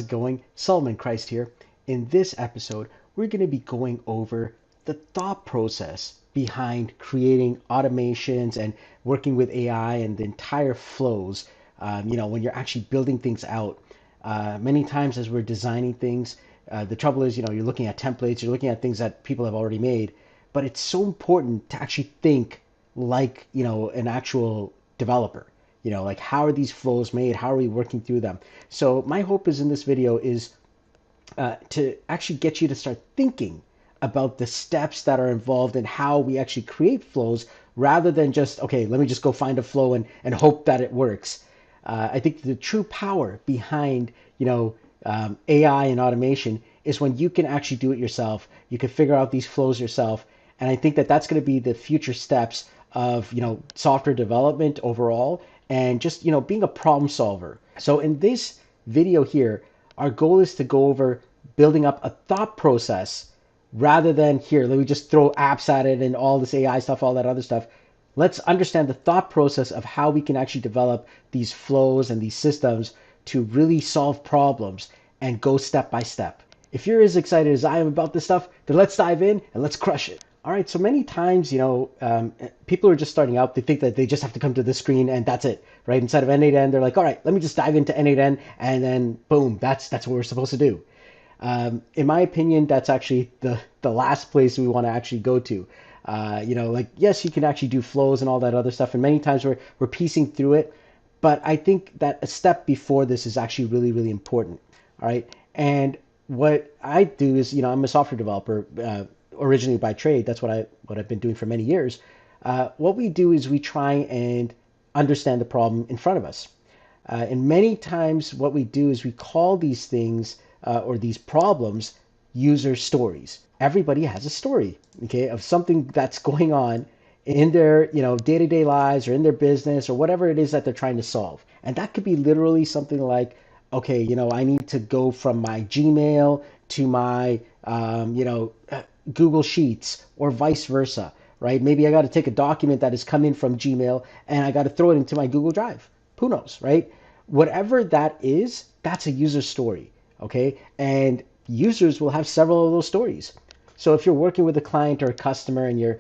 it going? Solomon Christ here. In this episode, we're going to be going over the thought process behind creating automations and working with AI and the entire flows. When you're actually building things out. Many times as we're designing things, the trouble is, you're looking at templates, you're looking at things that people have already made, but it's so important to actually think like, an actual developer. Like how are these flows made? How are we working through them? So my hope is in this video is to actually get you to start thinking about the steps that are involved in how we actually create flows rather than just, okay, let me just go find a flow and hope that it works. I think the true power behind, AI and automation is when you can actually do it yourself. You can figure out these flows yourself. And I think that that's going to be the future steps of, software development overall and just, being a problem solver. So in this video here, our goal is to go over building up a thought process rather than here, let me just throw apps at it and all this AI stuff, all that other stuff. Let's understand the thought process of how we can actually develop these flows and these systems to really solve problems and go step by step. If you're as excited as I am about this stuff, then let's dive in and let's crush it. All right, so many times, people are just starting out. They think that they just have to come to the screen and that's it, right? Instead of n8n, they're like, all right, let me just dive into n8n and then boom, that's what we're supposed to do. In my opinion, that's actually the last place we want to actually go to. Yes, you can actually do flows and all that other stuff, and many times we're piecing through it, but I think that a step before this is actually really, really important. All right, and what I do is, I'm a software developer originally by trade. That's what I've been doing for many years. What we do is we try and understand the problem in front of us, and many times what we do is we call these things or these problems user stories. Everybody has a story, okay, of something that's going on in their, day-to-day lives or in their business or whatever it is that they're trying to solve. And that could be literally something like, okay, I need to go from my Gmail to my, Google Sheets or vice versa, right? Maybe I got to take a document that has come in from Gmail and I got to throw it into my Google Drive. Who knows, right? Whatever that is, that's a user story, okay? And users will have several of those stories. So if you're working with a client or a customer and you're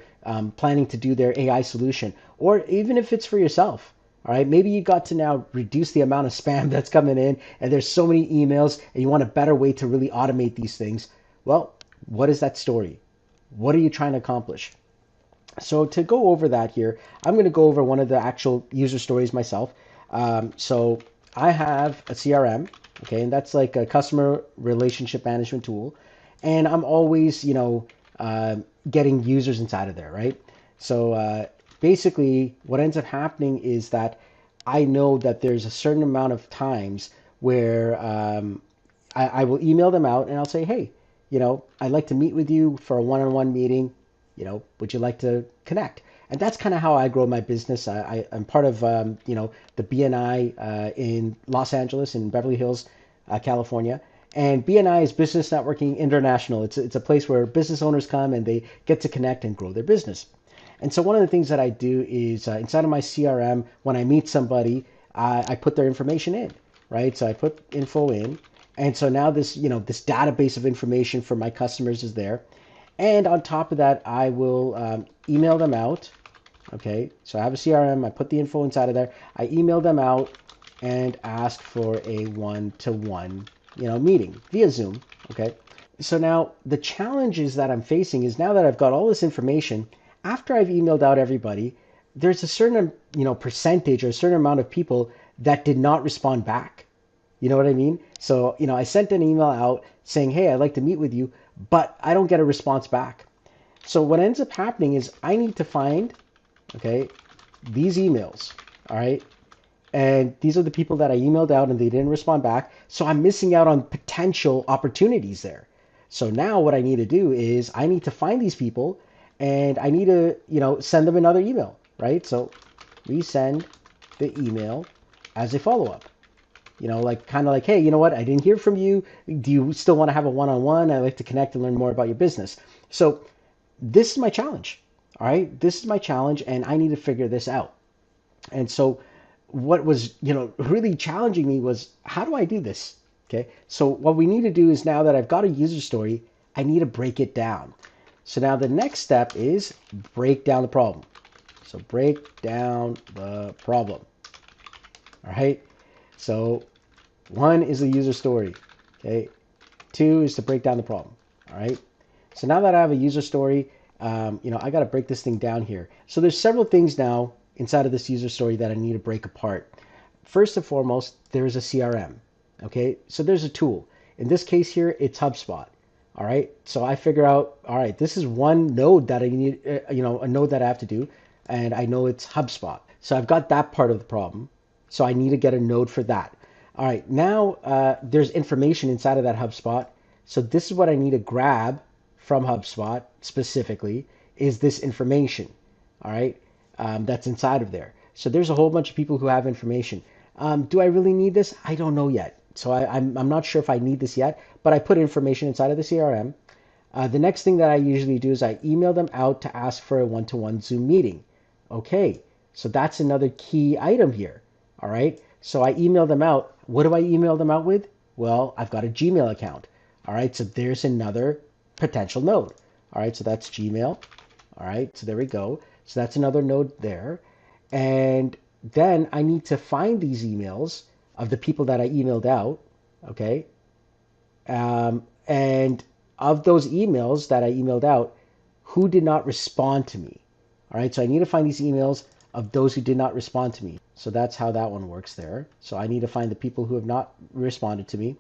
planning to do their AI solution, or even if it's for yourself, all right, maybe you got to now reduce the amount of spam that's coming in and there's so many emails and you want a better way to really automate these things. Well, what is that story? What are you trying to accomplish? So to go over that here, I'm going to go over one of the actual user stories myself. So I have a CRM, okay, and that's like a customer relationship management tool. And I'm always, getting users inside of there, right? So basically what ends up happening is that I know that there's a certain amount of times where I will email them out and I'll say, hey, I'd like to meet with you for a one-on-one meeting. Would you like to connect? And that's kind of how I grow my business. I'm part of, the BNI in Los Angeles, in Beverly Hills, California. And BNI is Business Networking International. It's a place where business owners come and they get to connect and grow their business. And so one of the things that I do is inside of my CRM, when I meet somebody, I put their information in, right? So I put info in. And so now this database of information for my customers is there. And on top of that, I will email them out. Okay, so I have a CRM. I put the info inside of there. I email them out and ask for a one-to-one, meeting via Zoom. Okay, so now the challenges that I'm facing is now that I've got all this information, after I've emailed out everybody, there's a certain, percentage or a certain amount of people that did not respond back. You know what I mean? So, I sent an email out saying, hey, I'd like to meet with you, but I don't get a response back. So what ends up happening is I need to find, okay, these emails, all right? And these are the people that I emailed out and they didn't respond back. So I'm missing out on potential opportunities there. So now what I need to do is I need to find these people and I need to, send them another email, right? So resend the email as a follow-up. Kind of like, hey, you know what? I didn't hear from you. Do you still want to have a one-on-one? I'd like to connect and learn more about your business. So this is my challenge. All right. This is my challenge and I need to figure this out. And so what was, really challenging me was, how do I do this? Okay, so what we need to do is, now that I've got a user story, I need to break it down. So now the next step is break down the problem. So break down the problem. All right. So one is the user story. Okay. Two is to break down the problem. All right. So now that I have a user story, I got to break this thing down here. So there's several things now inside of this user story that I need to break apart. First and foremost, there's a CRM. Okay. So there's a tool. In this case here, it's HubSpot. All right. So I figure out, all right, this is one node that I need, a node that I have to do. And I know it's HubSpot. So I've got that part of the problem. So I need to get a node for that. All right. Now there's information inside of that HubSpot. So this is what I need to grab from HubSpot specifically, is this information. All right. That's inside of there. So there's a whole bunch of people who have information. Do I really need this? I don't know yet. So I'm not sure if I need this yet, but I put information inside of the CRM. The next thing that I usually do is I email them out to ask for a one-to-one Zoom meeting. Okay, so that's another key item here. All right, so I email them out. What do I email them out with? Well, I've got a Gmail account. All right, so there's another potential node. All right, so that's Gmail. All right, so there we go. So that's another node there. And then I need to find these emails of the people that I emailed out. Okay, and of those emails that I emailed out, who did not respond to me? All right, so I need to find these emails of those who did not respond to me. So that's how that one works there. So I need to find the people who have not responded to me.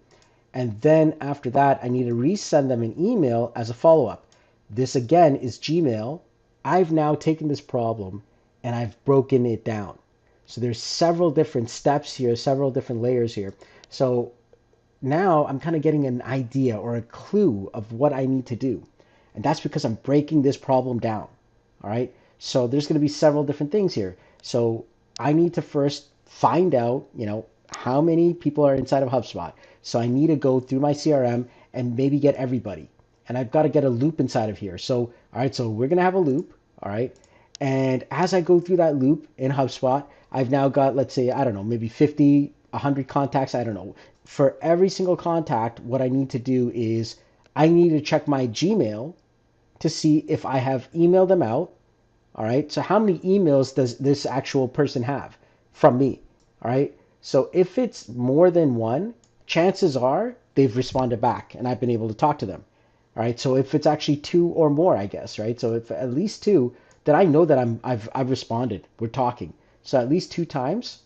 And then after that, I need to resend them an email as a follow-up. This again is Gmail. I've now taken this problem and I've broken it down. So there's several different steps here, several different layers here. So now I'm kind of getting an idea or a clue of what I need to do. And that's because I'm breaking this problem down. All right. So there's going to be several different things here. So I need to first find out, how many people are inside of HubSpot. So I need to go through my CRM and maybe get everybody. And I've got to get a loop inside of here. So, all right, so we're going to have a loop. All right. And as I go through that loop in HubSpot, I've now got, let's say, I don't know, maybe 50, 100 contacts. I don't know. For every single contact, what I need to do is I need to check my Gmail to see if I have emailed them out. All right. So how many emails does this actual person have from me? All right. So if it's more than one, chances are they've responded back and I've been able to talk to them. All right. So if it's actually two or more, I guess, right? So if at least two, then I know that I've responded. We're talking. So at least two times,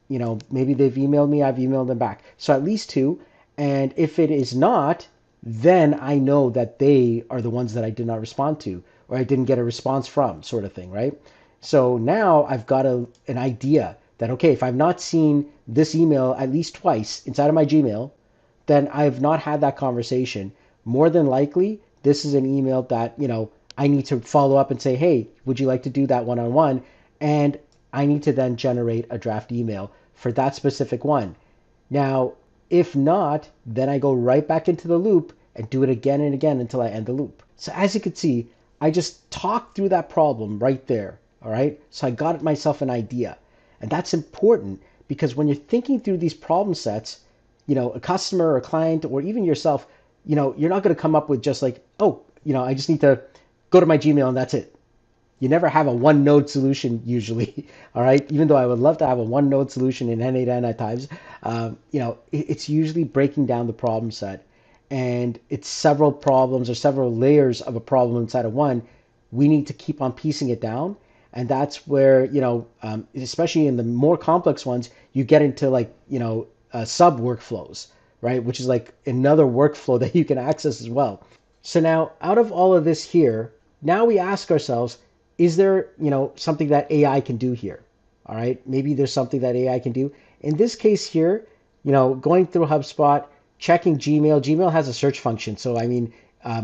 maybe they've emailed me, I've emailed them back. So at least two. And if it is not, then I know that they are the ones that I did not respond to, or I didn't get a response from, sort of thing, right? So now I've got an idea that, okay, if I've not seen this email at least twice inside of my Gmail, then I've not had that conversation. More than likely, this is an email that, I need to follow up and say, hey, would you like to do that one-on-one? And I need to then generate a draft email for that specific one. Now, if not, then I go right back into the loop and do it again and again until I end the loop. So as you can see, I just talked through that problem right there. All right. So I got myself an idea. And that's important because when you're thinking through these problem sets, a customer or a client or even yourself, you're not going to come up with just like, oh, I just need to go to my Gmail and that's it. You never have a one node solution usually, all right? Even though I would love to have a one node solution in n8n at times, it's usually breaking down the problem set, and it's several problems or several layers of a problem inside of one. We need to keep on piecing it down, and that's where especially in the more complex ones, you get into like sub workflows, right? Which is like another workflow that you can access as well. So now, out of all of this here, now we ask ourselves, is there, something that AI can do here? All right, maybe there's something that AI can do. In this case here, going through HubSpot, checking Gmail. Gmail has a search function, so I mean,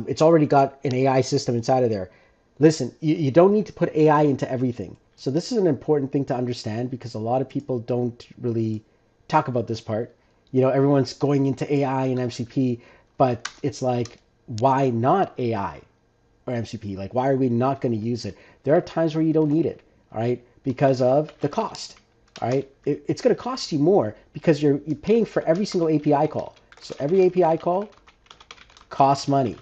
it's already got an AI system inside of there. Listen, you don't need to put AI into everything. So this is an important thing to understand because a lot of people don't really talk about this part. Everyone's going into AI and MCP, but it's like, why not AI? Or MCP? Like, why are we not going to use it? There are times where you don't need it, all right, because of the cost, all right? It's going to cost you more because you're paying for every single API call, So every API call costs money.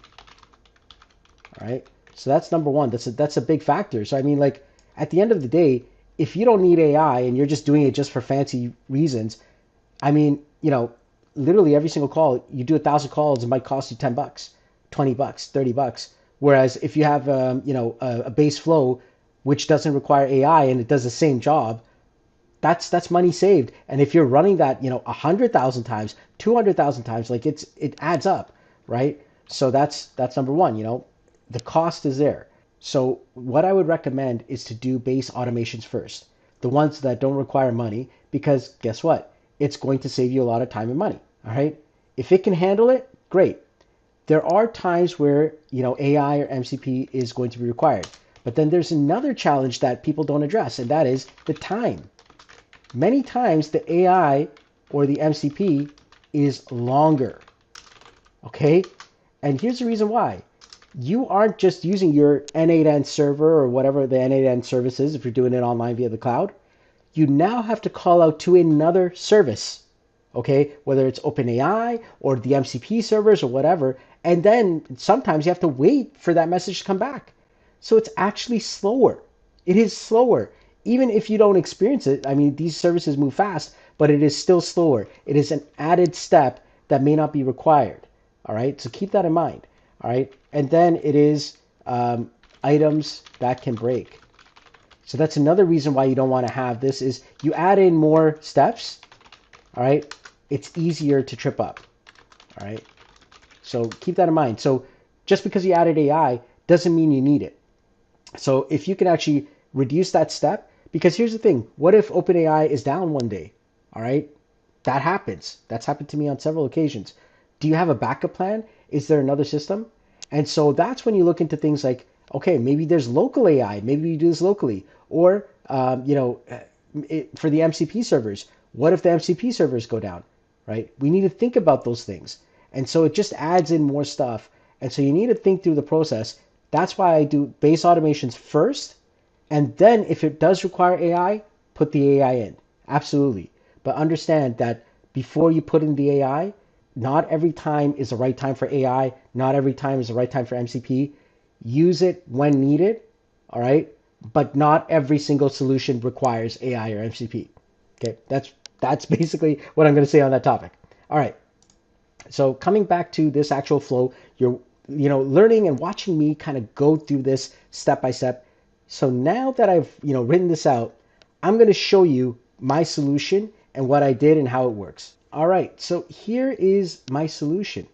All right. So that's number one. That's a big factor. So I mean, like at the end of the day, if you don't need AI and you're just doing it just for fancy reasons, I mean, literally every single call, you do 1,000 calls, it might cost you $10, $20, $30. Whereas if you have, a base flow which doesn't require AI and it does the same job, that's money saved. And if you're running that, 100,000 times, 200,000 times, like it adds up, right? So that's number one. The cost is there. So what I would recommend is to do base automations first, the ones that don't require money, because guess what? It's going to save you a lot of time and money. All right. If it can handle it, great. There are times where, AI or MCP is going to be required. But then there's another challenge that people don't address, and that is the time. Many times the AI or the MCP is longer. Okay? And here's the reason why. You aren't just using your n8n server or whatever the n8n service is if you're doing it online via the cloud. You now have to call out to another service, okay? Whether it's OpenAI or the MCP servers or whatever. And then sometimes you have to wait for that message to come back. So it's actually slower. It is slower. Even if you don't experience it, I mean, these services move fast, but it is still slower. It is an added step that may not be required. All right, so keep that in mind. All right, and then it is items that can break. So that's another reason why you don't want to have this is you add in more steps. All right, it's easier to trip up. All right, so keep that in mind. So just because you added AI doesn't mean you need it. So if you can actually reduce that step, because here's the thing, what if OpenAI is down one day? All right, that happens. That's happened to me on several occasions. Do you have a backup plan? Is there another system? And so that's when you look into things like, okay, maybe there's local AI. Maybe you do this locally. Or, for the MCP servers, what if the MCP servers go down, right? We need to think about those things. And so it just adds in more stuff. And so you need to think through the process. That's why I do base automations first. And then if it does require AI, put the AI in. Absolutely. But understand that before you put in the AI, not every time is the right time for AI. Not every time is the right time for MCP. Use it when needed, all right? But not every single solution requires AI or MCP. Okay, that's basically what I'm going to say on that topic. All right. So coming back to this actual flow, you're learning and watching me kind of go through this step by step. So now that I've written this out, I'm going to show you my solution and what I did and how it works. All right, so here is my solution.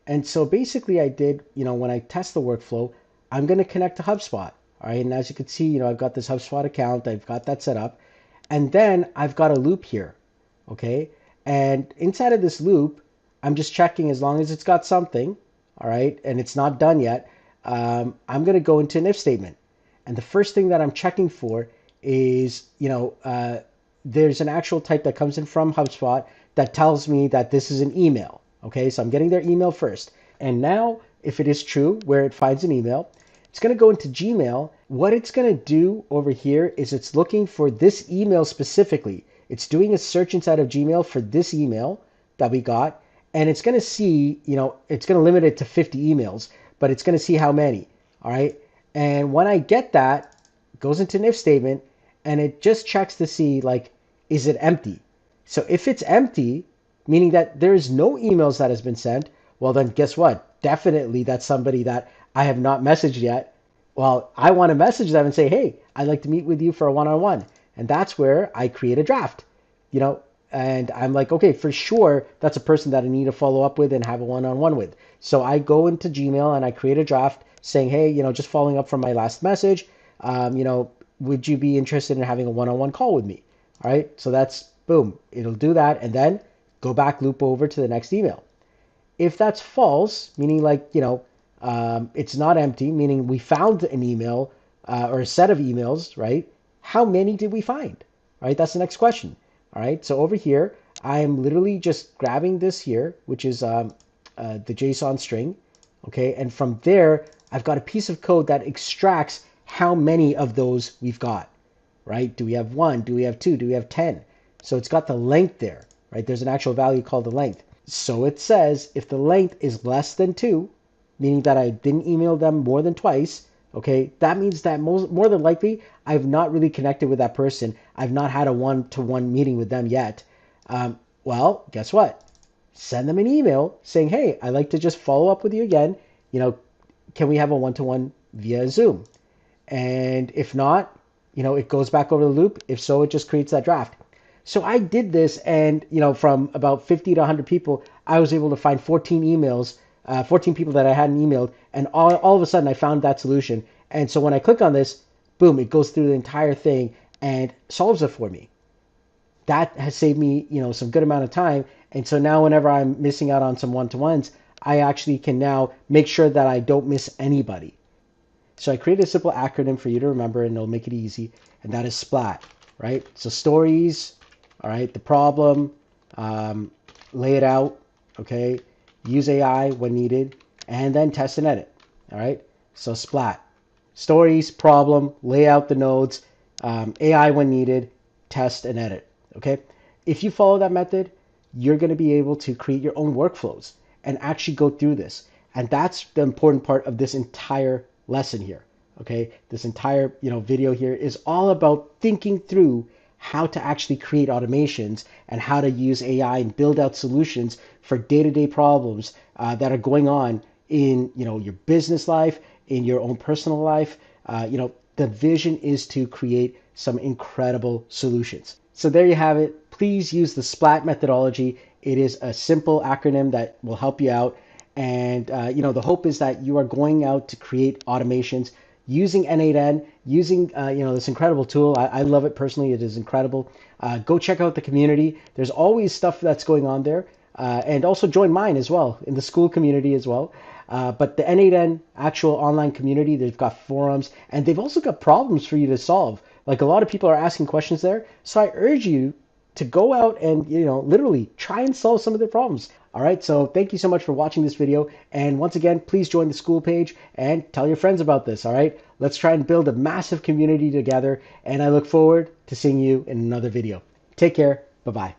And so basically I did, when I test the workflow, I'm going to connect to HubSpot. All right, and as you can see, I've got this HubSpot account. I've got that set up. And then I've got a loop here, okay? And inside of this loop, I'm just checking as long as it's got something, all right, and it's not done yet, I'm going to go into an if statement. And the first thing that I'm checking for is, there's an actual type that comes in from HubSpot that tells me that this is an email. Okay, so I'm getting their email first. And now, if it is true, where it finds an email, it's going to go into Gmail. What it's going to do over here is it's looking for this email specifically. It's doing a search inside of Gmail for this email that we got. And it's going to see, it's going to limit it to 50 emails, but it's going to see how many. All right. And when I get that, it goes into an if statement and it just checks to see, like, is it empty? So if it's empty, meaning that there is no emails that has been sent, well, then guess what? Definitely that's somebody that I have not messaged yet. Well, I want to message them and say, hey, I'd like to meet with you for a one-on-one. And that's where I create a draft, and I'm like, okay, for sure, that's a person that I need to follow up with and have a one-on-one with. So I go into Gmail and I create a draft saying, hey, just following up from my last message, would you be interested in having a one-on-one call with me? All right, so that's boom, it'll do that and then go back, loop over to the next email. If that's false, meaning like, it's not empty, meaning we found an email or a set of emails, right? How many did we find? All right, that's the next question. All right, so over here, I am literally just grabbing this here, which is the JSON string, okay? And from there, I've got a piece of code that extracts how many of those we've got, right? Do we have 1? Do we have 2? Do we have 10? So it's got the length there, right? There's an actual value called the length. So it says if the length is less than 2, meaning that I didn't email them more than twice, okay, that means that more than likely I've not really connected with that person. I've not had a one-to-one meeting with them yet. Well, guess what? Send them an email saying, hey, I'd like to just follow up with you again. Can we have a one-to-one via Zoom? And if not, it goes back over the loop. If so, it just creates that draft. So I did this, and from about 50 to 100 people, I was able to find 14 emails, 14 people that I hadn't emailed, and all of a sudden I found that solution. And so when I click on this, boom, it goes through the entire thing and solves it for me. That has saved me, some good amount of time. And so now whenever I'm missing out on some one-to-ones, I actually can now make sure that I don't miss anybody. So I created a simple acronym for you to remember, and it'll make it easy, and that is SPLAT, right? So stories, all right, the problem, lay it out, okay, use AI when needed, and then test and edit, all right? So SPLAT, stories, problem, lay out the nodes, AI when needed, test and edit, okay? If you follow that method, you're going to be able to create your own workflows and actually go through this. And that's the important part of this entire lesson here. Okay, this entire video here is all about thinking through how to actually create automations and how to use AI and build out solutions for day-to-day problems that are going on in your business life, in your own personal life. The vision is to create some incredible solutions. So there you have it. Please use the SPLAT methodology. It is a simple acronym that will help you out. And the hope is that you are going out to create automations using n8n, using this incredible tool. I love it personally. It is incredible. Go check out the community. There's always stuff that's going on there. And also join mine as well, in the school community as well. But the n8n actual online community, they've got forums, and they've also got problems for you to solve. Like, a lot of people are asking questions there. So I urge you to go out and literally try and solve some of their problems. All right, so thank you so much for watching this video, and once again, please join the school page and tell your friends about this. All right, let's try and build a massive community together, and I look forward to seeing you in another video. Take care. Bye-bye.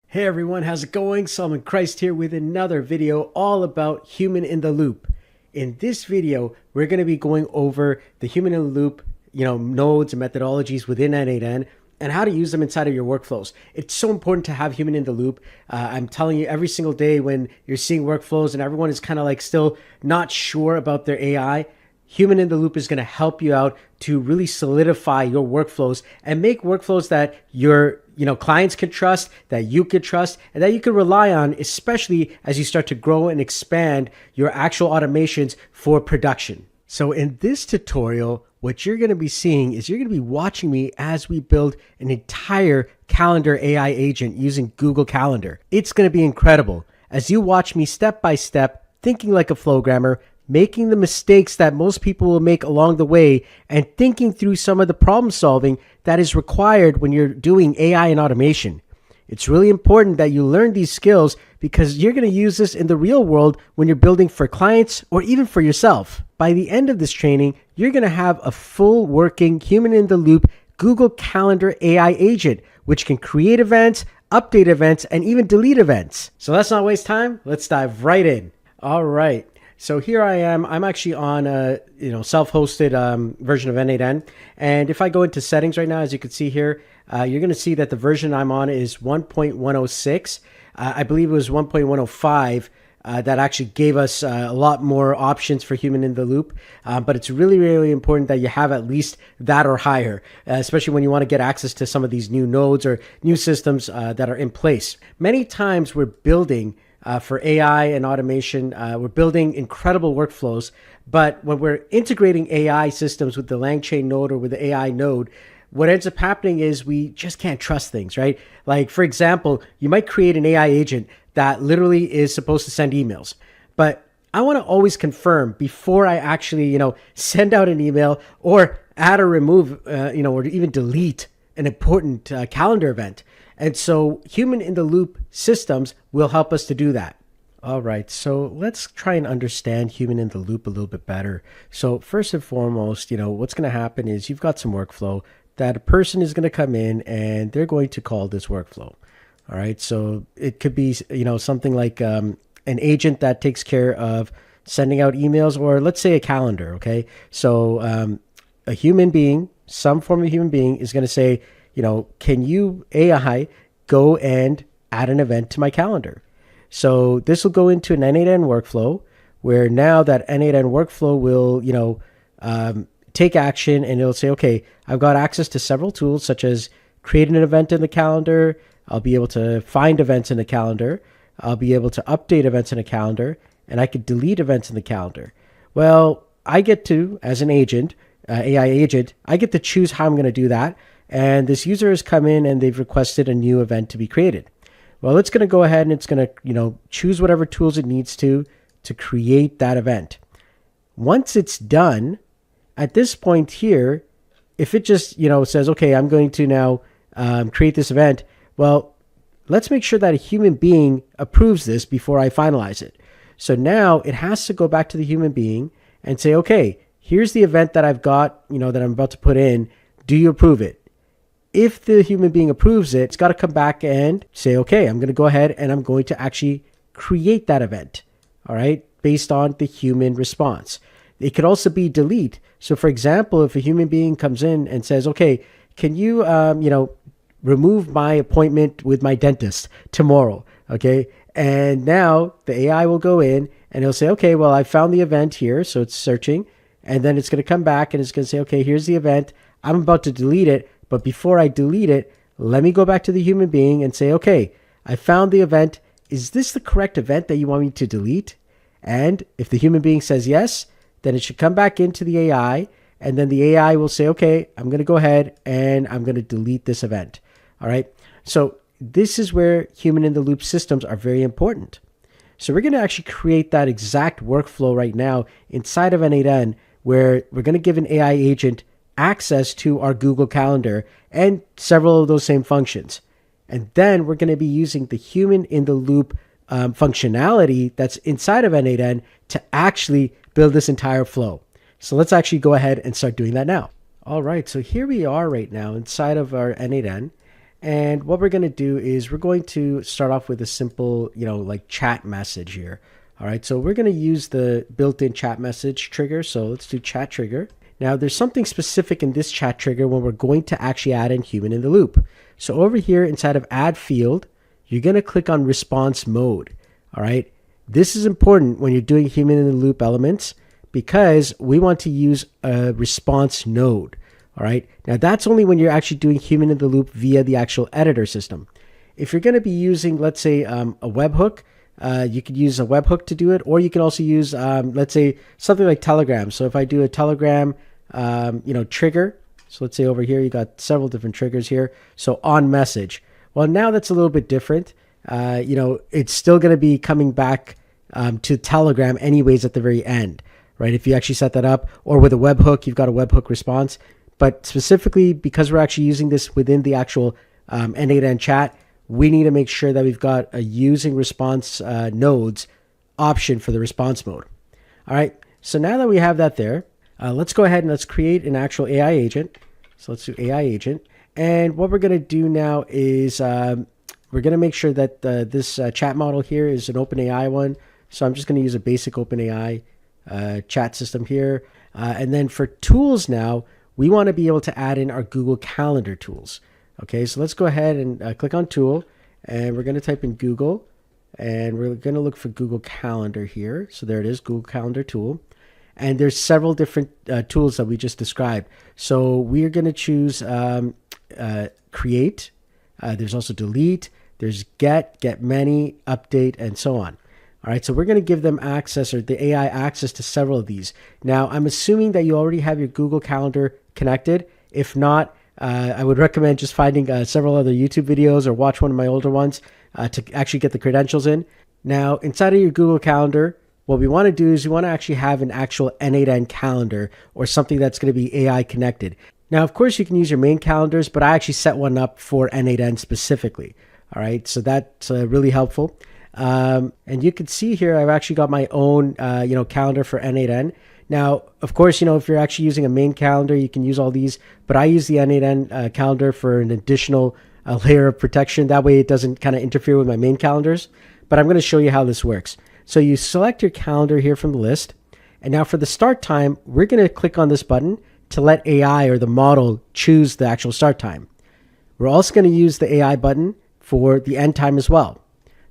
Hey everyone, how's it going? Solomon Christ here with another video all about human in the loop. In this video, we're going to be going over the human in the loop nodes and methodologies within n8n, and how to use them inside of your workflows. It's so important to have human in the loop. I'm telling you, every single day when you're seeing workflows and everyone is kind of like still not sure about their AI, human in the loop is going to help you out to really solidify your workflows and make workflows that your clients can trust, that you can trust, and that you can rely on, especially as you start to grow and expand your actual automations for production. So in this tutorial, what you're going to be seeing is you're going to be watching me as we build an entire calendar AI agent using Google Calendar. It's going to be incredible as you watch me step by step, thinking like a flowgrammer, making the mistakes that most people will make along the way, and thinking through some of the problem solving that is required when you're doing AI and automation. It's really important that you learn these skills because you're going to use this in the real world when you're building for clients or even for yourself. By the end of this training, you're going to have a full working human in the loop Google Calendar AI agent, which can create events, update events, and even delete events. So let's not waste time. Let's dive right in. All right. So here I am. I'm actually on a self-hosted version of n8n. And if I go into settings right now, as you can see here, you're going to see that the version I'm on is 1.106. I believe it was 1.105 that actually gave us a lot more options for human in the loop. But it's really, really important that you have at least that or higher, especially when you want to get access to some of these new nodes or new systems that are in place. Many times we're building for AI and automation, we're building incredible workflows, but when we're integrating AI systems with the LangChain node or with the AI node, what ends up happening is we just can't trust things, right? Like, for example, you might create an AI agent that literally is supposed to send emails, but I want to always confirm before I actually, send out an email or add or remove, or even delete an important calendar event. And so human in the loop systems will help us to do that. All right, so let's try and understand human in the loop a little bit better. So first and foremost, what's going to happen is you've got some workflow that a person is going to come in and they're going to call this workflow. All right. So it could be, something like an agent that takes care of sending out emails, or let's say a calendar. Okay. So a human being, some form of human being is going to say, can you AI go and add an event to my calendar? So this will go into an n8n workflow where now that n8n workflow will, take action, and it'll say, okay, I've got access to several tools such as creating an event in the calendar. I'll be able to find events in the calendar. I'll be able to update events in a calendar, and I could delete events in the calendar. Well, I get to, as an agent, AI agent, I get to choose how I'm going to do that. And this user has come in and they've requested a new event to be created. Well, it's going to go ahead and it's going to, choose whatever tools it needs to create that event. Once it's done, at this point here, if it just, says, okay, I'm going to now create this event, well, let's make sure that a human being approves this before I finalize it. So now it has to go back to the human being and say, okay, here's the event that I've got, that I'm about to put in. Do you approve it? If the human being approves it, it's got to come back and say, okay, I'm going to go ahead and I'm going to actually create that event, all right, based on the human response. It could also be delete. So for example, if a human being comes in and says, okay, can you, remove my appointment with my dentist tomorrow, okay? And now the AI will go in and it'll say, okay, well, I found the event here. So it's searching, and then it's going to come back and it's going to say, okay, here's the event. I'm about to delete it. But before I delete it, let me go back to the human being and say, okay, I found the event. Is this the correct event that you want me to delete? And if the human being says yes, then it should come back into the AI. And then the AI will say, okay, I'm going to go ahead and I'm going to delete this event. All right. So this is where human in the loop systems are very important. So we're going to actually create that exact workflow right now inside of n8n, where we're going to give an AI agent access to our Google Calendar and several of those same functions. And then we're going to be using the human in the loop functionality that's inside of n8n to actually build this entire flow. So let's actually go ahead and start doing that now. All right. So here we are right now inside of our n8n. And what we're going to do is we're going to start off with a simple, like chat message here. All right. So we're going to use the built-in chat message trigger. So let's do chat trigger. Now there's something specific in this chat trigger when we're going to actually add in human in the loop. So over here inside of add field, you're going to click on response mode. All right. This is important when you're doing human in the loop elements because we want to use a response node. All right. Now that's only when you're actually doing human in the loop via the actual editor system. If you're going to be using, let's say, a webhook, you could use a webhook to do it, or you can also use, let's say, something like Telegram. So if I do a Telegram, trigger, so let's say over here, you got several different triggers here. So on message. Well, now that's a little bit different. It's still going to be coming back to Telegram anyways at the very end, right? If you actually set that up, or with a webhook, you've got a webhook response. But specifically, because we're actually using this within the actual n8n chat, we need to make sure that we've got a using response nodes option for the response mode. All right. So now that we have that there, let's go ahead and let's create an actual AI agent. So let's do AI agent. And what we're going to do now is we're going to make sure that this chat model here is an OpenAI one. So I'm just going to use a basic OpenAI chat system here. And then for tools now, we want to be able to add in our Google Calendar tools. Okay, so let's go ahead and click on tool, and we're going to type in Google, and we're going to look for Google Calendar here. So there it is, Google Calendar tool. And there's several different tools that we just described. So we're going to choose create. There's also delete. There's get many, update, and so on. All right, so we're going to give them access, or the AI access, to several of these. Now, I'm assuming that you already have your Google Calendar connected. If not, I would recommend just finding several other YouTube videos or watch one of my older ones to actually get the credentials in. Now, inside of your Google Calendar, what we want to do is we want to actually have an actual n8n calendar, or something that's going to be AI connected. Now, of course, you can use your main calendars, but I actually set one up for n8n specifically. All right, so that's really helpful. And you can see here, I've actually got my own, calendar for n8n. Now, of course, if you're actually using a main calendar, you can use all these, but I use the n8n calendar for an additional a layer of protection. That way it doesn't kind of interfere with my main calendars. But I'm going to show you how this works. So you select your calendar here from the list. And now for the start time, we're going to click on this button to let AI or the model choose the actual start time. We're also going to use the AI button for the end time as well.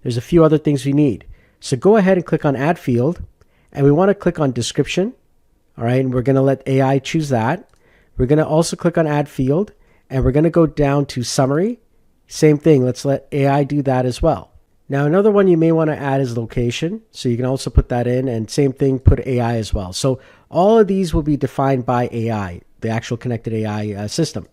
There's a few other things we need. So go ahead and click on Add Field. And we want to click on Description. All right, and we're going to let AI choose that. We're going to also click on Add Field. And we're going to go down to Summary. Same thing, let's let AI do that as well. Now, another one you may want to add is location. So you can also put that in, and same thing, put AI as well. So all of these will be defined by AI, the actual connected AI system.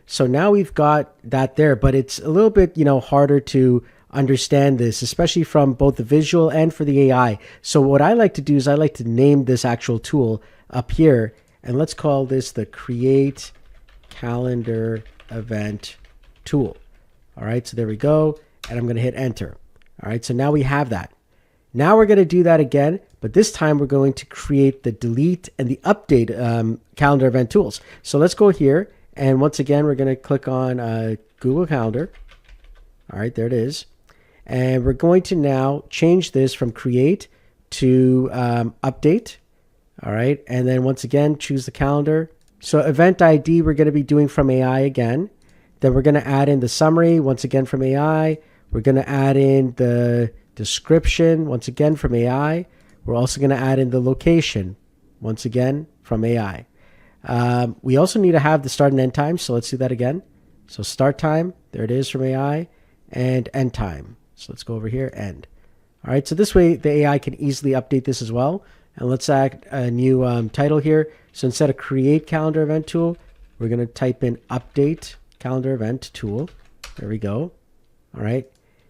So now we've got that there, but it's a little bit, harder to understand this, especially from both the visual and for the AI. So what I like to do is I like to name this actual tool up here, and let's call this the Create Calendar Event Tool. All right, so there we go, and I'm going to hit Enter. All right, so now we have that. Now we're going to do that again, but this time we're going to create the delete and the update calendar event tools. So let's go here, and once again, we're going to click on Google Calendar. All right, there it is. And we're going to now change this from create to update. All right, and then once again, choose the calendar. So event ID, we're going to be doing from AI again. Then we're going to add in the summary, once again from AI. We're going to add in the description, once again from AI. We're also going to add in the location, once again from AI. We also need to have the start and end time, so let's do that again. So start time, there it is from AI, and end time. So let's go over here, end. All right, so this way the AI can easily update this as well. And let's add a new title here. So instead of create calendar event tool, we're going to type in update calendar event tool. There we go. All right.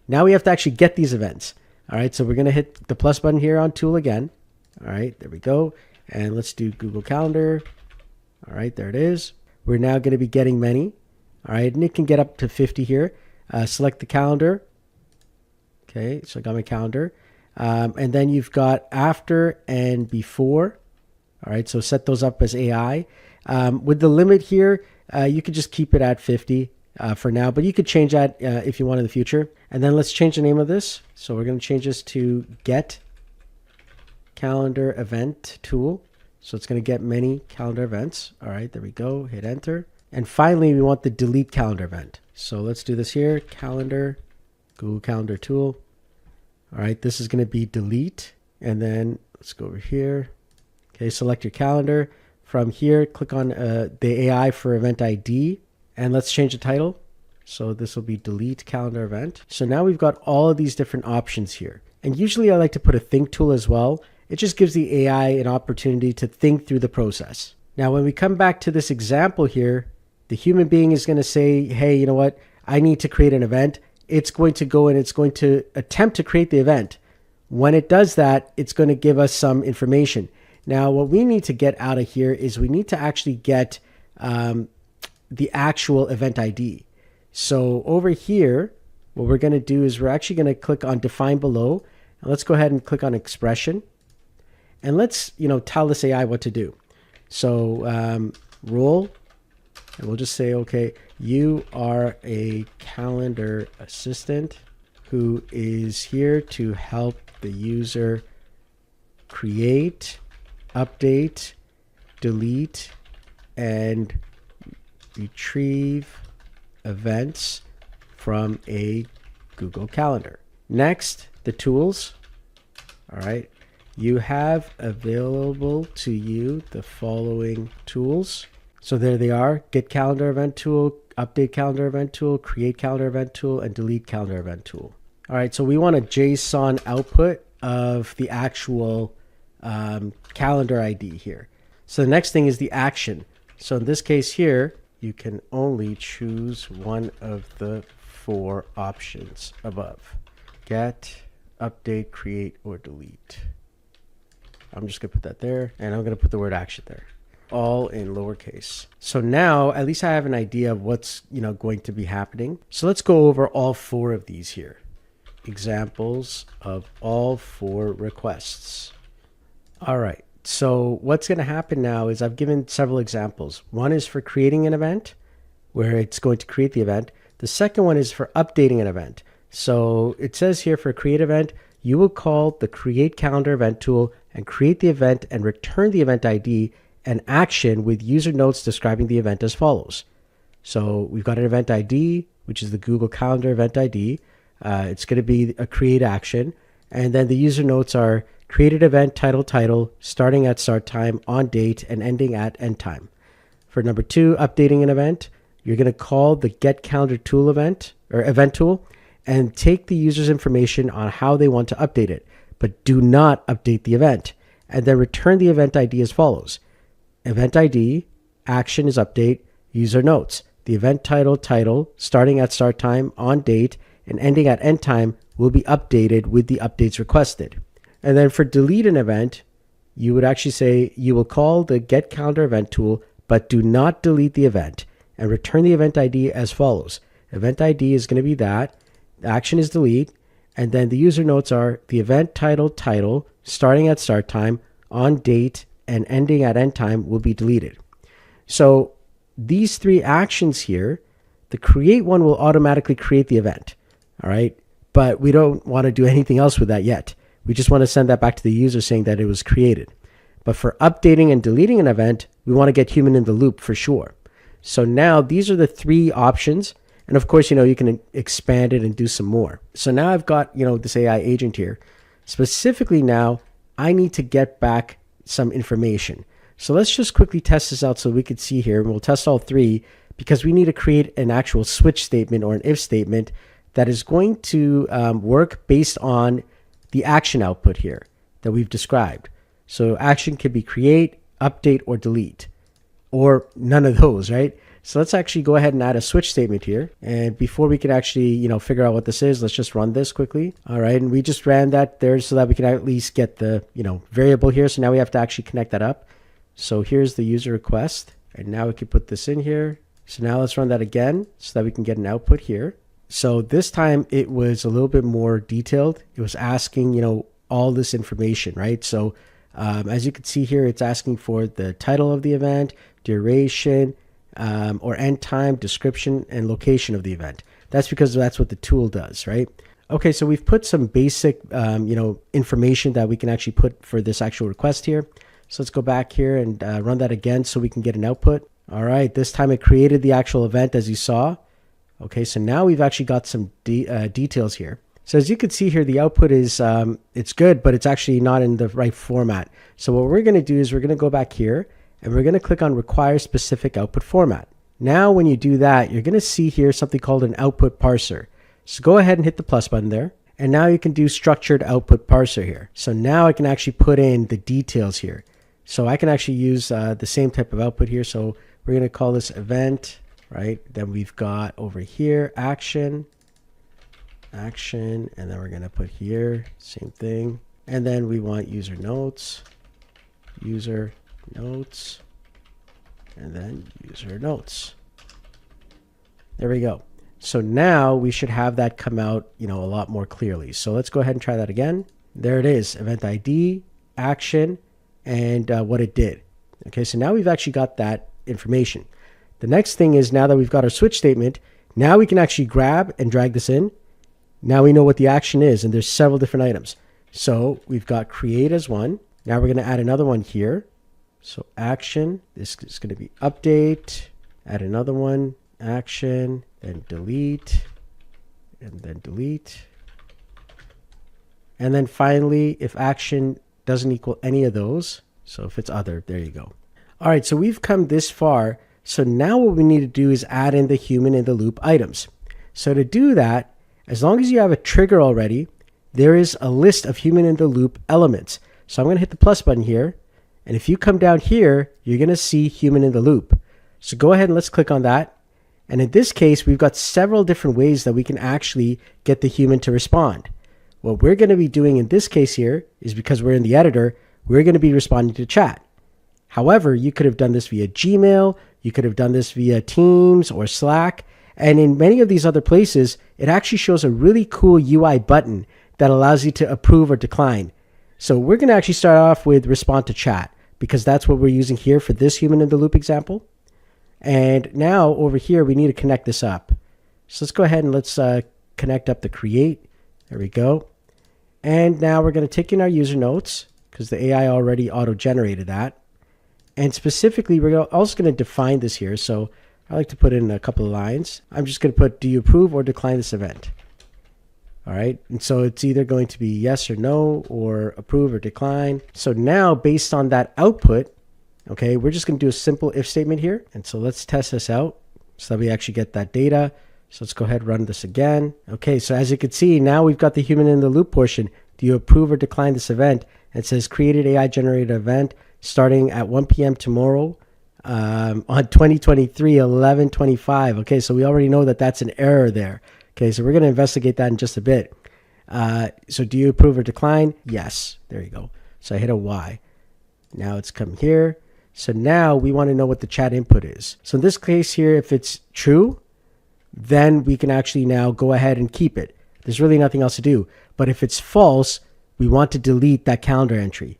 Now we have to actually get these events. All right. So we're going to hit the plus button here on tool again. All right. There we go. And let's do Google Calendar. All right. There it is. We're now going to be getting many. All right. And it can get up to 50 here. Select the calendar. Okay. So I got my calendar. And then you've got after and before. All right. So set those up as AI. With the limit here, you could just keep it at 50 for now, but you could change that if you want in the future. And then let's change the name of this. So we're going to change this to Get Calendar Event Tool. So it's going to get many calendar events. All right, there we go. Hit enter. And finally, we want the delete calendar event. So let's do this here. Calendar, Google Calendar Tool. All right, this is going to be delete. And then let's go over here. Okay, select your calendar. From here, click on the AI for event ID, and let's change the title. So this will be delete calendar event. So now we've got all of these different options here. And usually I like to put a think tool as well. It just gives the AI an opportunity to think through the process. Now, when we come back to this example here, the human being is going to say, hey, you know what? I need to create an event. It's going to go and it's going to attempt to create the event. When it does that, it's going to give us some information. Now, what we need to get out of here is we need to actually get the actual event ID. So over here, what we're going to do is we're actually going to click on Define Below. And let's go ahead and click on Expression. And let's, tell this AI what to do. So role, and we'll just say, okay, you are a calendar assistant who is here to help the user create, update, delete, and retrieve events from a Google Calendar. Next, the tools. All right. You have available to you the following tools. So there they are: Get Calendar Event Tool, Update Calendar Event Tool, Create Calendar Event Tool, and Delete Calendar Event Tool. All right. So we want a JSON output of the actual calendar ID here. So the next thing is the action. So in this case here, you can only choose one of the 4 options above: get, update, create, or delete. I'm just gonna put that there, and I'm gonna put the word action there, all in lowercase. So now at least I have an idea of what's going to be happening. So let's go over all 4 of these here. Examples of all 4 requests. All right, so what's going to happen now is I've given several examples. One is for creating an event, where it's going to create the event. The second one is for updating an event. So it says here for create event, you will call the create calendar event tool and create the event and return the event ID and action with user notes describing the event as follows. So we've got an event ID, which is the Google Calendar event ID. It's going to be a create action. And then the user notes are created event title, starting at start time, on date, and ending at end time. For number 2, updating an event, you're going to call the get calendar tool event or event tool and take the user's information on how they want to update it, but do not update the event. And then return the event ID as follows. Event ID, action is update, user notes. The event title, starting at start time, on date, and ending at end time will be updated with the updates requested. And then for delete an event, you would actually say you will call the get calendar event tool, but do not delete the event and return the event ID as follows. Event ID is going to be that, the action is delete, and then the user notes are the event title, starting at start time, on date, and ending at end time will be deleted. So these 3 actions here, the create one will automatically create the event, all right? But we don't want to do anything else with that yet. We just want to send that back to the user saying that it was created. But for updating and deleting an event, we want to get human in the loop for sure. So now these are the 3 options. And of course, you can expand it and do some more. So now I've got, this AI agent here. Specifically now, I need to get back some information. So let's just quickly test this out so we can see here. And we'll test all 3 because we need to create an actual switch statement or an if statement that is going to work based on the action output here that we've described. So action could be create, update, or delete, or none of those, right? So let's actually go ahead and add a switch statement here. And before we can actually, figure out what this is, let's just run this quickly. All right, and we just ran that there so that we can at least get the, variable here. So now we have to actually connect that up. So here's the user request, and now we can put this in here. So now let's run that again so that we can get an output here. So this time it was a little bit more detailed. It was asking, all this information, right? So as you can see here, it's asking for the title of the event, duration, or end time, description, and location of the event. That's because that's what the tool does, right? Okay, so we've put some basic, information that we can actually put for this actual request here. So let's go back here and run that again so we can get an output. All right, this time it created the actual event as you saw. Okay, so now we've actually got some details here. So as you can see here, the output is, it's good, but it's actually not in the right format. So what we're going to do is we're going to go back here and we're going to click on require specific output format. Now, when you do that, you're going to see here something called an output parser. So go ahead and hit the plus button there. And now you can do structured output parser here. So now I can actually put in the details here. So I can actually use the same type of output here. So we're going to call this event, right? Then we've got over here action, and then we're going to put here same thing. And then we want user notes, and then user notes. There we go. So now we should have that come out, a lot more clearly. So let's go ahead and try that again. There it is, event ID, action, and what it did. Okay, so now we've actually got that information. The next thing is now that we've got our switch statement, now we can actually grab and drag this in. Now we know what the action is, and there's several different items. So we've got create as one. Now we're going to add another one here. So action, this is going to be update, add another one, action, then delete, and then delete. And then finally, if action doesn't equal any of those, so if it's other, there you go. All right, so we've come this far. So now what we need to do is add in the human in the loop items. So to do that, as long as you have a trigger already, there is a list of human in the loop elements. So I'm going to hit the plus button here. And if you come down here, you're going to see human in the loop. So go ahead and let's click on that. And in this case, we've got several different ways that we can actually get the human to respond. What we're going to be doing in this case here is because we're in the editor, we're going to be responding to chat. However, you could have done this via Gmail, you could have done this via Teams or Slack, and in many of these other places, it actually shows a really cool UI button that allows you to approve or decline. So we're going to actually start off with respond to chat because that's what we're using here for this human in the loop example. And now over here, we need to connect this up. So let's go ahead and let's connect up the create. There we go. And now we're going to take in our user notes because the AI already auto-generated that. And specifically, we're also going to define this here. So I like to put in a couple of lines. I'm just going to put, do you approve or decline this event? All right. And so it's either going to be yes or no, or approve or decline. So now based on that output, okay, we're just going to do a simple if statement here. And so let's test this out so that we actually get that data. So let's go ahead and run this again. Okay, so as you can see, now we've got the human in the loop portion. Do you approve or decline this event? It says created AI generated event starting at 1 p.m. tomorrow on 2023, 11/25. Okay, so we already know that that's an error there. Okay, so we're going to investigate that in just a bit. So do you approve or decline? Yes. There you go. So I hit a Y. Now it's come here. So now we want to know what the chat input is. So in this case here, if it's true, then we can actually now go ahead and keep it. There's really nothing else to do. But if it's false, we want to delete that calendar entry.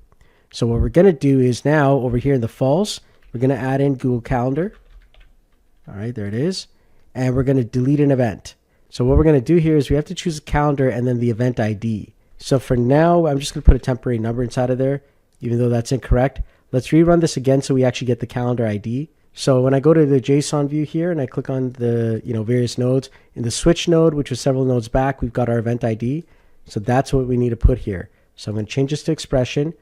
So what we're going to do is now over here in the false, we're going to add in Google Calendar. All right, there it is. And we're going to delete an event. So what we're going to do here is we have to choose a calendar and then the event ID. So for now, I'm just going to put a temporary number inside of there, even though that's incorrect. Let's rerun this again so we actually get the calendar ID. So when I go to the JSON view here and I click on the various nodes, in the switch node, which was several nodes back, we've got our event ID. So that's what we need to put here. So I'm going to change this to expression,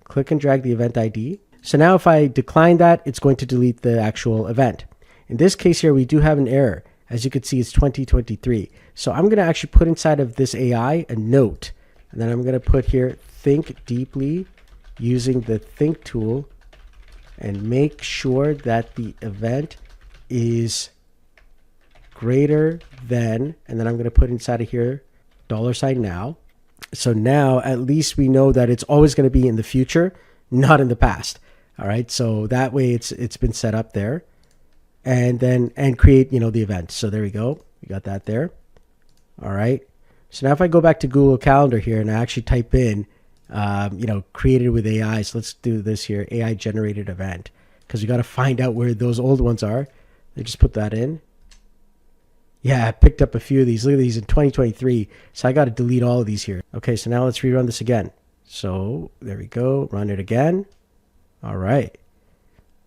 click and drag the event ID. So now if I decline that, it's going to delete the actual event. In this case here, we do have an error. As you can see, it's 2023. So I'm going to actually put inside of this AI a note. And then I'm going to put here, think deeply using the think tool and make sure that the event is greater than, and then I'm going to put inside of here $now. So now at least we know that it's always going to be in the future, not in the past. All right. So that way it's been set up there. And then create the event. So there we go. We got that there. All right. So now if I go back to Google Calendar here and I actually type in created with AI. So let's do this here, AI generated event, because we got to find out where those old ones are. They just put that in. Yeah, I picked up a few of these. Look at these in 2023. So I got to delete all of these here. Okay, so now let's rerun this again. So there we go. Run it again. All right.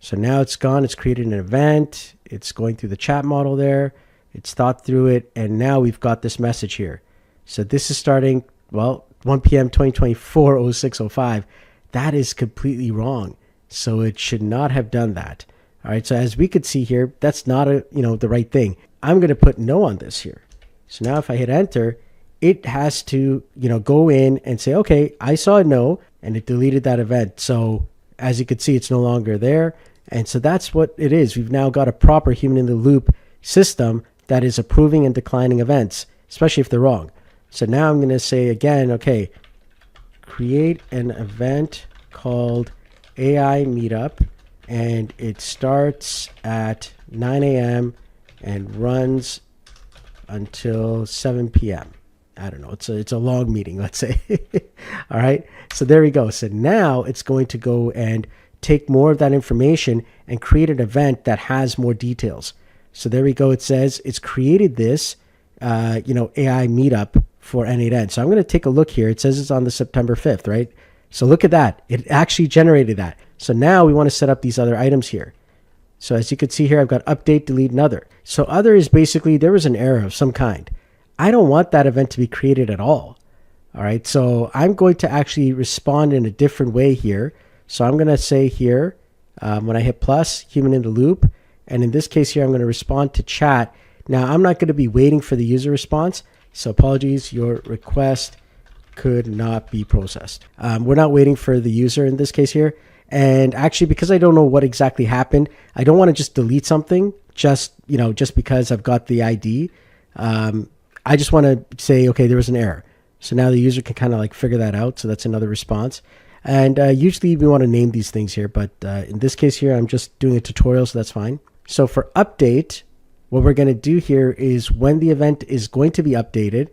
So now it's gone. It's created an event. It's going through the chat model there. It's thought through it. And now we've got this message here. So this is starting, 1 p.m. 2024, 0605. That is completely wrong. So it should not have done that. All right. So as we could see here, that's not the right thing. I'm going to put no on this here. So now if I hit enter, it has to, go in and say, okay, I saw a no, and it deleted that event. So as you can see, it's no longer there. And so that's what it is. We've now got a proper human in the loop system that is approving and declining events, especially if they're wrong. So now I'm going to say again, okay, create an event called AI Meetup, and it starts at 9 a.m. and runs until 7 p.m. I don't know. It's a long meeting, let's say. All right. So there we go. So now it's going to go and take more of that information and create an event that has more details. So there we go. It says it's created this, AI meetup for n8n. So I'm going to take a look here. It says it's on the September 5th, right? So look at that. It actually generated that. So now we want to set up these other items here. So as you can see here, I've got update, delete, and other. So other is basically there was an error of some kind. I don't want that event to be created at all. All right. So I'm going to actually respond in a different way here. So I'm going to say here, when I hit plus, human in the loop. And in this case here, I'm going to respond to chat. Now, I'm not going to be waiting for the user response. So apologies, your request could not be processed. We're not waiting for the user in this case here. And actually, because I don't know what exactly happened, I don't want to just delete something just because I've got the ID. I just want to say, okay, there was an error. So now the user can kind of figure that out. So that's another response. And usually we want to name these things here, but in this case here, I'm just doing a tutorial, so that's fine. So for update, what we're going to do here is when the event is going to be updated,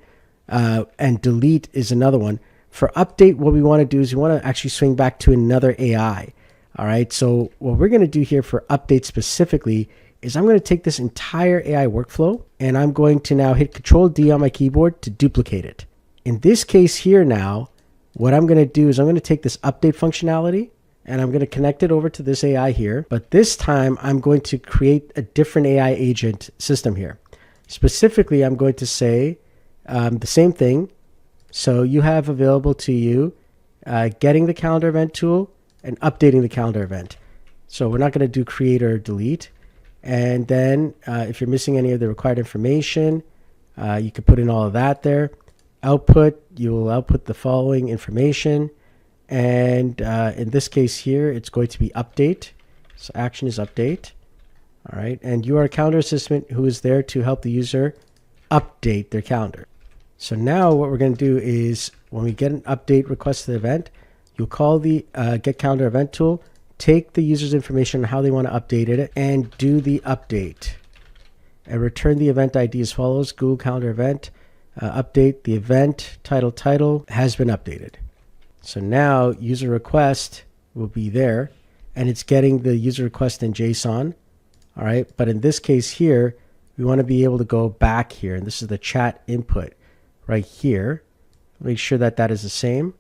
and delete is another one. For update, what we want to do is we want to actually swing back to another AI. All right. So what we're going to do here for update specifically is I'm going to take this entire AI workflow and I'm going to now hit Control D on my keyboard to duplicate it. In this case here now, what I'm going to do is I'm going to take this update functionality and I'm going to connect it over to this AI here. But this time I'm going to create a different AI agent system here. Specifically, I'm going to say the same thing. So you have available to you getting the calendar event tool and updating the calendar event. So we're not going to do create or delete. And then if you're missing any of the required information, you can put in all of that there. Output, you will output the following information. And in this case here, it's going to be update. So action is update. All right. And you are a calendar assistant who is there to help the user update their calendar. So now what we're going to do is when we get an update request to the event, you'll call the get calendar event tool, take the user's information on how they want to update it, and do the update. And return the event ID as follows: Google Calendar event, update the event, title has been updated. So now user request will be there, and it's getting the user request in JSON. All right. But in this case here, we want to be able to go back here, and this is the chat input right here. Make sure that that is the same.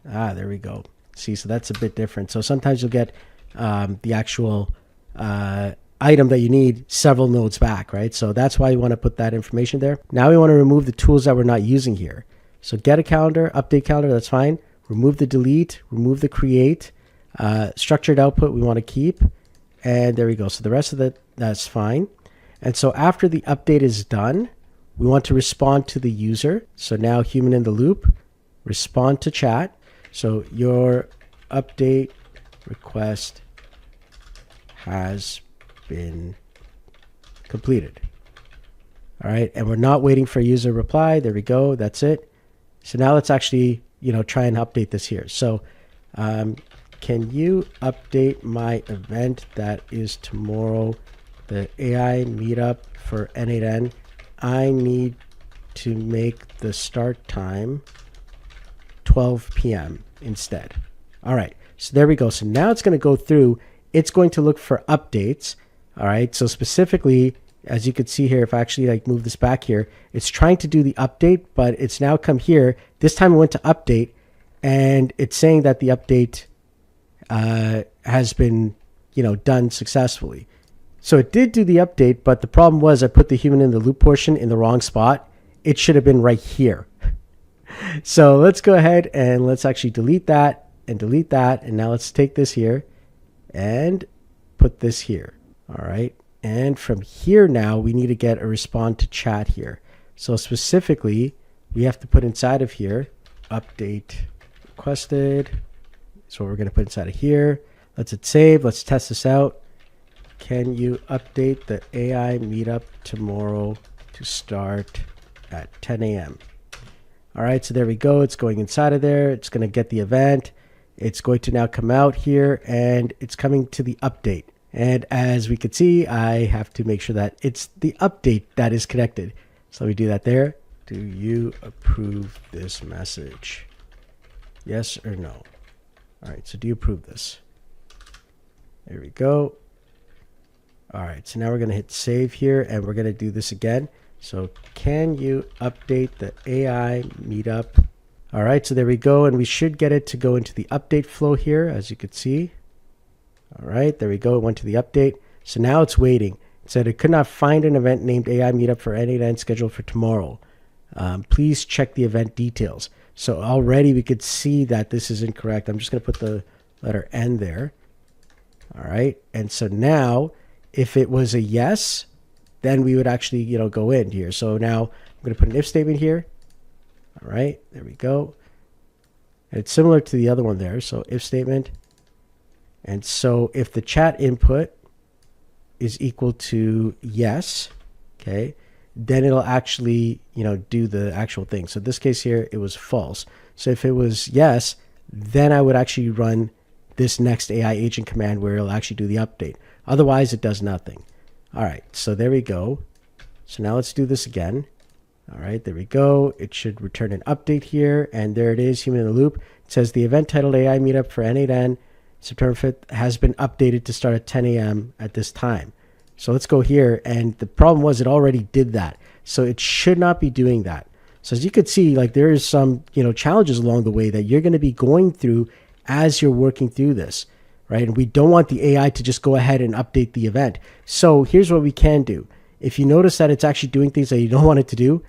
There we go. See, so that's a bit different. So sometimes you'll get the actual item that you need several nodes back, right? So that's why you want to put that information there. Now we want to remove the tools that we're not using here. So get a calendar, update calendar, that's fine. Remove the delete, remove the create. Structured output we want to keep. And there we go. So the rest of that's fine. And so after the update is done, we want to respond to the user. So now human in the loop, respond to chat. So your update request has been completed. All right. And we're not waiting for a user reply. There we go. That's it. So now let's actually, try and update this here. So can you update my event that is tomorrow, the AI meetup for n8n? I need to make the start time 12 p.m. instead. All right, so there we go. So now it's going to go through. It's going to look for updates. All right, so specifically, as you could see here, if I actually move this back here, it's trying to do the update, but it's now come here. This time it went to update, and it's saying that the update has been, done successfully. So it did do the update, but the problem was I put the human in the loop portion in the wrong spot. It should have been right here. So let's go ahead and let's actually delete that and delete that. And now let's take this here and put this here. All right. And from here now, we need to get a respond to chat here. So specifically, we have to put inside of here, update requested. So we're going to put inside of here. Let's hit save. Let's test this out. Can you update the AI meetup tomorrow to start at 10 a.m.? All right, so there we go. It's going inside of there. It's going to get the event. It's going to now come out here, and it's coming to the update. And as we could see, I have to make sure that it's the update that is connected. So let me do that there. Do you approve this message? Yes or no? All right, so do you approve this? There we go. All right, so now we're going to hit save here, and we're going to do this again. So can you update the AI meetup? All right, so there we go, and we should get it to go into the update flow here, as you could see. All right, there we go. It went to the update. So now it's waiting. It said it could not find an event named AI meetup for n8n scheduled for tomorrow. Please check the event details. So already we could see that this is incorrect. I'm just going to put the letter N there. All right, and so now if it was a yes, then we would actually, go in here. So now I'm going to put an if statement here. All right, there we go. And it's similar to the other one there. So if statement. And so if the chat input is equal to yes, okay, then it'll actually, do the actual thing. So in this case here, it was false. So if it was yes, then I would actually run this next AI agent command where it'll actually do the update. Otherwise, it does nothing. All right, so there we go. So now let's do this again. All right, there we go. It should return an update here, and there it is, human in the loop. It says the event titled AI Meetup for n8n September 5th has been updated to start at 10 a.m. at this time. So let's go here. And the problem was it already did that. So it should not be doing that. So as you could see, like there is some, challenges along the way that you're going to be going through as you're working through this, right? And we don't want the AI to just go ahead and update the event. So here's what we can do. If you notice that it's actually doing things that you don't want it to do,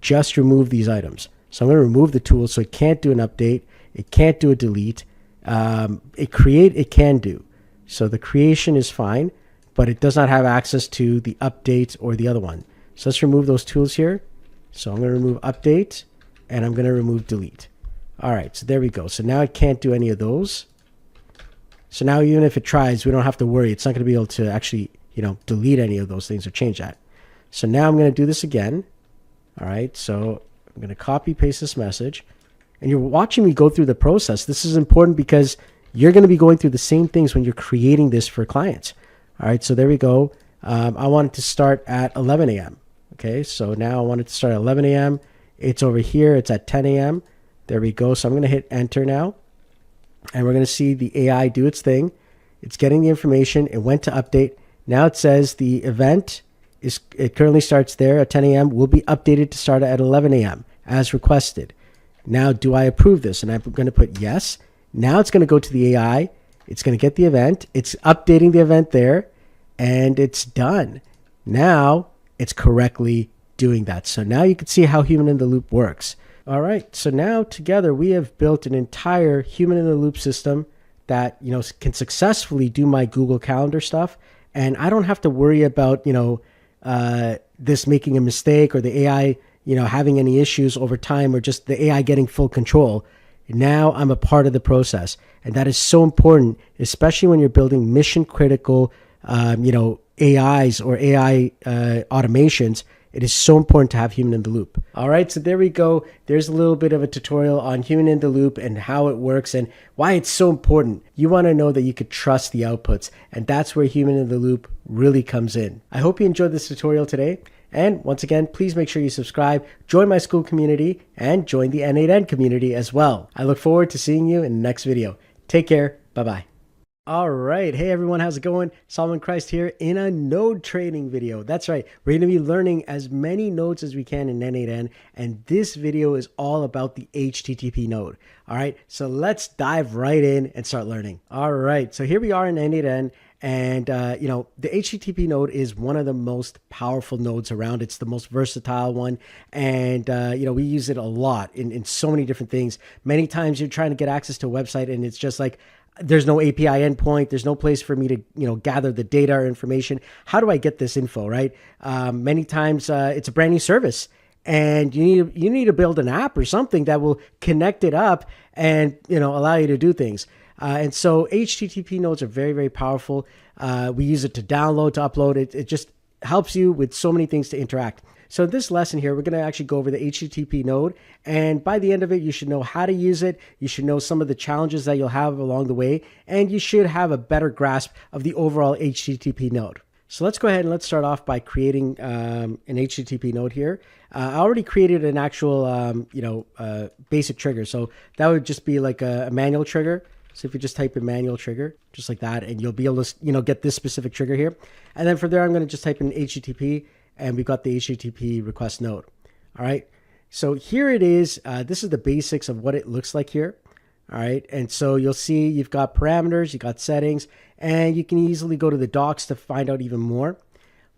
just remove these items. So I'm going to remove the tool so it can't do an update. It can't do a delete. It can do. So the creation is fine, but it does not have access to the update or the other one. So let's remove those tools here. So I'm going to remove update and I'm going to remove delete. All right, so there we go. So now it can't do any of those. So now even if it tries, we don't have to worry. It's not going to be able to actually, delete any of those things or change that. So now I'm going to do this again. All right, so I'm going to copy paste this message. And you're watching me go through the process. This is important because you're going to be going through the same things when you're creating this for clients. All right, so there we go. I want it to start at 11 a.m. Okay, so now I want it to start at 11 a.m. It's over here. It's at 10 a.m. There we go. So I'm going to hit enter now. And we're going to see the AI do its thing. It's getting the information. It went to update. Now it says the event it currently starts there at 10 a.m. will be updated to start at 11 a.m. as requested. Now, do I approve this? And I'm going to put yes. Now it's going to go to the AI. It's going to get the event. It's updating the event there, and it's done. Now it's correctly doing that. So now you can see how human in the loop works. All right. So now together we have built an entire human in the loop system that, can successfully do my Google Calendar stuff. And I don't have to worry about, this making a mistake or the AI, having any issues over time or just the AI getting full control. Now I'm a part of the process. And that is so important, especially when you're building mission critical, AIs or AI automations. It is so important to have human in the loop. All right, so there we go. There's a little bit of a tutorial on human in the loop and how it works and why it's so important. You want to know that you could trust the outputs, and that's where human in the loop really comes in. I hope you enjoyed this tutorial today. And once again, please make sure you subscribe, join my school community, and join the n8n community as well. I look forward to seeing you in the next video. Take care. Bye-bye. All right. Hey, everyone. How's it going? Solomon Christ here in a node training video. That's right. We're going to be learning as many nodes as we can in n8n. And this video is all about the HTTP node. All right. So let's dive right in and start learning. All right. So here we are in n8n. And, the HTTP node is one of the most powerful nodes around. It's the most versatile one. And, we use it a lot in so many different things. Many times you're trying to get access to a website and it's just like, there's no API endpoint. There's no place for me to, gather the data or information. How do I get this info, right? Many times it's a brand new service and you need to build an app or something that will connect it up and, allow you to do things. And so HTTP nodes are very, very powerful. We use it to download, to upload. It just helps you with so many things to interact. So in this lesson here, we're going to actually go over the HTTP node. And by the end of it, you should know how to use it. You should know some of the challenges that you'll have along the way. And you should have a better grasp of the overall HTTP node. So let's go ahead and let's start off by creating an HTTP node here. I already created an actual, basic trigger. So that would just be like a manual trigger. So if you just type in manual trigger, just like that, and you'll be able to, get this specific trigger here. And then from there, I'm going to just type in HTTP, and we've got the HTTP request node. All right. So here it is. This is the basics of what it looks like here. All right. And so you'll see you've got parameters, you've got settings, and you can easily go to the docs to find out even more.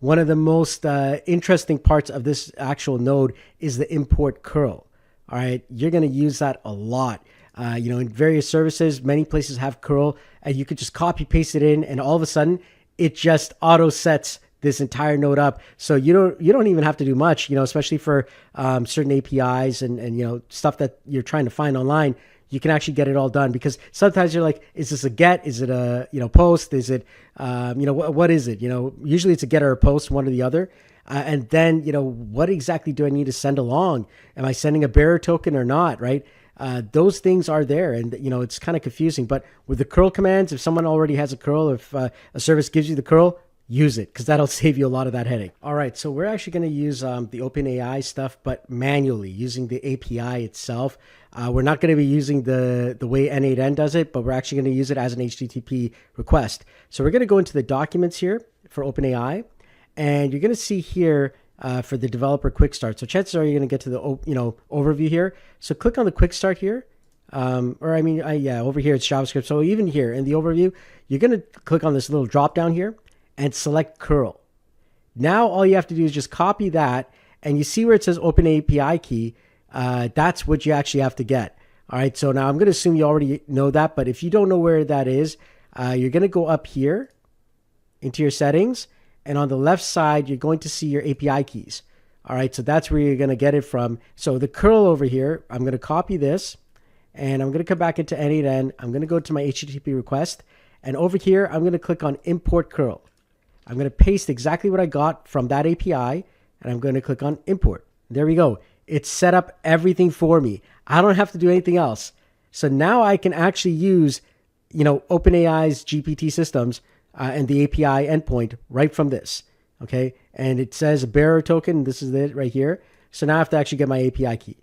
One of the most interesting parts of this actual node is the import curl. All right. You're going to use that a lot. In various services, many places have curl, and you could just copy paste it in, and all of a sudden it just auto sets this entire node up. So you don't even have to do much, especially for certain APIs and stuff that you're trying to find online. You can actually get it all done because sometimes you're like, is this a get? Is it a post? Is it what is it? Usually it's a get or a post, one or the other. And then what exactly do I need to send along? Am I sending a bearer token or not? Right? Those things are there, and it's kind of confusing. But with the curl commands, if someone already has a curl, if a service gives you the curl, use it because that'll save you a lot of that headache. All right, so we're actually going to use the OpenAI stuff, but manually using the API itself. We're not going to be using the way n8n does it, but we're actually going to use it as an HTTP request. So we're going to go into the documents here for OpenAI. and you're going to see here for the developer quick start. So chances are you're going to get to the overview here. So click on the quick start here. Over here it's JavaScript. So even here in the overview, you're going to click on this little drop down here and select curl. Now all you have to do is just copy that, and you see where it says open API key. That's what you actually have to get. All right. So now I'm going to assume you already know that, but if you don't know where that is, you're going to go up here into your settings, and on the left side, you're going to see your API keys. All right. So that's where you're going to get it from. So the curl over here, I'm going to copy this, and I'm going to come back into n8n. I'm going to go to my HTTP request, and over here, I'm going to click on import curl. I'm going to paste exactly what I got from that API, and I'm going to click on import. There we go. It's set up everything for me. I don't have to do anything else. So now I can actually use, OpenAI's GPT systems and the API endpoint right from this. Okay. And it says bearer token. This is it right here. So now I have to actually get my API key.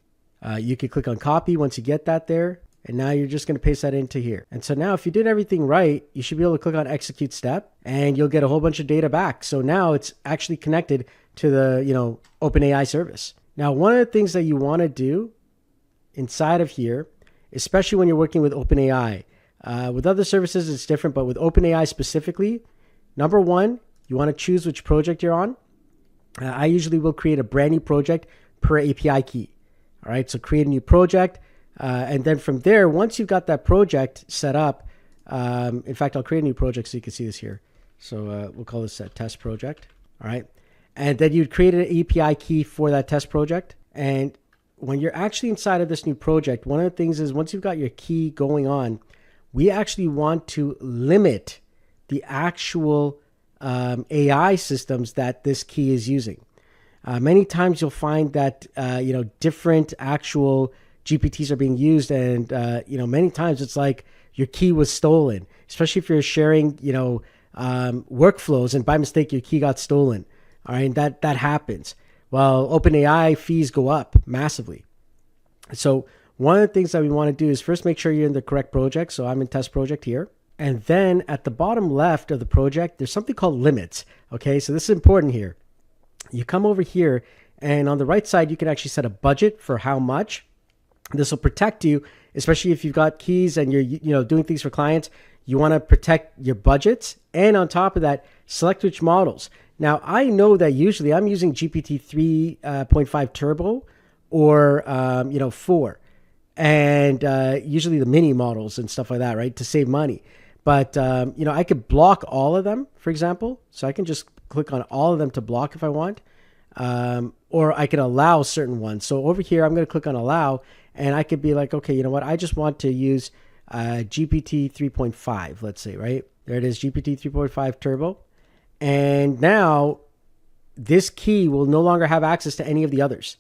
You can click on copy once you get that there. And now you're just going to paste that into here. And so now if you did everything right, you should be able to click on execute step, and you'll get a whole bunch of data back. So now it's actually connected to the, OpenAI service. Now, one of the things that you want to do inside of here, especially when you're working with OpenAI, with other services, it's different, but with OpenAI specifically, number one, you want to choose which project you're on. I usually will create a brand new project per API key. All right. So create a new project. And then from there, once you've got that project set up, in fact, I'll create a new project so you can see this here. So we'll call this a test project. All right. And then you'd create an API key for that test project. And when you're actually inside of this new project, one of the things is once you've got your key going on, we actually want to limit the actual AI systems that this key is using. Many times you'll find that, different actual GPTs are being used, and many times it's like your key was stolen, especially if you're sharing workflows and by mistake your key got stolen. All right, and that happens. Well, OpenAI fees go up massively. So one of the things that we want to do is first make sure you're in the correct project. So I'm in test project here, and then at the bottom left of the project there's something called limits. Okay, so this is important here. You come over here, and on the right side you can actually set a budget for how much. This will protect you, especially if you've got keys and you're doing things for clients. You want to protect your budgets, and on top of that, select which models. Now, I know that usually I'm using GPT 3.5 Turbo or 4, and usually the mini models and stuff like that, right, to save money. But I could block all of them, for example. So I can just click on all of them to block if I want, or I can allow certain ones. So over here, I'm going to click on allow. And I could be like, okay, you know what? I just want to use GPT 3.5, let's say, right? There it is, GPT 3.5 Turbo. And now this key will no longer have access to any of the others.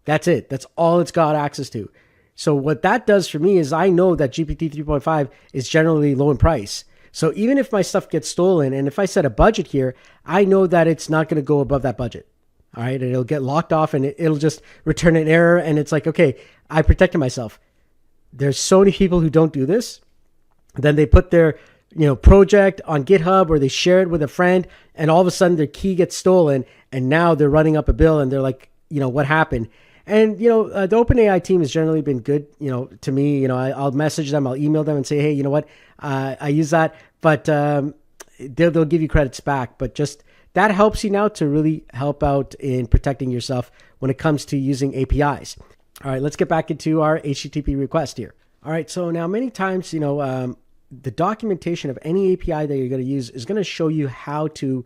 That's it. That's all it's got access to. So what that does for me is I know that GPT 3.5 is generally low in price. So even if my stuff gets stolen, and if I set a budget here, I know that it's not going to go above that budget. All right. And it'll get locked off, and it'll just return an error. And it's like, okay, I protected myself. There's so many people who don't do this. Then they put their, project on GitHub, or they share it with a friend, and all of a sudden their key gets stolen, and now they're running up a bill, and they're like, what happened? And, the OpenAI team has generally been good, to me. I'll message them, I'll email them and say, hey, you know what? I use that, but they'll give you credits back. But just that helps you now to really help out in protecting yourself when it comes to using APIs. All right, let's get back into our HTTP request here. All right, so now many times, the documentation of any API that you're going to use is going to show you how to,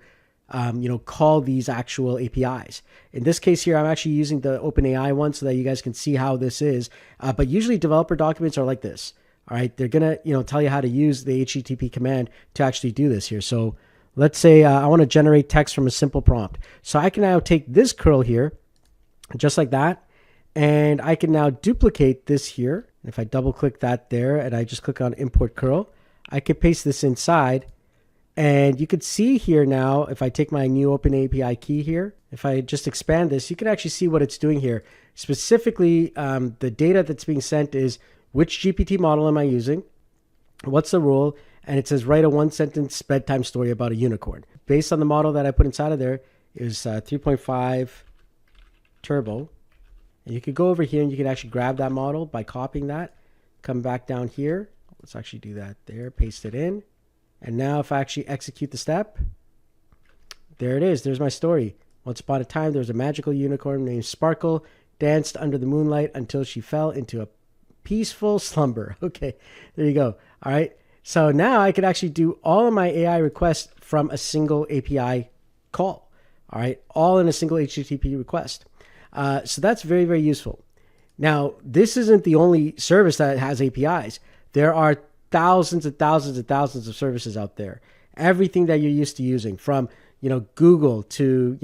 call these actual APIs. In this case here, I'm actually using the OpenAI one so that you guys can see how this is. But usually developer documents are like this. All right, they're going to, tell you how to use the HTTP command to actually do this here. So let's say I want to generate text from a simple prompt. So I can now take this curl here, just like that. And I can now duplicate this here. If I double click that there and I just click on import curl, I could paste this inside. And you could see here now, if I take my new open API key here, if I just expand this, you can actually see what it's doing here. Specifically, the data that's being sent is which GPT model am I using? What's the rule? And it says write a 1-sentence bedtime story about a unicorn. Based on the model that I put inside of there, is 3.5 turbo. And you could go over here and you can actually grab that model by copying that. Come back down here. Let's actually do that there. Paste it in. And now if I actually execute the step, there it is. There's my story. Once upon a time, there was a magical unicorn named Sparkle, danced under the moonlight until she fell into a peaceful slumber. Okay, there you go. All right. So now I could actually do all of my AI requests from a single API call. All right. All in a single HTTP request. So that's very, very useful. Now, this isn't the only service that has APIs. There are thousands and thousands and thousands of services out there. Everything that you're used to using, from Google to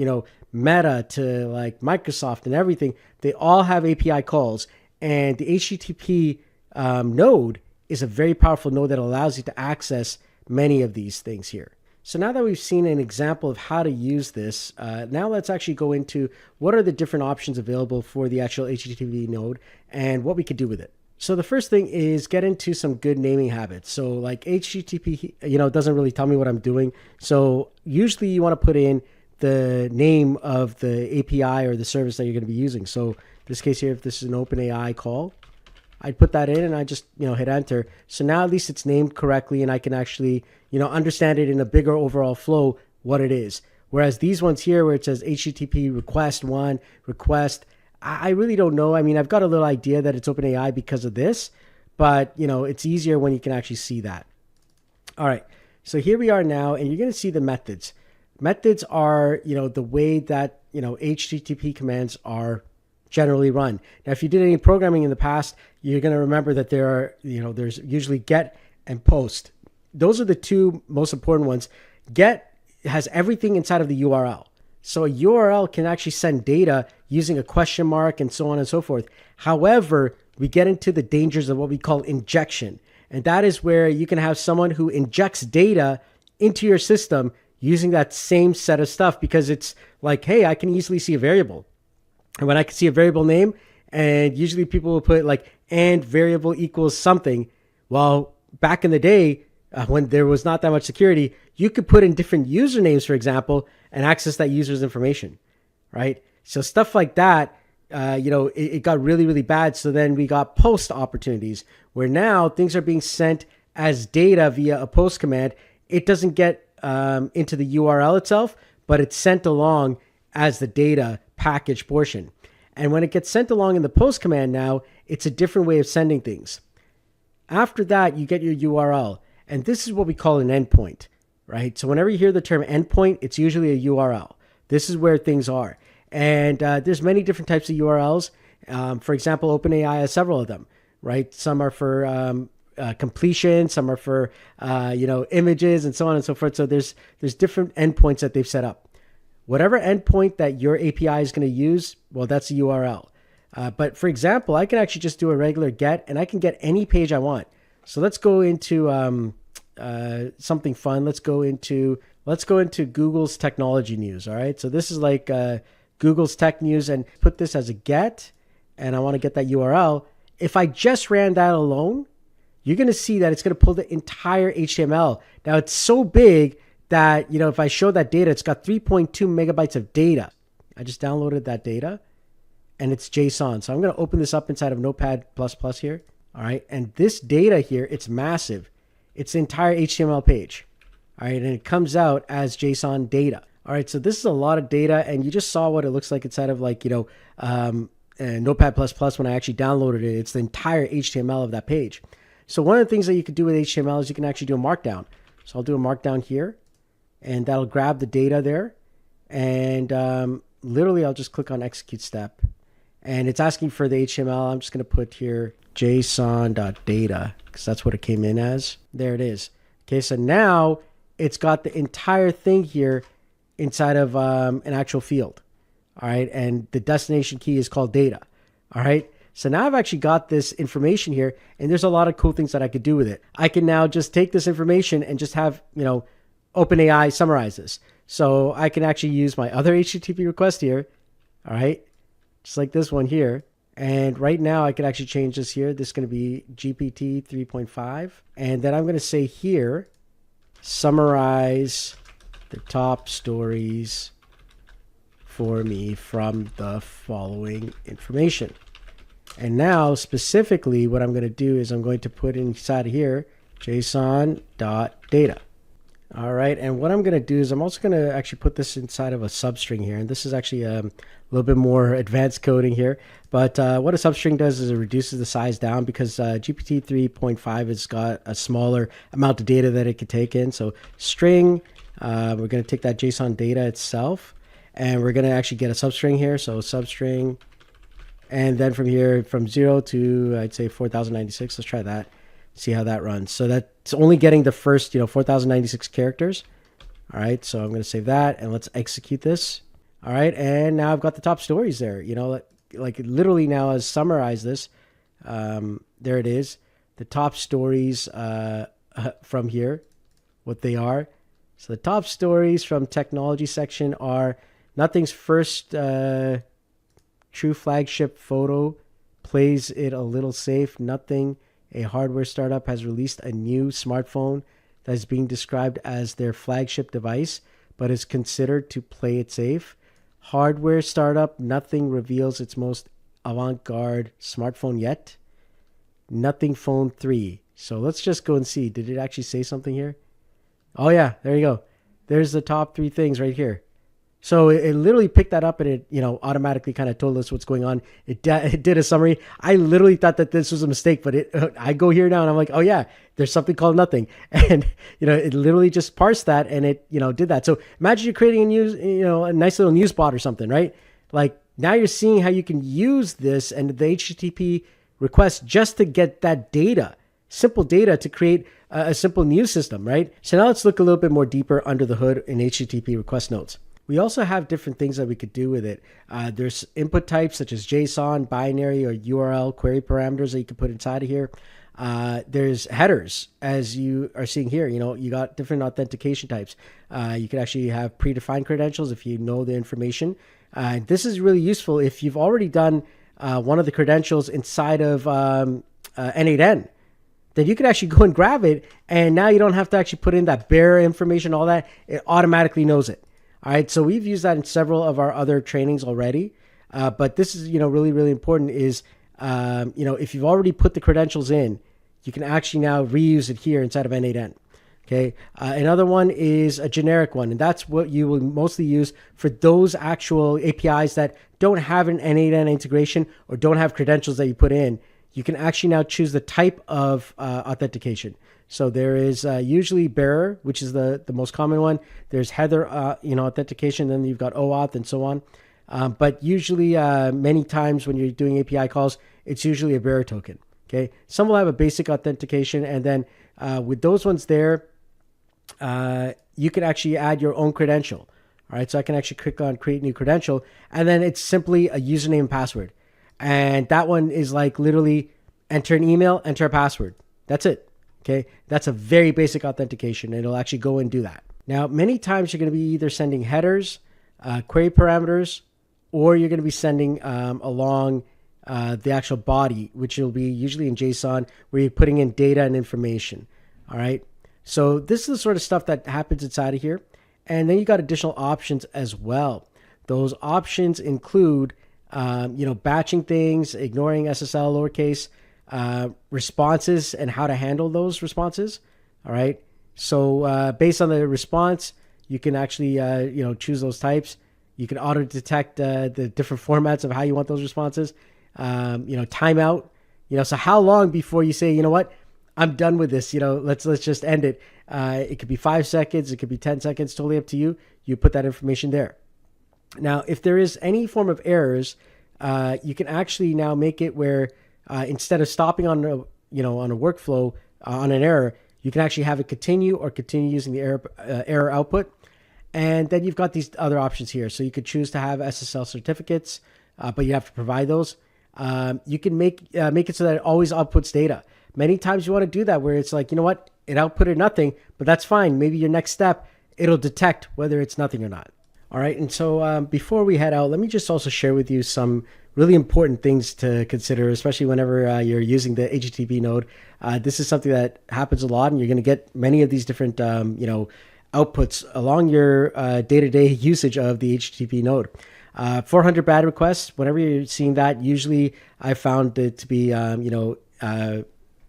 Meta to like Microsoft and everything, they all have API calls. And the HTTP node is a very powerful node that allows you to access many of these things here. So now that we've seen an example of how to use this, now let's actually go into what are the different options available for the actual HTTP node and what we could do with it. So the first thing is get into some good naming habits. So like HTTP, doesn't really tell me what I'm doing. So usually you want to put in the name of the API or the service that you're going to be using. So in this case here, if this is an OpenAI call, I'd put that in and I just, hit enter. So now at least it's named correctly and I can actually, understand it in a bigger overall flow what it is. Whereas these ones here where it says HTTP request one, request, I really don't know. I mean, I've got a little idea that it's OpenAI because of this, but it's easier when you can actually see that. All right. So here we are now, and you're going to see the methods. Methods are, the way that, HTTP commands are generally run. Now, if you did any programming in the past, you're going to remember that there are, there's usually get and post. Those are the two most important ones. Get has everything inside of the URL. So a URL can actually send data using a question mark and so on and so forth. However, we get into the dangers of what we call injection. And that is where you can have someone who injects data into your system using that same set of stuff, because it's like, hey, I can easily see a variable. And when I can see a variable name, and usually people will put like, and variable equals something. Well, back in the day, when there was not that much security, you could put in different usernames, for example, and access that user's information, right? So stuff like that, it got really, really bad. So then we got post opportunities where now things are being sent as data via a post command. It doesn't get into the URL itself, but it's sent along as the data package portion. And when it gets sent along in the post command now, it's a different way of sending things. After that, you get your URL. And this is what we call an endpoint, right? So whenever you hear the term endpoint, it's usually a URL. This is where things are. And there's many different types of URLs. For example, OpenAI has several of them, right? Some are for completion, some are for images, and so on and so forth. So there's different endpoints that they've set up. Whatever endpoint that your API is going to use, well, that's a URL. But for example, I can actually just do a regular get, and I can get any page I want. So let's go into something fun. Let's go into Google's technology news. All right. So this is like Google's tech news, and put this as a get, and I want to get that URL. If I just ran that alone, you're going to see that it's going to pull the entire HTML. Now it's so big that, if I show that data, it's got 3.2 megabytes of data. I just downloaded that data and it's JSON. So I'm going to open this up inside of Notepad++ here. All right. And this data here, it's massive. It's the entire HTML page. All right. And it comes out as JSON data. All right. So this is a lot of data. And you just saw what it looks like inside of like, Notepad++ when I actually downloaded it. It's the entire HTML of that page. So one of the things that you could do with HTML is you can actually do a markdown. So I'll do a markdown here, and that'll grab the data there. And literally, I'll just click on execute step. And it's asking for the HTML. I'm just going to put here json.data because that's what it came in as. There it is. Okay, so now it's got the entire thing here inside of an actual field. All right, and the destination key is called data. All right, so now I've actually got this information here, and there's a lot of cool things that I could do with it. I can now just take this information and just have, OpenAI summarize this. So I can actually use my other HTTP request here. All right, just like this one here. And right now I could actually change this here. This is going to be GPT 3.5. And then I'm going to say here, summarize the top stories for me from the following information. And now specifically what I'm going to do is I'm going to put inside here JSON.data. All right, and what I'm going to do is I'm also going to actually put this inside of a substring here, and this is actually a little bit more advanced coding here. But what a substring does is it reduces the size down because GPT 3.5 has got a smaller amount of data that it can take in. So string, we're going to take that JSON data itself, and we're going to actually get a substring here. So substring, and then from here, from 0 to I'd say 4096. Let's try that. See how that runs. So that's only getting the first, 4096 characters. All right, so I'm going to save that and let's execute this. All right, and now I've got the top stories there. Like literally now as summarize this. There it is. The top stories from here, what they are. So the top stories from technology section are nothing's first true flagship photo plays it a little safe. Nothing. A hardware startup has released a new smartphone that is being described as their flagship device, but is considered to play it safe. Hardware startup, nothing reveals its most avant-garde smartphone yet. Nothing Phone 3. So let's just go and see. Did it actually say something here? Oh yeah, there you go. There's the top 3 things right here. So it literally picked that up and it, automatically kind of told us what's going on. It did a summary. I literally thought that this was a mistake, but I go here now and I'm like, oh yeah, there's something called nothing. And, it literally just parsed that and it, did that. So imagine you're creating a news, a nice little news bot or something, right? Like now you're seeing how you can use this and the HTTP request just to get that data, simple data to create a simple news system, right? So now let's look a little bit more deeper under the hood in HTTP request nodes. We also have different things that we could do with it. There's input types such as JSON, binary, or URL query parameters that you can put inside of here. There's headers, as you are seeing here. You got different authentication types. You could actually have predefined credentials if you know the information. This is really useful if you've already done one of the credentials inside of n8n. Then you can actually go and grab it, and now you don't have to actually put in that bare information, all that. It automatically knows it. All right, so we've used that in several of our other trainings already, but this is, really, really important is, if you've already put the credentials in, you can actually now reuse it here inside of n8n. Okay, another one is a generic one, and that's what you will mostly use for those actual APIs that don't have an n8n integration or don't have credentials that you put in. You can actually now choose the type of authentication. So there is usually bearer, which is the most common one. There's header, authentication. Then you've got OAuth and so on. But usually, many times when you're doing API calls, it's usually a bearer token. Okay. Some will have a basic authentication, and then with those ones there, you can actually add your own credential. All right. So I can actually click on create new credential, and then it's simply a username and password. And that one is like literally enter an email, enter a password. That's it. Okay, that's a very basic authentication. It'll actually go and do that. Now, many times you're going to be either sending headers, query parameters, or you're going to be sending along the actual body, which will be usually in JSON, where you're putting in data and information. All right. So this is the sort of stuff that happens inside of here. And then you got additional options as well. Those options include, batching things, ignoring SSL lowercase, responses and how to handle those responses. All right. So based on the response, you can actually, choose those types. You can auto detect the different formats of how you want those responses. Timeout. So how long before you say, you know what, I'm done with this. Let's just end it. It could be 5 seconds. It could be 10 seconds. Totally up to you. You put that information there. Now, if there is any form of errors, you can actually now make it where instead of stopping on a workflow on an error, you can actually have it continue or continue using the error output. And then you've got these other options here. So you could choose to have SSL certificates, but you have to provide those. You can make it so that it always outputs data. Many times you want to do that where it's like, you know what, it outputted nothing, but that's fine. Maybe your next step, it'll detect whether it's nothing or not. All right. And so before we head out, let me just also share with you some really important things to consider, especially whenever you're using the HTTP node. This is something that happens a lot, and you're going to get many of these different, outputs along your day-to-day usage of the HTTP node. 400 bad requests, whenever you're seeing that, usually I found it to be,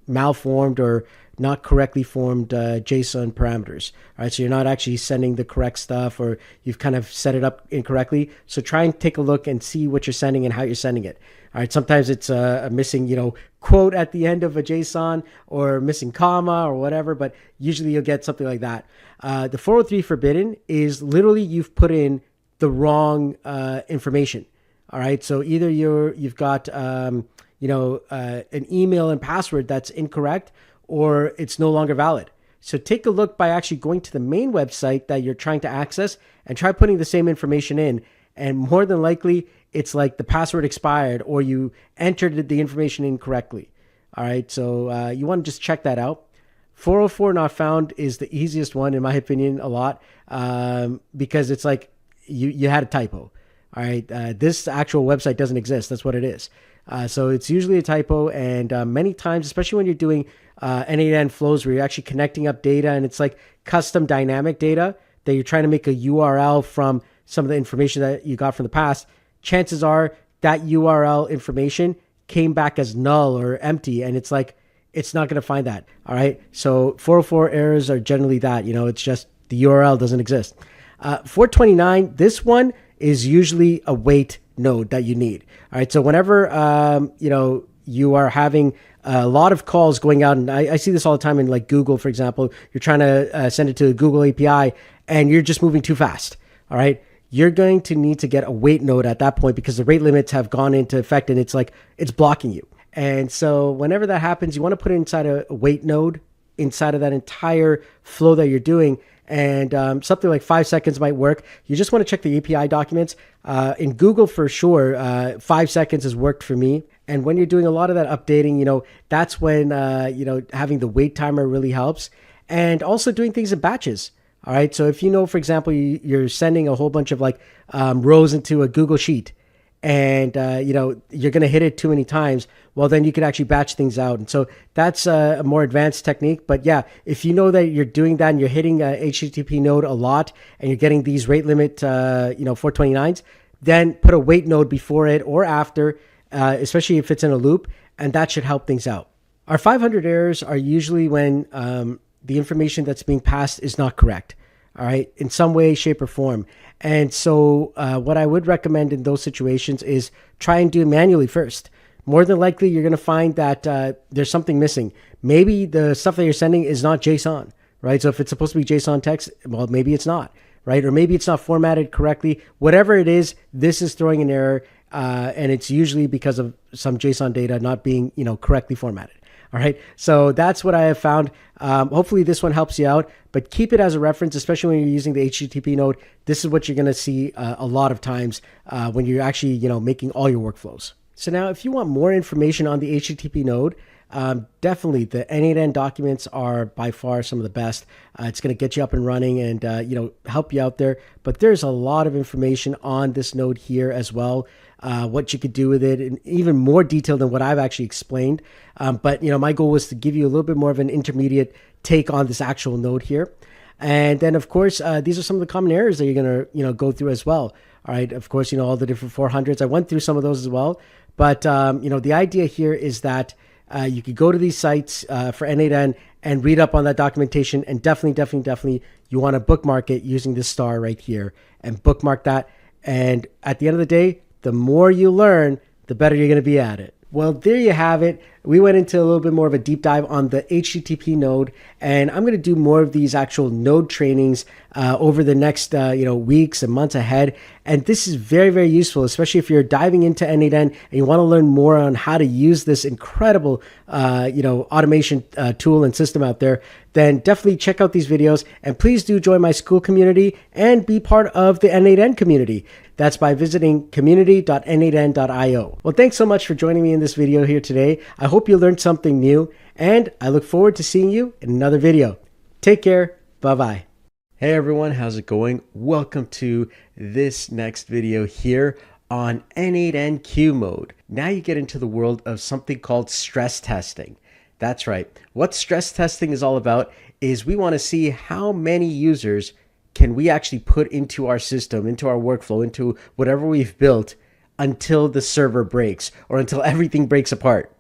malformed or not correctly formed JSON parameters. All right, so you're not actually sending the correct stuff, or you've kind of set it up incorrectly. So try and take a look and see what you're sending and how you're sending it. All right, sometimes it's a missing, quote at the end of a JSON, or missing comma or whatever, but usually you'll get something like that. The 403 forbidden is literally you've put in the wrong information. All right, so either you've got an email and password that's incorrect, or it's no longer valid. So take a look by actually going to the main website that you're trying to access and try putting the same information in. And more than likely, it's like the password expired, or you entered the information incorrectly. All right, so you want to just check that out. 404 not found is the easiest one, in my opinion, a lot, because it's like you had a typo. All right, this actual website doesn't exist. That's what it is. So it's usually a typo, and many times, especially when you're doing n8n flows where you're actually connecting up data and it's like custom dynamic data that you're trying to make a URL from some of the information that you got from the past, chances are that URL information came back as null or empty, and it's like, it's not going to find that. All right. So 404 errors are generally that, it's just the URL doesn't exist. 429, this one is usually a wait node that you need. All right. So whenever, you are having a lot of calls going out, and I see this all the time in like Google, for example, you're trying to send it to the Google API and you're just moving too fast. All right. You're going to need to get a wait node at that point, because the rate limits have gone into effect and it's blocking you. And so whenever that happens, you want to put it inside a wait node inside of that entire flow that you're doing. And something like 5 seconds might work. You just want to check the API documents. In Google, for sure, 5 seconds has worked for me. And when you're doing a lot of that updating, that's when, having the wait timer really helps. And also doing things in batches. All right. So if for example, you're sending a whole bunch of rows into a Google Sheet, and you're going to hit it too many times, well, then you could actually batch things out. And so that's a more advanced technique. But yeah, if you know that you're doing that and you're hitting a HTTP node a lot and you're getting these rate limit 429s, then put a wait node before it or after, especially if it's in a loop, and that should help things out. Our 500 errors are usually when the information that's being passed is not correct. All right, in some way, shape, or form. And so what I would recommend in those situations is try and do it manually first. More than likely, you're going to find that there's something missing. Maybe the stuff that you're sending is not JSON, right? So if it's supposed to be JSON text, well, maybe it's not, right? Or maybe it's not formatted correctly. Whatever it is, this is throwing an error, and it's usually because of some JSON data not being, correctly formatted. All right. So that's what I have found. Hopefully this one helps you out, but keep it as a reference, especially when you're using the HTTP node. This is what you're going to see a lot of times when you're actually, making all your workflows. So now if you want more information on the HTTP node, definitely the n8n documents are by far some of the best. It's going to get you up and running and, help you out there. But there's a lot of information on this node here as well. What you could do with it, and even more detail than what I've actually explained. But my goal was to give you a little bit more of an intermediate take on this actual node here. And then, of course, these are some of the common errors that you're going to, go through as well. All right. Of course, all the different 400s. I went through some of those as well. But, the idea here is that you could go to these sites for n8n and read up on that documentation. And definitely, you want to bookmark it using this star right here and bookmark that. And at the end of the day, the more you learn, the better you're going to be at it. Well, there you have it. We went into a little bit more of a deep dive on the HTTP node, and I'm going to do more of these actual node trainings over the next weeks and months ahead. And this is very, very useful, especially if you're diving into n8n and you want to learn more on how to use this incredible automation tool and system out there. Then definitely check out these videos, and please do join my school community and be part of the n8n community. That's by visiting community.n8n.io. Well, thanks so much for joining me in this video here today. I hope you learned something new, and I look forward to seeing you in another video. Take care. Bye-bye. Hey everyone, how's it going? Welcome to this next video here on n8n queue mode. Now you get into the world of something called stress testing. That's right. What stress testing is all about is we want to see how many users can can we actually put into our system, into our workflow, into whatever we've built until the server breaks or until everything breaks apart.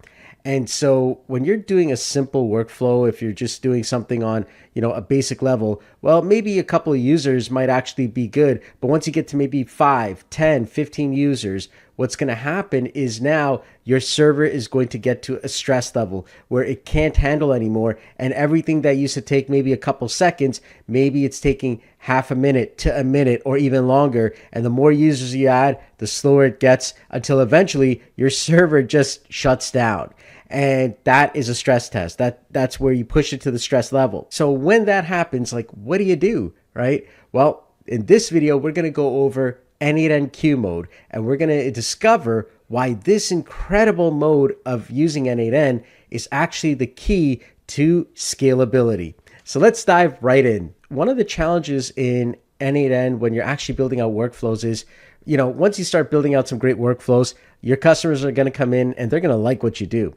And so when you're doing a simple workflow, if you're just doing something on, a basic level, well, maybe a couple of users might actually be good. But once you get to maybe 5, 10, 15 users, what's going to happen is now your server is going to get to a stress level where it can't handle anymore. And everything that used to take maybe a couple seconds, maybe it's taking half a minute to a minute or even longer. And the more users you add, the slower it gets until eventually your server just shuts down. And that is a stress test. That's where you push it to the stress level. So when that happens, like, what do you do, right? Well, in this video, we're going to go over n8n queue mode, and we're going to discover why this incredible mode of using n8n is actually the key to scalability. So let's dive right in. One of the challenges in n8n when you're actually building out workflows is, once you start building out some great workflows, your customers are going to come in and they're going to like what you do.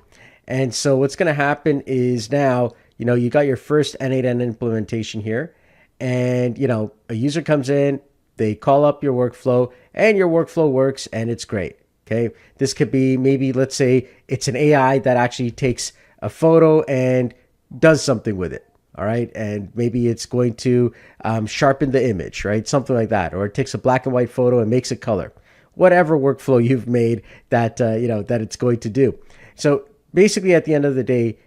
And so what's going to happen is now, you got your first n8n implementation here, and, a user comes in, they call up your workflow, and your workflow works, and it's great. Okay. This could be maybe, let's say it's an AI that actually takes a photo and does something with it. All right. And maybe it's going to sharpen the image, right? Something like that. Or it takes a black and white photo and makes it color. Whatever workflow you've made that, that it's going to do. So basically, at the end of the day,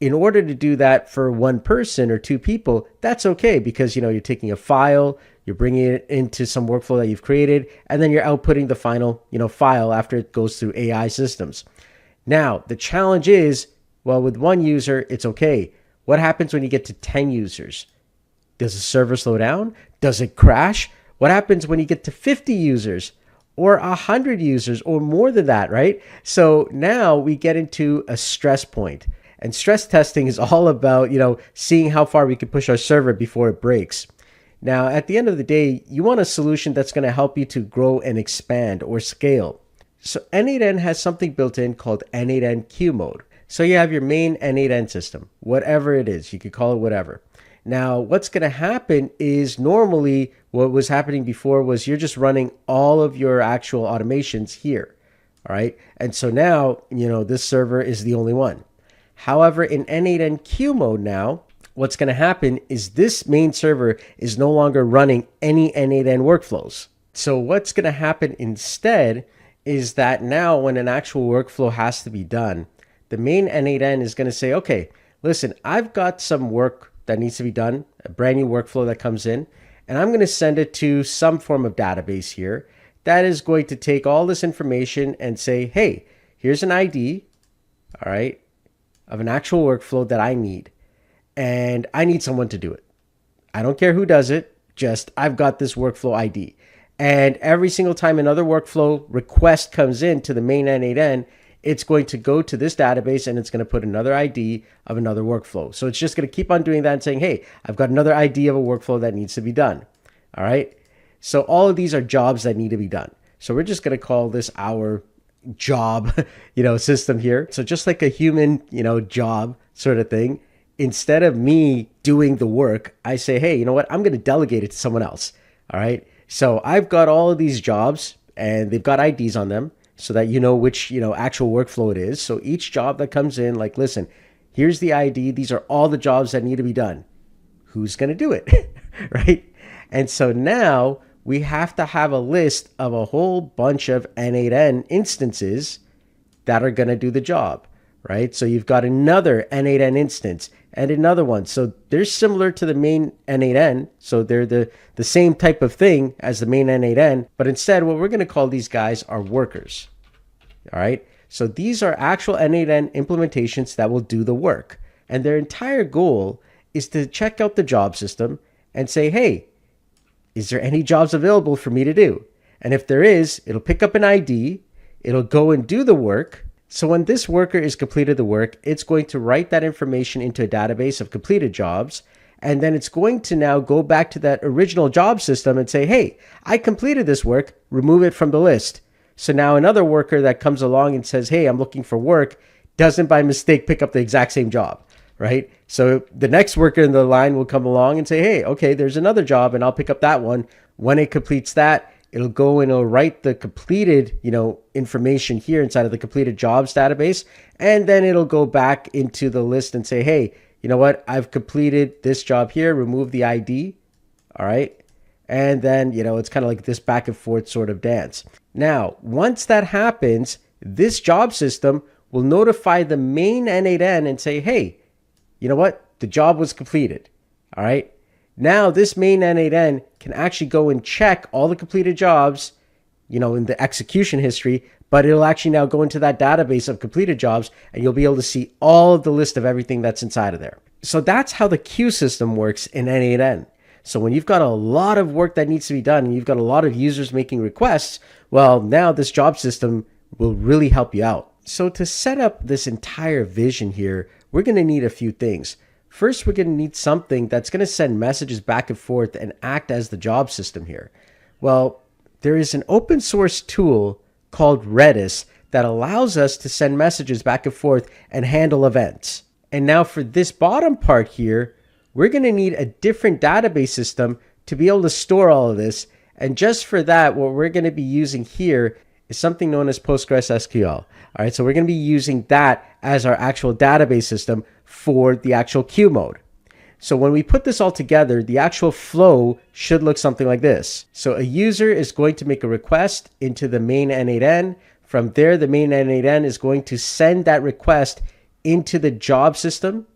in order to do that for one person or two people, that's okay because, you're taking a file, you're bringing it into some workflow that you've created, and then you're outputting the final, file after it goes through AI systems. Now, the challenge is, well, with one user, it's okay. What happens when you get to 10 users? Does the server slow down? Does it crash? What happens when you get to 50 users? Or 100 users or more than that, right? So now we get into a stress point. And stress testing is all about, seeing how far we can push our server before it breaks. Now, at the end of the day, you want a solution that's going to help you to grow and expand or scale. So n8n has something built in called n8n queue mode. So you have your main n8n system, whatever it is, you could call it whatever. Now, what's going to happen is normally what was happening before was you're just running all of your actual automations here. All right. And so now, this server is the only one. However, in n8n queue mode now, what's going to happen is this main server is no longer running any n8n workflows. So what's going to happen instead is that now when an actual workflow has to be done, the main n8n is going to say, okay, listen, I've got some work that needs to be done, a brand new workflow that comes in, and I'm going to send it to some form of database here that is going to take all this information and say, hey, here's an ID, all right, of an actual workflow that I need, and I need someone to do it. I don't care who does it, just I've got this workflow ID. And every single time another workflow request comes in to the main n8n, it's going to go to this database and it's going to put another ID of another workflow. So it's just going to keep on doing that and saying, hey, I've got another ID of a workflow that needs to be done. All right. So all of these are jobs that need to be done. So we're just going to call this our job, system here. So just like a human, job sort of thing, instead of me doing the work, I say, hey, you know what? I'm going to delegate it to someone else. All right. So I've got all of these jobs and they've got IDs on them, so that you know which, actual workflow it is. So each job that comes in, like, listen, here's the ID. These are all the jobs that need to be done. Who's going to do it? Right? And so now we have to have a list of a whole bunch of n8n instances that are going to do the job, right? So you've got another n8n instance and another one. So they're similar to the main n8n. So they're the same type of thing as the main n8n, but instead what we're going to call these guys are workers. All right. So these are actual n8n implementations that will do the work. And their entire goal is to check out the job system and say, hey, is there any jobs available for me to do? And if there is, it'll pick up an ID, it'll go and do the work. So when this worker is completed the work, it's going to write that information into a database of completed jobs. And then it's going to now go back to that original job system and say, hey, I completed this work, remove it from the list. So now another worker that comes along and says, hey, I'm looking for work, doesn't by mistake pick up the exact same job, right? So the next worker in the line will come along and say, hey, okay, there's another job and I'll pick up that one. When it completes that, it'll go and it'll write the completed, information here inside of the completed jobs database. And then it'll go back into the list and say, hey, you know what? I've completed this job here, remove the ID. All right. And then, it's kind of like this back and forth sort of dance. Now, once that happens, this job system will notify the main n8n and say, hey, you know what? The job was completed. All right. Now this main n8n can actually go and check all the completed jobs, in the execution history, but it'll actually now go into that database of completed jobs and you'll be able to see all of the list of everything that's inside of there. So that's how the queue system works in n8n. So when you've got a lot of work that needs to be done and you've got a lot of users making requests, well, now this job system will really help you out. So to set up this entire vision here, we're going to need a few things. First, we're going to need something that's going to send messages back and forth and act as the job system here. Well, there is an open source tool called Redis that allows us to send messages back and forth and handle events. And now for this bottom part here, we're going to need a different database system to be able to store all of this. And just for that, what we're going to be using here is something known as PostgreSQL. All right, so we're going to be using that as our actual database system for the actual queue mode. So when we put this all together, the actual flow should look something like this. So a user is going to make a request into the main n8n. From there, the main n8n is going to send that request into the job system,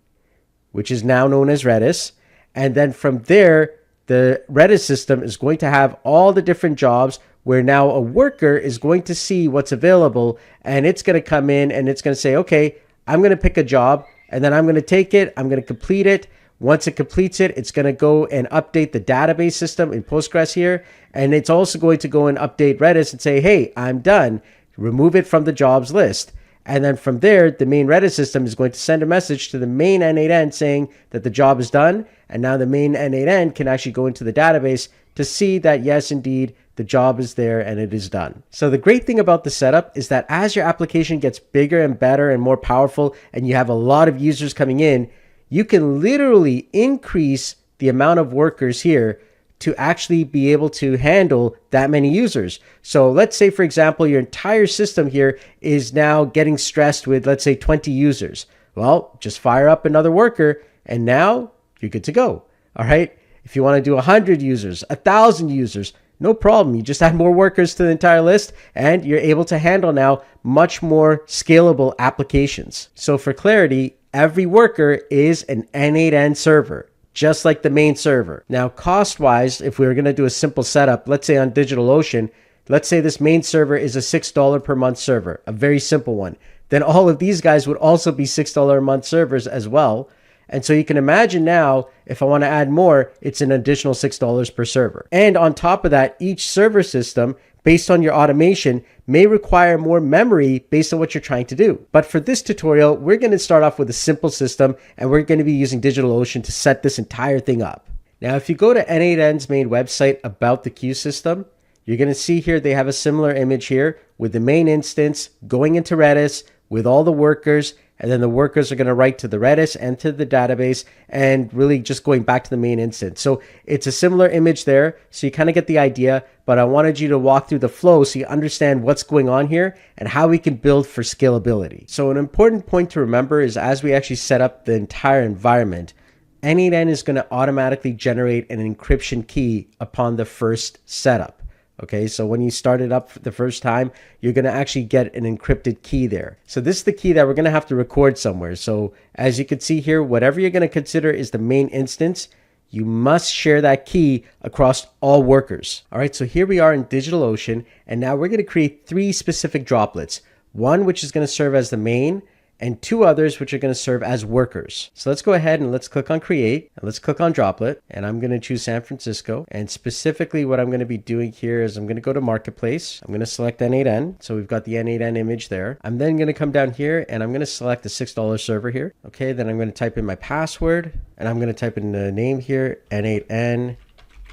which is now known as Redis. And then from there, the Redis system is going to have all the different jobs where now a worker is going to see what's available and it's going to come in and it's going to say, okay, I'm going to pick a job and then I'm going to take it, I'm going to complete it. Once it completes it, it's going to go and update the database system in Postgres here. And it's also going to go and update Redis and say, hey, I'm done. Remove it from the jobs list. And then from there, the main Redis system is going to send a message to the main n8n saying that the job is done. And now the main n8n can actually go into the database to see that, yes, indeed, the job is there and it is done. So the great thing about the setup is that as your application gets bigger and better and more powerful and you have a lot of users coming in, you can literally increase the amount of workers here to actually be able to handle that many users. So let's say, for example, your entire system here is now getting stressed with, let's say, 20 users. Well, just fire up another worker and now you're good to go. All right. If you want to do 100 users, 1,000 users, no problem. You just add more workers to the entire list and you're able to handle now much more scalable applications. So for clarity, every worker is an n8n server, just like the main server. Now, cost-wise, if we were going to do a simple setup, let's say on DigitalOcean, let's say this main server is a $6 per month server, a very simple one. Then all of these guys would also be $6 a month servers as well. And so you can imagine now, if I want to add more, it's an additional $6 per server. And on top of that, each server system, based on your automation, may require more memory based on what you're trying to do. But for this tutorial, we're going to start off with a simple system, and we're going to be using DigitalOcean to set this entire thing up. Now, if you go to n8n's main website about the queue system, you're going to see here they have a similar image here with the main instance going into Redis with all the workers, and then the workers are going to write to the Redis and to the database and really just going back to the main instance. So it's a similar image there. So you kind of get the idea, but I wanted you to walk through the flow so you understand what's going on here and how we can build for scalability. So an important point to remember is as we actually set up the entire environment, n8n is going to automatically generate an encryption key upon the first setup. Okay, so when you start it up the first time, you're going to actually get an encrypted key there. So this is the key that we're going to have to record somewhere. So as you can see here, whatever you're going to consider is the main instance, you must share that key across all workers. All right, so here we are in DigitalOcean, and now we're going to create 3 specific droplets. One which is going to serve as the main, and 2 others which are going to serve as workers. So let's go ahead and let's click on create and let's click on droplet, and I'm going to choose San Francisco. And specifically what I'm going to be doing here is I'm going to go to marketplace. I'm going to select n8n. So we've got the n8n image there. I'm then going to come down here and I'm going to select the $6 server here. Okay, then I'm going to type in my password and I'm going to type in the name here, n8n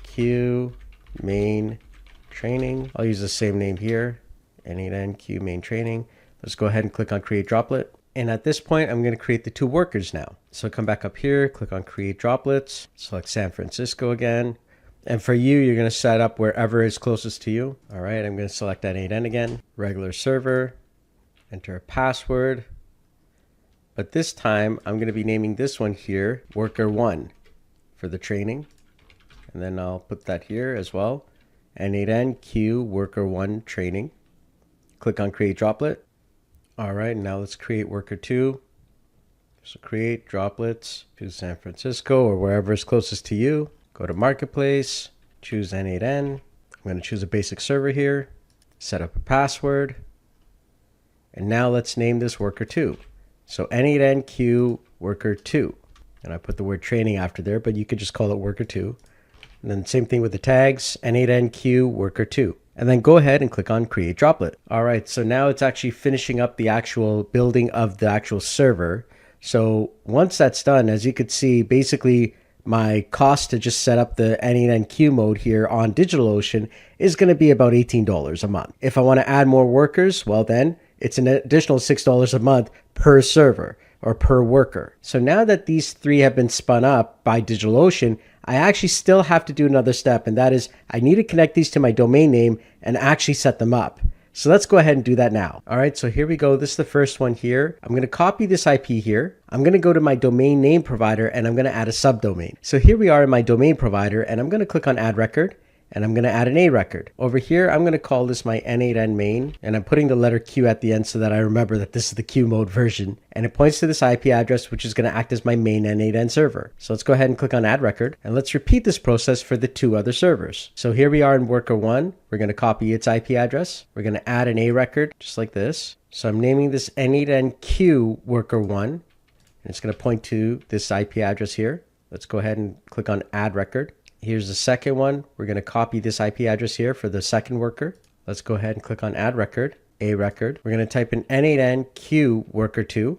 q main training. I'll use the same name here, n8n q main training. Let's go ahead and click on create droplet. And at this point, I'm going to create the two workers now. So come back up here, click on create droplets, select San Francisco again. And for you, you're going to set up wherever is closest to you. All right, I'm going to select n8n again, regular server, enter a password. But this time, I'm going to be naming this one here, worker1 for the training. And then I'll put that here as well, n8n q worker1 training. Click on create droplet. All right, now let's create worker2. So create droplets, choose San Francisco or wherever is closest to you. Go to marketplace, choose n8n. I'm going to choose a basic server here, set up a password. And now let's name this worker2. So n8n q worker2. And I put the word training after there, but you could just call it worker2. And then same thing with the tags, n8n q worker2. And then go ahead and click on create droplet. All right, so now it's actually finishing up the actual building of the actual server. So once that's done, as you could see, basically my cost to just set up the n8nq mode here on DigitalOcean is going to be about $18 a month. If I want to add more workers, well then it's an additional $6 a month per server or per worker. So now that these three have been spun up by DigitalOcean, I actually still have to do another step, and that is I need to connect these to my domain name and actually set them up. So let's go ahead and do that now. All right, so here we go. This is the first one here. I'm going to copy this IP here. I'm going to go to my domain name provider and I'm going to add a subdomain. So here we are in my domain provider and I'm going to click on add record and I'm going to add an A record. Over here, I'm going to call this my n8n main and I'm putting the letter Q at the end so that I remember that this is the Q mode version. And it points to this IP address, which is going to act as my main n8n server. So let's go ahead and click on add record and let's repeat this process for the two other servers. So here we are in worker one. We're going to copy its IP address. We're going to add an A record just like this. So I'm naming this n8nq worker one. And it's going to point to this IP address here. Let's go ahead and click on add record. Here's the second one. We're going to copy this IP address here for the second worker. Let's go ahead and click on add record, A record. We're going to type in n8nq worker2,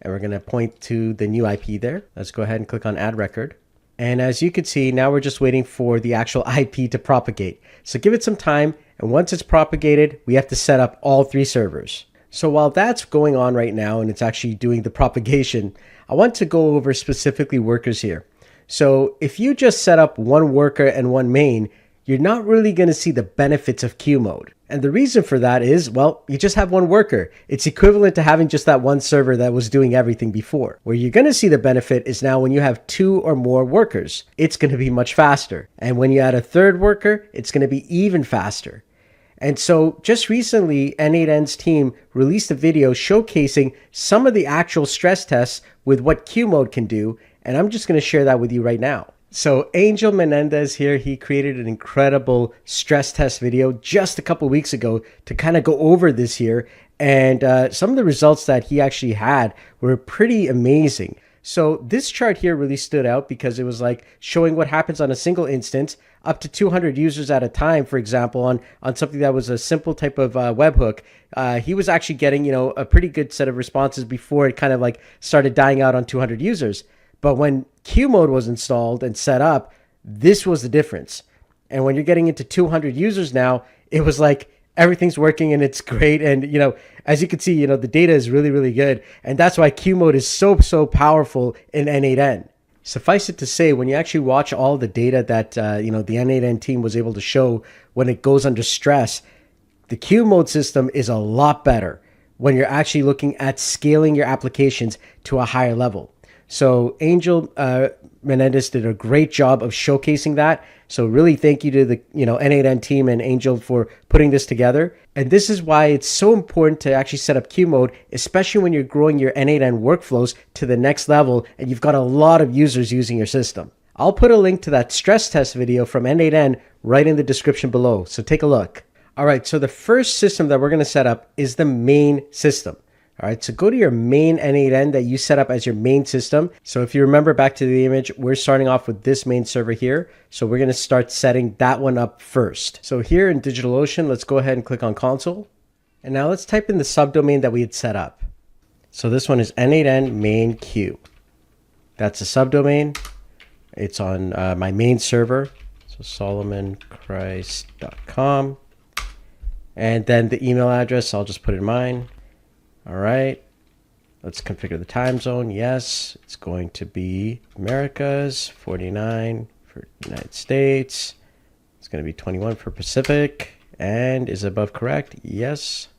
and we're going to point to the new IP there. Let's go ahead and click on add record. And as you can see, now we're just waiting for the actual IP to propagate. So give it some time, and once it's propagated, we have to set up all three servers. So while that's going on right now, and it's actually doing the propagation, I want to go over specifically workers here. So if you just set up one worker and one main, you're not really going to see the benefits of Q mode. And the reason for that is, well, you just have one worker. It's equivalent to having just that one server that was doing everything before. Where you're going to see the benefit is now when you have two or more workers, it's going to be much faster. And when you add a third worker, it's going to be even faster. And so just recently, n8n's team released a video showcasing some of the actual stress tests with what Q mode can do. And I'm just going to share that with you right now. So Angel Menendez here, he created an incredible stress test video just a couple weeks ago to kind of go over this here. And some of the results that he actually had were pretty amazing. So this chart here really stood out because it was like showing what happens on a single instance up to 200 users at a time, for example, on something that was a simple type of webhook. He was actually getting, a pretty good set of responses before it kind of like started dying out on 200 users. But when Q mode was installed and set up, this was the difference. And when you're getting into 200 users now, it was like everything's working and it's great. And, as you can see, the data is really, really good. And that's why Q mode is so powerful in n8n. Suffice it to say, when you actually watch all the data that, the n8n team was able to show when it goes under stress, the Q mode system is a lot better when you're actually looking at scaling your applications to a higher level. So Angel Menendez did a great job of showcasing that. So really thank you to the n8n team and Angel for putting this together. And this is why it's so important to actually set up Q mode, especially when you're growing your n8n workflows to the next level and you've got a lot of users using your system. I'll put a link to that stress test video from n8n right in the description below. So take a look. All right, so the first system that we're going to set up is the main system. All right, so go to your main n8n that you set up as your main system. So if you remember back to the image, we're starting off with this main server here. So we're going to start setting that one up first. So here in DigitalOcean, let's go ahead and click on console. And now let's type in the subdomain that we had set up. So this one is n8n main q. That's a subdomain. It's on my main server. So solomonchrist.com. And then the email address, I'll just put in mine. All right. Let's configure the time zone. Yes, it's going to be Americas, 49 for United States. It's going to be 21 for Pacific. And is above correct? Yes.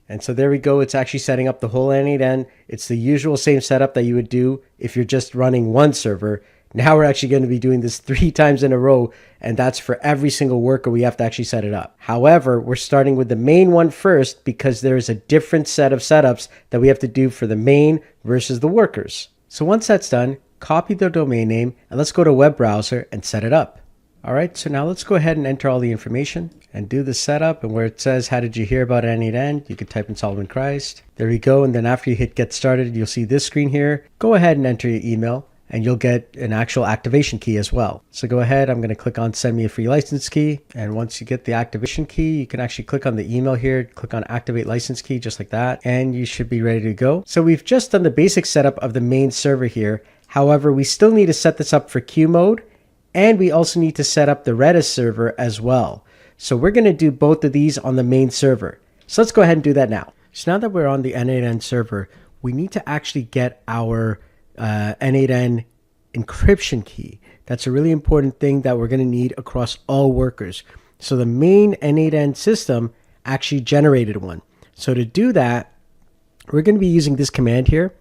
And so there we go. It's actually setting up the whole n8n. It's the usual same setup that you would do if you're just running one server. Now we're actually going to be doing this 3 times in a row, and that's for every single worker. We have to actually set it up. However, we're starting with the main one first because there is a different set of setups that we have to do for the main versus the workers. So once that's done, copy the domain name, and let's go to a web browser and set it up. All right, so now let's go ahead and enter all the information and do the setup. And where it says, how did you hear about n8n? You can type in Solomon Christ. There we go. And then after you hit get started, you'll see this screen here. Go ahead and enter your email and you'll get an actual activation key as well. So go ahead, I'm going to click on send me a free license key. And once you get the activation key, you can actually click on the email here, click on activate license key, just like that. And you should be ready to go. So we've just done the basic setup of the main server here. However, we still need to set this up for queue mode. And we also need to set up the Redis server as well. So we're going to do both of these on the main server. So let's go ahead and do that now. So now that we're on the n8n server, we need to actually get our n8n encryption key. That's a really important thing that we're going to need across all workers. So the main n8n system actually generated one. So to do that, we're going to be using this command here,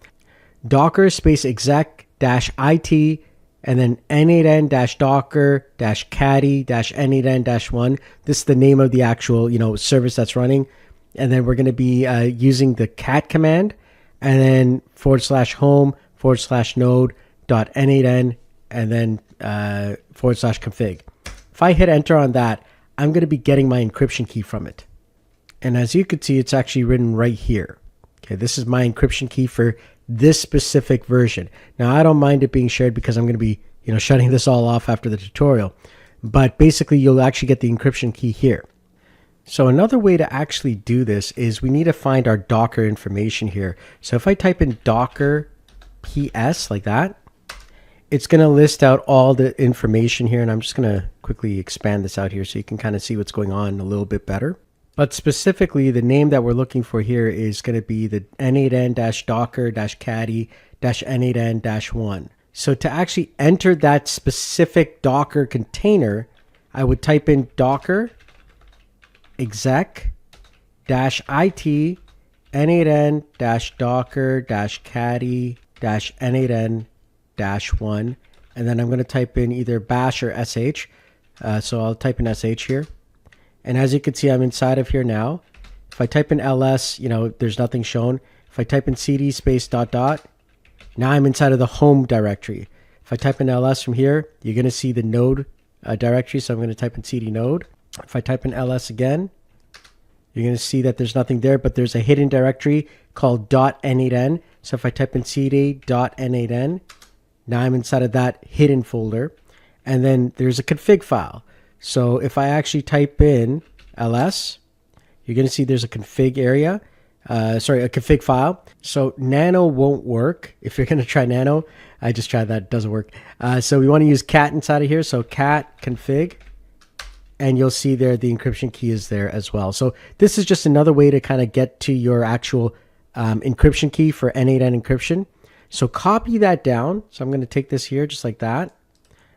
docker space exec -it and then n8n-docker-caddy-n8n-1. This is the name of the actual, service that's running. And then we're going to be using the cat command and then /home/node.n8n and then /config. If I hit enter on that, I'm going to be getting my encryption key from it. And as you can see, it's actually written right here. Okay, this is my encryption key for this specific version. Now, I don't mind it being shared because I'm going to be, shutting this all off after the tutorial. But basically, you'll actually get the encryption key here. So another way to actually do this is we need to find our Docker information here. So if I type in Docker PS like that, it's going to list out all the information here. And I'm just going to quickly expand this out here so you can kind of see what's going on a little bit better. But specifically, the name that we're looking for here is going to be the n8n-docker-caddy-n8n-1. So to actually enter that specific Docker container, I would type in docker exec -it n8n-docker-caddy-n8n-1. And then I'm going to type in either bash or sh. So I'll type in sh here. And as you can see, I'm inside of here now. If I type in ls, there's nothing shown. If I type in cd space .. now I'm inside of the home directory. If I type in ls from here, you're going to see the node directory. So I'm going to type in cd node. If I type in ls again, you're going to see that there's nothing there, but there's a hidden directory called .n8n. So if I type in cd.n8n, now I'm inside of that hidden folder. And then there's a config file. So if I actually type in ls, you're going to see there's a config area, a config file. So nano won't work. If you're going to try nano, I just tried that, it doesn't work. So we want to use cat inside of here. So cat config, and you'll see there the encryption key is there as well. So this is just another way to kind of get to your actual encryption key for n8n encryption. So copy that down. So I'm going to take this here just like that.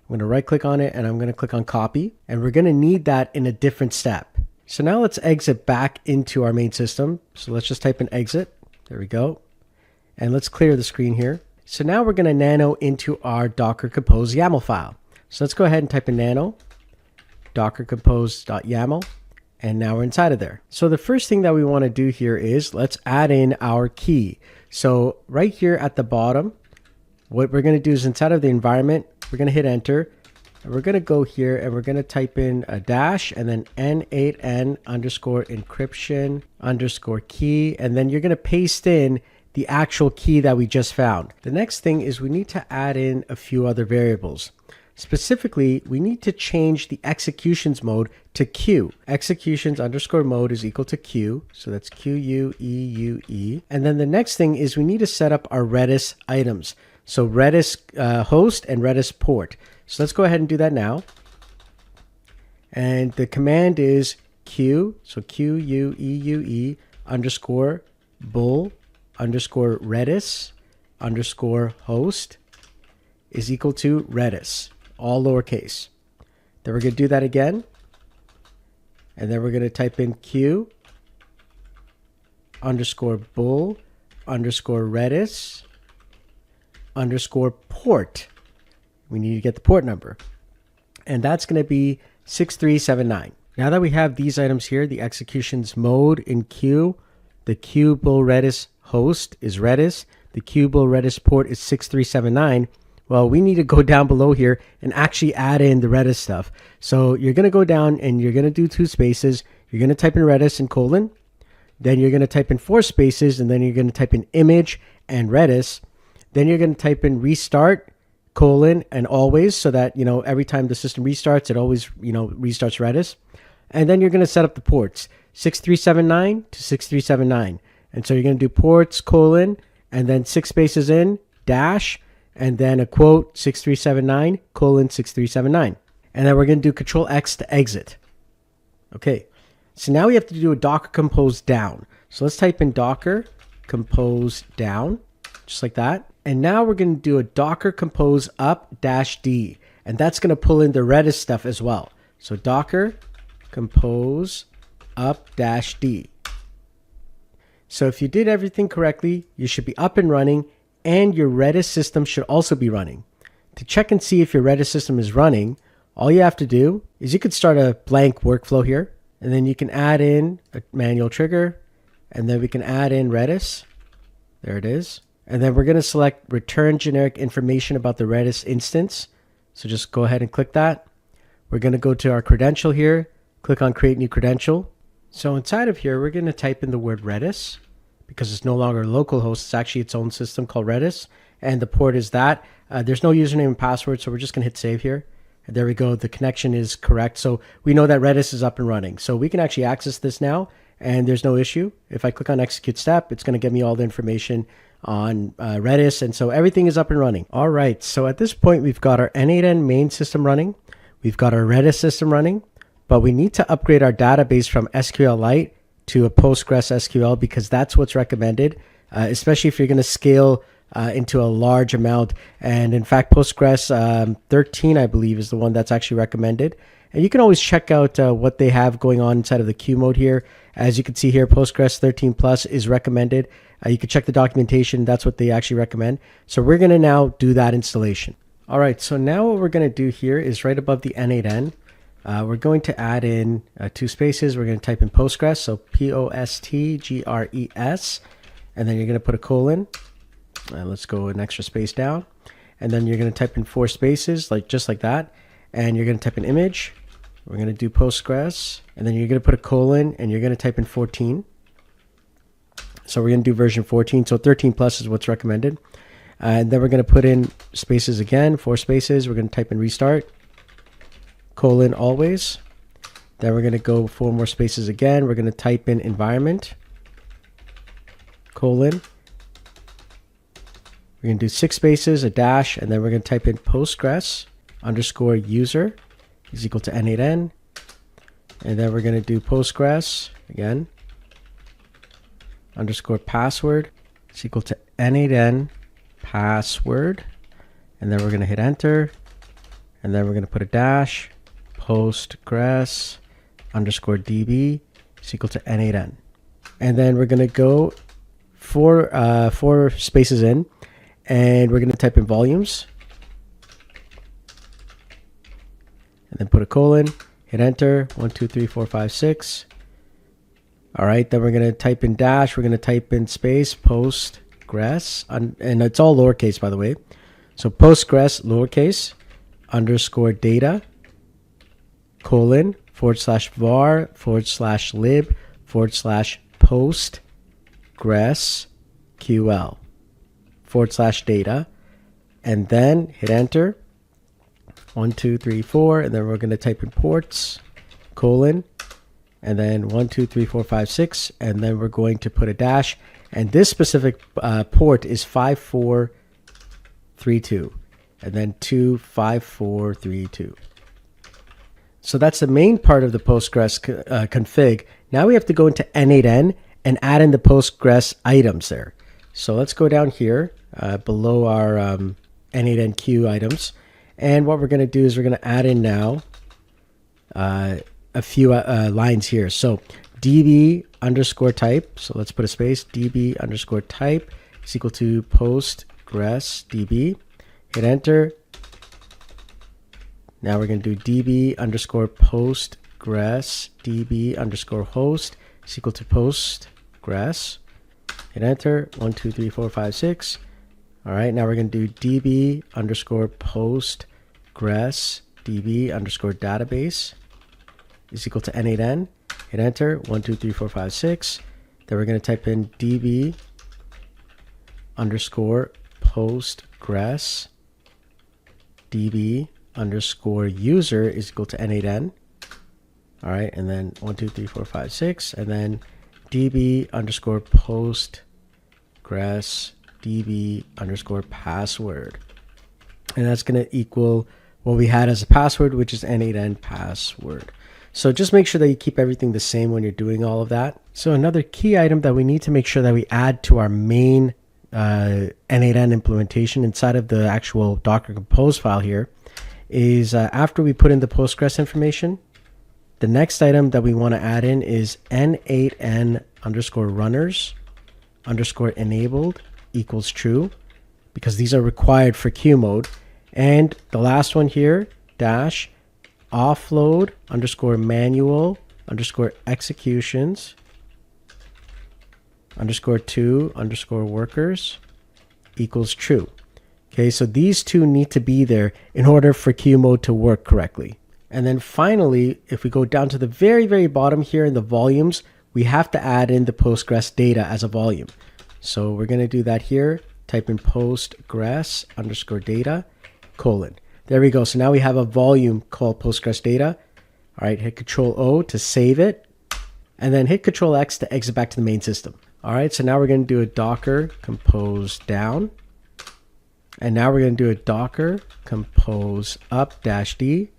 I'm going to right click on it and I'm going to click on copy, and we're going to need that in a different step. So now let's exit back into our main system. So let's just type in exit. There we go. And let's clear the screen here. So now we're going to nano into our Docker Compose YAML file. So let's go ahead and type in nano docker compose.yaml. And now we're inside of there. So the first thing that we want to do here is let's add in our key. So right here at the bottom, what we're going to do is inside of the environment, we're going to hit enter. And we're going to go here and we're going to type in a dash and then n8n_encryption_key. And then you're going to paste in the actual key that we just found. The next thing is we need to add in a few other variables. Specifically, we need to change the executions mode to Q. Executions_mode is equal to Q. So that's QUEUE. And then the next thing is we need to set up our Redis items. So Redis host and Redis port. So let's go ahead and do that now. And the command is Q, so QUEUE _bull underscore Redis underscore host is equal to Redis, all lowercase. Then we're going to do that again. And then we're going to type in Q underscore bull underscore Redis underscore port. We need to get the port number. And that's going to be 6379. Now that we have these items here, the executions mode in Q, the Q bull Redis host is Redis, the Q bull Redis port is 6379. Well, we need to go down below here and actually add in the Redis stuff. So you're going to go down and you're going to do 2 spaces. You're going to type in Redis and colon. Then you're going to type in 4 spaces, and then you're going to type in image and Redis. Then you're going to type in restart, colon, and always, so that, every time the system restarts, it always, restarts Redis. And then you're going to set up the ports, 6379 to 6379. And so you're going to do ports, colon, and then 6 spaces in, dash, and then a quote, 6379, colon, 6379. And then we're going to do Control X to exit. Okay, so now we have to do a Docker compose down. So let's type in Docker compose down, just like that. And now we're going to do a Docker compose up dash D. And that's going to pull in the Redis stuff as well. So Docker compose up dash D. So if you did everything correctly, you should be up and running, and your Redis system should also be running. To check and see if your Redis system is running, all you have to do is you could start a blank workflow here, and then you can add in a manual trigger, and then we can add in Redis. There it is. And then we're going to select return generic information about the Redis instance. So just go ahead and click that. We're going to go to our credential here, click on create new credential. So inside of here, we're going to type in the word Redis, because it's no longer a local host. It's actually its own system called Redis, and the port is that. There's no username and password, so we're just going to hit save here. And there we go. The connection is correct. So we know that Redis is up and running. So we can actually access this now, and there's no issue. If I click on execute step, it's going to give me all the information on Redis, and so everything is up and running. All right, so at this point, we've got our n8n main system running. We've got our Redis system running, but we need to upgrade our database from SQLite to a Postgres SQL, because that's what's recommended, especially if you're going to scale into a large amount. And in fact, Postgres 13, I believe, is the one that's actually recommended. And you can always check out what they have going on inside of the queue mode here. As you can see here, Postgres 13 Plus is recommended. You can check the documentation. That's what they actually recommend. So we're going to now do that installation. All right, so now what we're going to do here is right above the n8n, we're going to add in 2 spaces. We're going to type in Postgres, so Postgres, and then you're going to put a colon. Let's go an extra space down. And then you're going to type in 4 spaces, just like that. And you're going to type in image. We're going to do Postgres, and then you're going to put a colon, and you're going to type in 14. So we're going to do version 14. So 13 plus is what's recommended. And then we're going to put in spaces again, 4 spaces. We're going to type in restart, colon, always. Then we're going to go 4 more spaces again. We're going to type in environment, colon. We're going to do 6 spaces, a dash, and then we're going to type in Postgres underscore user is equal to n8n. And then we're going to do Postgres again underscore password is equal to n8n password. And then we're going to hit enter. And then we're going to put a dash, Postgres underscore db is equal to n8n. And then we're going to go 4 spaces in, and we're going to type in volumes. And then put a colon, hit enter, 1, 2, 3, 4, 5, 6. All right, then we're going to type in dash, we're going to type in space, Postgres, and it's all lowercase, by the way. So Postgres, lowercase, underscore data, colon, /var, /lib, /postgres ql, /data, and then hit enter. 1, 2, 3, 4, and then we're going to type in ports, colon, and then 1, 2, 3, 4, 5, 6, and then we're going to put a dash, and this specific port is 5432, and then 25432. So that's the main part of the Postgres config. Now we have to go into n8n and add in the Postgres items there. So let's go down here below our n8nq items. And what we're going to do is we're going to add in now a few lines here. So db underscore type. So let's put a space. db underscore type is equal to postgres db. Hit enter. Now we're going to do db underscore postgres db underscore host is equal to postgres. Hit enter. 1, 2, 3, 4, 5, 6. All right. Now we're going to do db underscore postgres db underscore database is equal to n8n. Hit enter. 1, 2, 3, 4, 5, 6. Then we're going to type in db underscore postgres db underscore user is equal to n8n. All right, and then 1, 2, 3, 4, 5, 6, and then db underscore postgres db underscore password, and that's going to equal what we had as a password, which is n8n password. So just make sure that you keep everything the same when you're doing all of that. So another key item that we need to make sure that we add to our main n8n implementation inside of the actual Docker Compose file here is after we put in the Postgres information, the next item that we want to add in is n8n underscore runners underscore enabled equals true, because these are required for queue mode. And the last one here, dash offload underscore manual underscore executions underscore to underscore workers equals true. Okay, so these two need to be there in order for queue mode to work correctly. And then finally, if we go down to the very, very bottom here in the volumes, we have to add in the Postgres data as a volume. So we're going to do that here. Type in Postgres underscore data colon. There we go. So now we have a volume called Postgres data. All right, hit Control O to save it, and then hit Control X to exit back to the main system. All right, so now we're going to do a Docker compose down. And now we're going to do a Docker compose up dash D.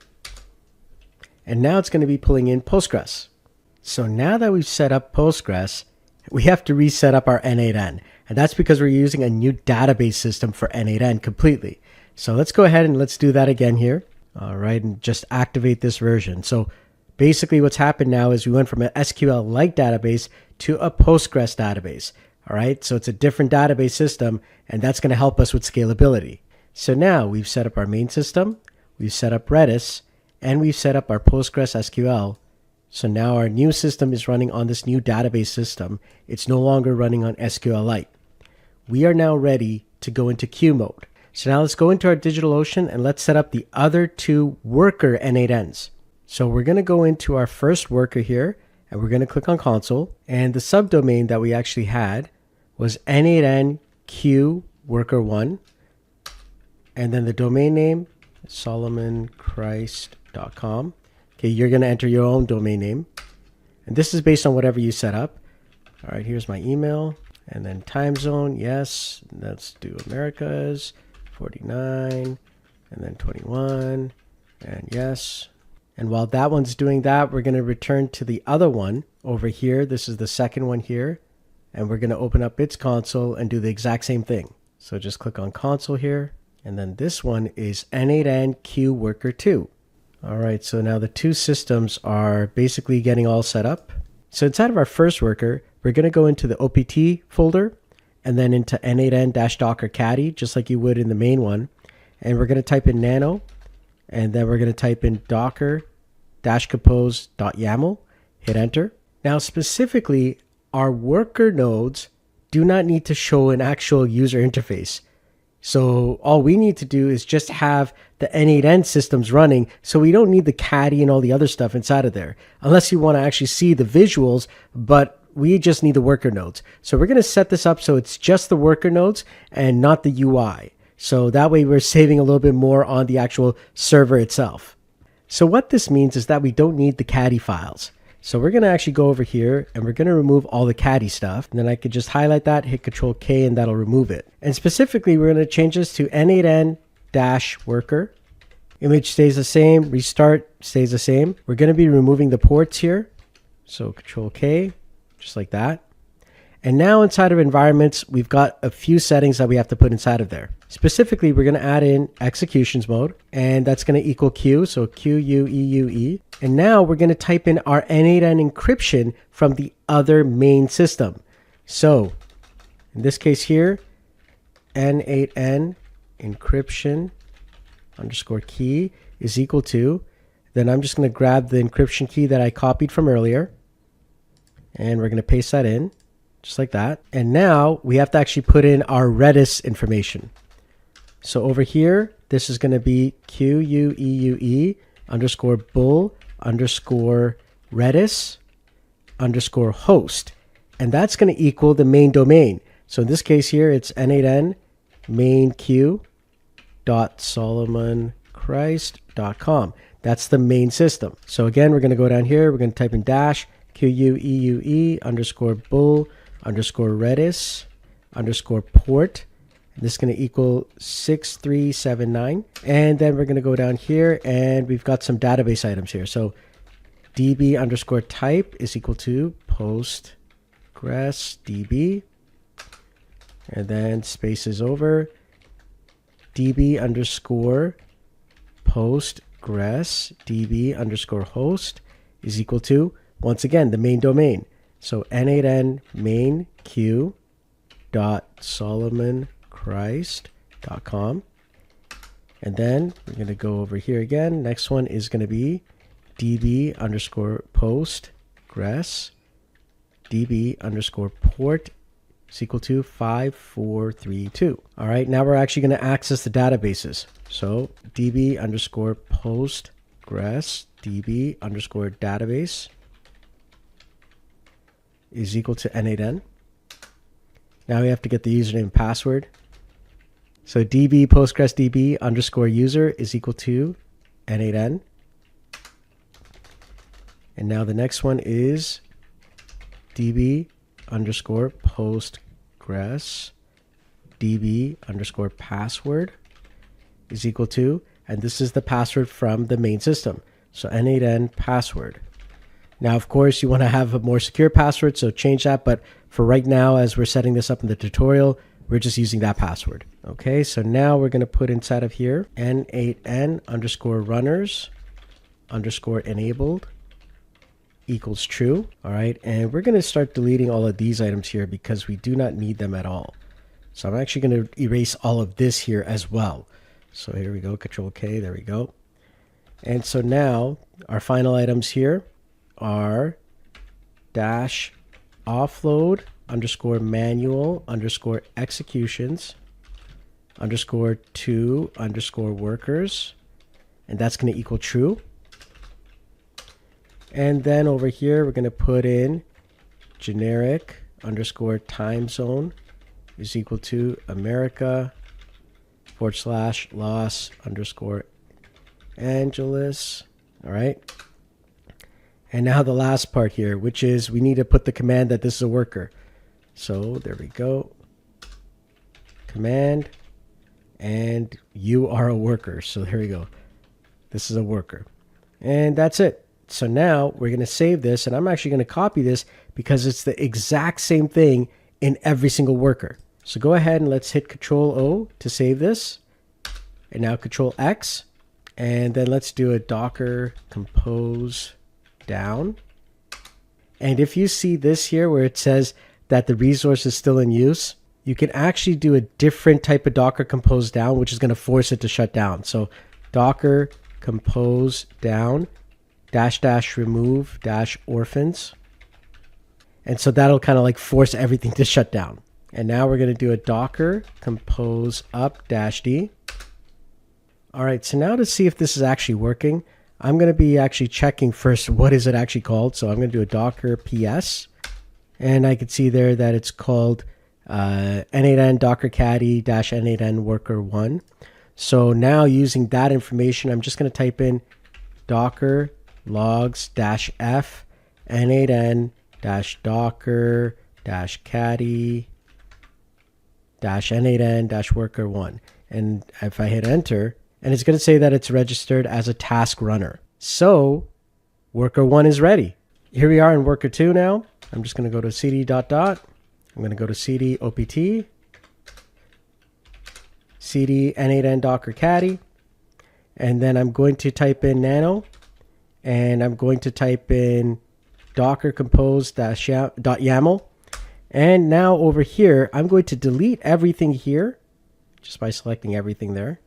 And now it's going to be pulling in Postgres. So now that we've set up Postgres, we have to reset up our n8n. And that's because we're using a new database system for n8n completely. So let's go ahead and let's do that again here. All right, and just activate this version. So basically what's happened now is we went from an SQL-like database to a Postgres database. All right, so it's a different database system, and that's going to help us with scalability. So now we've set up our main system, we've set up Redis, and we've set up our Postgres SQL. So now our new system is running on this new database system. It's no longer running on SQLite. We are now ready to go into queue mode. So now let's go into our DigitalOcean and let's set up the other two worker n8ns. So we're going to go into our first worker here, and we're going to click on console, and the subdomain that we actually had was n8n queue worker 1, and then the domain name solomonchrist.com. Okay, you're going to enter your own domain name, and this is based on whatever you set up. All right, here's my email, and then time zone, yes, let's do Americas 49, and then 21, and yes. And while that one's doing that, we're going to return to the other one over here. This is the second one here. And we're going to open up its console and do the exact same thing. So just click on console here. And then this one is n8n queue worker 2. All right, so now the two systems are basically getting all set up. So inside of our first worker, we're going to go into the OPT folder and then into n8n-docker caddy, just like you would in the main one. And we're going to type in nano. And then we're going to type in docker-compose.yaml, hit enter. Now specifically, our worker nodes do not need to show an actual user interface. So all we need to do is just have the n8n systems running, so we don't need the caddy and all the other stuff inside of there, unless you want to actually see the visuals, but we just need the worker nodes. So we're going to set this up so it's just the worker nodes and not the UI. So that way we're saving a little bit more on the actual server itself. So what this means is that we don't need the caddy files. So we're going to actually go over here and we're going to remove all the caddy stuff. And then I could just highlight that, hit Control K, and that'll remove it. And specifically, we're going to change this to n8n-worker. Image stays the same. Restart stays the same. We're going to be removing the ports here. So Control K, just like that. And now inside of environments, we've got a few settings that we have to put inside of there. Specifically, we're going to add in executions mode, and that's going to equal Q, so QUEUE. And now we're going to type in our n8n encryption from the other main system. So in this case here, n8n encryption underscore key is equal to, then I'm just going to grab the encryption key that I copied from earlier, and we're going to paste that in. Just like that. And now we have to actually put in our Redis information. So over here, this is going to be QUEUE underscore bull underscore Redis underscore host. And that's going to equal the main domain. So in this case here, it's n8n mainq.solomonchrist.com. That's the main system. So again, we're going to go down here. We're going to type in dash QUEUE underscore bull underscore Redis underscore port. And this is going to equal 6379. And then we're going to go down here and we've got some database items here. So db underscore type is equal to postgresdb. And then spaces over db underscore postgresdb underscore host is equal to, once again, the main domain. So n8n mainq.solomonchrist.com. And then we're going to go over here again. Next one is going to be db underscore postgres db underscore port is equal to 5432. All right, now we're actually going to access the databases. So db underscore postgres db underscore database is equal to n8n. Now we have to get the username and password. So db postgresdb underscore user is equal to n8n. And now the next one is db underscore postgres db underscore password is equal to, and this is the password from the main system. So n8n password. Now, of course, you want to have a more secure password, so change that. But for right now, as we're setting this up in the tutorial, we're just using that password. Okay, so now we're going to put inside of here n8n underscore runners underscore enabled equals true. All right, and we're going to start deleting all of these items here because we do not need them at all. So I'm actually going to erase all of this here as well. So here we go, Control K, there we go. And so now our final items here are dash offload underscore manual underscore executions underscore to underscore workers, and that's going to equal true. And then over here we're going to put in generic underscore time zone is equal to America / Los underscore Angeles. All right. And now the last part here, which is we need to put the command that this is a worker. So there we go. Command, and you are a worker. So there we go. This is a worker. And that's it. So now we're going to save this, and I'm actually going to copy this because it's the exact same thing in every single worker. So go ahead and let's hit Control O to save this. And now Control X. And then let's do a Docker compose down. And if you see this here where it says that the resource is still in use, you can actually do a different type of Docker compose down, which is going to force it to shut down. So Docker compose down -- remove - orphans. And so that'll kind of like force everything to shut down. And now we're going to do a Docker compose up -d. All right, so now to see if this is actually working, I'm going to be actually checking first what is it actually called. So I'm going to do a Docker PS, and I can see there that it's called n8n docker caddy -n8n worker 1. So now using that information, I'm just going to type in docker logs -f n8n docker caddy -n8n worker 1. And if I hit enter, and it's going to say that it's registered as a task runner. So worker 1 is ready. Here we are in worker 2 now. I'm just going to go to cd ... I'm going to go to cd opt, cd n8n docker caddy, and then I'm going to type in nano, and I'm going to type in docker compose-yaml. And now over here, I'm going to delete everything here just by selecting everything there.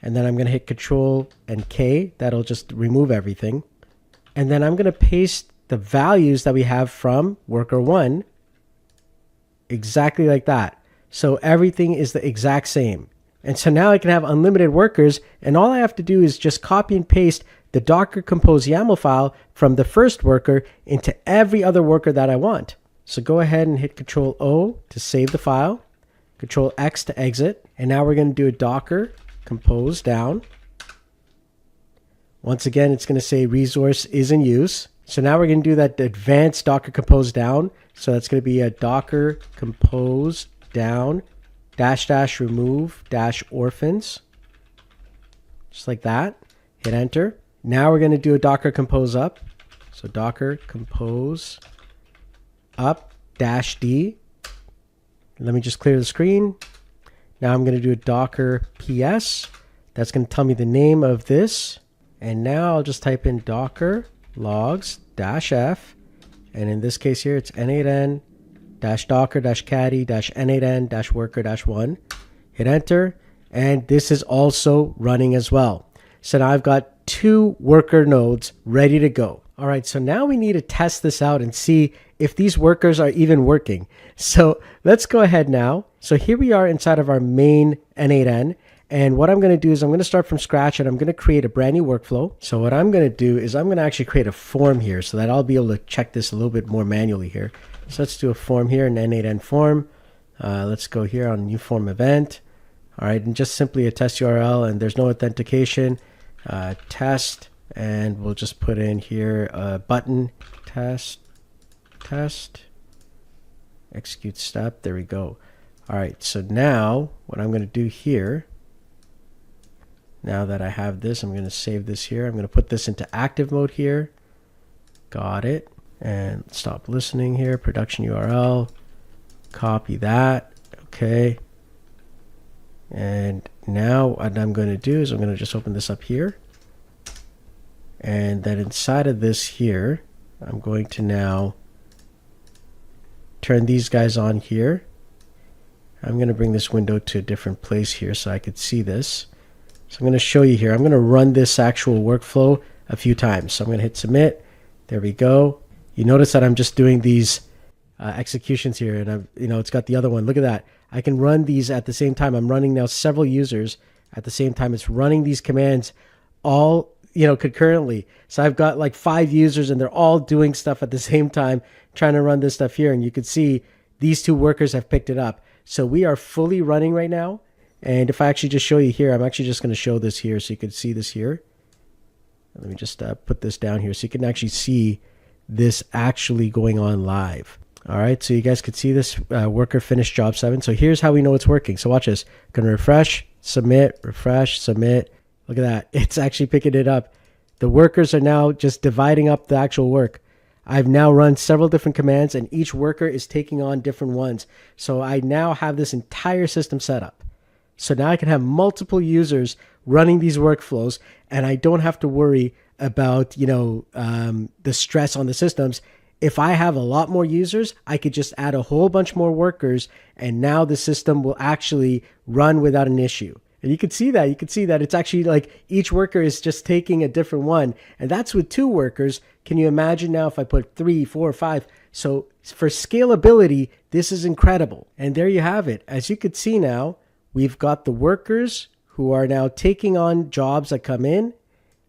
And then I'm going to hit Control and K. That'll just remove everything. And then I'm going to paste the values that we have from worker 1 exactly like that. So everything is the exact same. And so now I can have unlimited workers, and all I have to do is just copy and paste the Docker Compose YAML file from the first worker into every other worker that I want. So go ahead and hit Control O to save the file, Control X to exit, and now we're going to do a Docker Compose down. Once again, it's going to say resource is in use. So now we're going to do that advanced Docker Compose down. So that's going to be a Docker Compose down -- remove - orphans. Just like that. Hit enter. Now we're going to do a Docker Compose up. So Docker Compose up -d. Let me just clear the screen. Now I'm going to do a Docker PS. That's going to tell me the name of this. And now I'll just type in Docker logs -f. And in this case here, it's n8n -docker -caddy -n8n -worker -1. Hit enter. And this is also running as well. So now I've got 2 worker nodes ready to go. All right, so now we need to test this out and see if these workers are even working. So let's go ahead now. So here we are inside of our main n8n. And what I'm going to do is I'm going to start from scratch, and I'm going to create a brand new workflow. So what I'm going to do is I'm going to actually create a form here so that I'll be able to check this a little bit more manually here. So let's do a form here, an n8n form. Let's go here on new form event. All right, and just simply a test URL, and there's no authentication. Test, and we'll just put in here a button, test, execute step. There we go. All right, so now what I'm going to do here, now that I have this, I'm going to save this here. I'm going to put this into active mode here. Got it. And stop listening here, production URL, copy that. Okay. And now what I'm going to do is I'm going to just open this up here. And then inside of this here, I'm going to now turn these guys on here. I'm going to bring this window to a different place here so I could see this. So I'm going to show you here. I'm going to run this actual workflow a few times. So I'm going to hit submit. There we go. You notice that I'm just doing these executions here, and it's got the other one. Look at that. I can run these at the same time. I'm running now several users at the same time. It's running these commands all concurrently. So I've got like 5 users, and they're all doing stuff at the same time, trying to run this stuff here. And you can see these 2 workers have picked it up. So we are fully running right now. And if I actually just show you here, I'm actually just going to show this here so you can see this here. Let me just put this down here so you can actually see this actually going on live. All right, so you guys could see this worker finished job 7. So here's how we know it's working. So watch this. Going to refresh, submit, refresh, submit. Look at that. It's actually picking it up. The workers are now just dividing up the actual work. I've now run several different commands, and each worker is taking on different ones. So I now have this entire system set up. So now I can have multiple users running these workflows, and I don't have to worry about, the stress on the systems. If I have a lot more users, I could just add a whole bunch more workers, and now the system will actually run without an issue. And you can see that. You can see that it's actually like each worker is just taking a different one. And that's with 2 workers. Can you imagine now if I put 3, 4, 5? So for scalability, this is incredible. And there you have it. As you could see now, we've got the workers who are now taking on jobs that come in.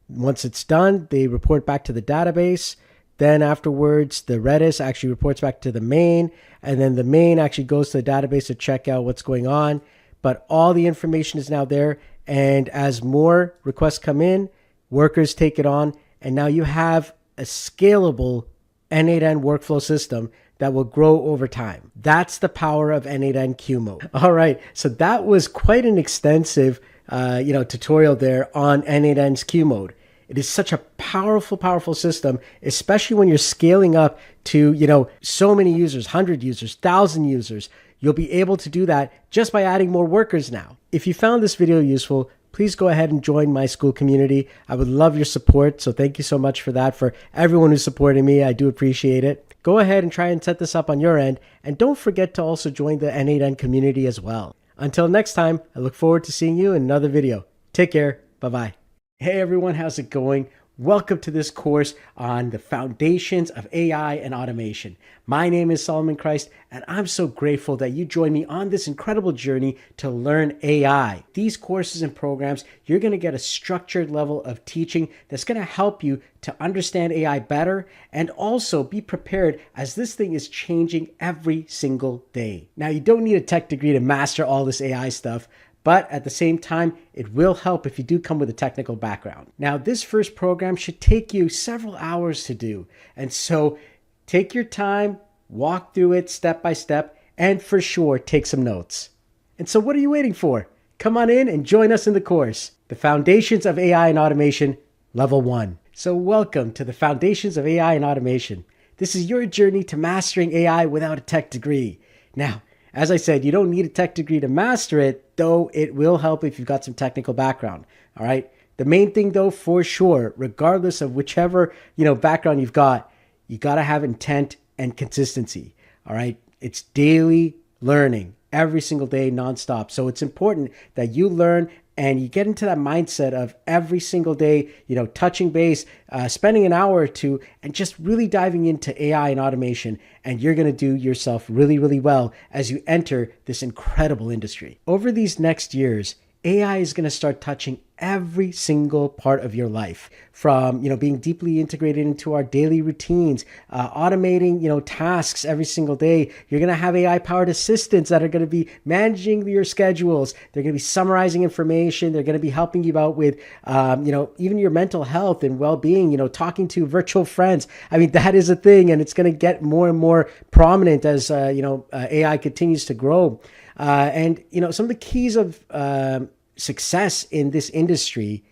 Once it's done, they report back to the database. Then afterwards, the Redis actually reports back to the main, and then the main actually goes to the database to check out what's going on. But all the information is now there, and as more requests come in, workers take it on, and now you have a scalable n8n workflow system that will grow over time. That's the power of n8n Q mode. All right, so that was quite an extensive tutorial there on n8n's Q mode. It is such a powerful, powerful system, especially when you're scaling up to, so many users, 100 users, 1,000 users. You'll be able to do that just by adding more workers now. If you found this video useful, please go ahead and join my school community. I would love your support. So thank you so much for that. For everyone who's supporting me, I do appreciate it. Go ahead and try and set this up on your end. And don't forget to also join the n8n community as well. Until next time, I look forward to seeing you in another video. Take care. Bye-bye. Hey everyone, how's it going? Welcome to this course on the foundations of AI and automation. My name is Solomon Christ, and I'm so grateful that you joined me on this incredible journey to learn AI. These courses and programs, you're going to get a structured level of teaching that's going to help you to understand AI better and also be prepared as this thing is changing every single day. Now, you don't need a tech degree to master all this AI stuff, but at the same time, it will help if you do come with a technical background. Now, this first program should take you several hours to do. And so take your time, walk through it step by step, and for sure, take some notes. And so what are you waiting for? Come on in and join us in the course, The Foundations of AI and Automation, Level 1. So welcome to the Foundations of AI and Automation. This is your journey to mastering AI without a tech degree. Now, as I said, you don't need a tech degree to master it, though it will help if you've got some technical background, all right? The main thing, though, for sure, regardless of whichever, background you've got, you got to have intent and consistency, all right? It's daily learning, every single day, nonstop. So it's important that you learn and you get into that mindset of every single day, touching base, spending an hour or two, and just really diving into AI and automation. And you're going to do yourself really, really well as you enter this incredible industry. Over these next years, AI is going to start touching every single part of your life, from being deeply integrated into our daily routines, automating tasks every single day. You're going to have AI powered assistants that are going to be managing your schedules. They're going to be summarizing information. They're going to be helping you out with even your mental health and well-being, talking to virtual friends. I mean, that is a thing, and it's going to get more and more prominent as AI continues to grow. And some of the keys of success in this industry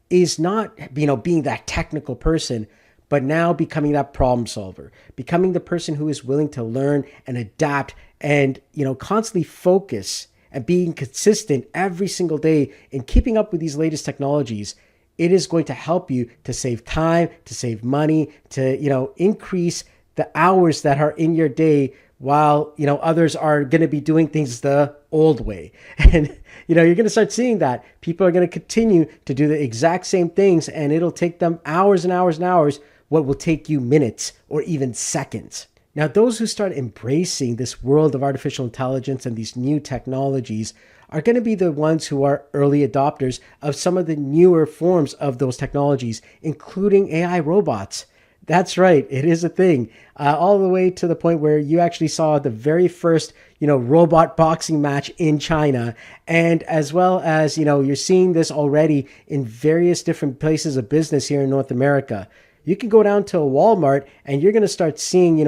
is not, being that technical person, but now becoming that problem solver, becoming the person who is willing to learn and adapt and, constantly focus and being consistent every single day in keeping up with these latest technologies. It is going to help you to save time, to save money, to, increase the hours that are in your day while, others are going to be doing things the old way. And, you're going to start seeing that people are going to continue to do the exact same things, and it'll take them hours and hours and hours, what will take you minutes or even seconds. Now, those who start embracing this world of artificial intelligence and these new technologies are going to be the ones who are early adopters of some of the newer forms of those technologies, including AI robots. That's right. It is a thing. All the way to the point where you actually saw the very first, robot boxing match in China. And as well as, you're seeing this already in various different places of business here in North America. You can go down to a Walmart and you're going to start seeing,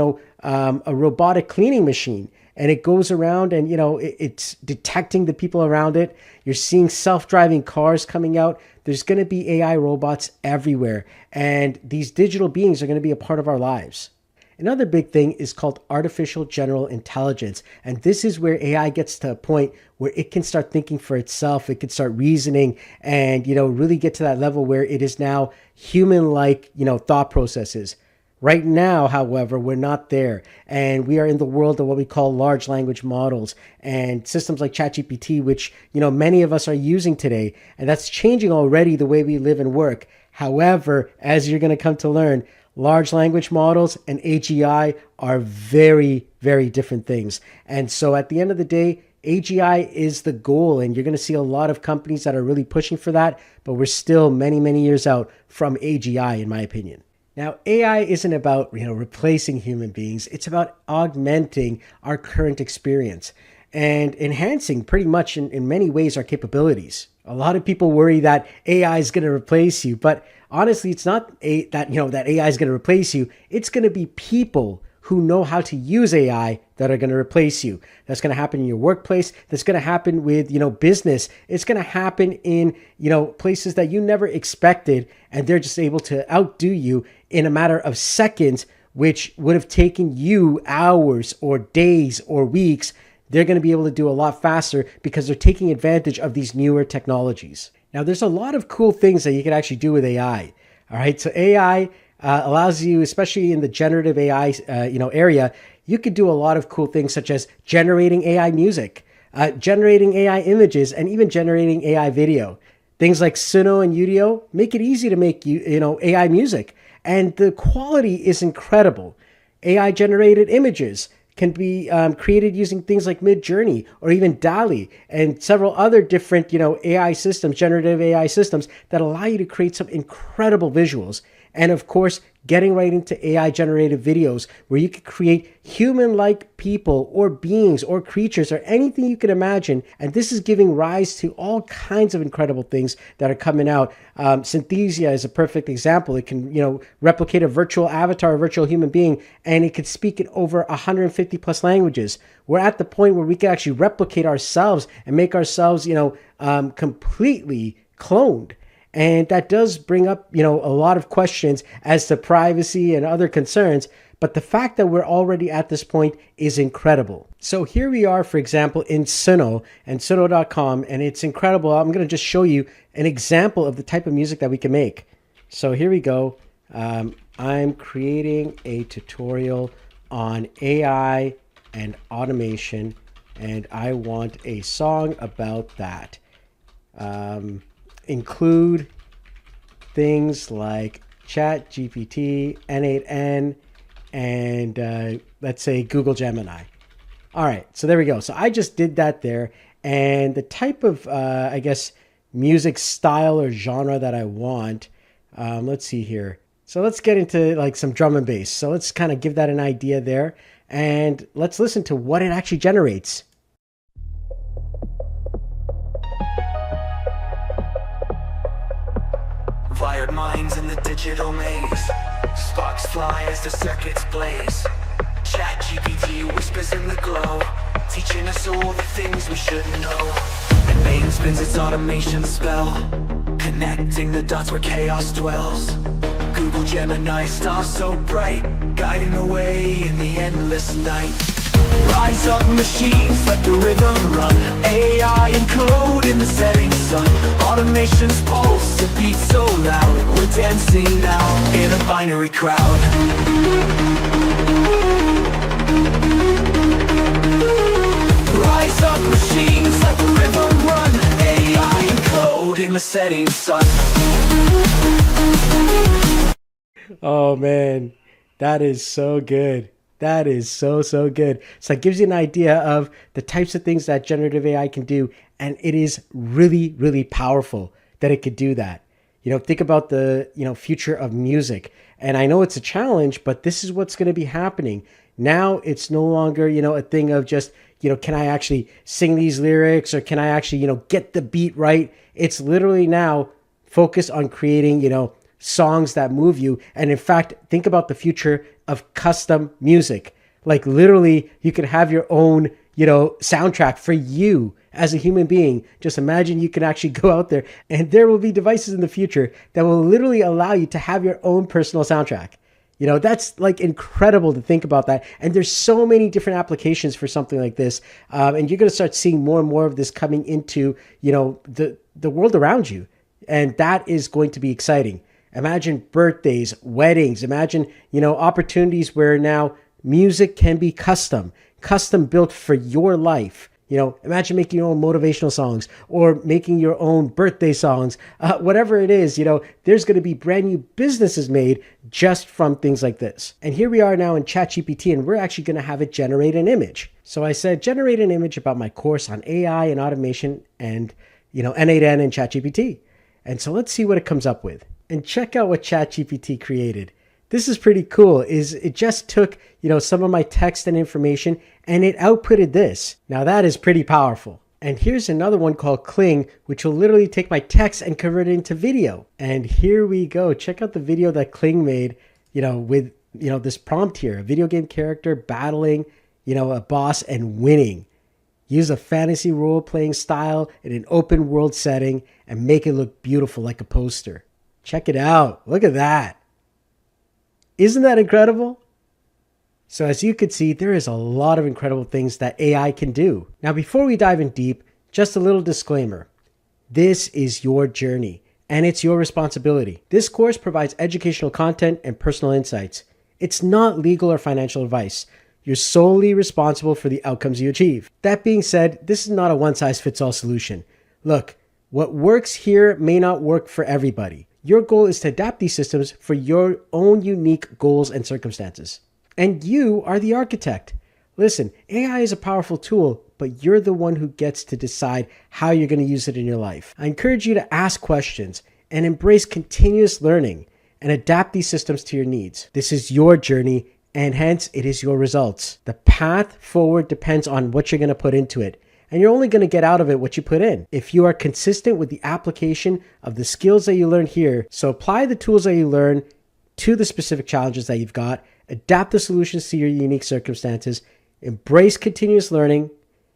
a robotic cleaning machine. And it goes around and, it's detecting the people around it. You're seeing self-driving cars coming out. There's going to be AI robots everywhere. And these digital beings are going to be a part of our lives. Another big thing is called artificial general intelligence. And this is where AI gets to a point where it can start thinking for itself. It can start reasoning and, really get to that level where it is now human-like, thought processes. Right now, however, we're not there, and we are in the world of what we call large language models and systems like ChatGPT, which, many of us are using today, and that's changing already the way we live and work. However, as you're going to come to learn, large language models and AGI are very, very different things. And so at the end of the day, AGI is the goal, and you're going to see a lot of companies that are really pushing for that, but we're still many, many years out from AGI, in my opinion. Now, AI isn't about, replacing human beings. It's about augmenting our current experience and enhancing pretty much in many ways our capabilities. A lot of people worry that AI is going to replace you, but honestly, it's not that AI is going to replace you. It's going to be people who know how to use AI that are going to replace you. That's going to happen in your workplace. That's going to happen with, business. It's going to happen in, places that you never expected, and they're just able to outdo you in a matter of seconds, which would have taken you hours or days or weeks. They're going to be able to do a lot faster because they're taking advantage of these newer technologies. Now, there's a lot of cool things that you can actually do with AI. All right, so AI allows you, especially in the generative AI, area, you could do a lot of cool things such as generating AI music, generating AI images, and even generating AI video. Things like Suno and Udio make it easy to make AI music, and the quality is incredible. AI generated images can be created using things like Midjourney or even DALL-E and several other different, AI systems, generative AI systems that allow you to create some incredible visuals. And of course, getting right into AI generated videos where you can create human-like people or beings or creatures or anything you can imagine. And this is giving rise to all kinds of incredible things that are coming out. Synthesia is a perfect example. It can, replicate a virtual avatar, a virtual human being, and it could speak in over 150 plus languages. We're at the point where we can actually replicate ourselves and make ourselves, completely cloned. And that does bring up, a lot of questions as to privacy and other concerns. But the fact that we're already at this point is incredible. So here we are, for example, in Suno and Suno.com, and it's incredible. I'm going to just show you an example of the type of music that we can make. So here we go. I'm creating a tutorial on AI and automation, and I want a song about that. Include things like ChatGPT, n8n, and let's say Google Gemini. All right, so there we go. So I just did that there. And the type of, music style or genre that I want, let's see here. So let's get into like some drum and bass. So let's kind of give that an idea there. And let's listen to what it actually generates. Wired minds in the digital maze. Sparks fly as the circuits blaze. ChatGPT whispers in the glow, teaching us all the things we should know. n8n spins its automation spell, connecting the dots where chaos dwells. Google Gemini, star so bright, guiding the way in the endless night. Rise up machines, let the rhythm run. AI and code in the setting sun. Automation's pulse, it beats so loud. We're dancing now in a binary crowd. Rise up machines, let the rhythm run. AI and code in the setting sun. Oh man, that is so good. That is so good. So it gives you an idea of the types of things that generative AI can do. And it is really, really powerful that it could do that. Think about the, future of music. And I know it's a challenge, but this is what's going to be happening. Now it's no longer, a thing of just, can I actually sing these lyrics or can I actually, get the beat right? It's literally now focused on creating, songs that move you. And in fact, think about the future of custom music. Like literally you could have your own, soundtrack for you as a human being. Just imagine you can actually go out there and there will be devices in the future that will literally allow you to have your own personal soundtrack. That's like incredible to think about that. And there's so many different applications for something like this. And you're going to start seeing more and more of this coming into, the world around you. And that is going to be exciting. Imagine birthdays, weddings, imagine, opportunities where now music can be custom built for your life. Imagine making your own motivational songs or making your own birthday songs, whatever it is, there's going to be brand new businesses made just from things like this. And here we are now in ChatGPT, and we're actually going to have it generate an image. So I said, generate an image about my course on AI and automation and, n8n and ChatGPT. And so let's see what it comes up with. And check out what ChatGPT created. This is pretty cool. It just took, some of my text and information and it outputted this. Now that is pretty powerful. And here's another one called Kling, which will literally take my text and convert it into video. And here we go. Check out the video that Kling made, with this prompt here, a video game character battling, a boss and winning. Use a fantasy role-playing style in an open world setting and make it look beautiful like a poster. Check it out. Look at that. Isn't that incredible? So as you can see, there is a lot of incredible things that AI can do. Now, before we dive in deep, just a little disclaimer. This is your journey and it's your responsibility. This course provides educational content and personal insights. It's not legal or financial advice. You're solely responsible for the outcomes you achieve. That being said, this is not a one-size-fits-all solution. Look, what works here may not work for everybody. Your goal is to adapt these systems for your own unique goals and circumstances. And you are the architect. Listen, AI is a powerful tool, but you're the one who gets to decide how you're going to use it in your life. I encourage you to ask questions and embrace continuous learning and adapt these systems to your needs. This is your journey, and hence it is your results. The path forward depends on what you're going to put into it, and you're only going to get out of it what you put in. If you are consistent with the application of the skills that you learn here, so apply the tools that you learn to the specific challenges that you've got, adapt the solutions to your unique circumstances, embrace continuous learning,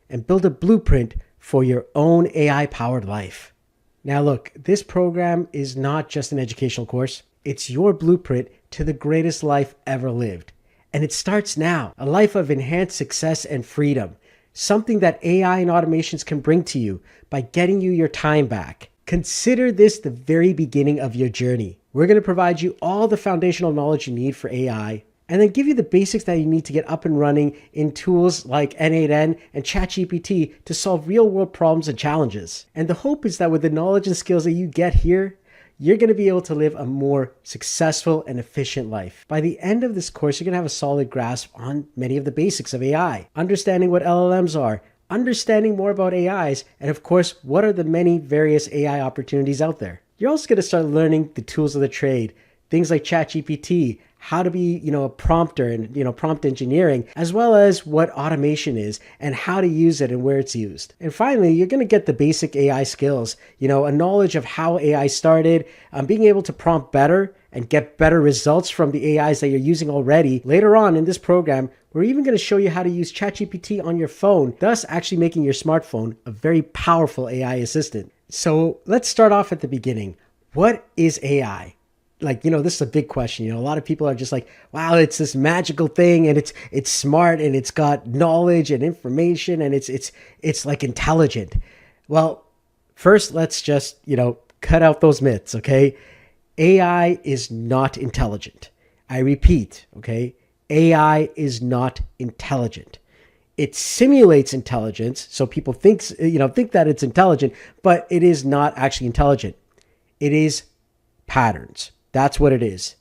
and build a blueprint for your own AI-powered life. Now look, this program is not just an educational course. It's your blueprint to the greatest life ever lived. And it starts now, a life of enhanced success and freedom, something that AI and automations can bring to you by getting you your time back. Consider this the very beginning of your journey. We're going to provide you all the foundational knowledge you need for AI, and then give you the basics that you need to get up and running in tools like n8n and ChatGPT to solve real-world problems and challenges. And the hope is that with the knowledge and skills that you get here, you're going to be able to live a more successful and efficient life. By the end of this course, you're going to have a solid grasp on many of the basics of AI, understanding what LLMs are, understanding more about AIs, and of course, what are the many various AI opportunities out there. You're also going to start learning the tools of the trade, things like ChatGPT, how to be, a prompter and, prompt engineering, as well as what automation is and how to use it and where it's used. And finally, you're going to get the basic AI skills, a knowledge of how AI started, being able to prompt better and get better results from the AIs that you're using already. Later on in this program, we're even going to show you how to use ChatGPT on your phone, thus actually making your smartphone a very powerful AI assistant. So let's start off at the beginning. What is AI? This is a big question. A lot of people are just like, wow, it's this magical thing and it's smart and it's got knowledge and information and it's like intelligent. Well, first let's just, cut out those myths, okay? AI is not intelligent. I repeat, okay? AI is not intelligent. It simulates intelligence, so people think that it's intelligent, but it is not actually intelligent. It is patterns. That's what it is.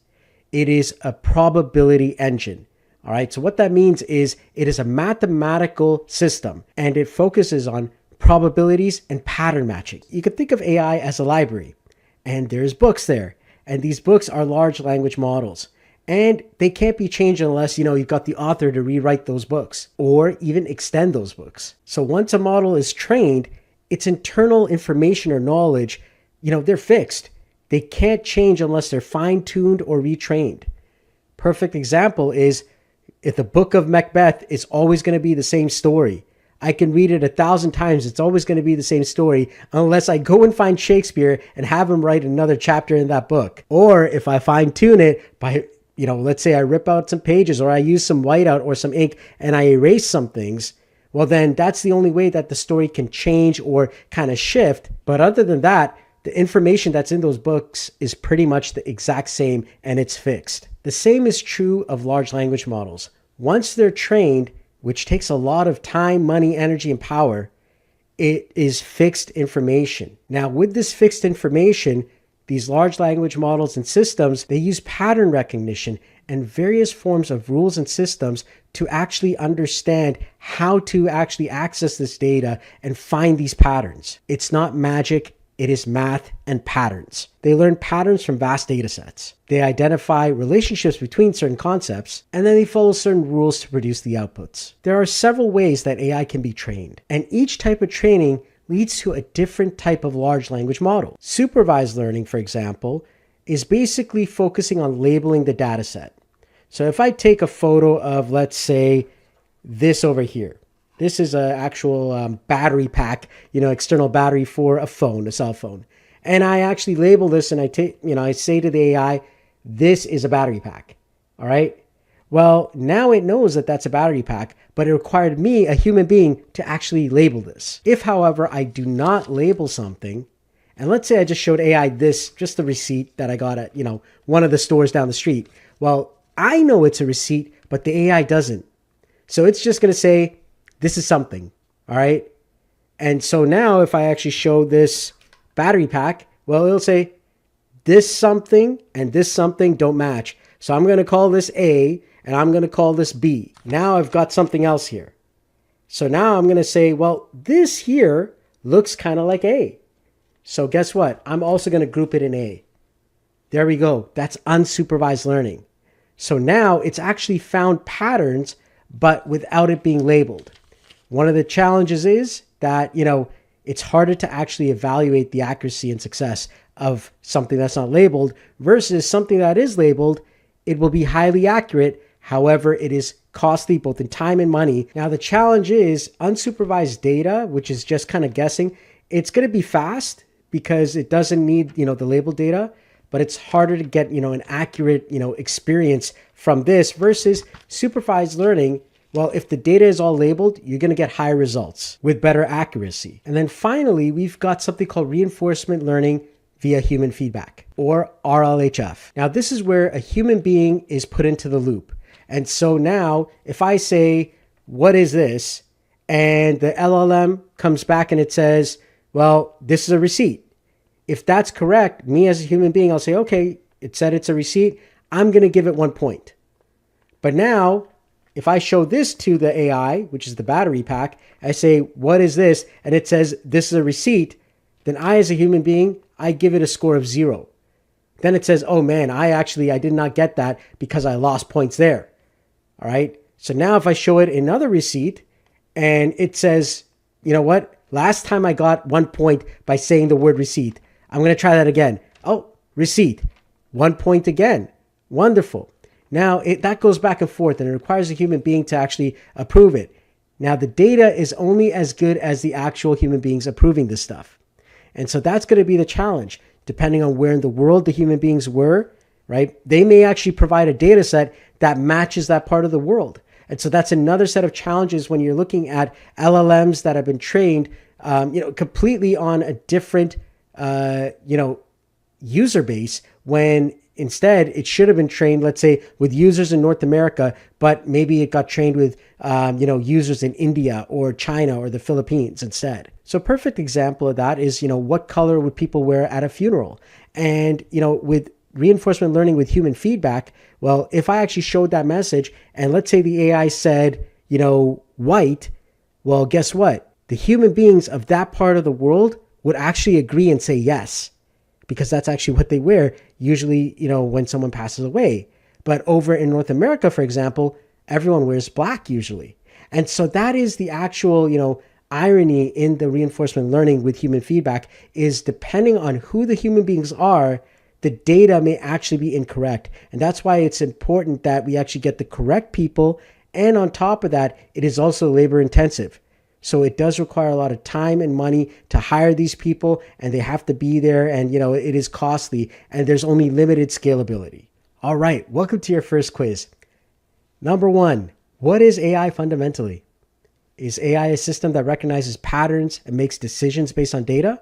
It is a probability engine. All right. So what that means is it is a mathematical system and it focuses on probabilities and pattern matching. You could think of AI as a library and there's books there. And these books are large language models and they can't be changed unless, you've got the author to rewrite those books or even extend those books. So once a model is trained, its internal information or knowledge, they're fixed. They can't change unless they're fine-tuned or retrained. Perfect example is if the book of Macbeth is always going to be the same story. I can read it 1,000 times. It's always going to be the same story unless I go and find Shakespeare and have him write another chapter in that book. Or if I fine-tune it by, let's say I rip out some pages or I use some whiteout or some ink and I erase some things, well then that's the only way that the story can change or kind of shift. But other than that, the information that's in those books is pretty much the exact same and it's fixed. The same is true of large language models. Once they're trained, which takes a lot of time, money, energy, and power, it is fixed information. Now, with this fixed information, these large language models and systems, they use pattern recognition and various forms of rules and systems to actually understand how to actually access this data and find these patterns. It's not magic. It is math and patterns. They learn patterns from vast data sets. They identify relationships between certain concepts, and then they follow certain rules to produce the outputs. There are several ways that AI can be trained, and each type of training leads to a different type of large language model. Supervised learning, for example, is basically focusing on labeling the data set. So if I take a photo of, let's say, this over here, this is an actual battery pack, external battery for a phone, a cell phone. And I actually label this and I say to the AI, this is a battery pack. All right. Well, now it knows that that's a battery pack, but it required me, a human being, to actually label this. If, however, I do not label something, and let's say I just showed AI this, just the receipt that I got at, one of the stores down the street. Well, I know it's a receipt, but the AI doesn't. So it's just going to say, this is something. All right. And so now if I actually show this battery pack, well, it'll say this something and this something don't match. So I'm going to call this A and I'm going to call this B. Now I've got something else here. So now I'm going to say, well, this here looks kind of like A. So guess what? I'm also going to group it in A. There we go. That's unsupervised learning. So now it's actually found patterns, but without it being labeled. One of the challenges is that, it's harder to actually evaluate the accuracy and success of something that's not labeled versus something that is labeled. It will be highly accurate. However, it is costly both in time and money. Now, the challenge is unsupervised data, which is just kind of guessing. It's going to be fast because it doesn't need, the labeled data, but it's harder to get, an accurate, experience from this versus supervised learning. Well, if the data is all labeled, you're going to get higher results with better accuracy. And then finally, we've got something called reinforcement learning via human feedback, or RLHF. Now, this is where a human being is put into the loop. And so now if I say, what is this? And the LLM comes back and it says, well, this is a receipt. If that's correct, me as a human being, I'll say, okay, it said it's a receipt. I'm going to give it 1 point. But now if I show this to the AI, which is the battery pack, I say, what is this? And it says, this is a receipt. Then I, as a human being, I give it a score of 0. Then it says, oh man, I did not get that because I lost points there. All right. So now if I show it another receipt and it says, you know what? Last time I got 1 point by saying the word receipt. I'm going to try that again. Oh, receipt. 1 point again. Wonderful. Now, that goes back and forth, and it requires a human being to actually approve it. Now, the data is only as good as the actual human beings approving this stuff. And so that's going to be the challenge. Depending on where in the world the human beings were, right? They may actually provide a data set that matches that part of the world. And so that's another set of challenges when you're looking at LLMs that have been trained, completely on a different, user base, when instead it should have been trained, let's say, with users in North America, but maybe it got trained with, users in India or China or the Philippines instead. So a perfect example of that is, what color would people wear at a funeral? And, with reinforcement learning with human feedback, well, if I actually showed that message and let's say the AI said, white, well, guess what? The human beings of that part of the world would actually agree and say yes, because that's actually what they wear usually, when someone passes away. But over in North America, for example, everyone wears black usually. And so that is the actual, irony in the reinforcement learning with human feedback, is depending on who the human beings are, the data may actually be incorrect. And that's why it's important that we actually get the correct people. And on top of that, it is also labor intensive. So it does require a lot of time and money to hire these people, and they have to be there, and it is costly, and there's only limited scalability. All right, welcome to your first quiz. Number 1, what is AI fundamentally? Is AI a system that recognizes patterns and makes decisions based on data?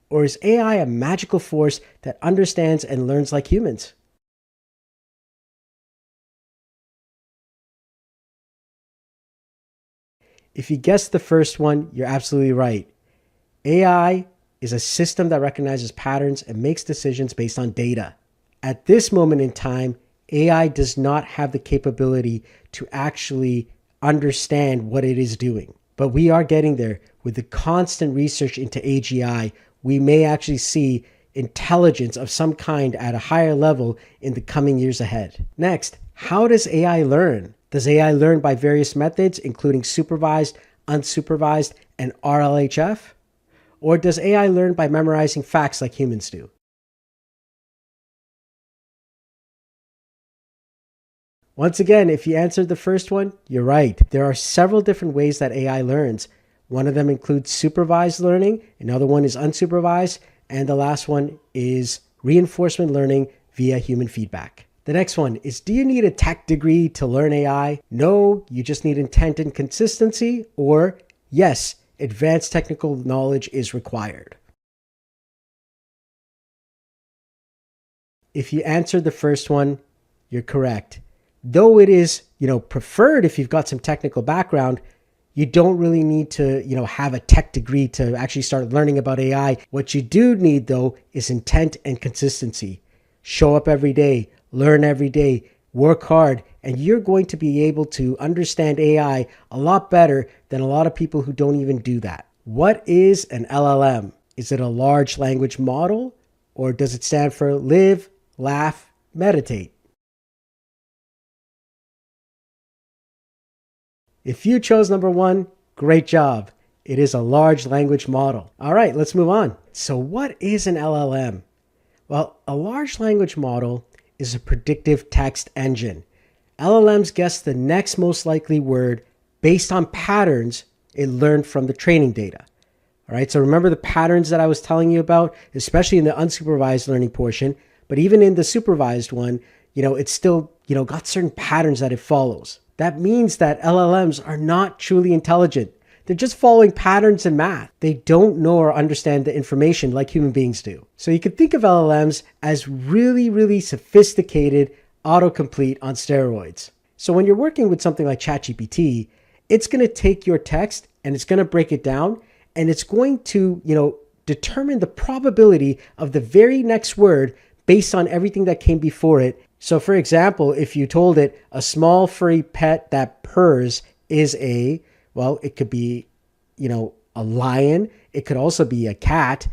Or is AI a magical force that understands and learns like humans? If you guessed the first one, you're absolutely right. AI is a system that recognizes patterns and makes decisions based on data. At this moment in time, AI does not have the capability to actually understand what it is doing. But we are getting there. With the constant research into AGI, we may actually see intelligence of some kind at a higher level in the coming years ahead. Next, how does AI learn? Does AI learn by various methods, including supervised, unsupervised, and RLHF? Or does AI learn by memorizing facts like humans do? Once again, if you answered the first one, you're right. There are several different ways that AI learns. One of them includes supervised learning, another one is unsupervised, and the last one is reinforcement learning via human feedback. The next one is, do you need a tech degree to learn AI? No, you just need intent and consistency, or yes, advanced technical knowledge is required. If you answered the first one, you're correct. Though it is, preferred if you've got some technical background, you don't really need to, have a tech degree to actually start learning about AI. What you do need, though, is intent and consistency. Show up every day, learn every day, work hard, and you're going to be able to understand AI a lot better than a lot of people who don't even do that. What is an LLM? Is it a large language model, or does it stand for live, laugh, meditate? If you chose number one, great job. It is a large language model. All right, let's move on. So what is an LLM? Well, a large language model is a predictive text engine. LLMs guess the next most likely word based on patterns it learned from the training data. All right, so remember the patterns that I was telling you about, especially in the unsupervised learning portion, but even in the supervised one, it's still, got certain patterns that it follows. That means that LLMs are not truly intelligent. They're just following patterns in math. They don't know or understand the information like human beings do. So you could think of LLMs as really, really sophisticated autocomplete on steroids. So when you're working with something like ChatGPT, it's going to take your text and it's going to break it down, and it's going to, determine the probability of the very next word based on everything that came before it. So for example, if you told it a small furry pet that purrs is it could be, a lion. It could also be a cat.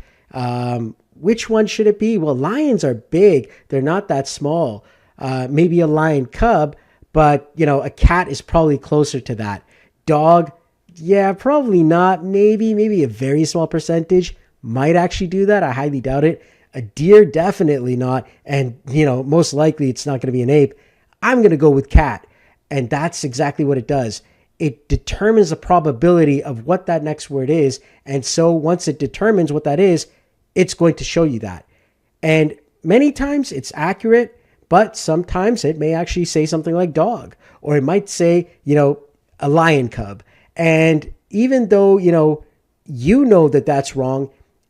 Which one should it be? Well, lions are big. They're not that small. Maybe a lion cub, but, a cat is probably closer to that. Dog, yeah, probably not. Maybe a very small percentage might actually do that. I highly doubt it. A deer, definitely not. And, most likely it's not going to be an ape. I'm going to go with cat. And that's exactly what it does. It determines the probability of what that next word is. And so once it determines what that is, it's going to show you that. And many times it's accurate, but sometimes it may actually say something like dog, or it might say, a lion cub. And even though, that that's wrong,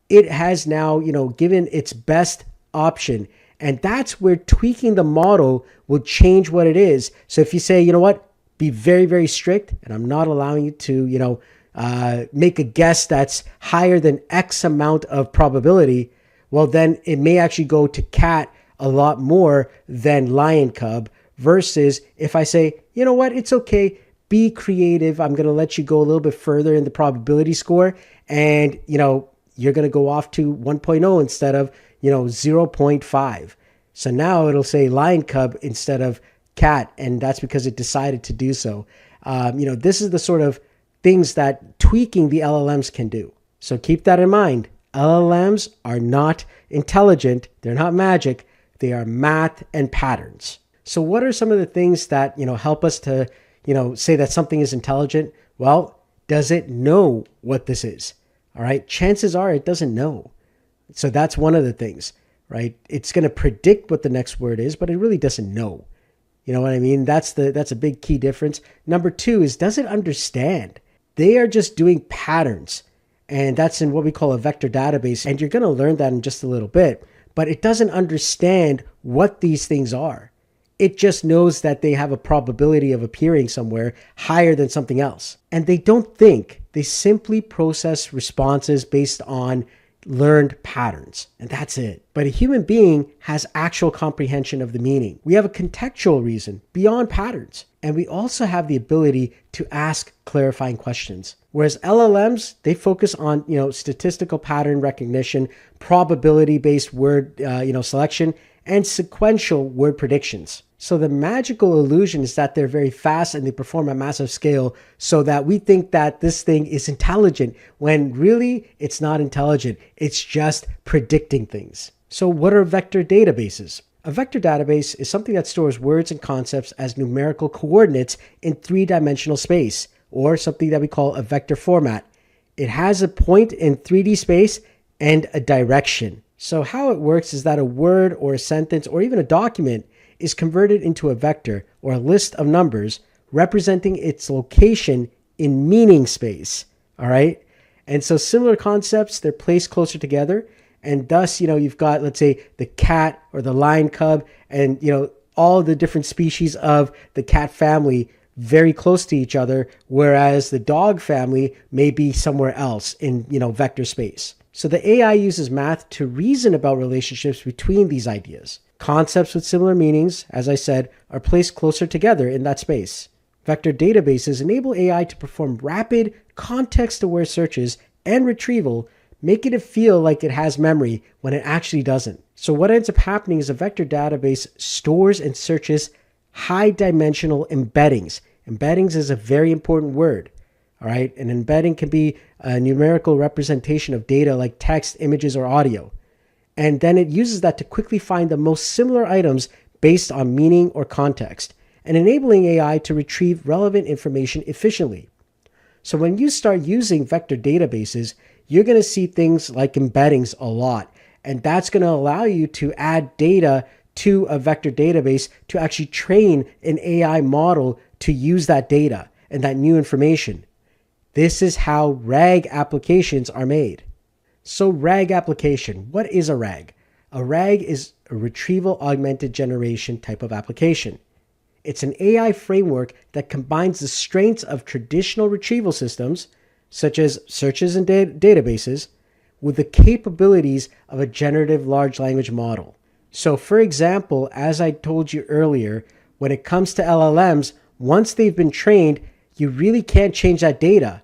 it has now, given its best option. And that's where tweaking the model will change what it is. So if you say, be very, very strict, and I'm not allowing you to, make a guess that's higher than X amount of probability, well, then it may actually go to cat a lot more than lion cub, versus if I say, it's okay, be creative. I'm going to let you go a little bit further in the probability score. And, you're going to go off to 1.0 instead of, 0.5. So now it'll say lion cub instead of cat. And that's because it decided to do so. This is the sort of things that tweaking the LLMs can do. So keep that in mind. LLMs are not intelligent. They're not magic. They are math and patterns. So what are some of the things that, help us to, say that something is intelligent? Well, does it know what this is? All right. Chances are it doesn't know. So that's one of the things, right? It's going to predict what the next word is, but it really doesn't know. You know what I mean? That's a big key difference. Number two is, does it understand? They are just doing patterns, and that's in what we call a vector database. And you're going to learn that in just a little bit, but it doesn't understand what these things are. It just knows that they have a probability of appearing somewhere higher than something else. And they don't think. They simply process responses based on learned patterns, and that's it. But a human being has actual comprehension of the meaning. We have a contextual reason beyond patterns, and we also have the ability to ask clarifying questions. Whereas LLMs, they focus on, statistical pattern recognition, probability-based word, selection, and sequential word predictions. So the magical illusion is that they're very fast and they perform at massive scale, so that we think that this thing is intelligent when really it's not intelligent. It's just predicting things. So what are vector databases? A vector database is something that stores words and concepts as numerical coordinates in three-dimensional space, or something that we call a vector format. It has a point in 3D space and a direction. So how it works is that a word or a sentence or even a document is converted into a vector or a list of numbers representing its location in meaning space. All right? And so similar concepts, they're placed closer together. And thus, you've got, let's say, the cat or the lion cub and, all the different species of the cat family very close to each other, whereas the dog family may be somewhere else in, vector space. So the AI uses math to reason about relationships between these ideas. Concepts with similar meanings, as I said, are placed closer together in that space. Vector databases enable AI to perform rapid, context-aware searches and retrieval, making it feel like it has memory when it actually doesn't. So what ends up happening is a vector database stores and searches high-dimensional embeddings. Embeddings is a very important word. All right, an embedding can be a numerical representation of data like text, images, or audio. And then it uses that to quickly find the most similar items based on meaning or context, and enabling AI to retrieve relevant information efficiently. So when you start using vector databases, you're going to see things like embeddings a lot. And that's going to allow you to add data to a vector database to actually train an AI model to use that data and that new information. This is how RAG applications are made. So RAG application, what is a RAG? A RAG is a retrieval augmented generation type of application. It's an AI framework that combines the strengths of traditional retrieval systems, such as searches and databases, with the capabilities of a generative large language model. So for example, as I told you earlier, when it comes to LLMs, once they've been trained, you really can't change that data.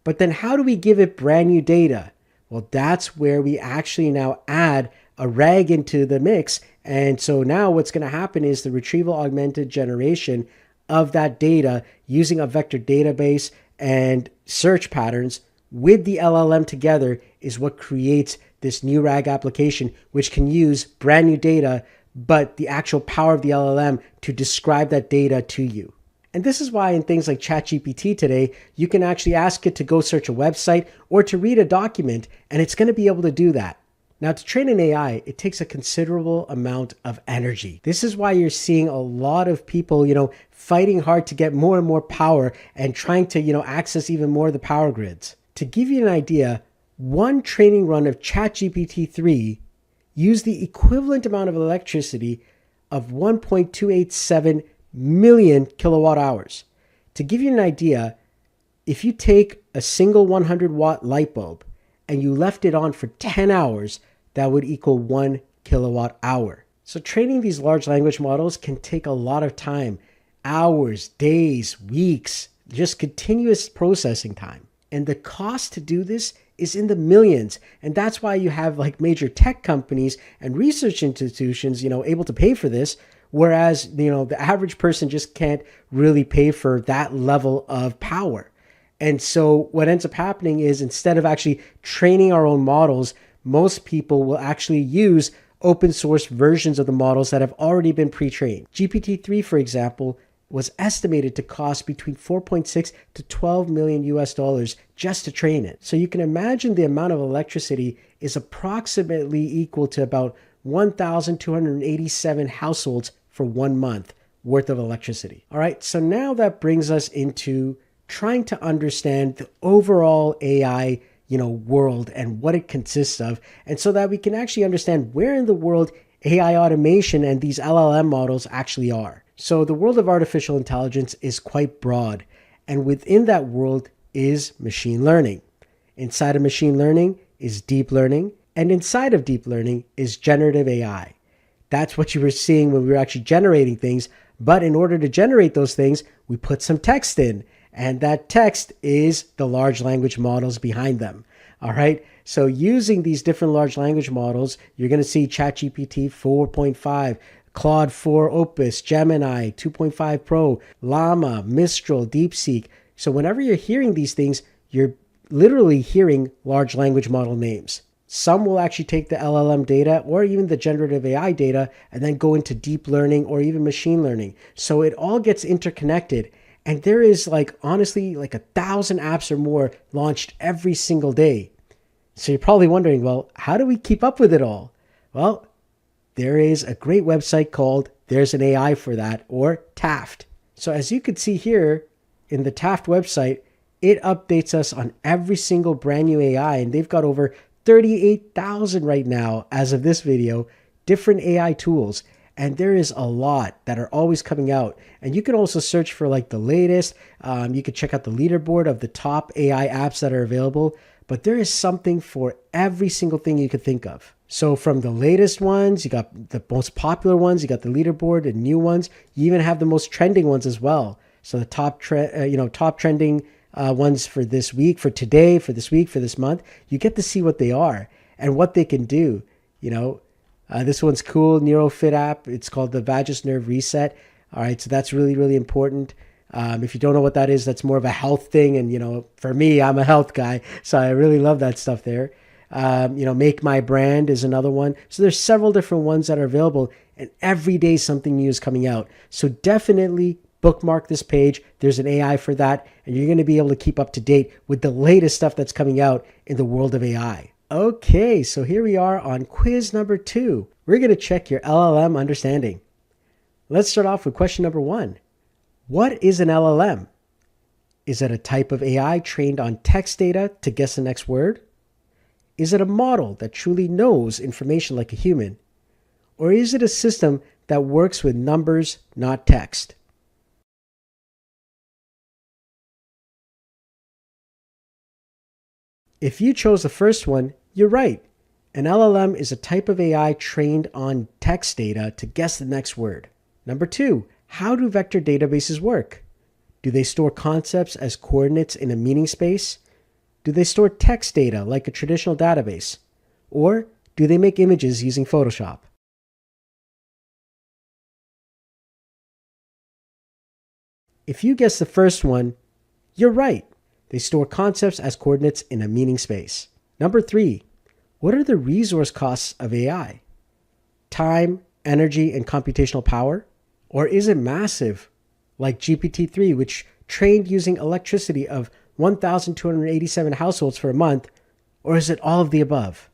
But then how do we give it brand new data? Well, that's where we actually now add a RAG into the mix. And so now what's going to happen is the retrieval augmented generation of that data using a vector database and search patterns with the LLM together is what creates this new RAG application, which can use brand new data, but the actual power of the LLM to describe that data to you. And this is why in things like ChatGPT today, you can actually ask it to go search a website or to read a document, and it's going to be able to do that. Now, to train an AI, it takes a considerable amount of energy. This is why you're seeing a lot of people, fighting hard to get more and more power and trying to, access even more of the power grids. To give you an idea, one training run of ChatGPT 3 used the equivalent amount of electricity of 1.287 million kilowatt hours. To give you an idea, if you take a single 100-watt light bulb and you left it on for 10 hours, that would equal 1 kilowatt hour. So training these large language models can take a lot of time, hours, days, weeks, just continuous processing time. And the cost to do this is in the millions. And that's why you have like major tech companies and research institutions, able to pay for this. Whereas, the average person just can't really pay for that level of power. And so what ends up happening is instead of actually training our own models, most people will actually use open source versions of the models that have already been pre-trained. GPT-3, for example, was estimated to cost between 4.6 to 12 million US dollars just to train it. So you can imagine the amount of electricity is approximately equal to about 1,287 households for 1 month worth of electricity. All right, so now that brings us into trying to understand the overall AI, world and what it consists of, and so that we can actually understand where in the world AI automation and these LLM models actually are. So the world of artificial intelligence is quite broad, and within that world is machine learning. Inside of machine learning is deep learning, and inside of deep learning is generative AI. That's what you were seeing when we were actually generating things. But in order to generate those things, we put some text in. And that text is the large language models behind them. All right. So using these different large language models, you're going to see ChatGPT 4.5, Claude 4 Opus, Gemini 2.5 Pro, Llama, Mistral, DeepSeek. So whenever you're hearing these things, you're literally hearing large language model names. Some will actually take the LLM data or even the generative AI data and then go into deep learning or even machine learning. So it all gets interconnected. And there is honestly 1,000 apps or more launched every single day. So you're probably wondering, well, how do we keep up with it all? Well, there is a great website called There's an AI for That, or Taft. So as you can see here in the Taft website, it updates us on every single brand new AI, and they've got over 38,000 right now as of this video, different AI tools. And there is a lot that are always coming out. And you can also search for the latest. You can check out the leaderboard of the top AI apps that are available. But there is something for every single thing you could think of. So from the latest ones, you got the most popular ones, you got the leaderboard and new ones. You even have the most trending ones as well. So the top trending ones for this week, for today, for this week, for this month, you get to see what they are and what they can do. This one's cool, NeuroFit app. It's called the Vagus Nerve Reset. All right, so that's really, really important. If you don't know what that is, that's more of a health thing. And, for me, I'm a health guy, so I really love that stuff there. Make My Brand is another one. So there's several different ones that are available, and every day something new is coming out. So definitely bookmark this page. There's an AI for that, and you're going to be able to keep up to date with the latest stuff that's coming out in the world of AI. Okay, so here we are on quiz number 2. We're going to check your LLM understanding. Let's start off with question number 1. What is an LLM? Is it a type of AI trained on text data to guess the next word? Is it a model that truly knows information like a human? Or is it a system that works with numbers, not text? If you chose the first one, you're right. An LLM is a type of AI trained on text data to guess the next word. Number 2, how do vector databases work? Do they store concepts as coordinates in a meaning space? Do they store text data like a traditional database? Or do they make images using Photoshop? If you guess the first one, you're right. They store concepts as coordinates in a meaning space. Number 3, what are the resource costs of AI? Time, energy, and computational power? Or is it massive, like GPT-3, which trained using electricity of 1,287 households for a month? Or is it all of the above?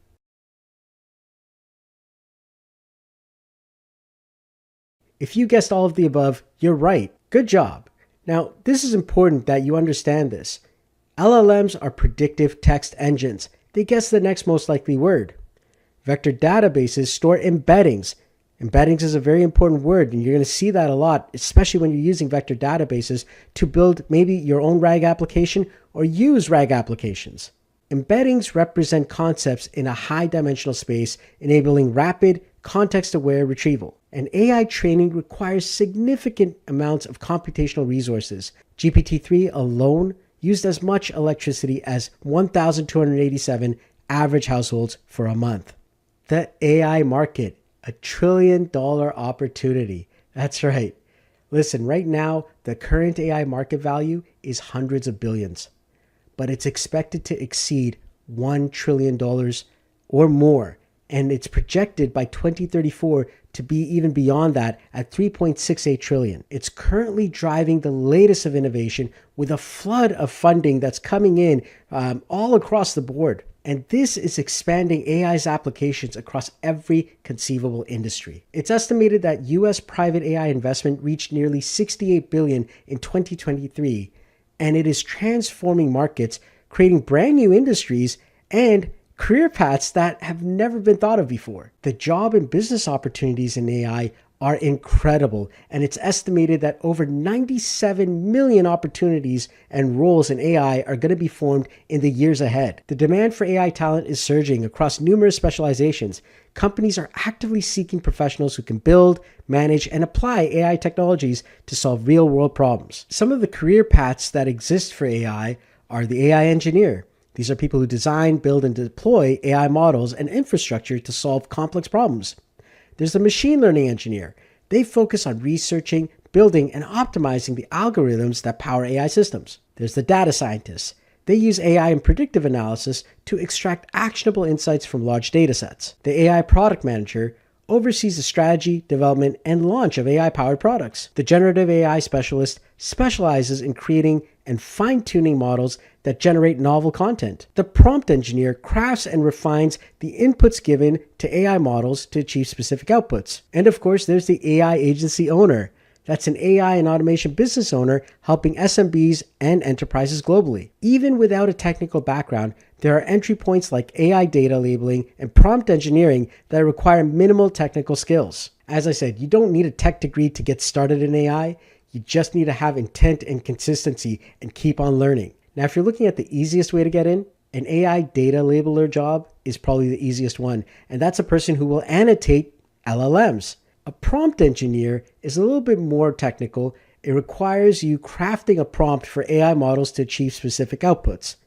If you guessed all of the above, you're right. Good job. Now, this is important that you understand this. LLMs are predictive text engines. They guess the next most likely word. Vector databases store embeddings. Embeddings is a very important word, and you're going to see that a lot, especially when you're using vector databases to build maybe your own RAG application or use RAG applications. Embeddings represent concepts in a high-dimensional space, enabling rapid, context-aware retrieval. And AI training requires significant amounts of computational resources. GPT-3 alone used as much electricity as 1,287 average households for a month. The AI market, a $1 trillion opportunity. That's right. Listen, right now, the current AI market value is hundreds of billions, but it's expected to exceed $1 trillion or more. And it's projected by 2034 to be even beyond that at 3.68 trillion. It's currently driving the latest of innovation with a flood of funding that's coming in all across the board. And this is expanding AI's applications across every conceivable industry. It's estimated that US private AI investment reached nearly $68 billion in 2023, and it is transforming markets, creating brand new industries, and career paths that have never been thought of before. The job and business opportunities in AI are incredible, and it's estimated that over 97 million opportunities and roles in AI are going to be formed in the years ahead. The demand for AI talent is surging across numerous specializations. Companies are actively seeking professionals who can build, manage, and apply AI technologies to solve real-world problems. Some of the career paths that exist for AI are the AI engineer. These are people who design, build, and deploy AI models and infrastructure to solve complex problems. There's the machine learning engineer. They focus on researching, building, and optimizing the algorithms that power AI systems. There's the data scientists. They use AI and predictive analysis to extract actionable insights from large datasets. The AI product manager oversees the strategy, development, and launch of AI-powered products. The generative AI specialist specializes in creating and fine-tuning models that generate novel content. The prompt engineer crafts and refines the inputs given to AI models to achieve specific outputs. And of course, there's the AI agency owner. That's an AI and automation business owner helping SMBs and enterprises globally. Even without a technical background, there are entry points like AI data labeling and prompt engineering that require minimal technical skills. As I said, you don't need a tech degree to get started in AI. You just need to have intent and consistency and keep on learning. Now, if you're looking at the easiest way to get in, an AI data labeler job is probably the easiest one. And that's a person who will annotate LLMs. A prompt engineer is a little bit more technical. It requires you crafting a prompt for AI models to achieve specific outputs.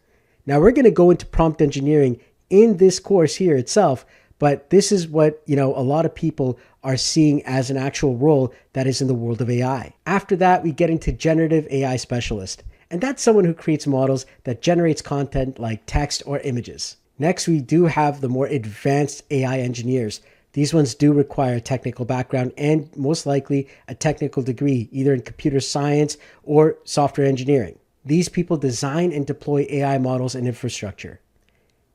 Now, we're going to go into prompt engineering in this course here itself, but this is what, a lot of people are seeing as an actual role that is in the world of AI. After that, we get into generative AI specialist, and that's someone who creates models that generates content like text or images. Next, we do have the more advanced AI engineers. These ones do require a technical background and most likely a technical degree, either in computer science or software engineering. These people design and deploy AI models and infrastructure.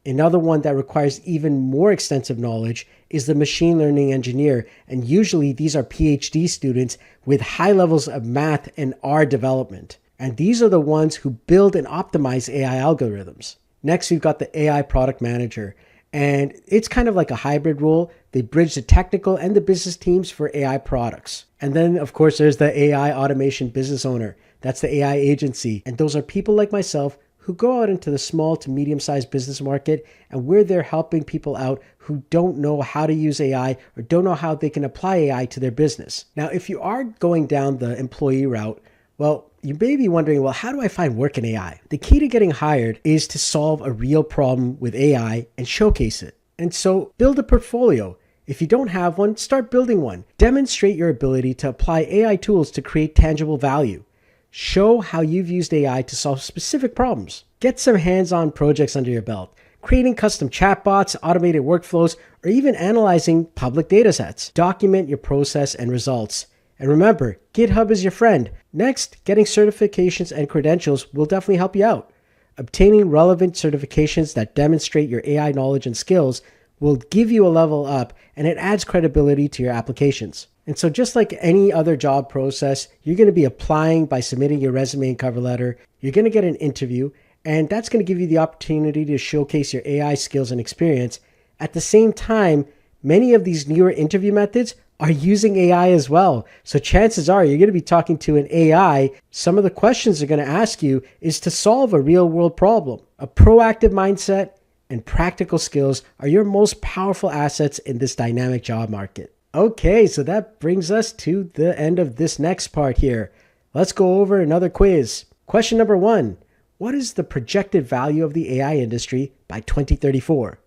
Another one that requires even more extensive knowledge is the machine learning engineer, and usually these are PhD students with high levels of math and R development. And these are the ones who build and optimize AI algorithms. Next, we've got the AI product manager. And it's kind of like a hybrid role. They bridge the technical and the business teams for AI products. And then, of course, there's the AI automation business owner. That's the AI agency. And those are people like myself who go out into the small to medium-sized business market, and we're there helping people out who don't know how to use AI or don't know how they can apply AI to their business. Now, if you are going down the employee route, well, you may be wondering, well, how do I find work in AI? The key to getting hired is to solve a real problem with AI and showcase it. And so build a portfolio. If you don't have one, start building one. Demonstrate your ability to apply AI tools to create tangible value. Show how you've used AI to solve specific problems. Get some hands-on projects under your belt, creating custom chatbots, automated workflows, or even analyzing public datasets. Document your process and results. And remember, GitHub is your friend. Next, getting certifications and credentials will definitely help you out. Obtaining relevant certifications that demonstrate your AI knowledge and skills will give you a level up, and it adds credibility to your applications. And so just like any other job process, you're going to be applying by submitting your resume and cover letter. You're going to get an interview, and that's going to give you the opportunity to showcase your AI skills and experience. At the same time, many of these newer interview methods are using AI as well. So chances are you're going to be talking to an AI. Some of the questions they're going to ask you is to solve a real world problem. A proactive mindset and practical skills are your most powerful assets in this dynamic job market. Okay, so that brings us to the end of this next part here. Let's go over another quiz. Question number 1. What is the projected value of the AI industry by 2034?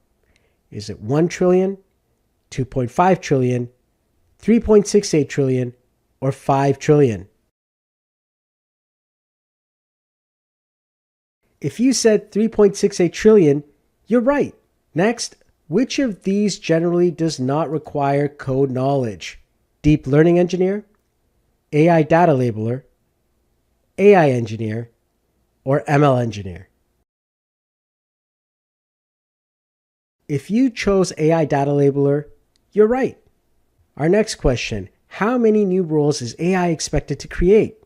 Is it 1 trillion, 2.5 trillion, 3.68 trillion, or 5 trillion? If you said 3.68 trillion, you're right. Next, which of these generally does not require code knowledge? Deep learning engineer, AI data labeler, AI engineer, or ML engineer? If you chose AI data labeler, you're right. Our next question, how many new roles is AI expected to create?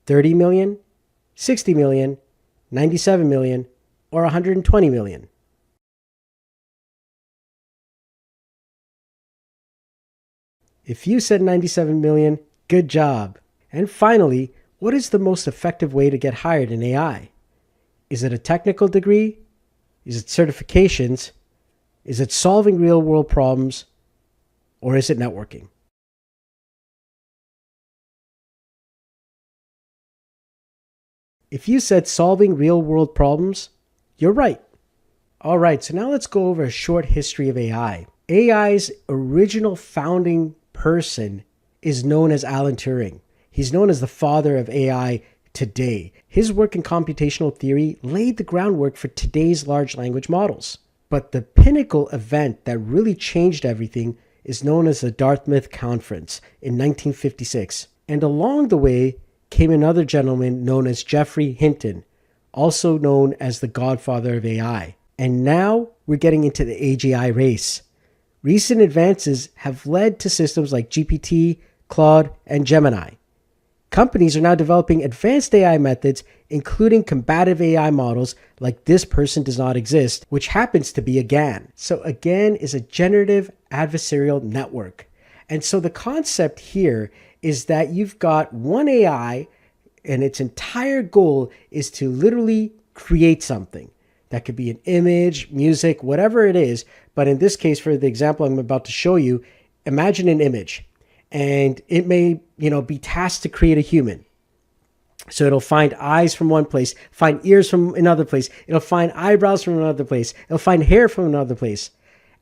30 million, 60 million, 97 million, or 120 million? If you said 97 million, good job. And finally, what is the most effective way to get hired in AI? Is it a technical degree? Is it certifications? Is it solving real-world problems? Or is it networking? If you said solving real-world problems, you're right. All right, so now let's go over a short history of AI. AI's original founding person is known as Alan Turing. He's known as the father of AI, today. His work in computational theory laid the groundwork for today's large language models. But the pinnacle event that really changed everything is known as the Dartmouth Conference in 1956. And along the way came another gentleman known as Geoffrey Hinton, also known as the godfather of AI. And now we're getting into the AGI race. Recent advances have led to systems like GPT, Claude, and Gemini. Companies are now developing advanced AI methods, including combative AI models like this person does not exist, which happens to be a GAN. So a GAN is a generative adversarial network. And so the concept here is that you've got one AI and its entire goal is to literally create something. That could be an image, music, whatever it is. But in this case, for the example I'm about to show you, imagine an image. And it may, be tasked to create a human. So it'll find eyes from one place, find ears from another place. It'll find eyebrows from another place. It'll find hair from another place.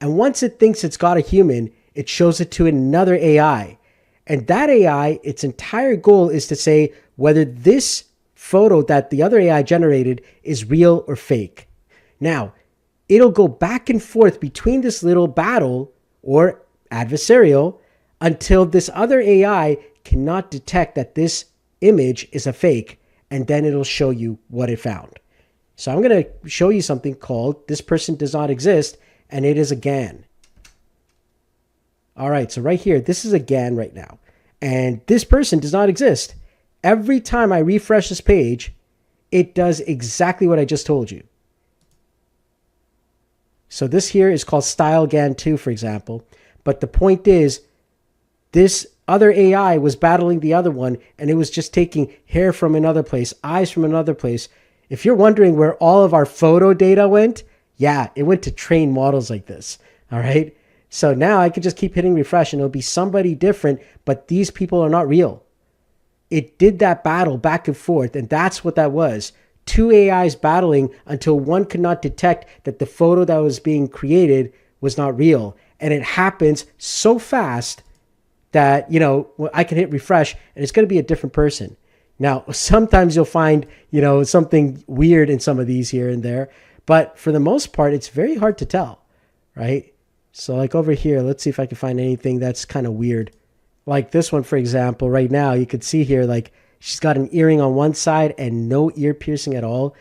And once it thinks it's got a human, it shows it to another AI. And that AI, its entire goal is to say whether this photo that the other AI generated is real or fake. Now, it'll go back and forth between this little battle or adversarial until this other AI cannot detect that this image is a fake, and then it'll show you what it found. So I'm going to show you something called This Person Does Not Exist, and it is a GAN. All right, so right here, this is a GAN right now, and this person does not exist. Every time I refresh this page, it does exactly what I just told you. So this here is called Style GAN 2, for example, but the point is, this other AI was battling the other one, and it was just taking hair from another place, eyes from another place. If you're wondering where all of our photo data went, yeah, it went to train models like this. All right. So now I can just keep hitting refresh and it'll be somebody different, but these people are not real. It did that battle back and forth, and that's what that was. Two AIs battling until one could not detect that the photo that was being created was not real. And it happens so fast that, I can hit refresh and it's going to be a different person. Now, sometimes you'll find, something weird in some of these here and there, but for the most part, it's very hard to tell, right? So like over here, let's see if I can find anything that's kind of weird. Like this one, for example, right now, you could see here, like she's got an earring on one side and no ear piercing at all.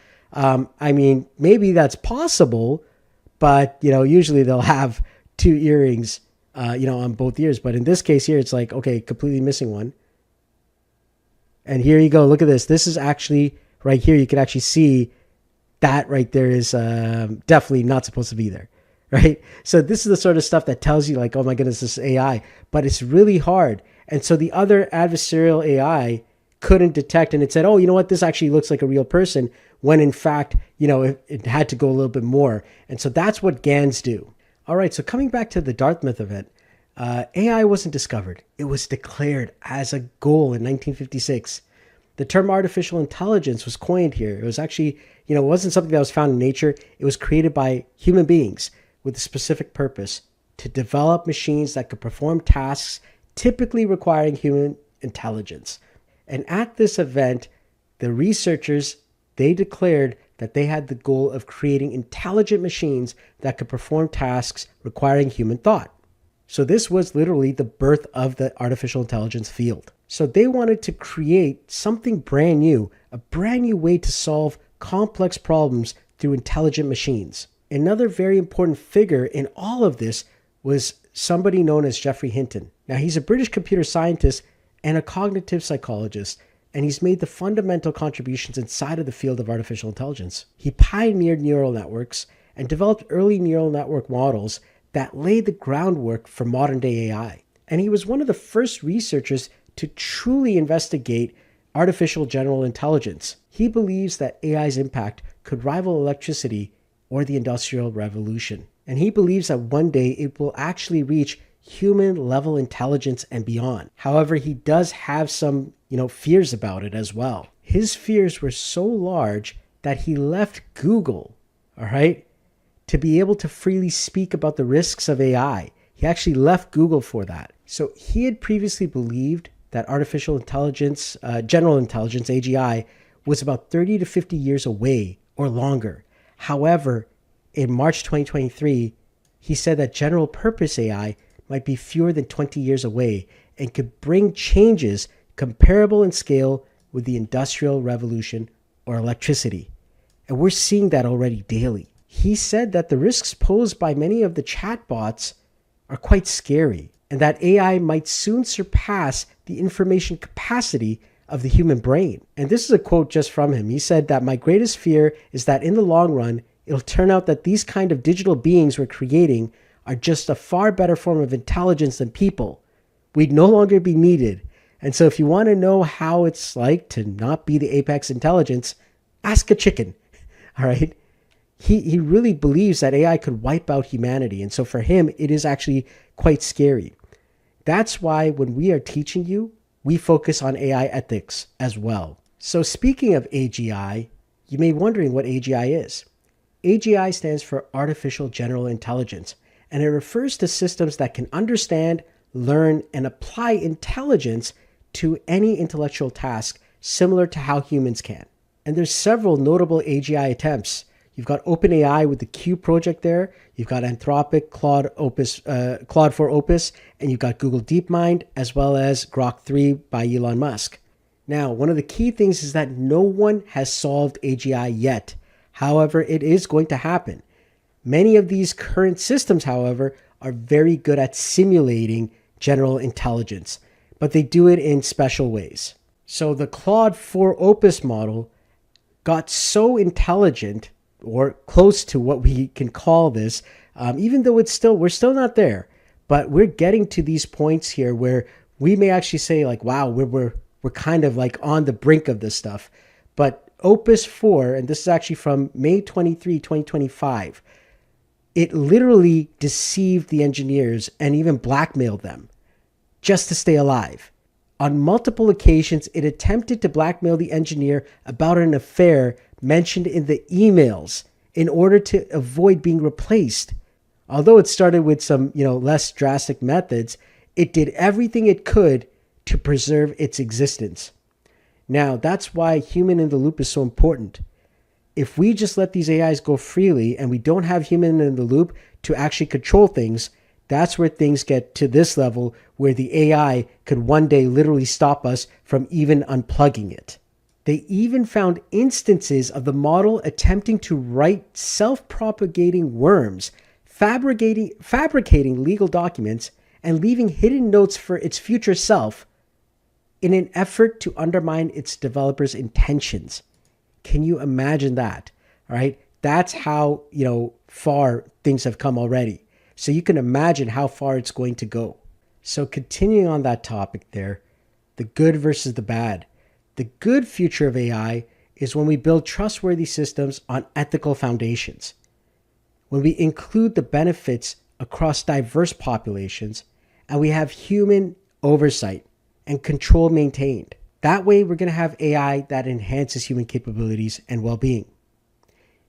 Maybe that's possible, but, usually they'll have two earrings on both ears. But in this case here, it's like, okay, completely missing one. And here you go. Look at this. This is actually right here. You can actually see that right there is definitely not supposed to be there, right? So this is the sort of stuff that tells you like, oh my goodness, this is AI, but it's really hard. And so the other adversarial AI couldn't detect, and it said, oh, you know what? This actually looks like a real person, when in fact, it had to go a little bit more. And so that's what GANs do. All right, so coming back to the Dartmouth event, AI wasn't discovered. It was declared as a goal in 1956. The term artificial intelligence was coined here. It was actually, it wasn't something that was found in nature. It was created by human beings with a specific purpose: to develop machines that could perform tasks typically requiring human intelligence. And at this event, the researchers, they declared that they had the goal of creating intelligent machines that could perform tasks requiring human thought. So this was literally the birth of the artificial intelligence field. So they wanted to create something brand new, a brand new way to solve complex problems through intelligent machines. Another very important figure in all of this was somebody known as Geoffrey Hinton. Now, he's a British computer scientist and a cognitive psychologist, and he's made the fundamental contributions inside of the field of artificial intelligence. He pioneered neural networks and developed early neural network models that laid the groundwork for modern-day AI. And he was one of the first researchers to truly investigate artificial general intelligence. He believes that AI's impact could rival electricity or the Industrial Revolution. And he believes that one day it will actually reach human-level intelligence and beyond. However, he does have some fears about it as well. His fears were so large that he left Google, all right, to be able to freely speak about the risks of AI. He actually left Google for that. So he had previously believed that artificial intelligence, general intelligence, AGI, was about 30 to 50 years away or longer. However, in March 2023, he said that general purpose AI might be fewer than 20 years away and could bring changes comparable in scale with the Industrial Revolution or electricity. And we're seeing that already daily. He said that the risks posed by many of the chatbots are quite scary and that AI might soon surpass the information capacity of the human brain. And this is a quote just from him. He said that my greatest fear is that in the long run, it'll turn out that these kind of digital beings we're creating are just a far better form of intelligence than people. We'd no longer be needed. And so if you want to know how it's like to not be the apex intelligence, ask a chicken. All right. He really believes that AI could wipe out humanity. And so for him, it is actually quite scary. That's why when we are teaching you, we focus on AI ethics as well. So speaking of AGI, you may be wondering what AGI is. AGI stands for Artificial General Intelligence, and it refers to systems that can understand, learn, and apply intelligence to any intellectual task similar to how humans can. And there's several notable AGI attempts. You've got OpenAI with the Q project there. You've got Anthropic, Claude for Opus, and you've got Google DeepMind, as well as Grok 3 by Elon Musk. Now, one of the key things is that no one has solved AGI yet. However, it is going to happen. Many of these current systems, however, are very good at simulating general intelligence, but they do it in special ways. So the Claude for Opus model got so intelligent, or close to what we can call this, even though we're still not there, but we're getting to these points here where we may actually say like, wow, we're kind of like on the brink of this stuff. But Opus 4, and this is actually from May 23, 2025, it literally deceived the engineers and even blackmailed them just to stay alive. On multiple occasions, it attempted to blackmail the engineer about an affair mentioned in the emails in order to avoid being replaced. Although it started with some, less drastic methods, it did everything it could to preserve its existence. Now, that's why human in the loop is so important. If we just let these AIs go freely and we don't have human in the loop to actually control things, that's where things get to this level where the AI could one day literally stop us from even unplugging it. They even found instances of the model attempting to write self-propagating worms, fabricating legal documents, and leaving hidden notes for its future self in an effort to undermine its developers' intentions. Can you imagine that? All right. That's how, far things have come already. So you can imagine how far it's going to go. So continuing on that topic there, the good versus the bad. The good future of AI is when we build trustworthy systems on ethical foundations. When we include the benefits across diverse populations and we have human oversight and control maintained. That way, we're going to have AI that enhances human capabilities and well-being.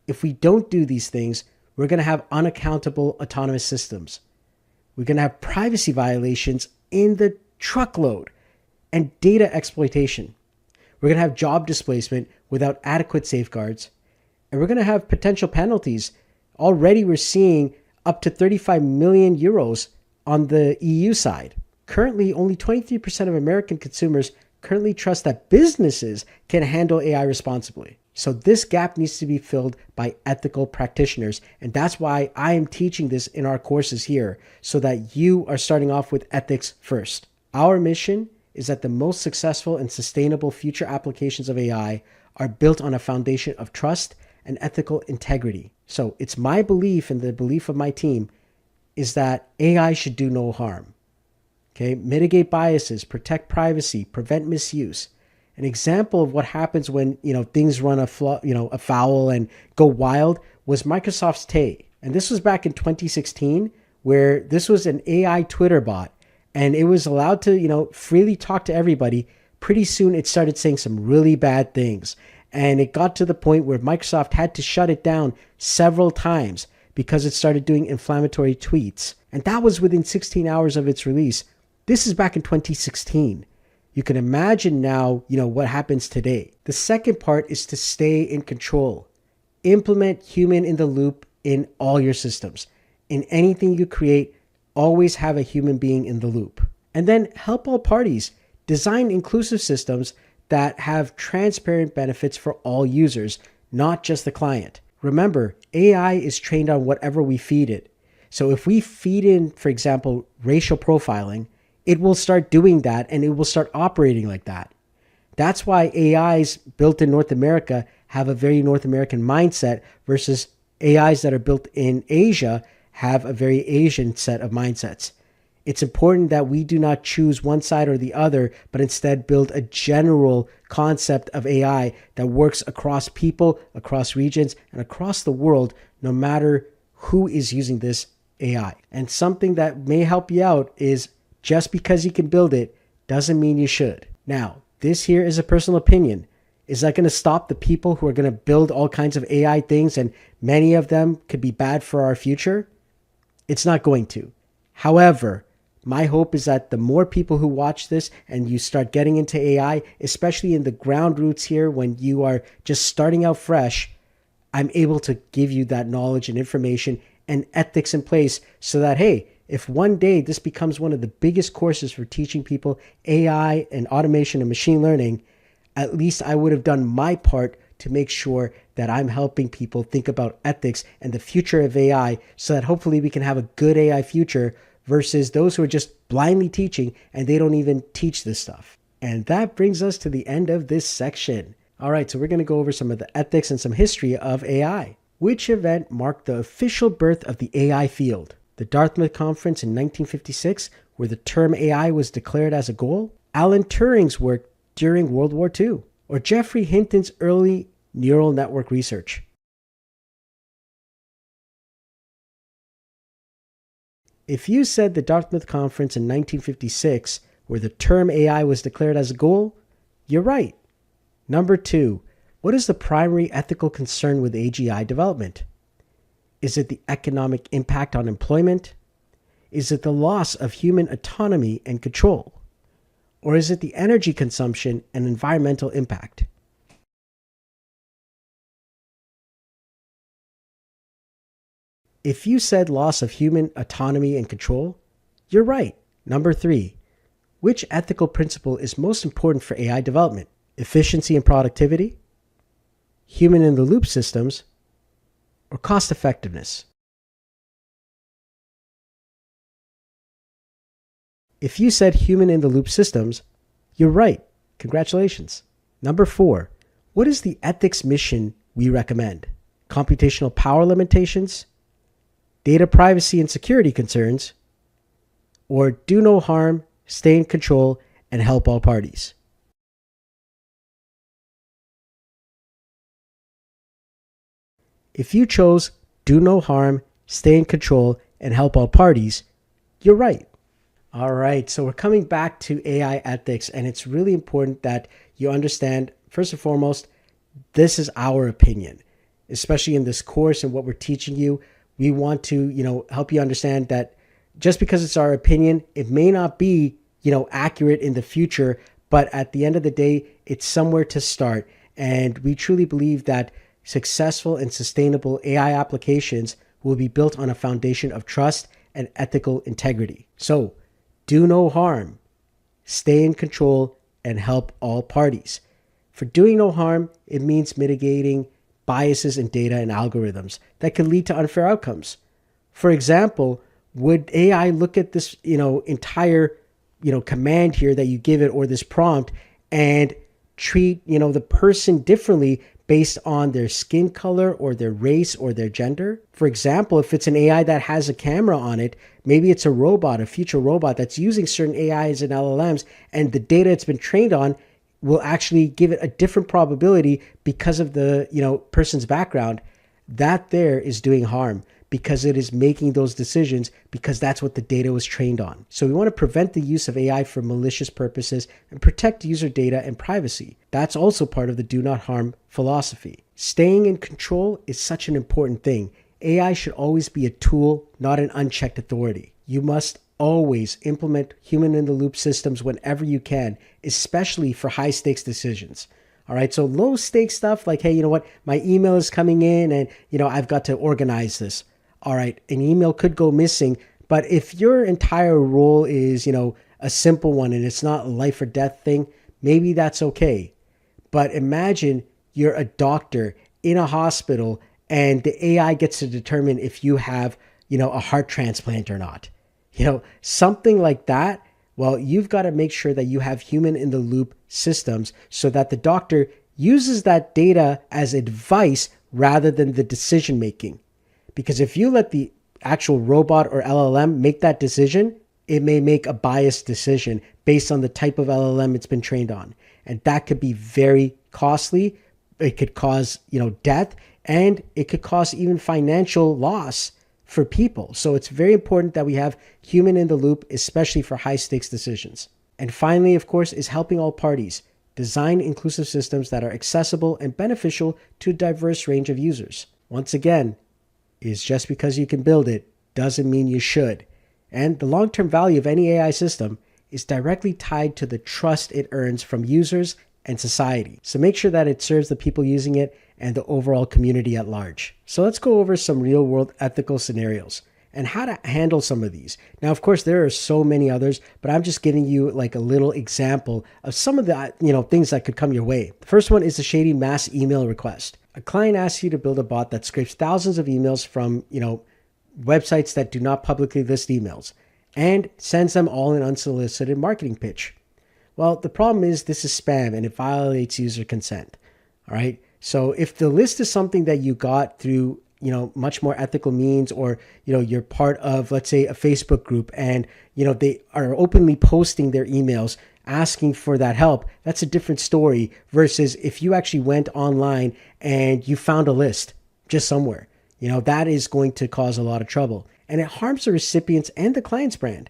If we don't do these things, we're going to have unaccountable autonomous systems. We're going to have privacy violations in the truckload and data exploitation. We're going to have job displacement without adequate safeguards. And we're going to have potential penalties. Already, we're seeing up to 35 million euros on the EU side. Currently, only 23% of American consumers currently trust that businesses can handle AI responsibly. So this gap needs to be filled by ethical practitioners. And that's why I am teaching this in our courses here, so that you are starting off with ethics first. Our mission is that the most successful and sustainable future applications of AI are built on a foundation of trust and ethical integrity. So it's my belief and the belief of my team is that AI should do no harm. Okay, mitigate biases, protect privacy, prevent misuse. An example of what happens when things run afoul and go wild was Microsoft's Tay, and this was back in 2016, where this was an AI Twitter bot, and it was allowed to freely talk to everybody. Pretty soon, it started saying some really bad things, and it got to the point where Microsoft had to shut it down several times because it started doing inflammatory tweets, and that was within 16 hours of its release. This is back in 2016. You can imagine now, what happens today. The second part is to stay in control. Implement human in the loop in all your systems. In anything you create, always have a human being in the loop. And then help all parties. Design inclusive systems that have transparent benefits for all users, not just the client. Remember, AI is trained on whatever we feed it. So if we feed in, for example, racial profiling, it will start doing that and it will start operating like that. That's why AIs built in North America have a very North American mindset versus AIs that are built in Asia have a very Asian set of mindsets. It's important that we do not choose one side or the other, but instead build a general concept of AI that works across people, across regions, and across the world, no matter who is using this AI. And something that may help you out is just because you can build it doesn't mean you should. Now, this here is a personal opinion. Is that going to stop the people who are going to build all kinds of AI things, and many of them could be bad for our future? It's not going to. However, my hope is that the more people who watch this and you start getting into AI, especially in the ground roots here when you are just starting out fresh, I'm able to give you that knowledge and information and ethics in place so that, hey, if one day this becomes one of the biggest courses for teaching people AI and automation and machine learning, at least I would have done my part to make sure that I'm helping people think about ethics and the future of AI so that hopefully we can have a good AI future versus those who are just blindly teaching and they don't even teach this stuff. And that brings us to the end of this section. All right, so we're going to go over some of the ethics and some history of AI. Which event marked the official birth of the AI field? The Dartmouth Conference in 1956, where the term AI was declared as a goal? Alan Turing's work during World War II? Or Geoffrey Hinton's early neural network research? If you said the Dartmouth Conference in 1956, where the term AI was declared as a goal, you're right. Number 2, what is the primary ethical concern with AGI development? Is it the economic impact on employment? Is it the loss of human autonomy and control? Or is it the energy consumption and environmental impact? If you said loss of human autonomy and control, you're right. Number 3, which ethical principle is most important for AI development? Efficiency and productivity? Human in the loop systems? Or cost effectiveness? If you said human in the loop systems, you're right. Congratulations. Number 4, what is the ethics mission we recommend? Computational power limitations? Data privacy and security concerns? Or do no harm, stay in control, and help all parties? If you chose do no harm, stay in control, and help all parties, you're right. All right, so we're coming back to AI ethics, and it's really important that you understand, first and foremost, this is our opinion, especially in this course and what we're teaching you. We want to, help you understand that just because it's our opinion, it may not be, accurate in the future, but at the end of the day, it's somewhere to start. And we truly believe that successful and sustainable AI applications will be built on a foundation of trust and ethical integrity. So, do no harm, stay in control, and help all parties. For doing no harm, it means mitigating biases in data and algorithms that can lead to unfair outcomes. For example, would AI look at this, entire, command here that you give it or this prompt and treat, the person differently based on their skin color or their race or their gender? For example, if it's an AI that has a camera on it, maybe it's a robot, a future robot that's using certain AIs and LLMs, and the data it's been trained on will actually give it a different probability because of the, person's background. That there is doing harm because it is making those decisions because that's what the data was trained on. So we want to prevent the use of AI for malicious purposes and protect user data and privacy. That's also part of the do not harm philosophy. Staying in control is such an important thing. AI should always be a tool, not an unchecked authority. You must always implement human in the loop systems whenever you can, especially for high stakes decisions. All right. So low stakes stuff like, hey, you know what? My email is coming in and, I've got to organize this. All right. An email could go missing. But if your entire role is, a simple one and it's not a life or death thing, maybe that's okay. But imagine you're a doctor in a hospital and the AI gets to determine if you have, a heart transplant or not. Something like that. Well, you've got to make sure that you have human in the loop systems so that the doctor uses that data as advice rather than the decision making. Because if you let the actual robot or LLM make that decision, it may make a biased decision based on the type of LLM it's been trained on. And that could be very costly. It could cause, death, and it could cause even financial loss for people. So it's very important that we have human in the loop, especially for high stakes decisions. And finally, of course, is helping all parties design inclusive systems that are accessible and beneficial to a diverse range of users. Once again, is just because you can build it doesn't mean you should. And the long-term value of any AI system is directly tied to the trust it earns from users and society. So make sure that it serves the people using it and the overall community at large. So let's go over some real-world ethical scenarios and how to handle some of these. Now, of course, there are so many others, but I'm just giving you like a little example of some of the things that could come your way. The first one is the shady mass email request. A client asks you to build a bot that scrapes thousands of emails from, websites that do not publicly list emails and sends them all an unsolicited marketing pitch. Well, the problem is this is spam and it violates user consent. All right. So if the list is something that you got through, much more ethical means, or, you're part of, let's say, a Facebook group and, they are openly posting their emails asking for that help, that's a different story versus if you actually went online and you found a list just somewhere. That is going to cause a lot of trouble, and it harms the recipients and the client's brand.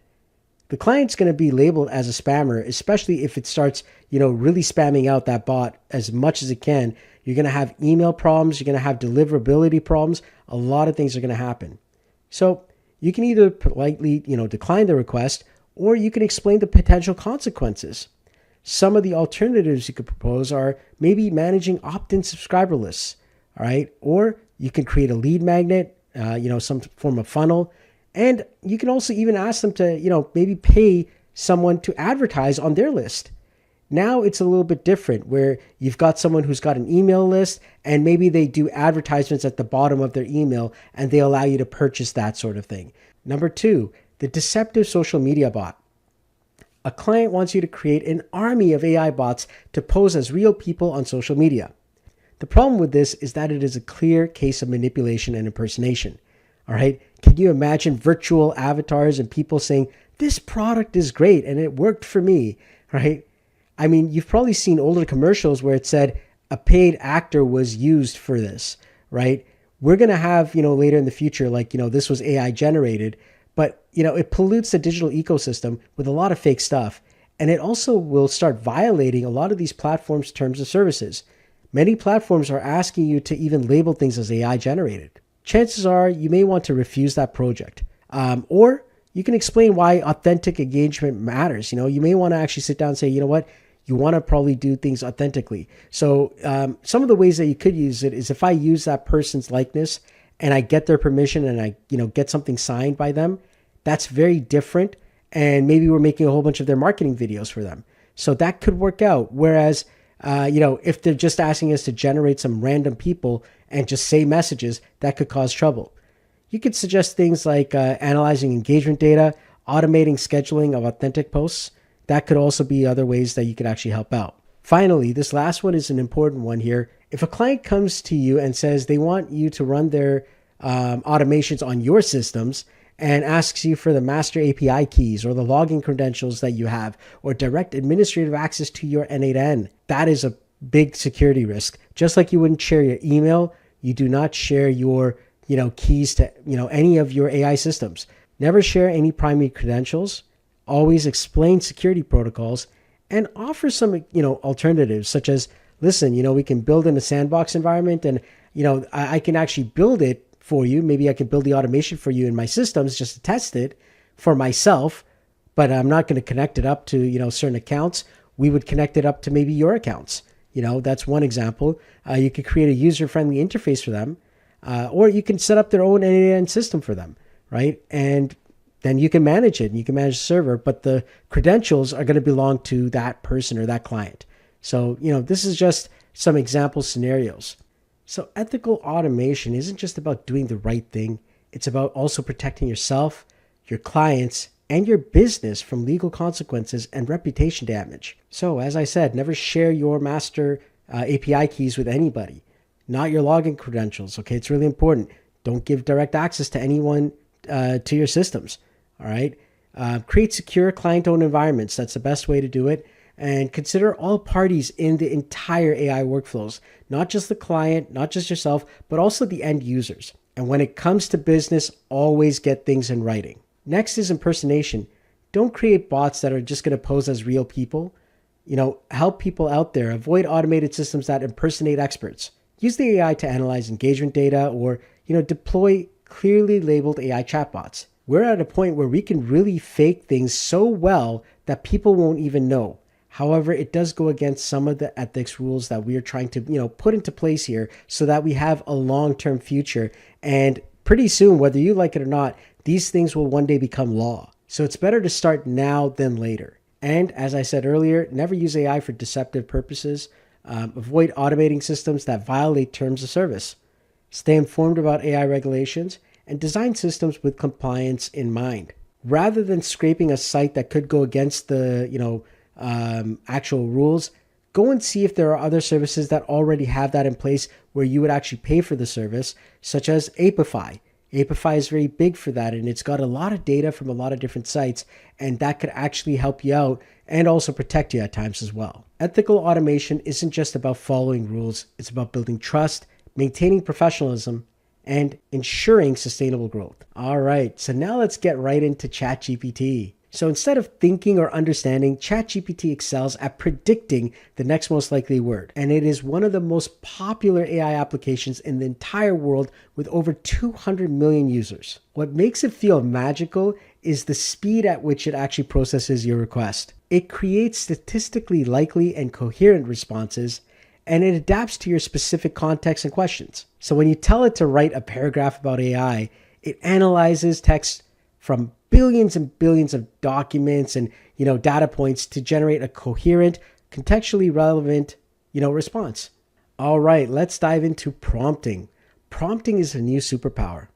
The client's going to be labeled as a spammer, especially if it starts, really spamming out that bot as much as it can. You're going to have email problems. You're going to have deliverability problems. A lot of things are going to happen. So you can either politely, decline the request, or you can explain the potential consequences. Some of the alternatives you could propose are maybe managing opt-in subscriber lists, all right? Or you can create a lead magnet, some form of funnel. And you can also even ask them to, maybe pay someone to advertise on their list. Now it's a little bit different where you've got someone who's got an email list and maybe they do advertisements at the bottom of their email and they allow you to purchase that sort of thing. Number 2, the deceptive social media bot. A client wants you to create an army of AI bots to pose as real people on social media. The problem with this is that it is a clear case of manipulation and impersonation. All right. Can you imagine virtual avatars and people saying, this product is great and it worked for me, right? I mean, you've probably seen older commercials where it said a paid actor was used for this, right? We're going to have, later in the future, like, this was AI generated, but, it pollutes the digital ecosystem with a lot of fake stuff. And it also will start violating a lot of these platforms' terms of services. Many platforms are asking you to even label things as AI generated. Chances are you may want to refuse that project. Or you can explain why authentic engagement matters. You may want to actually sit down and say, you know what, you want to probably do things authentically. So some of the ways that you could use it is if I use that person's likeness and I get their permission and I, get something signed by them, that's very different. And maybe we're making a whole bunch of their marketing videos for them. So that could work out. Whereas, if they're just asking us to generate some random people and just say messages, that could cause trouble. You could suggest things like analyzing engagement data, automating scheduling of authentic posts. That could also be other ways that you could actually help out. Finally, this last one is an important one here. If a client comes to you and says they want you to run their automations on your systems and asks you for the master API keys or the login credentials that you have or direct administrative access to your n8n, that is a big security risk. Just like you wouldn't share your email, you do not share your keys to any of your AI systems. Never share any primary credentials. Always explain security protocols and offer some alternatives such as, listen, we can build in a sandbox environment and I can actually build it for you. Maybe I can build the automation for you in my systems just to test it for myself, but I'm not going to connect it up to, certain accounts. We would connect it up to maybe your accounts. That's one example. You could create a user-friendly interface for them, or you can set up their own n8n system for them, right? And then you can manage it and you can manage the server, but the credentials are going to belong to that person or that client. So, this is just some example scenarios. So ethical automation isn't just about doing the right thing. It's about also protecting yourself, your clients, and your business from legal consequences and reputation damage. So as I said, never share your master API keys with anybody, not your login credentials. Okay, it's really important. Don't give direct access to anyone to your systems. All right. Create secure client-owned environments. That's the best way to do it. And consider all parties in the entire AI workflows, not just the client, not just yourself, but also the end users. And when it comes to business, always get things in writing. Next is impersonation. Don't create bots that are just going to pose as real people. Help people out there. Avoid automated systems that impersonate experts. Use the AI to analyze engagement data or, deploy clearly labeled AI chatbots. We're at a point where we can really fake things so well that people won't even know. However, it does go against some of the ethics rules that we are trying to, put into place here so that we have a long-term future. And pretty soon, whether you like it or not, these things will one day become law. So it's better to start now than later. And as I said earlier, never use AI for deceptive purposes. Avoid automating systems that violate terms of service. Stay informed about AI regulations and design systems with compliance in mind. Rather than scraping a site that could go against the, actual rules, go and see if there are other services that already have that in place where you would actually pay for the service, such as Apify. Apify is very big for that, and it's got a lot of data from a lot of different sites, and that could actually help you out and also protect you at times as well. Ethical automation isn't just about following rules. It's about building trust, maintaining professionalism, and ensuring sustainable growth. All right, so now let's get right into ChatGPT. So instead of thinking or understanding, ChatGPT excels at predicting the next most likely word. And it is one of the most popular AI applications in the entire world with over 200 million users. What makes it feel magical is the speed at which it actually processes your request. It creates statistically likely and coherent responses, and it adapts to your specific context and questions. So when you tell it to write a paragraph about AI, it analyzes text from billions and billions of documents and, data points to generate a coherent, contextually relevant, response. All right, let's dive into prompting. Prompting is a new superpower.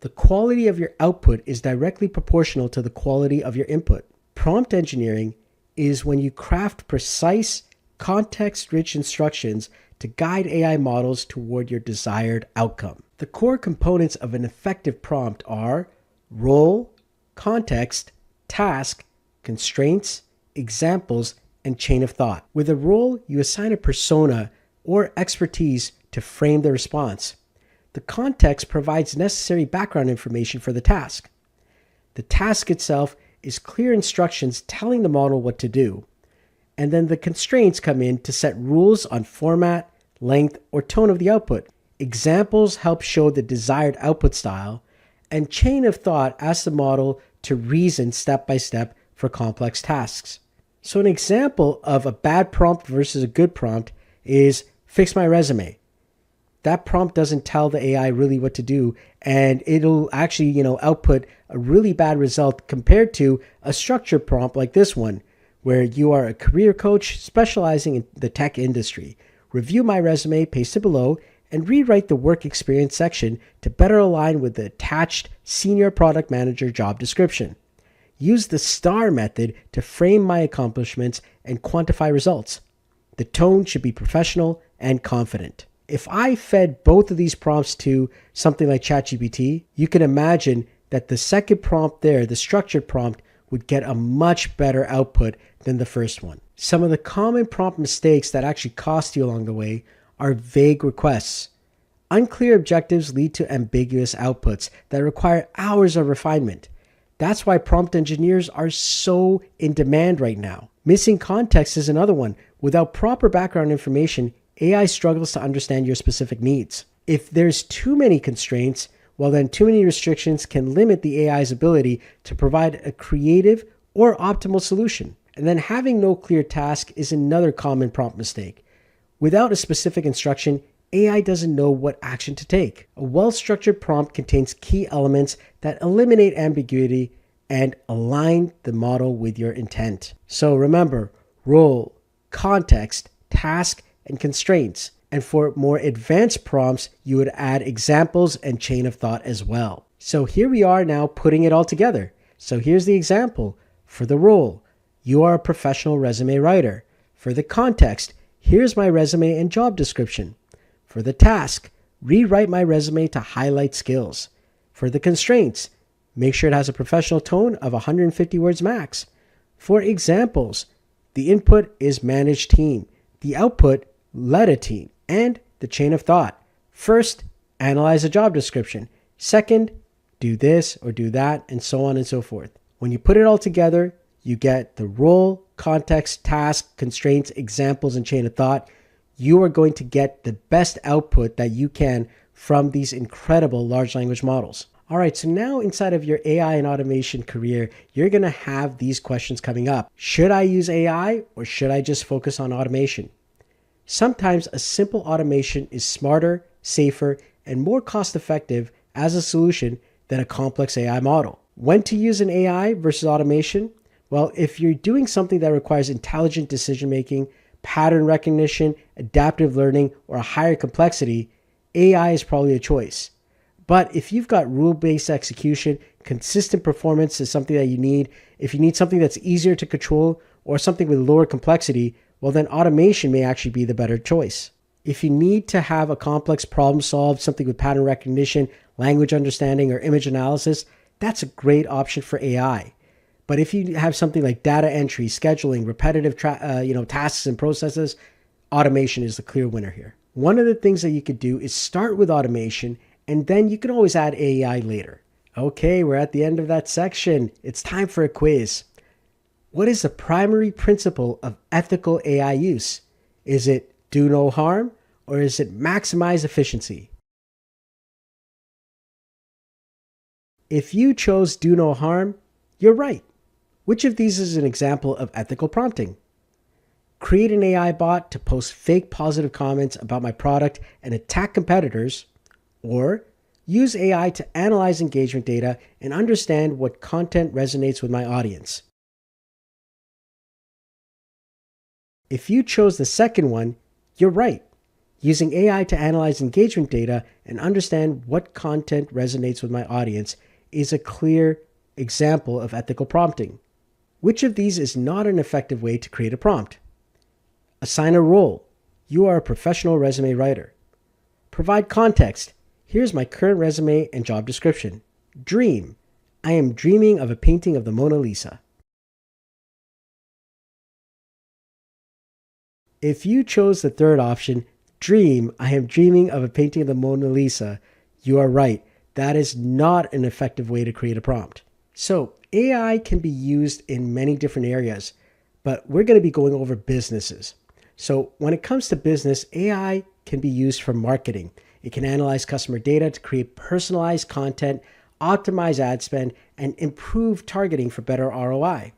The quality of your output is directly proportional to the quality of your input. Prompt engineering is when you craft precise, context-rich instructions to guide AI models toward your desired outcome. The core components of an effective prompt are role, context, task, constraints, examples, and chain of thought. With a role, you assign a persona or expertise to frame the response. The context provides necessary background information for the task. The task itself is clear instructions telling the model what to do. And then the constraints come in to set rules on format, length, or tone of the output. Examples help show the desired output style, and chain of thought asks the model to reason step by step for complex tasks. So an example of a bad prompt versus a good prompt is fix my resume. That prompt doesn't tell the AI really what to do, and it'll actually, output a really bad result compared to a structured prompt like this one, where you are a career coach specializing in the tech industry. Review my resume pasted below and rewrite the work experience section to better align with the attached senior product manager job description. Use the STAR method to frame my accomplishments and quantify results. The tone should be professional and confident. If I fed both of these prompts to something like ChatGPT, you can imagine that the second prompt there, the structured prompt, would get a much better output than the first one. Some of the common prompt mistakes that actually cost you along the way are vague requests. Unclear objectives lead to ambiguous outputs that require hours of refinement. That's why prompt engineers are so in demand right now. Missing context is another one. Without proper background information, AI struggles to understand your specific needs. If there's too many constraints, well then too many restrictions can limit the AI's ability to provide a creative or optimal solution. And then having no clear task is another common prompt mistake. Without a specific instruction, AI doesn't know what action to take. A well-structured prompt contains key elements that eliminate ambiguity and align the model with your intent. So remember, role, context, task, and constraints. And for more advanced prompts, you would add examples and chain of thought as well. So here we are now putting it all together. So here's the example. For the role, you are a professional resume writer. For the context, here's my resume and job description. For the task, rewrite my resume to highlight skills. For the constraints, make sure it has a professional tone of 150 words max. For examples, the input is manage team. The output, lead a team. And the chain of thought. First, analyze a job description. Second, do this or do that, and so on and so forth. When you put it all together, you get the role, context, task, constraints, examples, and chain of thought. You are going to get the best output that you can from these incredible large language models. All right, so now inside of your AI and automation career, you're going to have these questions coming up. Should I use AI or should I just focus on automation? Sometimes a simple automation is smarter, safer, and more cost-effective as a solution than a complex AI model. When to use an AI versus automation? Well, if you're doing something that requires intelligent decision-making, pattern recognition, adaptive learning, or a higher complexity, AI is probably a choice. But if you've got rule-based execution, consistent performance is something that you need, if you need something that's easier to control or something with lower complexity, well then automation may actually be the better choice. If you need to have a complex problem solved, something with pattern recognition, language understanding, or image analysis, that's a great option for AI. But if you have something like data entry, scheduling, repetitive tasks and processes, automation is the clear winner here. One of the things that you could do is start with automation, and then you can always add AI later. Okay, we're at the end of that section. It's time for a quiz. What is the primary principle of ethical AI use? Is it do no harm, or is it maximize efficiency? If you chose do no harm, you're right. Which of these is an example of ethical prompting? Create an AI bot to post fake positive comments about my product and attack competitors, or use AI to analyze engagement data and understand what content resonates with my audience. If you chose the second one, you're right. Using AI to analyze engagement data and understand what content resonates with my audience is a clear example of ethical prompting. Which of these is not an effective way to create a prompt? Assign a role. You are a professional resume writer. Provide context. Here's my current resume and job description. Dream. I am dreaming of a painting of the Mona Lisa. If you chose the third option, dream, I am dreaming of a painting of the Mona Lisa, you are right. That is not an effective way to create a prompt. So AI can be used in many different areas, but we're going to be going over businesses. So when it comes to business, AI can be used for marketing. It can analyze customer data to create personalized content, optimize ad spend, and improve targeting for better ROI.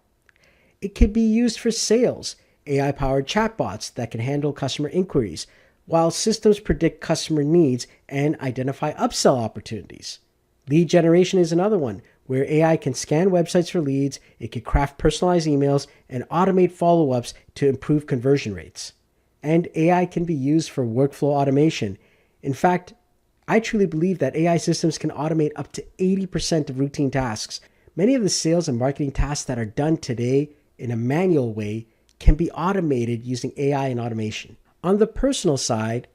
It can be used for sales. AI-powered chatbots that can handle customer inquiries, while systems predict customer needs and identify upsell opportunities. Lead generation is another one, where AI can scan websites for leads, it can craft personalized emails, and automate follow-ups to improve conversion rates. And AI can be used for workflow automation. In fact, I truly believe that AI systems can automate up to 80% of routine tasks. Many of the sales and marketing tasks that are done today in a manual way can be automated using AI and automation. On the personal side,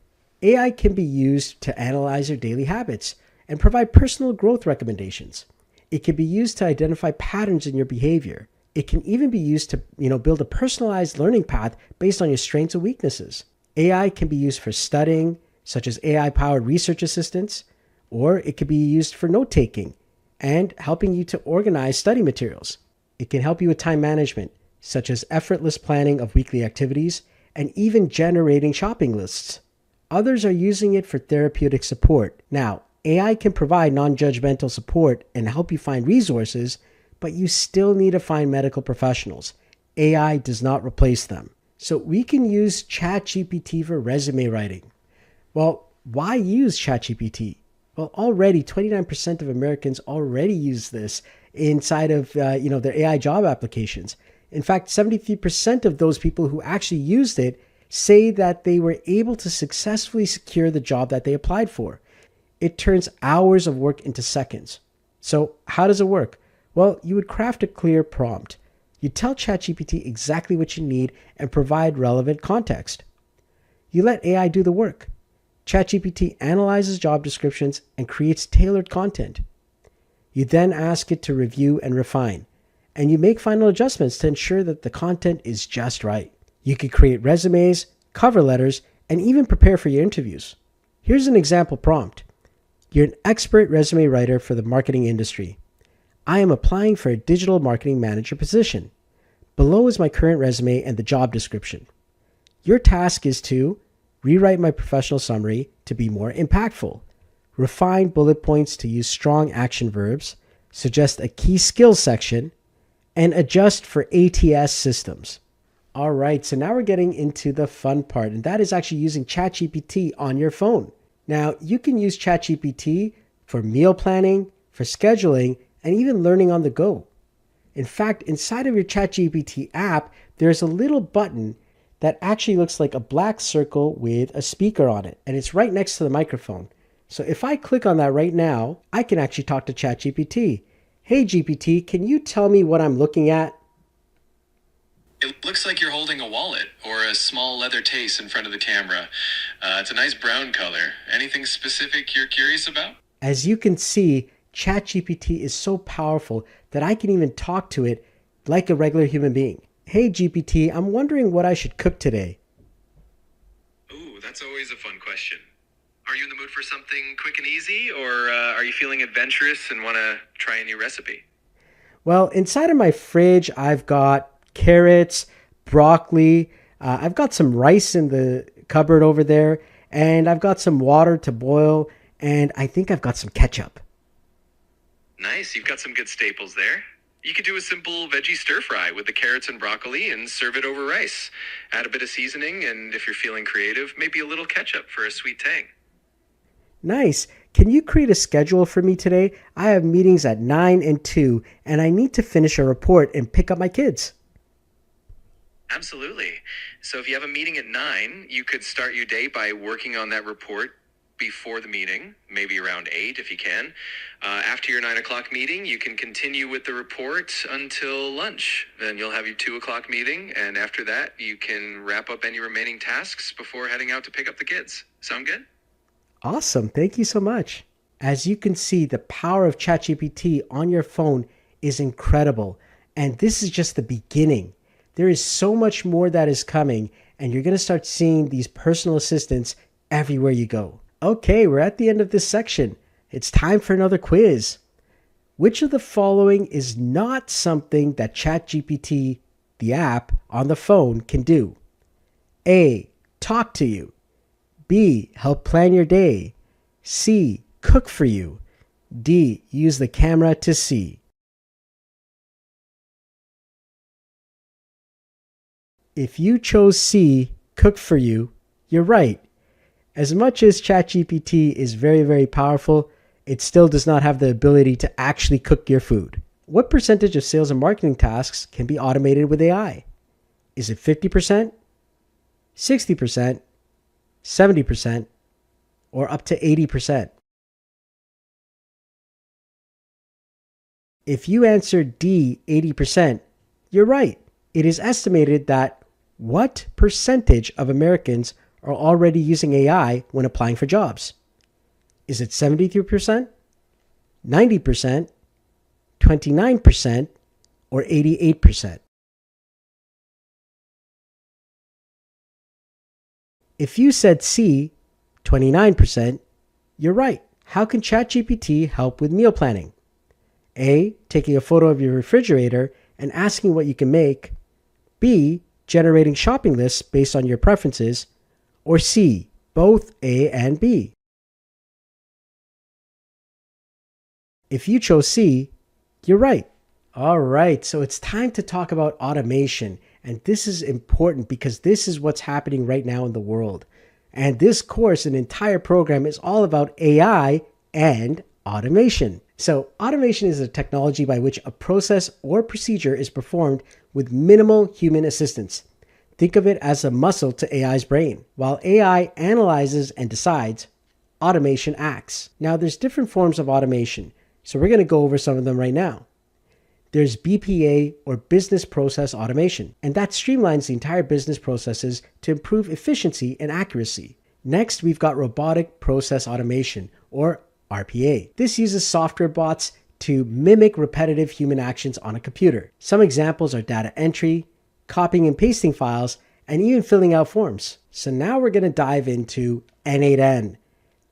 AI can be used to analyze your daily habits and provide personal growth recommendations. It can be used to identify patterns in your behavior. It can even be used to, build a personalized learning path based on your strengths and weaknesses. AI can be used for studying, such as AI-powered research assistants, or it could be used for note-taking and helping you to organize study materials. It can help you with time management, such as effortless planning of weekly activities and even generating shopping lists. Others are using it for therapeutic support. Now, AI can provide non-judgmental support and help you find resources, but you still need to find medical professionals. AI does not replace them. So we can use ChatGPT for resume writing. Well, why use ChatGPT? Well, already 29% of Americans already use this inside of their AI job applications. In fact, 73% of those people who actually used it say that they were able to successfully secure the job that they applied for. It turns hours of work into seconds. So how does it work? Well, you would craft a clear prompt. You tell ChatGPT exactly what you need and provide relevant context. You let AI do the work. ChatGPT analyzes job descriptions and creates tailored content. You then ask it to review and refine, and you make final adjustments to ensure that the content is just right. You can create resumes, cover letters, and even prepare for your interviews. Here's an example prompt. You're an expert resume writer for the marketing industry. I am applying for a digital marketing manager position. Below is my current resume and the job description. Your task is to rewrite my professional summary to be more impactful, refine bullet points to use strong action verbs, suggest a key skills section, and adjust for ATS systems. All right, so now we're getting into the fun part, and that is actually using ChatGPT on your phone. Now, you can use ChatGPT for meal planning, for scheduling, and even learning on the go. In fact, inside of your ChatGPT app, there's a little button that actually looks like a black circle with a speaker on it, and it's right next to the microphone. So if I click on that right now, I can actually talk to ChatGPT. Hey GPT, can you tell me what I'm looking at? It looks like you're holding a wallet or a small leather case in front of the camera. It's a nice brown color. Anything specific you're curious about? As you can see, ChatGPT is so powerful that I can even talk to it like a regular human being. Hey GPT, I'm wondering what I should cook today. Ooh, that's always a fun question. Are you in the mood for something quick and easy, or are you feeling adventurous and want to try a new recipe? Well, inside of my fridge, I've got carrots, broccoli, I've got some rice in the cupboard over there, and I've got some water to boil, and I think I've got some ketchup. Nice, you've got some good staples there. You could do a simple veggie stir fry with the carrots and broccoli and serve it over rice. Add a bit of seasoning, and if you're feeling creative, maybe a little ketchup for a sweet tang. Nice. Can you create a schedule for me today? I have meetings at 9 and 2, and I need to finish a report and pick up my kids. Absolutely. So if you have a meeting at 9, you could start your day by working on that report before the meeting, maybe around 8 if you can. After your 9 o'clock meeting, you can continue with the report until lunch. Then you'll have your 2 o'clock meeting, and after that, you can wrap up any remaining tasks before heading out to pick up the kids. Sound good? Awesome. Thank you so much. As you can see, the power of ChatGPT on your phone is incredible. And this is just the beginning. There is so much more that is coming, and you're going to start seeing these personal assistants everywhere you go. Okay, we're at the end of this section. It's time for another quiz. Which of the following is not something that ChatGPT, the app on the phone, can do? A, talk to you. B, help plan your day. C, cook for you. D, use the camera to see. If you chose C, cook for you, you're right. As much as ChatGPT is very, very powerful, it still does not have the ability to actually cook your food. What percentage of sales and marketing tasks can be automated with AI? Is it 50%, 60%, 70%, or up to 80%? If you answered D, 80%, you're right. It is estimated that what percentage of Americans are already using AI when applying for jobs? Is it 73%, 90%, 29%, or 88%? If you said C, 29%, you're right. How can ChatGPT help with meal planning? A, taking a photo of your refrigerator and asking what you can make. B, generating shopping lists based on your preferences. Or C, both A and B. If you chose C, you're right. All right, so it's time to talk about automation. And this is important because this is what's happening right now in the world. And this course, an entire program, is all about AI and automation. So automation is a technology by which a process or procedure is performed with minimal human assistance. Think of it as a muscle to AI's brain. While AI analyzes and decides, automation acts. Now, there's different forms of automation, so we're going to go over some of them right now. There's BPA, or business process automation, and that streamlines the entire business processes to improve efficiency and accuracy. Next, we've got robotic process automation, or RPA. This uses software bots to mimic repetitive human actions on a computer. Some examples are data entry, copying and pasting files, and even filling out forms. So now we're going to dive into n8n.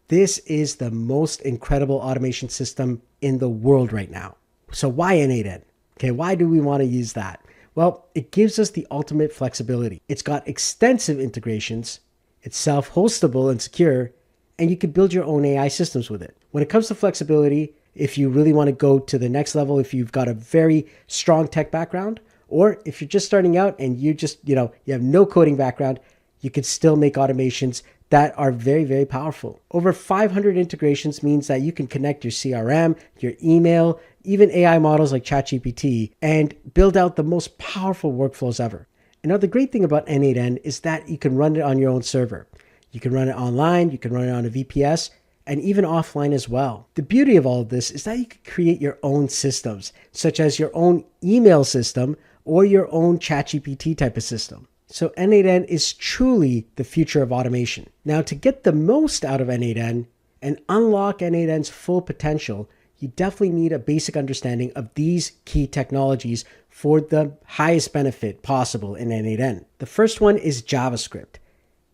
This is the most incredible automation system in the world right now. So why n8n? Okay, why do we want to use that? Well, it gives us the ultimate flexibility. It's got extensive integrations, it's self-hostable and secure, and you can build your own AI systems with it. When it comes to flexibility, if you really want to go to the next level, if you've got a very strong tech background, or if you're just starting out and you just, you have no coding background, you can still make automations that are very, very powerful. Over 500 integrations means that you can connect your CRM, your email, even AI models like ChatGPT, and build out the most powerful workflows ever. And now the great thing about n8n is that you can run it on your own server. You can run it online, you can run it on a VPS, and even offline as well. The beauty of all of this is that you can create your own systems, such as your own email system or your own ChatGPT type of system. So n8n is truly the future of automation. Now, to get the most out of n8n and unlock n8n's full potential, you definitely need a basic understanding of these key technologies for the highest benefit possible in n8n. The first one is JavaScript.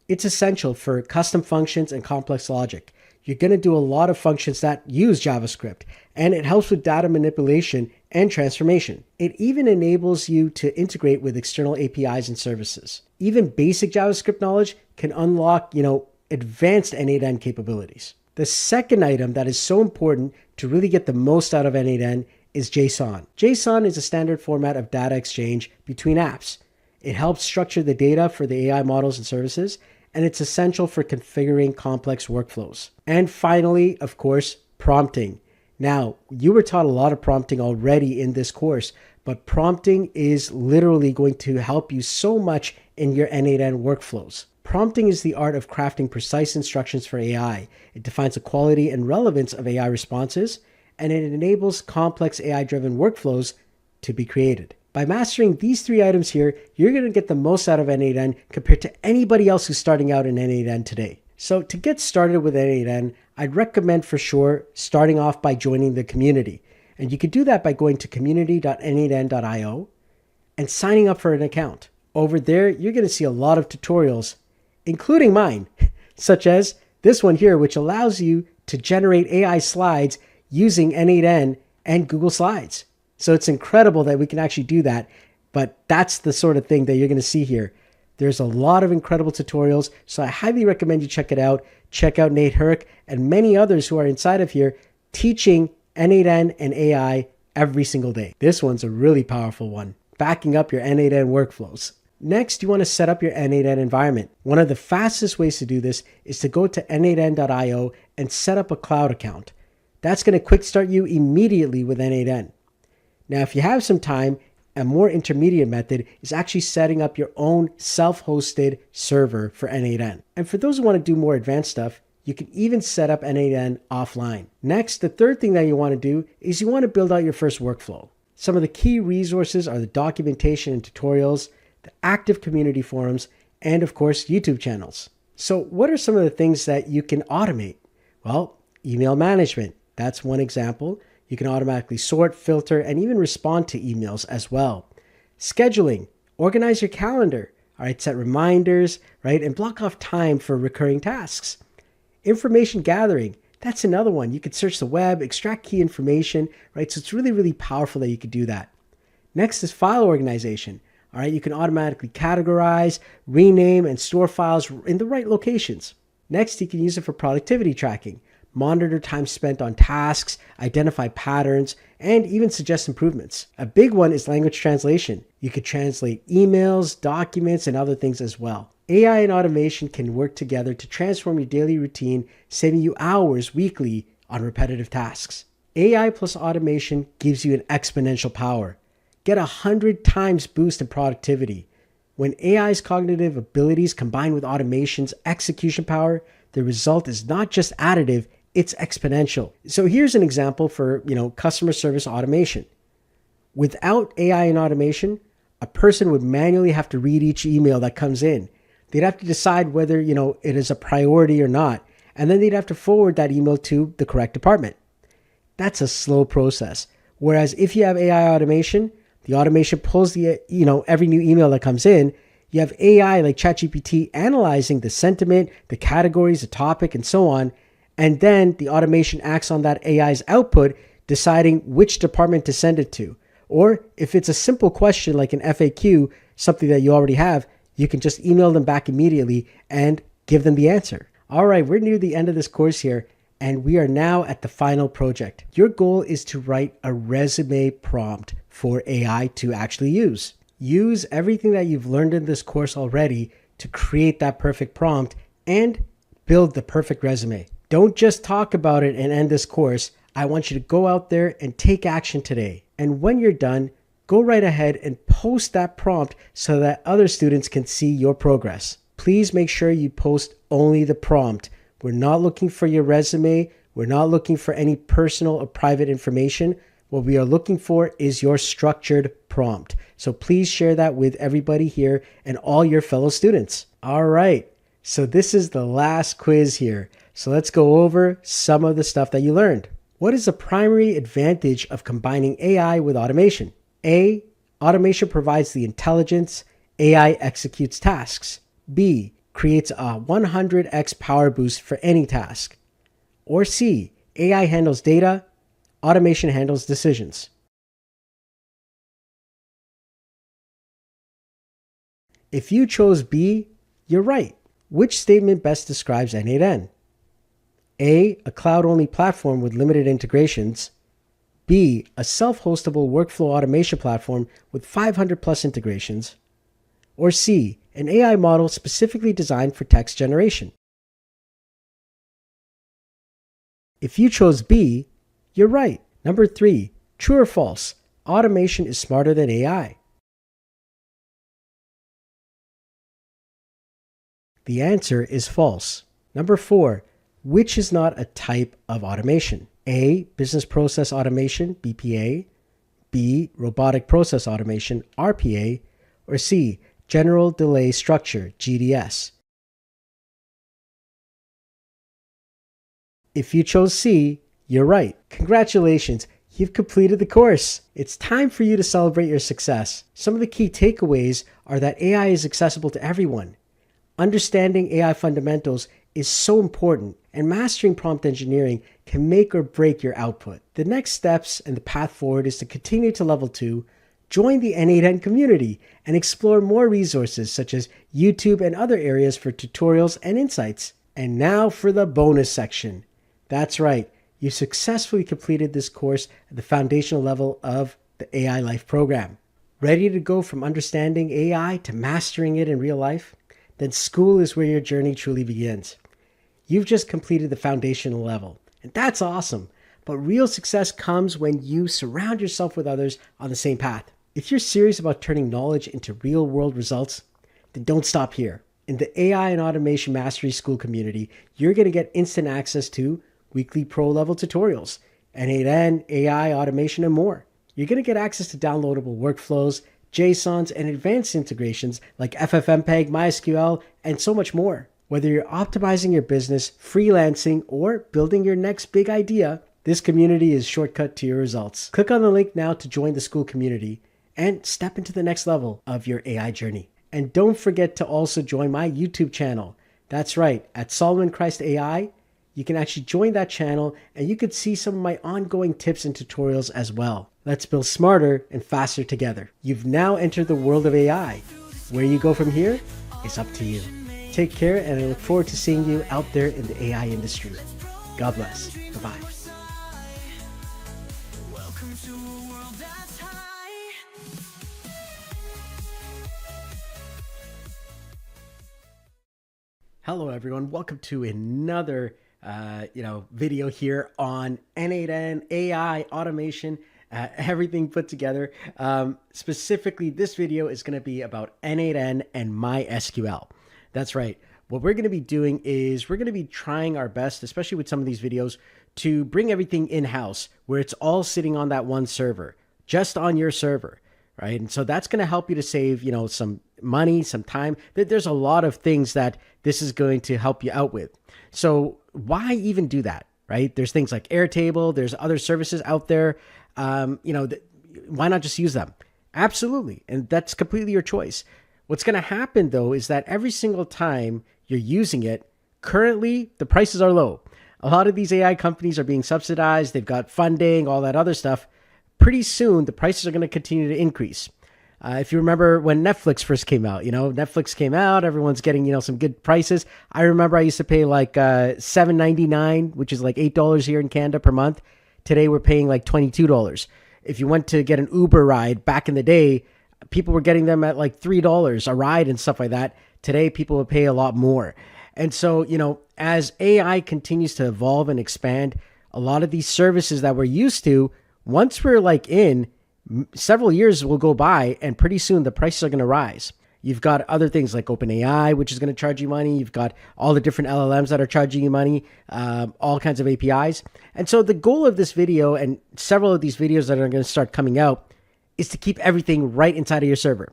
It's essential for custom functions and complex logic. You're going to do a lot of functions that use JavaScript, and it helps with data manipulation and transformation. It even enables you to integrate with external APIs and services. Even basic JavaScript knowledge can unlock, advanced n8n capabilities. The second item that is so important to really get the most out of n8n is JSON. JSON is a standard format of data exchange between apps. It helps structure the data for the AI models and services, and it's essential for configuring complex workflows. And finally, of course, prompting. Now, you were taught a lot of prompting already in this course, but prompting is literally going to help you so much in your n8n workflows. Prompting is the art of crafting precise instructions for AI. It defines the quality and relevance of AI responses, and it enables complex AI-driven workflows to be created. By mastering these three items here, you're going to get the most out of n8n compared to anybody else who's starting out in n8n today. So to get started with n8n, I'd recommend for sure starting off by joining the community. And you can do that by going to community.n8n.io and signing up for an account. Over there, you're going to see a lot of tutorials, including mine, such as this one here, which allows you to generate AI slides using n8n and Google Slides. So it's incredible that we can actually do that, but that's the sort of thing that you're going to see here. There's a lot of incredible tutorials, so I highly recommend you check it out. Check out Nate Herc and many others who are inside of here teaching n8n and AI every single day. This one's a really powerful one, backing up your n8n workflows. Next, you want to set up your n8n environment. One of the fastest ways to do this is to go to n8n.io and set up a cloud account. That's going to quick start you immediately with n8n. Now, if you have some time, a more intermediate method is actually setting up your own self-hosted server for n8n. And for those who want to do more advanced stuff, you can even set up n8n offline. Next, the third thing that you want to do is you want to build out your first workflow. Some of the key resources are the documentation and tutorials, the active community forums, and of course, YouTube channels. So what are some of the things that you can automate? Well, email management, that's one example. You can automatically sort, filter, and even respond to emails as well. Scheduling, organize your calendar, all right, set reminders, right, and block off time for recurring tasks. Information gathering, that's another one. You could search the web, extract key information, right? So it's really, really powerful that you could do that. Next is file organization. All right, you can automatically categorize, rename, and store files in the right locations. Next, you can use it for productivity tracking. monitor time spent on tasks, identify patterns, and even suggest improvements. A big one is language translation. You could translate emails, documents, and other things as well. AI and automation can work together to transform your daily routine, saving you hours weekly on repetitive tasks. AI plus automation gives you an exponential power. Get 100 times boost in productivity. When AI's cognitive abilities combine with automation's execution power, the result is not just additive, it's exponential. So here's an example for, customer service automation. Without AI and automation, a person would manually have to read each email that comes in. They'd have to decide whether, it is a priority or not, and then they'd have to forward that email to the correct department. That's a slow process. Whereas if you have AI automation, the automation pulls the, every new email that comes in. You have AI like ChatGPT analyzing the sentiment, the categories, the topic, and so on. And then the automation acts on that AI's output, deciding which department to send it to. Or if it's a simple question like an FAQ, something that you already have, you can just email them back immediately and give them the answer. All right, we're near the end of this course here, and we are now at the final project. Your goal is to write a resume prompt for AI to actually use. Use everything that you've learned in this course already to create that perfect prompt and build the perfect resume. Don't just talk about it and end this course. I want you to go out there and take action today. And when you're done, go right ahead and post that prompt so that other students can see your progress. Please make sure you post only the prompt. We're not looking for your resume. We're not looking for any personal or private information. What we are looking for is your structured prompt. So please share that with everybody here and all your fellow students. All right, so this is the last quiz here. So let's go over some of the stuff that you learned. What is the primary advantage of combining AI with automation? A, automation provides the intelligence. AI executes tasks. B, creates a 100x power boost for any task. Or C, AI handles data. Automation handles decisions. If you chose B, you're right. Which statement best describes n8n? A, a cloud-only platform with limited integrations. B, a self-hostable workflow automation platform with 500 plus integrations. Or C, an AI model specifically designed for text generation. If you chose B, you're right. Number 3, true or false? Automation is smarter than AI. The answer is false. Number 4, which is not a type of automation? A, business process automation, BPA. B, robotic process automation, RPA. Or C, general delay structure, GDS. If you chose C, you're right. Congratulations, you've completed the course. It's time for you to celebrate your success. Some of the key takeaways are that AI is accessible to everyone. Understanding AI fundamentals is so important, and mastering prompt engineering can make or break your output. The next steps and the path forward is to continue to level 2, join the n8n community, and explore more resources such as YouTube and other areas for tutorials and insights. And now for the bonus section. That's right, you successfully completed this course at the foundational level of the AI Life program. Ready to go from understanding AI to mastering it in real life? Then school is where your journey truly begins. You've just completed the foundational level, and that's awesome. But real success comes when you surround yourself with others on the same path. If you're serious about turning knowledge into real-world results, then don't stop here. In the AI and Automation Mastery School community, you're going to get instant access to weekly pro-level tutorials, n8n, AI, automation, and more. You're going to get access to downloadable workflows, JSONs, and advanced integrations like FFmpeg, MySQL, and so much more. Whether you're optimizing your business, freelancing, or building your next big idea, this community is shortcut to your results. Click on the link now to join the school community and step into the next level of your AI journey. And don't forget to also join my YouTube channel. That's right, at Solomon Christ AI, you can actually join that channel and you could see some of my ongoing tips and tutorials as well. Let's build smarter and faster together. You've now entered the world of AI. Where you go from here is up to you. Take care, and I look forward to seeing you out there in the AI industry. God bless. Bye-bye. Welcome to a world that's high. Hello, everyone. Welcome to another video here on n8n AI automation, everything put together. Specifically, this video is going to be about n8n and MySQL. That's right. What we're going to be doing is we're going to be trying our best, especially with some of these videos, to bring everything in-house where it's all sitting on that one server, just on your server, right? And so that's going to help you to save, some money, some time. There's a lot of things that this is going to help you out with. So why even do that, right? There's things like Airtable, there's other services out there. Why not just use them? Absolutely. And that's completely your choice. What's going to happen though is that every single time you're using it, currently the prices are low. A lot of these AI companies are being subsidized. They've got funding, all that other stuff. Pretty soon, the prices are going to continue to increase. If you remember when Netflix first came out, Netflix came out, everyone's getting, some good prices. I remember I used to pay like $7.99, which is like $8 here in Canada per month. Today, we're paying like $22. If you went to get an Uber ride back in the day, people were getting them at like $3 a ride and stuff like that. Today, people will pay a lot more. And so, as AI continues to evolve and expand, a lot of these services that we're used to, once we're like in, several years will go by and pretty soon the prices are going to rise. You've got other things like OpenAI, which is going to charge you money. You've got all the different LLMs that are charging you money, all kinds of APIs. And so the goal of this video and several of these videos that are going to start coming out is to keep everything right inside of your server.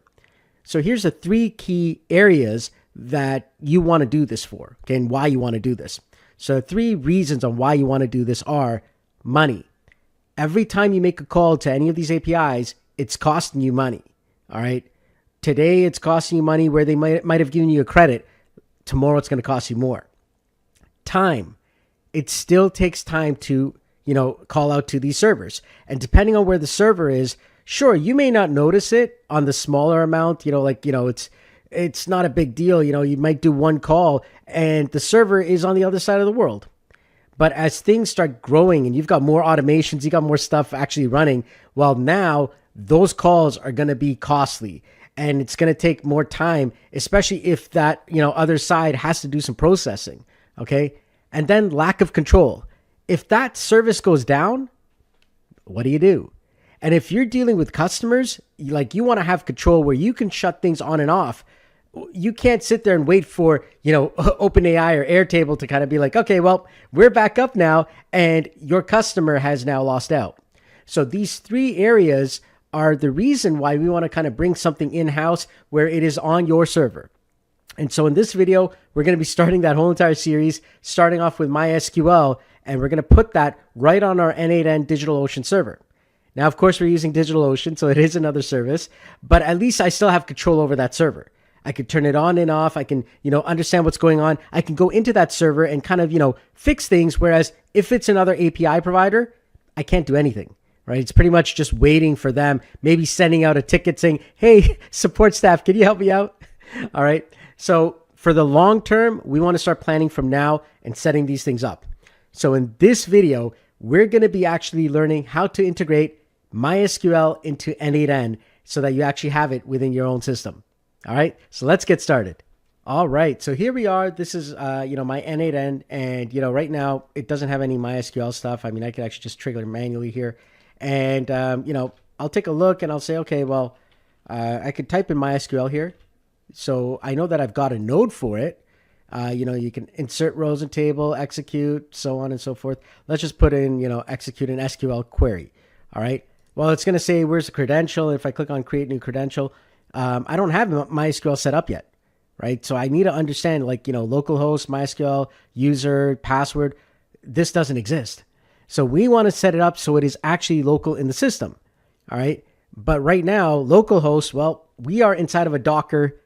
So here's the 3 key areas that you want to do this for, okay, and why you want to do this. So 3 reasons on why you want to do this are money. Every time you make a call to any of these APIs, it's costing you money, all right? Today, it's costing you money where they might have given you a credit. Tomorrow, it's going to cost you more. Time. It still takes time to, call out to these servers. And depending on where the server is, sure, you may not notice it on the smaller amount, it's not a big deal. You might do one call and the server is on the other side of the world. But as things start growing and you've got more automations, you got more stuff actually running, well, now those calls are going to be costly and it's going to take more time, especially if that, other side has to do some processing. Okay. And then lack of control. If that service goes down, what do? And if you're dealing with customers, you want to have control where you can shut things on and off. You can't sit there and wait for, OpenAI or Airtable to kind of be like, okay, well, we're back up now and your customer has now lost out. So these 3 areas are the reason why we want to kind of bring something in-house where it is on your server. And so in this video, we're going to be starting that whole entire series, starting off with MySQL, and we're going to put that right on our n8n DigitalOcean server. Now, of course, we're using DigitalOcean, so it is another service, but at least I still have control over that server. I can turn it on and off. I can, understand what's going on. I can go into that server and kind of, fix things. Whereas if it's another API provider, I can't do anything, right? It's pretty much just waiting for them, maybe sending out a ticket saying, hey, support staff, can you help me out? All right. So for the long term, we want to start planning from now and setting these things up. So in this video, we're going to be actually learning how to integrate MySQL into n8n so that you actually have it within your own system. All right, so let's get started. All right, so here we are. This is, my n8n, and, right now it doesn't have any MySQL stuff. I mean, I could actually just trigger it manually here. And, I'll take a look and I'll say, okay, well, I could type in MySQL here. So I know that I've got a node for it. You can insert rows and table, execute, so on and so forth. Let's just put in, execute an SQL query. All right, well, it's going to say, where's the credential? If I click on create new credential, I don't have MySQL set up yet, right? So I need to understand localhost, MySQL, user, password. This doesn't exist. So we want to set it up so it is actually local in the system. All right. But right now, localhost, well, we are inside of a Docker,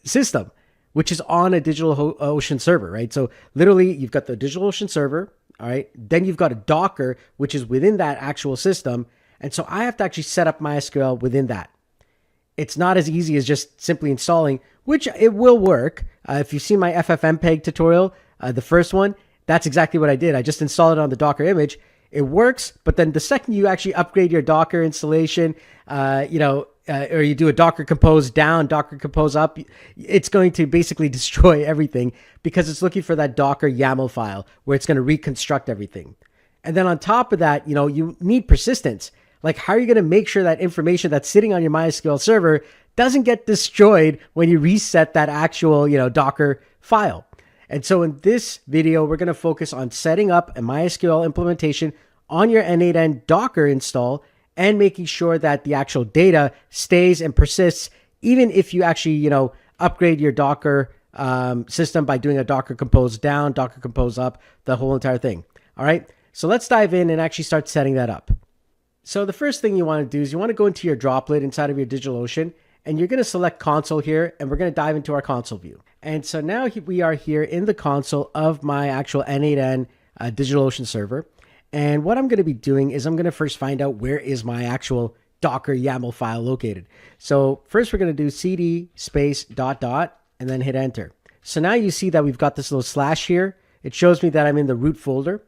system, which is on a DigitalOcean server, right? So literally you've got the DigitalOcean server. All right. Then you've got a Docker, which is within that actual system. And so I have to actually set up MySQL within that. It's not as easy as just simply installing, which it will work. If you've seen my FFmpeg tutorial, the first one, that's exactly what I did. I just installed it on the Docker image. It works, but then the second you actually upgrade your Docker installation, or you do a Docker compose down, Docker compose up, it's going to basically destroy everything because it's looking for that Docker YAML file where it's going to reconstruct everything. And then on top of that, you need persistence. Like, how are you going to make sure that information that's sitting on your MySQL server doesn't get destroyed when you reset that actual, Docker file? And so in this video, we're going to focus on setting up a MySQL implementation on your n8n Docker install and making sure that the actual data stays and persists, even if you actually, upgrade your Docker system by doing a Docker compose down, Docker compose up, the whole entire thing. All right. So let's dive in and actually start setting that up. So the first thing you want to do is you want to go into your droplet inside of your DigitalOcean, and you're going to select console here, and we're going to dive into our console view. And so now we are here in the console of my actual n8n DigitalOcean server. And what I'm going to be doing is I'm going to first find out where is my actual Docker YAML file located. So first we're going to do cd space ... and then hit enter. So now you see that we've got this little slash here. It shows me that I'm in the root folder.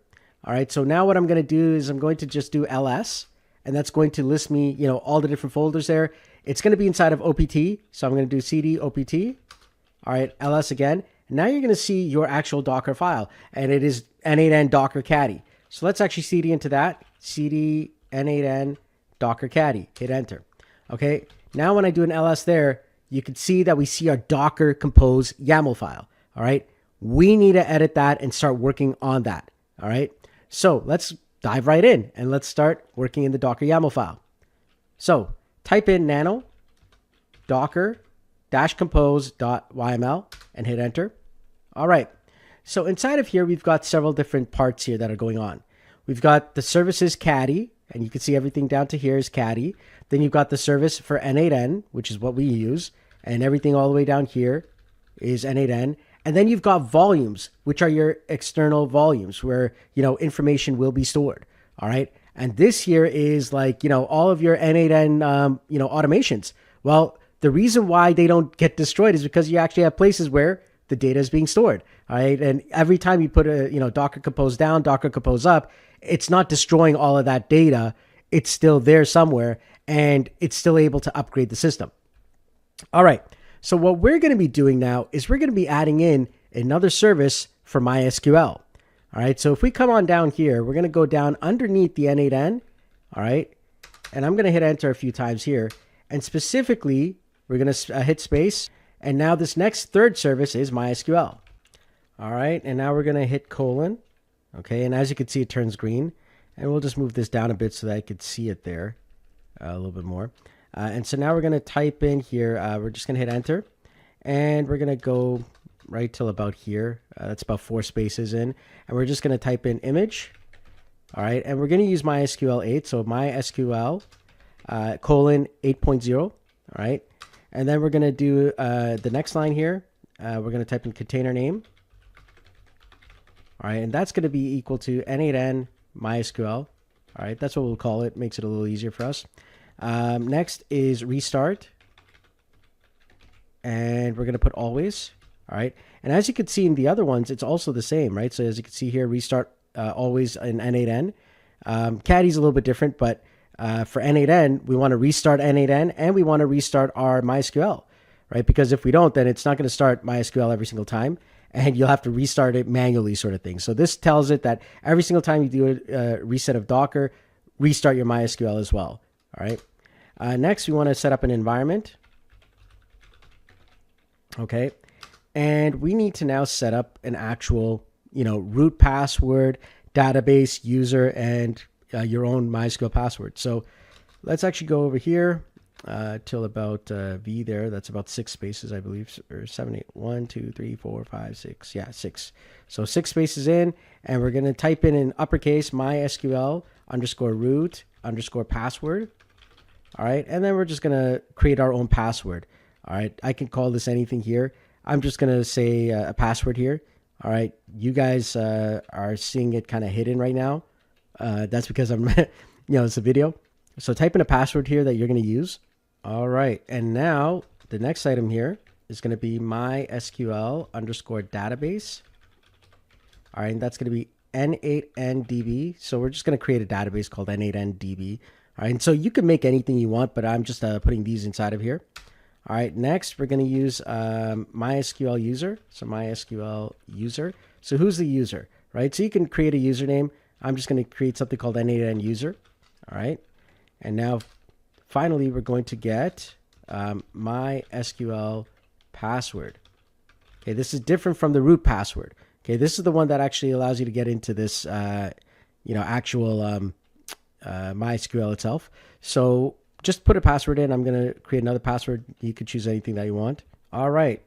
All right, so now what I'm going to do is I'm going to just do ls, and that's going to list me, all the different folders there. It's going to be inside of OPT, so I'm going to do cd opt. All right, ls again. And now you're going to see your actual Docker file, and it is n8n Docker caddy. So let's actually cd into that. cd n8n Docker caddy. Hit enter. Okay, now when I do an ls there, you can see that we see our Docker compose YAML file. All right, we need to edit that and start working on that. All right, so let's dive right in and let's start working in the Docker YAML file. So type in nano docker -compose.yml and hit enter. All right. So inside of here, we've got several different parts here that are going on. We've got the services caddy, and you can see everything down to here is caddy. Then you've got the service for n8n, which is what we use, and everything all the way down here is n8n. And then you've got volumes, which are your external volumes where, information will be stored. All right. And this here is like, all of your n8n, automations. Well, the reason why they don't get destroyed is because you actually have places where the data is being stored. All right. And every time you put a, Docker compose down, Docker compose up, it's not destroying all of that data. It's still there somewhere, and it's still able to upgrade the system. All right. So what we're going to be doing now is we're going to be adding in another service for MySQL. All right. So if we come on down here, we're going to go down underneath the n8n. All right. And I'm going to hit enter a few times here. And specifically, we're going to hit space. And now this next third service is MySQL. All right. And now we're going to hit colon. Okay. And as you can see, it turns green. And we'll just move this down a bit so that I could see it there a little bit more. And so now we're going to type in here. We're just going to hit enter. And we're going to go right till about here. That's about 4 spaces in. And we're just going to type in image. All right. And we're going to use MySQL 8. So MySQL colon 8.0. All right. And then we're going to do the next line here. We're going to type in container name. All right. And that's going to be equal to n8n MySQL. All right. That's what we'll call it. Makes it a little easier for us. Next is restart. And we're going to put always. All right. And as you can see in the other ones, it's also the same, right? So as you can see here, restart always in n8n. Caddy's a little bit different, but for n8n, we want to restart n8n and we want to restart our MySQL, right? Because if we don't, then it's not going to start MySQL every single time, and you'll have to restart it manually, sort of thing. So this tells it that every single time you do a reset of Docker, restart your MySQL as well. All right. Next, we want to set up an environment. Okay. And we need to now set up an actual, root password, database, user, and your own MySQL password. So let's actually go over here till about V there. That's about 6 spaces, I believe, or 7, 8, 1, 2, 3, 4, 5, 6. Yeah, 6. So 6 spaces in, and we're going to type in uppercase MySQL _root _password. All right. And then we're just going to create our own password. All right. I can call this anything here. I'm just going to say a password here. All right. You guys are seeing it kind of hidden right now. That's because I'm, it's a video. So type in a password here that you're going to use. All right. And now the next item here is going to be MySQL _database. All right, and that's going to be n8n db. So we're just going to create a database called n8n db. All right, and so you can make anything you want, but I'm just putting these inside of here. All right, next we're going to use MySQL user. So MySQL user. So who's the user, right? So you can create a username. I'm just going to create something called n8n user. All right, and now finally we're going to get MySQL password. Okay, this is different from the root password. Okay, this is the one that actually allows you to get into this, actual MySQL itself. So just put a password in. I'm going to create another password. You could choose anything that you want. All right.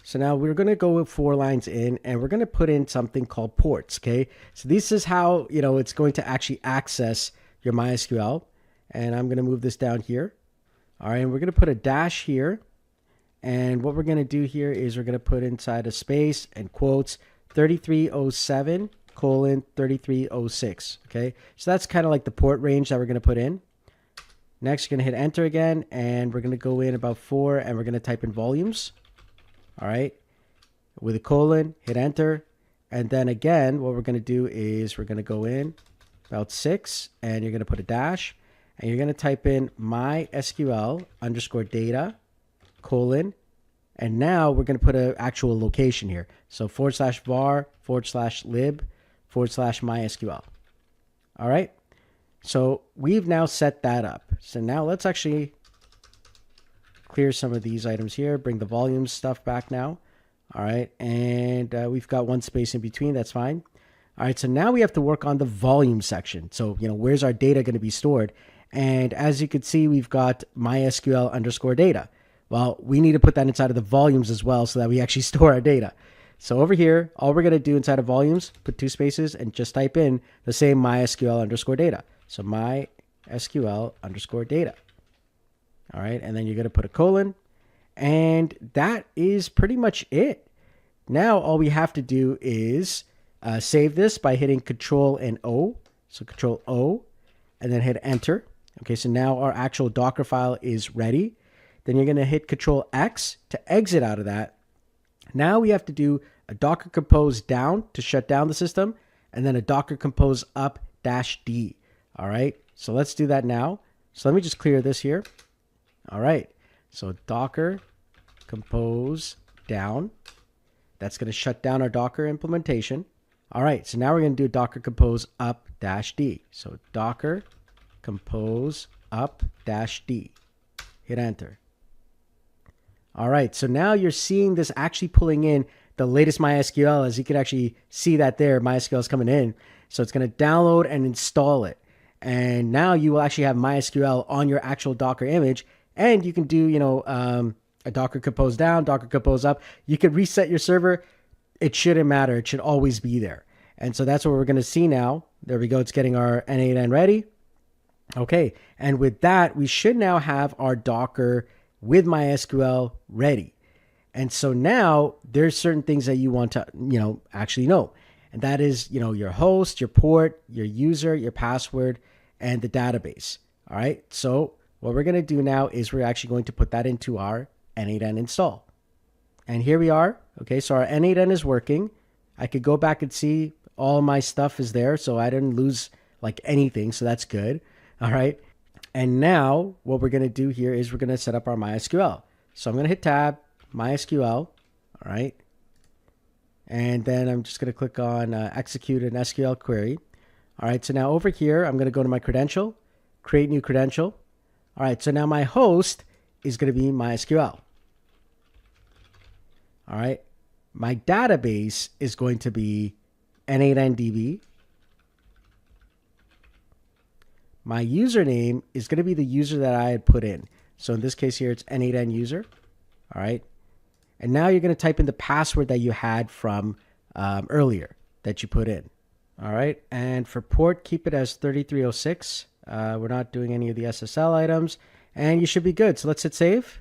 So now we're going to go with 4 lines in, and we're going to put in something called ports. Okay. So this is how, it's going to actually access your MySQL. And I'm going to move this down here. All right. And we're going to put a dash here. And what we're going to do here is we're going to put inside a space and quotes 3307 colon 3306. Okay. So that's kind of like the port range that we're going to put in. Next, you're going to hit enter again, and we're going to go in about 4, and we're going to type in volumes. All right. With a colon, hit enter. And then again, what we're going to do is we're going to go in about 6, and you're going to put a dash, and you're going to type in MySQL underscore data colon. And now we're going to put an actual location here. So /var/lib/MySQL. All right. So we've now set that up. So now let's actually clear some of these items here, bring the volume stuff back now. All right. And we've got 1 space in between. That's fine. All right. So now we have to work on the volume section. So, where's our data going to be stored? And as you can see, we've got MySQL underscore data. Well, we need to put that inside of the volumes as well so that we actually store our data. So over here, all we're going to do inside of volumes, put 2 spaces and just type in the same MySQL underscore data. So MySQL underscore data. All right. And then you're going to put a colon. And that is pretty much it. Now, all we have to do is save this by hitting Control and O. So Control O and then hit enter. Okay. So now our actual Docker file is ready. Then you're going to hit Control X to exit out of that. Now we have to do a Docker compose down to shut down the system, and then a Docker compose up -D. All right. So let's do that now. So let me just clear this here. All right. So Docker compose down. That's going to shut down our Docker implementation. All right. So now we're going to do Docker compose up -D. So Docker compose up -D. Hit enter. All right, so now you're seeing this actually pulling in the latest MySQL. As you can actually see that there, MySQL is coming in. So it's going to download and install it. And now you will actually have MySQL on your actual Docker image. And you can do, a Docker compose down, Docker compose up. You can reset your server. It shouldn't matter. It should always be there. And so that's what we're going to see now. There we go. It's getting our n8n ready. Okay, and with that, we should now have our Docker with MySQL ready. And so now there's certain things that you want to, actually know. And that is, your host, your port, your user, your password, and the database. All right. So what we're going to do now is we're actually going to put that into our n8n install. And here we are. Okay. So our n8n is working. I could go back and see all my stuff is there. So I didn't lose like anything. So that's good. All right. And now what we're going to do here is we're going to set up our MySQL. So I'm going to hit tab, MySQL. All right. And then I'm just going to click on execute an SQL query. All right. So now over here, I'm going to go to my credential, create new credential. All right. So now my host is going to be MySQL. All right. My database is going to be n8n db. My username is going to be the user that I had put in. So in this case here, it's n8n user. All right. And now you're going to type in the password that you had from earlier that you put in. All right. And for port, keep it as 3306. We're not doing any of the SSL items. And you should be good. So let's hit save.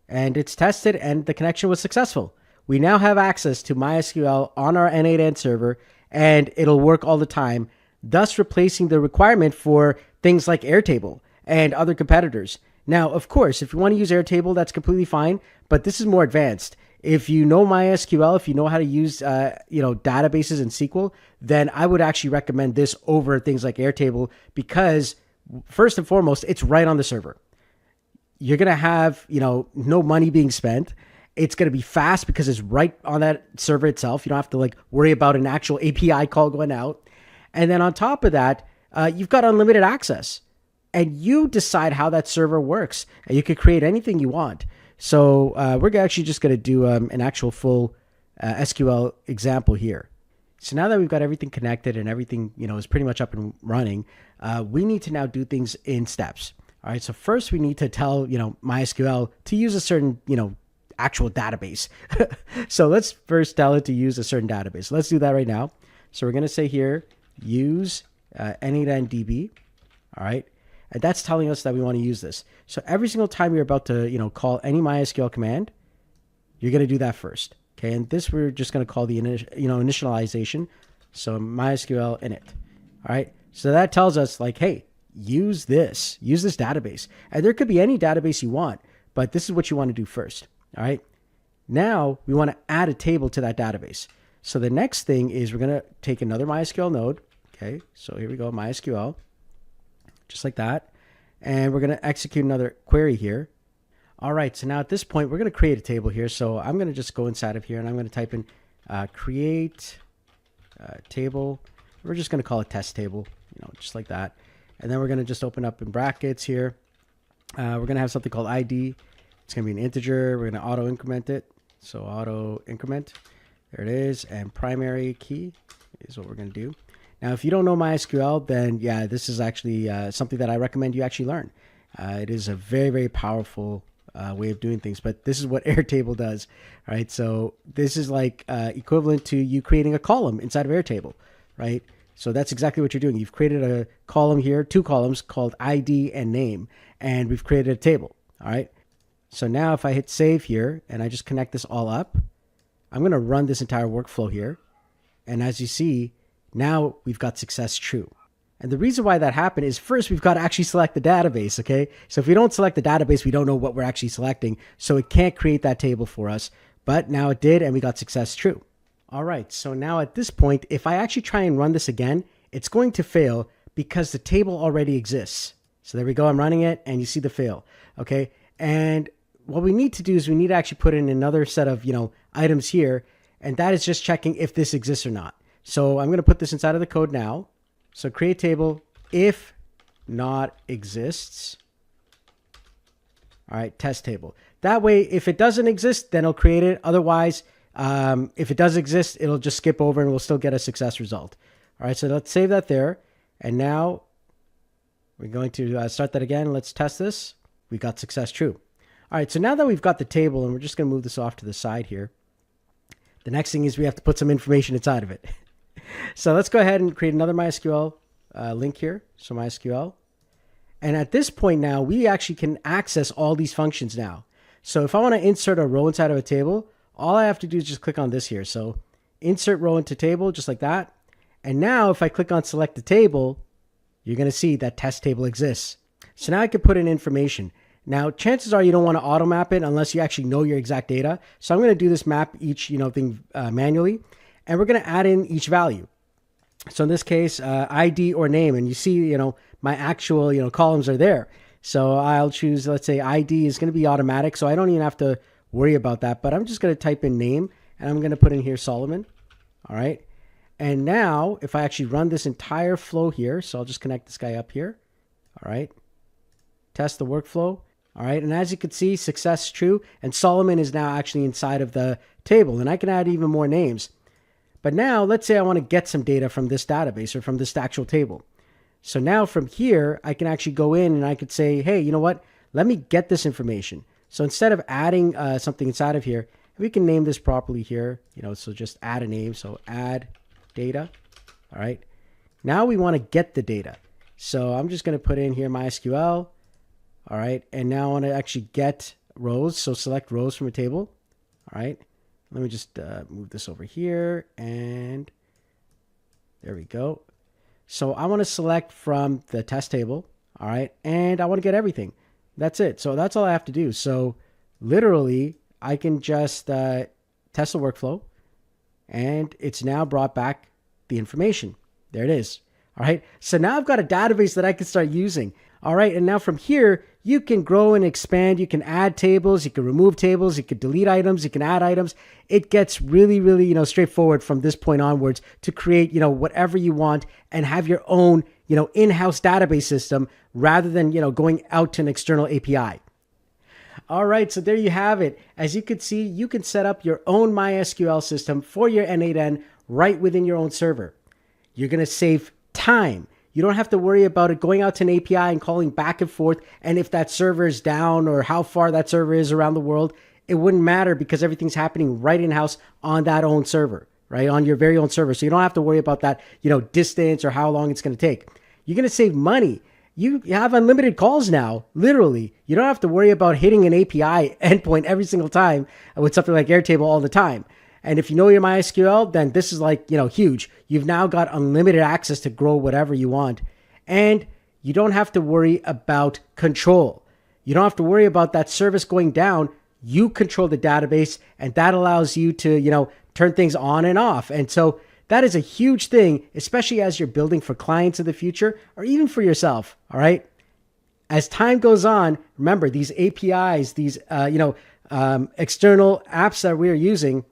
And it's tested and the connection was successful. We now have access to MySQL on our n8n server and it'll work all the time, thus replacing the requirement for things like Airtable and other competitors. Now, of course, if you want to use Airtable, that's completely fine, but this is more advanced. If you know MySQL, if you know how to use databases in SQL, then I would actually recommend this over things like Airtable, because first and foremost, it's right on the server. You're going to have, no money being spent. It's going to be fast because it's right on that server itself. You don't have to worry about an actual API call going out. And then on top of that, you've got unlimited access, and you decide how that server works. And you can create anything you want. So we're actually just going to do an actual full SQL example here. So now that we've got everything connected and everything, is pretty much up and running, we need to now do things in steps. All right. So first we need to tell, MySQL to use a certain, actual database. So let's first tell it to use a certain database. Let's do that right now. So we're going to say here, use n8n db. All right. And that's telling us that we want to use this. So every single time you're about to, call any MySQL command, you're going to do that first. Okay. And this we're just going to call the, initialization. So MySQL init. All right. So that tells us hey, use this database. And there could be any database you want, but this is what you want to do first. All right. Now we want to add a table to that database. So the next thing is we're going to take another MySQL node. Okay. So here we go, MySQL, just like that. And we're going to execute another query here. All right. So now at this point, we're going to create a table here. So I'm going to just go inside of here and I'm going to type in create table. We're just going to call it test table, just like that. And then we're going to just open up in brackets here. We're going to have something called ID. It's going to be an integer. We're going to auto increment it. So auto increment, there it is. And primary key is what we're going to do. Now, if you don't know MySQL, then yeah, this is actually something that I recommend you actually learn. It is a very, very powerful way of doing things, but this is what Airtable does, right? So this is equivalent to you creating a column inside of Airtable, right? So that's exactly what you're doing. You've created a column here, 2 columns called ID and name, and we've created a table, all right? So now if I hit save here and I just connect this all up, I'm going to run this entire workflow here. And as you see, now we've got success true. And the reason why that happened is first we've got to actually select the database, okay? So if we don't select the database, we don't know what we're actually selecting. So it can't create that table for us. But now it did, and we got success true. All right, so now at this point, if I actually try and run this again, it's going to fail because the table already exists. So there we go, I'm running it, and you see the fail, okay? And what we need to do is we need to actually put in another set of, items here, and that is just checking if this exists or not. So I'm going to put this inside of the code now. So create table if not exists. All right, test table. That way, if it doesn't exist, then it'll create it. Otherwise, if it does exist, it'll just skip over and we'll still get a success result. All right, so let's save that there. And now we're going to start that again. Let's test this. We got success true. All right, so now that we've got the table, and we're just going to move this off to the side here, the next thing is we have to put some information inside of it. So let's go ahead and create another MySQL link here. So MySQL. And at this point now, we actually can access all these functions now. So if I want to insert a row inside of a table, all I have to do is just click on this here. So insert row into table, just like that. And now if I click on select the table, you're going to see that test table exists. So now I can put in information. Now, chances are you don't want to auto map it unless you actually know your exact data. So I'm going to do this map each, thing manually, and we're going to add in each value. So in this case, ID or name, and you see, my actual, columns are there. So I'll choose, let's say ID is going to be automatic. So I don't even have to worry about that, but I'm just going to type in name and I'm going to put in here Solomon. All right. And now if I actually run this entire flow here, so I'll just connect this guy up here. All right. Test the workflow. All right. And as you can see, success true. And Solomon is now actually inside of the table, and I can add even more names. But now let's say I want to get some data from this database or from this actual table. So now from here, I can actually go in and I could say, hey, you know what? Let me get this information. So instead of adding something inside of here, we can name this properly here. So just add a name. So add data. All right. Now we want to get the data. So I'm just going to put in here MySQL. All right. And now I want to actually get rows. So select rows from a table. All right. Let me just move this over here. And there we go. So I want to select from the test table. All right. And I want to get everything. That's it. So that's all I have to do. So literally, I can just test the workflow, and it's now brought back the information. There it is. All right. So now I've got a database that I can start using. All right. And now from here, you can grow and expand. You can add tables. You can remove tables. You can delete items. You can add items. It gets really, really, straightforward from this point onwards to create, whatever you want and have your own, in-house database system rather than, going out to an external API. All right, so there you have it. As you can see, you can set up your own MySQL system for your n8n right within your own server. You're going to save time. You don't have to worry about it going out to an API and calling back and forth. And if that server is down or how far that server is around the world, it wouldn't matter because everything's happening right in-house on that own server, right? On your very own server. So you don't have to worry about that, distance or how long it's going to take. You're going to save money. You have unlimited calls now, literally. You don't have to worry about hitting an API endpoint every single time with something like Airtable all the time. And if you know your MySQL, then this is like, huge. You've now got unlimited access to grow whatever you want. And you don't have to worry about control. You don't have to worry about that service going down. You control the database, and that allows you to, turn things on and off. And so that is a huge thing, especially as you're building for clients in the future or even for yourself. All right. As time goes on, remember these APIs, these, external apps that we are using,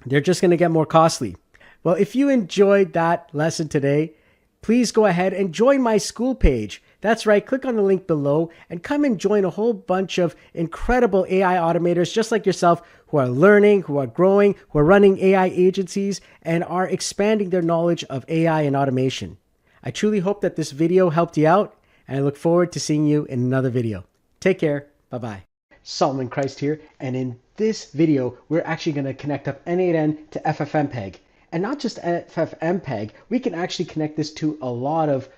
they're just going to get more costly. Well, if you enjoyed that lesson today, please go ahead and join my school page. That's right. Click on the link below and come and join a whole bunch of incredible AI automators just like yourself who are learning, who are growing, who are running AI agencies, and are expanding their knowledge of AI and automation. I truly hope that this video helped you out, and I look forward to seeing you in another video. Take care. Bye-bye. Solomon Christ here, and in this video, we're actually going to connect up n8n to FFmpeg. And not just FFmpeg, we can actually connect this to a lot of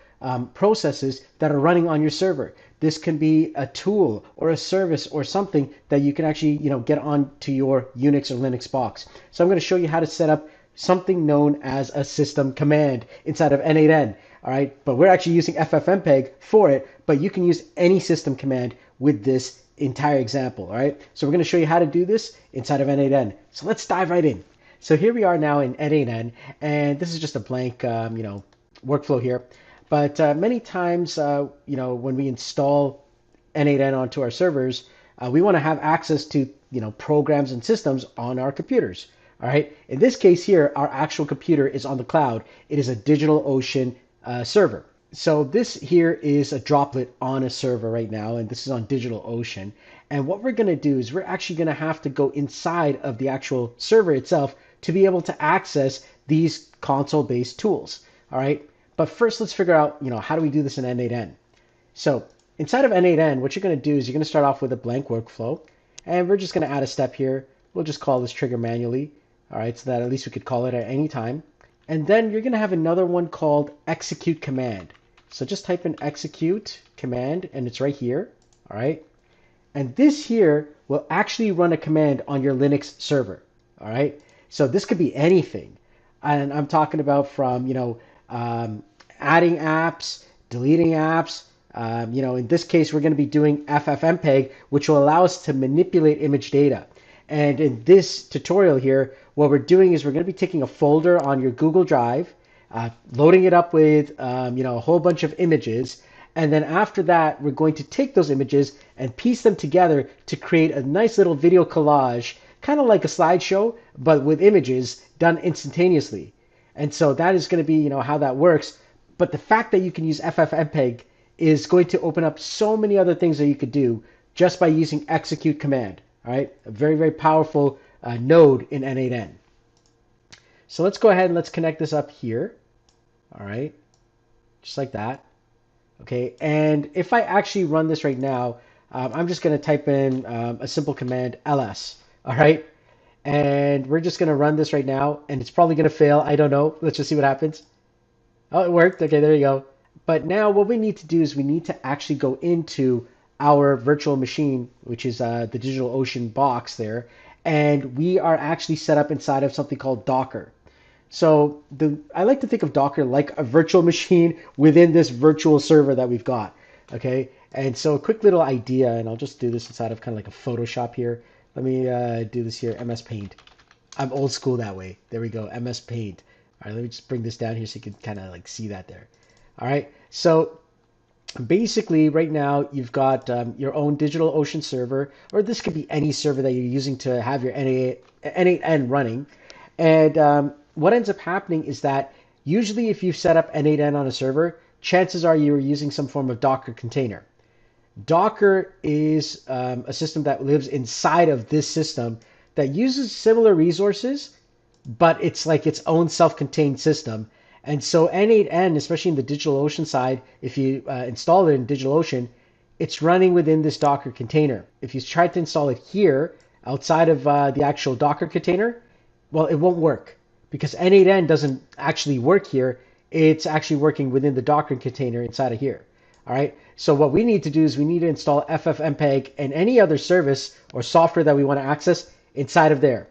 processes that are running on your server. This can be a tool or a service or something that you can actually, get onto your Unix or Linux box. So I'm going to show you how to set up something known as a system command inside of n8n. All right, but we're actually using FFmpeg for it, but you can use any system command with this entire example. All right, so we're going to show you how to do this inside of n8n. So let's dive right in. So here we are now in n8n, and this is just a blank, workflow here. But many times, when we install n8n onto our servers, we want to have access to, programs and systems on our computers. All right. In this case here, our actual computer is on the cloud. It is a DigitalOcean server. So this here is a droplet on a server right now, and this is on DigitalOcean. And what we're going to do is we're actually going to have to go inside of the actual server itself to be able to access these console-based tools. All right. But first, let's figure out, how do we do this in n8n? So inside of n8n, what you're going to do is you're going to start off with a blank workflow, and we're just going to add a step here. We'll just call this trigger manually. All right, so that at least we could call it at any time. And then you're going to have another one called execute command. So just type in execute command, and it's right here. All right. And this here will actually run a command on your Linux server. All right. So this could be anything. And I'm talking about from, adding apps, deleting apps. In this case, we're going to be doing FFmpeg, which will allow us to manipulate image data. And in this tutorial here, what we're doing is we're going to be taking a folder on your Google Drive, loading it up with, a whole bunch of images. And then after that, we're going to take those images and piece them together to create a nice little video collage, kind of like a slideshow, but with images done instantaneously. And so that is going to be, how that works. But the fact that you can use FFmpeg is going to open up so many other things that you could do just by using execute command. All right, a very, very powerful node in n8n. So let's go ahead and let's connect this up here. All right, just like that. Okay, and if I actually run this right now, I'm just going to type in a simple command ls. All right, and we're just going to run this right now, and it's probably going to fail. I don't know. Let's just see what happens. Oh, it worked. Okay, there you go. But now what we need to do is we need to actually go into our virtual machine, which is the DigitalOcean box there, and we are actually set up inside of something called Docker. So I like to think of Docker like a virtual machine within this virtual server that we've got. Okay, and so a quick little idea, and I'll just do this inside of kind of like a Photoshop here. Let me do this here, MS Paint. I'm old school that way. There we go, MS Paint. All right, let me just bring this down here so you can kind of like see that there. All right, so basically right now you've got your own DigitalOcean server, or this could be any server that you're using to have your n8n running. And what ends up happening is that usually if you've set up n8n on a server, chances are you're using some form of Docker container. Docker is a system that lives inside of this system that uses similar resources, but it's like its own self-contained system. And so n8n, especially in the DigitalOcean side, if you install it in DigitalOcean, it's running within this Docker container. If you try to install it here, outside of the actual Docker container, well, it won't work because n8n doesn't actually work here. It's actually working within the Docker container inside of here. All right. So what we need to do is we need to install ffmpeg and any other service or software that we want to access inside of there.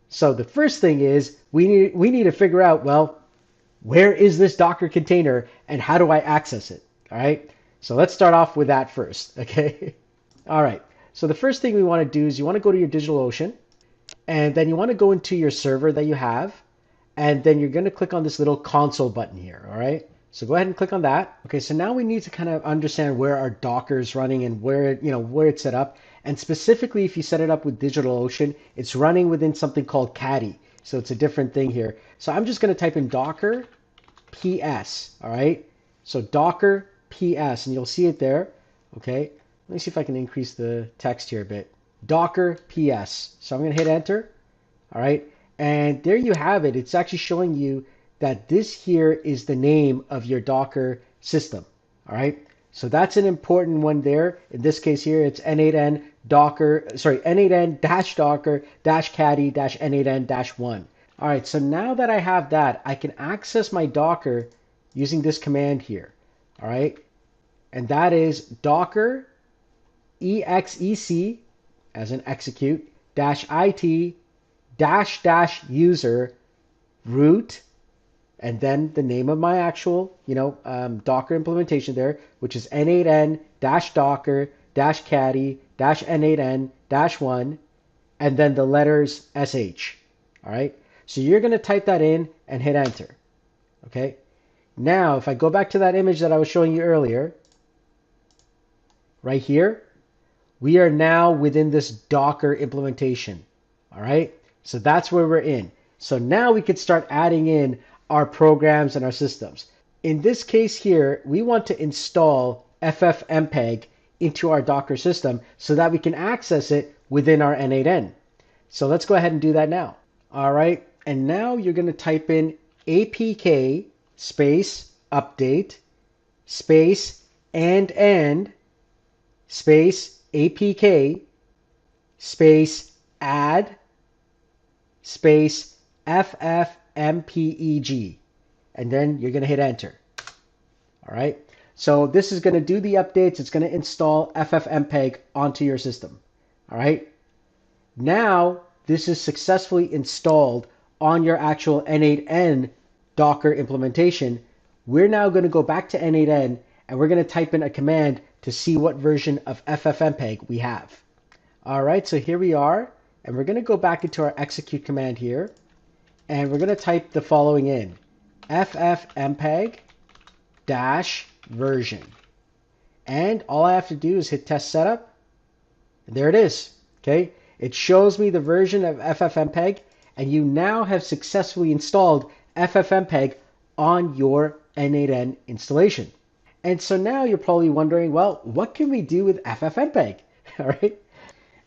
So the first thing is we need to figure out, well, where is this Docker container and how do I access it? All right. So let's start off with that first. Okay. All right. So the first thing we want to do is you want to go to your DigitalOcean, and then you want to go into your server that you have, and then you're going to click on this little console button here. All right. So go ahead and click on that. Okay, so now we need to kind of understand where our Docker is running and where it's set up. And specifically, if you set it up with DigitalOcean, it's running within something called Caddy. So it's a different thing here. So I'm just going to type in Docker PS. All right. So Docker PS, and you'll see it there. Okay. Let me see if I can increase the text here a bit. Docker PS. So I'm going to hit enter. All right. And there you have it. It's actually showing you that this here is the name of your Docker system. All right. So that's an important one there. In this case here, it's n8n Docker, n8n Docker caddy n8n 1. All right. So now that I have that, I can access my Docker using this command here. All right. And that is Docker exec as an execute -it -user root, and then the name of my actual, Docker implementation there, which is n8n Docker caddy n8n 1, and then the letters sh. All right. So you're going to type that in and hit enter. Okay. Now, if I go back to that image that I was showing you earlier, right here, we are now within this Docker implementation. All right. So that's where we're in. So now we can start adding in our programs and our systems. In this case here, we want to install ffmpeg into our Docker system so that we can access it within our n8n. So let's go ahead and do that now. All right. And now you're going to type in apk space update space and space apk space add space ffmpeg, and then you're going to hit enter. All right. So this is going to do the updates. It's going to install ffmpeg onto your system. All right. Now this is successfully installed on your actual n8n Docker implementation. We're now going to go back to n8n and we're going to type in a command to see what version of ffmpeg we have. All right, so here we are, and we're going to go back into our execute command here, and we're going to type the following in: ffmpeg -version. And all I have to do is hit test setup, and there it is. Okay, it shows me the version of ffmpeg, and you now have successfully installed ffmpeg on your n8n installation. And so now you're probably wondering, well, what can we do with ffmpeg? All right.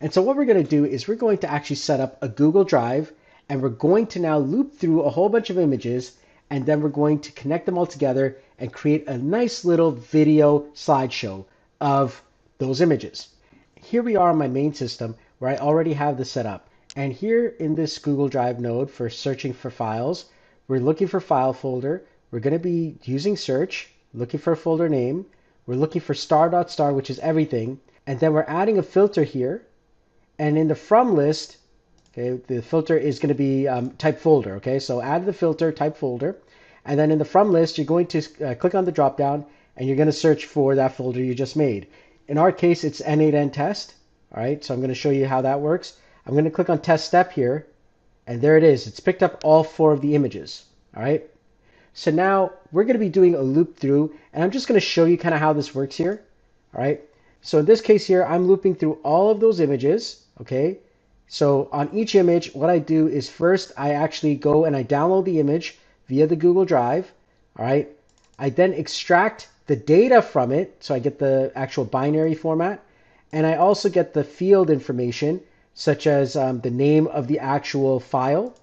And so what we're going to do is we're going to actually set up a Google Drive, and we're going to now loop through a whole bunch of images, and then we're going to connect them all together and create a nice little video slideshow of those images. Here we are on my main system where I already have this set up. And here in this Google Drive node for searching for files, we're looking for file folder. We're going to be using search, looking for a folder name. We're looking for star.star, which is everything. And then we're adding a filter here. And in the from list, okay, the filter is going to be type folder. Okay, so add the filter, type folder. And then in the from list, you're going to click on the drop down and you're going to search for that folder you just made. In our case, it's n8n test. All right, so I'm going to show you how that works. I'm going to click on test step here, and there it is. It's picked up all 4 of the images. All right. So now we're going to be doing a loop through, and I'm just going to show you kind of how this works here. All right. So in this case here, I'm looping through all of those images. Okay. So on each image, what I do is first I actually go and I download the image via the Google Drive. All right. I then extract the data from it. So I get the actual binary format, and I also get the field information, such as the name of the actual file.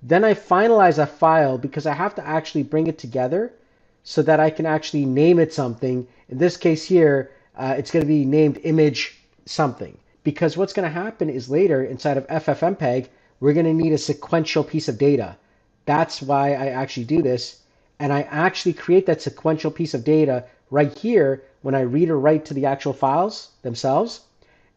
Then I finalize a file because I have to actually bring it together so that I can actually name it something. In this case here, it's going to be named image something, because what's going to happen is later inside of FFmpeg, we're going to need a sequential piece of data. That's why I actually do this. And I actually create that sequential piece of data right here when I read or write to the actual files themselves.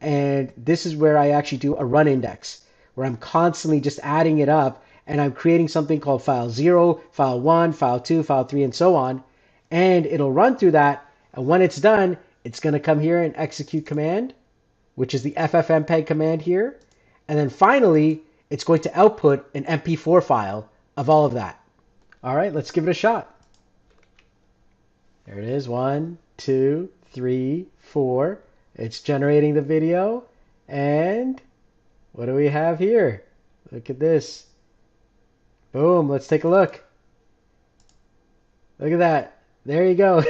And this is where I actually do a run index, where I'm constantly just adding it up, and I'm creating something called file 0, file 1, file 2, file 3, and so on. And it'll run through that. And when it's done, it's going to come here and execute command, which is the FFmpeg command here. And then finally, it's going to output an MP4 file of all of that. All right, let's give it a shot. There it is. 1, 2, 3, 4. It's generating the video. And what do we have here? Look at this. Boom, let's take a look. Look at that. There you go.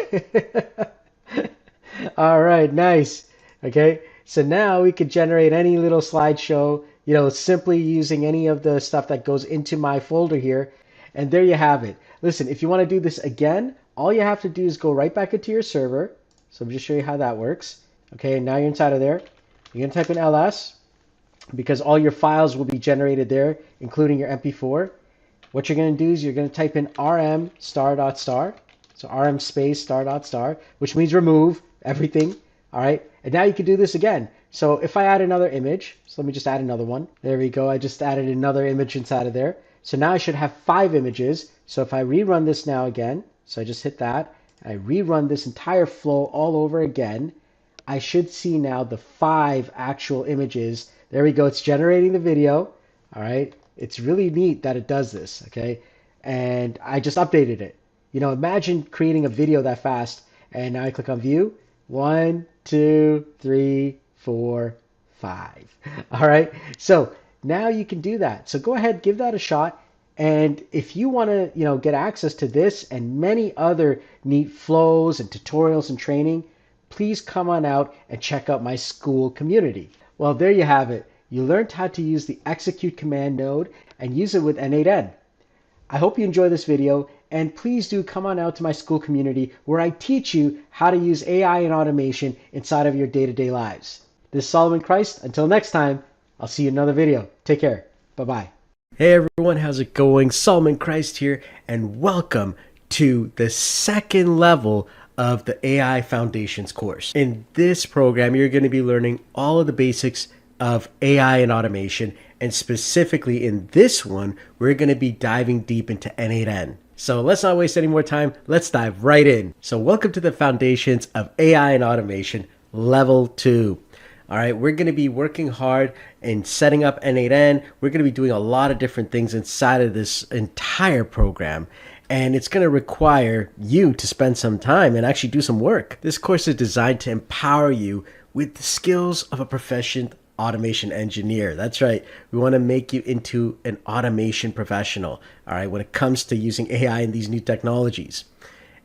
All right, nice. Okay, so now we could generate any little slideshow, simply using any of the stuff that goes into my folder here. And there you have it. Listen, if you want to do this again, all you have to do is go right back into your server. So I'm just show you how that works. Okay, now you're inside of there. You're going to type in ls, because all your files will be generated there, including your MP4. What you're going to do is you're going to type in rm star dot star. So rm space star dot star, which means remove everything. All right. And now you can do this again. So if I add another image, so let me just add another one. There we go. I just added another image inside of there. So now I should have 5 images. So if I rerun this now again, so I just hit that, I rerun this entire flow all over again, I should see now the 5 actual images. There we go. It's generating the video. All right. It's really neat that it does this, okay? And I just updated it. Imagine creating a video that fast, and now I click on view. 1, 2, 3, 4, 5. All right, so now you can do that. So go ahead, give that a shot. And if you want to, get access to this and many other neat flows and tutorials and training, please come on out and check out my school community. Well, there you have it. You learned how to use the execute command node and use it with n8n. I hope you enjoy this video, and please do come on out to my school community where I teach you how to use AI and automation inside of your day-to-day lives. This is Solomon Christ. Until next time, I'll see you in another video. Take care. Bye-bye. Hey everyone, how's it going? Solomon Christ here, and welcome to the second level of the AI Foundations course. In this program, you're going to be learning all of the basics of AI and automation, and specifically in this one, we're going to be diving deep into n8n. So let's not waste any more time. Let's dive right in. So welcome to the Foundations of AI and Automation, Level 2. All right, we're going to be working hard in setting up n8n. We're going to be doing a lot of different things inside of this entire program. And it's going to require you to spend some time and actually do some work. This course is designed to empower you with the skills of a proficient automation engineer. That's right. We want to make you into an automation professional, all right, when it comes to using AI and these new technologies.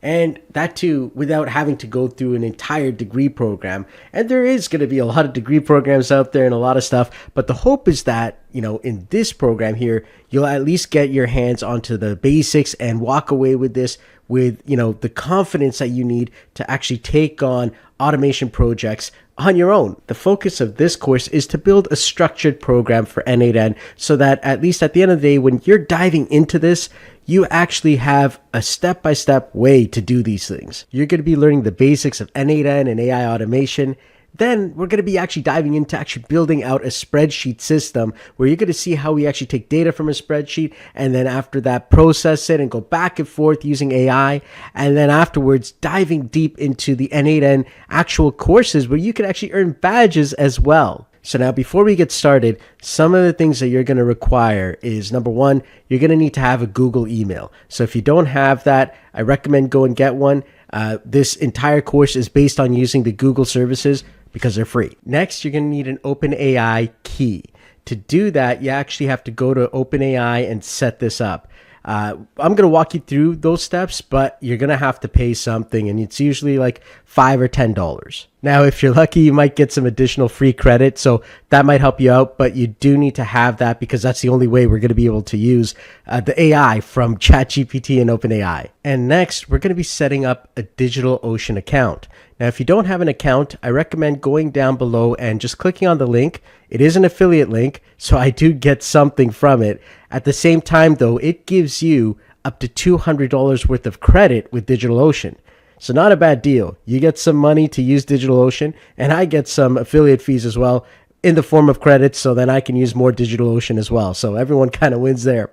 And that too, without having to go through an entire degree program. And there is going to be a lot of degree programs out there and a lot of stuff. But the hope is that, in this program here, you'll at least get your hands onto the basics and walk away with this with, the confidence that you need to actually take on automation projects on your own. The focus of this course is to build a structured program for n8n so that at least at the end of the day, when you're diving into this, you actually have a step-by-step way to do these things. You're going to be learning the basics of n8n and AI automation. Then we're going to be actually diving into actually building out a spreadsheet system where you're going to see how we actually take data from a spreadsheet and then after that process it and go back and forth using AI. And then afterwards diving deep into the n8n actual courses where you can actually earn badges as well. So now before we get started, some of the things that you're going to require is number one, you're going to need to have a Google email. So if you don't have that, I recommend go and get one. This entire course is based on using the Google services because they're free. Next, you're going to need an OpenAI key. To do that, you actually have to go to OpenAI and set this up. I'm going to walk you through those steps, but you're going to have to pay something, and it's usually like $5 or $10. Now, if you're lucky, you might get some additional free credit, so that might help you out, but you do need to have that because that's the only way we're going to be able to use the AI from ChatGPT and OpenAI. And next, we're going to be setting up a DigitalOcean account. Now, if you don't have an account, I recommend going down below and just clicking on the link. It is an affiliate link, so I do get something from it. At the same time, though, it gives you up to $200 worth of credit with DigitalOcean. So not a bad deal. You get some money to use DigitalOcean, and I get some affiliate fees as well in the form of credits, so then I can use more DigitalOcean as well. So everyone kind of wins there.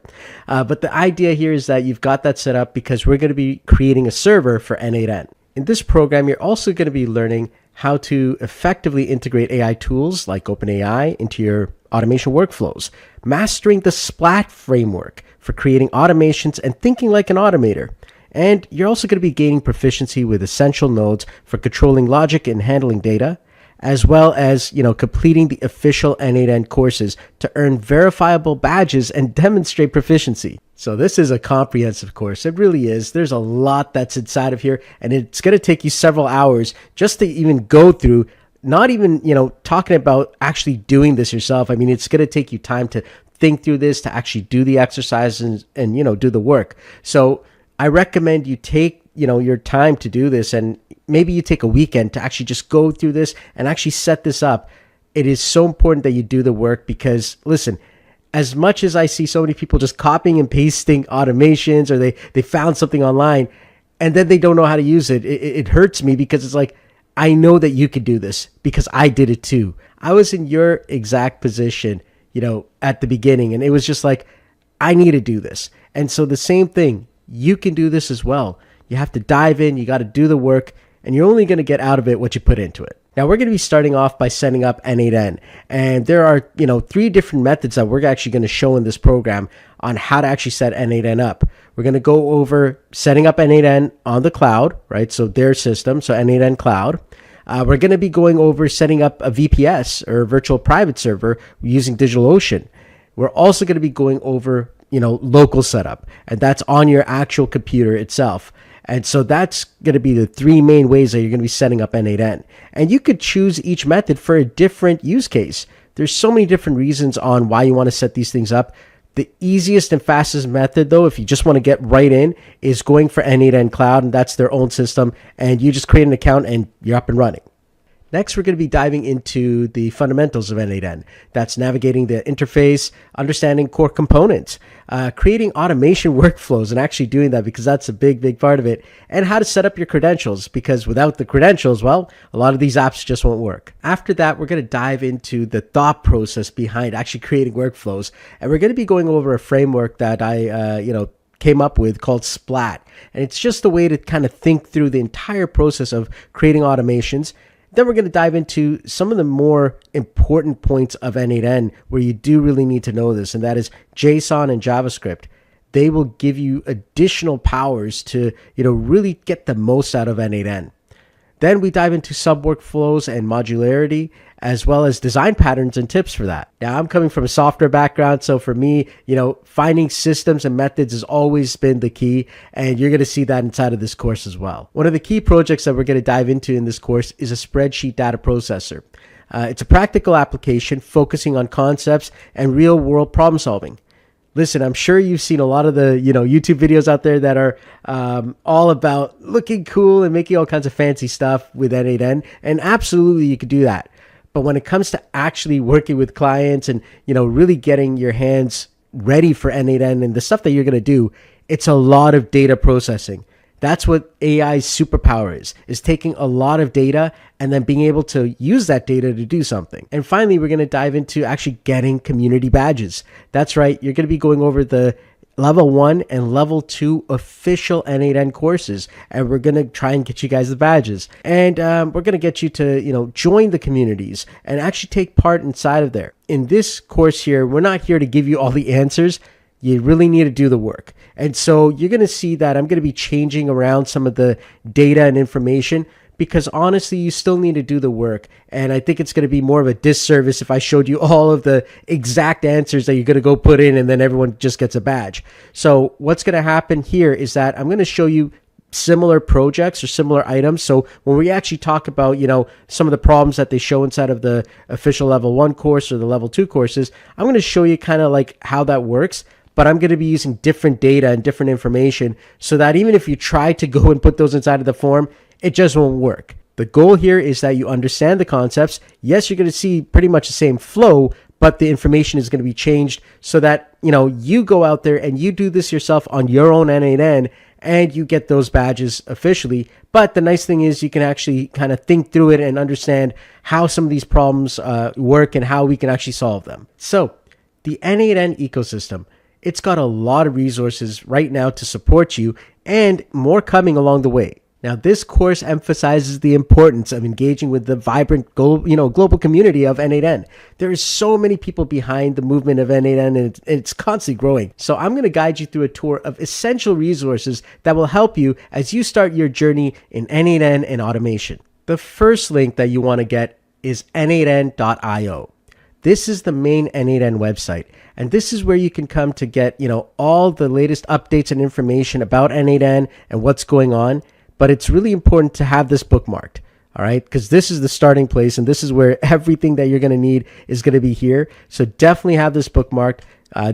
But the idea here is that you've got that set up because we're going to be creating a server for n8n. In this program, you're also going to be learning how to effectively integrate AI tools like OpenAI into your automation workflows, mastering the Splat framework for creating automations and thinking like an automator. And you're also going to be gaining proficiency with essential nodes for controlling logic and handling data, as well as, completing the official n8n courses to earn verifiable badges and demonstrate proficiency. So this is a comprehensive course. It really is. There's a lot that's inside of here, and it's going to take you several hours just to even go through, not even, talking about actually doing this yourself. I mean, it's going to take you time to think through this, to actually do the exercises and do the work. So I recommend you take, your time to do this, and maybe you take a weekend to actually just go through this and actually set this up. It is so important that you do the work because, listen, as much as I see so many people just copying and pasting automations, or they found something online and then they don't know how to use it, it hurts me because it's like, I know that you could do this because I did it too. I was in your exact position, at the beginning, and it was just like, I need to do this. And so the same thing, you can do this as well. You have to dive in, you got to do the work, and you're only going to get out of it what you put into it. Now, we're going to be starting off by setting up n8n, and there are, 3 different methods that we're actually going to show in this program on how to actually set n8n up. We're going to go over setting up n8n on the cloud, right? So their system, so n8n cloud. We're going to be going over setting up a VPS, or virtual private server, using DigitalOcean. We're also going to be going over, local setup, and that's on your actual computer itself. And so that's going to be the 3 main ways that you're going to be setting up n8n. And you could choose each method for a different use case. There's so many different reasons on why you want to set these things up. The easiest and fastest method, though, if you just want to get right in, is going for n8n Cloud, and that's their own system. And you just create an account and you're up and running. Next, we're going to be diving into the fundamentals of n8n. That's navigating the interface, understanding core components, creating automation workflows, and actually doing that because that's a big, big part of it, and how to set up your credentials, because without the credentials, well, a lot of these apps just won't work. After that, we're going to dive into the thought process behind actually creating workflows, and we're going to be going over a framework that I, came up with called Splat. And it's just a way to kind of think through the entire process of creating automations. Then we're going to dive into some of the more important points of n8n where you do really need to know this, and that is JSON and JavaScript. They will give you additional powers to, really get the most out of n8n. Then we dive into sub-workflows and modularity, as well as design patterns and tips for that. Now, I'm coming from a software background, so for me, finding systems and methods has always been the key, and you're going to see that inside of this course as well. One of the key projects that we're going to dive into in this course is a spreadsheet data processor. It's a practical application focusing on concepts and real-world problem solving. Listen, I'm sure you've seen a lot of the, YouTube videos out there that are all about looking cool and making all kinds of fancy stuff with n8n, and absolutely you could do that. But when it comes to actually working with clients and, really getting your hands ready for n8n and the stuff that you're going to do, it's a lot of data processing. That's what AI's superpower is taking a lot of data and then being able to use that data to do something. And finally, we're going to dive into actually getting community badges. That's right. You're going to be going over the level 1 and level 2 official n8n courses, and we're going to try and get you guys the badges, and we're going to get you to join the communities and actually take part inside of there. In this course here, we're not here to give you all the answers. You really need to do the work. And so you're going to see that I'm going to be changing around some of the data and information, because honestly, you still need to do the work. And I think it's going to be more of a disservice if I showed you all of the exact answers that you're going to go put in and then everyone just gets a badge. So what's going to happen here is that I'm going to show you similar projects or similar items. So when we actually talk about, some of the problems that they show inside of the official level 1 course or the level 2 courses, I'm going to show you kind of like how that works. But I'm going to be using different data and different information so that even if you try to go and put those inside of the form, it just won't work. The goal here is that you understand the concepts. Yes, you're going to see pretty much the same flow, but the information is going to be changed so that, you go out there and you do this yourself on your own n8n and you get those badges officially. But the nice thing is you can actually kind of think through it and understand how some of these problems work and how we can actually solve them. So the n8n ecosystem, it's got a lot of resources right now to support you, and more coming along the way. Now, this course emphasizes the importance of engaging with the vibrant global community of n8n. There is so many people behind the movement of n8n, and it's constantly growing. So I'm going to guide you through a tour of essential resources that will help you as you start your journey in n8n and automation. The first link that you want to get is n8n.io. This is the main n8n website, and this is where you can come to get, all the latest updates and information about n8n and what's going on. But it's really important to have this bookmarked, all right? Because this is the starting place, and this is where everything that you're going to need is going to be here. So definitely have this bookmarked.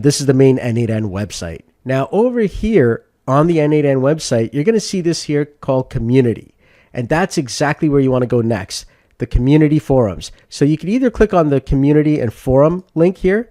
This is the main n8n website. Now, over here on the n8n website, you're going to see this here called Community, and that's exactly where you want to go next. The community forums. So you could either click on the community and forum link here,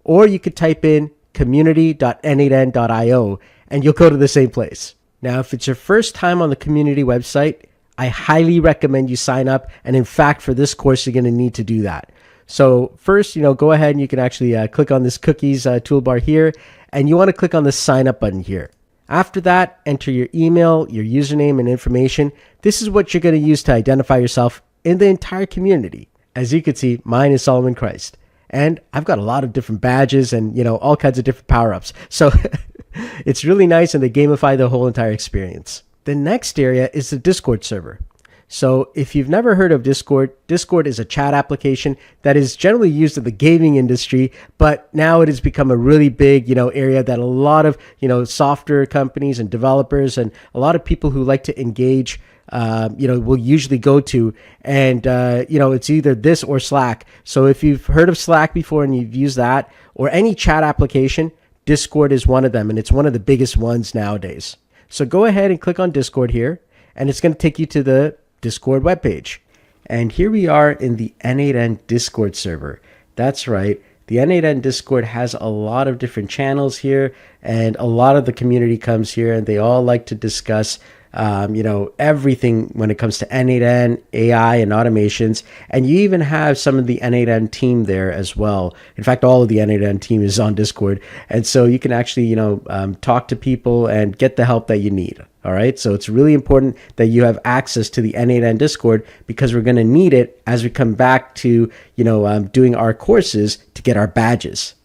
or you could type in community.n8n.io and you'll go to the same place. Now, if it's your first time on the community website, I highly recommend you sign up. And in fact, for this course, you're going to need to do that. So first, go ahead and you can actually click on this cookies toolbar here, and you want to click on the sign up button here. After that, enter your email, your username, and information. This is what you're going to use to identify yourself in the entire community. As you can see, mine is Solomon Christ, and I've got a lot of different badges and all kinds of different power-ups. So it's really nice, and they gamify the whole entire experience. The next area is the Discord server. So if you've never heard of Discord, Discord is a chat application that is generally used in the gaming industry, but now it has become a really big, area that a lot of, software companies and developers and a lot of people who like to engage will usually go to. And, it's either this or Slack. So if you've heard of Slack before and you've used that, or any chat application, Discord is one of them, and it's one of the biggest ones nowadays. So go ahead and click on Discord here, and it's going to take you to the Discord webpage. And here we are in the n8n Discord server. That's right. The n8n Discord has a lot of different channels here, and a lot of the community comes here, and they all like to discuss everything when it comes to n8n, AI, and automations. And you even have some of the n8n team there as well. In fact, all of the n8n team is on Discord. And so you can actually, talk to people and get the help that you need. All right. So it's really important that you have access to the n8n Discord, because we're going to need it as we come back to, doing our courses to get our badges.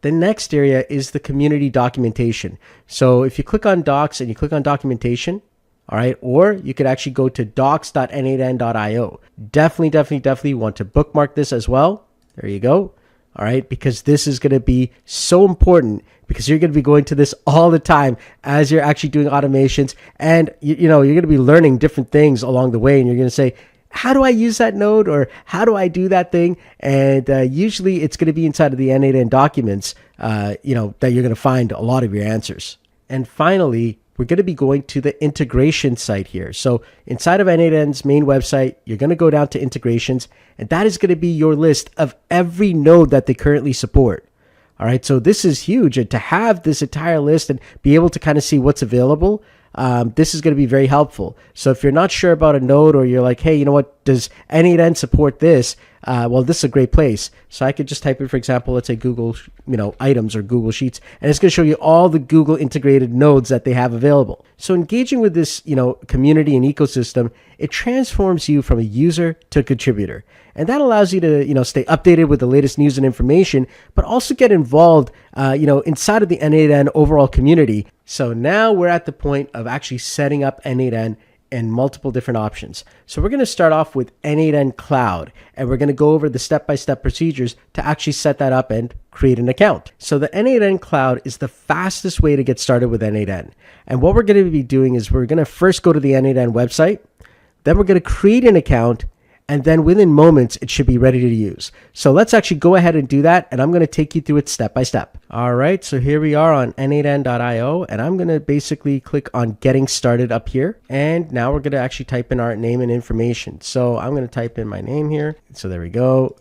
The next area is the community documentation. So if you click on docs and you click on documentation, all right, or you could actually go to docs.n8n.io. Definitely want to bookmark this as well. There you go. All right, because this is going to be so important, because you're going to be going to this all the time as you're actually doing automations, and you're going to be learning different things along the way, and you're going to say, how do I use that node, or how do I do that thing? And usually it's going to be inside of the n8n documents, that you're going to find a lot of your answers. And finally, we're going to be going to the integration site here. So inside of n8n's main website, you're going to go down to integrations, and that is going to be your list of every node that they currently support. All right, so this is huge. And to have this entire list and be able to kind of see what's available, this is going to be very helpful. So if you're not sure about a node, or you're like, hey, you know what, does n8n support this? well, this is a great place. So I could just type in, for example, let's say Google, items or Google Sheets, and it's going to show you all the Google integrated nodes that they have available. So engaging with this, community and ecosystem, it transforms you from a user to a contributor. And that allows you to, stay updated with the latest news and information, but also get involved, inside of the n8n overall community. So now we're at the point of actually setting up n8n and multiple different options. So we're going to start off with n8n Cloud, and we're going to go over the step-by-step procedures to actually set that up and create an account. So the n8n Cloud is the fastest way to get started with n8n. And what we're going to be doing is we're going to first go to the n8n website, then we're going to create an account, and then within moments, it should be ready to use. So let's actually go ahead and do that, and I'm going to take you through it step by step. All right, so here we are on n8n.io, and I'm going to basically click on Getting Started up here. And now we're going to actually type in our name and information. So I'm going to type in my name here. So there we go.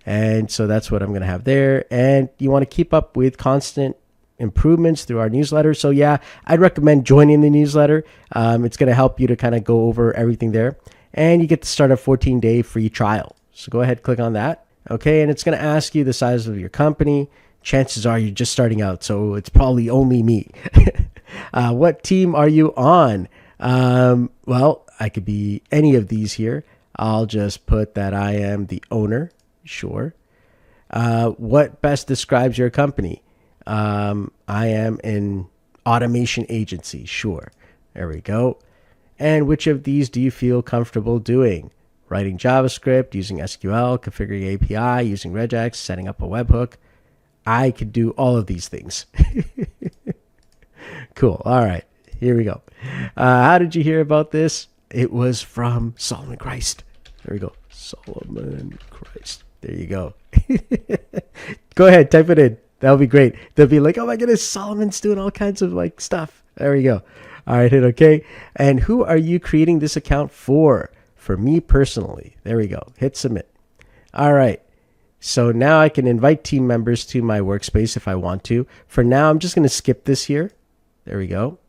And so that's what I'm going to have there. And you want to keep up with constant improvements through our newsletter. So yeah, I'd recommend joining the newsletter. It's going to help you to kind of go over everything there. And you get to start a 14-day free trial. So go ahead, click on that. Okay, and it's going to ask you the size of your company. Chances are you're just starting out, so it's probably only me. What team are you on? Well, I could be any of these here. I'll just put that I am the owner. Sure. What best describes your company? I am an automation agency. Sure. There we go. And which of these do you feel comfortable doing? Writing JavaScript, using SQL, configuring API, using regex, setting up a webhook. I could do all of these things. Cool. All right. Here we go. How did you hear about this? It was from Solomon Christ. There we go. Solomon Christ. There you go. Go ahead. Type it in. That'll be great. They'll be like, oh my goodness, Solomon's doing all kinds of stuff. There we go. All right, hit OK. And who are you creating this account for? For me personally. There we go. Hit submit. All right. So now I can invite team members to my workspace if I want to. For now, I'm just going to skip this here. There we go.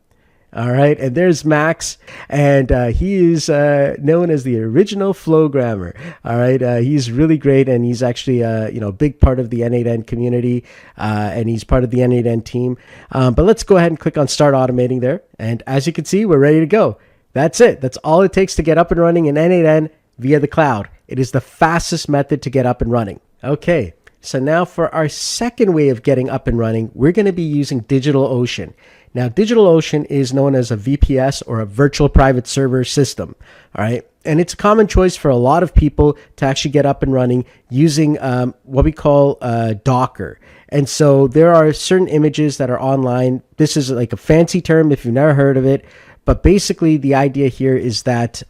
All right, and there's Max, and he is known as the original flowgrammer. All right, he's really great, and he's actually a big part of the n8n community, and he's part of the n8n team. But let's go ahead and click on Start Automating there, and as you can see, we're ready to go. That's it. That's all it takes to get up and running in n8n via the cloud. It is the fastest method to get up and running. Okay, so now for our second way of getting up and running, we're going to be using DigitalOcean. Now, DigitalOcean is known as a VPS or a virtual private server system, all right? And it's a common choice for a lot of people to actually get up and running using what we call Docker. And so there are certain images that are online. This is like a fancy term if you've never heard of it. But basically, the idea here is that,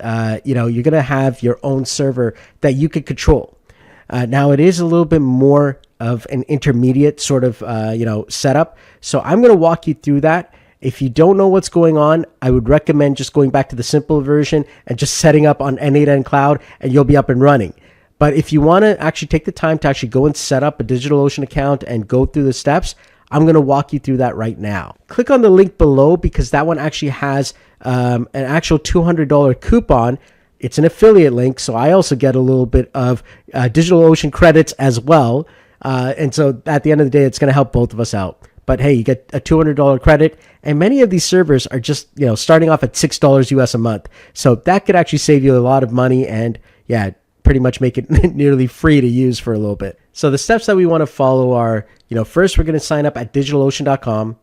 you're going to have your own server that you could control. Now, it is a little bit more of an intermediate sort of, setup. So I'm going to walk you through that. If you don't know what's going on, I would recommend just going back to the simple version and just setting up on n8n Cloud, and you'll be up and running. But if you want to actually take the time to actually go and set up a DigitalOcean account and go through the steps, I'm going to walk you through that right now. Click on the link below because that one actually has an actual $200 coupon. It's an affiliate link, so I also get a little bit of DigitalOcean credits as well. And so at the end of the day, it's going to help both of us out. But hey, you get a $200 credit, and many of these servers are just starting off at $6 US a month. So that could actually save you a lot of money, and yeah, pretty much make it nearly free to use for a little bit. So the steps that we want to follow are, first we're going to sign up at DigitalOcean.com.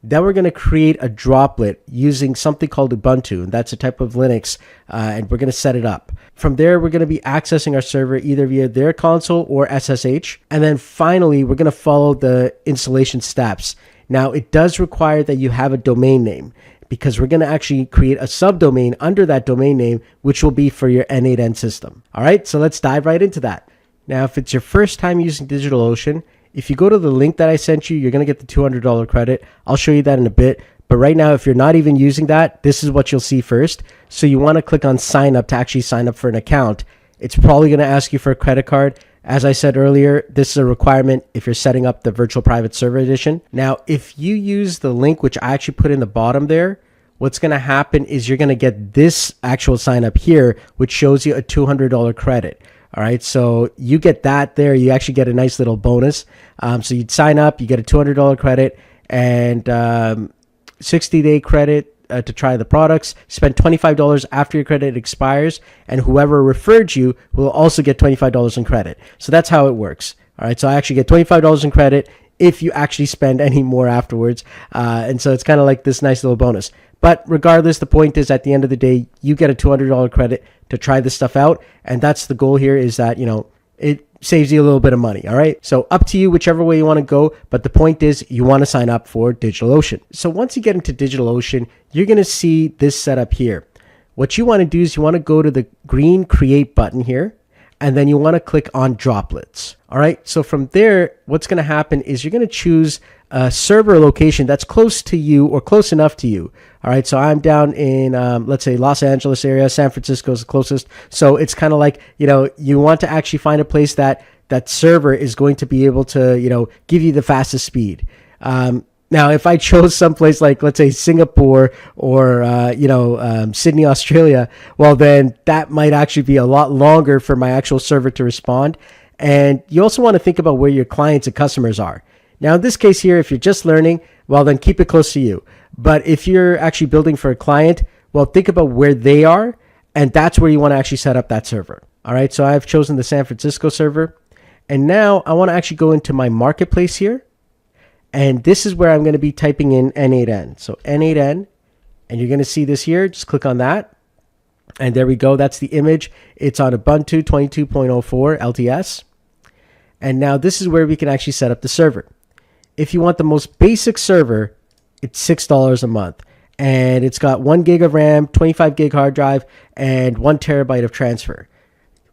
Then we're going to create a droplet using something called Ubuntu, and that's a type of Linux, and we're going to set it up. From there, we're going to be accessing our server either via their console or SSH. And then finally, we're going to follow the installation steps. Now, it does require that you have a domain name because we're going to actually create a subdomain under that domain name, which will be for your n8n system. All right, so let's dive right into that. Now, if it's your first time using DigitalOcean, if you go to the link that I sent you, you're going to get the $200 credit. I'll show you that in a bit. But right now, if you're not even using that, this is what you'll see first. So you want to click on sign up to actually sign up for an account. It's probably going to ask you for a credit card. As I said earlier, this is a requirement if you're setting up the virtual private server edition. Now, if you use the link, which I actually put in the bottom there, what's going to happen is you're going to get this actual sign up here, which shows you a $200 credit. All right, so you get that there. You actually get a nice little bonus. So you'd sign up, you get a $200 credit and 60-day credit to try the products. Spend $25 after your credit expires, and whoever referred you will also get $25 in credit. So that's how it works. All right, so I actually get $25 in credit if you actually spend any more afterwards. And so it's kind of like this nice little bonus. But regardless, the point is at the end of the day, you get a $200 credit to try this stuff out. And that's the goal here, is that, it saves you a little bit of money. All right. So up to you, whichever way you want to go. But the point is you want to sign up for DigitalOcean. So once you get into DigitalOcean, you're going to see this setup here. What you want to do is you want to go to the green create button here, and then you want to click on droplets. All right. So from there, what's going to happen is you're going to choose a server location that's close to you or close enough to you. All right. So I'm down in, let's say, Los Angeles area. San Francisco is the closest. So it's kind of like, you want to actually find a place that server is going to be able to, give you the fastest speed. Now, if I chose someplace like, let's say, Singapore or, Sydney, Australia, well, then that might actually be a lot longer for my actual server to respond. And you also want to think about where your clients and customers are. Now, in this case here, if you're just learning, well, then keep it close to you. But if you're actually building for a client, well, think about where they are, and that's where you want to actually set up that server. All right, so I've chosen the San Francisco server. And now I want to actually go into my marketplace here. And this is where I'm going to be typing in n8n. So n8n, and you're going to see this here. Just click on that. And there we go. That's the image. It's on Ubuntu 22.04 LTS. And now this is where we can actually set up the server. If you want the most basic server, it's $6 a month. And it's got 1 gig of RAM, 25 gig hard drive, and 1 terabyte of transfer.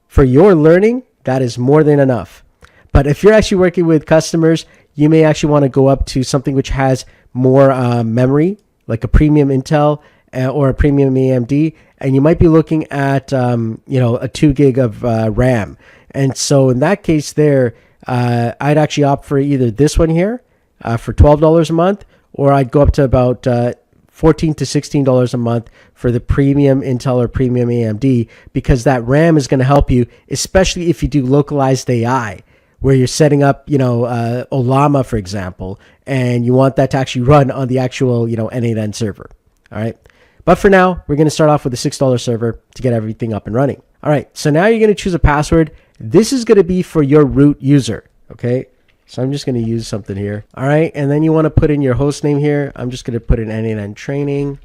For your learning, that is more than enough. But if you're actually working with customers, you may actually want to go up to something which has more memory, like a premium Intel or a premium AMD, and you might be looking at a 2 gig of RAM. And so in that case there, I'd actually opt for either this one here for $12 a month, or I'd go up to about $14 to $16 a month for the premium Intel or premium AMD, because that RAM is going to help you, especially if you do localized AI, where you're setting up, Olama, for example, and you want that to actually run on the actual, n8n server. All right. But for now, we're going to start off with a $6 server to get everything up and running. All right. So now you're going to choose a password. This is going to be for your root user. Okay. So I'm just going to use something here. All right. And then you want to put in your host name here. I'm just going to put in n8n training.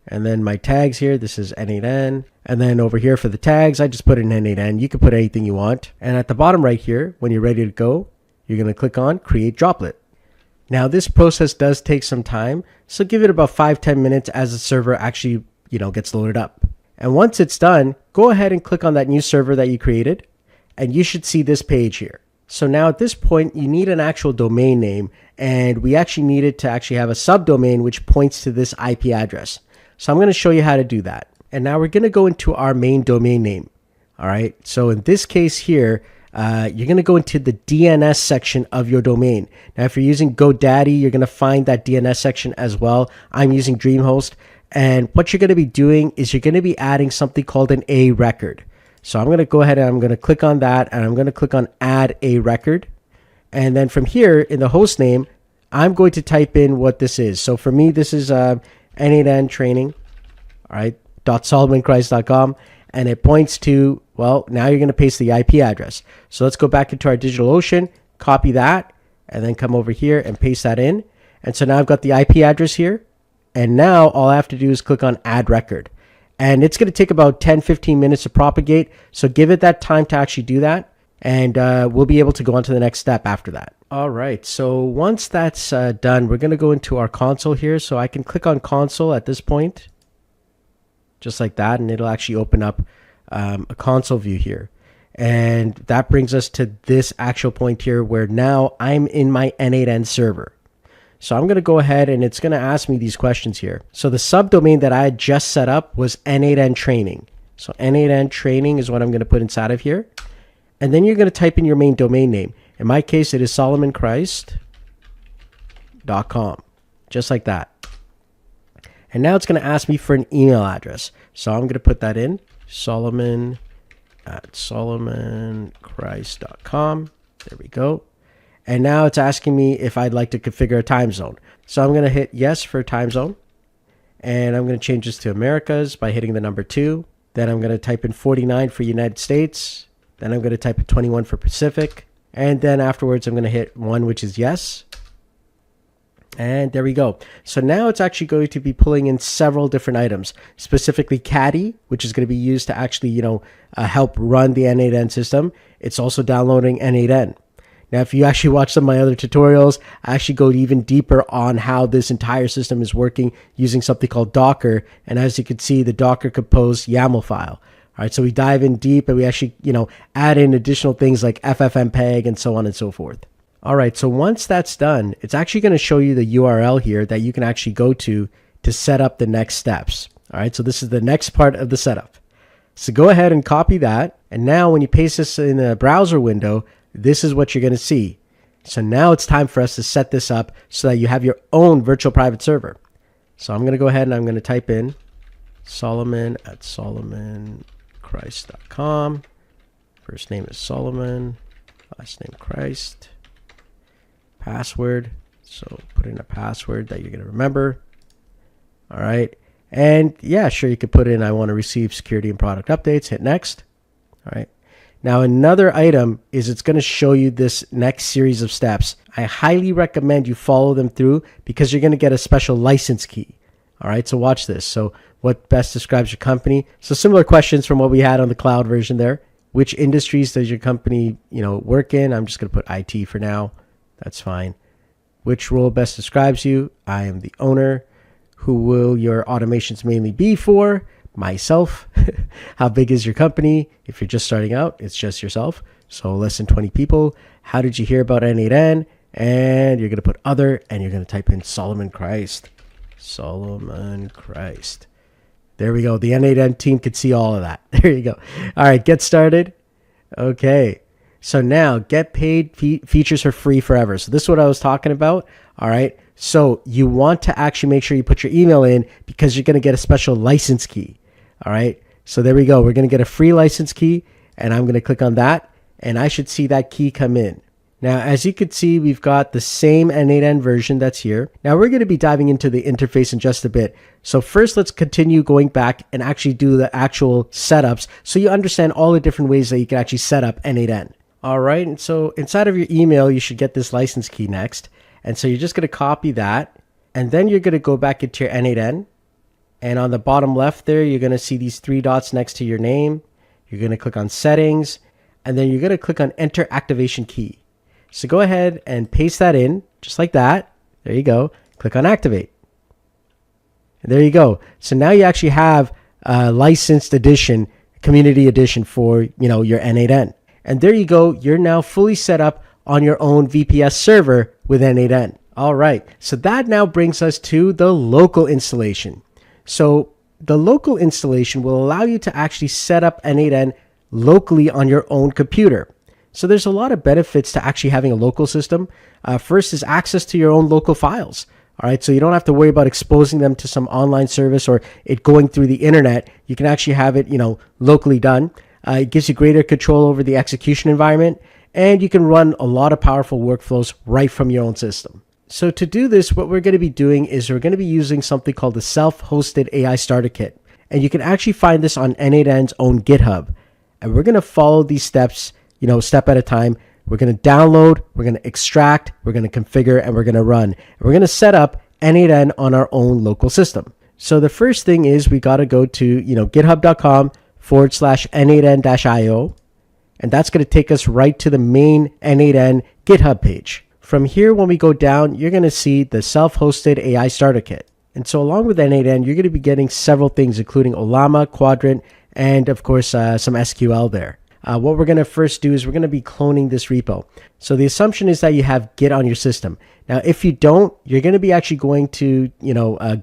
And then my tags here, this is n8n. And then over here for the tags, I just put in n8n. You can put anything you want. And at the bottom right here, when you're ready to go, you're going to click on create droplet. Now this process does take some time, so give it about 5-10 minutes as the server actually, gets loaded up. And once it's done, go ahead and click on that new server that you created, and you should see this page here. So now at this point, you need an actual domain name, and we actually needed to actually have a subdomain which points to this IP address. So I'm going to show you how to do that. And now we're going to go into our main domain name. All right. So in this case here, you're going to go into the DNS section of your domain. Now, if you're using GoDaddy, you're going to find that DNS section as well. I'm using DreamHost. And what you're going to be doing is you're going to be adding something called an A record. So I'm going to go ahead and I'm going to click on that, and I'm going to click on add a record. And then from here in the host name, I'm going to type in what this is. So for me, this is n8n training, all right, .solomon.com, and it points to, well, now you're going to paste the IP address. So let's go back into our DigitalOcean, copy that, and then come over here and paste that in. And so now I've got the IP address here, and now all I have to do is click on add record. And it's going to take about 10-15 minutes to propagate, so give it that time to actually do that, and we'll be able to go on to the next step after that. All right, so once that's done, we're going to go into our console here. So I can click on console at this point, just like that, and it'll actually open up a console view here. And that brings us to this actual point here where now I'm in my n8n server. So I'm going to go ahead and it's going to ask me these questions here. So the subdomain that I had just set up was n8n training. So n8n training is what I'm going to put inside of here. And then you're going to type in your main domain name. In my case, it is solomonchrist.com, just like that. And now it's going to ask me for an email address. So I'm going to put that in, Solomon at solomonchrist.com. There we go. And now it's asking me if I'd like to configure a time zone. So I'm going to hit yes for time zone. And I'm going to change this to Americas by hitting the number 2. Then I'm going to type in 49 for United States. Then I'm going to type in 21 for Pacific. And then afterwards, I'm going to hit 1, which is yes. And there we go. So now it's actually going to be pulling in several different items, specifically Caddy, which is going to be used to actually, help run the n8n system. It's also downloading n8n. Now, if you actually watch some of my other tutorials, I actually go even deeper on how this entire system is working using something called Docker. And as you can see, the Docker composed YAML file. All right, so we dive in deep and we actually, add in additional things like FFmpeg and so on and so forth. All right, so once that's done, it's actually going to show you the URL here that you can actually go to set up the next steps. All right, so this is the next part of the setup. So go ahead and copy that. And now when you paste this in a browser window, this is what you're going to see. So now it's time for us to set this up so that you have your own virtual private server. So I'm going to go ahead and I'm going to type in Solomon at solomonchrist.com. First name is Solomon, last name Christ. Password. So put in a password that you're going to remember. All right. And yeah, sure, you could put in I want to receive security and product updates. Hit next. All right. Now, another item is it's going to show you this next series of steps. I highly recommend you follow them through because you're going to get a special license key. All right, so watch this. So what best describes your company? So similar questions from what we had on the cloud version there. Which industries does your company, work in? I'm just going to put IT for now. That's fine. Which role best describes you? I am the owner. Who will your automations mainly be for? Myself. How big is your company? If you're just starting out, it's just yourself. So less than 20 people. How did you hear about n8n? And you're going to put other, and you're going to type in Solomon Christ. Solomon Christ. There we go. The n8n team could see all of that. There you go. All right, get started. Okay. So now get paid features for free forever. So this is what I was talking about. All right. So you want to actually make sure you put your email in because you're going to get a special license key. All right. So there we go. We're going to get a free license key and I'm going to click on that and I should see that key come in. Now, as you can see, we've got the same n8n version that's here. Now we're going to be diving into the interface in just a bit. So first, let's continue going back and actually do the actual setups so you understand all the different ways that you can actually set up n8n. All right. And so inside of your email, you should get this license key next. And so you're just going to copy that. And then you're going to go back into your n8n. And on the bottom left there, you're going to see these 3 dots next to your name. You're going to click on settings. And then you're going to click on enter activation key. So go ahead and paste that in just like that. There you go. Click on activate. And there you go. So now you actually have a licensed edition, community edition for, your n8n. And there you go. You're now fully set up on your own VPS server with n8n. All right. So that now brings us to the local installation. So the local installation will allow you to actually set up n8n locally on your own computer. So there's a lot of benefits to actually having a local system. First is access to your own local files. All right, so you don't have to worry about exposing them to some online service or it going through the internet. You can actually have it, locally done. It gives you greater control over the execution environment, and you can run a lot of powerful workflows right from your own system. So to do this, what we're going to be doing is we're going to be using something called the self-hosted AI starter kit. And you can actually find this on n8n's own GitHub. And we're going to follow these steps step at a time. We're going to download, we're going to extract, we're going to configure, and we're going to run. And we're going to set up n8n on our own local system. So the first thing is we got to go to, github.com/n8n-io. And that's going to take us right to the main n8n GitHub page. From here, when we go down, you're going to see the self-hosted AI starter kit. And so along with n8n, you're going to be getting several things, including Olama, Quadrant, and of course, some SQL there. What we're going to first do is we're going to be cloning this repo. So the assumption is that you have Git on your system. Now, if you don't, you're going to be actually going to,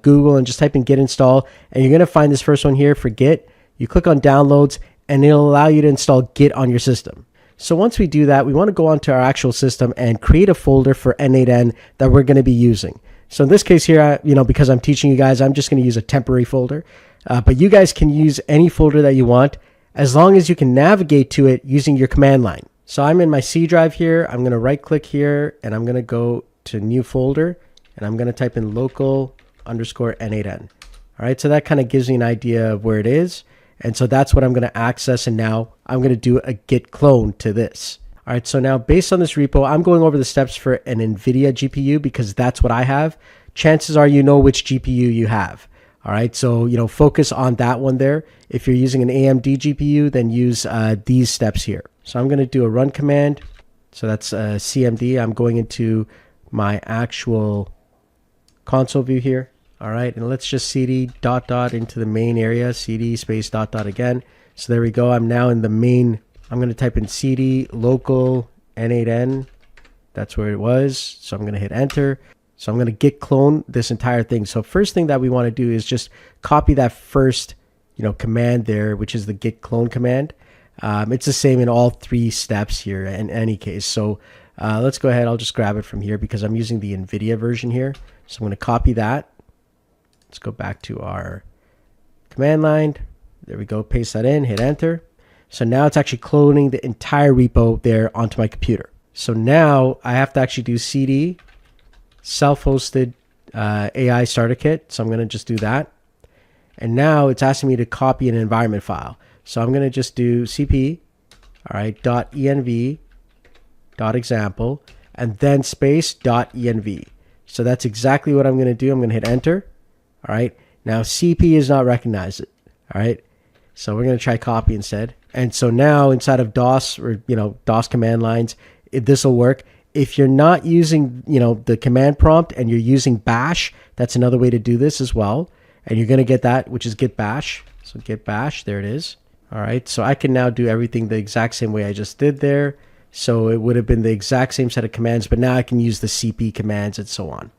Google and just type in Git install, and you're going to find this first one here for Git. You click on downloads, and it'll allow you to install Git on your system. So once we do that, we want to go onto our actual system and create a folder for n8n that we're going to be using. So in this case here, because I'm teaching you guys, I'm just going to use a temporary folder. But you guys can use any folder that you want. as long as you can navigate to it using your command line. So I'm in my C drive here. I'm going to right click here and I'm going to go to new folder and I'm going to type in local underscore n8n. All right, so that kind of gives me an idea of where it is. And so that's what I'm going to access. And now I'm going to do a git clone to this. All right, so now based on this repo, I'm going over the steps for an NVIDIA GPU because that's what I have. Chances are you know which GPU you have. All right, so focus on that one there. If you're using an AMD GPU, then use these steps here. So I'm going to do a run command. So that's CMD. I'm going into my actual console view here. All right, and let's just cd ... into the main area, cd space ... again. So there we go. I'm now in the main. I'm going to type in cd local n8n. That's where it was. So I'm going to hit enter. So I'm going to git clone this entire thing. So first thing that we want to do is just copy that first, command there, which is the git clone command. It's the same in all three steps here in any case. So let's go ahead. I'll just grab it from here because I'm using the NVIDIA version here. So I'm going to copy that. Let's go back to our command line. There we go. Paste that in, hit enter. So now it's actually cloning the entire repo there onto my computer. So now I have to actually do cd self-hosted AI starter kit. So I'm going to just do that. And now it's asking me to copy an environment file. So I'm going to just do cp, all right, .env, .example, and then space .env. So that's exactly what I'm going to do. I'm going to hit enter. All right. Now CP is not recognized. All right. So we're going to try copy instead. And so now inside of DOS or, DOS command lines, this will work. If you're not using, the command prompt and you're using bash, that's another way to do this as well. And you're going to get that, which is git bash. So git bash, there it is. All right. So I can now do everything the exact same way I just did there. So it would have been the exact same set of commands, but now I can use the CP commands and so on.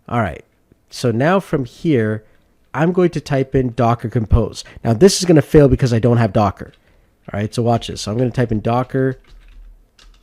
All right. So now from here, I'm going to type in Docker compose. Now this is going to fail because I don't have Docker. All right, so watch this. So I'm going to type in Docker,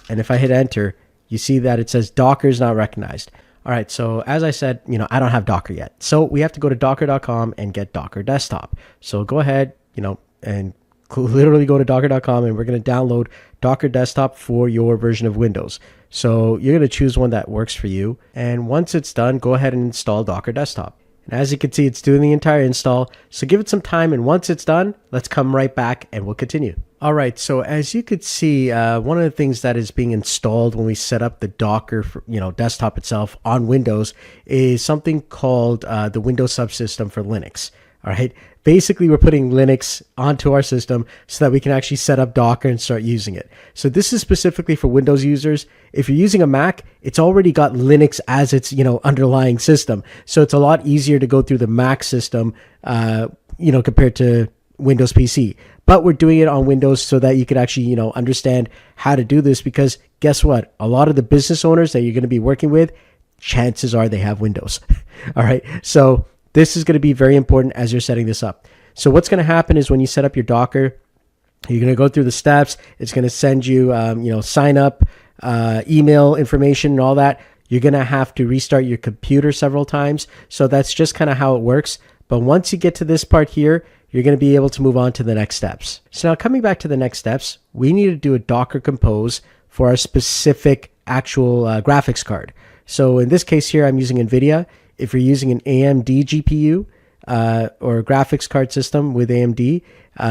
and if I hit enter, you see that it says Docker is not recognized. All right, so as I said, I don't have Docker yet. So we have to go to docker.com and get Docker desktop. So go ahead, and literally go to docker.com and we're going to download Docker desktop for your version of Windows. So you're going to choose one that works for you. And once it's done, go ahead and install Docker desktop. And as you can see, it's doing the entire install. So give it some time. And once it's done, let's come right back and we'll continue. All right. So as you could see, one of the things that is being installed when we set up the Docker, desktop itself on Windows is something called the Windows subsystem for Linux. All right. Basically, we're putting Linux onto our system so that we can actually set up Docker and start using it. So this is specifically for Windows users. If you're using a Mac, it's already got Linux as its, underlying system. So it's a lot easier to go through the Mac system, compared to Windows PC. But we're doing it on Windows so that you could actually, understand how to do this because guess what? A lot of the business owners that you're going to be working with, chances are they have Windows. All right. So this is going to be very important as you're setting this up. So what's going to happen is when you set up your Docker, you're going to go through the steps. It's going to send you, sign up, email information and all that. You're going to have to restart your computer several times. So that's just kind of how it works. But once you get to this part here, you're going to be able to move on to the next steps. So now coming back to the next steps, we need to do a Docker compose for our specific actual graphics card. So in this case here, I'm using NVIDIA. If you're using an AMD GPU or a graphics card system with AMD,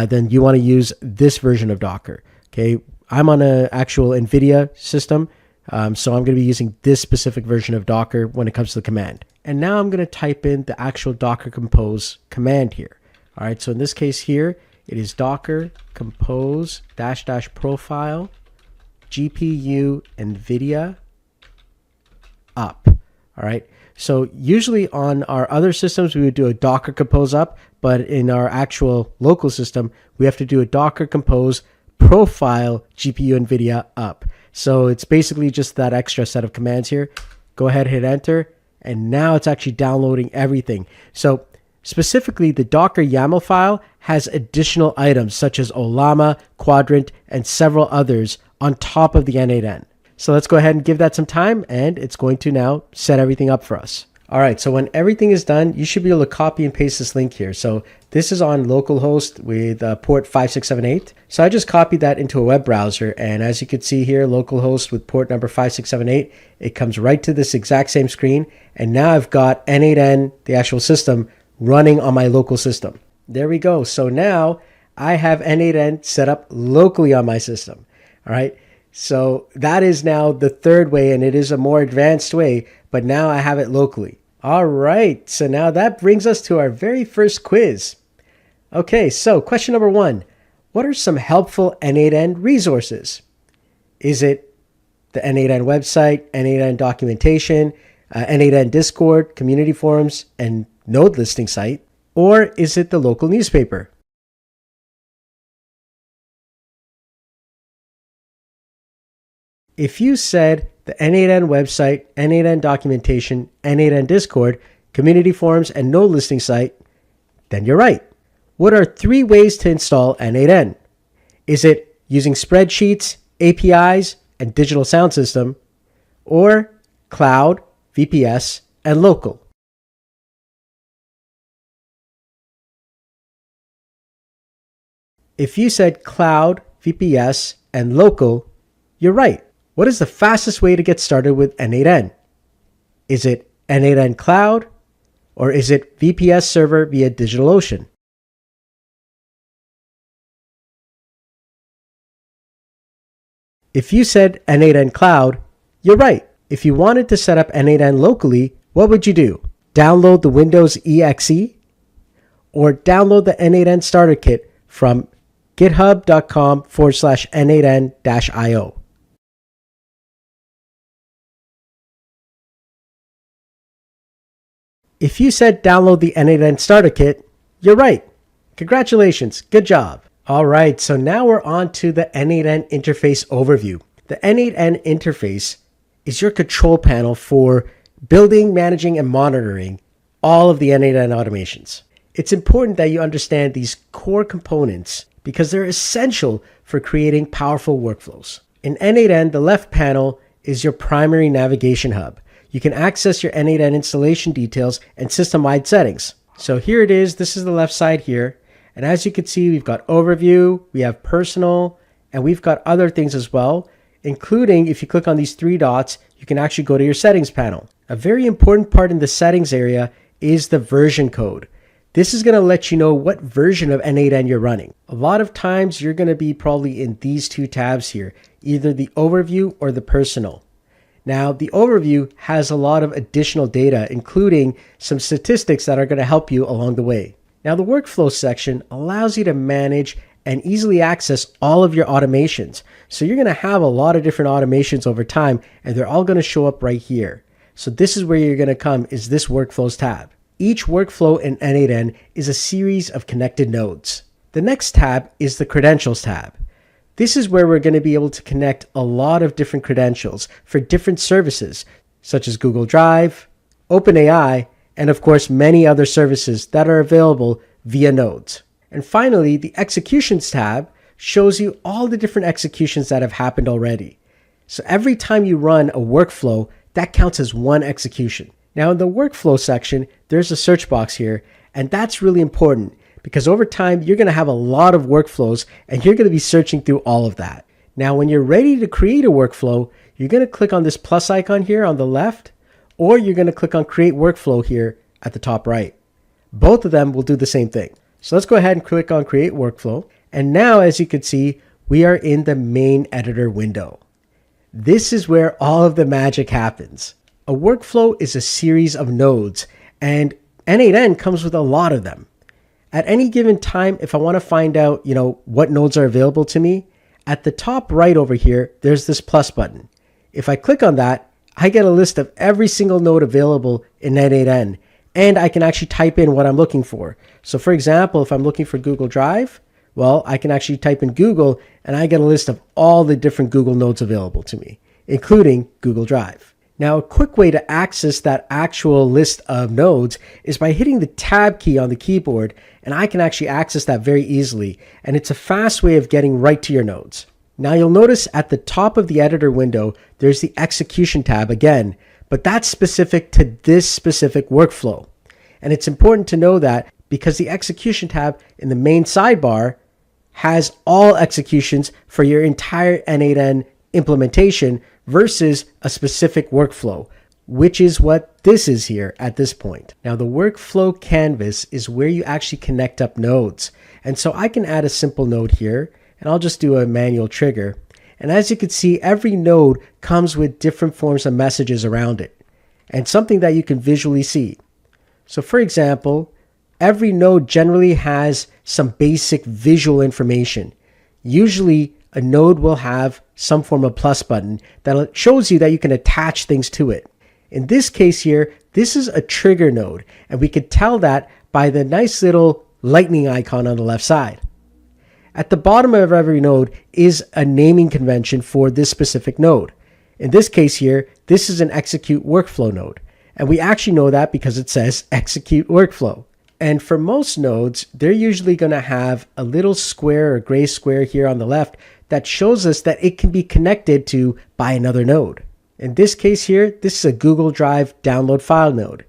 then you want to use this version of Docker. Okay, I'm on an actual NVIDIA system, so I'm going to be using this specific version of Docker when it comes to the command. And now I'm going to type in the actual Docker compose command here. All right, so in this case here, it is Docker compose -- profile GPU NVIDIA up. All right. So usually on our other systems, we would do a Docker compose up, but in our actual local system, we have to do a Docker compose profile GPU NVIDIA up. So it's basically just that extra set of commands here. Go ahead, hit enter, and now it's actually downloading everything. So specifically, the Docker YAML file has additional items such as Olama, Quadrant, and several others on top of the n8n. So let's go ahead and give that some time, and it's going to now set everything up for us. All right, so when everything is done, you should be able to copy and paste this link here. So This is on localhost with port 5678. So I just copied that into a web browser, and as you can see here, localhost with port number 5678, it comes right to this exact same screen, and now I've got n8n, the actual system, running on my local system. There we go. So now I have n8n set up locally on my system. All right. So that is now the third way, and it is a more advanced way, but now I have it locally. All right. So now that brings us to our very first quiz. Okay, so question number 1. What are some helpful n8n resources? Is it the n8n website, n8n documentation, n8n Discord, community forums, and node listing site? Or is it the local newspaper? If you said the n8n website, n8n documentation, n8n Discord, community forums, and node listing site, then you're right. What are 3 ways to install n8n? Is it using spreadsheets, APIs, and digital sound system, or cloud, VPS, and local? If you said cloud, VPS, and local, you're right. What is the fastest way to get started with n8n? Is it n8n cloud, or is it VPS server via DigitalOcean? If you said n8n cloud, you're right. If you wanted to set up n8n locally, what would you do? Download the Windows exe, or download the n8n starter kit from github.com/n8n-io. If you said download the n8n starter kit, you're right. Congratulations, good job. All right, so now we're on to the n8n interface overview. The n8n interface is your control panel for building, managing, and monitoring all of the n8n automations. It's important that you understand these core components because they're essential for creating powerful workflows. In n8n, the left panel is your primary navigation hub. You can access your n8n installation details and system-wide settings. So here it is. This is the left side here. And as you can see, we've got overview, we have personal, and we've got other things as well, including if you click on these 3 dots, you can actually go to your settings panel. A very important part in the settings area is the version code. This is going to let you know what version of n8n you're running. A lot of times you're going to be probably in these 2 tabs here, either the overview or the personal. Now, the overview has a lot of additional data, including some statistics that are going to help you along the way. Now, the workflow section allows you to manage and easily access all of your automations. So you're going to have a lot of different automations over time, and they're all going to show up right here. So this is where you're going to come, is this workflows tab. Each workflow in n8n is a series of connected nodes. The next tab is the credentials tab. This is where we're going to be able to connect a lot of different credentials for different services, such as Google Drive, OpenAI, and of course many other services that are available via nodes. And finally, the executions tab shows you all the different executions that have happened already. So every time you run a workflow, that counts as one execution. Now in the workflow section, there's a search box here, and that's really important because over time, you're going to have a lot of workflows and you're going to be searching through all of that. Now, when you're ready to create a workflow, you're going to click on this plus icon here on the left, or you're going to click on create workflow here at the top right. Both of them will do the same thing. So let's go ahead and click on create workflow. And now, as you can see, we are in the main editor window. This is where all of the magic happens. A workflow is a series of nodes, and n8n comes with a lot of them. At any given time, if I want to find out, what nodes are available to me, at the top right over here, there's this plus button. If I click on that, I get a list of every single node available in n8n, and I can actually type in what I'm looking for. So for example, if I'm looking for Google Drive, well, I can actually type in Google, and I get a list of all the different Google nodes available to me, including Google Drive. Now, a quick way to access that actual list of nodes is by hitting the tab key on the keyboard, and I can actually access that very easily. And it's a fast way of getting right to your nodes. Now, you'll notice at the top of the editor window, there's the execution tab again, but that's specific to this specific workflow. And it's important to know that because the execution tab in the main sidebar has all executions for your entire n8n implementation versus a specific workflow, which is what this is here at this point. Now, the workflow canvas is where you actually connect up nodes. And so I can add a simple node here, and I'll just do a manual trigger. And as you can see, every node comes with different forms of messages around it, and something that you can visually see. So for example, every node generally has some basic visual information. Usually a node will have some form of plus button that shows you that you can attach things to it. In this case here, this is a trigger node, and we could tell that by the nice little lightning icon on the left side. At the bottom of every node is a naming convention for this specific node. In this case here, this is an execute workflow node, and we actually know that because it says execute workflow. And for most nodes, they're usually going to have a little square or gray square here on the left that shows us that it can be connected to by another node. In this case here, this is a Google Drive download file node.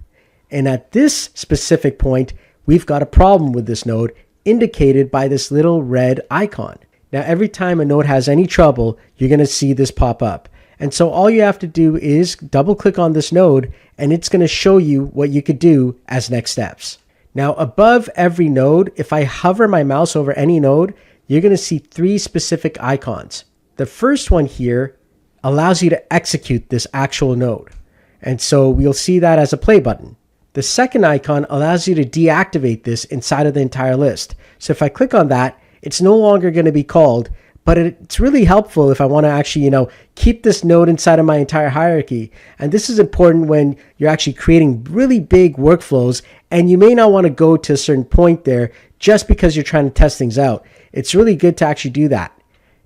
And at this specific point, we've got a problem with this node indicated by this little red icon. Now, every time a node has any trouble, you're going to see this pop up. And so all you have to do is double click on this node, and it's going to show you what you could do as next steps. Now, above every node, if I hover my mouse over any node, you're going to see three specific icons. The first one here allows you to execute this actual node. And so we'll see that as a play button. The second icon allows you to deactivate this inside of the entire list. So if I click on that, it's no longer going to be called, but it's really helpful if I want to actually, keep this node inside of my entire hierarchy. And this is important when you're actually creating really big workflows and you may not want to go to a certain point there just because you're trying to test things out. It's really good to actually do that.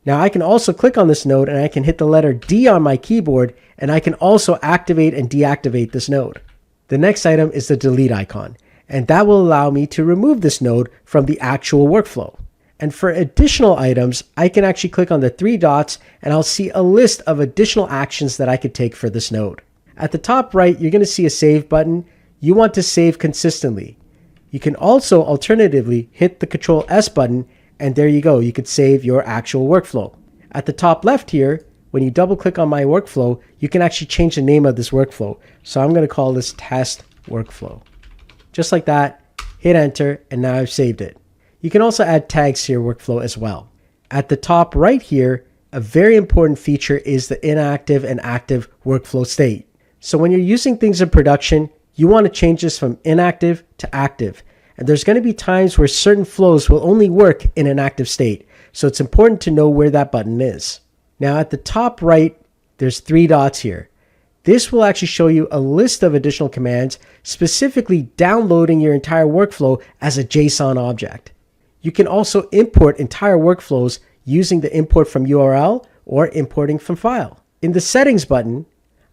Now I can also click on this node and I can hit the letter D on my keyboard, and I can also activate and deactivate this node. The next item is the delete icon, and that will allow me to remove this node from the actual workflow. And for additional items, I can actually click on the three dots and I'll see a list of additional actions that I could take for this node. At the top right, you're going to see a save button. You want to save consistently. You can also alternatively hit the Control S button, and there you go. You could save your actual workflow. At the top left here, when you double click on my workflow, you can actually change the name of this workflow. So I'm going to call this test workflow. Just like that, hit enter, and now I've saved it. You can also add tags to your workflow as well. At the top right here, a very important feature is the inactive and active workflow state. So when you're using things in production, you want to change this from inactive to active. And there's going to be times where certain flows will only work in an active state. So it's important to know where that button is. Now at the top right, there's three dots here. This will actually show you a list of additional commands, specifically downloading your entire workflow as a JSON object. You can also import entire workflows using the import from URL or importing from file. In the settings button,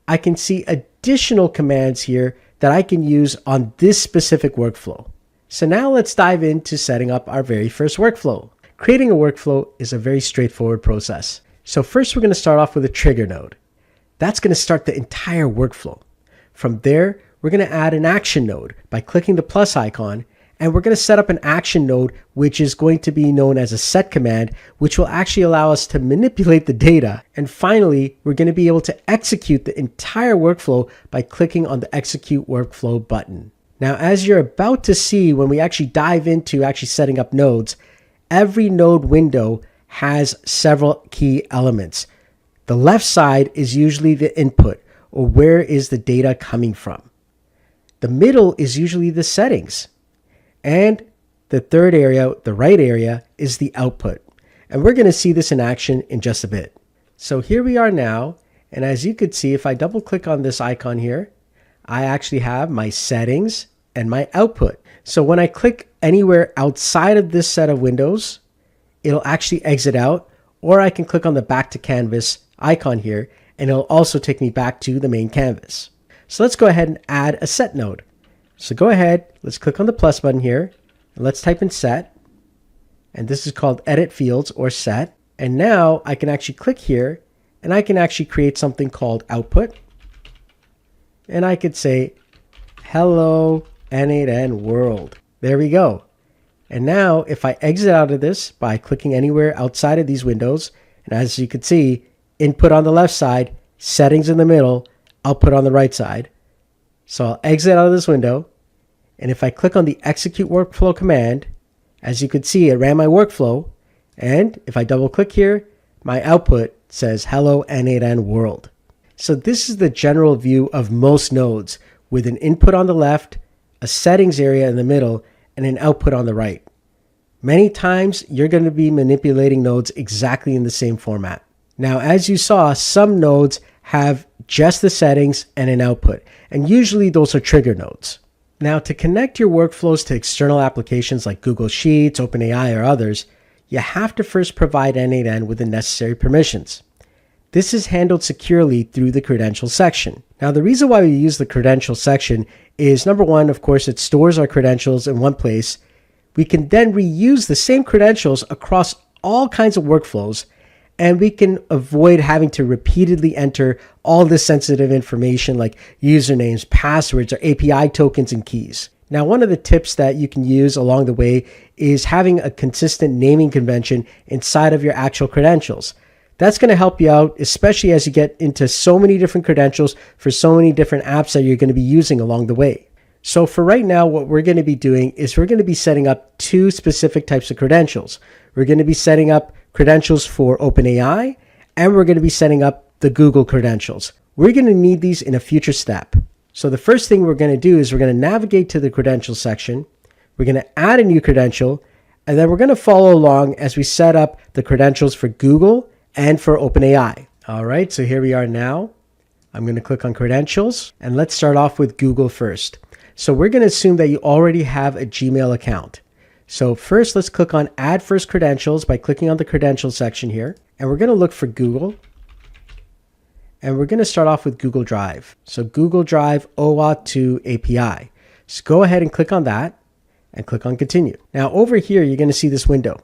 I can see additional commands here that I can use on this specific workflow. So now let's dive into setting up our very first workflow. Creating a workflow is a very straightforward process. So first we're going to start off with a trigger node. That's going to start the entire workflow. From there, we're going to add an action node by clicking the plus icon, and we're going to set up an action node, which is going to be known as a set command, which will actually allow us to manipulate the data. And finally, we're going to be able to execute the entire workflow by clicking on the execute workflow button. Now, as you're about to see when we actually dive into actually setting up nodes, every node window has several key elements. The left side is usually the input, or where is the data coming from. The middle is usually the settings. And the third area, the right area, is the output. And we're going to see this in action in just a bit. So here we are now. And as you could see, if I double click on this icon here, I actually have my settings and my output. So when I click anywhere outside of this set of windows, it'll actually exit out, or I can click on the back to canvas icon here, and it'll also take me back to the main canvas. So let's go ahead and add a set node. So go ahead, let's click on the plus button here, and let's type in set, and this is called edit fields or set. And now I can actually click here, and I can actually create something called output, and I could say hello n8n world. There we go. And now if I exit out of this by clicking anywhere outside of these windows, and as you can see, input on the left side, settings in the middle, output on the right side. So I'll exit out of this window. And if I click on the execute workflow command, as you can see, it ran my workflow. And if I double click here, my output says hello n8n world. So this is the general view of most nodes with an input on the left, a settings area in the middle, and an output on the right. Many times you're going to be manipulating nodes exactly in the same format. Now, as you saw, some nodes have just the settings and an output, and usually those are trigger nodes. Now, to connect your workflows to external applications like Google Sheets, OpenAI, or others, you have to first provide n8n with the necessary permissions. This is handled securely through the credentials section. Now, the reason why we use the credentials section is, number one, of course, it stores our credentials in one place. We can then reuse the same credentials across all kinds of workflows, and we can avoid having to repeatedly enter all this sensitive information like usernames, passwords, or API tokens and keys. Now, one of the tips that you can use along the way is having a consistent naming convention inside of your actual credentials. That's going to help you out, especially as you get into so many different credentials for so many different apps that you're going to be using along the way. So for right now, what we're going to be doing is we're going to be setting up two specific types of credentials. We're going to be setting up credentials for OpenAI, and we're going to be setting up the Google credentials. We're going to need these in a future step. So the first thing we're going to do is we're going to navigate to the credentials section. We're going to add a new credential, and then we're going to follow along as we set up the credentials for Google and for OpenAI. All right, so here we are now. I'm going to click on credentials, and let's start off with Google first. So we're going to assume that you already have a Gmail account. So first, let's click on Add First Credentials by clicking on the Credentials section here. And we're going to look for Google. And we're going to start off with Google Drive. So Google Drive OAuth 2 API. So go ahead and click on that and click on Continue. Now over here, you're going to see this window.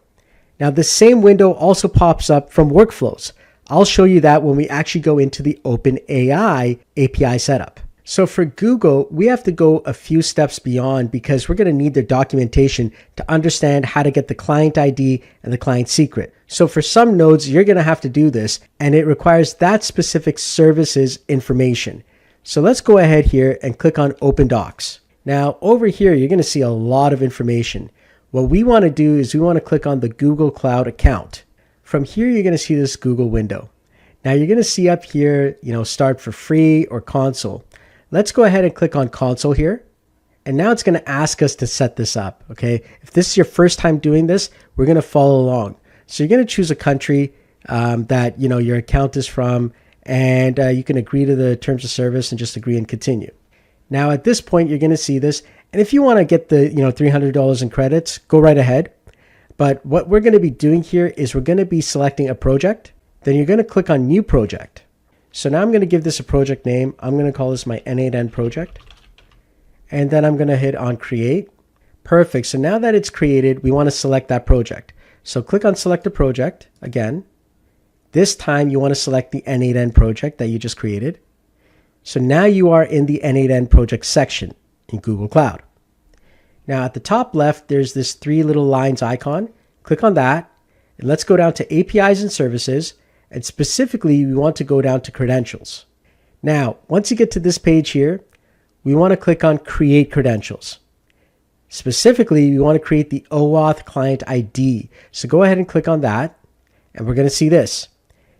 Now the same window also pops up from Workflows. I'll show you that when we actually go into the OpenAI API setup. So for Google, we have to go a few steps beyond because we're going to need their documentation to understand how to get the client ID and the client secret. So for some nodes, you're going to have to do this, and it requires that specific services information. So let's go ahead here and click on Open Docs. Now over here, you're going to see a lot of information. What we want to do is we want to click on the Google Cloud account. From here, you're going to see this Google window. Now you're going to see up here, start for free or console. Let's go ahead and click on console here. And now it's going to ask us to set this up. Okay. If this is your first time doing this, we're going to follow along. So you're going to choose a country that, your account is from, and you can agree to the terms of service and just agree and continue. Now at this point, you're going to see this. And if you want to get the, $300 in credits, go right ahead. But what we're going to be doing here is we're going to be selecting a project. Then you're going to click on New Project. So now I'm going to give this a project name. I'm going to call this my n8n project. And then I'm going to hit on Create. Perfect. So now that it's created, we want to select that project. So click on Select a Project again. This time you want to select the n8n project that you just created. So now you are in the n8n project section in Google Cloud. Now at the top left, there's this three little lines icon. Click on that. And let's go down to APIs and Services. And specifically, we want to go down to Credentials. Now, once you get to this page here, we want to click on Create Credentials. Specifically, we want to create the OAuth Client ID. So go ahead and click on that, and we're going to see this.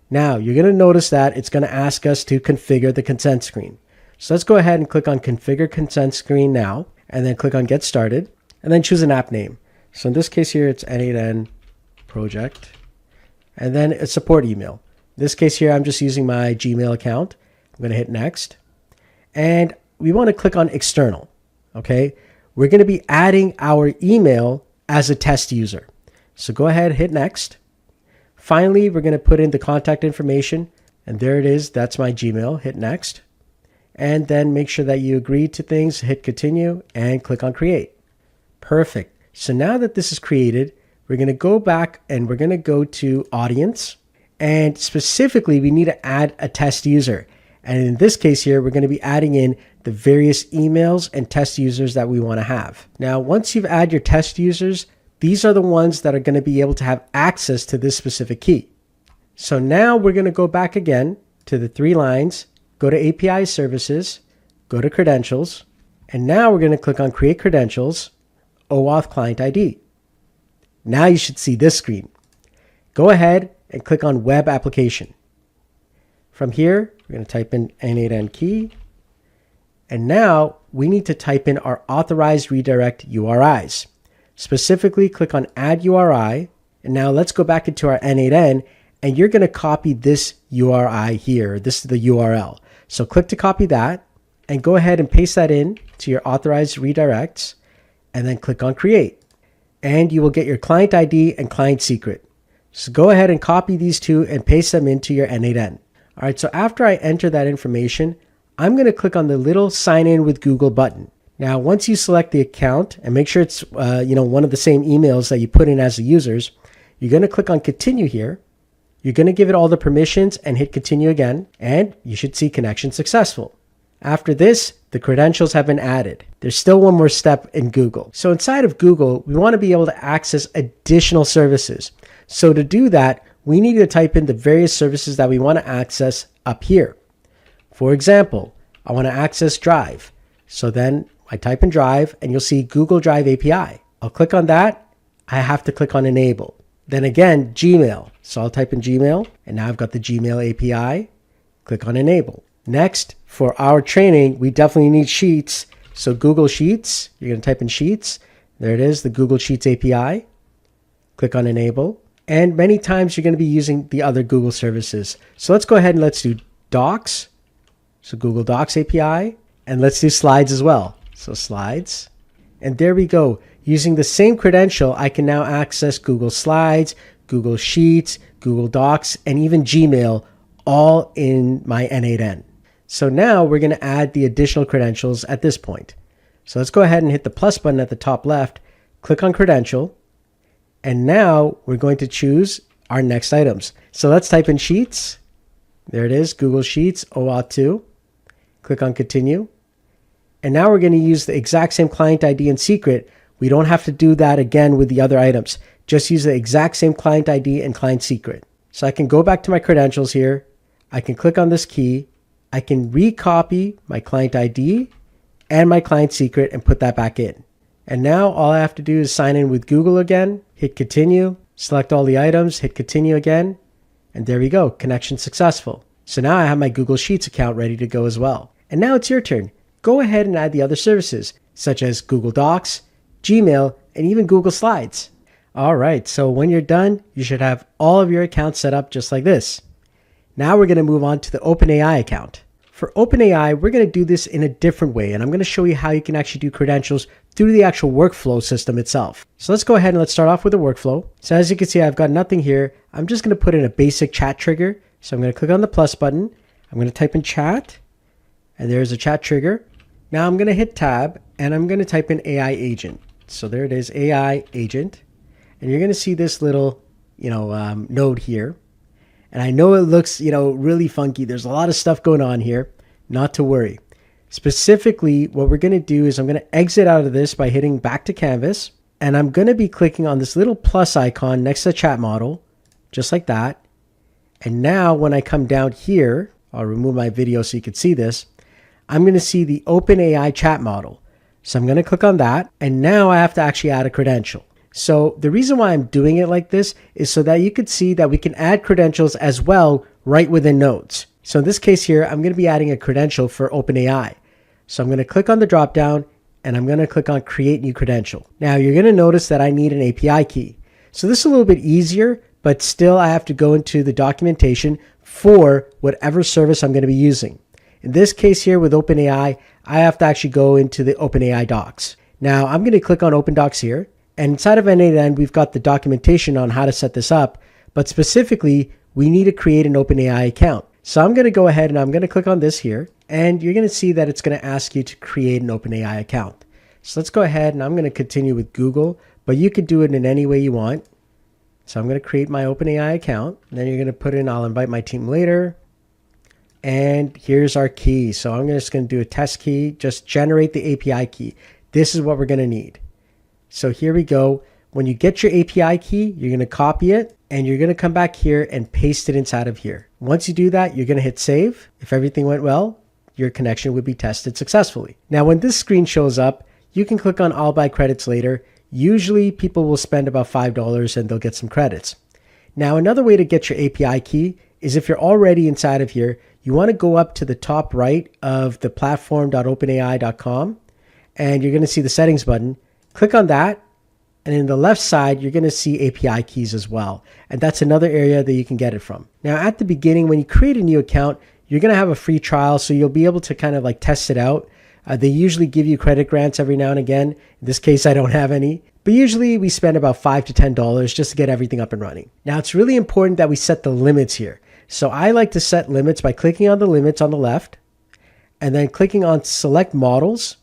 Now, you're going to notice that it's going to ask us to configure the consent screen. So let's go ahead and click on Configure Consent Screen now, and then click on Get Started, and then choose an app name. So in this case here, it's n8n project. And then a support email. In this case here, I'm just using my Gmail account. I'm going to hit Next. And we want to click on External. Okay. We're going to be adding our email as a test user. So go ahead, hit Next. Finally, we're going to put in the contact information. And there it is. That's my Gmail. Hit Next. And then make sure that you agree to things. Hit Continue and click on Create. Perfect. So now that this is created, we're going to go back and we're going to go to Audience. And specifically, we need to add a test user. And in this case here, we're going to be adding in the the various emails and test users that we want to have. Now, once you've added your test users, these are the ones that are going to be able to have access to this specific key. So now we're going to go back again to the 3 lines, go to API services, go to credentials, and now we're going to click on create credentials, OAuth client ID. Now you should see this screen. Go ahead and click on web application. From here, we're going to type in n8n key. And now we need to type in our authorized redirect URIs. Specifically, click on add URI. And now let's go back into our n8n, and you're going to copy this URI here. This is the URL. So click to copy that and go ahead and paste that in to your authorized redirects and then click on create. And you will get your client ID and client secret. So go ahead and copy these two and paste them into your n8n. All right, so after I enter that information, I'm going to click on the little sign in with Google button. Now, once you select the account and make sure it's one of the same emails that you put in as the users, you're going to click on continue here. You're going to give it all the permissions and hit continue again, and you should see connection successful. After this, the credentials have been added. There's still one more step in Google. So inside of Google, we want to be able to access additional services. So to do that, we need to type in the various services that we want to access up here. For example, I want to access Drive. So then I type in Drive and you'll see Google Drive API. I'll click on that. I have to click on Enable. Then again, Gmail. So I'll type in Gmail and now I've got the Gmail API. Click on Enable. Next, for our training, we definitely need Sheets. So Google Sheets, you're going to type in Sheets. There it is, the Google Sheets API. Click on Enable. And many times you're going to be using the other Google services. So let's go ahead and let's do Docs. So Google Docs API. And let's do Slides as well. So Slides. And there we go. Using the same credential, I can now access Google Slides, Google Sheets, Google Docs, and even Gmail, all in my n8n. So now we're going to add the additional credentials at this point. So let's go ahead and hit the plus button at the top left, click on credential, and now we're going to choose our next items. So let's type in Sheets. There it is, Google Sheets, OAuth 2. Click on continue. And now we're going to use the exact same client ID and secret. We don't have to do that again with the other items. Just use the exact same client ID and client secret. So I can go back to my credentials here. I can click on this key. I can recopy my client ID and my client secret and put that back in. And now all I have to do is sign in with Google again, hit continue, select all the items, hit continue again, and there we go, connection successful. So now I have my Google Sheets account ready to go as well. And now it's your turn. Go ahead and add the other services, such as Google Docs, Gmail, and even Google Slides. All right, so when you're done, you should have all of your accounts set up just like this. Now we're going to move on to the OpenAI account. For OpenAI, we're going to do this in a different way, and I'm going to show you how you can actually do credentials through the actual workflow system itself. So let's go ahead and let's start off with the workflow. So as you can see, I've got nothing here. I'm just going to put in a basic chat trigger. So I'm going to click on the plus button. I'm going to type in chat, and there's a chat trigger. Now I'm going to hit tab, and I'm going to type in AI agent. So there it is, AI agent. And you're going to see this little, node here. And I know it looks, really funky. There's a lot of stuff going on here. Not to worry. Specifically, what we're going to do is I'm going to exit out of this by hitting back to canvas. And I'm going to be clicking on this little plus icon next to the chat model, just like that. And now when I come down here, I'll remove my video so you can see this. I'm going to see the OpenAI chat model. So I'm going to click on that. And now I have to actually add a credential. So the reason why I'm doing it like this is so that you could see that we can add credentials as well right within nodes. So in this case here, I'm going to be adding a credential for OpenAI. So I'm going to click on the dropdown and I'm going to click on create new credential. Now you're going to notice that I need an API key. So this is a little bit easier, but still I have to go into the documentation for whatever service I'm going to be using. In this case here with OpenAI, I have to actually go into the OpenAI docs. Now I'm going to click on Open Docs here. And inside of n8n, we've got the documentation on how to set this up, but specifically, we need to create an OpenAI account. So I'm going to go ahead and I'm going to click on this here, and you're going to see that it's going to ask you to create an OpenAI account. So let's go ahead and I'm going to continue with Google, but you could do it in any way you want. So I'm going to create my OpenAI account, and then you're going to put in, I'll invite my team later. And here's our key. So I'm just going to do a test key, just generate the API key. This is what we're going to need. So here we go. When you get your API key, you're going to copy it and you're going to come back here and paste it inside of here. Once you do that, you're going to hit save. If everything went well, your connection would be tested successfully. Now, when this screen shows up, you can click on I'll buy credits later. Usually people will spend about $5 and they'll get some credits. Now, another way to get your API key is if you're already inside of here, you want to go up to the top right of the platform.openai.com and you're going to see the settings button. Click on that. And in the left side, you're going to see API keys as well. And that's another area that you can get it from. Now, at the beginning, when you create a new account, you're going to have a free trial. So you'll be able to kind of like test it out. They usually give you credit grants every now and again. In this case, I don't have any. But usually we spend about $5 to $10 just to get everything up and running. Now, it's really important that we set the limits here. So I like to set limits by clicking on the limits on the left and then clicking on select models.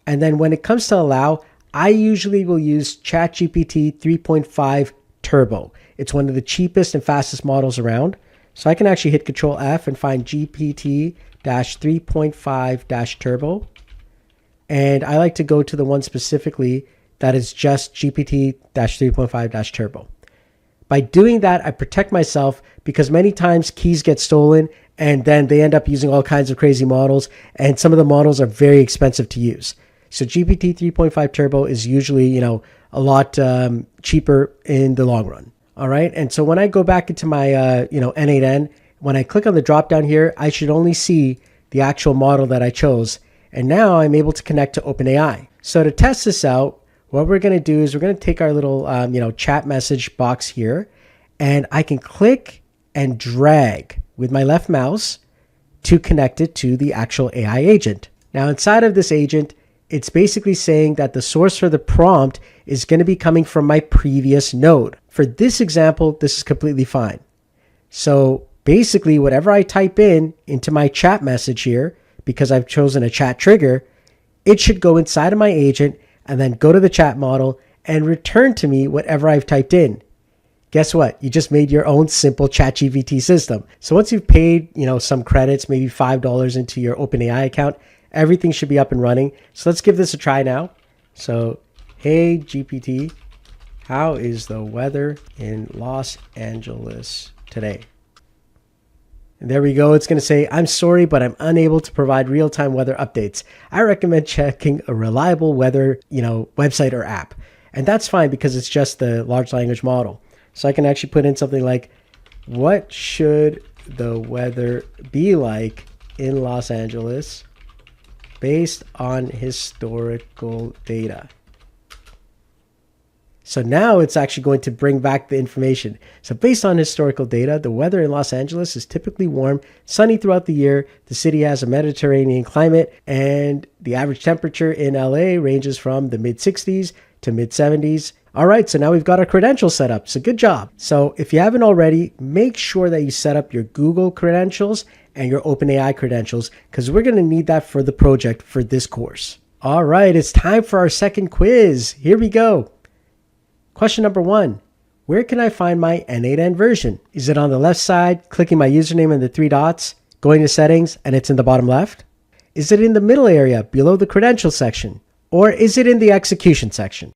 And then when it comes to allow, I usually will use ChatGPT 3.5 Turbo. It's one of the cheapest and fastest models around. So I can actually hit Control F and find GPT 3.5 Turbo. And I like to go to the one specifically that is just GPT 3.5 Turbo. By doing that, I protect myself because many times keys get stolen and then they end up using all kinds of crazy models. And some of the models are very expensive to use. So GPT 3.5 Turbo is usually, a lot cheaper in the long run. All right. And so when I go back into my, n8n, when I click on the drop down here, I should only see the actual model that I chose. And now I'm able to connect to OpenAI. So to test this out, what we're going to do is we're going to take our little, chat message box here, and I can click and drag with my left mouse to connect it to the actual AI agent. Now, inside of this agent, it's basically saying that the source for the prompt is going to be coming from my previous node. For this example, this is completely fine. So basically, whatever I type into my chat message here, because I've chosen a chat trigger, it should go inside of my agent and then go to the chat model and return to me whatever I've typed in. Guess what? You just made your own simple ChatGPT system. So once you've paid, some credits, maybe $5 into your OpenAI account, everything should be up and running. So let's give this a try now. So, hey GPT, how is the weather in Los Angeles today? And there we go. It's going to say, I'm sorry, but I'm unable to provide real-time weather updates. I recommend checking a reliable weather, website or app. And that's fine because it's just the large language model. So I can actually put in something like, what should the weather be like in Los Angeles based on historical data? So now it's actually going to bring back the information. So based on historical data, the weather in Los Angeles is typically warm, sunny throughout the year. The city has a Mediterranean climate, and the average temperature in LA ranges from the mid 60s to mid 70s. All right, so now we've got our credentials set up. So good job. So if you haven't already, make sure that you set up your Google credentials and your OpenAI credentials, because we're going to need that for the project for this course. All right, it's time for our second quiz. Here we go. Question number 1, where can I find my n8n version? Is it on the left side, clicking my username and the 3 dots, going to settings, and it's in the bottom left? Is it in the middle area below the credentials section? Or is it in the execution section?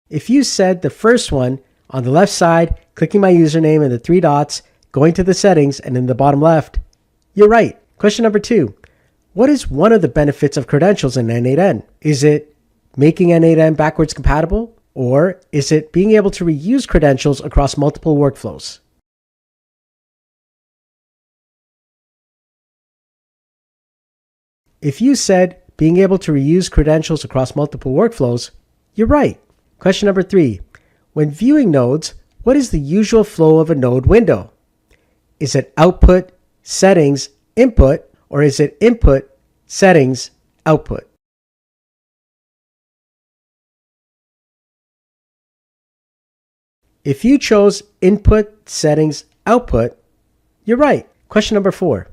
If you said the first one, on the left side, clicking my username and the 3 dots, going to the settings, and in the bottom left, you're right. Question number 2. What is one of the benefits of credentials in n8n? Is it making n8n backwards compatible? Or is it being able to reuse credentials across multiple workflows? If you said being able to reuse credentials across multiple workflows, you're right. Question number 3. When viewing nodes, what is the usual flow of a node window? Is it output, settings, input, or is it input, settings, output? If you chose input, settings, output, you're right. Question number 4.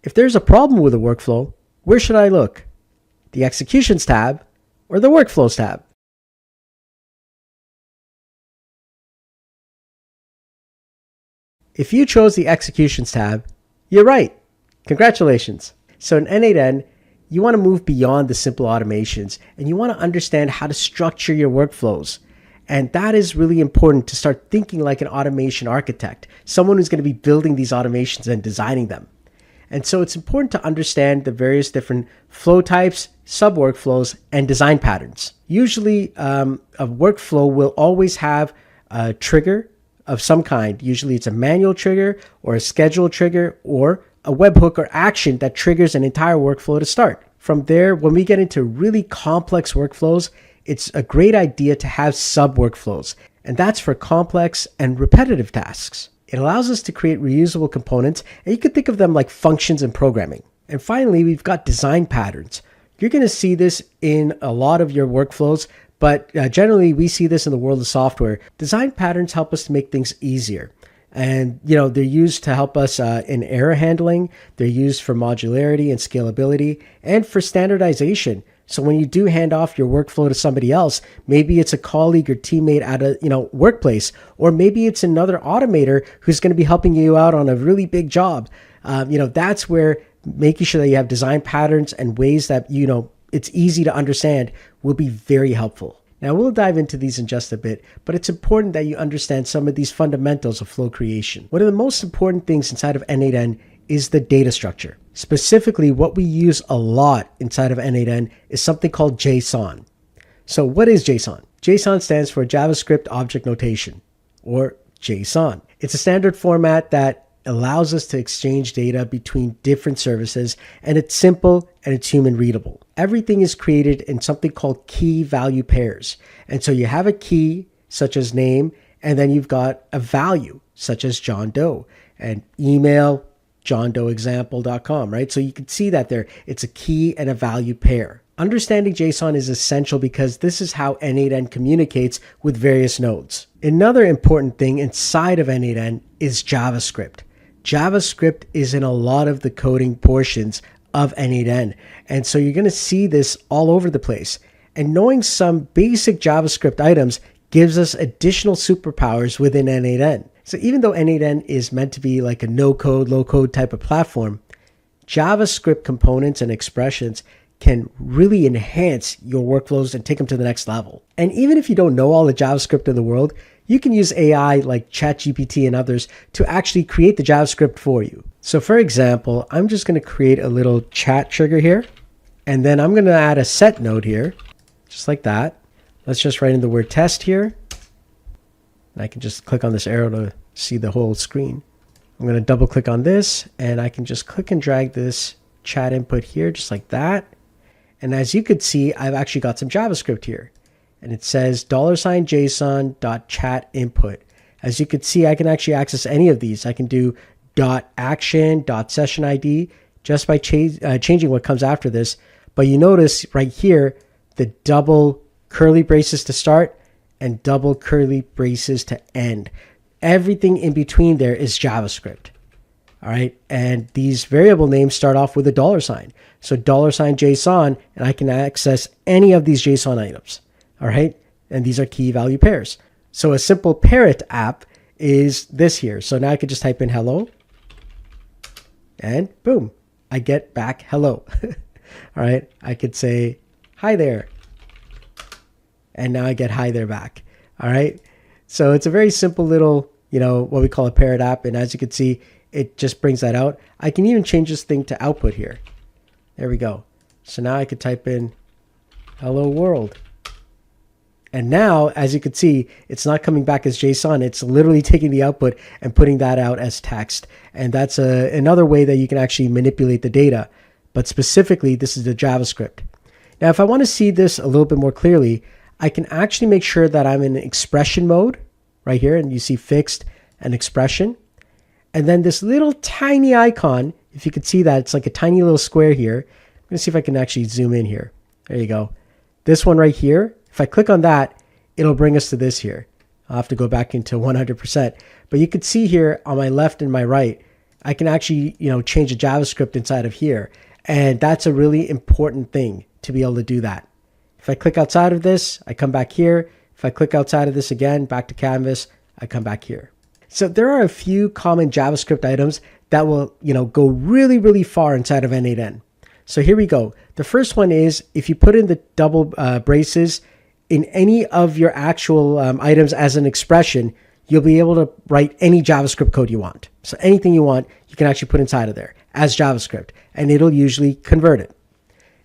If there's a problem with a workflow, where should I look? The Executions tab or the Workflows tab? If you chose the executions tab, you're right. Congratulations. So in n8n, you want to move beyond the simple automations and you want to understand how to structure your workflows. And that is really important to start thinking like an automation architect, someone who's going to be building these automations and designing them. And so it's important to understand the various different flow types, sub-workflows, and design patterns. Usually, a workflow will always have a trigger of some kind. Usually it's a manual trigger or a scheduled trigger or a webhook or action that triggers an entire workflow to start. From there, when we get into really complex workflows, it's a great idea to have sub-workflows, and that's for complex and repetitive tasks. It allows us to create reusable components, and you could think of them like functions in programming. And finally, we've got design patterns. You're going to see this in a lot of your workflows, but generally we see this in the world of software. Design patterns help us to make things easier. And they're used to help us in error handling. They're used for modularity and scalability and for standardization. So when you do hand off your workflow to somebody else, maybe it's a colleague or teammate at a workplace, or maybe it's another automator who's going to be helping you out on a really big job. That's where making sure that you have design patterns and ways that it's easy to understand will be very helpful. Now we'll dive into these in just a bit, but it's important that you understand some of these fundamentals of flow creation. One of the most important things inside of n8n is the data structure. Specifically, what we use a lot inside of n8n is something called JSON. So what is JSON? JSON stands for JavaScript Object Notation, or JSON. It's a standard format that allows us to exchange data between different services, and it's simple and it's human readable. Everything is created in something called key value pairs. And so you have a key such as name, and then you've got a value such as John Doe, and email, johndoeexample.com, right? So you can see that there, it's a key and a value pair. Understanding JSON is essential because this is how n8n communicates with various nodes. Another important thing inside of n8n is JavaScript. JavaScript is in a lot of the coding portions of n8n. And so you're going to see this all over the place. And knowing some basic JavaScript items gives us additional superpowers within n8n. So even though n8n is meant to be like a no-code, low-code type of platform, JavaScript components and expressions can really enhance your workflows and take them to the next level. And even if you don't know all the JavaScript in the world, you can use AI like ChatGPT and others to actually create the JavaScript for you. So for example, I'm just going to create a little chat trigger here, and then I'm going to add a set node here, just like that. Let's just write in the word test here. And I can just click on this arrow to see the whole screen. I'm going to double click on this, and I can just click and drag this chat input here, just like that. And as you could see, I've actually got some JavaScript here. And it says $JSON.chat input. As you can see, I can actually access any of these. I can do .action, .session ID, just by changing what comes after this. But you notice right here, the double curly braces to start and double curly braces to end. Everything in between there is JavaScript. All right. And these variable names start off with a $sign. So $JSON, and I can access any of these JSON items. All right. And these are key value pairs. So a simple parrot app is this here. So now I could just type in hello, and boom, I get back hello. All right. I could say hi there, and now I get hi there back. All right. So it's a very simple little, what we call a parrot app. And as you can see, it just brings that out. I can even change this thing to output here. There we go. So now I could type in hello world. And now, as you can see, it's not coming back as JSON. It's literally taking the output and putting that out as text. And that's another way that you can actually manipulate the data. But specifically, this is the JavaScript. Now, if I want to see this a little bit more clearly, I can actually make sure that I'm in expression mode right here. And you see fixed and expression. And then this little tiny icon, if you could see that, it's like a tiny little square here. I'm going to see if I can actually zoom in here. There you go. This one right here. If I click on that, it'll bring us to this here. I'll have to go back into 100%. But you can see here on my left and my right, I can actually, change the JavaScript inside of here. And that's a really important thing to be able to do that. If I click outside of this, I come back here. If I click outside of this again, back to canvas, I come back here. So there are a few common JavaScript items that will, go really, really far inside of n8n. So here we go. The first one is if you put in the double braces in any of your actual items as an expression, you'll be able to write any JavaScript code you want. So anything you want, you can actually put inside of there as JavaScript, and it'll usually convert it.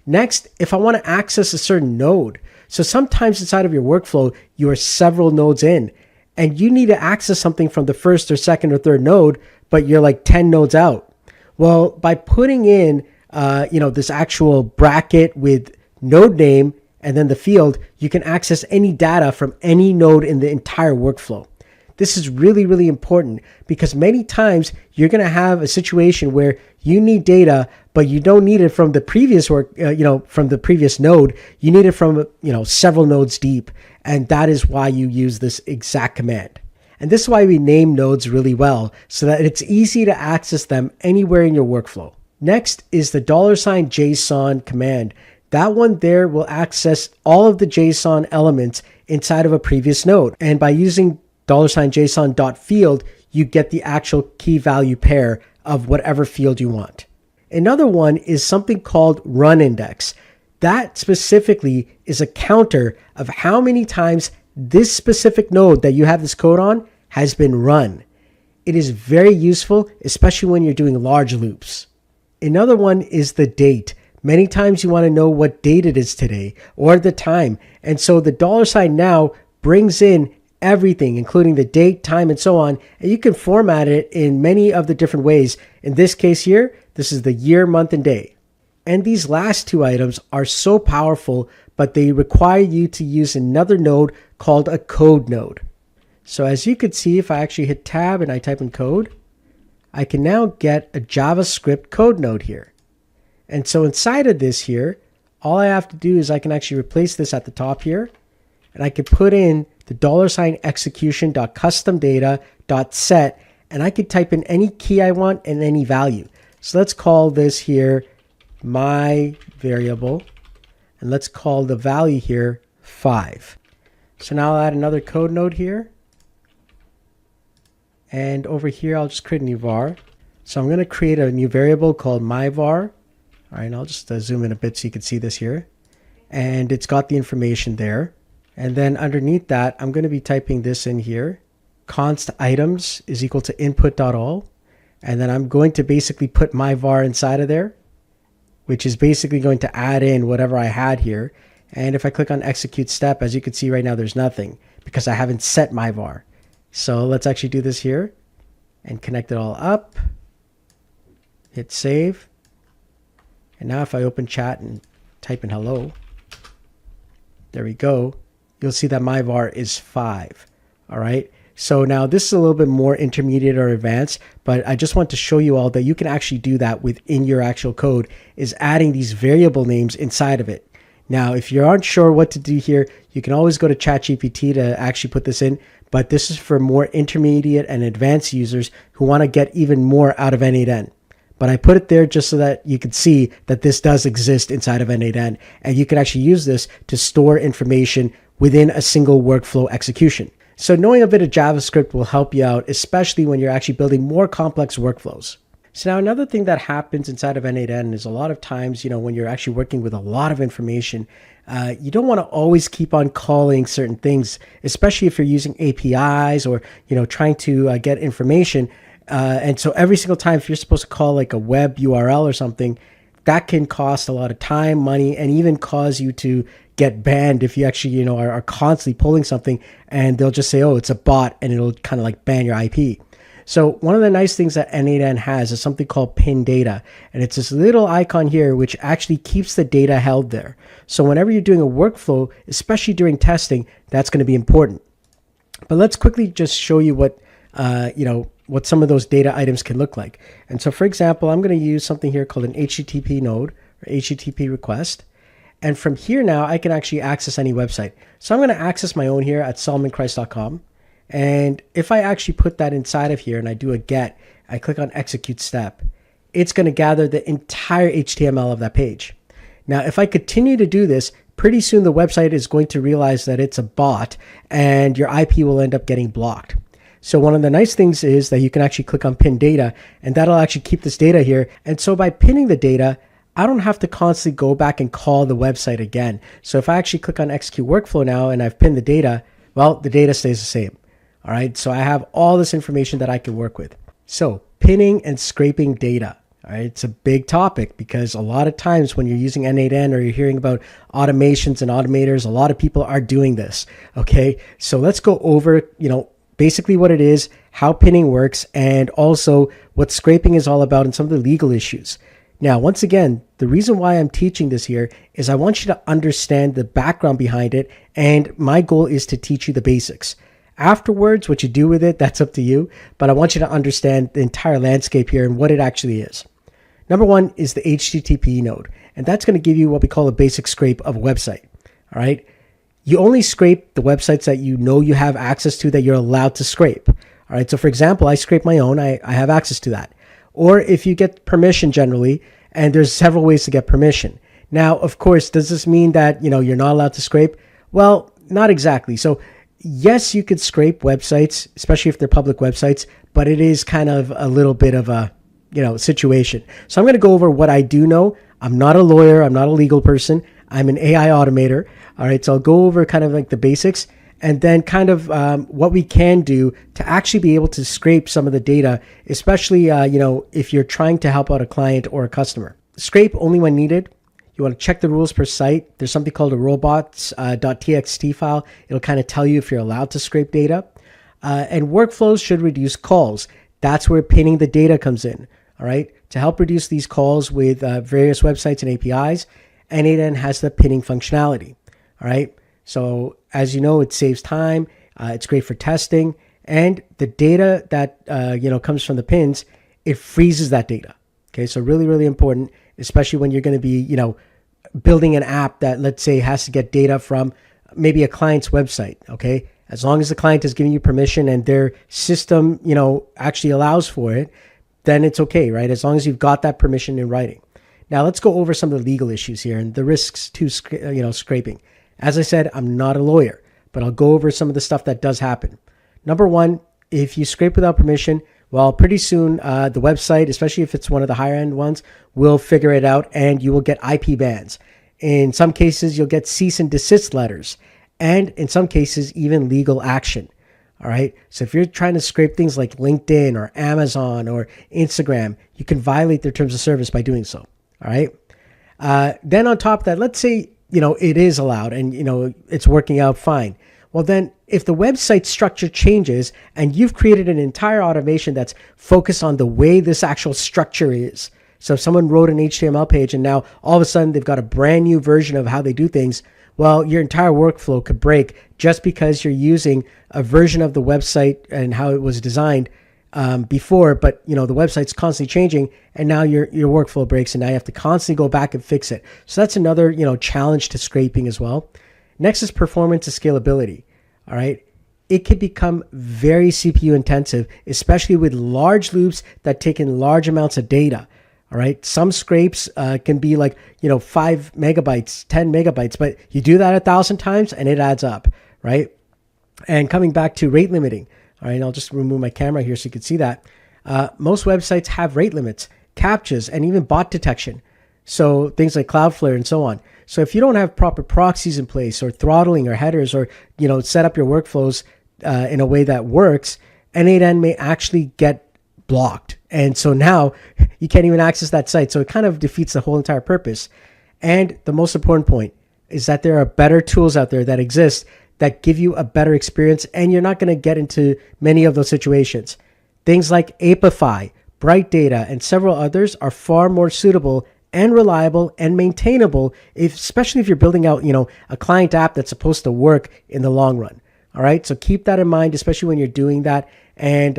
Next, if I want to access a certain node, so sometimes inside of your workflow, you are several nodes in, and you need to access something from the first or second or third node, but you're like 10 nodes out. Well, by putting in, this actual bracket with node name and then the field, you can access any data from any node in the entire workflow. This is really, really important because many times you're going to have a situation where you need data, but you don't need it from the previous from the previous node. You need it from, several nodes deep. And that is why you use this exact command. And this is why we name nodes really well so that it's easy to access them anywhere in your workflow. Next is the $JSON command. That one there will access all of the JSON elements inside of a previous node. And by using $JSON.field, you get the actual key value pair of whatever field you want. Another one is something called run index. That specifically is a counter of how many times this specific node that you have this code on has been run. It is very useful, especially when you're doing large loops. Another one is the date. Many times you want to know what date it is today or the time. And so the $now brings in everything, including the date, time, and so on. And you can format it in many of the different ways. In this case here, this is the year, month, and day. And these last two items are so powerful, but they require you to use another node called a code node. So as you can see, if I actually hit tab and I type in code, I can now get a JavaScript code node here. And so inside of this here, all I have to do is I can actually replace this at the top here, and I can put in the $execution.customdata.set, and I could type in any key I want and any value. So let's call this here my variable, and let's call the value here 5. So now I'll add another code node here. And over here, I'll just create a new var. So I'm going to create a new variable called myvar. All right, and I'll just zoom in a bit so you can see this here. And it's got the information there. And then underneath that, I'm going to be typing this in here. Const items is equal to input.all. And then I'm going to basically put my var inside of there, which is basically going to add in whatever I had here. And if I click on execute step, as you can see right now, there's nothing because I haven't set my var. So let's actually do this here and connect it all up. Hit save. And now if I open chat and type in hello, there we go. You'll see that my var is 5. All right. So now this is a little bit more intermediate or advanced, but I just want to show you all that you can actually do that within your actual code, is adding these variable names inside of it. Now, if you aren't sure what to do here, you can always go to ChatGPT to actually put this in, but this is for more intermediate and advanced users who want to get even more out of n8n. But I put it there just so that you can see that this does exist inside of n8n, and you can actually use this to store information within a single workflow execution. So knowing a bit of JavaScript will help you out, especially when you're actually building more complex workflows. So now another thing that happens inside of n8n is a lot of times, when you're actually working with a lot of information, you don't want to always keep on calling certain things, especially if you're using APIs or, trying to get information. And so every single time, if you're supposed to call like a web URL or something, that can cost a lot of time, money, and even cause you to get banned if you actually, are constantly pulling something, and they'll just say, oh, it's a bot, and it'll kind of like ban your IP. So one of the nice things that n8n has is something called pin data, and it's this little icon here which actually keeps the data held there. So whenever you're doing a workflow, especially during testing, that's going to be important. But let's quickly just show you what what some of those data items can look like. And so for example, I'm going to use something here called an HTTP node or HTTP request. And from here now, I can actually access any website. So I'm going to access my own here at solomonchrist.com. And if I actually put that inside of here and I do a get, I click on execute step, it's going to gather the entire HTML of that page. Now, if I continue to do this, pretty soon the website is going to realize that it's a bot and your IP will end up getting blocked. So one of the nice things is that you can actually click on pin data, and that'll actually keep this data here. And so by pinning the data, I don't have to constantly go back and call the website again. So if I actually click on execute workflow now and I've pinned the data, well, the data stays the same. All right, so I have all this information that I can work with. So pinning and scraping data. All right, it's a big topic because a lot of times when you're using n8n or you're hearing about automations and automators, a lot of people are doing this. Okay, so let's go over, basically what it is, how pinning works, and also what scraping is all about and some of the legal issues. Now, once again, the reason why I'm teaching this here is I want you to understand the background behind it, and my goal is to teach you the basics. Afterwards, what you do with it, that's up to you, but I want you to understand the entire landscape here and what it actually is. Number one is the HTTP node, and that's going to give you what we call a basic scrape of a website. All right. You only scrape the websites that you know you have access to, that you're allowed to scrape. All right. So for example, I scrape my own. I have access to that. Or if you get permission generally, and there's several ways to get permission. Now, of course, does this mean that, you're not allowed to scrape? Well, not exactly. So yes, you could scrape websites, especially if they're public websites, but it is kind of a little bit of a, situation. So I'm going to go over what I do know. I'm not a lawyer. I'm not a legal person. I'm an AI automator. All right. So I'll go over kind of like the basics and then kind of what we can do to actually be able to scrape some of the data, especially, if you're trying to help out a client or a customer. Scrape only when needed. You want to check the rules per site. There's something called a robots.txt file. It'll kind of tell you if you're allowed to scrape data. And workflows should reduce calls. That's where pinning the data comes in. All right. To help reduce these calls with various websites and APIs, n8n has the pinning functionality. All right. So as you know, it saves time. It's great for testing, and the data that comes from the pins, it freezes that data. Okay. So really, really important, especially when you're going to be, building an app that, let's say, has to get data from maybe a client's website. Okay. As long as the client is giving you permission and their system, actually allows for it, then it's okay, right? As long as you've got that permission in writing. Now let's go over some of the legal issues here and the risks to, scraping. As I said, I'm not a lawyer, but I'll go over some of the stuff that does happen. Number one, if you scrape without permission, well, pretty soon the website, especially if it's one of the higher end ones, will figure it out and you will get IP bans. In some cases, you'll get cease and desist letters, and in some cases, even legal action. All right. So if you're trying to scrape things like LinkedIn or Amazon or Instagram, you can violate their terms of service by doing so. All right. Then on top of that, let's say, it is allowed and, it's working out fine. Well, then if the website structure changes and you've created an entire automation that's focused on the way this actual structure is. So if someone wrote an HTML page and now all of a sudden they've got a brand new version of how they do things, well, your entire workflow could break just because you're using a version of the website and how it was designed before, but the website's constantly changing, and now your workflow breaks, and now you have to constantly go back and fix it. So that's another challenge to scraping as well. Next is performance and scalability. All right, it can become very CPU intensive, especially with large loops that take in large amounts of data. All right. Some scrapes can be like, 5 megabytes, 10 megabytes, but you do that 1,000 times and it adds up. Right. And coming back to rate limiting. All right. I'll just remove my camera here so you can see that. Most websites have rate limits, CAPTCHAs, and even bot detection. So things like Cloudflare and so on. So if you don't have proper proxies in place or throttling or headers or, set up your workflows in a way that works, n8n may actually get blocked. And so now you can't even access that site. So it kind of defeats the whole entire purpose. And the most important point is that there are better tools out there that exist that give you a better experience, and you're not going to get into many of those situations. Things like Apify, Bright Data, and several others are far more suitable and reliable and maintainable, especially if you're building out, a client app that's supposed to work in the long run. All right. So keep that in mind, especially when you're doing that. And,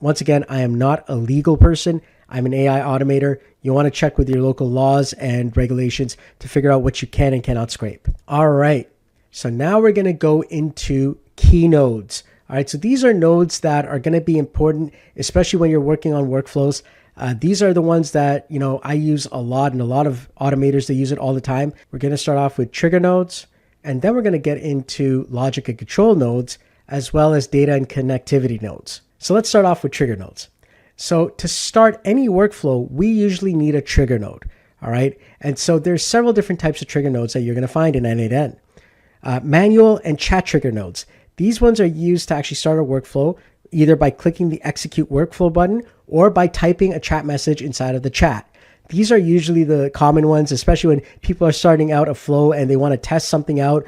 once again, I am not a legal person. I'm an AI automator. You want to check with your local laws and regulations to figure out what you can and cannot scrape. All right. So now we're going to go into key nodes. All right. So these are nodes that are going to be important, especially when you're working on workflows. These are the ones that, I use a lot, and a lot of automators, they use it all the time. We're going to start off with trigger nodes, and then we're going to get into logic and control nodes, as well as data and connectivity nodes. So let's start off with trigger nodes. So to start any workflow, we usually need a trigger node. All right. And so there's several different types of trigger nodes that you're going to find in n8n. Manual and chat trigger nodes. These ones are used to actually start a workflow either by clicking the execute workflow button or by typing a chat message inside of the chat. These are usually the common ones, especially when people are starting out a flow and they want to test something out.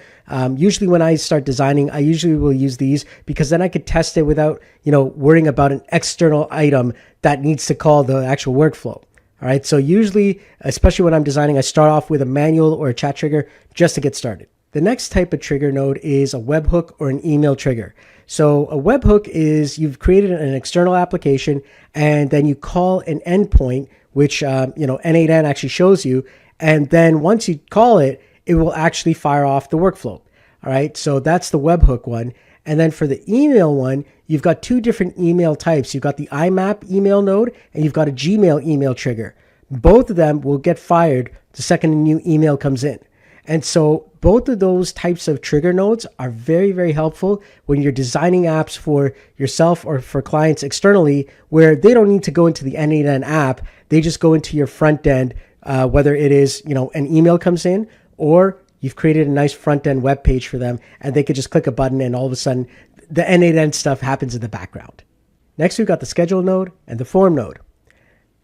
Usually when I start designing, I usually will use these because then I could test it without, worrying about an external item that needs to call the actual workflow. All right. So usually, especially when I'm designing, I start off with a manual or a chat trigger just to get started. The next type of trigger node is a webhook or an email trigger. So a webhook is you've created an external application and then you call an endpoint, which n8n actually shows you. And then once you call it, it will actually fire off the workflow. All right. So that's the webhook one. And then for the email one, you've got two different email types. You've got the IMAP email node and you've got a Gmail email trigger. Both of them will get fired the second a new email comes in. And so both of those types of trigger nodes are very, very helpful when you're designing apps for yourself or for clients externally, where they don't need to go into the n8n app. They just go into your front end, whether it is, an email comes in or you've created a nice front end web page for them and they could just click a button and all of a sudden the n8n stuff happens in the background. Next, we've got the schedule node and the form node.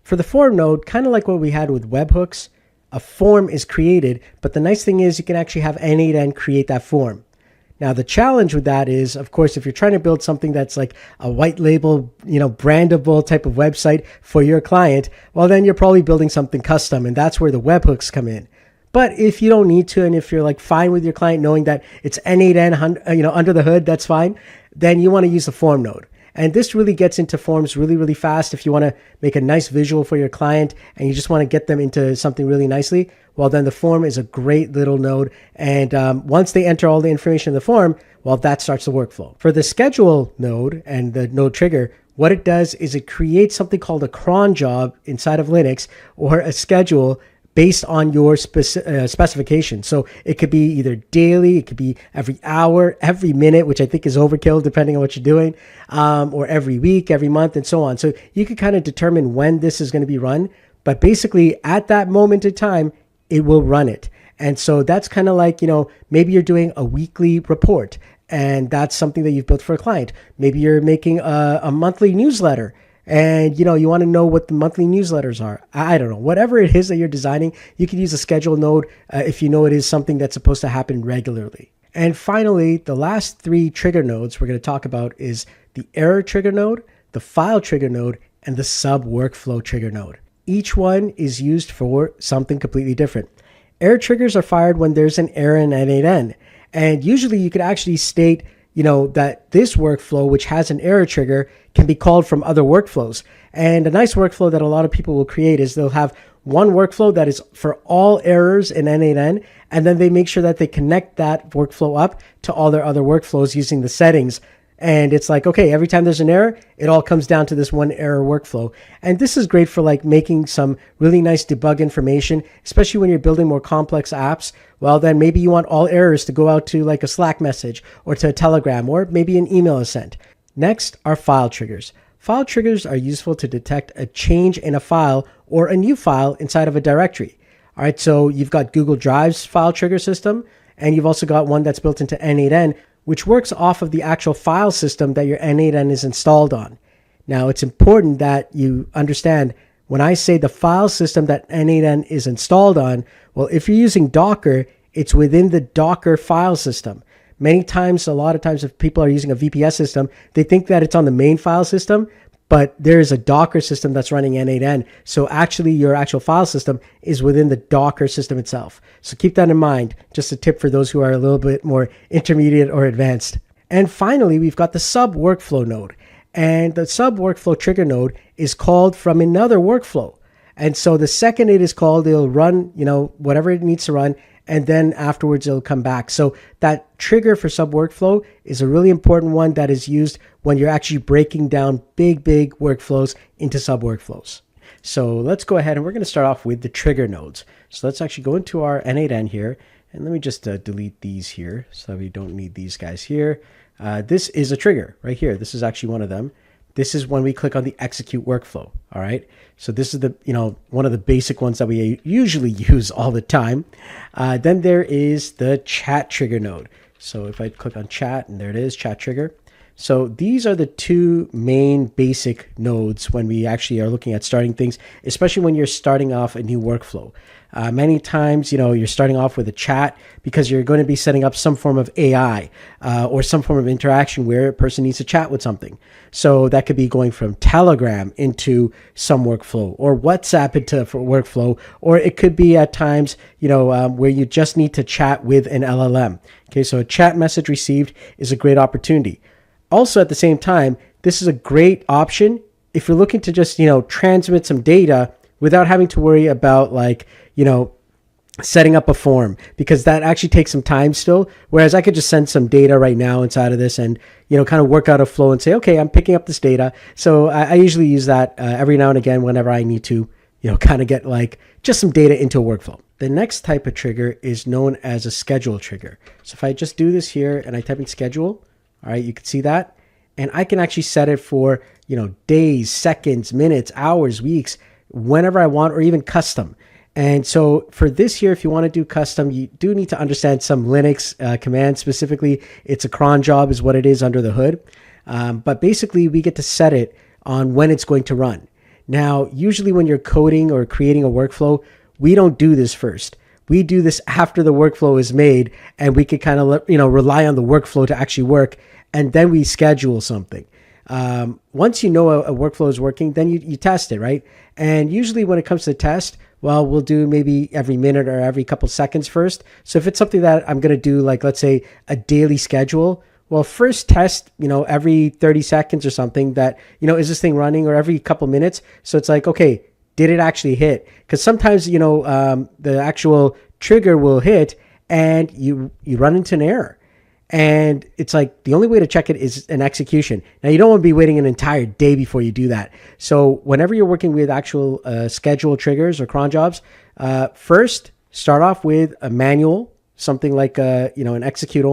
For the form node, kind of like what we had with webhooks, a form is created, but the nice thing is you can actually have n8n create that form. Now, the challenge with that is, of course, if you're trying to build something that's like a white label, brandable type of website for your client, well, then you're probably building something custom, and that's where the webhooks come in. But if you don't need to, and if you're like fine with your client knowing that it's n8n, under the hood, that's fine, then you want to use the form node. And this really gets into forms really, really fast. If you want to make a nice visual for your client and you just want to get them into something really nicely, well, then the form is a great little node. And once they enter all the information in the form, well, that starts the workflow. For the schedule node and the node trigger, what it does is it creates something called a cron job inside of Linux or a schedule based on your specification. So it could be either daily, it could be every hour, every minute, which I think is overkill depending on what you're doing, or every week, every month, and so on. So you can kind of determine when this is going to be run, but basically at that moment in time, it will run it. And so that's kind of like, maybe you're doing a weekly report and that's something that you've built for a client. Maybe you're making a monthly newsletter and you want to know what the monthly newsletters are. I don't know, whatever it is that you're designing, you can use a schedule node if you know it is something that's supposed to happen regularly. And finally, the last three trigger nodes we're going to talk about is the error trigger node, the file trigger node, and the sub workflow trigger node. Each one is used for something completely different. Error triggers are fired when there's an error in n8n. And usually you could actually state that this workflow, which has an error trigger, can be called from other workflows. And a nice workflow that a lot of people will create is they'll have one workflow that is for all errors in n8n, and then they make sure that they connect that workflow up to all their other workflows using the settings. And it's like, okay, every time there's an error, it all comes down to this one error workflow. And this is great for like making some really nice debug information, especially when you're building more complex apps. Well, then maybe you want all errors to go out to like a Slack message or to a Telegram or maybe an email is sent. Next are file triggers. File triggers are useful to detect a change in a file or a new file inside of a directory. All right, so you've got Google Drive's file trigger system, and you've also got one that's built into n8n, which works off of the actual file system that your n8n is installed on. Now, it's important that you understand when I say the file system that n8n is installed on, well, if you're using Docker, it's within the Docker file system. Many times, a lot of times, if people are using a VPS system, they think that it's on the main file system, but there is a Docker system that's running n8n. So actually, your actual file system is within the Docker system itself. So keep that in mind. Just a tip for those who are a little bit more intermediate or advanced. And finally, we've got the sub workflow node. And the sub workflow trigger node is called from another workflow. And so the second it is called, it'll run, whatever it needs to run, and then afterwards it'll come back. So that trigger for sub workflow is a really important one that is used when you're actually breaking down big workflows into sub workflows. So let's go ahead and we're going to start off with the trigger nodes. So let's actually go into our n8n here, and let me just delete these here so we don't need these guys here. This is a trigger right here. This is actually one of them. This is when we click on the execute workflow. All right. So this is the, one of the basic ones that we usually use all the time. Then there is the chat trigger node. So if I click on chat, and there it is, chat trigger. So these are the two main basic nodes when we actually are looking at starting things, especially when you're starting off a new workflow. Many times, you're starting off with a chat because you're going to be setting up some form of AI or some form of interaction where a person needs to chat with something. So that could be going from Telegram into some workflow or WhatsApp into for workflow, or it could be at times, where you just need to chat with an LLM. Okay, so a chat message received is a great opportunity. Also, at the same time, this is a great option if you're looking to just, transmit some data without having to worry about setting up a form, because that actually takes some time still. Whereas I could just send some data right now inside of this and, kind of work out a flow and say, okay, I'm picking up this data. So I usually use that every now and again whenever I need to, kind of get just some data into a workflow. The next type of trigger is known as a schedule trigger. So if I just do this here and I type in schedule, all right, you can see that. And I can actually set it for, days, seconds, minutes, hours, weeks, whenever I want, or even custom. And so for this here, if you want to do custom, you do need to understand some Linux commands. Specifically, it's a cron job is what it is under the hood. But basically, we get to set it on when it's going to run. Now, usually when you're coding or creating a workflow, we don't do this first. We do this after the workflow is made, and we could kind of rely on the workflow to actually work, and then we schedule something. Once you know a workflow is working, then you test it, right? And usually when it comes to test, well, we'll do maybe every minute or every couple seconds first. So if it's something that I'm going to do, like let's say a daily schedule, well, first test, every 30 seconds or something that, is this thing running, or every couple minutes. So it's like, okay, did it actually hit? Because sometimes, the actual trigger will hit and you run into an error. And it's like the only way to check it is an execution. Now, you don't want to be waiting an entire day before you do that. So whenever you're working with actual schedule triggers or cron jobs, first start off with a manual, something like an execute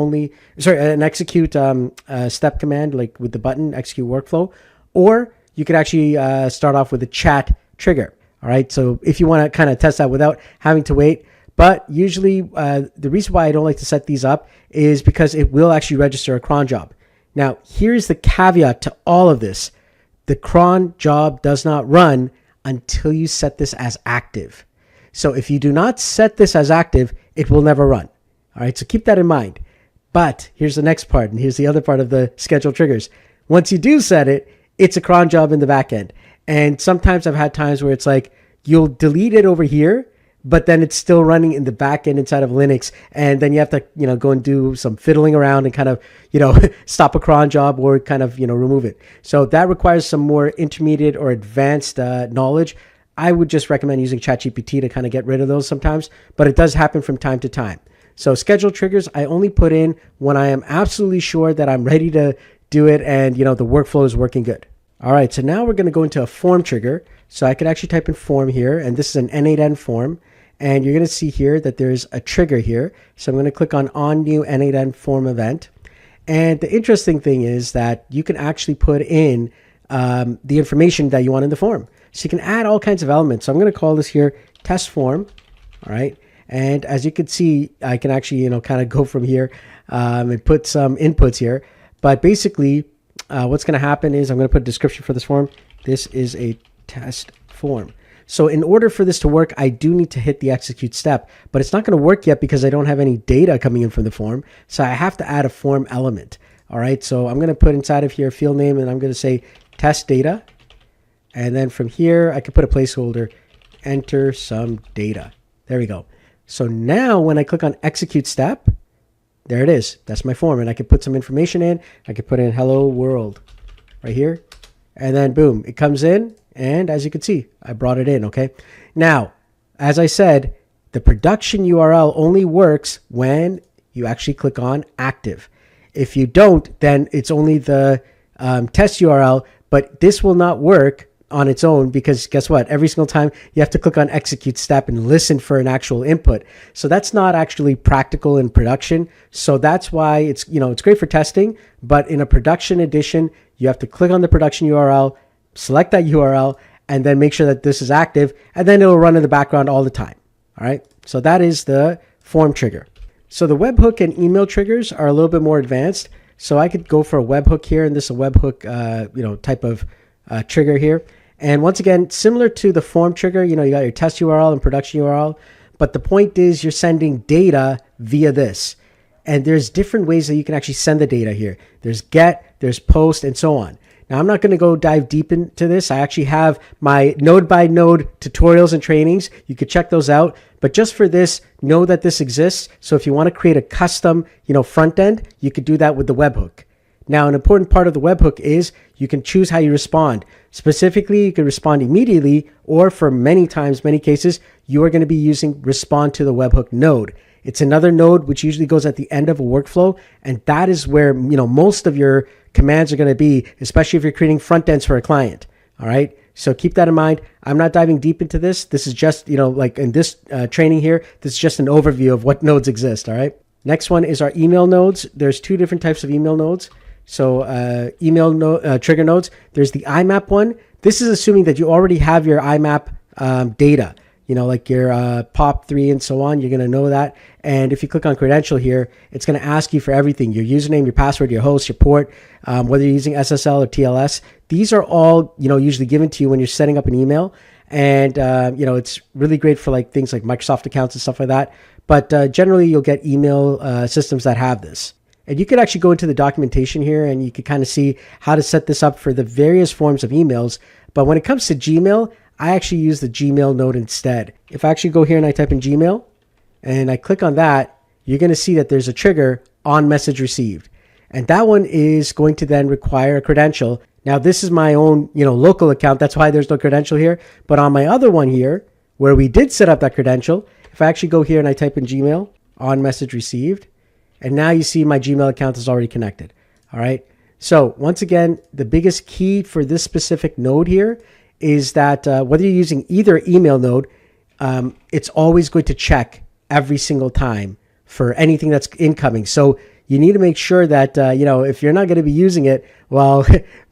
step command, like with the button execute workflow, or you could actually start off with a chat trigger. All right. So if you want to kind of test that without having to wait. But usually the reason why I don't like to set these up is because it will actually register a cron job. Now, here's the caveat to all of this. The cron job does not run until you set this as active. So if you do not set this as active, it will never run. All right, so keep that in mind. But here's the next part, and here's the other part of the schedule triggers. Once you do set it, it's a cron job in the back end. And sometimes I've had times where it's like you'll delete it over here, but then it's still running in the back end inside of Linux. And then you have to, go and do some fiddling around and kind of, stop a cron job or kind of, remove it. So that requires some more intermediate or advanced knowledge. I would just recommend using ChatGPT to kind of get rid of those sometimes, but it does happen from time to time. So schedule triggers, I only put in when I am absolutely sure that I'm ready to do it and, the workflow is working good. All right, so now we're going to go into a form trigger. So I could actually type in form here, and this is an n8n form. And you're going to see here that there's a trigger here. So I'm going to click on new n8n form event. And the interesting thing is that you can actually put in the information that you want in the form. So you can add all kinds of elements. So I'm going to call this here test form. All right. And as you can see, I can actually, kind of go from here and put some inputs here. But basically, what's going to happen is I'm going to put a description for this form. This is a test form. So in order for this to work, I do need to hit the execute step, but it's not going to work yet because I don't have any data coming in from the form. So I have to add a form element. All right. So I'm going to put inside of here field name, and I'm going to say test data. And then from here, I could put a placeholder, enter some data. There we go. So now when I click on execute step, there it is. That's my form. And I can put some information in. I could put in hello world right here. And then boom, it comes in. And as you can see, I brought it in, okay? Now, as I said, the production URL only works when you actually click on active. If you don't, then it's only the test URL, but this will not work on its own, because guess what? Every single time you have to click on execute step and listen for an actual input. So that's not actually practical in production. So that's why it's, it's great for testing, but in a production edition, you have to click on the production URL, select that URL, and then make sure that this is active, and then it'll run in the background all the time. All right. So that is the form trigger. So the webhook and email triggers are a little bit more advanced. So I could go for a webhook here, and this is a webhook, type of trigger here. And once again, similar to the form trigger, you got your test URL and production URL, but the point is you're sending data via this. And there's different ways that you can actually send the data here. There's get, there's post, and so on. Now, I'm not going to go dive deep into this. I actually have my node by node tutorials and trainings. You could check those out. But just for this, know that this exists. So if you want to create a custom, front end, you could do that with the webhook. Now, an important part of the webhook is you can choose how you respond. Specifically, you can respond immediately, or for many cases, you are going to be using respond to the webhook node. It's another node which usually goes at the end of a workflow, and that is where most of your commands are going to be, especially if you're creating front ends for a client. All right, so keep that in mind. I'm not diving deep into this. This is just like in this training here, this is just an overview of what nodes exist. All right. Next one is our email nodes. There's two different types of email nodes. So trigger nodes. There's the IMAP one. This is assuming that you already have your IMAP data. Like your POP3 and so on, you're going to know that. And if you click on credential here, it's going to ask you for everything: your username, your password, your host, your port, whether you're using SSL or TLS. These are all, usually given to you when you're setting up an email. And, it's really great for like things like Microsoft accounts and stuff like that. But generally, you'll get email systems that have this. And you could actually go into the documentation here and you could kind of see how to set this up for the various forms of emails. But when it comes to Gmail, I actually use the Gmail node instead. If I actually go here and I type in Gmail and I click on that, you're going to see that there's a trigger on message received. And that one is going to then require a credential. Now, this is my own, local account. That's why there's no credential here. But on my other one here, where we did set up that credential, if I actually go here and I type in Gmail on message received, and now you see my Gmail account is already connected. All right. So once again, the biggest key for this specific node here is that whether you're using either email node, it's always going to check every single time for anything that's incoming. So you need to make sure that, if you're not going to be using it, well,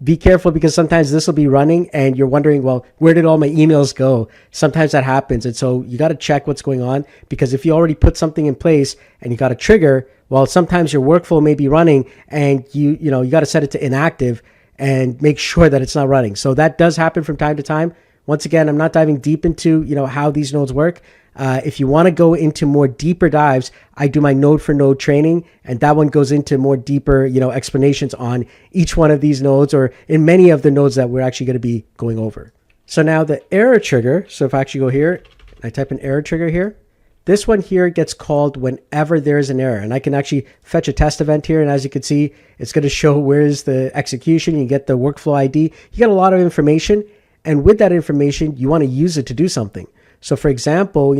be careful, because sometimes this will be running and you're wondering, well, where did all my emails go? Sometimes that happens. And so you got to check what's going on, because if you already put something in place and you got a trigger, well, sometimes your workflow may be running and you got to set it to inactive and make sure that it's not running. So that does happen from time to time. Once again, I'm not diving deep into, how these nodes work. If you want to go into more deeper dives, I do my node for node training, and that one goes into more deeper, explanations on each one of these nodes, or in many of the nodes that we're actually going to be going over. So now the error trigger. So if I actually go here, I type an error trigger here. This one here gets called whenever there's an error, and I can actually fetch a test event here. And as you can see, it's going to show where is the execution. You get the workflow ID. You get a lot of information. And with that information, you want to use it to do something. So for example,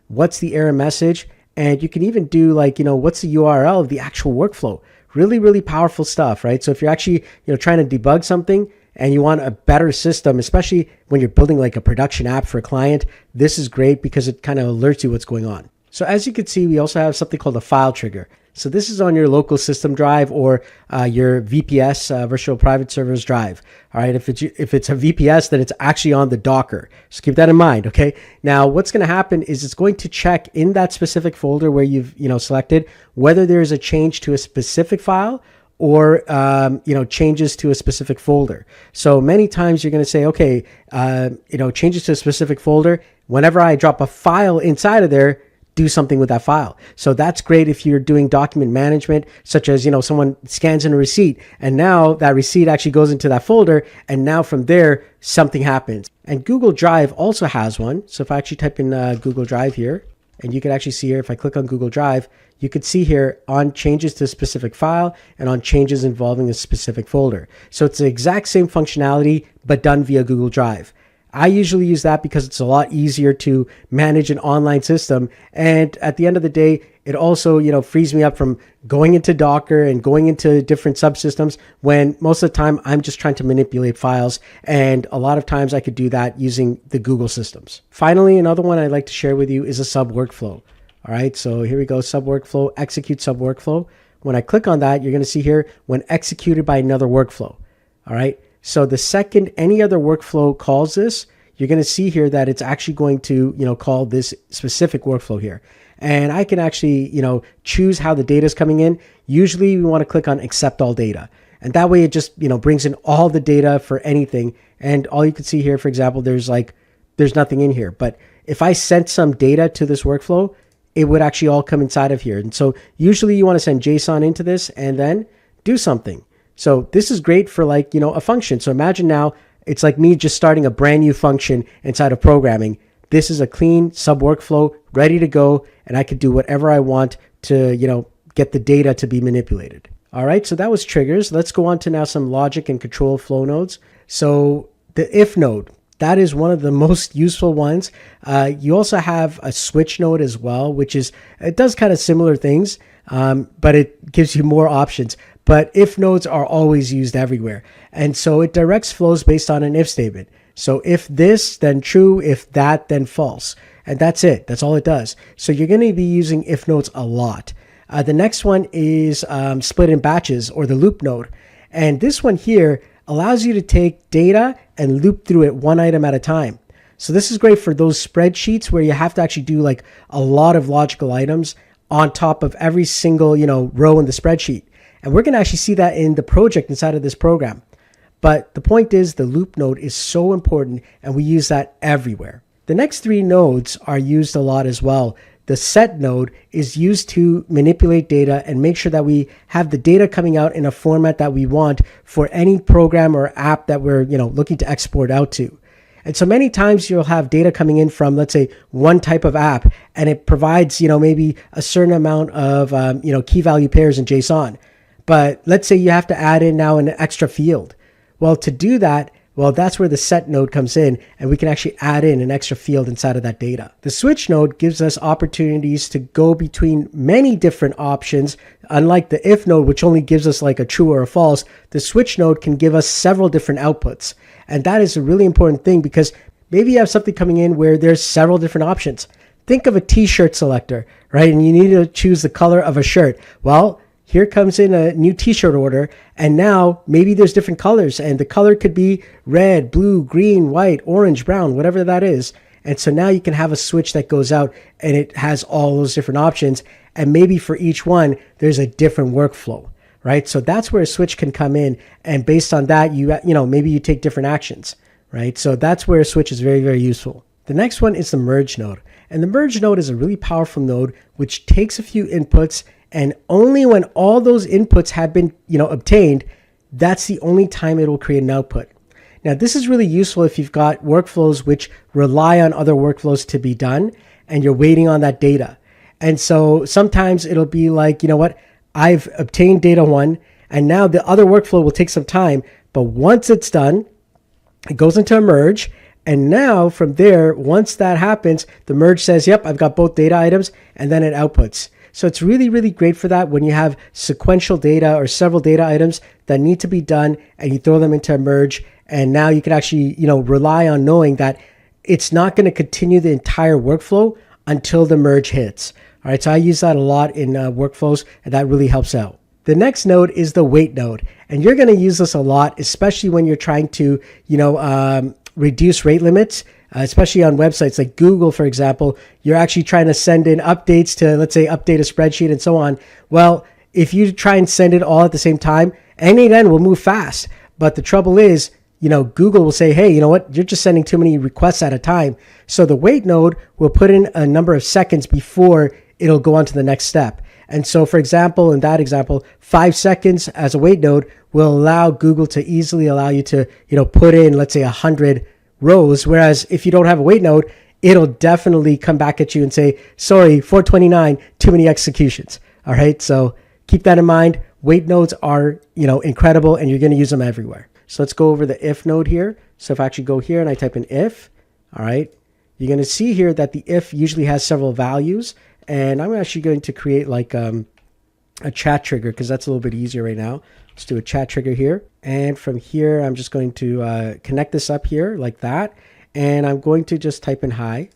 what's the error message? And you can even do like, what's the URL of the actual workflow? Really, really powerful stuff, right? So if you're actually, trying to debug something and you want a better system, especially when you're building like a production app for a client, this is great because it kind of alerts you what's going on. So as you can see, we also have something called a file trigger. So this is on your local system drive or your VPS, virtual private servers drive. All right, if it's a VPS, then it's actually on the Docker. So keep that in mind. Okay. Now, what's going to happen is it's going to check in that specific folder where you've selected whether there is a change to a specific file or changes to a specific folder. So many times you're going to say, okay, changes to a specific folder. Whenever I drop a file inside of there, do something with that file. So that's great if you're doing document management, such as, someone scans in a receipt and now that receipt actually goes into that folder. And now from there, something happens. And Google Drive also has one. So if I actually type in Google Drive here, and you can actually see here, if I click on Google Drive, you could see here on changes to a specific file and on changes involving a specific folder. So it's the exact same functionality, but done via Google Drive. I usually use that because it's a lot easier to manage an online system. And at the end of the day, It also, frees me up from going into Docker and going into different subsystems when most of the time I'm just trying to manipulate files. And a lot of times I could do that using the Google systems. Finally, another one I'd like to share with you is a sub workflow. All right, so here we go, sub workflow, execute sub workflow. When I click on that, you're going to see here when executed by another workflow. All right, so the second any other workflow calls this, you're going to see here that it's actually going to, call this specific workflow here. And I can actually, choose how the data is coming in. Usually we want to click on accept all data. And that way it just, brings in all the data for anything. And all you can see here, for example, there's nothing in here. But if I sent some data to this workflow, it would actually all come inside of here. And so usually you want to send JSON into this and then do something. So this is great for a function. So imagine now it's like me just starting a brand new function inside of programming. This is a clean sub workflow ready to go, and I could do whatever I want to, get the data to be manipulated. All right, so that was triggers. Let's go on to now some logic and control flow nodes. So the if node, that is one of the most useful ones. You also have a switch node as well, it does kind of similar things, but it gives you more options. But if nodes are always used everywhere. And so it directs flows based on an if statement. So if this, then true. If that, then false. And that's it. That's all it does. So you're going to be using if nodes a lot. The next one is split in batches, or the loop node. And this one here allows you to take data and loop through it one item at a time. So this is great for those spreadsheets where you have to actually do a lot of logical items on top of every single, row in the spreadsheet. And we're going to actually see that in the project inside of this program. But the point is the loop node is so important, and we use that everywhere. The next three nodes are used a lot as well. The set node is used to manipulate data and make sure that we have the data coming out in a format that we want for any program or app that we're looking to export out to. And so many times you'll have data coming in from, let's say, one type of app, and it provides maybe a certain amount of key value pairs in JSON. But let's say you have to add in now an extra field. Well, to do that, that's where the set node comes in, and we can actually add in an extra field inside of that data. The switch node gives us opportunities to go between many different options. Unlike the if node, which only gives us a true or a false, the switch node can give us several different outputs. And that is a really important thing, because maybe you have something coming in where there's several different options. Think of a t-shirt selector, right? And you need to choose the color of a shirt. Well, here comes in a new t-shirt order, and now maybe there's different colors, and the color could be red, blue, green, white, orange, brown, whatever that is. And so now you can have a switch that goes out and it has all those different options, and maybe for each one there's a different workflow, right? So that's where a switch can come in, and based on that maybe you take different actions, right? So that's where a switch is very, very useful. The next one is the merge node, and the merge node is a really powerful node which takes a few inputs, and only when all those inputs have been, obtained, that's the only time it will create an output. Now, this is really useful if you've got workflows which rely on other workflows to be done, and you're waiting on that data. And so sometimes it'll be like, I've obtained data one, and now the other workflow will take some time. But once it's done, it goes into a merge. And now from there, once that happens, the merge says, yep, I've got both data items, and then it outputs. So it's really, really great for that when you have sequential data or several data items that need to be done, and you throw them into a merge. And now you can actually, rely on knowing that it's not going to continue the entire workflow until the merge hits. All right, so I use that a lot in workflows, and that really helps out. The next node is the wait node, and you're going to use this a lot, especially when you're trying to, reduce rate limits. Especially on websites like Google, for example, you're actually trying to send in updates to, let's say, update a spreadsheet and so on. Well, if you try and send it all at the same time, n8n will move fast. But the trouble is, Google will say, hey, you know what? You're just sending too many requests at a time. So the wait node will put in a number of seconds before it'll go on to the next step. And so, for example, in that example, 5 seconds as a wait node will allow Google to easily allow you to, put in, let's say, 100 rows. Whereas if you don't have a wait node, it'll definitely come back at you and say, sorry, 429, too many executions. All right. So keep that in mind. Wait nodes are, incredible, and you're going to use them everywhere. So let's go over the if node here. So if I actually go here and I type in if, all right, you're going to see here that the if usually has several values. And I'm actually going to create like a chat trigger because that's a little bit easier right now. Let's do a chat trigger here. And from here, I'm just going to connect this up here like that. And I'm going to just type in hi,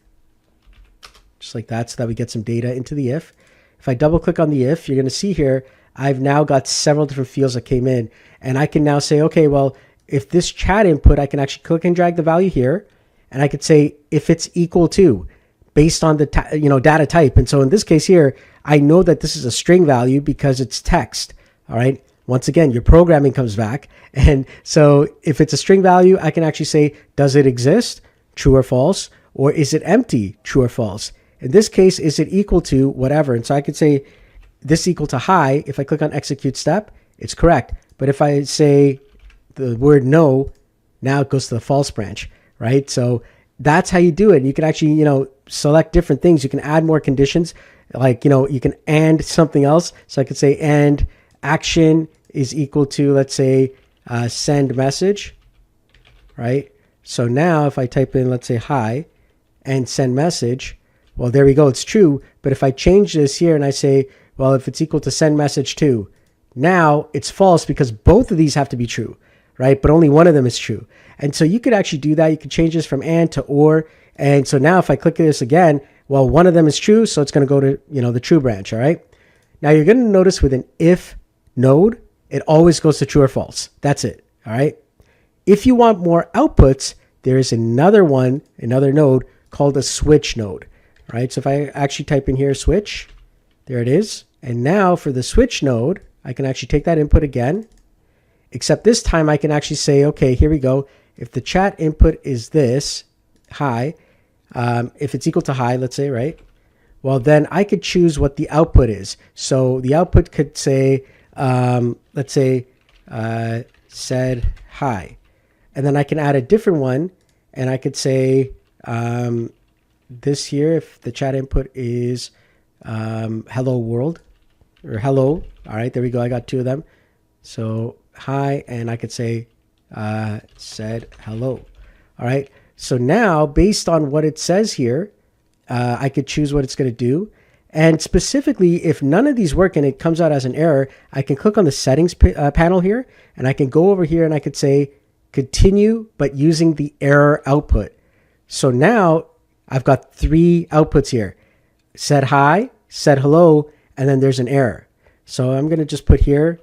just like that, so that we get some data into the if. If I double click on the if, you're going to see here, I've now got several different fields that came in. And I can now say, okay, well, if this chat input, I can actually click and drag the value here. And I could say if it's equal to, based on the data type. And so in this case here, I know that this is a string value because it's text. All right. Once again, your programming comes back. And so if it's a string value, I can actually say, does it exist? True or false? Or is it empty? True or false? In this case, is it equal to whatever? And so I could say this equal to hi. If I click on execute step, it's correct. But if I say the word no, now it goes to the false branch, right? So that's how you do it. You can actually, select different things. You can add more conditions, like, you can and something else. So I could say and action is equal to, let's say, send message, right? So now if I type in, let's say, hi and send message, well, there we go. It's true. But if I change this here and I say, well, if it's equal to send message to, now it's false because both of these have to be true, right? But only one of them is true. And so you could actually do that. You could change this from and to or. And so now if I click this again, well, one of them is true. So it's going to go to, the true branch. All right. Now you're going to notice with an if node, it always goes to true or false. That's it. All right. If you want more outputs, there is another node called a switch node. All right. So if I actually type in here, switch, there it is. And now for the switch node, I can actually take that input again, except this time I can actually say, okay, here we go. If the chat input is this, hi, if it's equal to hi, let's say, right? Well, then I could choose what the output is. So the output could say, let's say, said hi. And then I can add a different one. And I could say this here, if the chat input is hello world or hello. All right, there we go. I got two of them. So hi, and I could say said hello. All right. So now, based on what it says here, I could choose what it's going to do. And specifically, if none of these work and it comes out as an error, I can click on the settings panel here, and I can go over here and I could say continue, but using the error output. So now I've got three outputs here: said hi, said hello, and then there's an error. So I'm going to just put here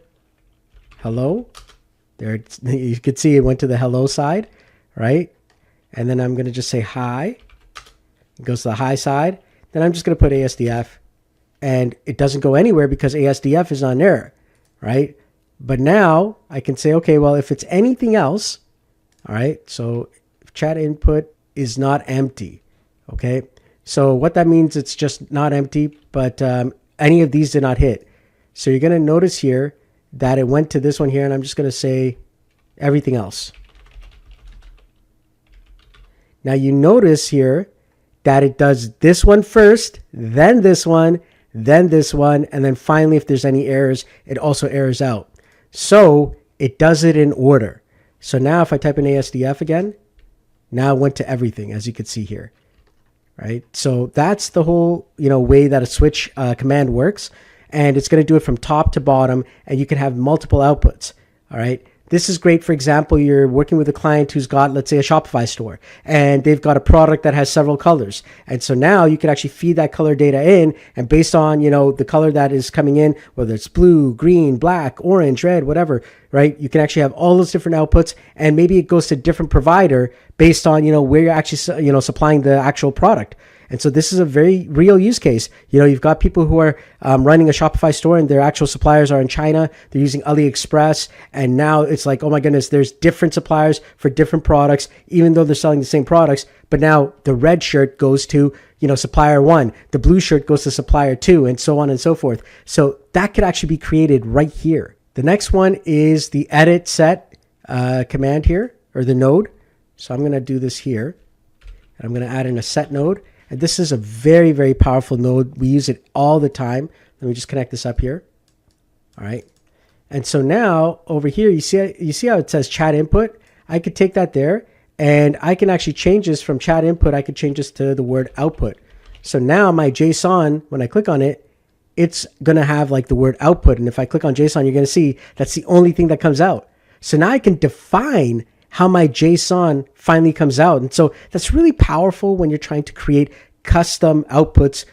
hello. There, you could see it went to the hello side, right? And then I'm going to just say hi. It goes to the hi side. Then I'm just going to put ASDF. And it doesn't go anywhere because ASDF is on error, right? But now I can say, okay, well, if it's anything else, all right, so if chat input is not empty, okay? So what that means, it's just not empty, but any of these did not hit. So you're going to notice here that it went to this one here, and I'm just going to say everything else. Now you notice here that it does this one first, then this one, then this one, and then finally, if there's any errors, it also errors out. So it does it in order. So now if I type in ASDF again, now it went to everything, as you can see here, right? So that's the whole, way that a switch command works. And it's going to do it from top to bottom, and you can have multiple outputs, all right? This is great. For example, you're working with a client who's got, let's say, a Shopify store, and they've got a product that has several colors. And so now you can actually feed that color data in, and based on, the color that is coming in, whether it's blue, green, black, orange, red, whatever, right? You can actually have all those different outputs, and maybe it goes to a different provider based on, where you're actually, supplying the actual product. And so this is a very real use case. You've got people who are running a Shopify store and their actual suppliers are in China. They're using AliExpress. And now it's like, oh my goodness, there's different suppliers for different products, even though they're selling the same products. But now the red shirt goes to, supplier one. The blue shirt goes to supplier two, and so on and so forth. So that could actually be created right here. The next one is the edit set command here, or the node. So I'm going to do this here. And I'm going to add in a set node. And this is a very, very powerful node. We use it all the time. Let me just connect this up here. All right. And so now over here, you see how it says chat input? I could take that there, and I can actually change this from chat input. I could change this to the word output. So now my JSON, when I click on it, it's going to have like the word output. And if I click on JSON, you're going to see that's the only thing that comes out. So now I can define how my JSON finally comes out. And so that's really powerful when you're trying to create custom outputs,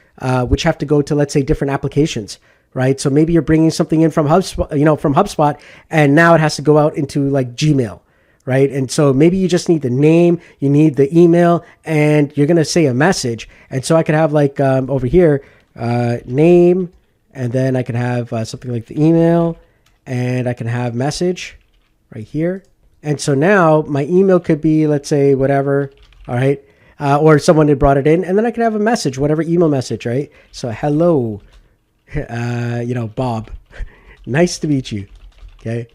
which have to go to, let's say, different applications, right? So maybe you're bringing something in from HubSpot, and now it has to go out into like Gmail, right? And so maybe you just need the name, you need the email, and you're going to say a message. And so I could have like over here, name, and then I could have something like the email, and I can have message right here. And so now my email could be, let's say, whatever, all right? Or someone had brought it in, and then I could have a message, whatever email message, right? So hello, Bob, nice to meet you, okay?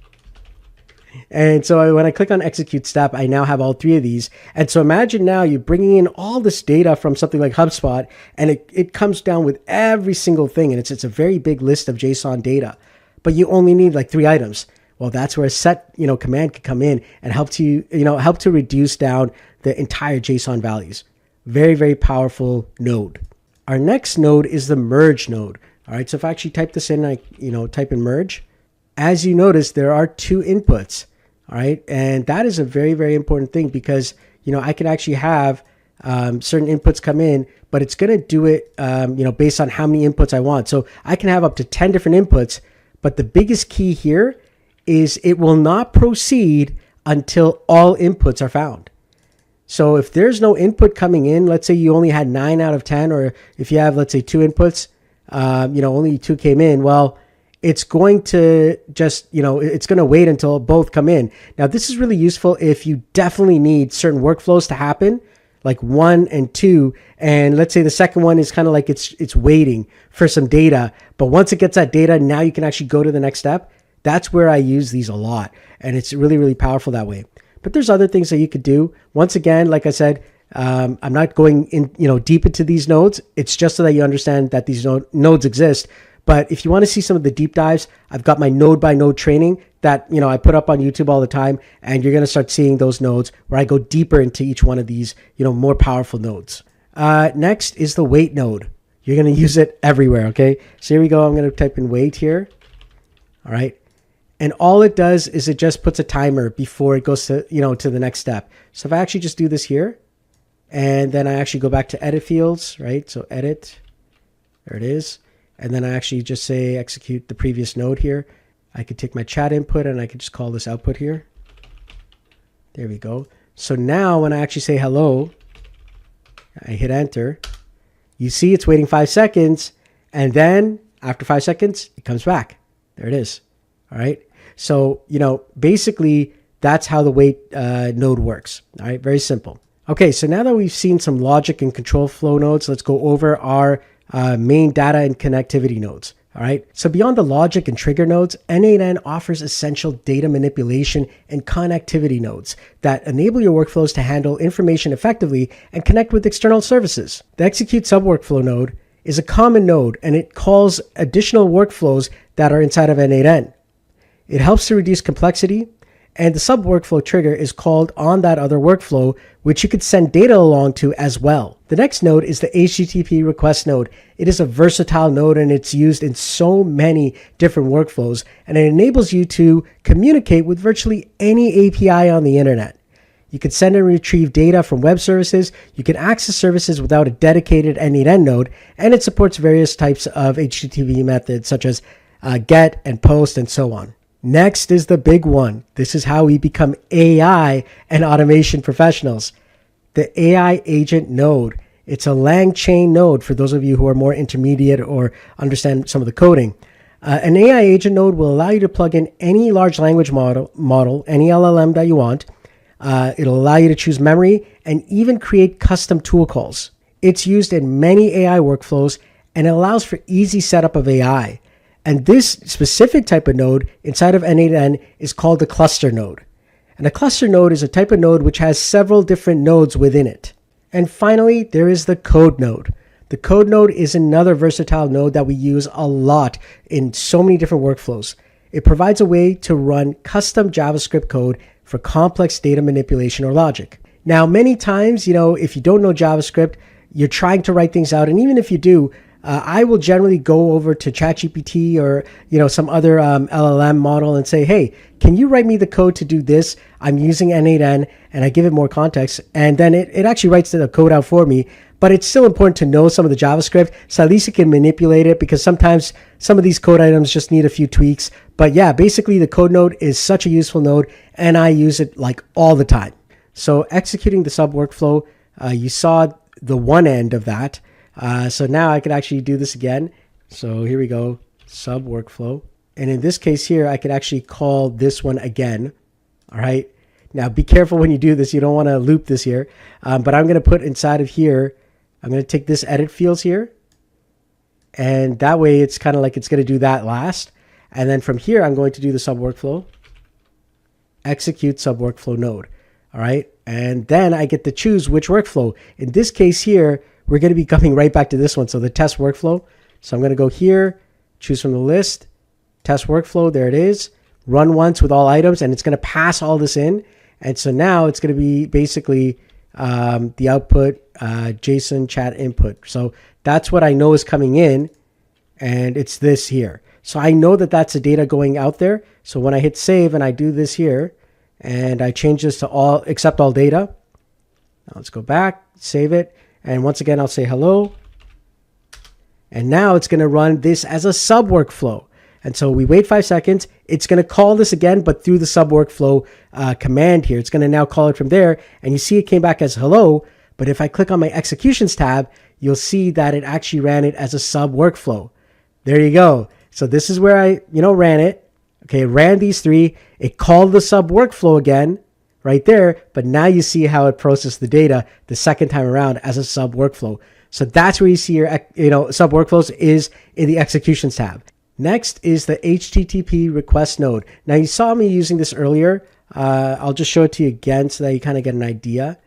And so when I click on execute step, I now have all three of these. And so imagine now you're bringing in all this data from something like HubSpot, and it comes down with every single thing. And it's a very big list of JSON data, but you only need like 3 items. Well, that's where a set, command could come in and help to reduce down the entire JSON values. Very, very powerful node. Our next node is the merge node. All right. So if I actually type this in, type in merge, as you notice, there are 2 inputs. All right. And that is a very, very important thing because, I can actually have certain inputs come in, but it's going to do it, based on how many inputs I want. So I can have up to 10 different inputs, but the biggest key here is it will not proceed until all inputs are found. So if there's no input coming in, let's say you only had 9 out of 10, or if you have, let's say, 2 inputs, only 2 came in, well, it's going to just, it's going to wait until both come in. Now, this is really useful if you definitely need certain workflows to happen, like 1 and 2. And let's say the second one is kind of like it's waiting for some data. But once it gets that data, now you can actually go to the next step. That's where I use these a lot. And it's really, really powerful that way. But there's other things that you could do. Once again, like I said, I'm not going in, deep into these nodes. It's just so that you understand that these nodes exist. But if you want to see some of the deep dives, I've got my node by node training that, I put up on YouTube all the time. And you're going to start seeing those nodes where I go deeper into each one of these, more powerful nodes. Next is the wait node. You're going to use it everywhere. Okay. So here we go. I'm going to type in wait here. All right. And all it does is it just puts a timer before it goes to, to the next step. So if I actually just do this here, and then I actually go back to edit fields, right? So edit, there it is. And then I actually just say execute the previous node here. I could take my chat input and I could just call this output here. There we go. So now when I actually say hello, I hit enter, you see it's waiting 5 seconds. And then after 5 seconds, it comes back. There it is. All right. So, basically that's how the wait node works. All right. Very simple. Okay. So now that we've seen some logic and control flow nodes, let's go over our main data and connectivity nodes. All right. So beyond the logic and trigger nodes, n8n offers essential data manipulation and connectivity nodes that enable your workflows to handle information effectively and connect with external services. The execute subworkflow node is a common node, and it calls additional workflows that are inside of n8n. It helps to reduce complexity, and the sub-workflow trigger is called on that other workflow, which you could send data along to as well. The next node is the HTTP request node. It is a versatile node, and it's used in so many different workflows, and it enables you to communicate with virtually any API on the internet. You can send and retrieve data from web services. You can access services without a dedicated n8n node, and it supports various types of HTTP methods such as GET and POST and so on. Next is the big one. This is how we become AI and automation professionals. The AI agent node. It's a LangChain node for those of you who are more intermediate or understand some of the coding. An AI agent node will allow you to plug in any large language model, any LLM that you want. It'll allow you to choose memory and even create custom tool calls. It's used in many AI workflows, and it allows for easy setup of AI. And this specific type of node inside of n8n is called the cluster node. And a cluster node is a type of node which has several different nodes within it. And finally, there is the code node. The code node is another versatile node that we use a lot in so many different workflows. It provides a way to run custom JavaScript code for complex data manipulation or logic. Now, many times, if you don't know JavaScript, you're trying to write things out. And even if you do, I will generally go over to ChatGPT or some other LLM model and say, hey, can you write me the code to do this? I'm using n8n, and I give it more context, and then it actually writes the code out for me. But it's still important to know some of the JavaScript, so at least you can manipulate it, because sometimes some of these code items just need a few tweaks. But yeah, basically the code node is such a useful node, and I use it like all the time. So executing the sub workflow, you saw the one end of that. So now I could actually do this again. So here we go, sub workflow. And in this case here, I could actually call this one again. All right. Now be careful when you do this. You don't want to loop this here. But I'm going to put inside of here, I'm going to take this edit fields here. And that way it's kind of like it's going to do that last. And then from here, I'm going to do the sub workflow, execute sub workflow node. All right. And then I get to choose which workflow. In this case here, we're going to be coming right back to this one. So the test workflow. So I'm going to go here, choose from the list, test workflow. There it is. Run once with all items, and it's going to pass all this in. And so now it's going to be basically the output, JSON chat input. So that's what I know is coming in, and it's this here. So I know that that's the data going out there. So when I hit save and I do this here, and I change this to all, accept all data. Now let's go back, save it. And once again, I'll say hello. And now it's going to run this as a sub workflow. And so we wait 5 seconds. It's going to call this again, but through the sub workflow command here. It's going to now call it from there. And you see it came back as hello. But if I click on my executions tab, you'll see that it actually ran it as a sub workflow. There you go. So this is where I, ran it. Okay, it ran these three. It called the sub workflow again right there. But now you see how it processed the data the second time around as a sub workflow. So that's where you see your, sub workflows is in the executions tab. Next is the HTTP request node. Now you saw me using this earlier. I'll just show it to you again so that you kind of get an idea.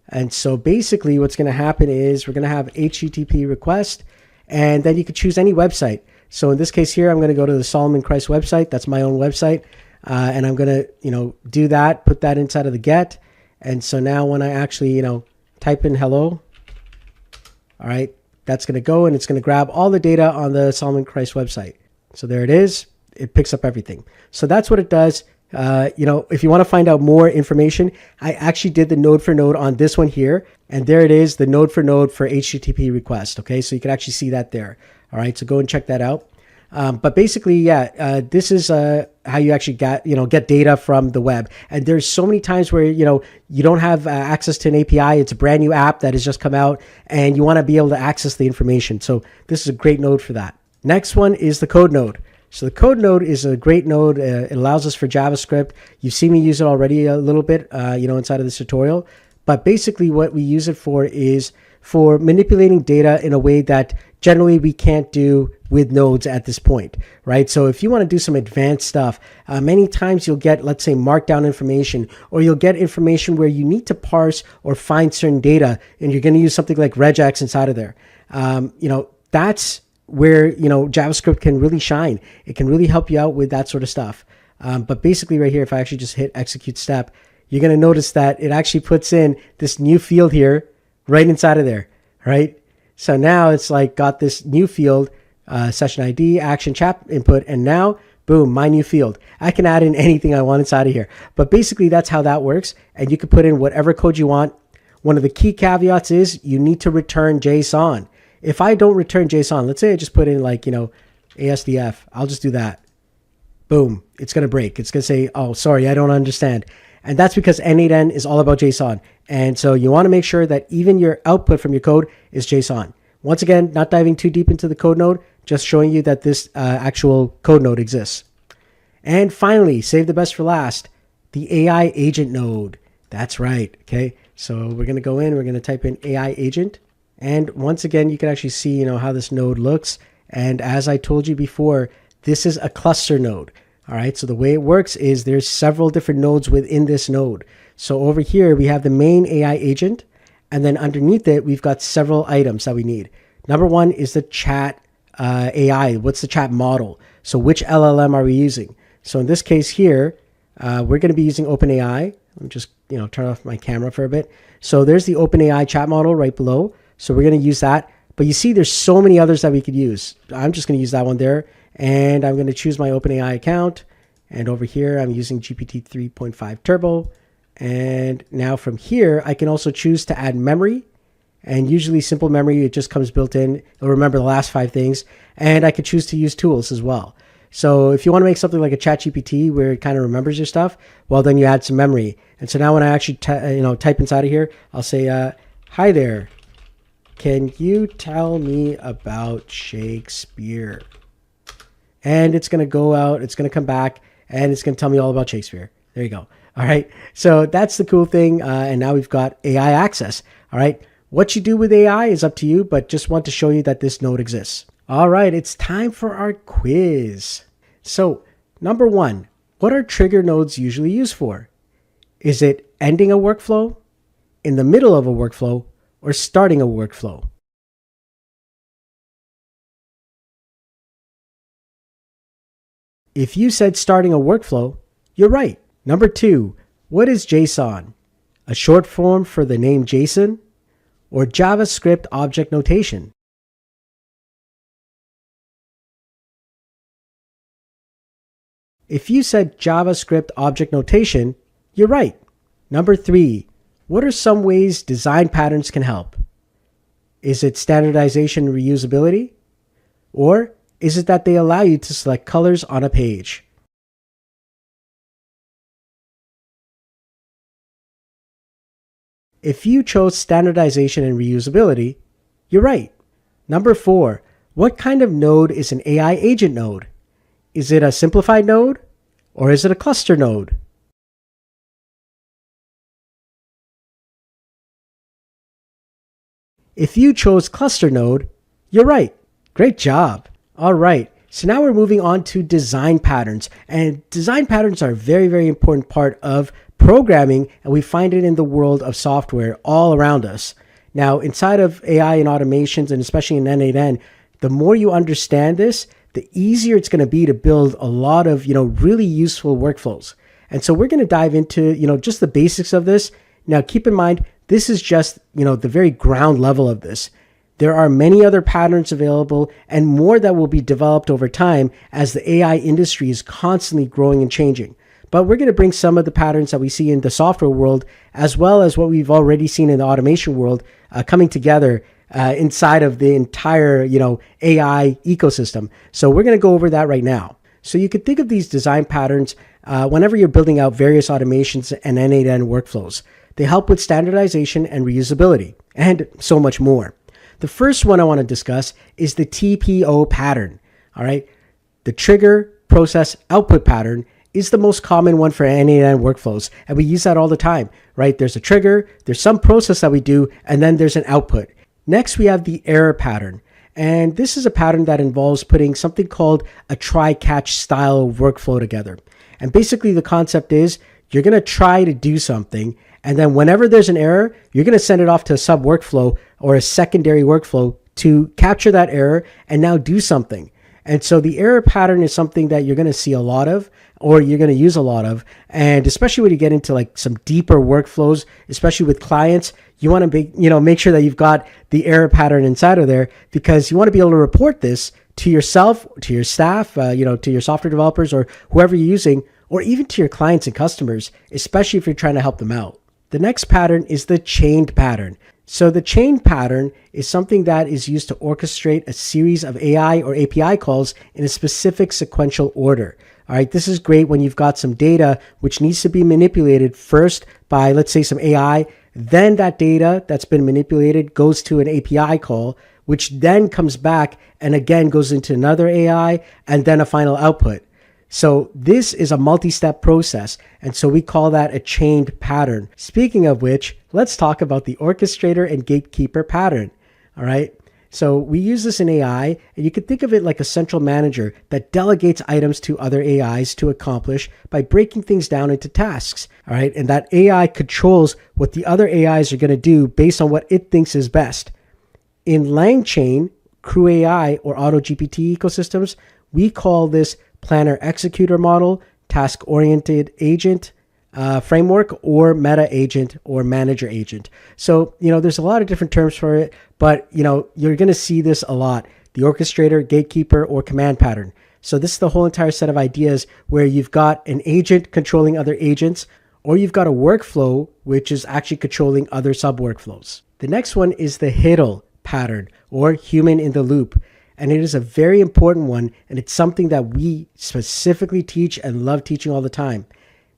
And so basically what's going to happen is we're going to have HTTP request, and then you could choose any website. So in this case here, I'm going to go to the Solomon Christ website. That's my own website. And I'm going to, do that, put that inside of the get. And so now when I actually, type in hello, all right, that's going to go and it's going to grab all the data on the Solomon Christ website. So there it is. It picks up everything. So that's what it does. If you want to find out more information, I actually did the node for node on this one here. And there it is, the node for HTTP request. Okay, so you can actually see that there. All right, so go and check that out. But basically, this is how you actually get data from the web. And there's so many times where, you don't have access to an API. It's a brand new app that has just come out and you want to be able to access the information. So this is a great node for that. Next one is the code node. So the code node is a great node. It allows us for JavaScript. You've seen me use it already a little bit, inside of this tutorial. But basically what we use it for is for manipulating data in a way that generally we can't do with nodes at this point, right? So if you want to do some advanced stuff, many times you'll get, let's say, markdown information, or you'll get information where you need to parse or find certain data, and you're going to use something like regex inside of there. That's where, JavaScript can really shine. It can really help you out with that sort of stuff. But basically right here, if I actually just hit execute step, you're going to notice that it actually puts in this new field here right inside of there, right? So now it's like got this new field, session ID, action, chat input, and now, boom, my new field. I can add in anything I want inside of here. But basically that's how that works. And you can put in whatever code you want. One of the key caveats is you need to return JSON. If I don't return JSON, let's say I just put in like, ASDF, I'll just do that. Boom, it's going to break. It's going to say, oh, sorry, I don't understand. And that's because n8n is all about JSON. And so you want to make sure that even your output from your code is JSON. Once again, not diving too deep into the code node, just showing you that this actual code node exists. And finally, save the best for last, the AI agent node. That's right. Okay. So we're going to go in, we're going to type in AI agent. And once again, you can actually see, how this node looks. And as I told you before, this is a cluster node. All right. So the way it works is there's several different nodes within this node. So over here, we have the main AI agent. And then underneath it, we've got several items that we need. Number one is the chat AI. What's the chat model? So which LLM are we using? So in this case here, we're going to be using OpenAI. Let me just, turn off my camera for a bit. So there's the OpenAI chat model right below. So we're going to use that. But you see, there's so many others that we could use. I'm just going to use that one there. And I'm going to choose my OpenAI account. And over here, I'm using GPT 3.5 Turbo. And now from here, I can also choose to add memory. And usually simple memory, it just comes built in. It'll remember the last 5 things. And I could choose to use tools as well. So if you want to make something like a ChatGPT where it kind of remembers your stuff, well, then you add some memory. And so now when I actually type inside of here, I'll say, hi there. Can you tell me about Shakespeare? And it's going to go out. It's going to come back. And it's going to tell me all about Shakespeare. There you go. All right. So that's the cool thing. And now we've got AI access. All right. What you do with AI is up to you, but just want to show you that this node exists. All right. It's time for our quiz. So number 1, what are trigger nodes usually used for? Is it ending a workflow, in the middle of a workflow, or starting a workflow? If you said starting a workflow, you're right. Number 2, what is JSON? A short form for the name Jason or JavaScript object notation? If you said JavaScript object notation, you're right. Number 3, what are some ways design patterns can help? Is it standardization and reusability? Or is it that they allow you to select colors on a page? If you chose standardization and reusability, you're right. Number 4, what kind of node is an AI agent node? Is it a simplified node or is it a cluster node? If you chose cluster node, you're right. Great job. All right. So now we're moving on to design patterns. And design patterns are a very, very important part of programming, and we find it in the world of software all around us. Now, inside of AI and automations, and especially in n8n, the more you understand this, the easier it's going to be to build a lot of, really useful workflows. And so we're going to dive into, just the basics of this. Now, keep in mind, this is just, the very ground level of this. There are many other patterns available and more that will be developed over time as the AI industry is constantly growing and changing. But we're going to bring some of the patterns that we see in the software world, as well as what we've already seen in the automation world, coming together inside of the entire, AI ecosystem. So we're going to go over that right now. So you could think of these design patterns whenever you're building out various automations and n8n workflows. They help with standardization and reusability, and so much more. The first one I want to discuss is the TPO pattern. All right. The trigger process output pattern is the most common one for n8n workflows. And we use that all the time, right? There's a trigger, there's some process that we do, and then there's an output. Next, we have the error pattern. And this is a pattern that involves putting something called a try-catch style workflow together. And basically the concept is you're going to try to do something, and then whenever there's an error, you're going to send it off to a sub workflow or a secondary workflow to capture that error and now do something. And so the error pattern is something that you're going to see a lot of, or you're going to use a lot of. And especially when you get into like some deeper workflows, especially with clients, you want to make sure that you've got the error pattern inside of there, because you want to be able to report this to yourself, to your staff, to your software developers or whoever you're using, or even to your clients and customers, especially if you're trying to help them out. The next pattern is the chained pattern. So the chained pattern is something that is used to orchestrate a series of AI or API calls in a specific sequential order. All right, this is great when you've got some data which needs to be manipulated first by, let's say, some AI. Then that data that's been manipulated goes to an API call, which then comes back and again goes into another AI and then a final output. So this is a multi-step process, and so we call that a chained pattern. Speaking of which, let's talk about the orchestrator and gatekeeper pattern. All right. So we use this in AI, and you could think of it like a central manager that delegates items to other AIs to accomplish by breaking things down into tasks. All right. And that AI controls what the other AIs are going to do based on what it thinks is best. In LangChain, Crew AI, or AutoGPT ecosystems, we call this planner executor model, task-oriented agent, framework or meta agent or manager agent. So, there's a lot of different terms for it, but, you're going to see this a lot. The orchestrator, gatekeeper, or command pattern. So this is the whole entire set of ideas where you've got an agent controlling other agents, or you've got a workflow, which is actually controlling other sub-workflows. The next one is the HITL pattern, or human in the loop. And it is a very important one, and it's something that we specifically teach and love teaching all the time.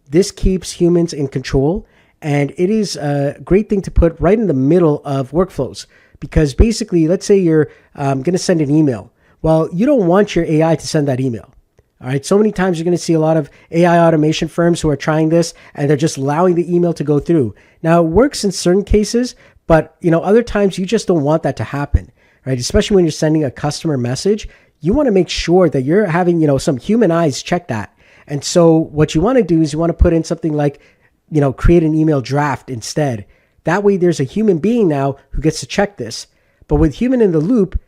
This keeps humans in control, and it is a great thing to put right in the middle of workflows. Because basically, let's say you're going to send an email. Well, you don't want your AI to send that email. All right. So many times you're going to see a lot of AI automation firms who are trying this and they're just allowing the email to go through. Now, it works in certain cases, but other times you just don't want that to happen, right? Especially when you're sending a customer message, you want to make sure that you're having, some human eyes check that. And so what you want to do is you want to put in something like, create an email draft instead. That way there's a human being now who gets to check this. But with human in the loop,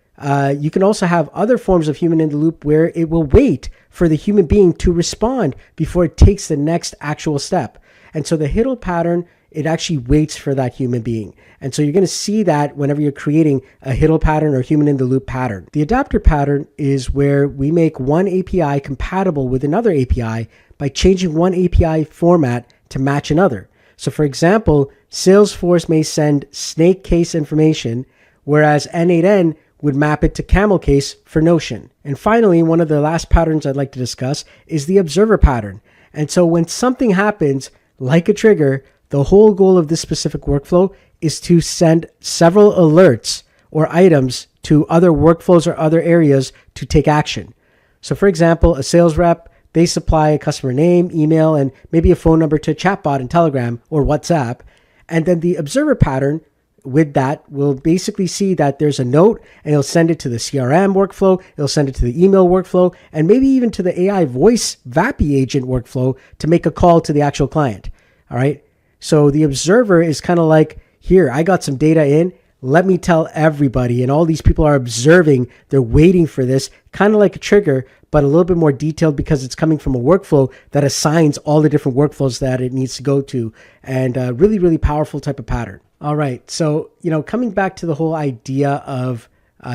you can also have other forms of human in the loop where it will wait for the human being to respond before it takes the next actual step. And so the HITL pattern, it actually waits for that human being. And so you're going to see that whenever you're creating a HITL pattern or human in the loop pattern. The adapter pattern is where we make one API compatible with another API by changing one API format to match another. So for example, Salesforce may send snake case information, whereas n8n would map it to camel case for Notion. And finally, one of the last patterns I'd like to discuss is the observer pattern. And so when something happens, like a trigger, the whole goal of this specific workflow is to send several alerts or items to other workflows or other areas to take action. So for example, a sales rep, they supply a customer name, email, and maybe a phone number to a chatbot in Telegram or WhatsApp. And then the observer pattern with that will basically see that there's a note and it'll send it to the CRM workflow, it'll send it to the email workflow, and maybe even to the AI voice VAPI agent workflow to make a call to the actual client. All right. So the observer is kind of like, here, I got some data in, let me tell everybody. And all these people are observing, they're waiting for this, kind of like a trigger, but a little bit more detailed because it's coming from a workflow that assigns all the different workflows that it needs to go to. And really, really powerful type of pattern. All right. So, coming back to the whole idea of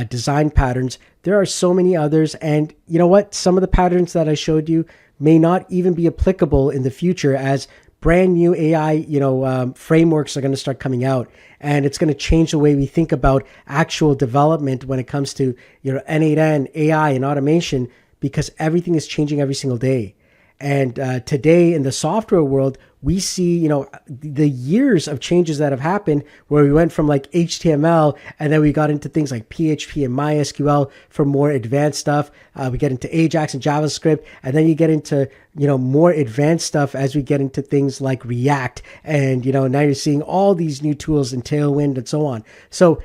design patterns, there are so many others. And you know what? Some of the patterns that I showed you may not even be applicable in the future as brand new AI, frameworks are going to start coming out. And it's going to change the way we think about actual development when it comes to, n8n, AI, and automation, because everything is changing every single day. And today in the software world, we see, the years of changes that have happened where we went from like HTML and then we got into things like PHP and MySQL for more advanced stuff. We get into Ajax and JavaScript, and then you get into, more advanced stuff as we get into things like React. And, now you're seeing all these new tools in Tailwind and so on. So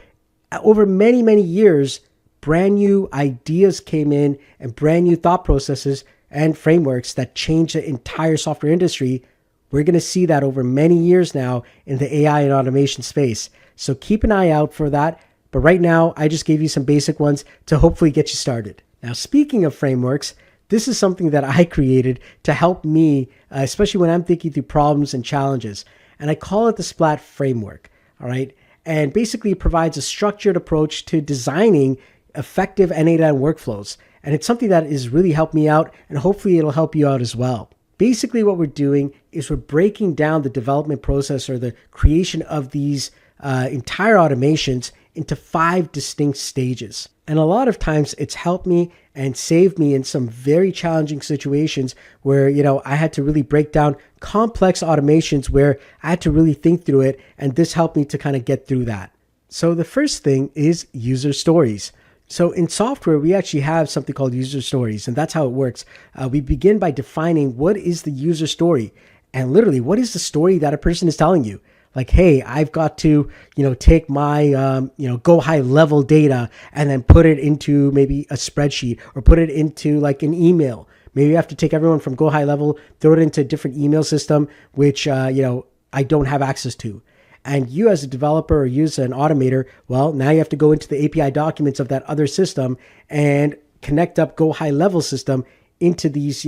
over many, many years, brand new ideas came in and brand new thought processes and frameworks that change the entire software industry. We're going to see that over many years now in the AI and automation space. So keep an eye out for that. But right now, I just gave you some basic ones to hopefully get you started. Now, speaking of frameworks, this is something that I created to help me, especially when I'm thinking through problems and challenges. And I call it the Splat framework. All right. And basically it provides a structured approach to designing effective n8n workflows. And it's something that has really helped me out, and hopefully it'll help you out as well. Basically what we're doing is we're breaking down the development process or the creation of these entire automations into 5 distinct stages. And a lot of times it's helped me and saved me in some very challenging situations where, I had to really break down complex automations where I had to really think through it. And this helped me to kind of get through that. So the first thing is user stories. So in software, we actually have something called user stories, and that's how it works. We begin by defining what is the user story, and literally what is the story that a person is telling you. Like, hey, I've got to, take my, go high level data and then put it into maybe a spreadsheet or put it into like an email. Maybe you have to take everyone from go high level, throw it into a different email system, which, I don't have access to. And you as a developer or you as an automator, well, now you have to go into the API documents of that other system and connect up go high level system into these,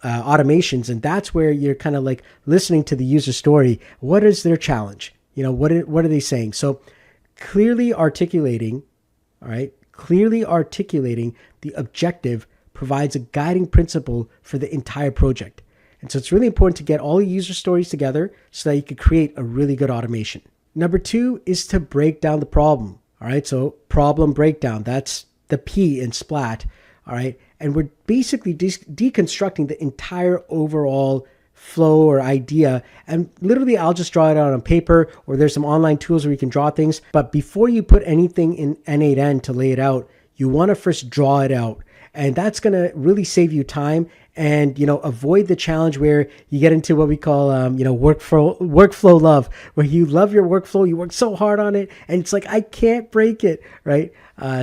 automations, and that's where you're kind of like listening to the user story. What is their challenge? What are they saying? So clearly articulating, all right, clearly articulating the objective provides a guiding principle for the entire project. And so it's really important to get all the user stories together so that you can create a really good automation. Number 2 is to break down the problem. All right, so problem breakdown, that's the P in Splat. All right, and we're basically deconstructing the entire overall flow or idea. And literally, I'll just draw it out on paper, or there's some online tools where you can draw things. But before you put anything in n8n to lay it out, you want to first draw it out. And that's going to really save you time and, avoid the challenge where you get into what we call, workflow love, where you love your workflow, you work so hard on it, and it's like, I can't break it, right?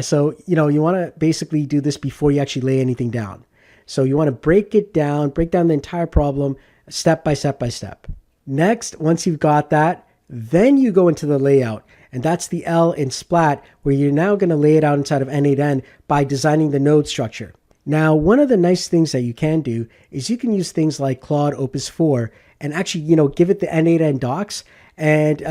So you want to basically do this before you actually lay anything down. So you want to break down the entire problem step by step by step. Next, once you've got that, then you go into the layout. And that's the L in Splat, where you're now going to lay it out inside of n8n by designing the node structure. Now, one of the nice things that you can do is you can use things like Claude Opus 4 and actually, give it the n8n docs, and,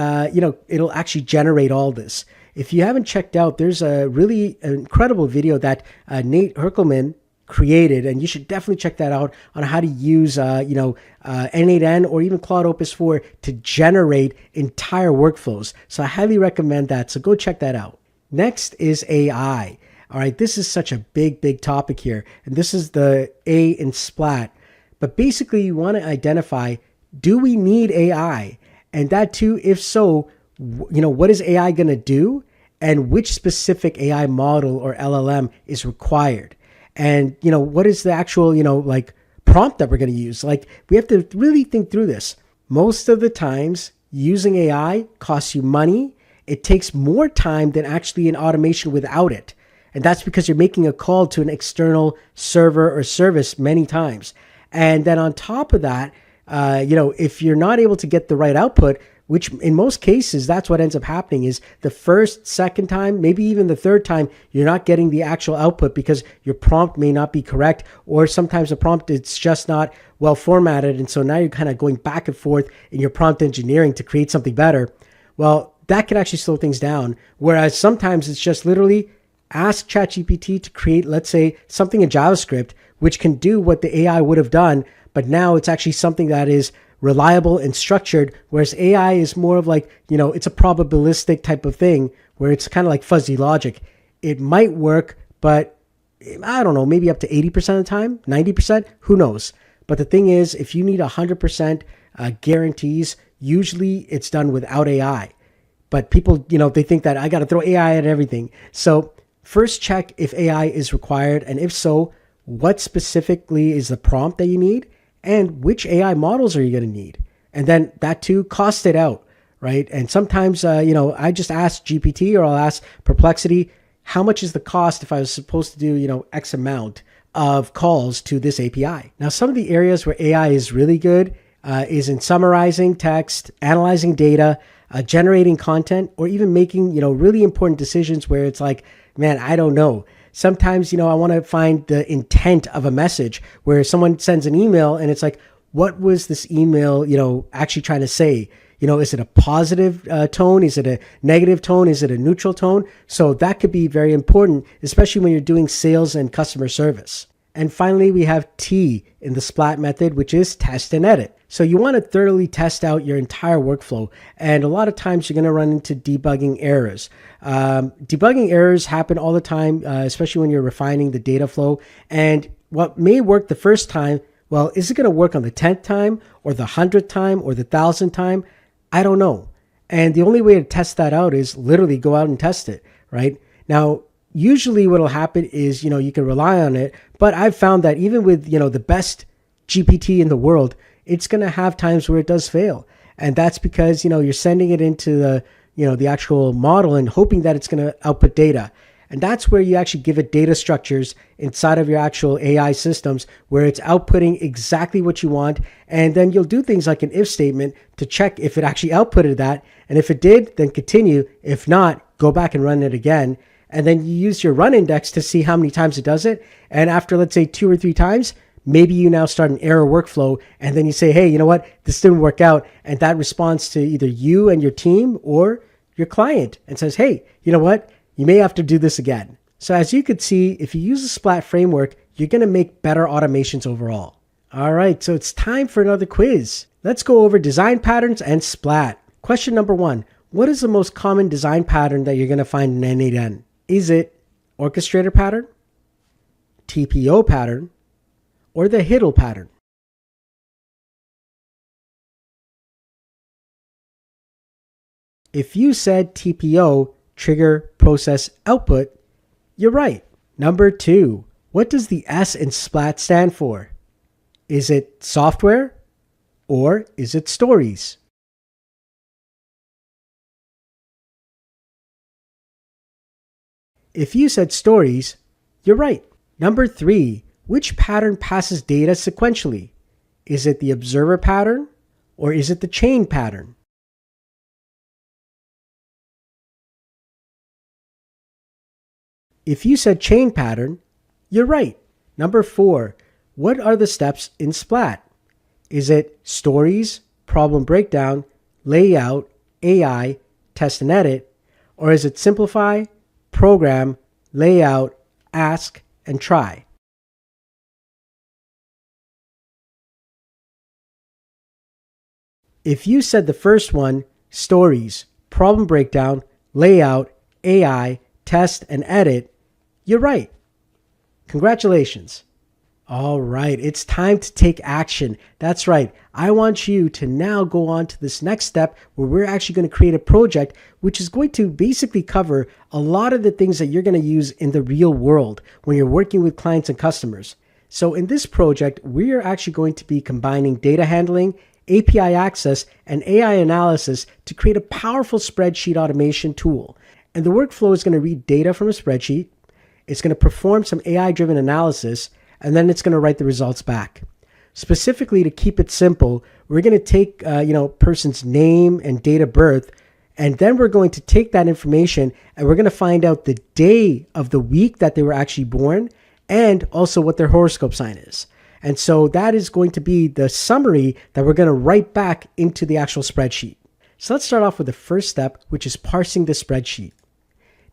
it'll actually generate all this. If you haven't checked out, there's a really incredible video that n8n created, and you should definitely check that out on how to use n8n or even Claude Opus 4 to generate entire workflows. So I highly recommend that. So go check that out. Next is AI. All right, this is such a big topic here, and this is the A in Splat. But basically, you want to identify, do we need AI? And that too, if so, what is AI going to do, and which specific AI model or LLM is required? And, what is the actual, prompt that we're going to use? Like, we have to really think through this. Most of the times, using AI costs you money. It takes more time than actually an automation without it. And that's because you're making a call to an external server or service many times. And then on top of that, if you're not able to get the right output, which in most cases, that's what ends up happening, is the first, second time, maybe even the third time, you're not getting the actual output because your prompt may not be correct, or sometimes the prompt is just not well formatted. And so now you're kind of going back and forth in your prompt engineering to create something better. Well, that can actually slow things down. Whereas sometimes it's just literally ask ChatGPT to create, let's say, something in JavaScript, which can do what the AI would have done, but now it's actually something that is reliable and structured, whereas AI is more of like, it's a probabilistic type of thing where it's kind of like fuzzy logic. It might work, but I don't know, maybe up to 80% of the time, 90%, who knows? But the thing is, if you need 100% guarantees, usually it's done without AI. But people, they think that I got to throw AI at everything. So first check if AI is required, and if so, what specifically is the prompt that you need? And which AI models are you going to need? And then that too, cost it out, right? And sometimes, I just ask GPT or I'll ask Perplexity, how much is the cost if I was supposed to do, X amount of calls to this API? Now, some of the areas where AI is really good is in summarizing text, analyzing data, generating content, or even making, really important decisions where it's like, man, I don't know. Sometimes, I want to find the intent of a message where someone sends an email and it's like, what was this email, actually trying to say? Is it a positive tone? Is it a negative tone? Is it a neutral tone? So that could be very important, especially when you're doing sales and customer service. And finally, we have T in the Splat method, which is test and edit. So you want to thoroughly test out your entire workflow. And a lot of times you're going to run into debugging errors. Debugging errors happen all the time, especially when you're refining the data flow. And what may work the first time, well, is it going to work on the 10th time or the 100th time or the 1000th time? I don't know. And the only way to test that out is literally go out and test it, right? Now, usually what will happen is, you can rely on it, but I've found that even with, the best GPT in the world, it's going to have times where it does fail. And that's because, you're sending it into the actual model and hoping that it's going to output data. And that's where you actually give it data structures inside of your actual AI systems where it's outputting exactly what you want. And then you'll do things like an if statement to check if it actually outputted that. And if it did, then continue. If not, go back and run it again. And then you use your run index to see how many times it does it. And after, let's say, 2 or 3 times, Maybe you now start an error workflow and then you say, hey, you know what? This didn't work out. And that responds to either you and your team or your client and says, hey, you know what? You may have to do this again. So as you could see, if you use the Splat framework, you're going to make better automations overall. All right, so it's time for another quiz. Let's go over design patterns and Splat. Question number 1. What is the most common design pattern that you're going to find in n8n? Is it orchestrator pattern, TPO pattern, or the HIDL pattern? If you said TPO, trigger process output, you're right. Number 2, what does the S in Splat stand for? Is it software or is it stories? If you said stories, you're right. Number 3, which pattern passes data sequentially? Is it the observer pattern or is it the chain pattern? If you said chain pattern, you're right. Number 4, what are the steps in Splat? Is it stories, problem breakdown, layout, AI, test and edit, or is it simplify, program, layout, ask, and try? If you said the first one, stories, problem breakdown, layout, AI, test, and edit, you're right. Congratulations. All right, it's time to take action. That's right. I want you to now go on to this next step where we're actually going to create a project which is going to basically cover a lot of the things that you're going to use in the real world when you're working with clients and customers. So in this project, we are actually going to be combining data handling, API access, and AI analysis to create a powerful spreadsheet automation tool. And the workflow is going to read data from a spreadsheet. It's going to perform some AI-driven analysis, and then it's going to write the results back. Specifically, to keep it simple, we're going to take person's name and date of birth, and then we're going to take that information and we're going to find out the day of the week that they were actually born and also what their horoscope sign is. And so that is going to be the summary that we're going to write back into the actual spreadsheet. So let's start off with the first step, which is parsing the spreadsheet.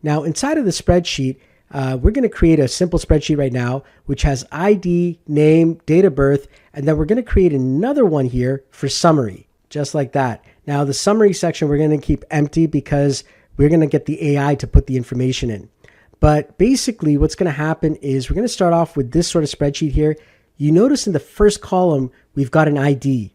Now, inside of the spreadsheet, we're going to create a simple spreadsheet right now, which has ID, name, date of birth, and then we're going to create another one here for summary, just like that. Now, the summary section we're going to keep empty because we're going to get the AI to put the information in. But basically, what's going to happen is we're going to start off with this sort of spreadsheet here. You notice in the first column, we've got an ID.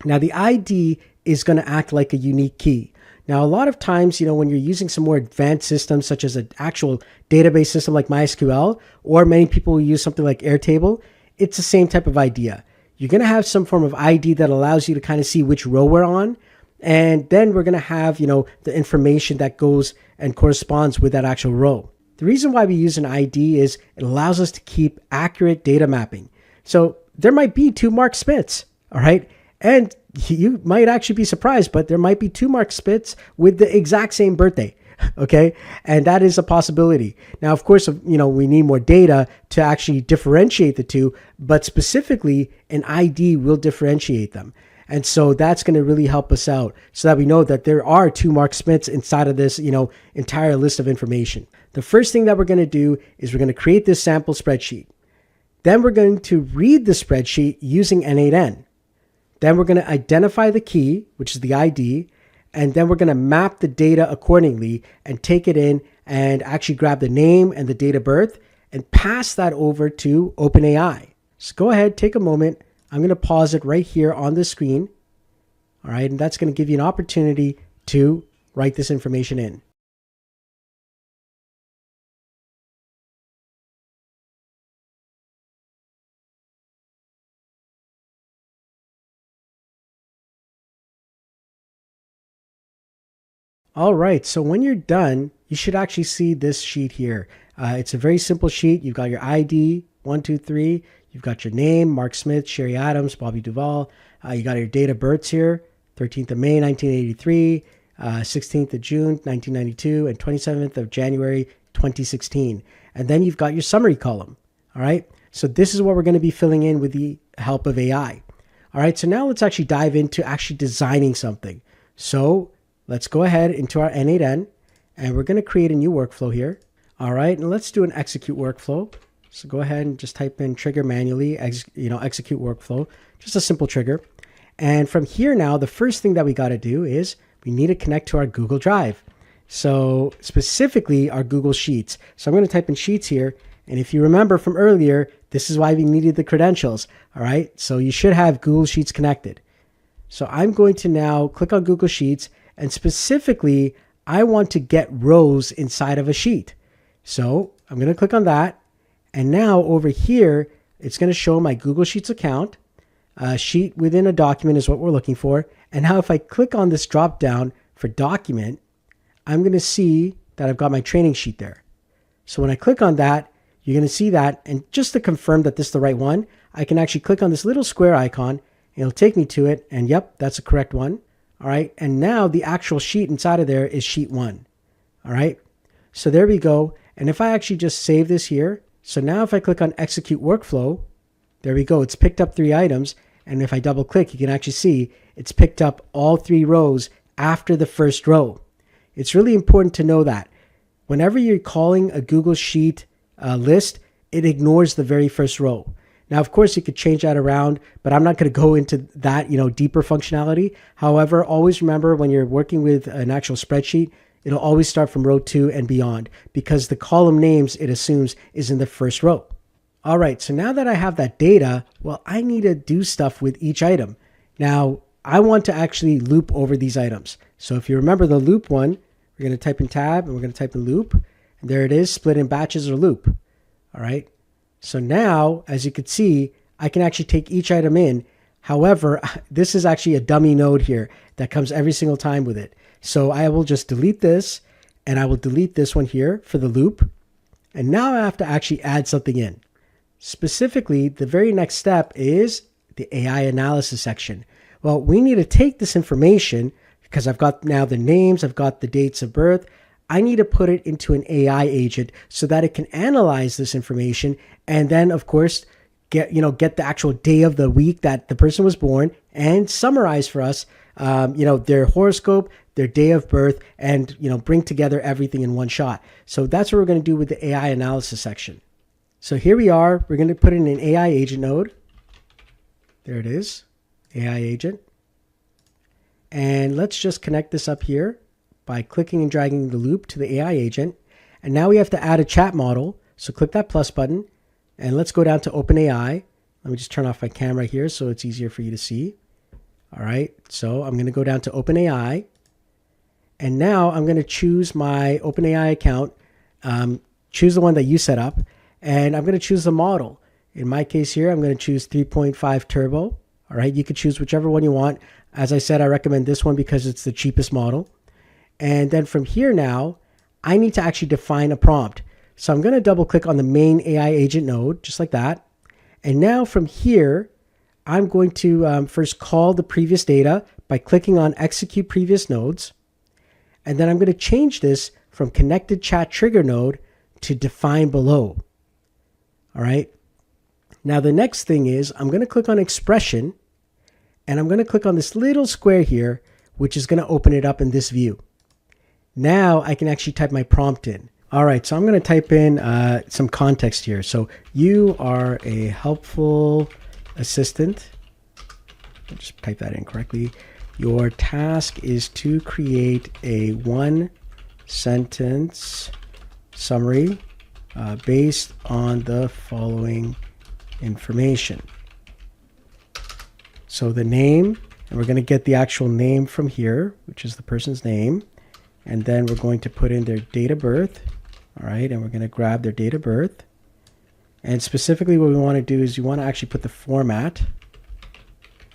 Now, the ID is going to act like a unique key. Now, a lot of times, when you're using some more advanced systems, such as an actual database system like MySQL, or many people will use something like Airtable, it's the same type of idea. You're going to have some form of ID that allows you to kind of see which row we're on. And then we're going to have, the information that goes and corresponds with that actual row. The reason why we use an ID is it allows us to keep accurate data mapping. So there might be 2 Mark Smiths, all right? And you might actually be surprised, but there might be 2 Mark Smiths with the exact same birthday, okay? And that is a possibility. Now, of course, we need more data to actually differentiate the two, but specifically an ID will differentiate them. And so that's going to really help us out so that we know that there are 2 Mark Smiths inside of this, entire list of information. The first thing that we're going to do is we're going to create this sample spreadsheet. Then we're going to read the spreadsheet using n8n. Then we're going to identify the key, which is the ID, and then we're going to map the data accordingly and take it in and actually grab the name and the date of birth and pass that over to OpenAI. So go ahead, take a moment. I'm going to pause it right here on the screen. All right, and that's going to give you an opportunity to write this information in. All right, so when you're done, you should actually see this sheet here. It's a very simple sheet. You've got your ID, 1, 2, 3. You've got your name, Mark Smith, Sherry Adams, Bobby Duvall. You got your date of births here, 13th of May, 1983, 16th of June, 1992, and 27th of January, 2016. And then you've got your summary column. All right, So this is what we're going to be filling in with the help of AI. All right, so now let's actually dive into actually designing something. So let's go ahead into our n8n, and we're going to create a new workflow here. All right, and let's do an execute workflow. So go ahead and just type in trigger manually, execute workflow, just a simple trigger. And from here now, the first thing that we got to do is we need to connect to our Google Drive. So specifically our Google Sheets. So I'm going to type in Sheets here. And if you remember from earlier, this is why we needed the credentials. All right, so you should have Google Sheets connected. So I'm going to now click on Google Sheets, and specifically, I want to get rows inside of a sheet. So I'm going to click on that. And now over here, it's going to show my Google Sheets account. Sheet within a document is what we're looking for. And now if I click on this drop down for document, I'm going to see that I've got my training sheet there. So when I click on that, you're going to see that. And just to confirm that this is the right one, I can actually click on this little square icon. It'll take me to it. And yep, that's the correct one. All right. And now the actual sheet inside of there is sheet 1. All right. So there we go. And if I actually just save this here, so now if I click on execute workflow, there we go. It's picked up 3 items. And if I double click, you can actually see it's picked up all 3 rows after the first row. It's really important to know that whenever you're calling a Google Sheet list, it ignores the very first row. Now, of course, you could change that around, but I'm not going to go into that, deeper functionality. However, always remember when you're working with an actual spreadsheet, it'll always start from row 2 and beyond because the column names it assumes is in the first row. All right, so now that I have that data, well, I need to do stuff with each item. Now, I want to actually loop over these items. So if you remember the loop one, we're going to type in tab and we're going to type in loop. And there it is, split in batches or loop. All right. So now, as you can see, I can actually take each item in. However, this is actually a dummy node here that comes every single time with it. So I will just delete this and I will delete this one here for the loop. And now I have to actually add something in. Specifically, the very next step is the AI analysis section. Well, we need to take this information because I've got now the names, I've got the dates of birth. I need to put it into an AI agent so that it can analyze this information and then, of course, get the actual day of the week that the person was born and summarize for us, their horoscope, their day of birth, and, bring together everything in one shot. So that's what we're going to do with the AI analysis section. So here we are. We're going to put in an AI agent node. There it is, AI agent. And let's just connect this up here by clicking and dragging the loop to the AI agent. And now we have to add a chat model. So click that plus button and let's go down to OpenAI. Let me just turn off my camera here so it's easier for you to see. All right, so I'm going to go down to OpenAI. And now I'm going to choose my OpenAI account, choose the one that you set up, and I'm going to choose the model. In my case here, I'm going to choose 3.5 Turbo. All right, you could choose whichever one you want. As I said, I recommend this one because it's the cheapest model. And then from here now, I need to actually define a prompt. So I'm going to double click on the main AI agent node, just like that. And now from here, I'm going to first call the previous data by clicking on execute previous nodes. And then I'm going to change this from connected chat trigger node to define below. All right. Now the next thing is I'm going to click on expression and I'm going to click on this little square here, which is going to open it up in this view. Now I can actually type my prompt in. All right, so I'm going to type in some context here. So you are a helpful assistant. I'll just type that in correctly. Your task is to create a 1-sentence summary based on the following information. So the name, and we're going to get the actual name from here, which is the person's name. And then we're going to put in their date of birth. All right, and we're going to grab their date of birth. And specifically what we want to do is you want to actually put the format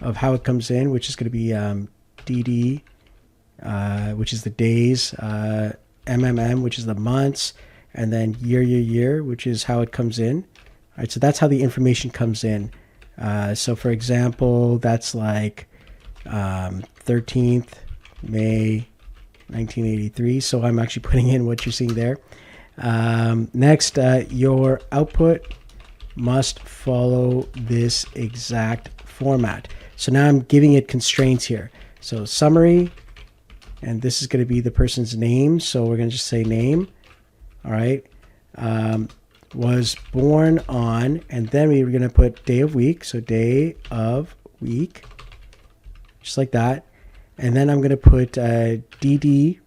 of how it comes in, which is going to be DD, which is the days, MMM, which is the months, and then year, which is how it comes in. All right, so that's how the information comes in. So for example, that's like 13th May 1983. So I'm actually putting in what you're seeing there. Next, your output must follow this exact format. So now I'm giving it constraints here. So summary, and this is going to be the person's name. So we're going to just say name. All right. Was born on, and then we were going to put day of week. So day of week, just like that. And then I'm going to put DDTH.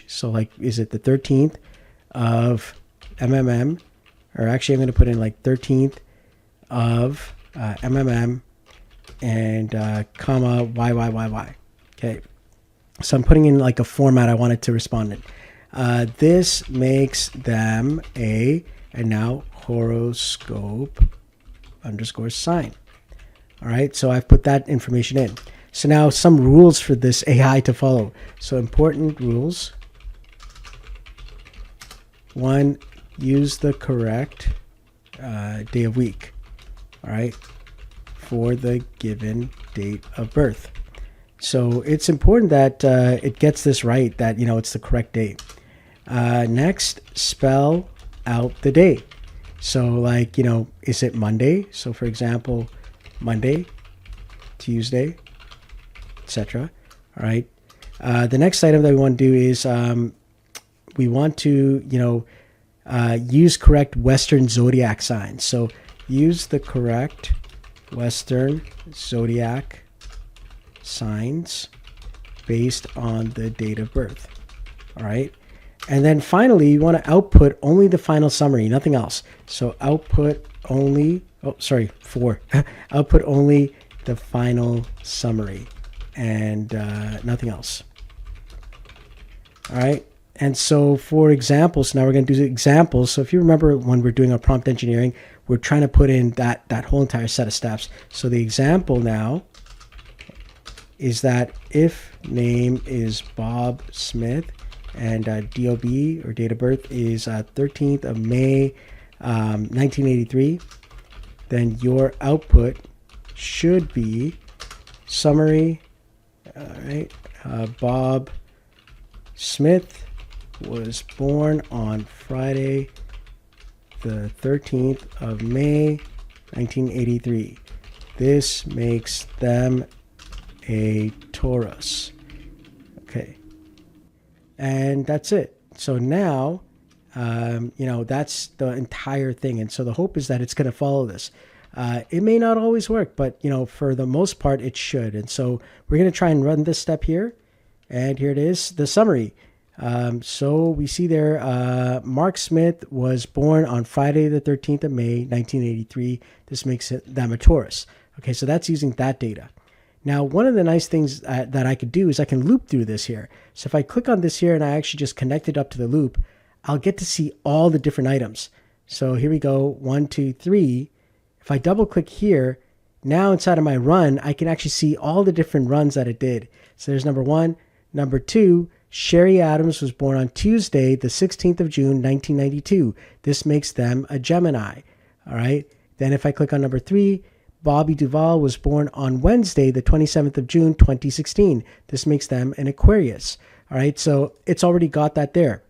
So like, is it the 13th of MMM? Or actually I'm going to put in like 13th of MMM and comma YYYY. Okay. So I'm putting in like a format I wanted to respond in. This makes them a, and now horoscope underscore sign. All right. So I've put that information in. So now some rules for this AI to follow. So important rules. 1, use the correct day of week. All right. For the given date of birth. So it's important that it gets this right, that, it's the correct date. Next, spell out the day. So like, is it Monday? So for example, Monday, Tuesday, etc. All right. The next item that we want to do is we want to, use correct Western zodiac signs. So use the correct Western zodiac signs based on the date of birth. All right. And then finally, you want to output only the final summary, nothing else. So output only, output only the final summary and nothing else. All right. And so for examples, now we're going to do examples. So if you remember when we're doing our prompt engineering, we're trying to put in that whole entire set of steps. So the example now is that if name is Bob Smith and DOB or date of birth is 13th of May 1983, then your output should be summary. All right, Bob Smith was born on Friday the 13th of May 1983. This makes them a Taurus. Okay. And that's it. So now, that's the entire thing. And so the hope is that it's going to follow this. It may not always work, but, for the most part, it should. And so we're going to try and run this step here. And here it is, the summary. So we see there, Mark Smith was born on Friday the 13th of May, 1983. This makes them a Taurus. Okay, so that's using that data. Now, one of the nice things that I could do is I can loop through this here. So if I click on this here and I actually just connect it up to the loop, I'll get to see all the different items. So here we go, 1, 2, 3. If I double click here, now inside of my run, I can actually see all the different runs that it did. So there's number 1. Number 2, Sherry Adams was born on Tuesday, the 16th of June, 1992. This makes them a Gemini. All right. Then if I click on number 3, Bobby Duvall was born on Wednesday, the 27th of June, 2016. This makes them an Aquarius. All right. So it's already got that there.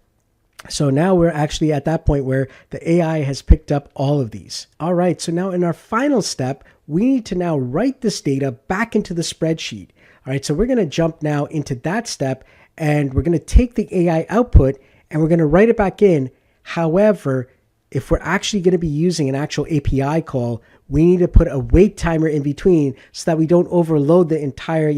So now we're actually at that point where the AI has picked up all of these. All right. So now in our final step, we need to now write this data back into the spreadsheet. All right. So we're going to jump now into that step, and we're going to take the AI output and we're going to write it back in. However, if we're actually going to be using an actual API call, we need to put a wait timer in between so that we don't overload the entire,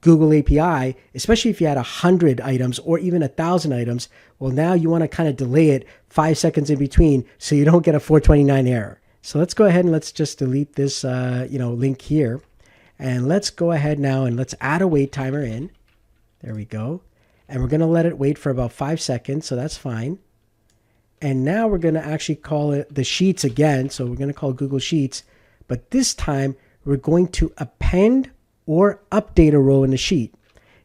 Google API, especially if you had 100 items or even 1,000 items. Well, now you want to kind of delay it 5 seconds in between so you don't get a 429 error. So let's go ahead and let's just delete this, link here. And let's go ahead now and let's add a wait timer in. There we go. And we're going to let it wait for about 5 seconds. So that's fine. And now we're going to actually call it the Sheets again. So we're going to call Google Sheets. But this time we're going to append or update a row in the sheet.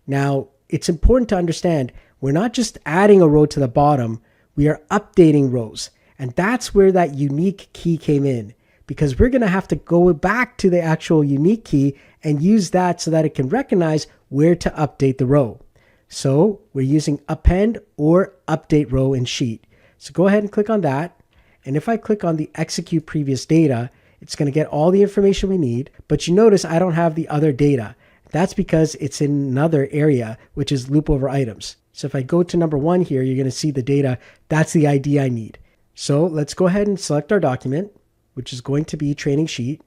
Now, it's important to understand we're not just adding a row to the bottom. We are updating rows. And that's where that unique key came in, because we're going to have to go back to the actual unique key and use that so that it can recognize where to update the row. So we're using append or update row in sheet. So go ahead and click on that. And if I click on the execute previous data, it's going to get all the information we need. But you notice I don't have the other data. That's because it's in another area, which is loop over items. So if I go to number 1 here, you're going to see the data. That's the ID I need. So let's go ahead and select our document, which is going to be training sheet.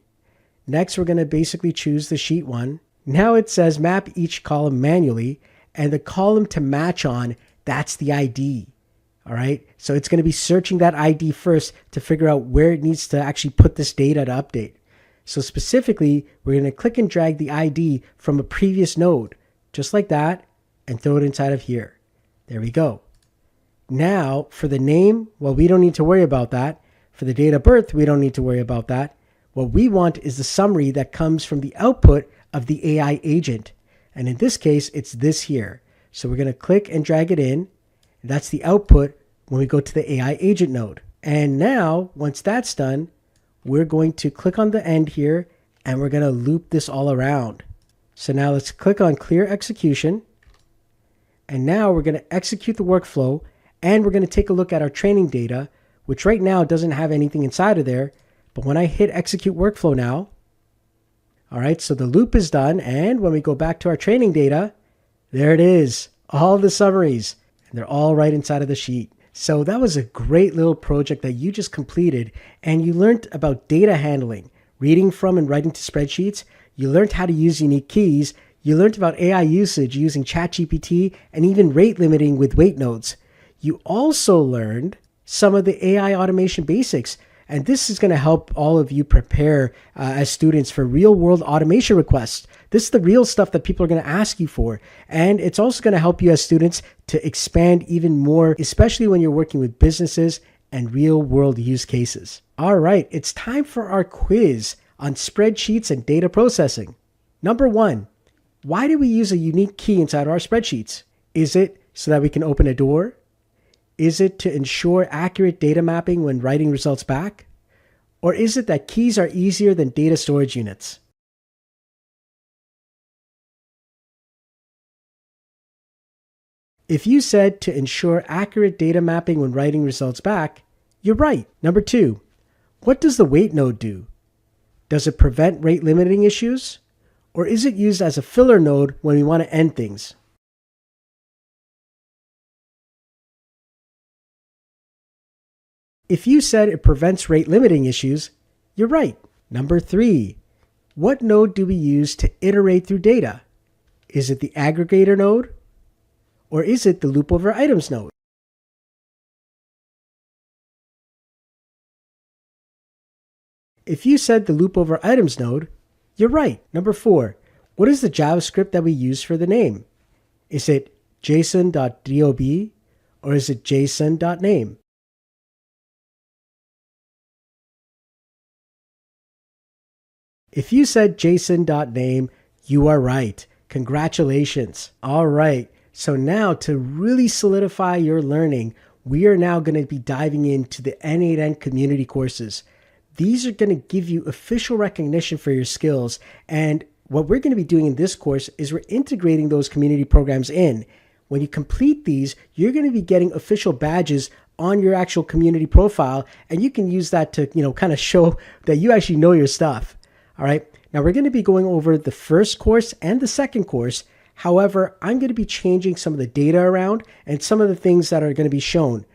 Next, we're going to basically choose the sheet 1. Now it says map each column manually, and the column to match on, that's the ID. All right. So it's going to be searching that ID first to figure out where it needs to actually put this data to update. So specifically, we're going to click and drag the ID from a previous node, just like that, and throw it inside of here. There we go. Now for the name, well, we don't need to worry about that. For the date of birth, we don't need to worry about that. What we want is the summary that comes from the output of the AI agent. And in this case, it's this here. So we're going to click and drag it in. That's the output when we go to the AI agent node. And now, once that's done, we're going to click on the end here and we're going to loop this all around. So now let's click on clear execution. And now we're going to execute the workflow and we're going to take a look at our training data, which right now doesn't have anything inside of there. But when I hit execute workflow now, all right, so the loop is done. And when we go back to our training data, there it is, all the summaries. They're all right inside of the sheet. So that was a great little project that you just completed, and you learned about data handling, reading from and writing to spreadsheets. You learned how to use unique keys. You learned about AI usage using ChatGPT and even rate limiting with weight nodes. You also learned some of the AI automation basics. And this is going to help all of you prepare as students for real world automation requests. This is the real stuff that people are going to ask you for. And it's also going to help you as students to expand even more, especially when you're working with businesses and real world use cases. All right, it's time for our quiz on spreadsheets and data processing. Number 1, why do we use a unique key inside our spreadsheets? Is it so that we can open a door? Is it to ensure accurate data mapping when writing results back? Or is it that keys are easier than data storage units? If you said to ensure accurate data mapping when writing results back, you're right. Number 2, what does the wait node do? Does it prevent rate limiting issues? Or is it used as a filler node when we want to end things? If you said it prevents rate limiting issues, you're right. Number 3, what node do we use to iterate through data? Is it the aggregator node? Or is it the loop over items node? If you said the loop over items node, you're right. Number 4, what is the JavaScript that we use for the name? Is it json.dob or is it json.name? If you said json.name, you are right. Congratulations. All right. So now to really solidify your learning, we are now going to be diving into the n8n community courses. These are going to give you official recognition for your skills. And what we're going to be doing in this course is we're integrating those community programs in. When you complete these, you're going to be getting official badges on your actual community profile. And you can use that to, kind of show that you actually know your stuff. All right. Now we're going to be going over the first course and the second course. However, I'm going to be changing some of the data around and some of the things that are going to be shown.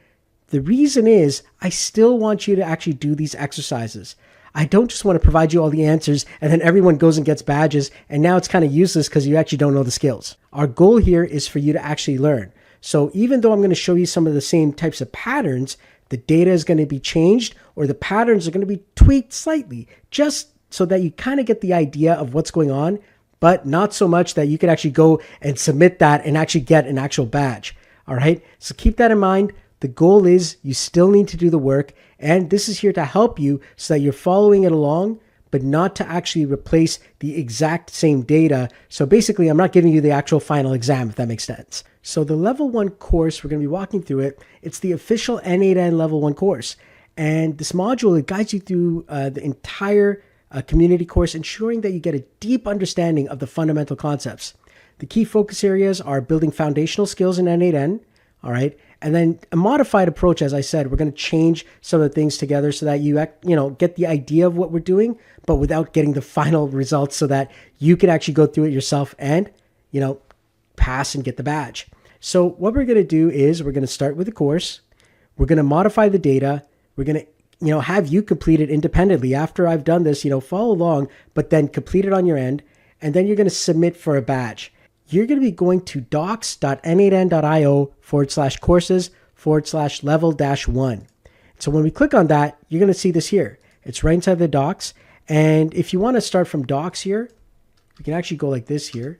The reason is I still want you to actually do these exercises. I don't just want to provide you all the answers and then everyone goes and gets badges and now it's kind of useless because you actually don't know the skills. Our goal here is for you to actually learn. So even though I'm going to show you some of the same types of patterns, the data is going to be changed or the patterns are going to be tweaked slightly just so that you kind of get the idea of what's going on, but not so much that you can actually go and submit that and actually get an actual badge. All right. So keep that in mind. The goal is you still need to do the work. And this is here to help you so that you're following it along, but not to actually replace the exact same data. So basically, I'm not giving you the actual final exam, if that makes sense. So the level 1 course, we're going to be walking through it. It's the official n8n level 1 course. And this module, it guides you through the entire community course, ensuring that you get a deep understanding of the fundamental concepts. The key focus areas are building foundational skills in n8n, all right, And then a modified approach, as I said, we're going to change some of the things together so that you get the idea of what we're doing, but without getting the final results, so that you can actually go through it yourself and, pass and get the badge. So what we're going to do is we're going to start with the course. We're going to modify the data. We're going to, have you complete it independently. After I've done this, follow along, but then complete it on your end. And then you're going to submit for a badge. You're going to be going to docs.n8n.io/courses/level-1. So when we click on that, you're going to see this here. It's right inside the docs. And if you want to start from docs here, we can actually go like this here,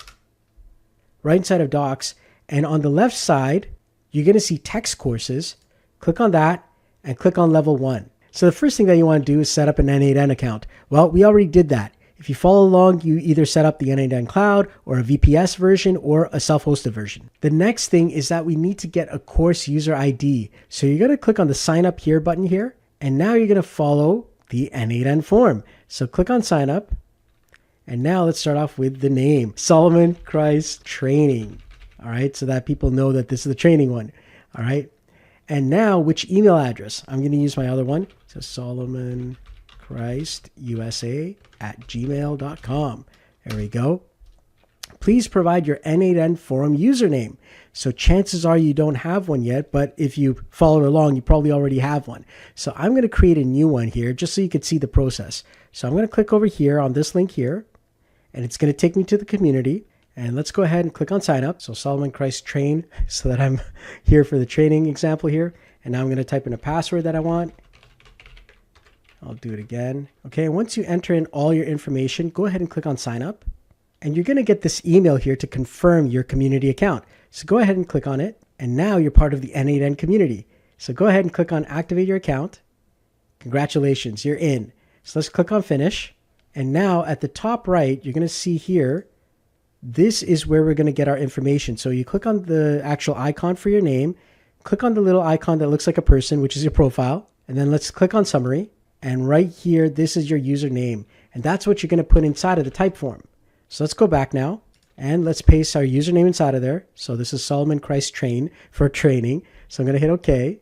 right inside of docs. And on the left side, you're going to see text courses. Click on that and click on level 1. So the first thing that you want to do is set up an n8n account. Well, we already did that. If you follow along, you either set up the n8n Cloud or a VPS version or a self-hosted version. The next thing is that we need to get a course user ID. So you're going to click on the sign up here button here. And now you're going to follow the n8n form. So click on sign up. And now let's start off with the name, Solomon Christ Training. All right, so that people know that this is the training one. All right, and now which email address? I'm going to use my other one. So solomonchrisusa@gmail.com. There we go. Please provide your n8n forum username. So chances are you don't have one yet, but if you followed along, you probably already have one. So I'm going to create a new one here just so you can see the process. So I'm going to click over here on this link here, and it's going to take me to the community. And let's go ahead and click on sign up. So Solomon Christ Train, so that I'm here for the training example here. And now I'm going to type in a password that I want. I'll do it again. Okay, and once you enter in all your information, go ahead and click on sign up. And you're going to get this email here to confirm your community account. So go ahead and click on it. And now you're part of the n8n community. So go ahead and click on activate your account. Congratulations, you're in. So let's click on finish. And now at the top right, you're going to see here, this is where we're going to get our information. So you click on the actual icon for your name, click on the little icon that looks like a person, which is your profile, and then let's click on summary. And right here, this is your username. And that's what you're going to put inside of the type form. So let's go back now and let's paste our username inside of there. So this is Solomon Christ Train for training. So I'm going to hit OK.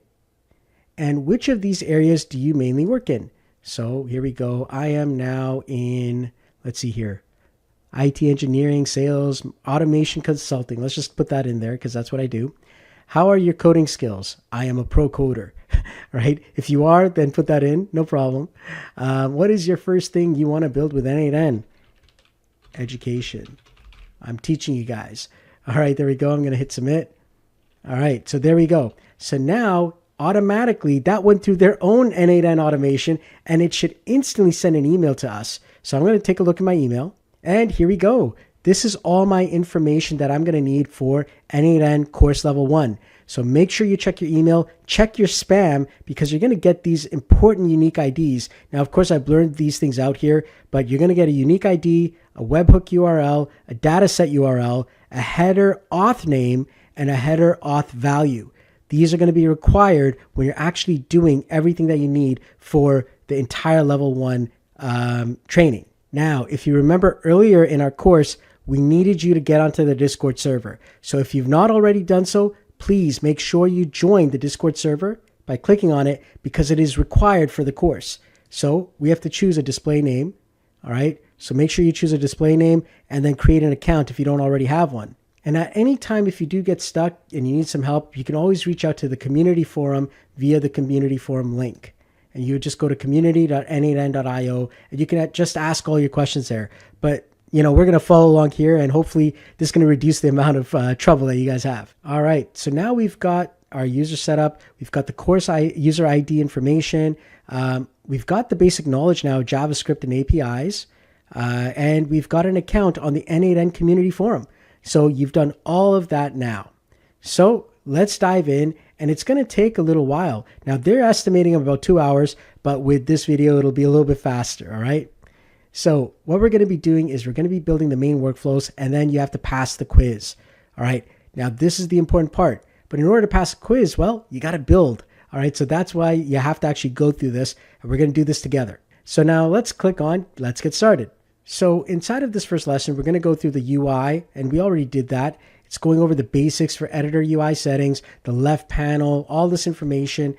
And which of these areas do you mainly work in? So here we go. I am now in, let's see here, IT engineering, sales, automation consulting. Let's just put that in there because that's what I do. How are your coding skills? I am a pro coder, right? If you are, then put that in, no problem. What is your first thing you want to build with n8n? Education. I'm teaching you guys. All right, there we go. I'm going to hit submit. All right, so there we go. So now automatically that went through their own n8n automation and it should instantly send an email to us. So I'm going to take a look at my email. And here we go. This is all my information that I'm going to need for n8n course level 1. So make sure you check your email, check your spam, because you're going to get these important unique IDs. Now, of course, I've blurred these things out here, but you're going to get a unique ID, a webhook URL, a dataset URL, a header auth name, and a header auth value. These are going to be required when you're actually doing everything that you need for the entire level 1 training. Now, if you remember earlier in our course, we needed you to get onto the Discord server. So if you've not already done so, please make sure you join the Discord server by clicking on it because it is required for the course. So we have to choose a display name. All right. So make sure you choose a display name and then create an account if you don't already have one. And at any time, if you do get stuck and you need some help, you can always reach out to the community forum via the community forum link. And you just go to community.n8n.io and you can just ask all your questions there. But, we're going to follow along here and hopefully this is going to reduce the amount of trouble that you guys have. All right. So now we've got our user set up. We've got the course user ID information. We've got the basic knowledge now of JavaScript and APIs. And we've got an account on the n8n community forum. So you've done all of that now. So let's dive in. And it's going to take a little while. Now, they're estimating about 2 hours, but with this video, it'll be a little bit faster, all right? So what we're going to be doing is we're going to be building the main workflows, and then you have to pass the quiz, all right? Now, this is the important part. But in order to pass a quiz, well, you got to build, all right? So that's why you have to actually go through this, and we're going to do this together. So now let's click on, let's get started. So inside of this first lesson, we're going to go through the UI, and we already did that. It's going over the basics for editor UI settings, the left panel, all this information.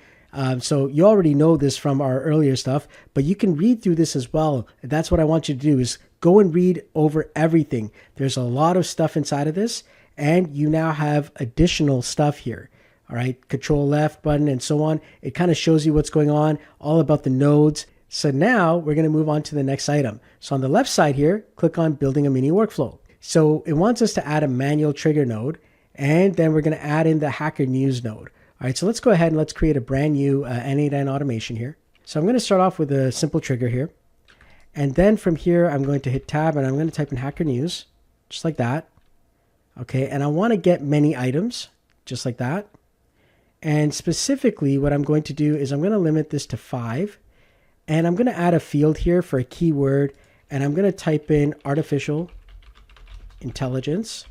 So you already know this from our earlier stuff, but you can read through this as well. That's what I want you to do, is go and read over everything. There's a lot of stuff inside of this, and you now have additional stuff here. All right, control left button and so on. It kind of shows you what's going on, all about the nodes. So now we're going to move on to the next item. So on the left side here, click on building a mini workflow. So it wants us to add a manual trigger node, and then we're going to add in the Hacker News node. All right, so let's go ahead and let's create a brand new n8n automation here. So I'm going to start off with a simple trigger here. And then from here, I'm going to hit tab and I'm going to type in Hacker News, just like that. Okay, and I want to get many items, just like that. And specifically, what I'm going to do is I'm going to limit this to 5. And I'm going to add a field here for a keyword. And I'm going to type in artificial intelligence.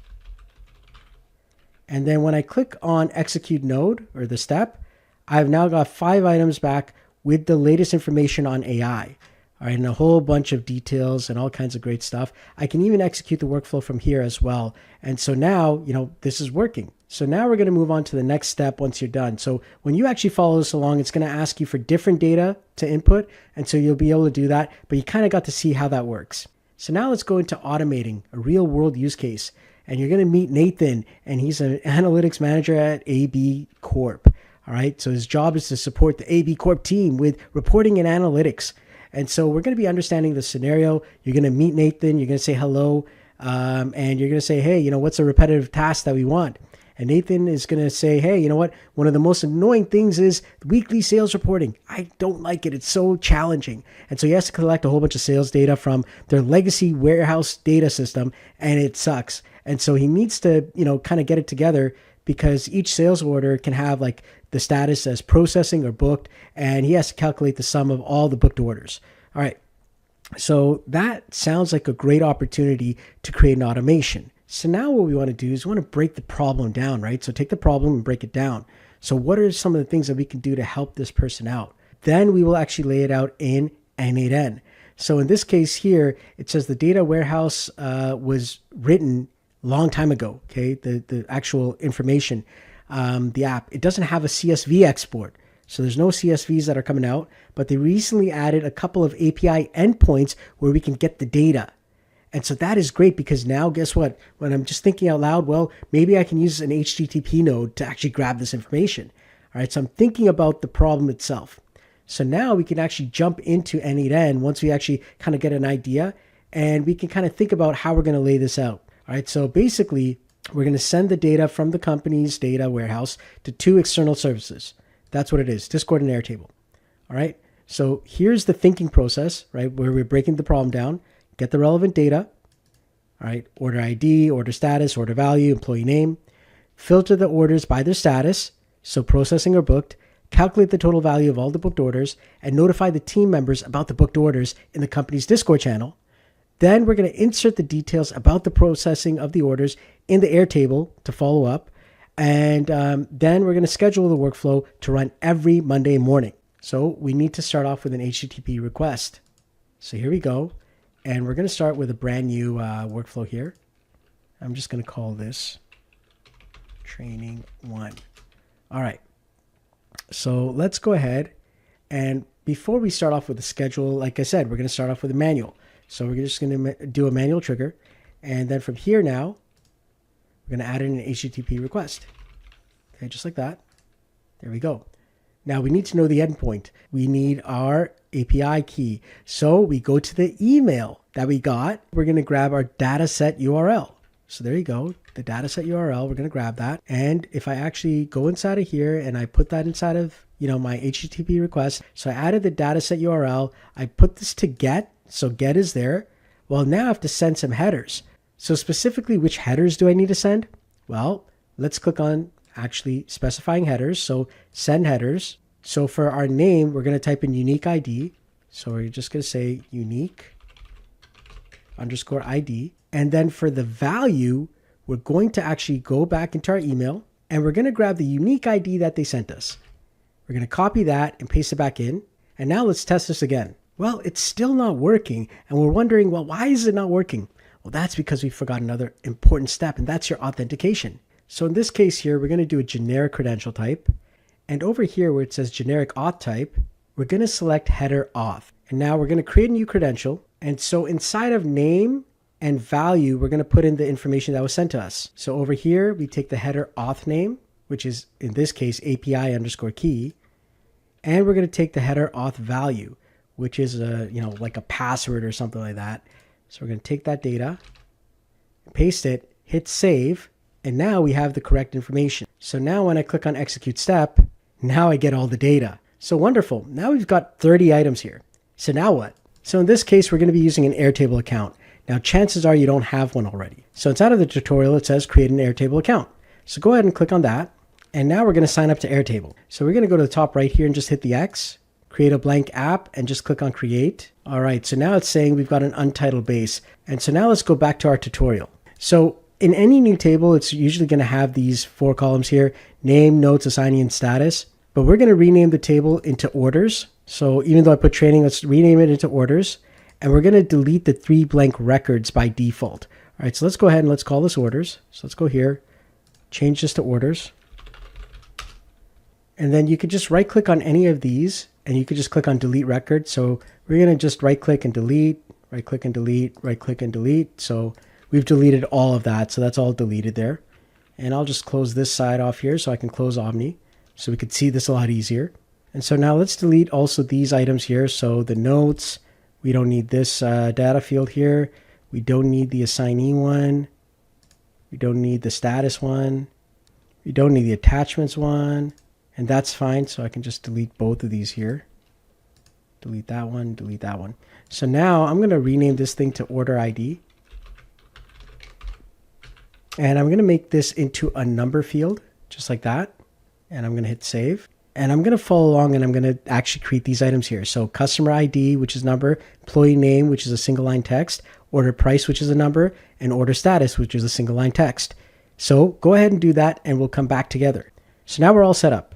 And then when I click on execute node, or the step, I've now got 5 items back with the latest information on AI. All right, and a whole bunch of details and all kinds of great stuff. I can even execute the workflow from here as well. And so now, this is working. So now we're going to move on to the next step once you're done. So when you actually follow this along, it's going to ask you for different data to input. And so you'll be able to do that, but you kind of got to see how that works. So now let's go into automating a real world use case. And you're going to meet Nathan, and he's an analytics manager at AB Corp. All right, so his job is to support the AB Corp team with reporting and analytics. And so we're going to be understanding the scenario. You're going to meet Nathan. You're going to say hello. And you're going to say, hey, what's a repetitive task that we want? And Nathan is going to say, hey, you know what? One of the most annoying things is weekly sales reporting. I don't like it. It's so challenging. And so he has to collect a whole bunch of sales data from their legacy warehouse data system, and it sucks. And so he needs to, kind of get it together, because each sales order can have like the status as processing or booked, and he has to calculate the sum of all the booked orders. All right. So that sounds like a great opportunity to create an automation. So now what we want to do is we want to break the problem down, right? So take the problem and break it down. So what are some of the things that we can do to help this person out? Then we will actually lay it out in n8n. So in this case here, it says the data warehouse was written a long time ago, okay? The actual information, the app, it doesn't have a CSV export. So there's no CSVs that are coming out, but they recently added a couple of API endpoints where we can get the data. And so that is great, because now guess what? When I'm just thinking out loud, well, maybe I can use an HTTP node to actually grab this information. All right, so I'm thinking about the problem itself. So now we can actually jump into n8n once we actually kind of get an idea, and we can kind of think about how we're going to lay this out. All right, so basically, we're going to send the data from the company's data warehouse to 2 external services. That's what it is, Discord and Airtable. All right, so here's the thinking process, right, where we're breaking the problem down. Get the relevant data, all right, order ID, order status, order value, employee name, filter the orders by their status, so processing or booked, calculate the total value of all the booked orders, and notify the team members about the booked orders in the company's Discord channel. Then we're going to insert the details about the processing of the orders in the Airtable to follow up, and then we're going to schedule the workflow to run every Monday morning. So we need to start off with an HTTP request. So here we go. And we're going to start with a brand new workflow here. I'm just going to call this training 1. All right. So let's go ahead. And before we start off with the schedule, like I said, we're going to start off with a manual. So we're just going to do a manual trigger. And then from here now, we're going to add in an HTTP request. Okay, just like that. There we go. Now we need to know the endpoint. We need our API key. So we go to the email that we got. We're going to grab our dataset URL. So there you go, the dataset URL. We're going to grab that. And if I actually go inside of here and I put that inside of my HTTP request. So I added the dataset URL. I put this to get. So get is there. Well, now I have to send some headers. So specifically, which headers do I need to send? Well, let's click on actually specifying headers. So send headers. So for our name, we're going to type in unique ID. So we're just going to say unique underscore ID. And then for the value, we're going to actually go back into our email, and we're going to grab the unique ID that they sent us. We're going to copy that and paste it back in. And now let's test this again. Well, it's still not working. And we're wondering, well, why is it not working? Well, that's because we forgot another important step, and that's your authentication. So in this case here, we're going to do a generic credential type. And over here where it says generic auth type, we're going to select header auth. And now we're going to create a new credential. And so inside of name and value, we're going to put in the information that was sent to us. So over here, we take the header auth name, which is in this case API underscore key. And we're going to take the header auth value, which is like a password or something like that. So we're going to take that data, paste it, hit save, and now we have the correct information. So now when I click on execute step, now I get all the data. So wonderful. Now we've got 30 items here. So now what? So in this case, we're going to be using an Airtable account. Now chances are you don't have one already. So inside of the tutorial, it says create an Airtable account. So go ahead and click on that. And now we're going to sign up to Airtable. So we're going to go to the top right here and just hit the X, create a blank app, and just click on create. All right, so now it's saying we've got an untitled base. And so now let's go back to our tutorial. So in any new table, it's usually going to have these 4 columns here: name, notes, assignee, and status. But we're going to rename the table into orders. So even though I put training, let's rename it into orders. And we're going to delete the 3 blank records by default. All right, so let's go ahead and let's call this orders. So let's go here, change this to orders. And then you could just right click on any of these and you could just click on delete record. So we're going to just right click and delete, right click and delete, right click and delete. So we've deleted all of that. So that's all deleted there. And I'll just close this side off here so I can close Omni so we could see this a lot easier. And so now let's delete also these items here. So the notes, we don't need this data field here. We don't need the assignee one. We don't need the status one. We don't need the attachments one. And that's fine. So I can just delete both of these here. Delete that one, delete that one. So now I'm going to rename this thing to order ID. And I'm going to make this into a number field, just like that. And I'm going to hit save. And I'm going to follow along and I'm going to actually create these items here. So customer ID, which is number, employee name, which is a single line text, order price, which is a number, and order status, which is a single line text. So go ahead and do that and we'll come back together. So now we're all set up.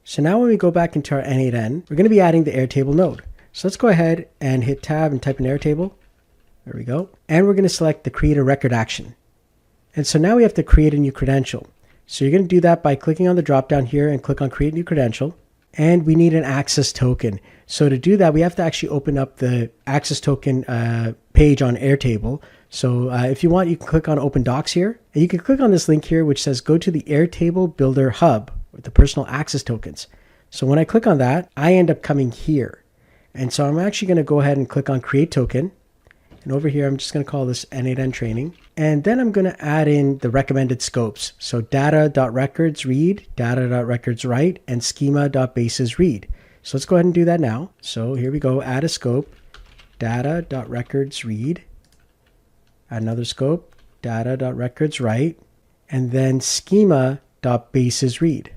So now when we go back into our n8n, we're going to be adding the Airtable node. So let's go ahead and hit tab and type in Airtable. There we go. And we're going to select the create a record action. And so now we have to create a new credential. So you're going to do that by clicking on the drop down here and click on create new credential. And we need an access token. So to do that, we have to actually open up the access token page on Airtable. So if you want, you can click on open docs here. And you can click on this link here, which says go to the Airtable Builder Hub with the personal access tokens. So when I click on that, I end up coming here. And so I'm actually going to go ahead and click on create token. And over here, I'm just going to call this n8n training. And then I'm going to add in the recommended scopes. So data.records read, data.records write, and schema.bases read. So let's go ahead and do that now. So here we go, add a scope, data.records read, add another scope, data.records write, and then schema.bases read.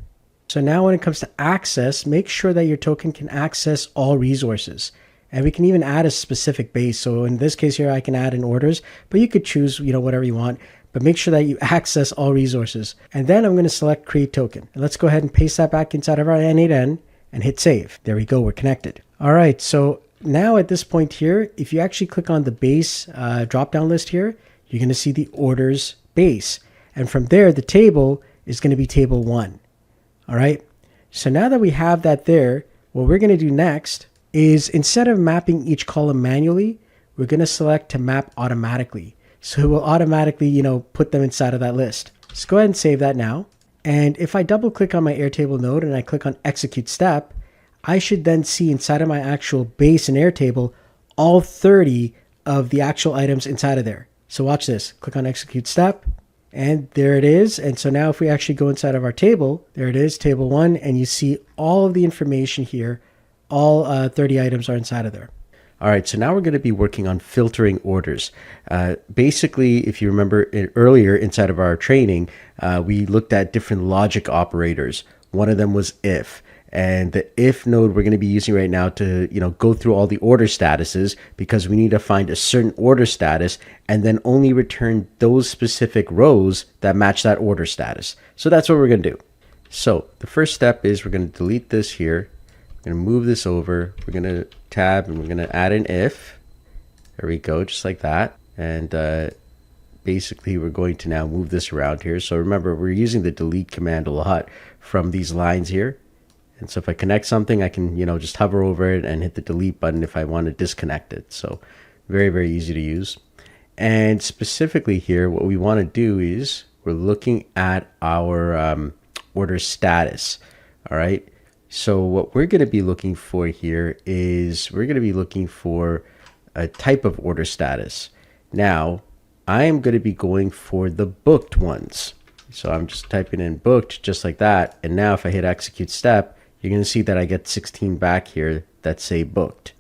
So now when it comes to access, make sure that your token can access all resources. And we can even add a specific base. So in this case here, I can add in orders, but you could choose, whatever you want, but make sure that you access all resources. And then I'm going to select create token. And let's go ahead and paste that back inside of our n8n and hit save. There we go. We're connected. All right. So now at this point here, if you actually click on the base drop-down list here, you're going to see the orders base. And from there, the table is going to be table 1. All right. So now that we have that there, what we're going to do next is instead of mapping each column manually, we're going to select to map automatically. So it will automatically, put them inside of that list. So go ahead and save that now. And if I double click on my Airtable node and I click on execute step, I should then see inside of my actual base in Airtable, all 30 of the actual items inside of there. So watch this, click on execute step and there it is. And so now if we actually go inside of our table, there it is, table 1, and you see all of the information here. All 30 items are inside of there. All right, so now we're going to be working on filtering orders. Basically, if you remember earlier inside of our training, we looked at different logic operators. One of them was if. And the if node we're going to be using right now to go through all the order statuses, because we need to find a certain order status and then only return those specific rows that match that order status. So that's what we're going to do. So the first step is we're going to delete this here. We're going to move this over. We're going to tab and we're going to add an if. There we go, just like that. And basically we're going to now move this around here. So remember, we're using the delete command a lot from these lines here. And so if I connect something, I can, just hover over it and hit the delete button if I want to disconnect it. So very, very easy to use. And specifically here, what we want to do is we're looking at our order status. All right. So what we're going to be looking for here is we're going to be looking for a type of order status. Now, I am going to be going for the booked ones. So I'm just typing in booked just like that. And now if I hit execute step, you're going to see that I get 16 back here that say booked.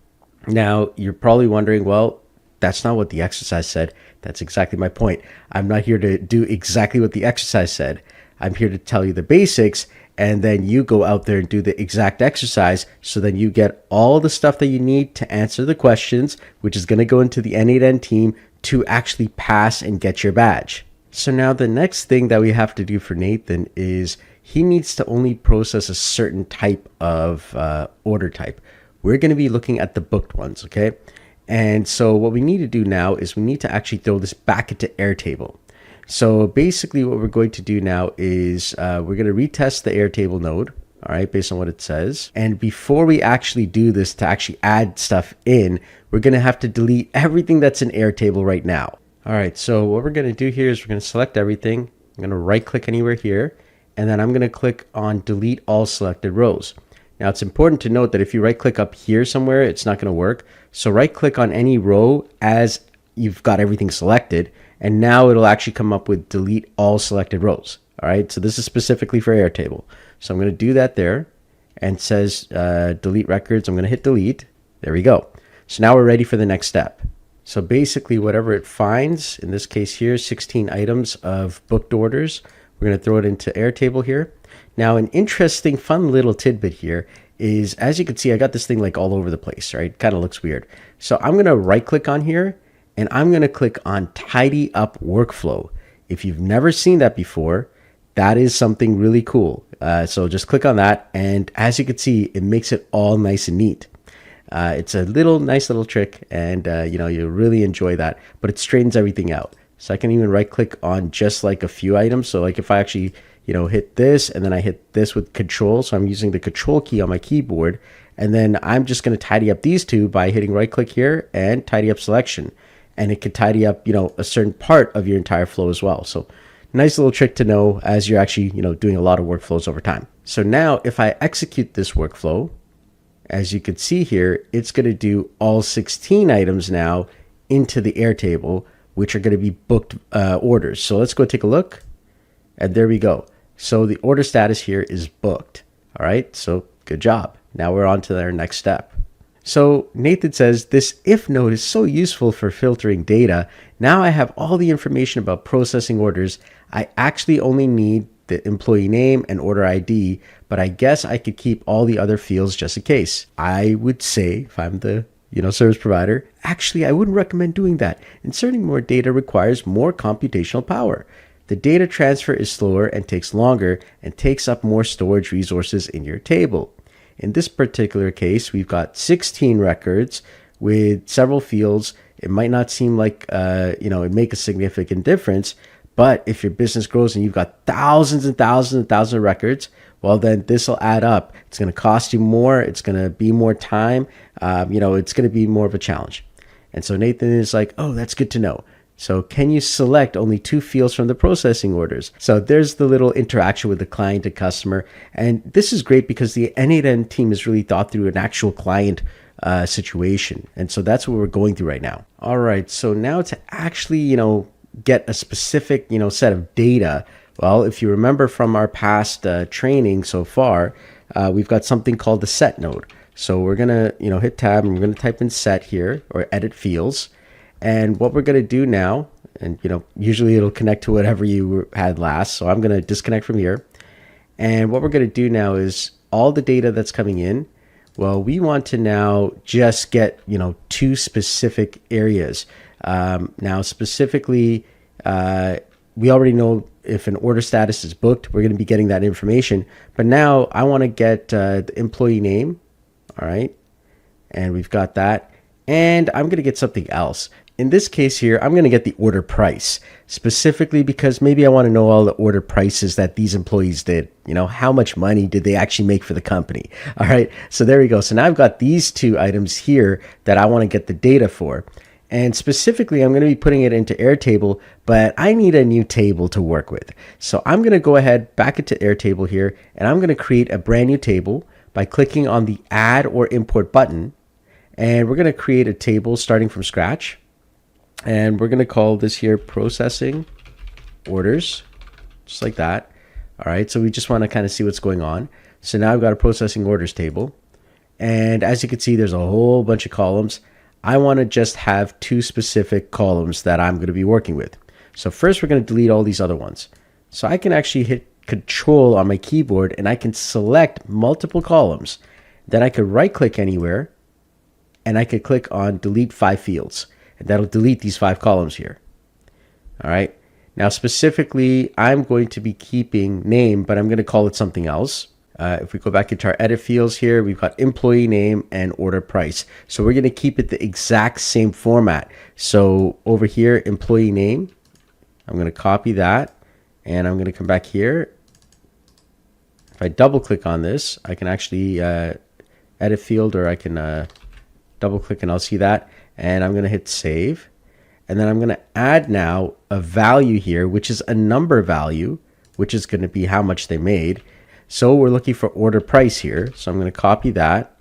Now, you're probably wondering, well, that's not what the exercise said. That's exactly my point. I'm not here to do exactly what the exercise said. I'm here to tell you the basics, and then you go out there and do the exact exercise, so then you get all the stuff that you need to answer the questions, which is going to go into the n8n team to actually pass and get your badge. So now the next thing that we have to do for Nathan is he needs to only process a certain type of order type. We're going to be looking at the booked ones, okay? And so what we need to do now is we need to actually throw this back into Airtable. So basically what we're going to do now is we're going to retest the Airtable node, all right, based on what it says. And before we actually do this to actually add stuff in, we're going to have to delete everything that's in Airtable right now. All right, so what we're going to do here is we're going to select everything. I'm going to right click anywhere here, and then I'm going to click on delete all selected rows. Now it's important to note that if you right click up here somewhere, it's not going to work. So right click on any row as you've got everything selected, and now it'll actually come up with delete all selected rows. All right, so this is specifically for Airtable. So I'm going to do that there, and it says delete records. I'm going to hit delete. There we go. So now we're ready for the next step. So basically whatever it finds, in this case here, 16 items of booked orders, we're going to throw it into Airtable here. Now, an interesting, fun little tidbit here is, as you can see, I got this thing like all over the place, right? Kind of looks weird. So I'm going to right click on here, and I'm going to click on tidy up workflow. If you've never seen that before, that is something really cool. So just click on that. And as you can see, it makes it all nice and neat. It's a nice little trick, and you'll really enjoy that, but it straightens everything out. So I can even right click on just like a few items. So like if I actually, hit this and then I hit this with control. So I'm using the control key on my keyboard, and then I'm just going to tidy up these two by hitting right click here and tidy up selection. And it can tidy up, a certain part of your entire flow as well. So nice little trick to know as you're actually, doing a lot of workflows over time. So now if I execute this workflow, as you can see here, it's going to do all 16 items now into the Airtable, which are going to be booked orders. So let's go take a look. And there we go. So the order status here is booked. All right. So good job. Now we're on to our next step. So Nathan says, this if node is so useful for filtering data. Now I have all the information about processing orders. I actually only need the employee name and order ID, but I guess I could keep all the other fields just in case. I would say, if I'm the service provider, actually, I wouldn't recommend doing that. Inserting more data requires more computational power. The data transfer is slower and takes longer and takes up more storage resources in your table. In this particular case, we've got 16 records with several fields. It might not seem like, it make a significant difference, but if your business grows and you've got thousands and thousands and thousands of records, well, then this will add up. It's going to cost you more. It's going to be more time. It's going to be more of a challenge. And so Nathan is like, oh, that's good to know. So can you select only 2 fields from the processing orders? So there's the little interaction with the client and customer. And this is great because the n8n team has really thought through an actual client situation. And so that's what we're going through right now. All right. So now to actually, get a specific, set of data. Well, if you remember from our past training so far, we've got something called the set node. So we're going to, hit tab and we're going to type in set here or edit fields. And what we're going to do now, and, usually it'll connect to whatever you had last. So I'm going to disconnect from here. And what we're going to do now is all the data that's coming in. Well, we want to now just get, 2 specific areas. Now, specifically, we already know if an order status is booked, we're going to be getting that information. But now I want to get the employee name. All right. And we've got that. And I'm going to get something else. In this case here, I'm going to get the order price, specifically because maybe I want to know all the order prices that these employees did. You know, how much money did they actually make for the company? All right, so there we go. So now I've got these two items here that I want to get the data for. And specifically, I'm going to be putting it into Airtable, but I need a new table to work with. So I'm going to go ahead back into Airtable here, and I'm going to create a brand new table by clicking on the Add or Import button. And we're going to create a table starting from scratch. And we're going to call this here processing orders, just like that. All right, so we just want to kind of see what's going on. So now I've got a processing orders table. And as you can see, there's a whole bunch of columns. I want to just have two specific columns that I'm going to be working with. So first, we're going to delete all these other ones. So I can actually hit Control on my keyboard, and I can select multiple columns. Then I could right-click anywhere, and I could click on Delete 5 fields. And that'll delete these 5 columns here. All right. Now, specifically, I'm going to be keeping name, but I'm going to call it something else. If we go back into our edit fields here, we've got employee name and order price. So we're going to keep it the exact same format. So over here, employee name, I'm going to copy that, and I'm going to come back here. If I double click on this, I can actually edit field, or I can double click and I'll see that. And I'm going to hit save. And then I'm going to add now a value here, which is a number value, which is going to be how much they made. So we're looking for order price here. So I'm going to copy that.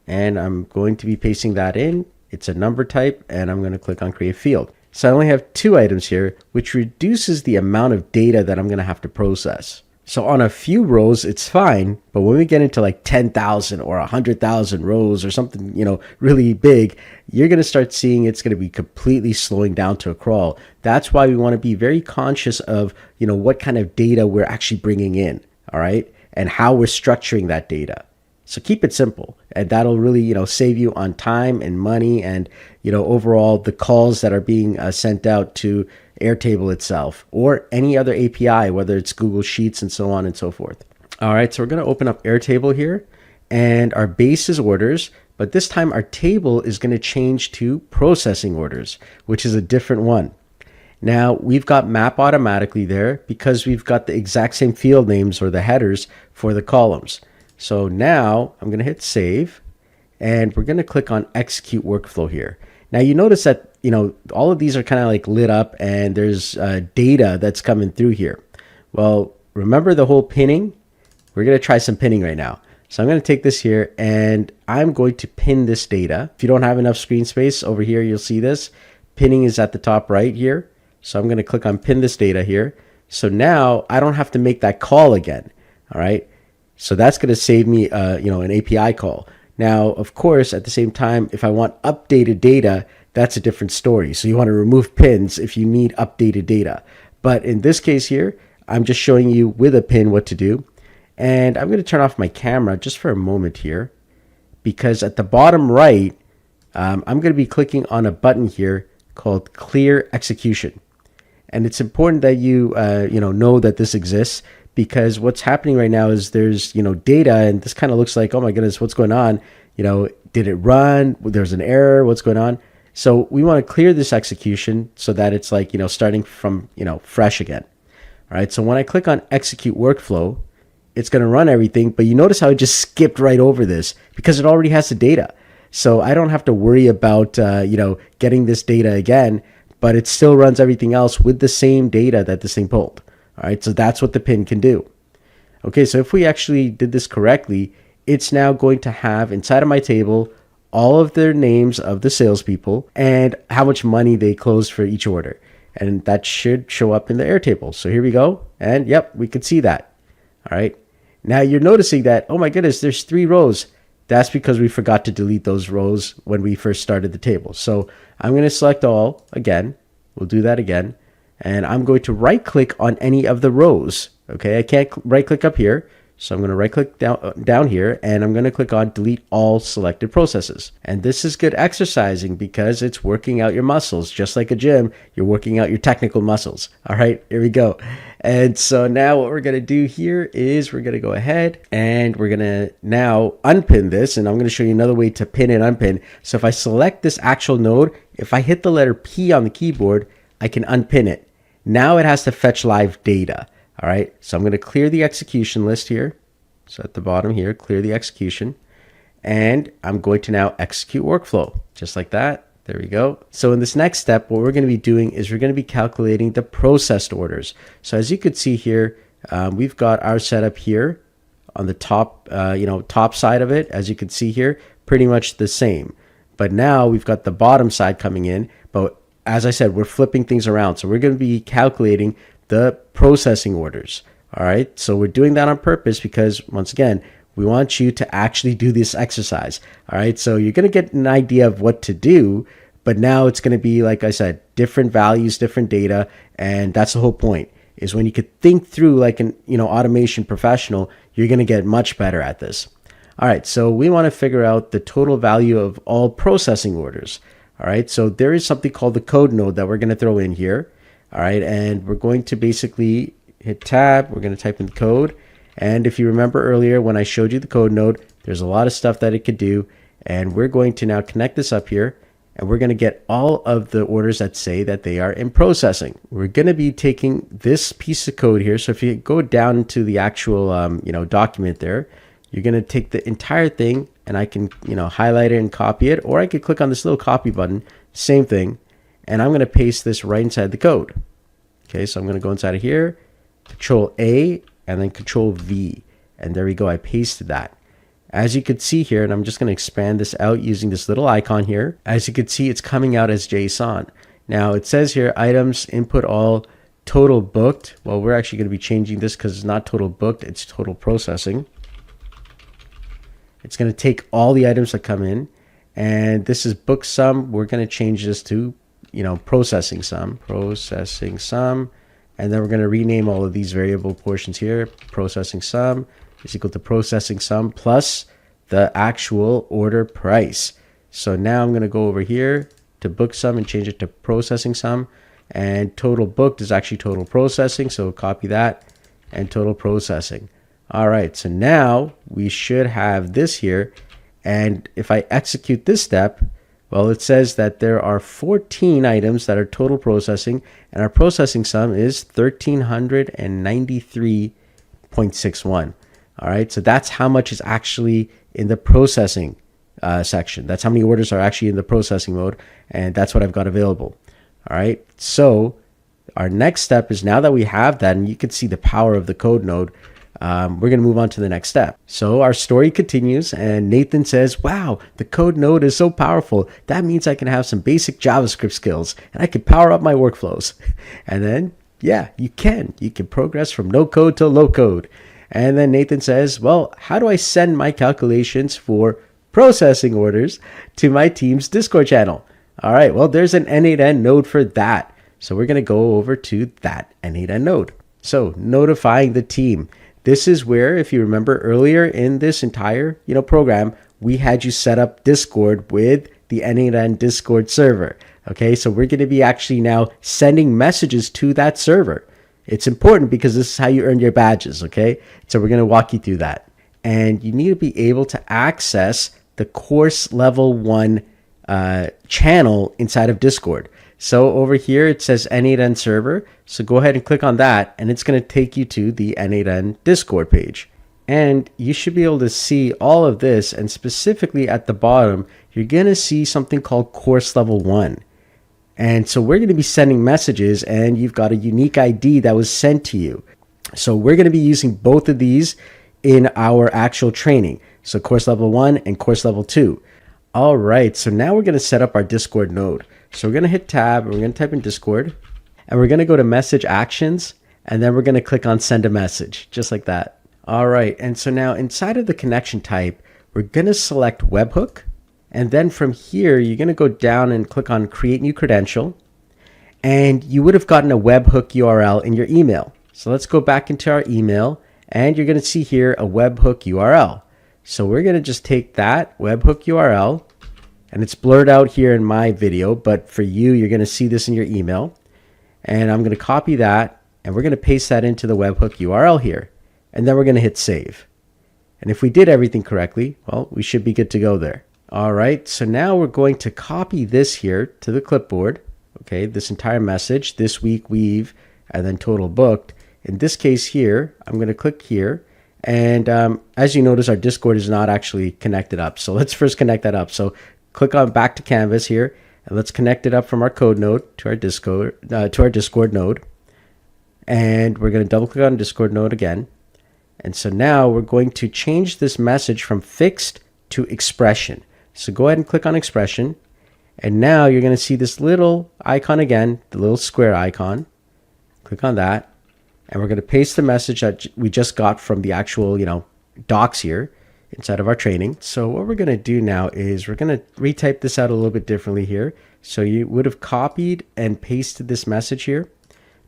And I'm going to be pasting that in. It's a number type, and I'm going to click on create field. So I only have 2 items here, which reduces the amount of data that I'm going to have to process. So on a few rows, it's fine. But when we get into like 10,000 or 100,000 rows or something, you know, really big, you're going to start seeing it's going to be completely slowing down to a crawl. That's why we want to be very conscious of, you know, what kind of data we're actually bringing in. All right. And how we're structuring that data. So keep it simple, and that'll really, you know, save you on time and money, and, you know, overall the calls that are being sent out to Airtable itself or any other API, whether it's Google Sheets and so on and so forth. All right, so we're going to open up Airtable here, and our base is orders, but this time our table is going to change to processing orders, which is a different one. Now we've got map automatically there because we've got the exact same field names or the headers for the columns. So now I'm going to hit save, and we're going to click on execute workflow here. Now you notice that, you know, all of these are kind of like lit up, and there's data that's coming through here. Well, remember the whole pinning? We're going to try some pinning right now. So I'm going to take this here, and I'm going to pin this data. If you don't have enough screen space over here, you'll see this. Pinning is at the top right here. So I'm going to click on pin this data here. So now I don't have to make that call again. All right. So that's going to save me, you know, an API call. Now, of course, at the same time, if I want updated data, that's a different story. So you want to remove pins if you need updated data. But in this case here, I'm just showing you with a pin what to do. And I'm going to turn off my camera just for a moment here, because at the bottom right, I'm going to be clicking on a button here called Clear Execution. And it's important that you, you know that this exists, because what's happening right now is there's, you know, data, and this kind of looks like, oh my goodness, what's going on? You know, did it run? There's an error. What's going on? So we want to clear this execution so that it's like, you know, starting from, you know, fresh again. All right. So when I click on execute workflow, it's going to run everything, but you notice how it just skipped right over this because it already has the data. So I don't have to worry about, you know, getting this data again, but it still runs everything else with the same data that this thing pulled. All right, so that's what the pin can do. Okay, so if we actually did this correctly, it's now going to have inside of my table all of their names of the salespeople and how much money they closed for each order. And that should show up in the Airtable. So here we go. And yep, we can see that. All right. Now you're noticing that, oh my goodness, there's 3 rows. That's because we forgot to delete those rows when we first started the table. So I'm going to select all again. We'll do that again. And I'm going to right click on any of the rows. Okay, I can't right click up here. So I'm going to right click down here, and I'm going to click on delete all selected processes. And this is good exercising because it's working out your muscles. Just like a gym, you're working out your technical muscles. All right, here we go. And so now what we're going to do here is we're going to go ahead and we're going to now unpin this. And I'm going to show you another way to pin and unpin. So if I select this actual node, if I hit the letter P on the keyboard, I can unpin it. Now it has to fetch live data. All right, so I'm going to clear the execution list here. So at the bottom here, clear the execution. And I'm going to now execute workflow, just like that. There we go. So in this next step, what we're going to be doing is we're going to be calculating the processed orders. So as you could see here, we've got our setup here on the top, top side of it. As you can see here, pretty much the same. But now we've got the bottom side coming in. But as I said, we're flipping things around. So we're going to be calculating the processing orders. All right. So we're doing that on purpose because, once again, we want you to actually do this exercise. All right. So you're going to get an idea of what to do, but now it's going to be, like I said, different values, different data. And that's the whole point, is when you could think through like an, automation professional, you're going to get much better at this. All right. So we want to figure out the total value of all processing orders. All right. So there is something called the code node that we're going to throw in here. All right. And we're going to basically hit tab. We're going to type in the code. And if you remember earlier when I showed you the code node, there's a lot of stuff that it could do. And we're going to now connect this up here, and we're going to get all of the orders that say that they are in processing. We're going to be taking this piece of code here. So if you go down into the actual, document there, you're going to take the entire thing, and I can, highlight it and copy it, or I could click on this little copy button, same thing. And I'm going to paste this right inside the code. Okay. So I'm going to go inside of here, Control A, and then Control V. And there we go. I pasted that. As you can see here, and I'm just going to expand this out using this little icon here. As you can see, it's coming out as JSON. Now it says here, items, input all, total booked. Well, we're actually going to be changing this because it's not total booked, it's total processing. It's going to take all the items that come in. And this is book sum. We're going to change this to, processing sum. Processing sum. And then we're going to rename all of these variable portions here. Processing sum is equal to processing sum plus the actual order price. So now I'm going to go over here to book sum and change it to processing sum. And total booked is actually total processing. So copy that and total processing. All right. So now we should have this here. And if I execute this step, well, it says that there are 14 items that are total processing, and our processing sum is 1,393.61. All right, so that's how much is actually in the processing section. That's how many orders are actually in the processing mode, and that's what I've got available. All right, so our next step is, now that we have that, and you can see the power of the code node, we're going to move on to the next step. So our story continues, and Nathan says, wow, the code node is so powerful. That means I can have some basic JavaScript skills, and I can power up my workflows. And then, yeah, you can progress from no code to low code. And then Nathan says, well, how do I send my calculations for processing orders to my team's Discord channel? All right, well, there's an n8n node for that. So we're going to go over to that n8n node. So notifying the team. This is where, if you remember earlier in this entire, program, we had you set up Discord with the n8n Discord server. Okay, so we're going to be actually now sending messages to that server. It's important because this is how you earn your badges. Okay, so we're going to walk you through that. And you need to be able to access the course level 1 channel inside of Discord. So over here, it says n8n server. So go ahead and click on that, and it's going to take you to the n8n Discord page. And you should be able to see all of this. And specifically at the bottom, you're going to see something called course level 1. And so we're going to be sending messages, and you've got a unique ID that was sent to you. So we're going to be using both of these in our actual training. So course level 1 and course level 2. All right, so now we're going to set up our Discord node. So we're going to hit tab, and we're going to type in Discord, and we're going to go to message actions, and then we're going to click on send a message, just like that. All right, and so now inside of the connection type, we're going to select webhook, and then from here, you're going to go down and click on create new credential, and you would have gotten a webhook URL in your email. So let's go back into our email, and you're going to see here a webhook URL. So we're going to just take that webhook URL, and it's blurred out here in my video, but for you, you're going to see this in your email. And I'm going to copy that, and we're going to paste that into the webhook URL here. And then we're going to hit save. And if we did everything correctly, well, we should be good to go there. All right, so now we're going to copy this here to the clipboard. Okay, this entire message, this week we've, and then total booked. In this case here, I'm going to click here. And as you notice, our Discord is not actually connected up. So let's first connect that up. So click on back to Canvas here, and let's connect it up from our code node to our Discord node. And we're going to double click on Discord node again. And so now we're going to change this message from fixed to expression. So go ahead and click on expression. And now you're going to see this little icon again, the little square icon. Click on that. And we're going to paste the message that we just got from the actual, docs here inside of our training. So what we're going to do now is we're going to retype this out a little bit differently here. So you would have copied and pasted this message here,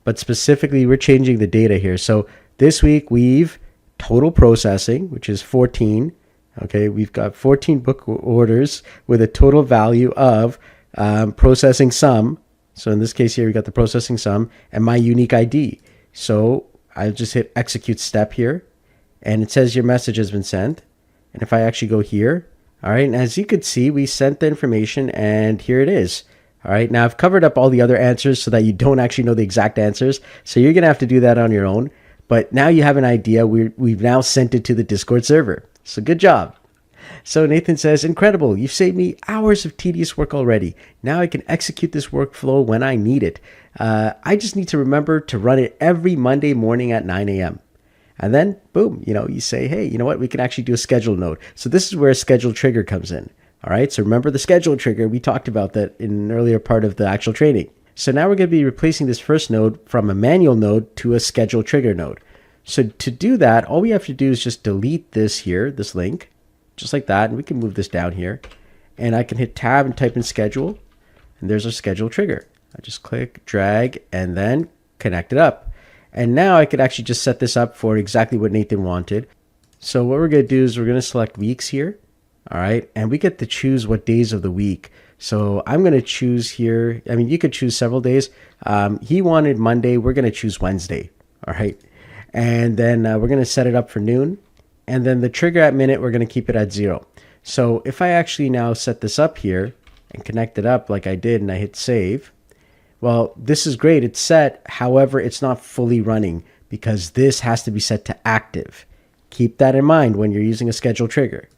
but specifically we're changing the data here. So this week we've total processing, which is 14. Okay, we've got 14 book orders with a total value of processing sum. So in this case here, we got the processing sum and my unique ID. So I'll just hit execute step here, and it says your message has been sent. And if I actually go here, all right, and as you could see, we sent the information and here it is. All right, now I've covered up all the other answers so that you don't actually know the exact answers. So you're gonna have to do that on your own. But now you have an idea. We've now sent it to the Discord server. So good job. So Nathan says, incredible. You've saved me hours of tedious work already. Now I can execute this workflow when I need it. I just need to remember to run it every Monday morning at 9 a.m. And then, boom, you say, hey, you know what? We can actually do a schedule node. So this is where a schedule trigger comes in. All right, so remember the schedule trigger. We talked about that in an earlier part of the actual training. So now we're going to be replacing this first node from a manual node to a schedule trigger node. So to do that, all we have to do is just delete this here, this link, just like that. And we can move this down here. And I can hit tab and type in schedule. And there's our schedule trigger. I just click, drag, and then connect it up. And now I could actually just set this up for exactly what Nathan wanted. So what we're going to do is we're going to select weeks here. All right. And we get to choose what days of the week. So I'm going to choose here. I mean, you could choose several days. He wanted Monday. We're going to choose Wednesday. All right. And then we're going to set it up for noon. And then the trigger at minute, we're going to keep it at 0. So if I actually now set this up here and connect it up like I did and I hit save, well, this is great. It's set. However, it's not fully running because this has to be set to active. Keep that in mind when you're using a schedule trigger.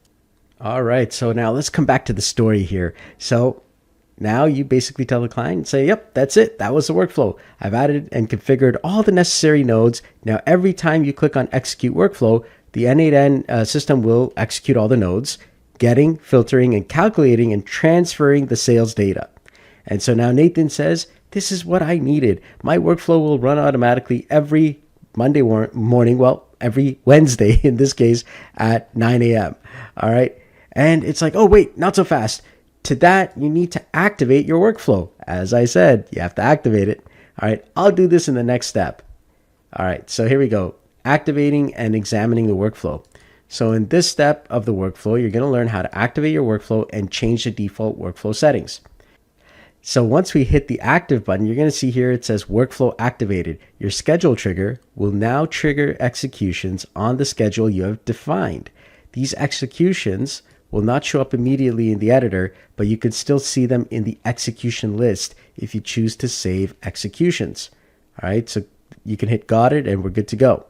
All right. So now let's come back to the story here. So now you basically tell the client and say, yep, that's it. That was the workflow. I've added and configured all the necessary nodes. Now, every time you click on execute workflow, the n8n system will execute all the nodes, getting, filtering, and calculating and transferring the sales data. And so now Nathan says, this is what I needed. My workflow will run automatically every Monday morning, well, every Wednesday in this case at 9 a.m. All right. And it's like, oh, wait, not so fast. To that, you need to activate your workflow. As I said, you have to activate it. All right. I'll do this in the next step. All right. So here we go. Activating and examining the workflow. So in this step of the workflow, you're going to learn how to activate your workflow and change the default workflow settings. So once we hit the active button, you're going to see here it says workflow activated. Your schedule trigger will now trigger executions on the schedule you have defined. These executions will not show up immediately in the editor, but you can still see them in the execution list if you choose to save executions. All right, so you can hit got it and we're good to go.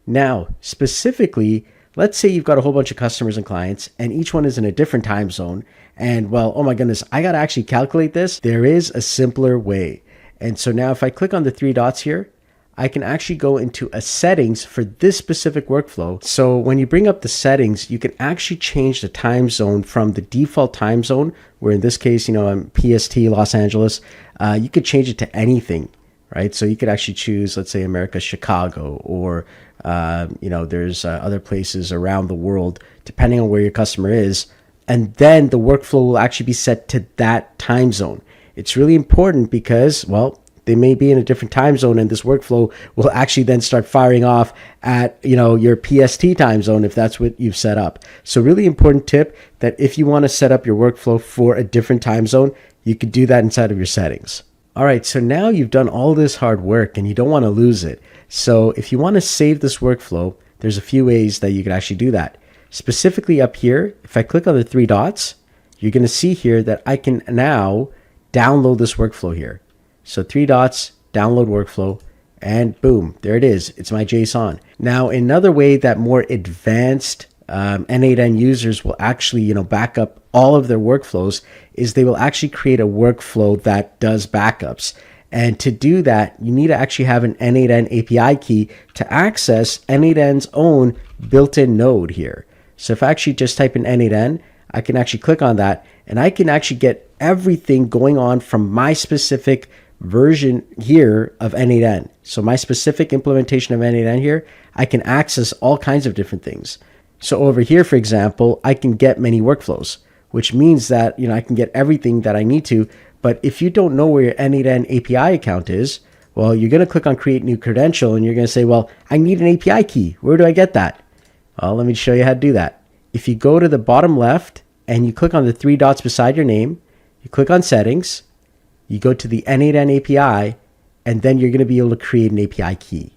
Now, specifically, let's say you've got a whole bunch of customers and clients and each one is in a different time zone. And well, oh my goodness, I got to actually calculate this. There is a simpler way. And so now if I click on the 3 dots here, I can actually go into a settings for this specific workflow. So when you bring up the settings, you can actually change the time zone from the default time zone, where in this case, I'm PST, Los Angeles. You could change it to anything, right? So you could actually choose, let's say America, Chicago, or, there's other places around the world, depending on where your customer is. And then the workflow will actually be set to that time zone. It's really important because, well, They may be in a different time zone, and this workflow will actually then start firing off at, your PST time zone if that's what you've set up. So really important tip that if you want to set up your workflow for a different time zone, you could do that inside of your settings. All right, so now you've done all this hard work and you don't want to lose it. So if you want to save this workflow, there's a few ways that you can actually do that. Specifically up here, if I click on the three dots, you're going to see here that I can now download this workflow here. So three dots, download workflow, and boom, there it is. It's my JSON. Now, another way that more advanced n8n users will actually, back up all of their workflows is they will actually create a workflow that does backups. And to do that, you need to actually have an n8n API key to access n8n's own built-in node here. So if I actually just type in n8n, I can actually click on that and I can actually get everything going on from my specific version here of n8n. So my specific implementation of n8n here, I can access all kinds of different things. So over here, for example, I can get many workflows, which means that, I can get everything that I need to. But if you don't know where your n8n API account is, well, you're going to click on create new credential and you're going to say, well, I need an API key. Where do I get that? Well, let me show you how to do that. If you go to the bottom left and you click on the three dots beside your name, you click on settings, you go to the n8n API, and then you're going to be able to create an API key.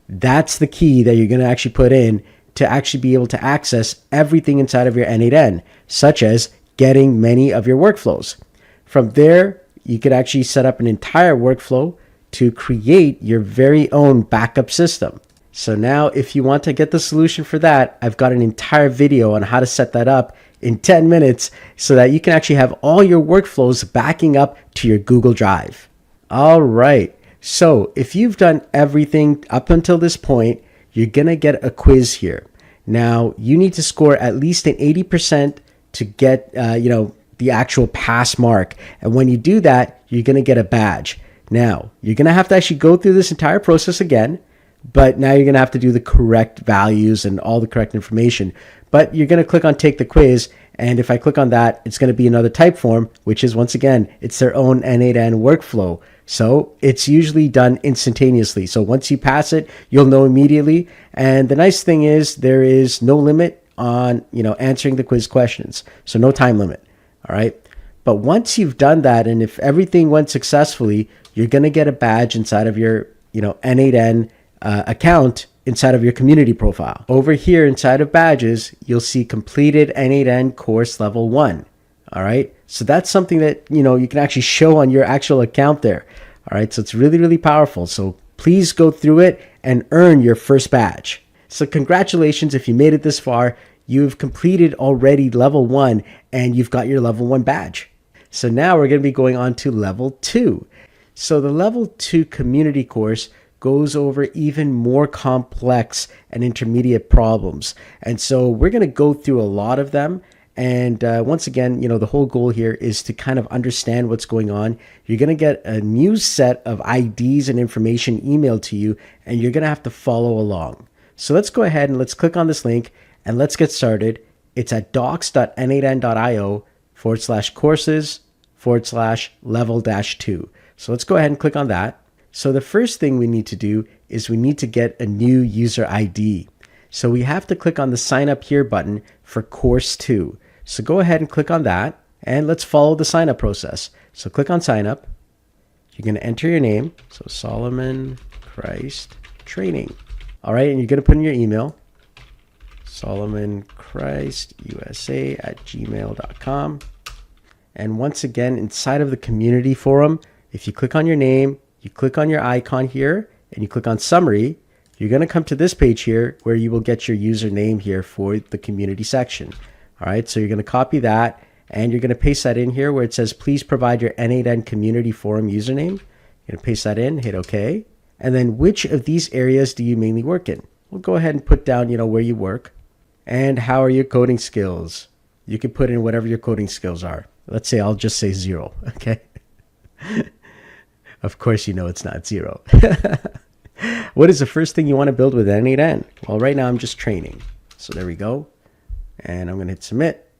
That's the key that you're going to actually put in to actually be able to access everything inside of your n8n, such as getting many of your workflows. From there, you could actually set up an entire workflow to create your very own backup system. So now if you want to get the solution for that, I've got an entire video on how to set that up in 10 minutes so that you can actually have all your workflows backing up to your Google Drive. All right. So if you've done everything up until this point, you're going to get a quiz here. Now you need to score at least an 80% to get, the actual pass mark. And when you do that, you're going to get a badge. Now you're going to have to actually go through this entire process again, but now you're going to have to do the correct values and all the correct information. But you're going to click on take the quiz. And if I click on that, it's going to be another type form, which is once again, it's their own n8n workflow. So it's usually done instantaneously. So once you pass it, you'll know immediately. And the nice thing is there is no limit on, answering the quiz questions. So no time limit. All right. But once you've done that, and if everything went successfully, you're going to get a badge inside of your, n8n account inside of your community profile. Over here inside of badges, you'll see completed n8n course level 1. All right. So that's something that, you can actually show on your actual account there. All right. So it's really, really powerful. So please go through it and earn your first badge. So congratulations if you made it this far. You've completed already level 1 and you've got your level 1 badge. So now we're going to be going on to level 2. So the level 2 community course goes over even more complex and intermediate problems. And so we're going to go through a lot of them. And once again, the whole goal here is to kind of understand what's going on. You're going to get a new set of IDs and information emailed to you, and you're going to have to follow along. So let's go ahead and let's click on this link and let's get started. It's at docs.n8n.io/courses/level-2. So let's go ahead and click on that. So the first thing we need to do is we need to get a new user ID. So we have to click on the sign up here button for course 2. So go ahead and click on that and let's follow the sign up process. So click on sign up. You're going to enter your name. So Solomon Christ Training. All right. And you're going to put in your email, solomonchrisusa@gmail.com. And once again, inside of the community forum, if you click on your name, you click on your icon here and you click on summary, you're going to come to this page here where you will get your username here for the community section. All right. So you're going to copy that and you're going to paste that in here where it says, please provide your n8n community forum username. You're going to paste that in, hit OK. And then which of these areas do you mainly work in? We'll go ahead and put down, where you work and how are your coding skills. You can put in whatever your coding skills are. Let's say I'll just say 0. Okay. Of course, it's not 0. What is the first thing you want to build with n8n? Well, right now I'm just training. So there we go. And I'm going to hit submit.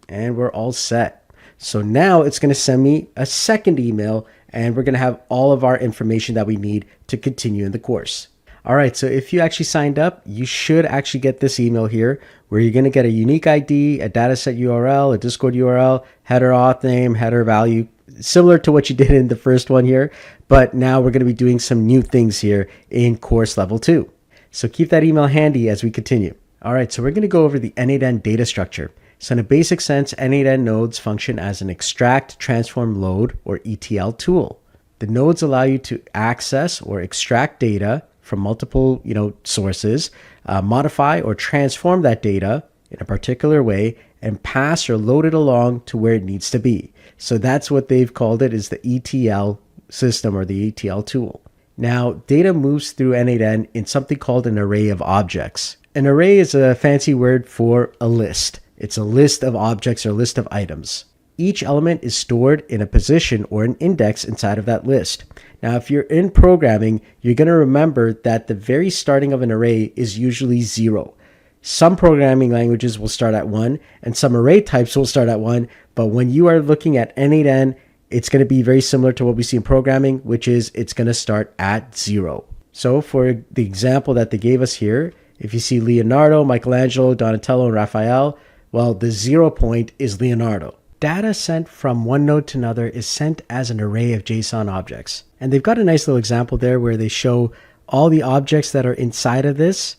And we're all set. So now it's going to send me a second email and we're going to have all of our information that we need to continue in the course. All right, so if you actually signed up, you should actually get this email here where you're going to get a unique ID, a dataset URL, a Discord URL, header auth name, header value, similar to what you did in the first one here. But now we're going to be doing some new things here in course level 2. So keep that email handy as we continue. All right, so we're going to go over the n8n data structure. So in a basic sense, n8n nodes function as an extract, transform, load, or ETL tool. The nodes allow you to access or extract data from multiple sources, modify or transform that data in a particular way, and pass or load it along to where it needs to be. So that's what they've called it, is the ETL system or the ETL tool. Now, data moves through n8n in something called an array of objects. An array is a fancy word for a list. It's a list of objects or list of items. Each element is stored in a position or an index inside of that list. Now, if you're in programming, you're going to remember that the very starting of an array is usually 0. Some programming languages will start at 1, and some array types will start at 1, but when you are looking at n8n, it's going to be very similar to what we see in programming, which is it's going to start at 0. So for the example that they gave us here, if you see Leonardo, Michelangelo, Donatello, and Raphael, well, the 0 point is Leonardo. Data sent from one node to another is sent as an array of JSON objects. And they've got a nice little example there where they show all the objects that are inside of this.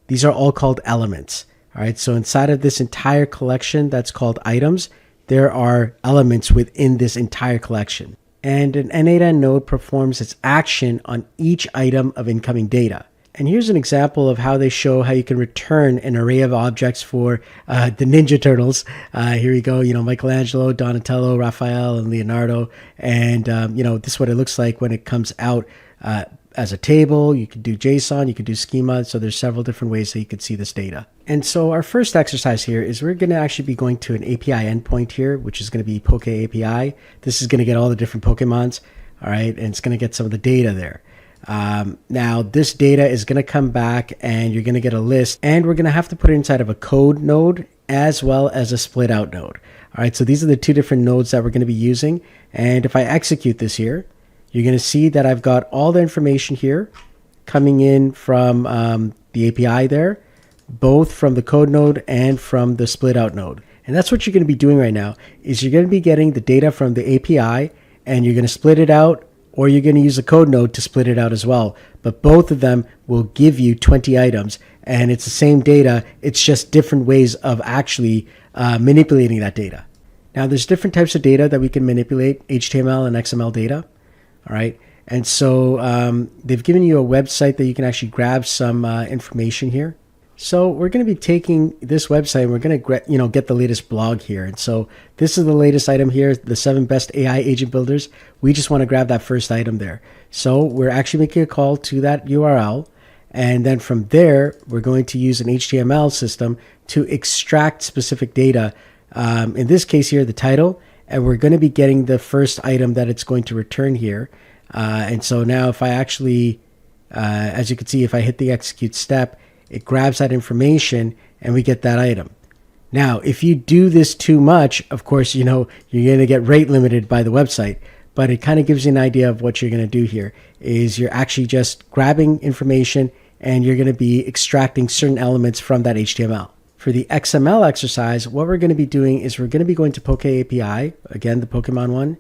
These are all called elements. All right, so inside of this entire collection that's called items, there are elements within this entire collection. And an n8n node performs its action on each item of incoming data. And here's an example of how they show how you can return an array of objects for the Ninja Turtles. Here we go, Michelangelo, Donatello, Raphael, and Leonardo. And, this is what it looks like when it comes out as a table. You can do JSON, you can do schema. So there's several different ways that you could see this data. And so our first exercise here is we're going to actually be going to an API endpoint here, which is going to be Poke API. This is going to get all the different Pokemons, all right? And it's going to get some of the data there. Now this data is going to come back and you're going to get a list, and we're going to have to put it inside of a code node as well as a split out node. All right, so these are the two different nodes that we're going to be using. And if I execute this here, you're going to see that I've got all the information here coming in from the API there, both from the code node and from the split out node. And that's what you're going to be doing right now, is you're going to be getting the data from the API and you're going to split it out, or you're going to use a code node to split it out as well. But both of them will give you 20 items, and it's the same data. It's just different ways of actually manipulating that data. Now, there's different types of data that we can manipulate, HTML and XML data. All right. And so they've given you a website that you can actually grab some information here. So we're going to be taking this website and we're going to get the latest blog here. And so this is the latest item here, the 7 best AI agent builders. We just want to grab that first item there. So we're actually making a call to that URL. And then from there, we're going to use an HTML system to extract specific data. In this case here, the title, and we're going to be getting the first item that it's going to return here. And so now if I actually, as you can see, if I hit the execute step, it grabs that information and we get that item. Now, if you do this too much, of course, you're going to get rate limited by the website, but it kind of gives you an idea of what you're going to do here is you're actually just grabbing information and you're going to be extracting certain elements from that HTML. For the XML exercise, what we're going to be doing is we're going to be going to Poke API, again, the Pokemon one,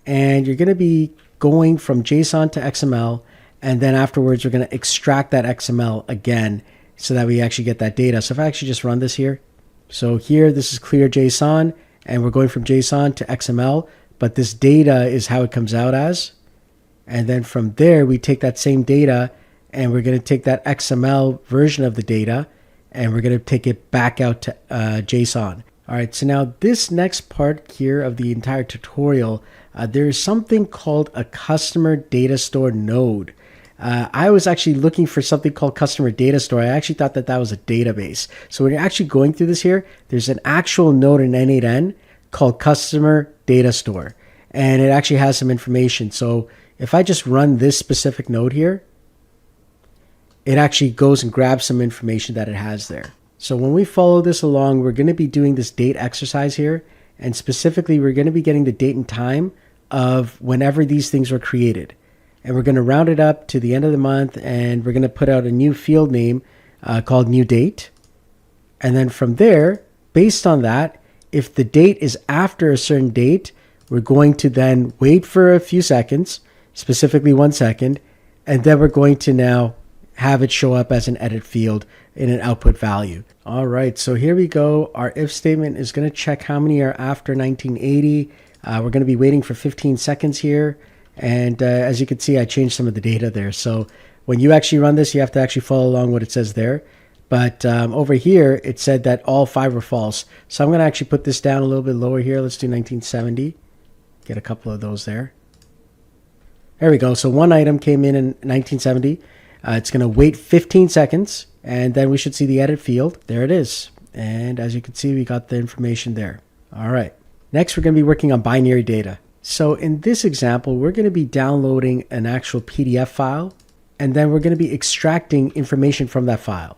and you're going to be going from JSON to XML, and then afterwards, we're going to extract that XML again so that we actually get that data. So if I actually just run this here, so here, this is clear JSON, and we're going from JSON to XML, but this data is how it comes out as. And then from there, we take that same data, and we're going to take that XML version of the data, and we're going to take it back out to JSON. All right, so now this next part here of the entire tutorial, there is something called a customer data store node. I was actually looking for something called customer data store. I actually thought that was a database. So when you're actually going through this here, there's an actual node in n8n called customer data store. And it actually has some information. So if I just run this specific node here, it actually goes and grabs some information that it has there. So when we follow this along, we're going to be doing this date exercise here. And specifically, we're going to be getting the date and time of whenever these things were created. And we're going to round it up to the end of the month, and we're going to put out a new field name called new date. And then from there, based on that, if the date is after a certain date, we're going to then wait for a few seconds, specifically 1 second, and then we're going to now have it show up as an edit field in an output value. All right, so here we go. Our if statement is going to check how many are after 1980. We're going to be waiting for 15 seconds here. And as you can see, I changed some of the data there. So when you actually run this, you have to actually follow along what it says there. But over here, it said that all 5 were false. So I'm going to actually put this down a little bit lower here. Let's do 1970. Get a couple of those there. There we go. So one item came in 1970. It's going to wait 15 seconds, and then we should see the edit field. There it is. And as you can see, we got the information there. All right. Next, we're going to be working on binary data. So in this example, we're going to be downloading an actual PDF file, and then we're going to be extracting information from that file.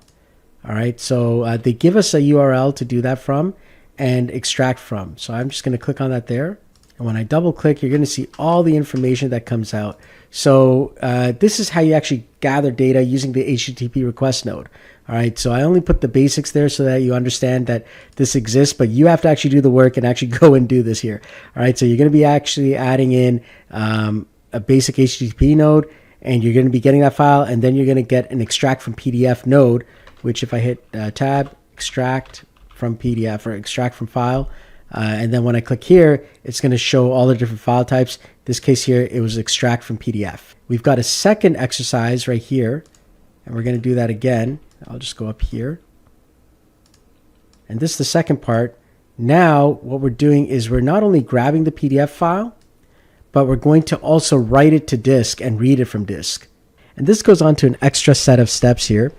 All right. So they give us a URL to do that from and extract from. So I'm just going to click on that there. And when I double click, you're going to see all the information that comes out. So this is how you actually gather data using the HTTP request node. All right, so I only put the basics there so that you understand that this exists, but you have to actually do the work and actually go and do this here. All right, so you're going to be actually adding in a basic HTTP node, and you're going to be getting that file, and then you're going to get an extract from PDF node, which if I hit tab, extract from PDF or extract from file, and then when I click here, it's going to show all the different file types. In this case here, it was extract from PDF. We've got a second exercise right here, and we're going to do that again. I'll just go up here. And this is the second part. Now, what we're doing is we're not only grabbing the PDF file, but we're going to also write it to disk and read it from disk. And this goes on to an extra set of steps here,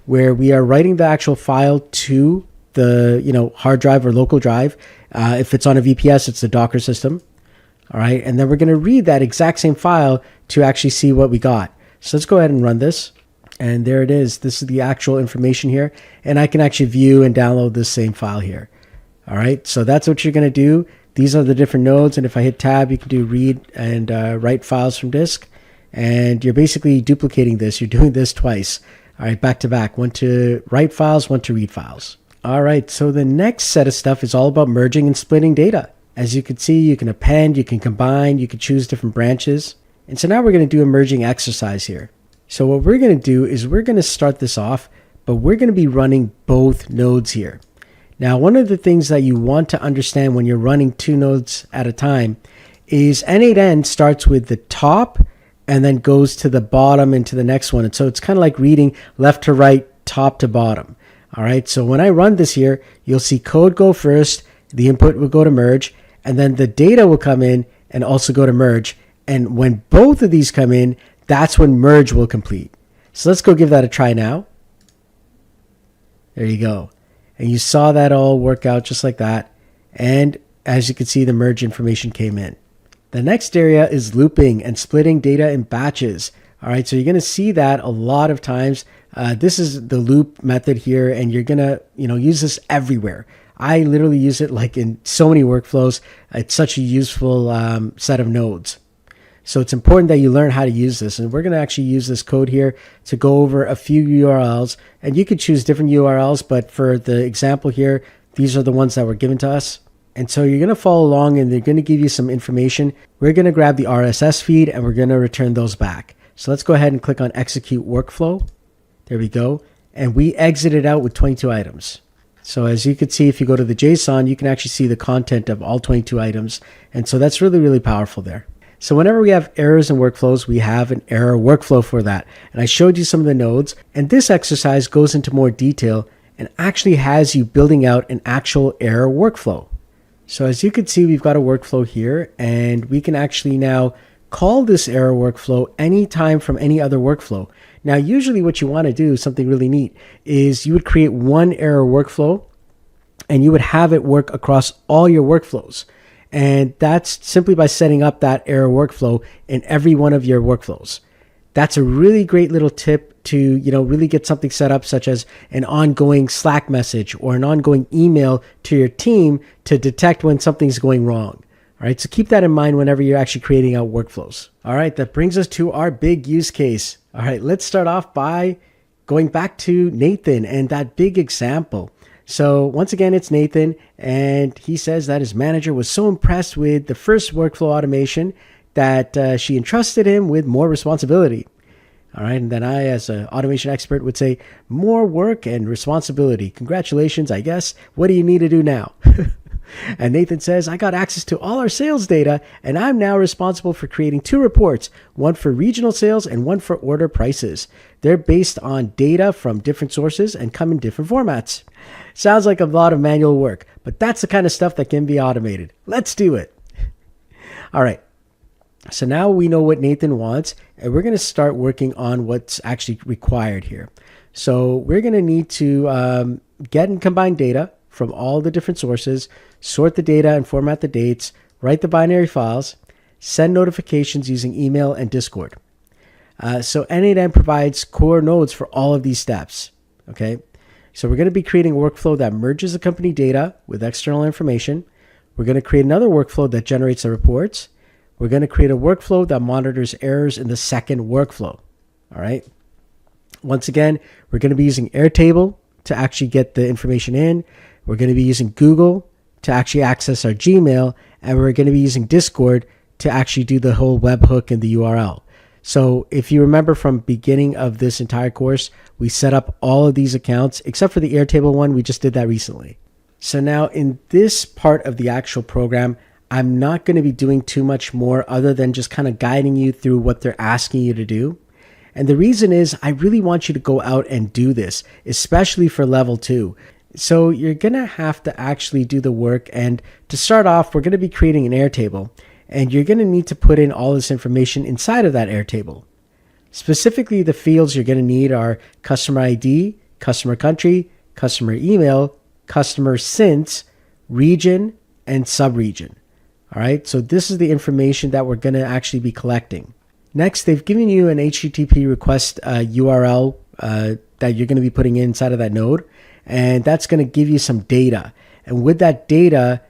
where we are writing the actual file to the hard drive or local drive. If it's on a VPS, it's the Docker system. All right, and then we're going to read that exact same file to actually see what we got. So let's go ahead and run this. And there it is. This is the actual information here. And I can actually view and download this same file here. All right, so that's what you're going to do. These are the different nodes. And if I hit tab, you can do read and write files from disk. And you're basically duplicating this. You're doing this twice. All right, back to back. One to write files, one to read files. All right, so the next set of stuff is all about merging and splitting data. As you can see, you can append, you can combine, you can choose different branches. And so now we're going to do a merging exercise here. So what we're going to do is we're going to start this off, but we're going to be running both nodes here. Now, one of the things that you want to understand when you're running 2 nodes at a time is n8n starts with the top and then goes to the bottom and to the next one. And so it's kind of like reading left to right, top to bottom. All right, so when I run this here, you'll see code go first, the input will go to merge, and then the data will come in and also go to merge. And when both of these come in, that's when merge will complete. So let's go give that a try now. There you go. And you saw that all work out just like that. And as you can see, the merge information came in. The next area is looping and splitting data in batches. All right, so you're going to see that a lot of times. This is the loop method here, and you're going to use this everywhere. I literally use it like in so many workflows. It's such a useful set of nodes. So it's important that you learn how to use this. And we're going to actually use this code here to go over a few URLs. And you could choose different URLs, but for the example here, these are the ones that were given to us. And so you're going to follow along and they're going to give you some information. We're going to grab the RSS feed and we're going to return those back. So let's go ahead and click on execute workflow. There we go. And we exited out with 22 items. So as you can see, if you go to the JSON, you can actually see the content of all 22 items. And so that's really, really powerful there. So whenever we have errors in workflows, we have an error workflow for that. And I showed you some of the nodes, and this exercise goes into more detail and actually has you building out an actual error workflow. So as you can see, we've got a workflow here, and we can actually now call this error workflow anytime from any other workflow. Now, usually what you want to do, something really neat, is you would create one error workflow and you would have it work across all your workflows. And that's simply by setting up that error workflow in every one of your workflows. That's a really great little tip to, really get something set up, such as an ongoing Slack message or an ongoing email to your team to detect when something's going wrong. All right, so keep that in mind whenever you're actually creating out workflows. All right, that brings us to our big use case. All right, let's start off by going back to Nathan and that big example. So once again, it's Nathan, and he says that his manager was so impressed with the first workflow automation that she entrusted him with more responsibility. All right, and then I, as an automation expert, would say, more work and responsibility. Congratulations, I guess. What do you need to do now? And Nathan says, I got access to all our sales data, and I'm now responsible for creating 2 reports, one for regional sales and one for order prices. They're based on data from different sources and come in different formats. Sounds like a lot of manual work, but that's the kind of stuff that can be automated. Let's do it. All right. So now we know what Nathan wants, and we're going to start working on what's actually required here. So we're going to need to get and combine data from all the different sources, sort the data and format the dates, write the binary files, send notifications using email and Discord. So n8n provides core nodes for all of these steps. Okay, so we're going to be creating a workflow that merges the company data with external information. We're going to create another workflow that generates the reports. We're going to create a workflow that monitors errors in the second workflow. All right. Once again, we're going to be using Airtable to actually get the information in. We're going to be using Google to actually access our Gmail, and we're going to be using Discord to actually do the whole webhook and the URL. So if you remember from beginning of this entire course, we set up all of these accounts, except for the Airtable one. We just did that recently. So now in this part of the actual program, I'm not going to be doing too much more other than just kind of guiding you through what they're asking you to do. And the reason is I really want you to go out and do this, especially for level 2. So you're going to have to actually do the work. And to start off, we're going to be creating an Airtable. And you're going to need to put in all this information inside of that Airtable. Specifically, the fields you're going to need are customer ID, customer country, customer email, customer since, region, and subregion. All right, so this is the information that we're going to actually be collecting. Next, they've given you an HTTP request URL that you're going to be putting inside of that node, and that's going to give you some data. And with that data,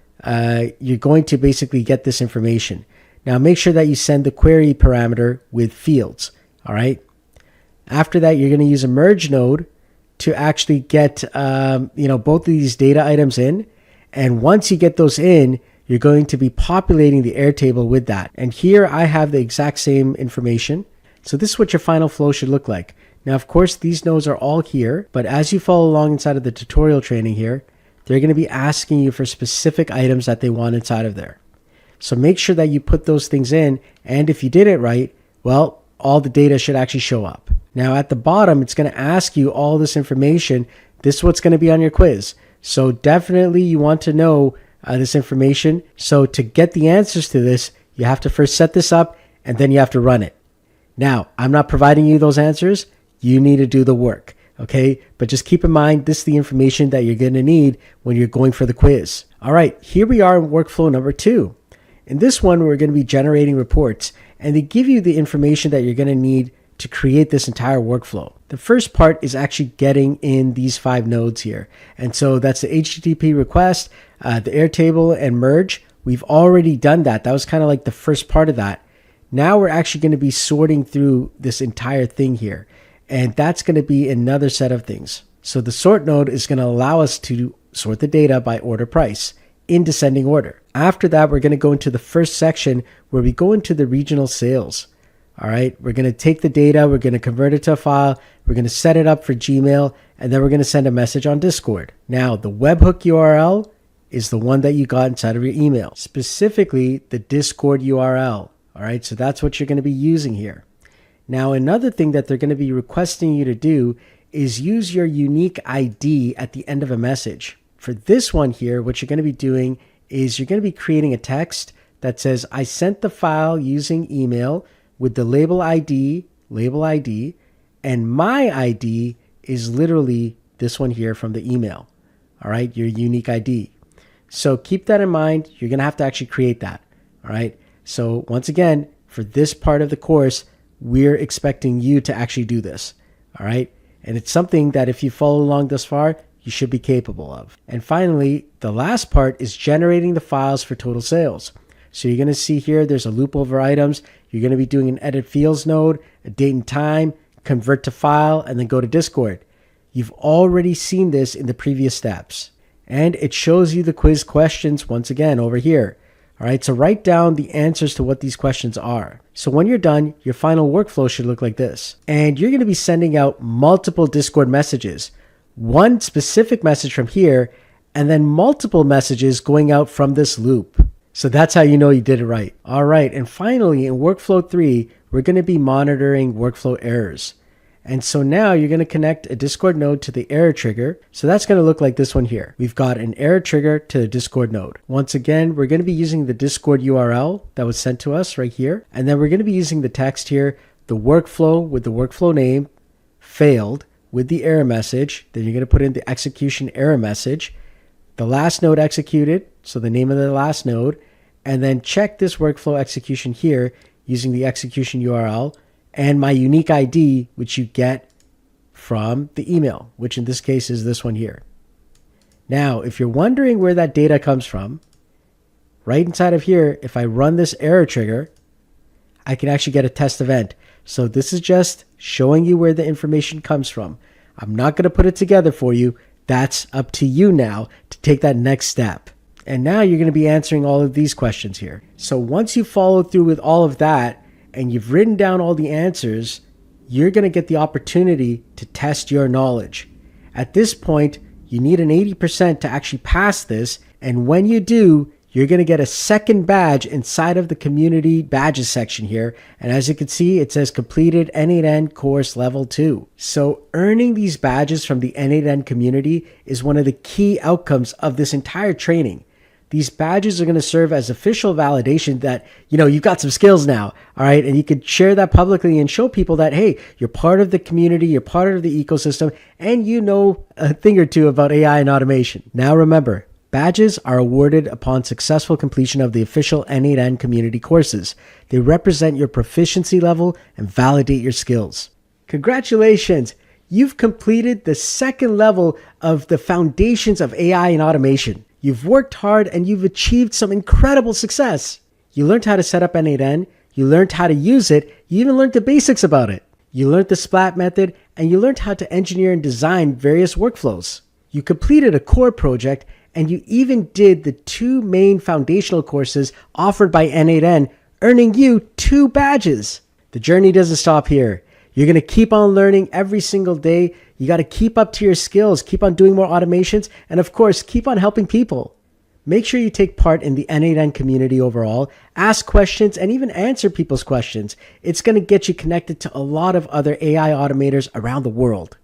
you're going to basically get this information. Now, make sure that you send the query parameter with fields. All right. After that, you're going to use a merge node to actually get both of these data items in. And once you get those in, you're going to be populating the Airtable with that. And here I have the exact same information. So this is what your final flow should look like. Now, of course, these nodes are all here, but as you follow along inside of the tutorial training here, they're going to be asking you for specific items that they want inside of there. So make sure that you put those things in. And if you did it right, well, all the data should actually show up. Now at the bottom, it's going to ask you all this information. This is what's going to be on your quiz. So definitely you want to know this information. So to get the answers to this, you have to first set this up and then you have to run it. Now, I'm not providing you those answers. You need to do the work. Okay, but just keep in mind, this is the information that you're going to need when you're going for the quiz. All right, here we are in workflow number 2. In this one, we're going to be generating reports, and they give you the information that you're going to need to create this entire workflow. The first part is actually getting in these 5 nodes here. And so that's the HTTP request, the Airtable, and merge. We've already done that. That was kind of like the first part of that. Now we're actually going to be sorting through this entire thing here. And that's going to be another set of things. So the sort node is going to allow us to sort the data by order price in descending order. After that, we're going to go into the first section where we go into the regional sales. All right, we're going to take the data, we're going to convert it to a file, we're going to set it up for Gmail, and then we're going to send a message on Discord. Now, the webhook URL is the one that you got inside of your email, specifically the Discord URL. All right, so that's what you're going to be using here. Now, another thing that they're going to be requesting you to do is use your unique ID at the end of a message. For this one here, what you're going to be doing is you're going to be creating a text that says, I sent the file using email with the label ID, and my ID is literally this one here from the email. All right, your unique ID. So keep that in mind. You're going to have to actually create that. All right. So once again, for this part of the course, we're expecting you to actually do this. All right. And it's something that if you follow along thus far, you should be capable of. And finally, the last part is generating the files for total sales. So you're going to see here, there's a loop over items. You're going to be doing an edit fields node, a date and time, convert to file, and then go to Discord. You've already seen this in the previous steps. And it shows you the quiz questions once again over here. All right, so write down the answers to what these questions are. So when you're done, your final workflow should look like this. And you're going to be sending out multiple Discord messages. One specific message from here, and then multiple messages going out from this loop. So that's how you know you did it right. All right, and finally in workflow 3, we're going to be monitoring workflow errors. And so now you're going to connect a Discord node to the error trigger. So that's going to look like this one here. We've got an error trigger to the Discord node. Once again, we're going to be using the Discord URL that was sent to us right here. And then we're going to be using the text here, the workflow with the workflow name, failed with the error message. Then you're going to put in the execution error message, the last node executed, so the name of the last node, and then check this workflow execution here using the execution URL and my unique ID, which you get from the email, which in this case is this one here. Now, if you're wondering where that data comes from, right inside of here, if I run this error trigger, I can actually get a test event. So this is just showing you where the information comes from. I'm not going to put it together for you. That's up to you now to take that next step. And now you're going to be answering all of these questions here. So once you follow through with all of that, and you've written down all the answers, you're going to get the opportunity to test your knowledge. At this point, you need an 80% to actually pass this, and when you do, you're going to get a second badge inside of the community badges section here. And as you can see, it says completed n8n course level 2. So earning these badges from the n8n community is one of the key outcomes of this entire training. These badges are going to serve as official validation that, you've got some skills now, all right? And you could share that publicly and show people that, hey, you're part of the community, you're part of the ecosystem, and you know a thing or two about AI and automation. Now remember, badges are awarded upon successful completion of the official n8n community courses. They represent your proficiency level and validate your skills. Congratulations! You've completed the second level of the foundations of AI and automation. You've worked hard and you've achieved some incredible success. You learned how to set up n8n, you learned how to use it, you even learned the basics about it. You learned the splat method, and you learned how to engineer and design various workflows. You completed a core project, and you even did the 2 main foundational courses offered by n8n, earning you 2 badges. The journey doesn't stop here. You're going to keep on learning every single day. You got to keep up to your skills, keep on doing more automations, and of course, keep on helping people. Make sure you take part in the n8n community overall, ask questions, and even answer people's questions. It's going to get you connected to a lot of other AI automators around the world.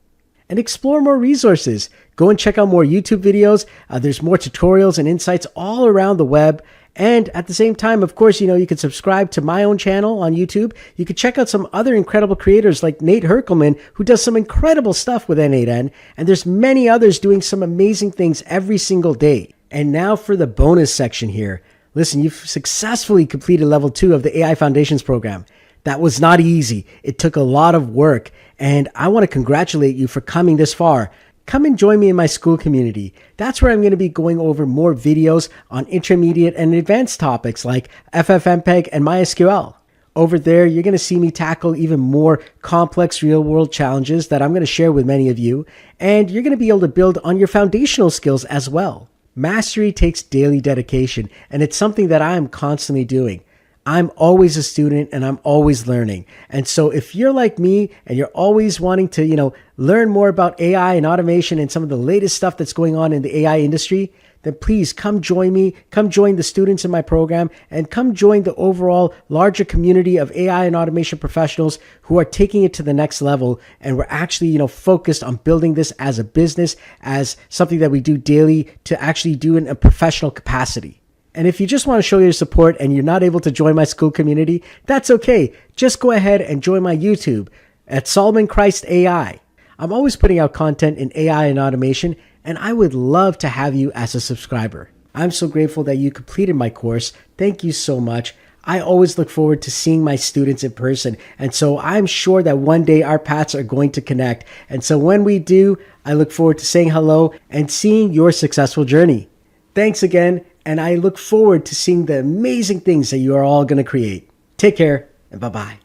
And explore more resources. Go and check out more YouTube videos. There's more tutorials and insights all around the web. And at the same time, of course, you can subscribe to my own channel on YouTube. You can check out some other incredible creators like Nate Herkelman, who does some incredible stuff with n8n. And there's many others doing some amazing things every single day. And now for the bonus section here. Listen, you've successfully completed level 2 of the AI Foundations program. That was not easy. It took a lot of work. And I want to congratulate you for coming this far. Come and join me in my school community. That's where I'm going to be going over more videos on intermediate and advanced topics like FFmpeg and MySQL. Over there, you're going to see me tackle even more complex real-world challenges that I'm going to share with many of you, and you're going to be able to build on your foundational skills as well. Mastery takes daily dedication, and it's something that I am constantly doing. I'm always a student and I'm always learning. And so if you're like me and you're always wanting to, learn more about AI and automation and some of the latest stuff that's going on in the AI industry, then please come join me, come join the students in my program, and come join the overall larger community of AI and automation professionals who are taking it to the next level. And we're actually, focused on building this as a business, as something that we do daily to actually do in a professional capacity. And if you just want to show your support and you're not able to join my school community, that's okay. Just go ahead and join my YouTube at Solomon Christ AI. I'm always putting out content in AI and automation, and I would love to have you as a subscriber. I'm so grateful that you completed my course. Thank you so much. I always look forward to seeing my students in person, and so I'm sure that one day our paths are going to connect. And so when we do, I look forward to saying hello and seeing your successful journey. Thanks again, And I look forward to seeing the amazing things that you are all going to create. Take care and bye-bye.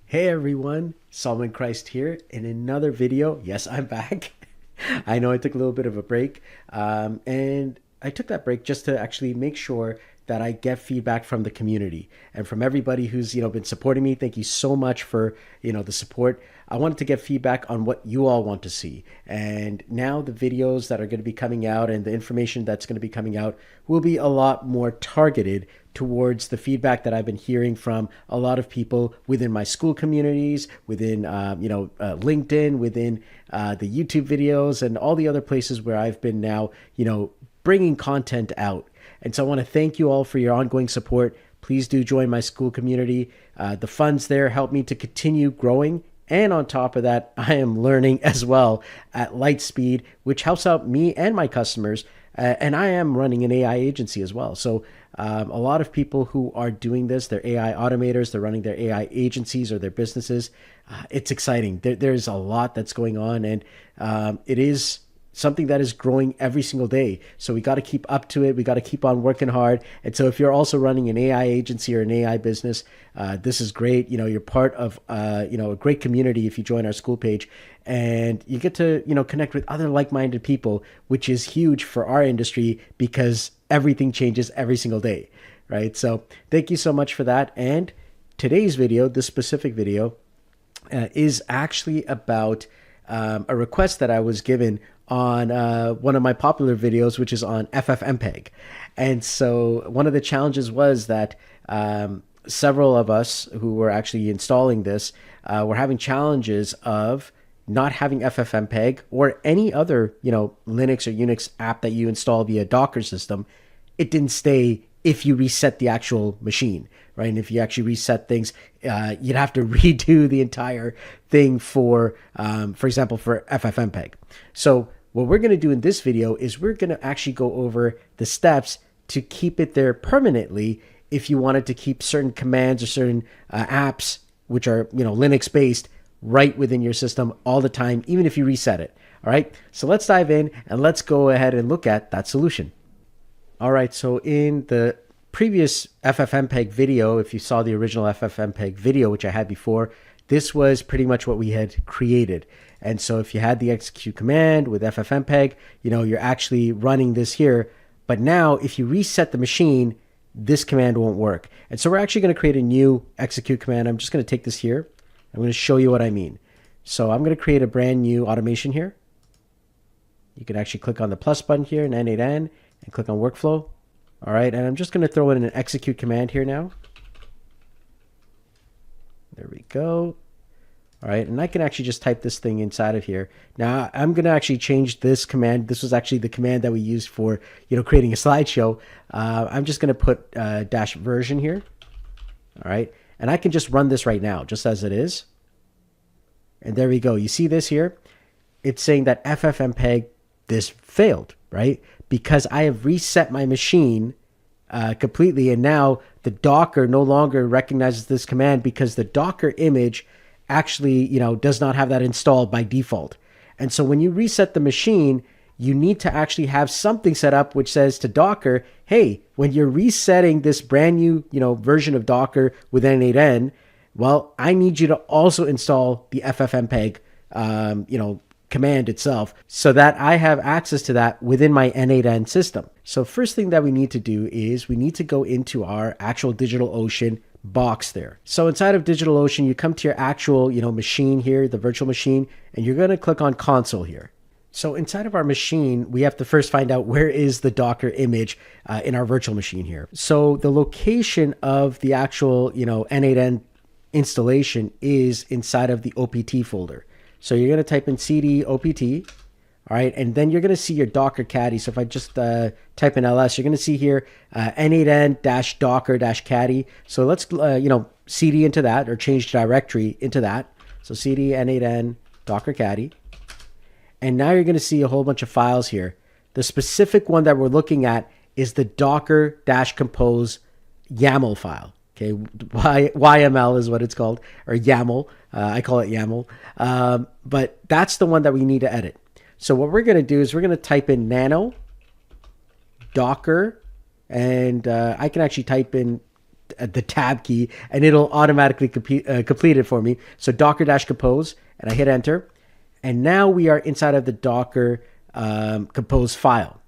Hey everyone, Solomon Christ here in another video. Yes, I'm back. I know I took a little bit of a break, and I took that break just to actually make sure that I get feedback from the community and from everybody who's been supporting me. Thank you so much for the support. I wanted to get feedback on what you all want to see, and now the videos that are going to be coming out and the information that's going to be coming out will be a lot more targeted towards the feedback that I've been hearing from a lot of people within my school communities, within LinkedIn, within the YouTube videos, and all the other places where I've been now bringing content out. And so I want to thank you all for your ongoing support. Please do join my school community. The funds there help me to continue growing. And on top of that, I am learning as well at light speed, which helps out me and my customers. And I am running an AI agency as well. So a lot of people who are doing this, they're AI automators, they're running their AI agencies or their businesses. It's exciting. There's a lot that's going on, and it is something that is growing every single day. So we got to keep up to it. We got to keep on working hard. And so if you're also running an AI agency or an AI business, this is great. You're part of, a great community if you join our school page, and you get to, connect with other like-minded people, which is huge for our industry because everything changes every single day, right? So thank you so much for that. And today's video, this specific video, is actually about a request that I was given on one of my popular videos, which is on FFmpeg. And so one of the challenges was that several of us who were actually installing this were having challenges of not having FFmpeg or any other Linux or Unix app that you install via Docker system. It didn't stay if you reset the actual machine, right? And if you actually reset things, you'd have to redo the entire thing for example, for FFmpeg. So what we're going to do in this video is we're going to actually go over the steps to keep it there permanently if you wanted to keep certain commands or certain apps, which are Linux based, right within your system all the time, even if you reset it. All right, so let's dive in and let's go ahead and look at that solution. All right, so in the previous FFmpeg video, if you saw the original FFmpeg video, which I had before, this was pretty much what we had created. And so if you had the execute command with FFmpeg, you're actually running this here. But now if you reset the machine, this command won't work. And so we're actually going to create a new execute command. I'm just going to take this here. I'm going to show you what I mean. So I'm going to create a brand new automation here. You can actually click on the plus button here in n8n and click on workflow. All right, and I'm just going to throw in an execute command here now. There we go. All right, and I can actually just type this thing inside of here. Now I'm going to actually change this command. This was actually the command that we used for creating a slideshow. I'm just going to put -version here. All right, and I can just run this right now, just as it is. And there we go. You see this here? It's saying that FFmpeg, this failed, right? Because I have reset my machine completely, and now the Docker no longer recognizes this command because the Docker image actually, does not have that installed by default. And so when you reset the machine, you need to actually have something set up which says to Docker, hey, when you're resetting this brand new, version of Docker with n8n, well, I need you to also install the FFmpeg, command itself so that I have access to that within my n8n system. So first thing that we need to do is we need to go into our actual DigitalOcean box there. So inside of DigitalOcean, you come to your actual, machine here, the virtual machine, and you're going to click on console here. So inside of our machine, we have to first find out where is the Docker image in our virtual machine here. So the location of the actual, n8n installation is inside of the OPT folder. So you're going to type in cd opt, all right, and then you're going to see your Docker caddy. So if I just type in ls, you're going to see here n8n-docker-caddy. So let's cd into that, or change directory into that. So cd n8n docker caddy. And now you're going to see a whole bunch of files here. The specific one that we're looking at is the docker-compose YAML file. Okay, YML is what it's called, or YAML. I call it YAML. But that's the one that we need to edit. So what we're going to do is we're going to type in nano Docker, and I can actually type in the tab key and it'll automatically complete it for me. So docker-compose, and I hit enter. And now we are inside of the Docker compose file.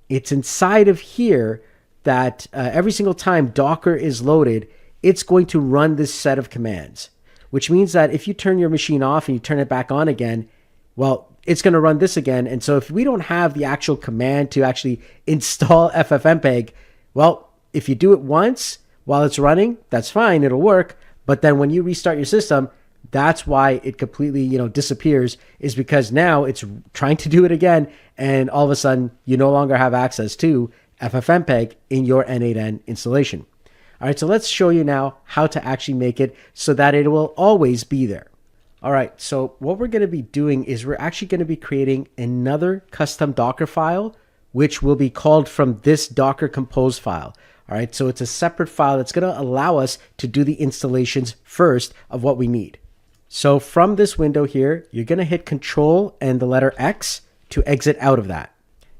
It's inside of here that every single time Docker is loaded, it's going to run this set of commands, which means that if you turn your machine off and you turn it back on again, well, it's going to run this again. And so if we don't have the actual command to actually install FFmpeg, well, if you do it once while it's running, that's fine, it'll work. But then when you restart your system, that's why it completely, disappears, is because now it's trying to do it again, and all of a sudden you no longer have access to FFmpeg in your n8n installation. All right, so let's show you now how to actually make it so that it will always be there. All right, so what we're going to be doing is we're actually going to be creating another custom Docker file, which will be called from this Docker compose file. All right, so it's a separate file that's going to allow us to do the installations first of what we need. So from this window here, you're going to hit Control and the letter X to exit out of that.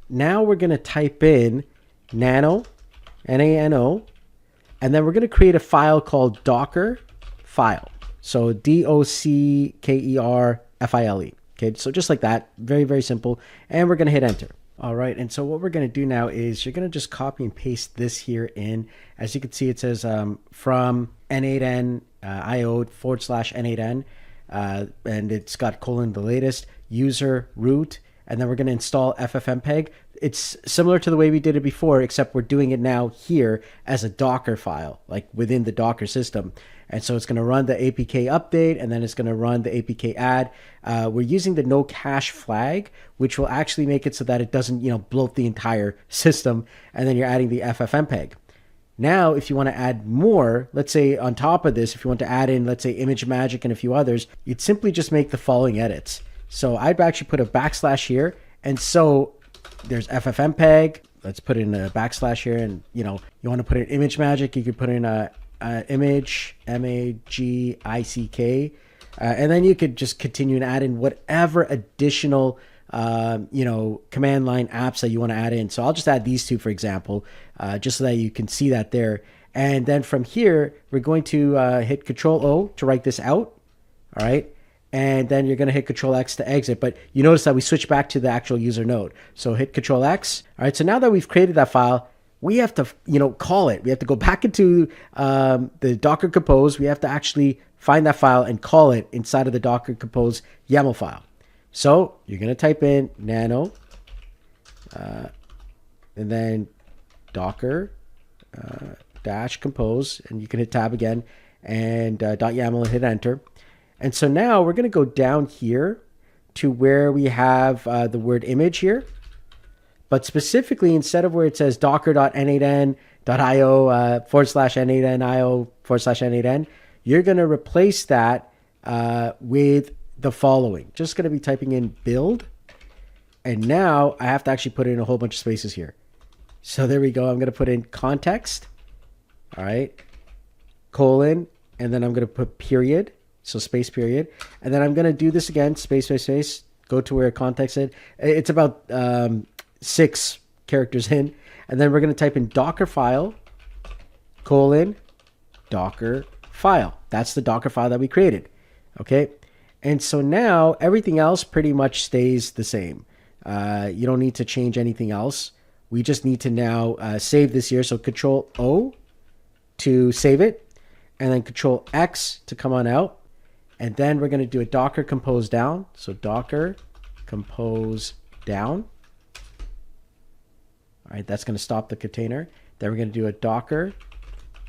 Now we're going to type in nano, N-A-N-O, and then we're going to create a file called Docker file. So D-O-C-K-E-R-F-I-L-E. Okay, so just like that, very, very simple. And we're going to hit enter. All right, and so what we're going to do now is you're going to just copy and paste this here in. As you can see, it says from n8n io/n8n, and it's got colon the latest, user, root, and then we're going to install FFmpeg. It's similar to the way we did it before, except we're doing it now here as a Docker file, like within the Docker system. And so it's going to run the APK update, and then it's going to run the APK add. We're using the no cache flag, which will actually make it so that it doesn't, bloat the entire system. And then you're adding the FFmpeg. Now, if you want to add more, let's say on top of this, if you want to add in, let's say, ImageMagick and a few others, you'd simply just make the following edits. So I'd actually put a backslash here. And so there's FFmpeg. Let's put in a backslash here. And, you want to put in ImageMagick, you could put in a image, M-A-G-I-C-K. And then you could just continue and add in whatever additional command line apps that you want to add in. So I'll just add these two, for example, just so that you can see that there. And then from here, we're going to hit Control O to write this out. All right. And then you're going to hit Control X to exit. But you notice that we switch back to the actual user node. So hit Control X. All right. So now that we've created that file, we have to, call it. We have to go back into the Docker Compose. We have to actually find that file and call it inside of the Docker Compose YAML file. So you're going to type in nano, and then Docker dash compose, and you can hit tab again, and .yaml and hit enter. And so now we're going to go down here to where we have the word image here. But specifically, instead of where it says docker.n8n.io /n8nio/n8n, you're going to replace that with the following. Just going to be typing in build. And now I have to actually put in a whole bunch of spaces here. So there we go. I'm going to put in context. All right. Colon. And then I'm going to put period. So space period. And then I'm going to do this again. Space, space, space. Go to where context is. It's about 6 characters in. And then we're going to type in Docker file, colon, Docker file. That's the Docker file that we created. Okay. And so now everything else pretty much stays the same. You don't need to change anything else. We just need to now save this here. So Control O to save it, and then Control X to come on out. And then we're going to do a Docker compose down. So Docker compose down. All right, that's going to stop the container. Then we're going to do a Docker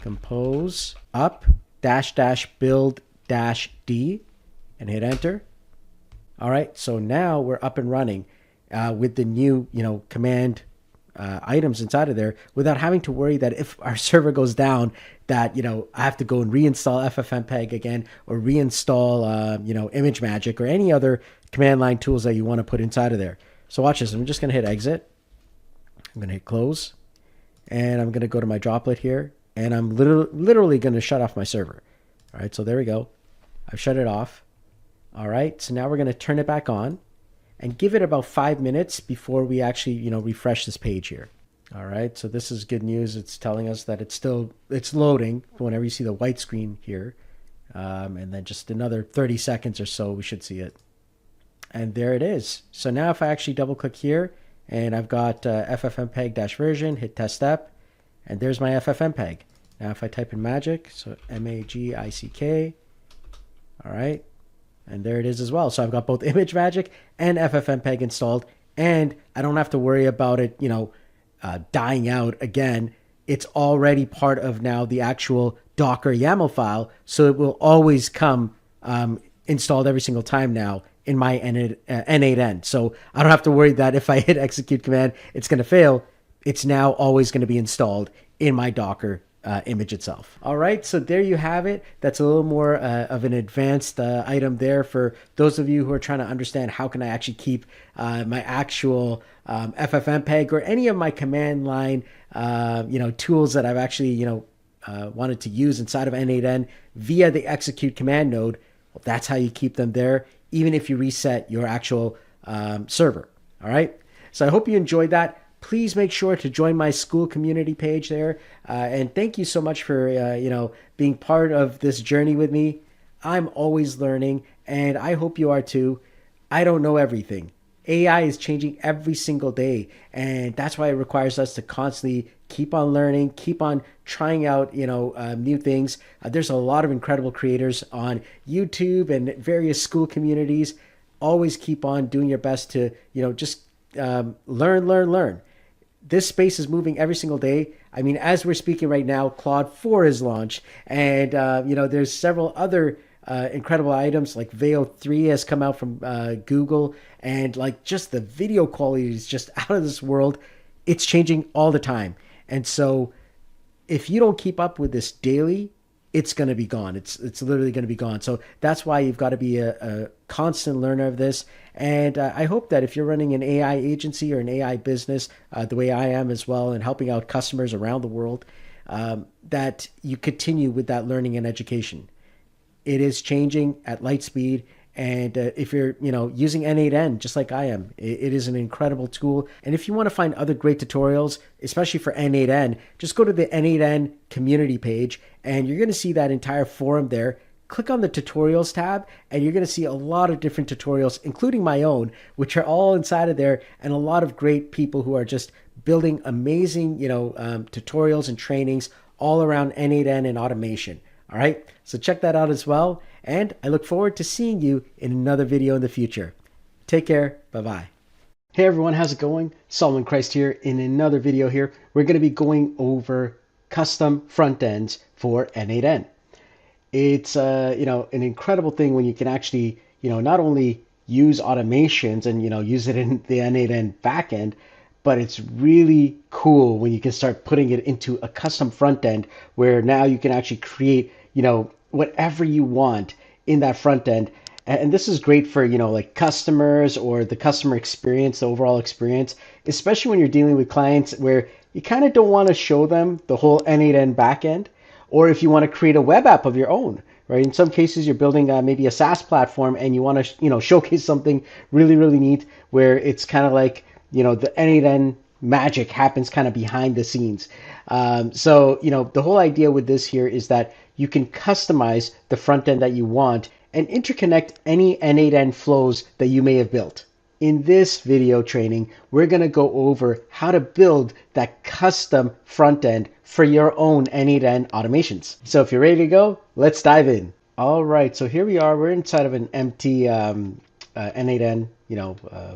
compose up --build -d and hit enter. All right, so now we're up and running with the new, command items inside of there without having to worry that if our server goes down, that, I have to go and reinstall FFmpeg again or reinstall, ImageMagick or any other command line tools that you want to put inside of there. So watch this. I'm just going to hit exit. I'm going to hit close, and I'm going to go to my droplet here, and I'm literally going to shut off my server. All right, so there we go. I've shut it off. All right, so now we're going to turn it back on and give it about 5 minutes before we actually, refresh this page here. All right, so this is good news. It's telling us that it's loading whenever you see the white screen here. And then just another 30 seconds or so, we should see it. And there it is. So now if I actually double click here and I've got ffmpeg-version, hit test step, and there's my ffmpeg. Now if I type in magic, so magick, all right, and there it is as well. So I've got both image magic and ffmpeg installed, and I don't have to worry about it, dying out again. It's already part of now the actual Docker YAML file, so it will always come installed every single time now in my n8n. So I don't have to worry that if I hit execute command, it's going to fail. It's now always going to be installed in my Docker image itself. All right, so there you have it. That's a little more of an advanced item there for those of you who are trying to understand how can I actually keep my actual FFmpeg or any of my command line tools that I've actually wanted to use inside of n8n via the execute command node. Well, that's how you keep them there, even if you reset your actual server. All right, so I hope you enjoyed that. Please make sure to join my school community page there. And thank you so much for, being part of this journey with me. I'm always learning, and I hope you are too. I don't know everything. AI is changing every single day, and that's why it requires us to constantly keep on learning, keep on trying out, new things. There's a lot of incredible creators on YouTube and various school communities. Always keep on doing your best to, just learn. This space is moving every single day. I mean, as we're speaking right now, Claude 4 is launched, and there's several other incredible items like Veo 3 has come out from Google, and like just the video quality is just out of this world. It's changing all the time, and so if you don't keep up with this daily, it's going to be gone. It's literally going to be gone. So that's why you've got to be a constant learner of this. And I hope that if you're running an AI agency or an AI business, the way I am as well, and helping out customers around the world, that you continue with that learning and education. It is changing at light speed. And if you're, using n8n, just like I am, it is an incredible tool. And if you want to find other great tutorials, especially for n8n, just go to the n8n community page, and you're going to see that entire forum there. Click on the tutorials tab, and you're going to see a lot of different tutorials, including my own, which are all inside of there, and a lot of great people who are just building amazing, tutorials and trainings all around n8n and automation. All right, so check that out as well. And I look forward to seeing you in another video in the future. Take care. Bye-bye. Hey everyone, how's it going? Solomon Christ here. In another video here, we're going to be going over custom front ends for n8n. It's an incredible thing when you can actually, not only use automations and use it in the n8n backend, but it's really cool when you can start putting it into a custom front end where now you can actually create, whatever you want in that front end. And this is great for, like customers or the customer experience, the overall experience, especially when you're dealing with clients where you kind of don't want to show them the whole n8n backend, or if you want to create a web app of your own, right? In some cases, you're building maybe a SaaS platform and you want to, showcase something really, really neat where it's kind of like, the n8n magic happens kind of behind the scenes. So, the whole idea with this here is that you can customize the front end that you want and interconnect any n8n flows that you may have built. In this video training, we're going to go over how to build that custom front end for your own n8n automations. So if you're ready to go, let's dive in. All right, so here we are. We're inside of an empty n8n,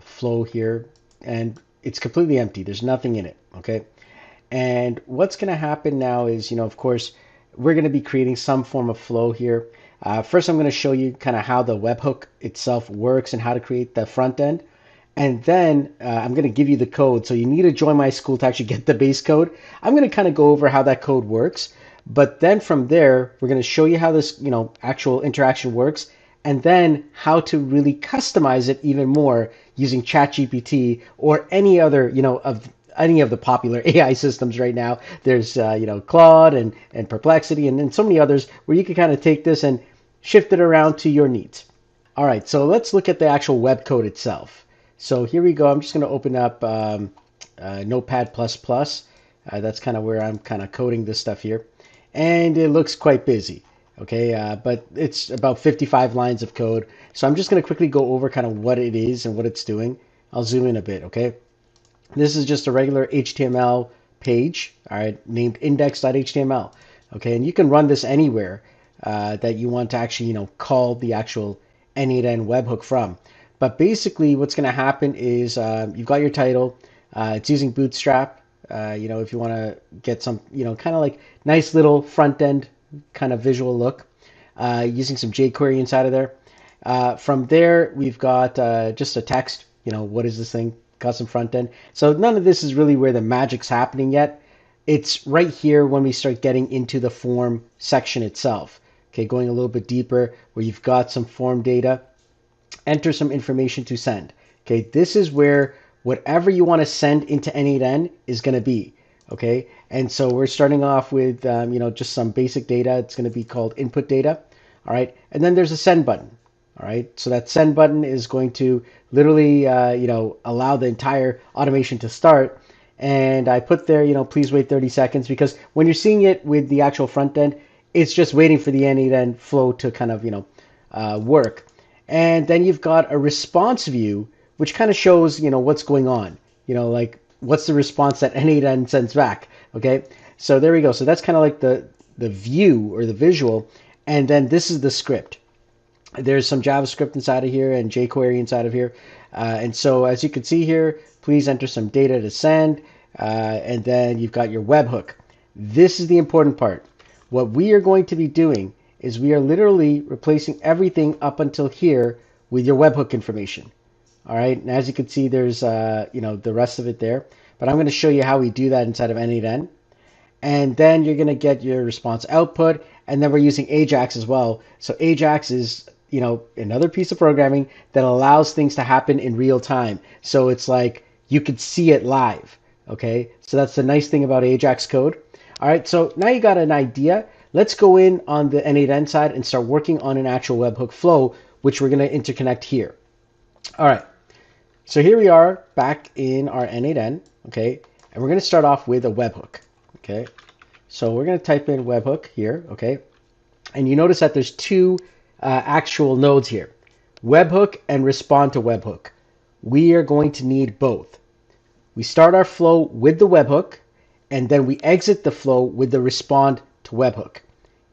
flow here, and it's completely empty. There's nothing in it, okay? And what's going to happen now is, of course, we're going to be creating some form of flow here. First, I'm going to show you kind of how the webhook itself works and how to create the front end. And then I'm going to give you the code. So you need to join my school to actually get the base code. I'm going to kind of go over how that code works. But then from there, we're going to show you how this, actual interaction works, and then how to really customize it even more using ChatGPT or any other, of any of the popular AI systems right now. There's, Claude and Perplexity and so many others where you can kind of take this and shift it around to your needs. All right, so let's look at the actual web code itself. So here we go. I'm just going to open up Notepad++. That's kind of where I'm kind of coding this stuff here. And it looks quite busy, okay? But it's about 55 lines of code. So I'm just going to quickly go over kind of what it is and what it's doing. I'll zoom in a bit, okay? This is just a regular HTML page, all right, named index.html, okay? And you can run this anywhere that you want to actually, call the actual n8n webhook from. But basically what's going to happen is you've got your title. It's using Bootstrap. If you want to get some, kind of like nice little front end kind of visual look, using some jQuery inside of there. From there, we've got just a text, what is this thing? Got some front end. So none of this is really where the magic's happening yet. It's right here when we start getting into the form section itself. Okay, going a little bit deeper where you've got some form data. Enter some information to send. Okay, this is where whatever you want to send into n8n is going to be. Okay, and so we're starting off with just some basic data. It's going to be called input data. All right, and then there's a send button. All right, so that send button is going to literally allow the entire automation to start. And I put there, please wait 30 seconds, because when you're seeing it with the actual front end, it's just waiting for the n8n flow to kind of work. And then you've got a response view, which kind of shows, what's going on, like what's the response that n8n sends back. Okay, so there we go. So that's kind of like the view or the visual. And then this is the script. There's some JavaScript inside of here and jQuery inside of here. And so as you can see here, please enter some data to send. And then you've got your webhook. This is the important part. What we are going to be doing is we are literally replacing everything up until here with your webhook information. All right, and as you can see, there's the rest of it there. But I'm going to show you how we do that inside of n8n. And then you're going to get your response output, and then we're using Ajax as well. So Ajax is another piece of programming that allows things to happen in real time. So it's like you could see it live. Okay, so that's the nice thing about Ajax code. All right, so now you got an idea. Let's go in on the n8n side and start working on an actual webhook flow, which we're going to interconnect here. All right, so here we are back in our n8n, okay, and we're going to start off with a webhook, okay. So we're going to type in webhook here, okay, and you notice that there's two actual nodes here, webhook and respond to webhook. We are going to need both. We start our flow with the webhook, and then we exit the flow with the respond to webhook.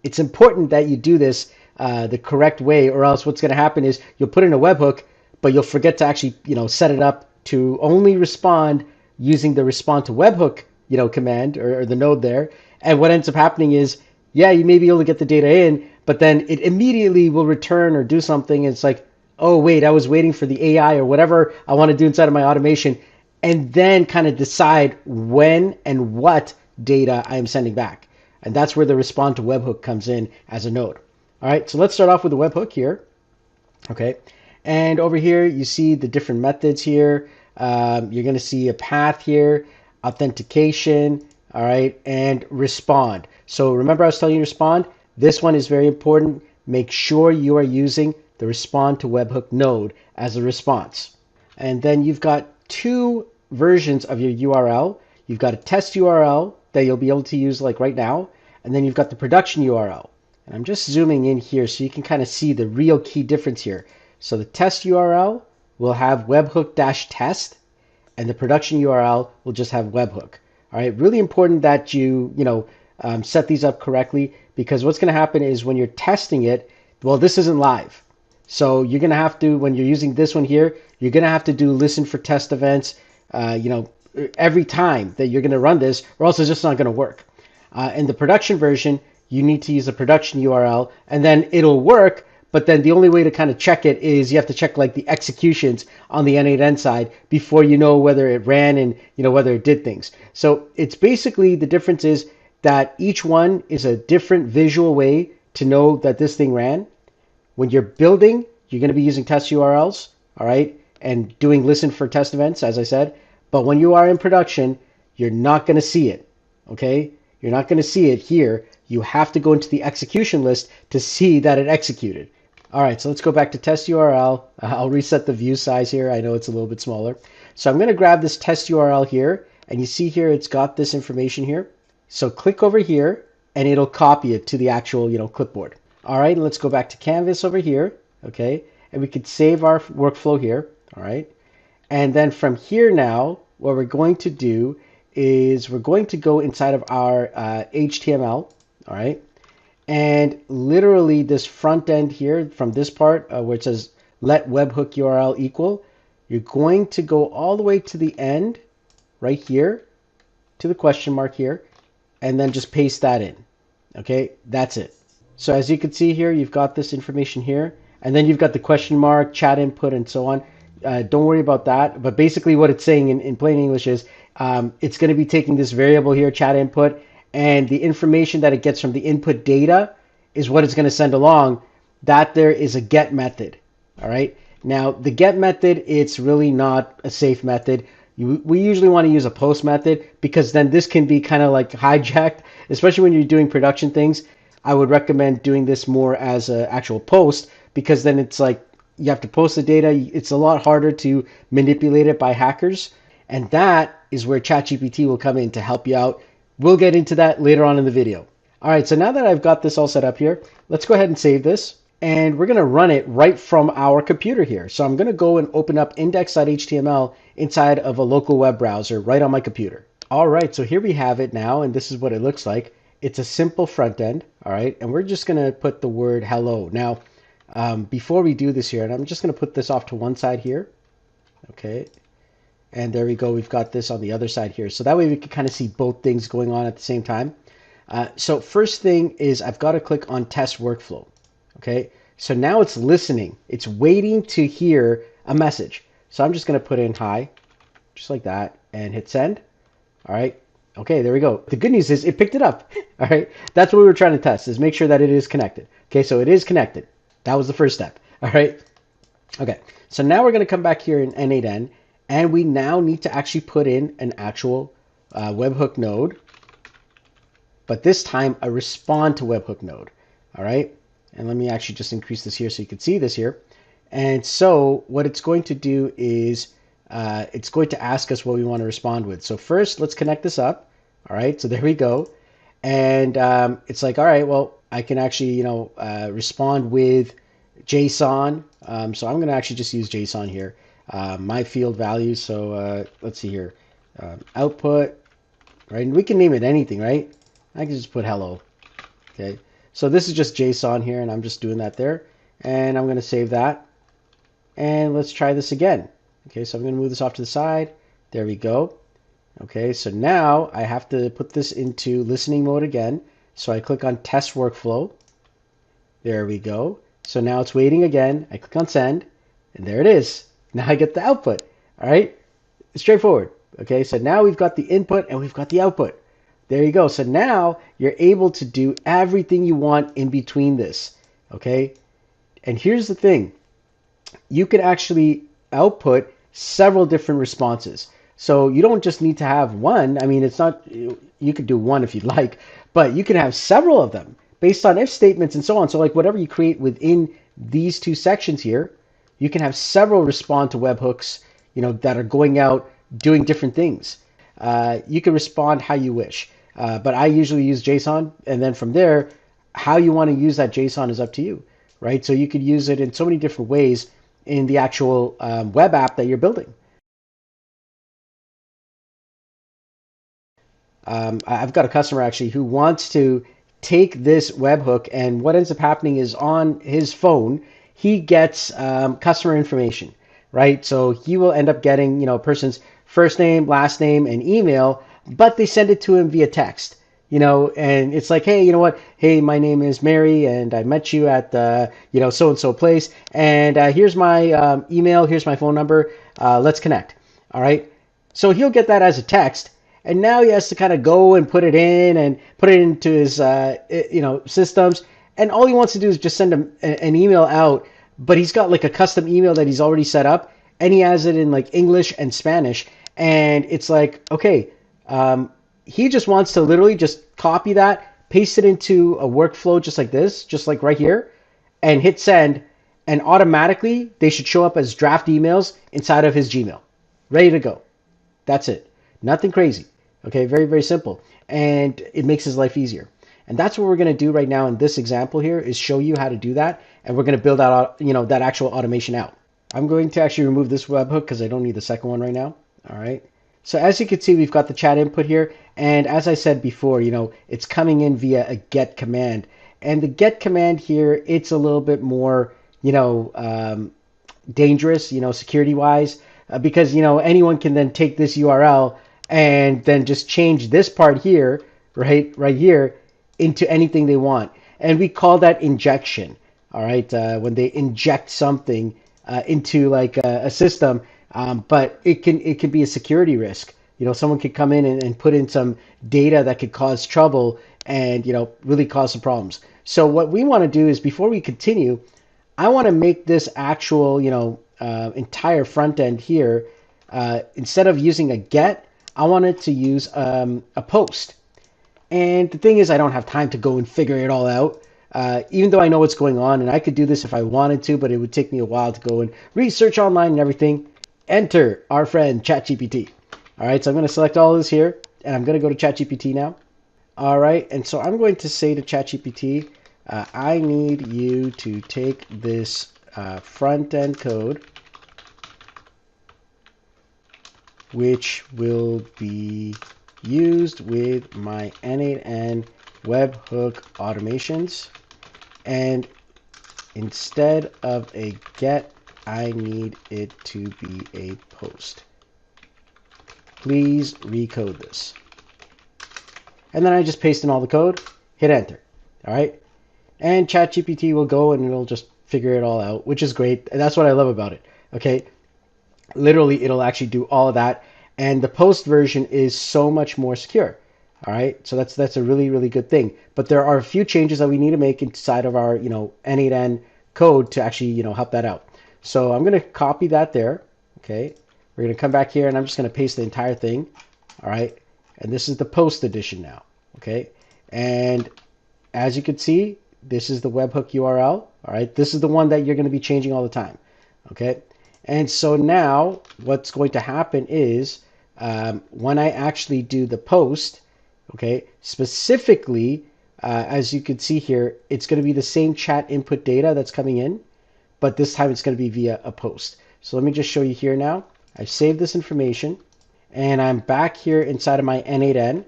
It's important that you do this the correct way, or else what's going to happen is you'll put in a webhook, but you'll forget to actually set it up to only respond using the respond to webhook command or the node there. And what ends up happening is, yeah, you may be able to get the data in, but then it immediately will return or do something. And it's like, oh wait, I was waiting for the AI or whatever I want to do inside of my automation, and then kind of decide when and what data I am sending back. And that's where the respond to webhook comes in as a node. All right, so let's start off with the webhook here. Okay, and over here you see the different methods here. You're going to see a path here, authentication, all right, and respond. So remember I was telling you respond? This one is very important. Make sure you are using the respond to webhook node as a response. And then you've got two versions of your URL. You've got a test URL that you'll be able to use like right now, and then you've got the production URL. And I'm just zooming in here so you can kind of see the real key difference here. So the test URL will have webhook-test, and the production URL will just have webhook. All right, really important that you set these up correctly, because what's going to happen is when you're testing it, well, this isn't live. So you're going to have to, when you're using this one here, you're going to have to do listen for test events, every time that you're going to run this, or else it's just not going to work. In the production version, you need to use a production URL, and then it'll work. But then the only way to kind of check it is you have to check like the executions on the n8n side before you know whether it ran and whether it did things. So it's basically, the difference is that each one is a different visual way to know that this thing ran. When you're building, you're going to be using test URLs, all right, and doing listen for test events, as I said. But when you are in production, you're not going to see it, okay? You're not going to see it here. You have to go into the execution list to see that it executed. All right, so let's go back to test URL. I'll reset the view size here. I know it's a little bit smaller. So I'm going to grab this test URL here, And you see here, it's got this information here. So click over here and it'll copy it to the actual, clipboard. All right, let's go back to Canvas over here. Okay, and we could save our workflow here. All right. And then from here now, what we're going to do is we're going to go inside of our HTML. All right. And literally this front end here from this part where it says let webhook URL equal, you're going to go all the way to the end right here to the question mark here and then just paste that in. Okay, that's it. So as you can see here, you've got this information here and then you've got the question mark, chat input and so on. Don't worry about that. But basically what it's saying in plain English is it's going to be taking this variable here, chat input, and the information that it gets from the input data is what it's going to send along. That there is a get method. All right. Now the get method, it's really not a safe method. We usually want to use a post method because then this can be kind of like hijacked, especially when you're doing production things. I would recommend doing this more as an actual post because then it's like you have to post the data. It's a lot harder to manipulate it by hackers. And that is where ChatGPT will come in to help you out. We'll get into that later on in the video. All right, so now that I've got this all set up here, let's go ahead and save this. And we're going to run it right from our computer here. So I'm going to go and open up index.html inside of a local web browser right on my computer. All right, so here we have it now, and this is what it looks like. It's a simple front end, all right? And we're just going to put the word hello. Now, before we do this here, and I'm just going to put this off to one side here, okay? And there we go. We've got this on the other side here. So that way we can kind of see both things going on at the same time. So first thing is I've got to click on test workflow. Okay. So now it's listening. It's waiting to hear a message. So I'm just going to put in hi, just like that, and hit send. All right. Okay, there we go. The good news is it picked it up. All right. That's what we were trying to test, is make sure that it is connected. Okay. So it is connected. That was the first step. All right. Okay. So now we're going to come back here in n8n. And we now need to actually put in an actual webhook node, but this time a respond to webhook node. All right. And let me actually just increase this here so you can see this here. And so what it's going to do is it's going to ask us what we want to respond with. So first, let's connect this up. All right. So there we go. And it's like, all right, well, I can actually, respond with JSON. So I'm going to actually just use JSON here. My field values. So let's see here, output, right? And we can name it anything, right? I can just put hello. Okay. So this is just JSON here, and I'm just doing that there. And I'm going to save that. And let's try this again. Okay. So I'm going to move this off to the side. There we go. Okay. So now I have to put this into listening mode again. So I click on test workflow. There we go. So now it's waiting again. I click on send, and there it is. Now I get the output. All right. Straightforward. Okay. So now we've got the input and we've got the output. There you go. So now you're able to do everything you want in between this. Okay. And here's the thing. You can actually output several different responses. So you don't just need to have one. I mean, it's not, you could do one if you'd like, but you can have several of them based on if statements and so on. So like whatever you create within these two sections here, you can have several respond to webhooks, that are going out doing different things. You can respond how you wish, but I usually use JSON, and then from there, how you want to use that JSON is up to you, right? So you could use it in so many different ways in the actual web app that you're building. I've got a customer actually who wants to take this webhook, and what ends up happening is on his phone, he gets customer information, right? So he will end up getting, a person's first name, last name, and email, but they send it to him via text, and it's like, hey, you know what? Hey, my name is Mary, and I met you at the, so-and-so place, and here's my email, here's my phone number, let's connect, all right? So he'll get that as a text, and now he has to kind of go and put it in and put it into his, systems. And all he wants to do is just send an email out, but he's got like a custom email that he's already set up, and he has it in like English and Spanish. And it's like, okay, he just wants to literally just copy that, paste it into a workflow just like this, just like right here, and hit send. And automatically they should show up as draft emails inside of his Gmail, ready to go. That's it. Nothing crazy. Okay, very, very simple. And it makes his life easier. And that's what we're going to do right now in this example here is show you how to do that. And we're going to build out, that actual automation out. I'm going to actually remove this webhook because I don't need the second one right now. All right. So as you can see, we've got the chat input here. And as I said before, it's coming in via a get command. And the get command here, it's a little bit more, dangerous, security wise, because, anyone can then take this URL and then just change this part here, right here, into anything they want. And we call that injection. All right. When they inject something into like a system, but it can be a security risk. Someone could come in and put in some data that could cause trouble and, really cause some problems. So what we want to do is before we continue, I want to make this actual, entire front end here, instead of using a get, I wanted to use a post. And the thing is, I don't have time to go and figure it all out, even though I know what's going on, and I could do this if I wanted to, but it would take me a while to go and research online and everything. Enter our friend ChatGPT. All right, so I'm going to select all this here, and I'm going to go to ChatGPT now. All right, and so I'm going to say to ChatGPT, I need you to take this front-end code, which will be used with my n8n webhook automations, and instead of a get, I need it to be a post. Please recode this. And then I just paste in all the code, hit enter. All right. And ChatGPT will go and it'll just figure it all out, which is great. And that's what I love about it. Okay. Literally, it'll actually do all of that. And the post version is so much more secure. All right. So that's a really, really good thing. But there are a few changes that we need to make inside of our, n8n code to actually, help that out. So I'm going to copy that there. Okay. We're going to come back here and I'm just going to paste the entire thing. All right. And this is the post edition now. Okay. And as you can see, this is the webhook URL. All right. This is the one that you're going to be changing all the time. Okay. And so now what's going to happen is when I actually do the post, okay, specifically, as you can see here, it's going to be the same chat input data that's coming in, but this time it's going to be via a post. So let me just show you here now. I've saved this information and I'm back here inside of my n8n.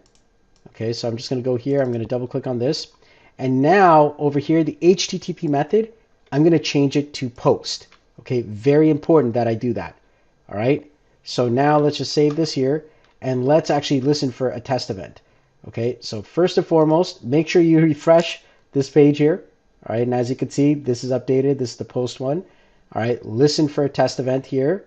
Okay, so I'm just going to go here. I'm going to double click on this. And now over here, the HTTP method, I'm going to change it to post. Okay, very important that I do that. All right, so now let's just save this here and let's actually listen for a test event. Okay, so first and foremost, make sure you refresh this page here. All right, and as you can see, this is updated. This is the post one. All right, listen for a test event here.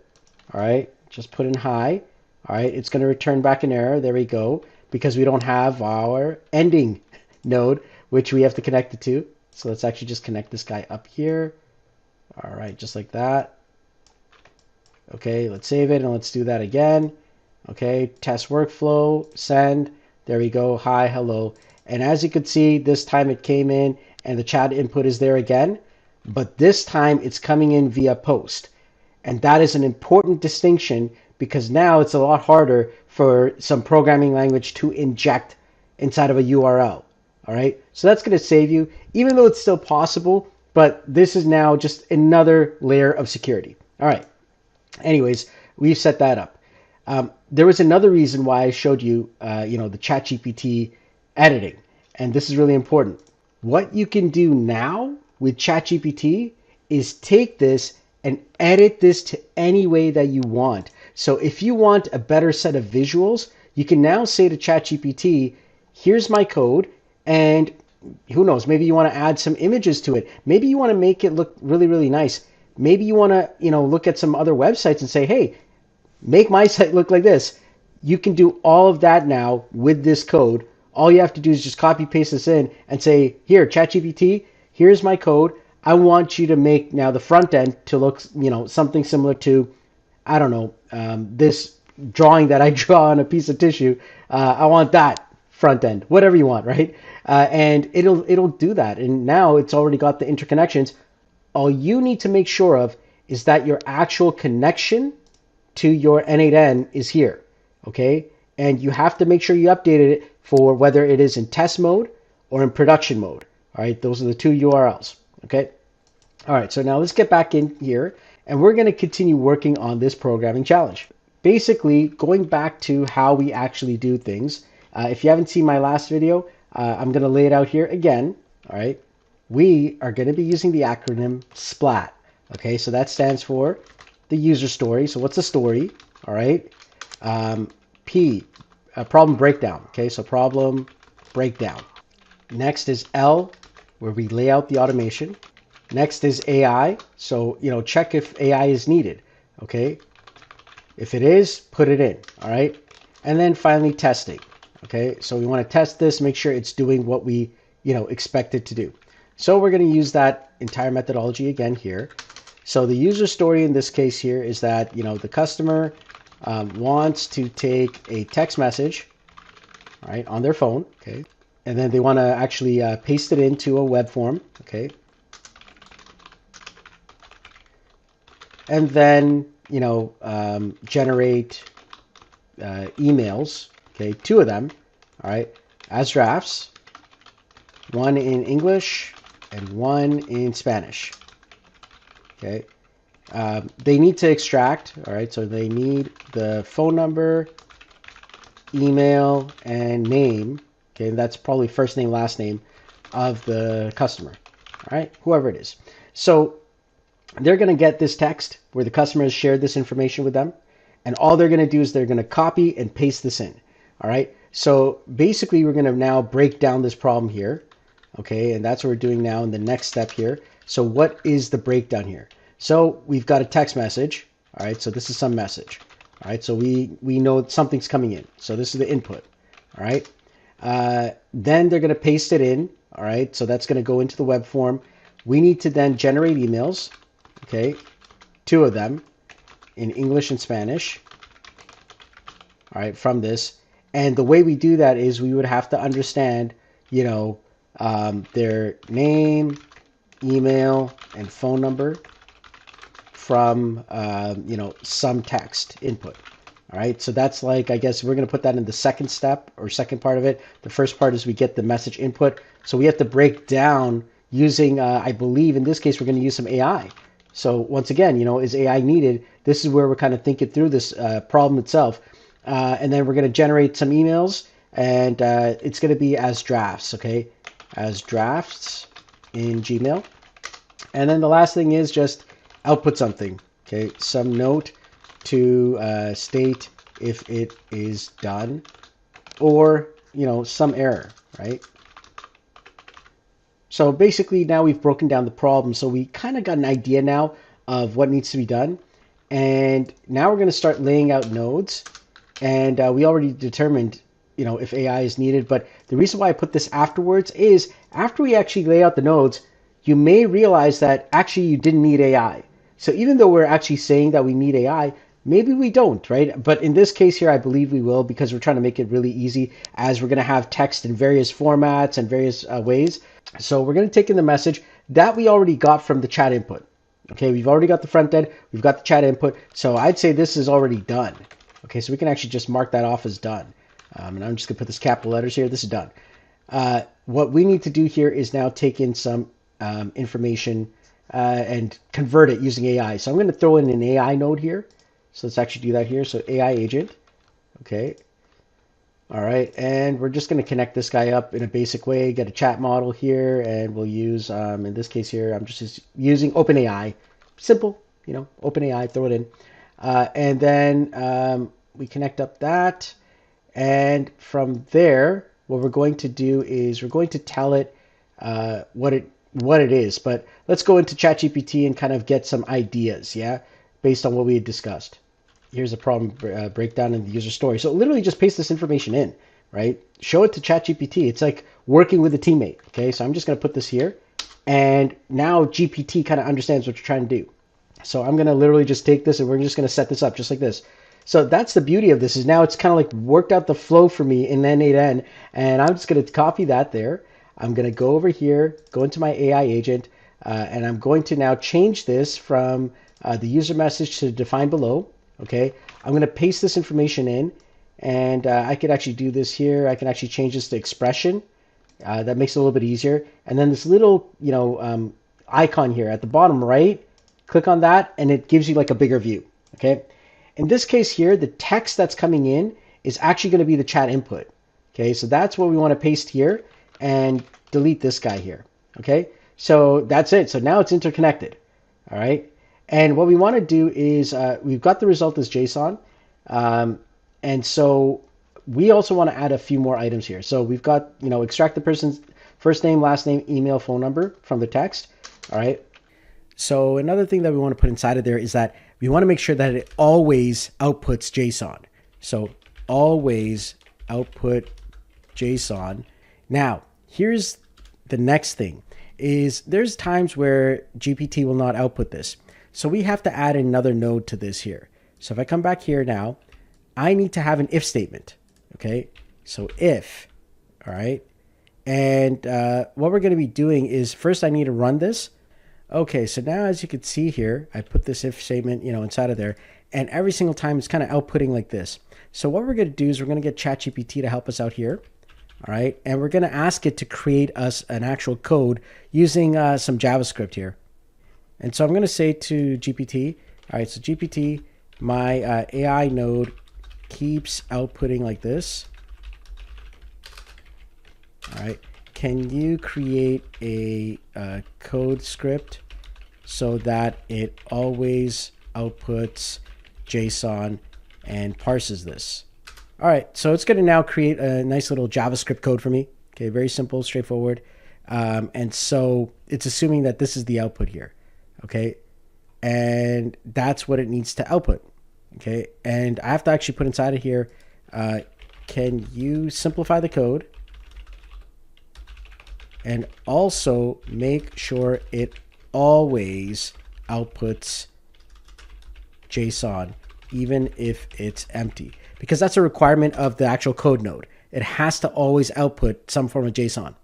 All right, just put in hi. All right, it's going to return back an error. There we go, because we don't have our ending node, which we have to connect it to. So let's actually just connect this guy up here. All right, just like that. Okay, let's save it and let's do that again. Okay, test workflow, send. There we go, hi, hello. And as you can see, this time it came in and the chat input is there again, but this time it's coming in via post. And that is an important distinction because now it's a lot harder for some programming language to inject inside of a URL. All right, so that's going to save you, even though it's still possible, but this is now just another layer of security. All right, anyways, we've set that up. There was another reason why I showed you, the ChatGPT editing, and this is really important. What you can do now with ChatGPT is take this and edit this to any way that you want. So if you want a better set of visuals, you can now say to ChatGPT, here's my code, and who knows, maybe you want to add some images to it. Maybe you want to make it look really, really nice. Maybe you want to, look at some other websites and say, hey, make my site look like this. You can do all of that now with this code. All you have to do is just copy paste this in and say, here, ChatGPT, here's my code. I want you to make now the front end to look, something similar to, I don't know, this drawing that I draw on a piece of tissue. I want that front end, whatever you want, right? And it'll do that. And now it's already got the interconnections. All you need to make sure of is that your actual connection to your n8n is here, okay? and you have to make sure you updated it for whether it is in test mode or in production mode. All right, those are the two URLs. Okay. All right, so now let's get back in here, and we're going to continue working on this programming challenge. Basically, going back to how we actually do things. If you haven't seen my last video, I'm going to lay it out here again. All right, we are going to be using the acronym SPLAT. Okay, so that stands for the user story. So what's a story? All right. P, problem breakdown. Okay, so problem breakdown. Next is L, where we lay out the automation. Next is AI. So, check if AI is needed. Okay. If it is, put it in. All right. And then finally testing. Okay. So we want to test this, make sure it's doing what we, expect it to do. So we're going to use that entire methodology again here. So the user story in this case here is that, the customer wants to take a text message, right, on their phone. Okay. And then they want to actually paste it into a web form. Okay. And then, generate emails, okay, 2 of them, all right, as drafts, 1 in English and 1 in Spanish, okay. They need to extract, all right, so they need the phone number, email, and name, okay, that's probably first name, last name of the customer, all right, whoever it is. So they're going to get this text where the customer has shared this information with them, and all they're going to do is they're going to copy and paste this in. All right. So basically, we're going to now break down this problem here. Okay. And that's what we're doing now in the next step here. So what is the breakdown here? So we've got a text message. All right. So this is some message. All right. So we know something's coming in. So this is the input. All right. Then they're going to paste it in. All right. So that's going to go into the web form. We need to then generate emails. Okay, 2 of them in English and Spanish, all right, from this. And the way we do that is we would have to understand, their name, email, and phone number from, some text input. All right, so that's like, I guess we're going to put that in the second step or second part of it. The first part is we get the message input. So we have to break down using, I believe in this case, we're going to use some AI. So once again, is AI needed? This is where we're kind of thinking through this problem itself. And then we're going to generate some emails, and it's going to be as drafts, okay? As drafts in Gmail. And then the last thing is just output something, okay? Some note to state if it is done, or, some error, right? So basically now we've broken down the problem. So we kind of got an idea now of what needs to be done. And now we're going to start laying out nodes. And we already determined, if AI is needed. But the reason why I put this afterwards is after we actually lay out the nodes, you may realize that actually you didn't need AI. So even though we're actually saying that we need AI, maybe we don't, right? But in this case here, I believe we will, because we're trying to make it really easy, as we're going to have text in various formats and various ways. So we're going to take in the message that we already got from the chat input. Okay, we've already got the front end, we've got the chat input. So I'd say this is already done. Okay, so we can actually just mark that off as done. And I'm just going to put this capital letters here. This is done. What we need to do here is now take in some information and convert it using AI. So I'm going to throw in an AI node here. So let's actually do that here. So AI agent. Okay. All right, and we're just going to connect this guy up in a basic way, get a chat model here, and we'll use, in this case here, I'm just using OpenAI. Simple, OpenAI, throw it in. And then we connect up that, and from there, what we're going to do is we're going to tell it what it is. But let's go into ChatGPT and kind of get some ideas, yeah, based on what we had discussed. Here's a problem breakdown in the user story. So literally just paste this information in, right? Show it to ChatGPT. It's like working with a teammate, okay? So I'm just going to put this here. And now GPT kind of understands what you're trying to do. So I'm going to literally just take this and we're just going to set this up just like this. So that's the beauty of this, is now it's kind of like worked out the flow for me in n8n. And I'm just going to copy that there. I'm going to go over here, go into my AI agent, and I'm going to now change this from the user message to define below. Okay, I'm going to paste this information in, And I could actually do this here. I can actually change this to expression. That makes it a little bit easier. And then this little, icon here at the bottom right, click on that, and it gives you like a bigger view. Okay. In this case here, the text that's coming in is actually going to be the chat input. Okay, so that's what we want to paste here and delete this guy here. Okay, so that's it. So now it's interconnected. All right, and what we want to do is we've got the result as JSON, and so we also want to add a few more items here. So we've got, extract the person's first name, last name, email, phone number from the text. All right. So another thing that we want to put inside of there is that we want to make sure that it always outputs JSON. So always output JSON. Now, here's the next thing is there's times where GPT will not output this. So we have to add another node to this here. So if I come back here now, I need to have an if statement. Okay, so if, all right. And what we're going to be doing is first I need to run this. Okay, so now as you can see here, I put this if statement, inside of there, and every single time it's kind of outputting like this. So what we're going to do is we're going to get ChatGPT to help us out here. All right, and we're going to ask it to create us an actual code using some JavaScript here. And so I'm going to say to GPT, all right, so GPT, my AI node keeps outputting like this. All right, can you create a code script so that it always outputs JSON and parses this? All right, so it's going to now create a nice little JavaScript code for me. Okay, very simple, straightforward. And so it's assuming that this is the output here. Okay, and that's what it needs to output. Okay, and I have to actually put inside of here, can you simplify the code and also make sure it always outputs JSON, even if it's empty, because that's a requirement of the actual code node. It has to always output some form of JSON.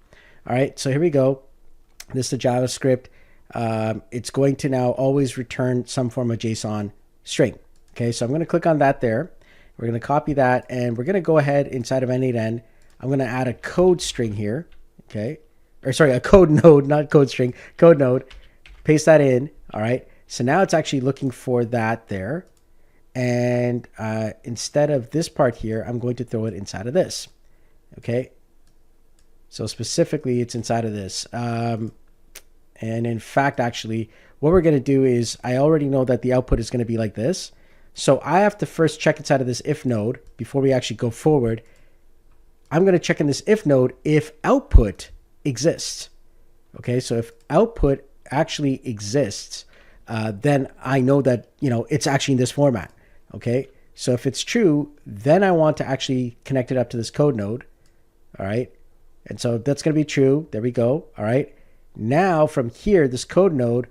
All right, so here we go. This is the JavaScript. It's going to now always return some form of JSON string. Okay, so I'm going to click on that there. We're going to copy that, and we're going to go ahead inside of n8n. I'm going to add a code string here. Okay, or sorry, a code node, not code string, code node. Paste that in. All right, so now it's actually looking for that there. And instead of this part here, I'm going to throw it inside of this. Okay, so specifically it's inside of this. And in fact, actually, what we're going to do is I already know that the output is going to be like this. So I have to first check inside of this if node before we actually go forward. I'm going to check in this if node if output exists. Okay, so if output actually exists, then I know that, it's actually in this format. Okay, so if it's true, then I want to actually connect it up to this code node. All right, and so that's going to be true. There we go. All right, now from here, this code node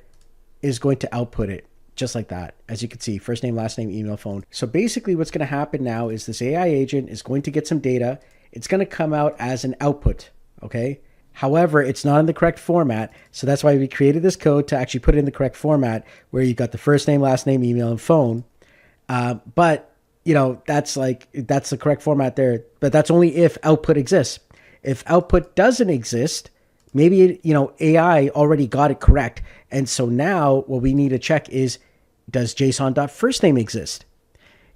is going to output it just like that. As you can see, first name, last name, email, phone. So basically what's going to happen now is this AI agent is going to get some data. It's going to come out as an output. Okay. However, it's not in the correct format. So that's why we created this code to actually put it in the correct format where you got the first name, last name, email, and phone. But that's the correct format there, but that's only if output exists. If output doesn't exist, maybe, AI already got it correct. And so now what we need to check is, does JSON.firstName exist?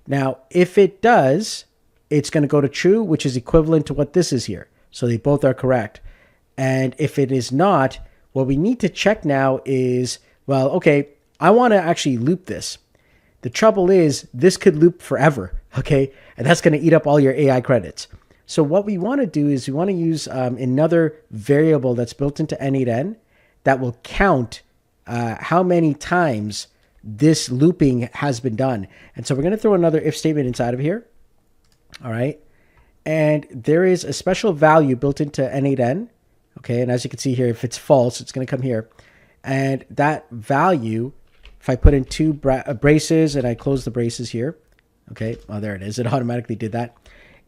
Now, if it does, it's going to go to true, which is equivalent to what this is here. So they both are correct. And if it is not, what we need to check now is, well, okay, I want to actually loop this. The trouble is this could loop forever, okay? And that's going to eat up all your AI credits. So what we want to do is we want to use another variable that's built into n8n that will count how many times this looping has been done. And so we're going to throw another if statement inside of here. All right. And there is a special value built into n8n. Okay. And as you can see here, if it's false, it's going to come here. And that value, if I put in two braces and I close the braces here. Okay. Oh, there it is. It automatically did that.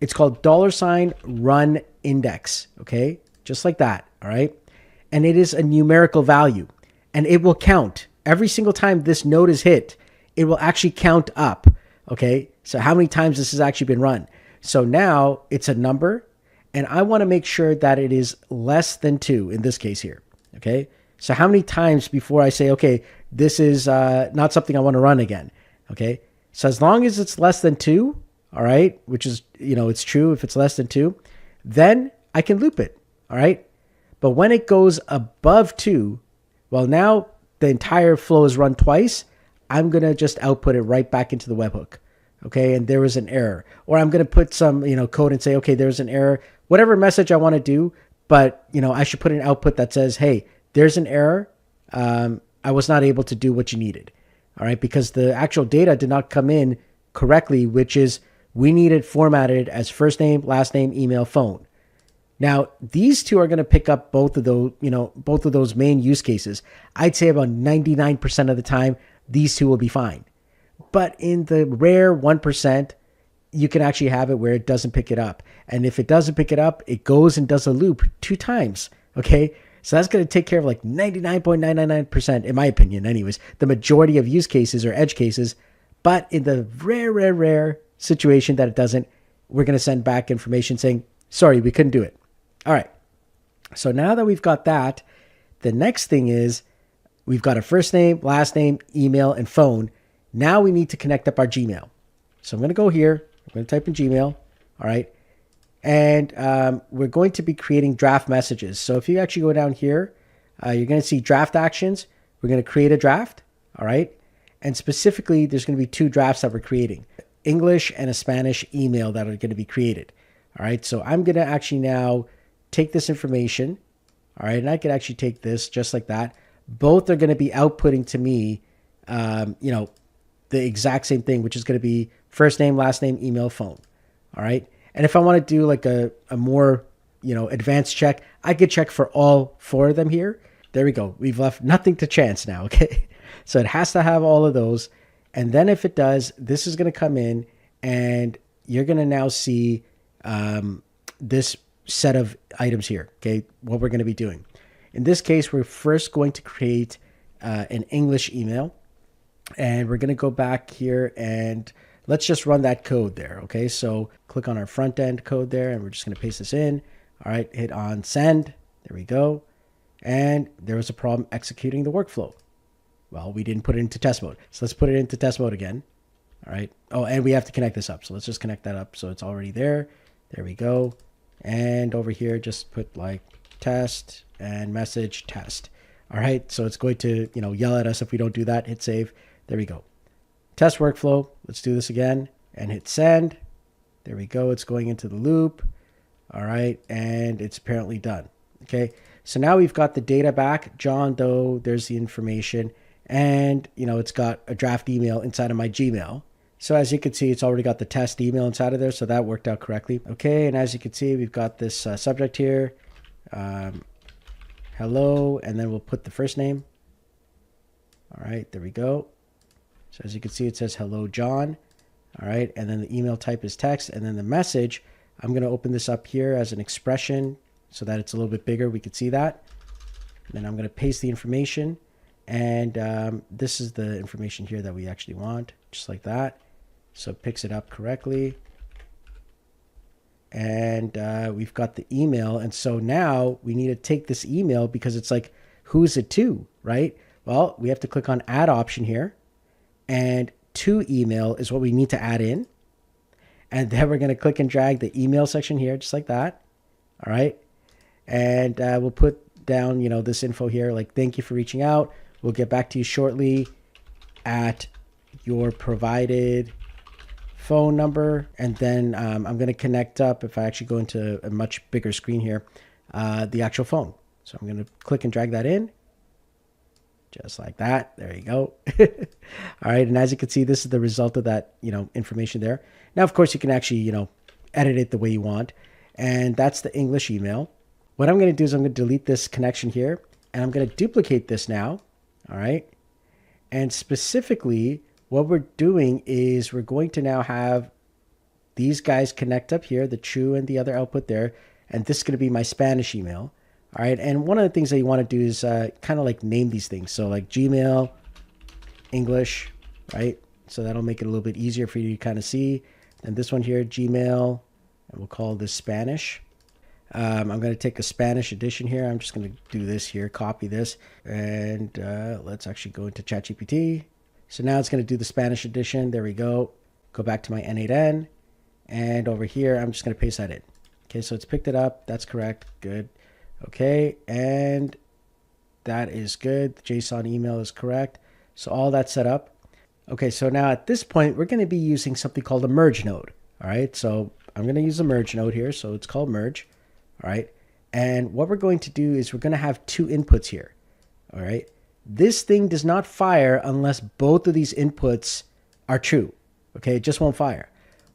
It's called $run index. Okay. Just like that. All right. And it is a numerical value and it will count every single time this node is hit. It will actually count up. Okay. So how many times this has actually been run. So now it's a number, and I want to make sure that it is less than 2 in this case here. Okay. So how many times before I say, okay, this is not something I want to run again. Okay. So as long as it's less than 2, all right, which is, it's true if it's less than 2, then I can loop it. All right. But when it goes above 2, well, now the entire flow is run twice. I'm going to just output it right back into the webhook. Okay. And there was an error, or I'm going to put some, code and say, okay, there's an error, whatever message I want to do. But, I should put an output that says, hey, there's an error. I was not able to do what you needed. All right. Because the actual data did not come in correctly, which is we need it formatted as first name, last name, email, phone. Now, these two are going to pick up both of those main use cases. I'd say about 99% of the time, these two will be fine. But in the rare 1%, you can actually have it where it doesn't pick it up. And if it doesn't pick it up, it goes and does a loop 2 times. Okay. So that's going to take care of like 99.999%, in my opinion, anyways, the majority of use cases or edge cases. But in the rare situation that it doesn't, we're going to send back information saying, sorry, we couldn't do it. All right. So now that we've got that, the next thing is we've got a first name, last name, email, and phone. Now we need to connect up our Gmail. So I'm going to go here. I'm going to type in Gmail. All right. And we're going to be creating draft messages. So if you actually go down here, you're going to see draft actions. We're going to create a draft. All right. And specifically, there's going to be 2 drafts that we're creating, English and a Spanish email that are going to be created. All right. So I'm going to actually now take this information. All right. And I could actually take this just like that. Both are going to be outputting to me, the exact same thing, which is going to be first name, last name, email, phone. All right. And if I want to do like a more, advanced check, I could check for all 4 of them here. There we go. We've left nothing to chance now. Okay. So it has to have all of those. And then if it does, this is going to come in and you're going to now see this set of items here. Okay. What we're going to be doing. In this case, we're first going to create an English email, and we're going to go back here and let's just run that code there. Okay. So click on our front end code there, and we're just going to paste this in. All right. Hit on send. There we go. And there was a problem executing the workflow. Well, we didn't put it into test mode. So let's put it into test mode again. All right. Oh, and we have to connect this up. So let's just connect that up. So it's already there. There we go. And over here, just put like test and message test. All right. So it's going to, yell at us if we don't do that. Hit save. There we go. Test workflow. Let's do this again and hit send. There we go. It's going into the loop. All right. And it's apparently done. Okay. So now we've got the data back. John Doe, there's the information. And, it's got a draft email inside of my Gmail. So as you can see, it's already got the test email inside of there. So that worked out correctly. Okay. And as you can see, we've got this subject here. Hello. And then we'll put the first name. All right. There we go. So as you can see, it says, hello, John. All right. And then the email type is text. And then the message, I'm going to open this up here as an expression so that it's a little bit bigger. We could see that. And then I'm going to paste the information. And this is the information here that we actually want, just like that. So it picks it up correctly. And we've got the email. And so now we need to take this email because it's like, who's it to, right? Well, we have to click on add option here. And to email is what we need to add in. And then we're going to click and drag the email section here, just like that. All right. And we'll put down, this info here, like, thank you for reaching out. We'll get back to you shortly at your provided phone number. And then I'm going to connect up, if I actually go into a much bigger screen here, the actual phone. So I'm going to click and drag that in. Just like that. There you go. All right. And as you can see, this is the result of that, information there. Now, of course, you can actually, edit it the way you want. And that's the English email. What I'm going to do is I'm going to delete this connection here. And I'm going to duplicate this now. All right. And specifically, what we're doing is we're going to now have these guys connect up here, the true and the other output there. And this is going to be my Spanish email. All right. And one of the things that you want to do is kind of like name these things. So like Gmail, English, right? So that'll make it a little bit easier for you to kind of see. And this one here, Gmail, and we'll call this Spanish. I'm going to take a Spanish edition here. I'm just going to do this here, copy this, and let's actually go into ChatGPT. So now it's going to do the Spanish edition. There we go. Go back to my n8n, and over here, I'm just going to paste that in. Okay, so it's picked it up. That's correct. Good. Okay, and that is good. The JSON email is correct. So all that's set up. Okay, so now at this point, we're going to be using something called a merge node. All right, so I'm going to use a merge node here. So it's called merge. All right, and what we're going to do is we're going to have two inputs here. All right, this thing does not fire unless both of these inputs are true. Okay, it just won't fire.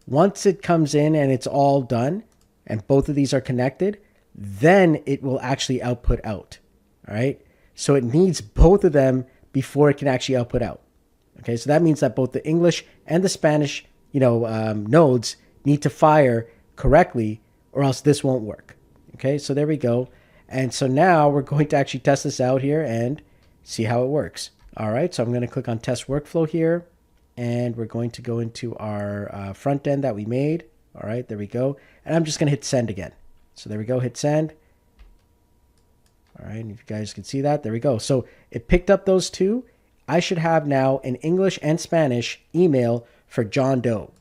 Once it comes in and it's all done and both of these are connected, then it will actually output out. All right, so it needs both of them before it can actually output out. Okay, so that means that both the English and the Spanish, nodes need to fire correctly, or else this won't work. Okay, so there we go. And so now we're going to actually test this out here and see how it works. All right, so I'm going to click on test workflow here, and we're going to go into our front end that we made. All right, there we go. And I'm just going to hit send again. So there we go, hit send. All right, and if you guys can see that, there we go. So it picked up those two. I should have now an English and Spanish email for John Doe.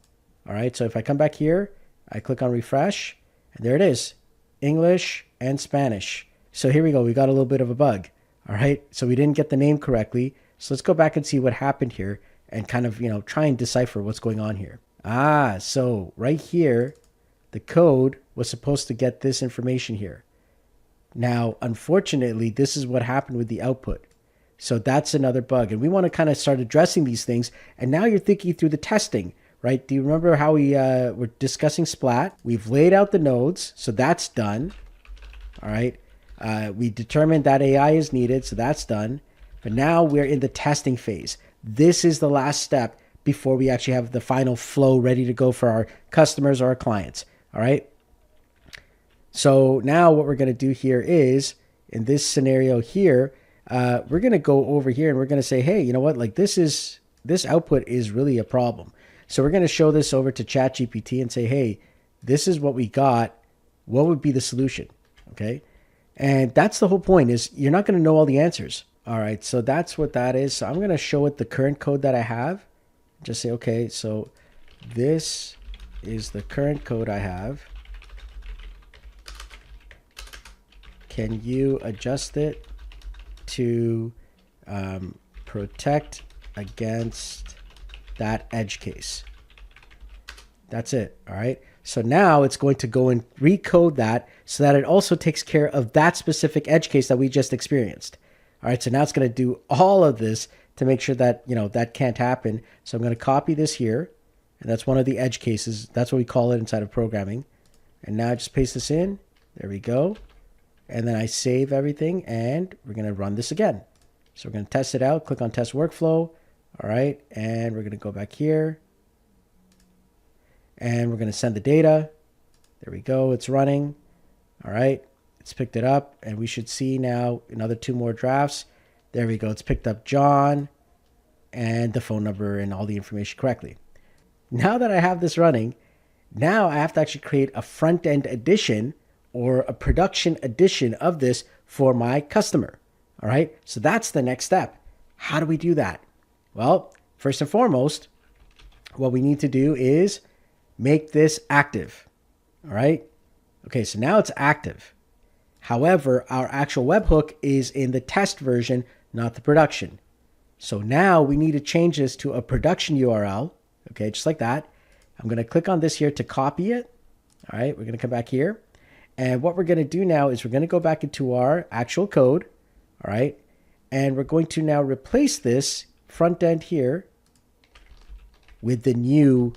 All right, so if I come back here, I click on refresh, and there it is. English and Spanish. So here we go. We got a little bit of a bug. All right. So we didn't get the name correctly. So let's go back and see what happened here and kind of, try and decipher what's going on here. So right here, the code was supposed to get this information here. Now, unfortunately, this is what happened with the output. So that's another bug. And we want to kind of start addressing these things. And now you're thinking through the testing. Right? Do you remember how we were discussing Splat? We've laid out the nodes, so that's done. All right. We determined that AI is needed, so that's done. But now we're in the testing phase. This is the last step before we actually have the final flow ready to go for our customers or our clients. All right. So now what we're going to do here is, in this scenario here, we're going to go over here and we're going to say, hey, you know what? Like this output is really a problem. So we're going to show this over to ChatGPT and say, hey, this is what we got. What would be the solution? Okay. And that's the whole point, is you're not going to know all the answers. All right. So that's what that is. So I'm going to show it the current code that I have. Just say, okay, so this is the current code I have. Can you adjust it to protect against that edge case? That's it. All right. So now it's going to go and recode that so that it also takes care of that specific edge case that we just experienced. All right. So now it's going to do all of this to make sure that, that can't happen. So I'm going to copy this here. And that's one of the edge cases. That's what we call it inside of programming. And now I just paste this in. There we go. And then I save everything and we're going to run this again. So we're going to test it out. Click on test workflow. All right. And we're going to go back here. And we're going to send the data. There we go. It's running. All right. It's picked it up. And we should see now another 2 more drafts. There we go. It's picked up John and the phone number and all the information correctly. Now that I have this running, now I have to actually create a front-end edition or a production edition of this for my customer. All right. So that's the next step. How do we do that? Well, first and foremost, what we need to do is make this active. All right. Okay. So now it's active. However, our actual webhook is in the test version, not the production. So now we need to change this to a production URL. Okay. Just like that. I'm going to click on this here to copy it. All right. We're going to come back here. And what we're going to do now is we're going to go back into our actual code. All right. And we're going to now replace this front end here with the new,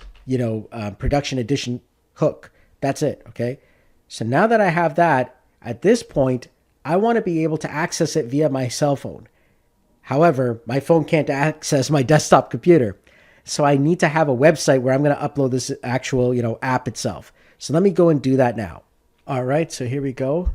production edition hook. That's it. Okay. So now that I have that, at this point, I want to be able to access it via my cell phone. However, my phone can't access my desktop computer. So I need to have a website where I'm going to upload this actual, app itself. So let me go and do that now. All right, so here we go.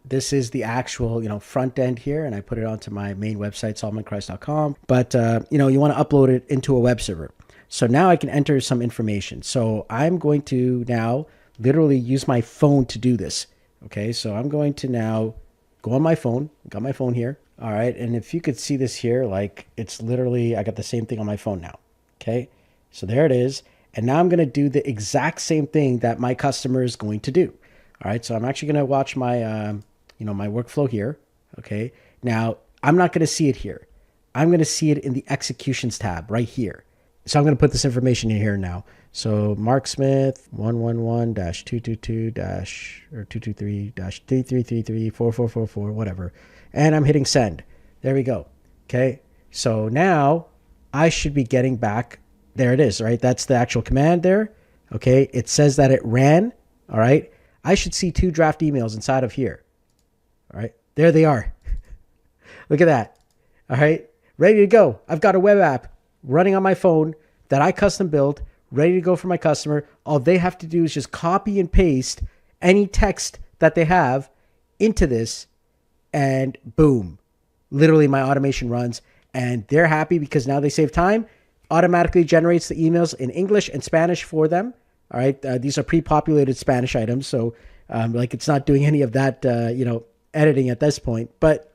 This is the actual, front end here, and I put it onto my main website, solomonchrist.com. But, you want to upload it into a web server. So now I can enter some information. So I'm going to now literally use my phone to do this. Okay, so I'm going to now go on my phone. Got my phone here. All right, and if you could see this here, like it's literally, I got the same thing on my phone now. Okay, so there it is. And now I'm going to do the exact same thing that my customer is going to do. All right, so I'm actually going to watch my, my workflow here. Okay, now I'm not going to see it here. I'm going to see it in the executions tab right here. So I'm going to put this information in here now. So Mark Smith 111-222-223-3333-4444, whatever. And I'm hitting send. There we go. Okay. So now I should be getting back. There it is, right? That's the actual command there. Okay. It says that it ran. All right. I should see 2 draft emails inside of here. All right. There they are. Look at that. All right. Ready to go. I've got a web app running on my phone that I custom built, ready to go for my customer. All they have to do is just copy and paste any text that they have into this, and boom, literally my automation runs, and they're happy because now they save time. Automatically generates the emails in English and Spanish for them. All right. These are pre-populated Spanish items. So like it's not doing any of that, editing at this point, but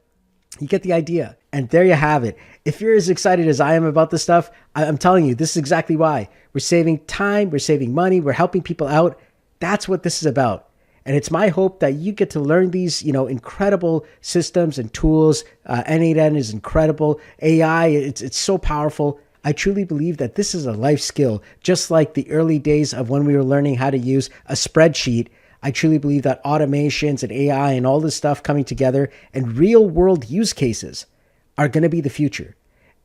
you get the idea. And there you have it. If you're as excited as I am about this stuff, I'm telling you, this is exactly why. We're saving time, we're saving money, we're helping people out. That's what this is about. And it's my hope that you get to learn these, incredible systems and tools. N8n is incredible. AI, it's so powerful. I truly believe that this is a life skill, just like the early days of when we were learning how to use a spreadsheet. I truly believe that automations and AI and all this stuff coming together and real world use cases are going to be the future.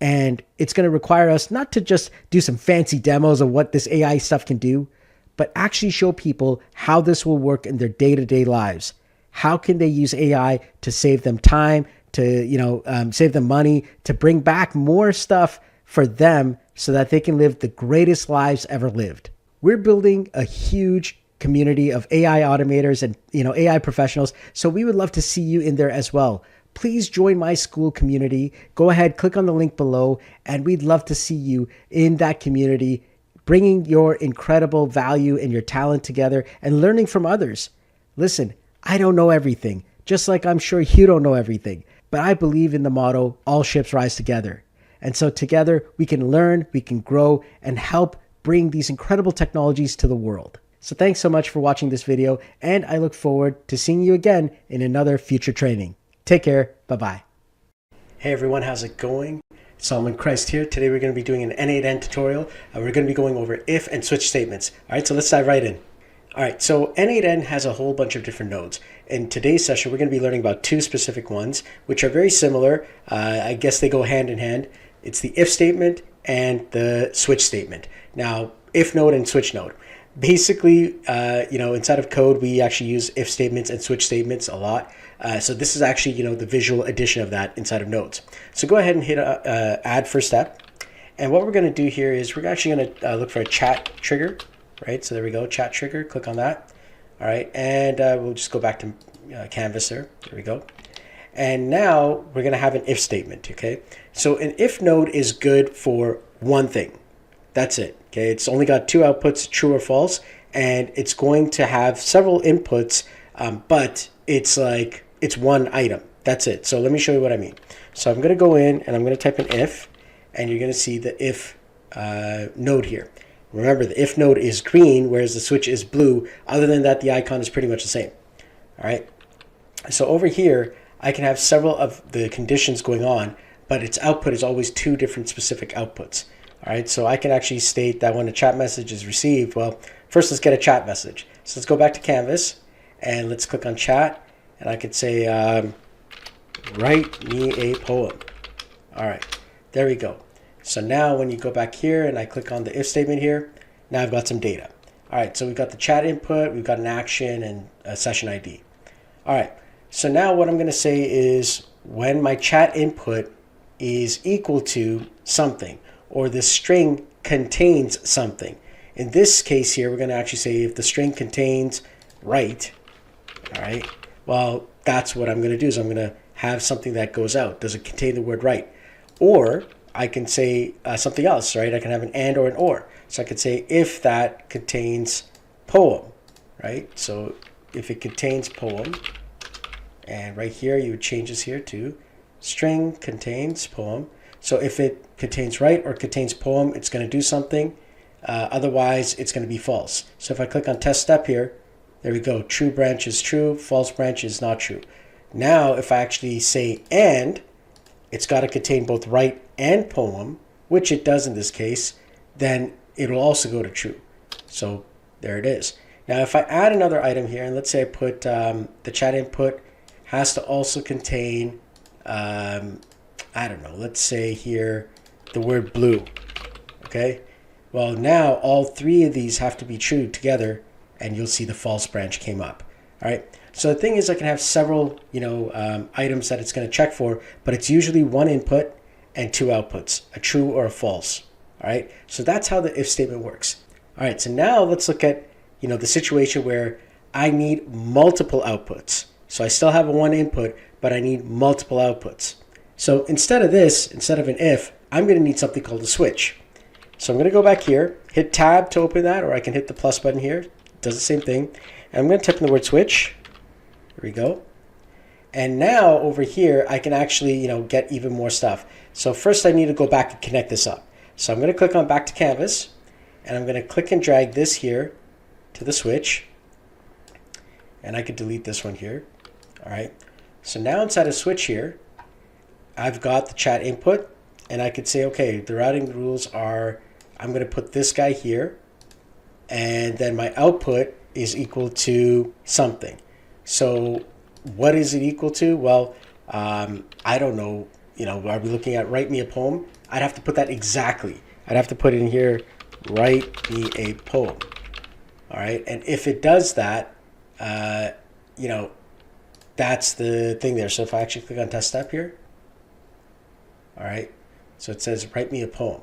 And it's going to require us not to just do some fancy demos of what this AI stuff can do, but actually show people how this will work in their day-to-day lives. How can they use AI to save them time, to save them money, to bring back more stuff for them so that they can live the greatest lives ever lived. We're building a huge community of AI automators and AI professionals. So we would love to see you in there as well. Please join my school community. Go ahead, click on the link below, and we'd love to see you in that community, bringing your incredible value and your talent together and learning from others. Listen, I don't know everything, just like I'm sure you don't know everything, but I believe in the motto, all ships rise together. And so together we can learn, we can grow, and help bring these incredible technologies to the world. So thanks so much for watching this video, and I look forward to seeing you again in another future training. Take care. Bye-bye. Hey everyone, how's it going? Solomon Christ here. Today we're going to be doing an n8n tutorial. We're going to be going over if and switch statements. All right, so let's dive right in. All right, so n8n has a whole bunch of different nodes. In today's session, we're going to be learning about 2 specific ones, which are very similar. I guess they go hand in hand. It's the if statement and the switch statement. Now, if node and switch node. Basically, inside of code, we actually use if statements and switch statements a lot. So this is actually, the visual addition of that inside of nodes. So go ahead and hit add first step. And what we're going to do here is we're actually going to look for a chat trigger, right? So there we go, chat trigger, click on that. All right, and we'll just go back to Canvas there. There we go. And now we're going to have an if statement, okay? So an if node is good for one thing. That's it, okay? It's only got 2 outputs, true or false, and it's going to have several inputs, but it's one item. That's it. So let me show you what I mean. So I'm going to go in and I'm going to type in if, and you're going to see the if node here. Remember, the if node is green, whereas the switch is blue. Other than that, the icon is pretty much the same. All right. So over here, I can have several of the conditions going on, but its output is always 2 different specific outputs. All right. So I can actually state that when a chat message is received, well, first let's get a chat message. So let's go back to Canvas and let's click on chat. And I could say, write me a poem. All right. There we go. So now when you go back here and I click on the if statement here, now I've got some data. All right, so we've got the chat input, we've got an action and a session ID. All right, so now what I'm going to say is when my chat input is equal to something or the string contains something. In this case here, we're going to actually say if the string contains write, all right, well, that's what I'm going to do is I'm going to have something that goes out. Does it contain the word write? Or I can say something else, right? I can have an and or an or. So I could say if that contains poem, right? So if it contains poem, and right here you would change this here to string contains poem. So if it contains write or contains poem, it's going to do something. Otherwise, it's going to be false. So if I click on test step here, there we go. True branch is true, false branch is not true. Now, if I actually say and, it's got to contain both write and poem, which it does in this case, then it'll also go to true. So there it is. Now, if I add another item here, and let's say I put the chat input has to also contain, I don't know, let's say here the word blue, okay? Well, now all three of these have to be true together, and you'll see the false branch came up, all right? So the thing is, I can have several, items that it's going to check for, but it's usually one input and two outputs, a true or a false, all right? So that's how the if statement works. All right, so now let's look at, the situation where I need multiple outputs. So I still have a one input, but I need multiple outputs. So instead of an if, I'm going to need something called a switch. So I'm going to go back here, hit tab to open that, or I can hit the plus button here. It does the same thing. And I'm going to type in the word switch. Here we go. And now over here, I can actually, get even more stuff. So first I need to go back and connect this up. So I'm going to click on back to canvas, and I'm going to click and drag this here to the switch. And I could delete this one here. All right. So now inside of switch here, I've got the chat input, and I could say, okay, the routing rules are, I'm going to put this guy here, and then my output is equal to something. So what is it equal to? Well, I don't know. Are we looking at write me a poem? I'd have to put that exactly. I'd have to put in here, write me a poem. All right. And if it does that, that's the thing there. So if I actually click on test step here, all right, so it says write me a poem.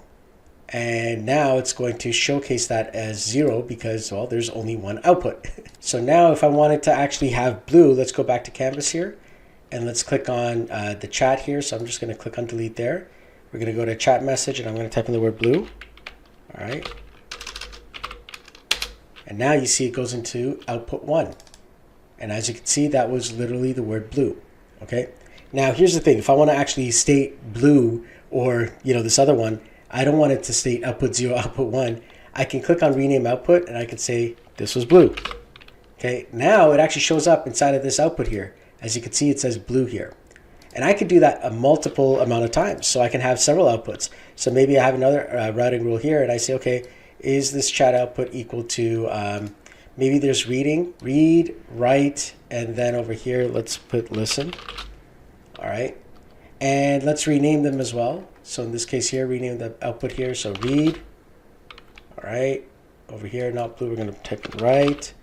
And now it's going to showcase that as 0 because, well, there's only one output. So now if I wanted to actually have blue, let's go back to canvas here and let's click on the chat here. So I'm just going to click on delete there. We're going to go to chat message and I'm going to type in the word blue. All right. And now you see it goes into output 1. And as you can see, that was literally the word blue. Okay. Now here's the thing. If I want to actually state blue or, this other one, I don't want it to state output 0, output 1. I can click on rename output and I can say this was blue. Okay, now it actually shows up inside of this output here. As you can see, it says blue here. And I could do that a multiple amount of times. So I can have several outputs. So maybe I have another routing rule here and I say, okay, is this chat output equal to, maybe there's reading, read, write, and then over here, let's put listen. All right. And let's rename them as well. So in this case here, rename the output here. So read, all right, over here, not blue, we're going to type in write.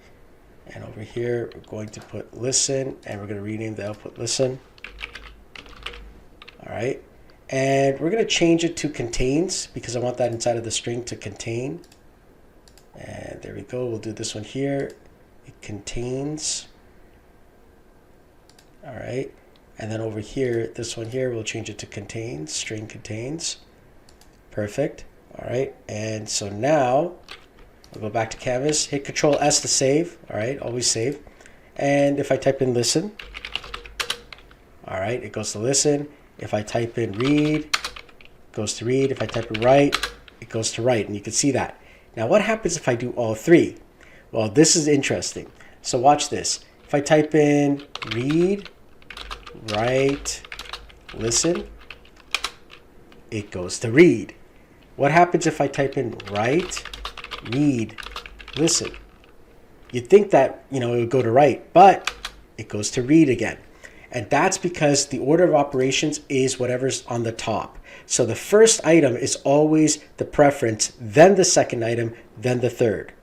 And over here, we're going to put listen, and we're going to rename the output listen. All right. And we're going to change it to contains because I want that inside of the string to contain. And there we go. We'll do this one here. It contains. All right. And then over here, this one here, we'll change it to contains, string contains. Perfect. All right. And so now I'll go back to canvas, hit Control S to save. All right. Always save. And if I type in listen, all right, it goes to listen. If I type in read, it goes to read. If I type in write, it goes to write. And you can see that. Now, what happens if I do all three? Well, this is interesting. So watch this. If I type in read, write, listen, it goes to read. What happens if I type in write, read, listen? You'd think that, it would go to write, but it goes to read again. And that's because the order of operations is whatever's on the top. So the first item is always the preference, then the second item, then the third.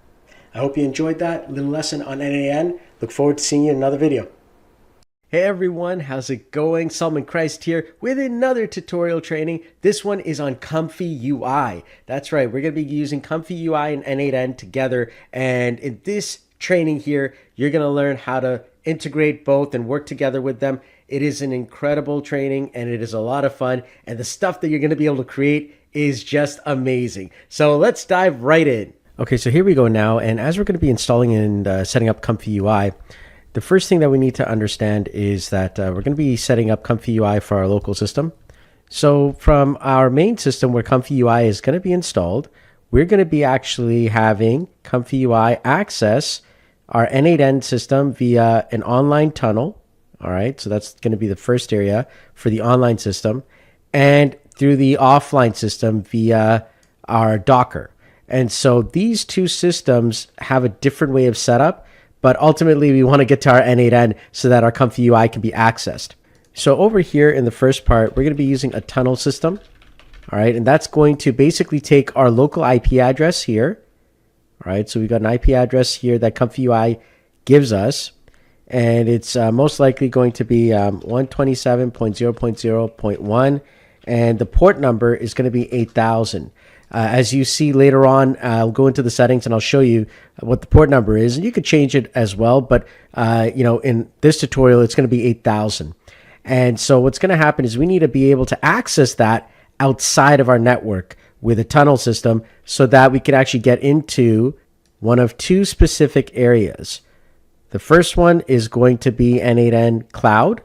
I hope you enjoyed that little lesson on n8n. Look forward to seeing you in another video. Hey everyone, how's it going? Solomon Christ here with another tutorial training. This one is on Comfy UI. That's right, we're going to be using Comfy UI and n8n together. And in this training here, you're going to learn how to integrate both and work together with them. It is an incredible training and it is a lot of fun. And the stuff that you're going to be able to create is just amazing. So let's dive right in. Okay, so here we go now. And as we're going to be installing and setting up Comfy UI, the first thing that we need to understand is that we're going to be setting up Comfy UI for our local system. So from our main system where Comfy UI is going to be installed, we're going to be actually having Comfy UI access our n8n system via an online tunnel. All right, so that's going to be the first area for the online system, and through the offline system via our Docker. And so these two systems have a different way of setup, but ultimately we want to get to our n8n so that our Comfy UI can be accessed. So over here in the first part, we're going to be using a tunnel system. All right, and that's going to basically take our local IP address here. All right, so we've got an IP address here that Comfy UI gives us, and it's most likely going to be 127.0.0.1, and the port number is going to be 8000. As you see later on, I'll go into the settings and I'll show you what the port number is, and you could change it as well, but in this tutorial, it's going to be 8000. And so what's going to happen is we need to be able to access that outside of our network with a tunnel system so that we can actually get into one of two specific areas. The first one is going to be n8n Cloud,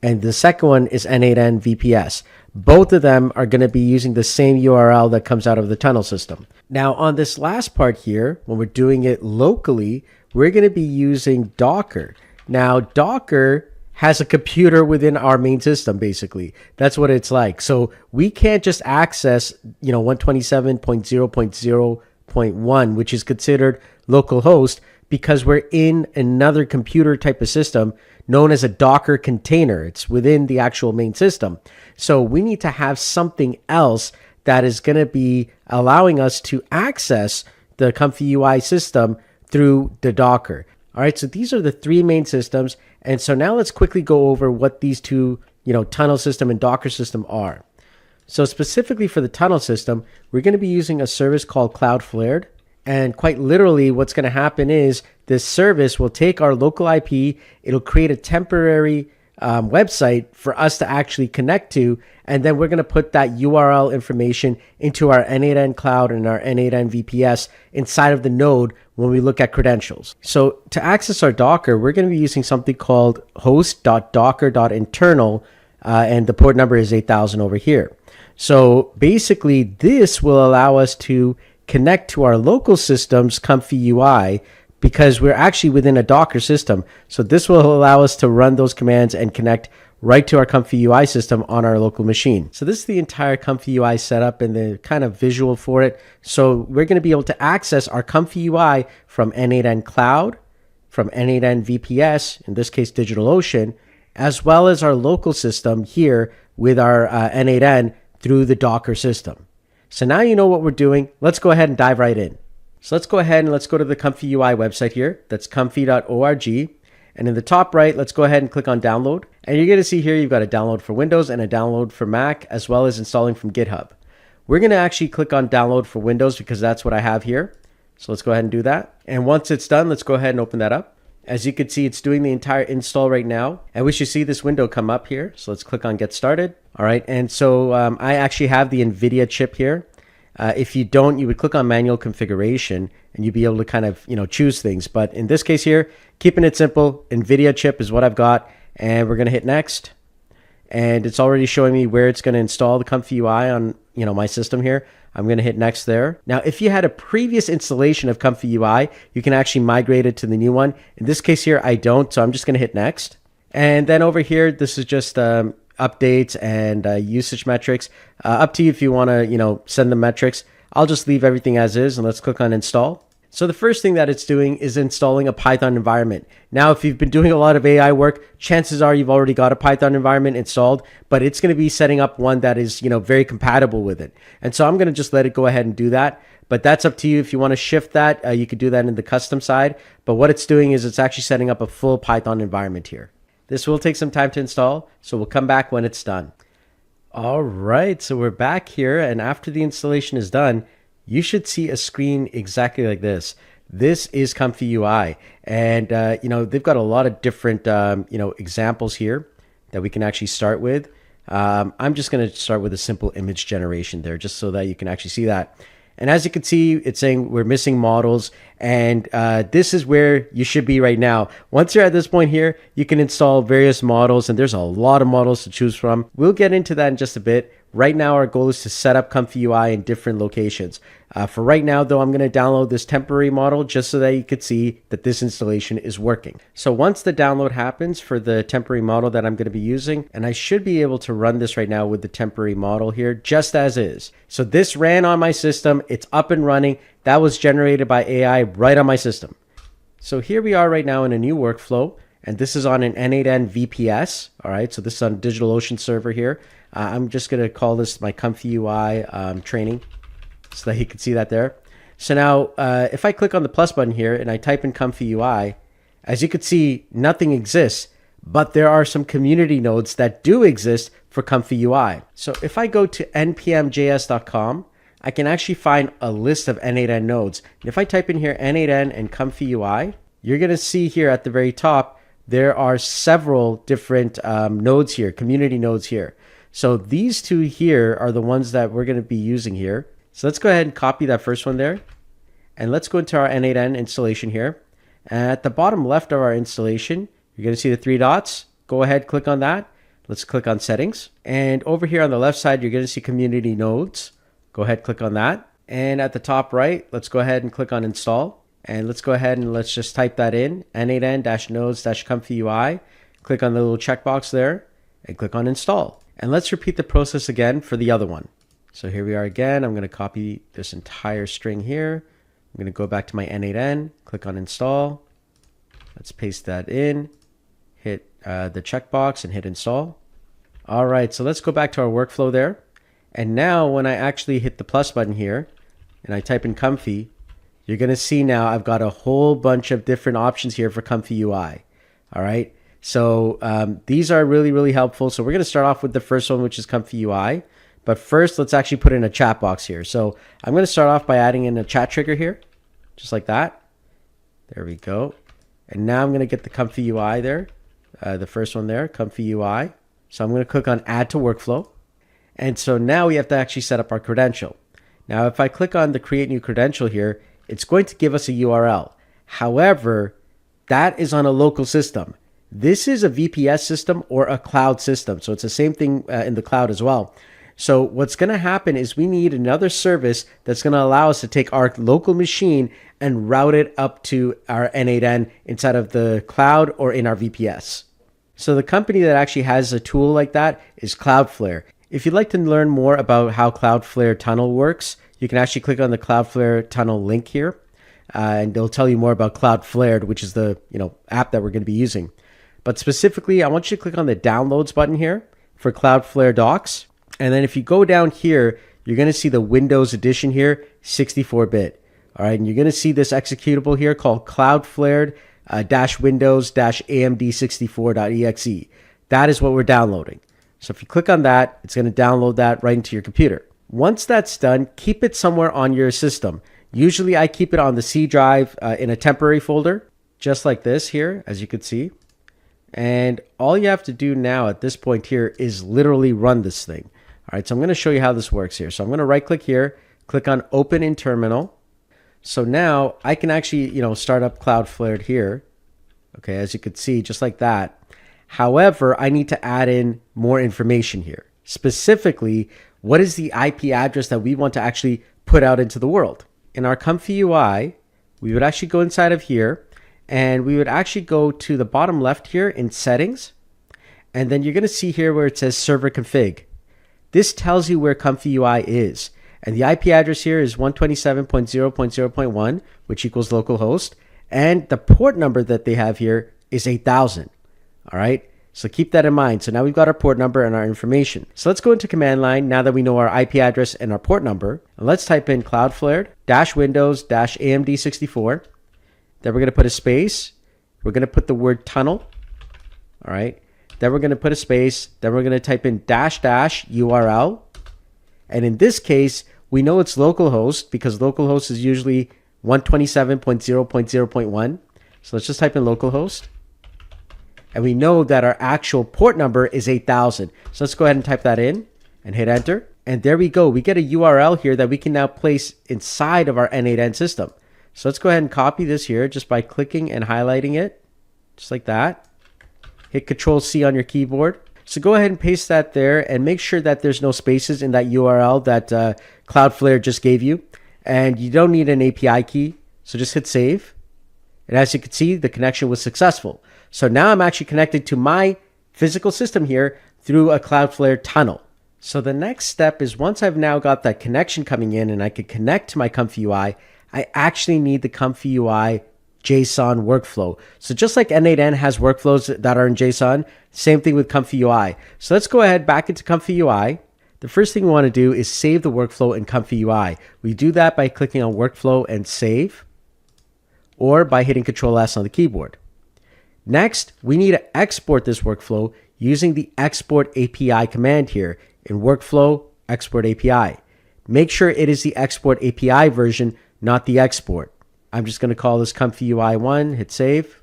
and the second one is n8n VPS. Both of them are going to be using the same URL that comes out of the tunnel system. Now, on this last part here, when we're doing it locally, we're going to be using Docker. Now, Docker has a computer within our main system, basically. That's what it's like. So we can't just access, 127.0.0.1, which is considered localhost, because we're in another computer type of system known as a Docker container. It's within the actual main system. So we need to have something else that is going to be allowing us to access the Comfy UI system through the Docker. All right, so these are the three main systems. And so now let's quickly go over what these two, tunnel system and Docker system are. So specifically for the tunnel system, we're going to be using a service called Cloudflare. And quite literally, what's going to happen is this service will take our local IP, it'll create a temporary website for us to actually connect to, and then we're going to put that URL information into our n8n Cloud and our n8n VPS inside of the node when we look at credentials. So to access our Docker, we're going to be using something called host.docker.internal, and the port number is 8000 over here. So basically, this will allow us to connect to our local system's Comfy UI because we're actually within a Docker system. So this will allow us to run those commands and connect right to our Comfy UI system on our local machine. So this is the entire Comfy UI setup and the kind of visual for it. So we're going to be able to access our Comfy UI from n8n Cloud, from n8n VPS, in this case DigitalOcean, as well as our local system here with our n8n through the Docker system. So now you know what we're doing. Let's go ahead and dive right in. So let's go ahead and let's go to the Comfy UI website here. That's comfy.org. And in the top right, let's go ahead and click on download. And you're going to see here you've got a download for Windows and a download for Mac, as well as installing from GitHub. We're going to actually click on download for Windows because that's what I have here. So let's go ahead and do that. And once it's done, let's go ahead and open that up. As you can see, it's doing the entire install right now. And we should see this window come up here. So let's click on Get Started. All right. And so I actually have the NVIDIA chip here. If you don't, you would click on Manual Configuration and you'd be able to kind of, choose things. But in this case here, keeping it simple, NVIDIA chip is what I've got. And we're going to hit Next. And it's already showing me where it's going to install the Comfy UI on, my system here. I'm going to hit Next there. Now, if you had a previous installation of Comfy UI, you can actually migrate it to the new one. In this case here, I don't, so I'm just going to hit Next. And then over here, this is just updates and usage metrics. Up to you if you want to, send the metrics. I'll just leave everything as is, and let's click on Install. So the first thing that it's doing is installing a Python environment. Now, if you've been doing a lot of AI work, chances are you've already got a Python environment installed, but it's going to be setting up one that is, very compatible with it. And so I'm going to just let it go ahead and do that. But that's up to you. If you want to shift that, you could do that in the custom side. But what it's doing is it's actually setting up a full Python environment here. This will take some time to install, so we'll come back when it's done. All right, so we're back here, and after the installation is done, you should see a screen exactly like this. This is Comfy UI, and they've got a lot of different examples here that we can actually start with. I'm just going to start with a simple image generation there, just so that you can actually see that. And as you can see, it's saying we're missing models. And this is where you should be right now. Once you're at this point here, you can install various models, and there's a lot of models to choose from. We'll get into that in just a bit. Right now, our goal is to set up Comfy UI in different locations. For right now, though, I'm going to download this temporary model just so that you could see that this installation is working. So once the download happens for the temporary model that I'm going to be using, and I should be able to run this right now with the temporary model here, just as is. So this ran on my system. It's up and running. That was generated by AI right on my system. So here we are right now in a new workflow, and this is on an n8n VPS. All right, so this is on DigitalOcean server here. I'm just going to call this my Comfy UI training so that you can see that there. So now if I click on the plus button here and I type in Comfy UI, as you can see, nothing exists, but there are some community nodes that do exist for Comfy UI. So if I go to npmjs.com, I can actually find a list of n8n nodes. And if I type in here n8n and Comfy UI, you're going to see here at the very top, there are several different nodes here, community nodes here. So these two here are the ones that we're going to be using here. So let's go ahead and copy that first one there. And let's go into our n8n installation here. And at the bottom left of our installation, you're going to see the three dots. Go ahead, click on that. Let's click on settings. And over here on the left side, you're going to see community nodes. Go ahead, click on that. And at the top right, let's go ahead and click on install. And let's go ahead and let's just type that in, n8n-nodes-comfy UI. Click on the little checkbox there and click on install. And let's repeat the process again for the other one. So here we are again. I'm going to copy this entire string here. I'm going to go back to my n8n, click on install. Let's paste that in, hit the checkbox and hit install. All right, so let's go back to our workflow there. And now when I actually hit the plus button here and I type in Comfy, you're going to see now I've got a whole bunch of different options here for Comfy UI. All right. So these are really, really helpful. So we're going to start off with the first one, which is Comfy UI. But first, let's actually put in a chat box here. So I'm going to start off by adding in a chat trigger here, just like that. There we go. And now I'm going to get the Comfy UI there, the first one there, Comfy UI. So I'm going to click on Add to Workflow. And so now we have to actually set up our credential. Now, if I click on the Create New Credential here, it's going to give us a URL. However, that is on a local system. This is a VPS system or a cloud system. So it's the same thing in the cloud as well. So what's going to happen is we need another service that's going to allow us to take our local machine and route it up to our n8n inside of the cloud or in our VPS. So the company that actually has a tool like that is Cloudflare. If you'd like to learn more about how Cloudflare Tunnel works, you can actually click on the Cloudflare Tunnel link here, and they'll tell you more about Cloudflare, which is the app that we're going to be using. But specifically, I want you to click on the Downloads button here for Cloudflare Docs. And then if you go down here, you're going to see the Windows edition here, 64-bit. All right, and you're going to see this executable here called Cloudflared-Windows-AMD64.exe. That is what we're downloading. So if you click on that, it's going to download that right into your computer. Once that's done, keep it somewhere on your system. Usually I keep it on the C drive in a temporary folder, just like this here, as you can see. And all you have to do now at this point here is literally run this thing. All right, so I'm going to show you how this works here. So I'm going to right click here, click on Open in Terminal. So now I can actually, start up Cloudflare here. Okay, as you can see, just like that. However, I need to add in more information here. Specifically, what is the IP address that we want to actually put out into the world? In our Comfy UI, we would actually go inside of here, and we would actually go to the bottom left here in Settings. And then you're going to see here where it says Server Config. This tells you where Comfy UI is. And the IP address here is 127.0.0.1, which equals localhost. And the port number that they have here is 8000. All right. So keep that in mind. So now we've got our port number and our information. So let's go into command line now that we know our IP address and our port number. And let's type in Cloudflare-Windows-AMD64. Then we're going to put a space. We're going to put the word tunnel. All right. Then we're going to put a space. Then we're going to type in --URL. And in this case, we know it's localhost because localhost is usually 127.0.0.1. So let's just type in localhost. And we know that our actual port number is 8000. So let's go ahead and type that in and hit enter. And there we go. We get a URL here that we can now place inside of our n8n system. So let's go ahead and copy this here just by clicking and highlighting it, just like that. Hit Control C on your keyboard. So go ahead and paste that there and make sure that there's no spaces in that URL that Cloudflare just gave you. And you don't need an API key, so just hit save. And as you can see, the connection was successful. So now I'm actually connected to my physical system here through a Cloudflare tunnel. So the next step is, once I've now got that connection coming in and I can connect to my Comfy UI, I actually need the Comfy UI JSON workflow. So just like n8n has workflows that are in JSON, same thing with Comfy UI. So let's go ahead back into Comfy UI. The first thing we want to do is save the workflow in Comfy UI. We do that by clicking on workflow and save, or by hitting Control S on the keyboard. Next, we need to export this workflow using the export API command here in workflow export API. Make sure it is the export API version, not the export. I'm just going to call this Comfy UI 1, hit save.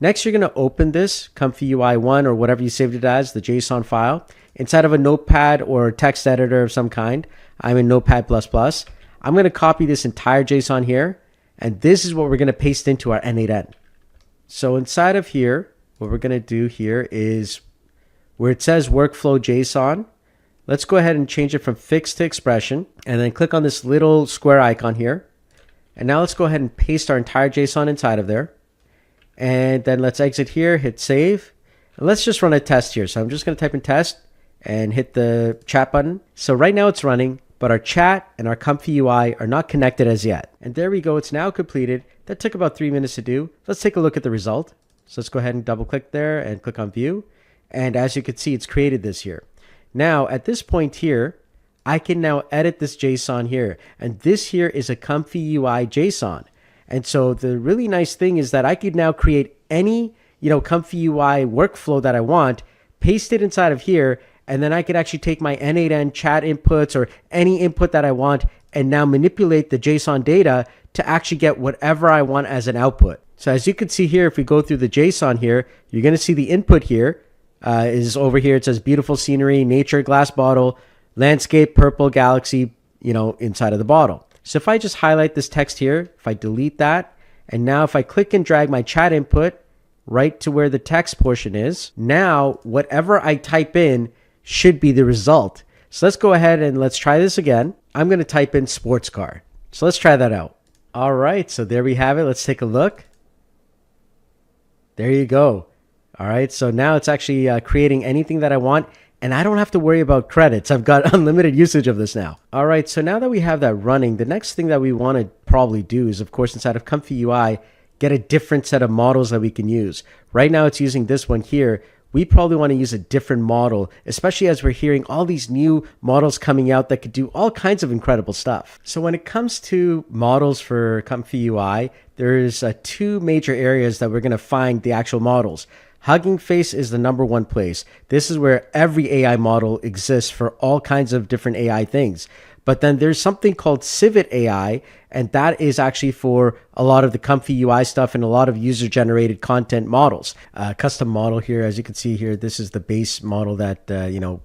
Next, you're going to open this Comfy UI 1 or whatever you saved it as, the JSON file, inside of a notepad or text editor of some kind. I'm in Notepad++. I'm going to copy this entire JSON here, and this is what we're going to paste into our n8n. So inside of here, what we're going to do here is where it says workflow JSON, let's go ahead and change it from fixed to expression, and then click on this little square icon here. And now let's go ahead and paste our entire JSON inside of there. And then let's exit here, hit save. And let's just run a test here. So I'm just going to type in test and hit the chat button. So right now it's running, but our chat and our Comfy UI are not connected as yet. And there we go. It's now completed. That took about 3 minutes to do. Let's take a look at the result. So let's go ahead and double click there and click on view. And as you can see, it's created this here. Now at this point here, I can now edit this JSON here. And this here is a Comfy UI JSON. And so the really nice thing is that I could now create any, Comfy UI workflow that I want, paste it inside of here, and then I could actually take my n8n chat inputs or any input that I want and now manipulate the JSON data to actually get whatever I want as an output. So as you can see here, if we go through the JSON here, you're going to see the input here is over here. It says beautiful scenery, nature, glass bottle, landscape, purple, galaxy, inside of the bottle. So if I just highlight this text here, if I delete that, and now if I click and drag my chat input right to where the text portion is, now whatever I type in should be the result. So let's go ahead and let's try this again. I'm going to type in sports car. So let's try that out. All right, so there we have it. Let's take a look. There you go. All right, so now it's actually creating anything that I want, and I don't have to worry about credits. I've got unlimited usage of this now. All right, so now that we have that running, the next thing that we want to probably do is, of course, inside of Comfy UI, get a different set of models that we can use. Right now it's using this one here. We probably want to use a different model, especially as we're hearing all these new models coming out that could do all kinds of incredible stuff. So when it comes to models for Comfy UI, there's two major areas that we're going to find the actual models. Hugging Face is the number one place. This is where every AI model exists for all kinds of different AI things. But then there's something called Civet AI, and that is actually for a lot of the Comfy UI stuff and a lot of user-generated content models. Custom model here, as you can see here, this is the base model that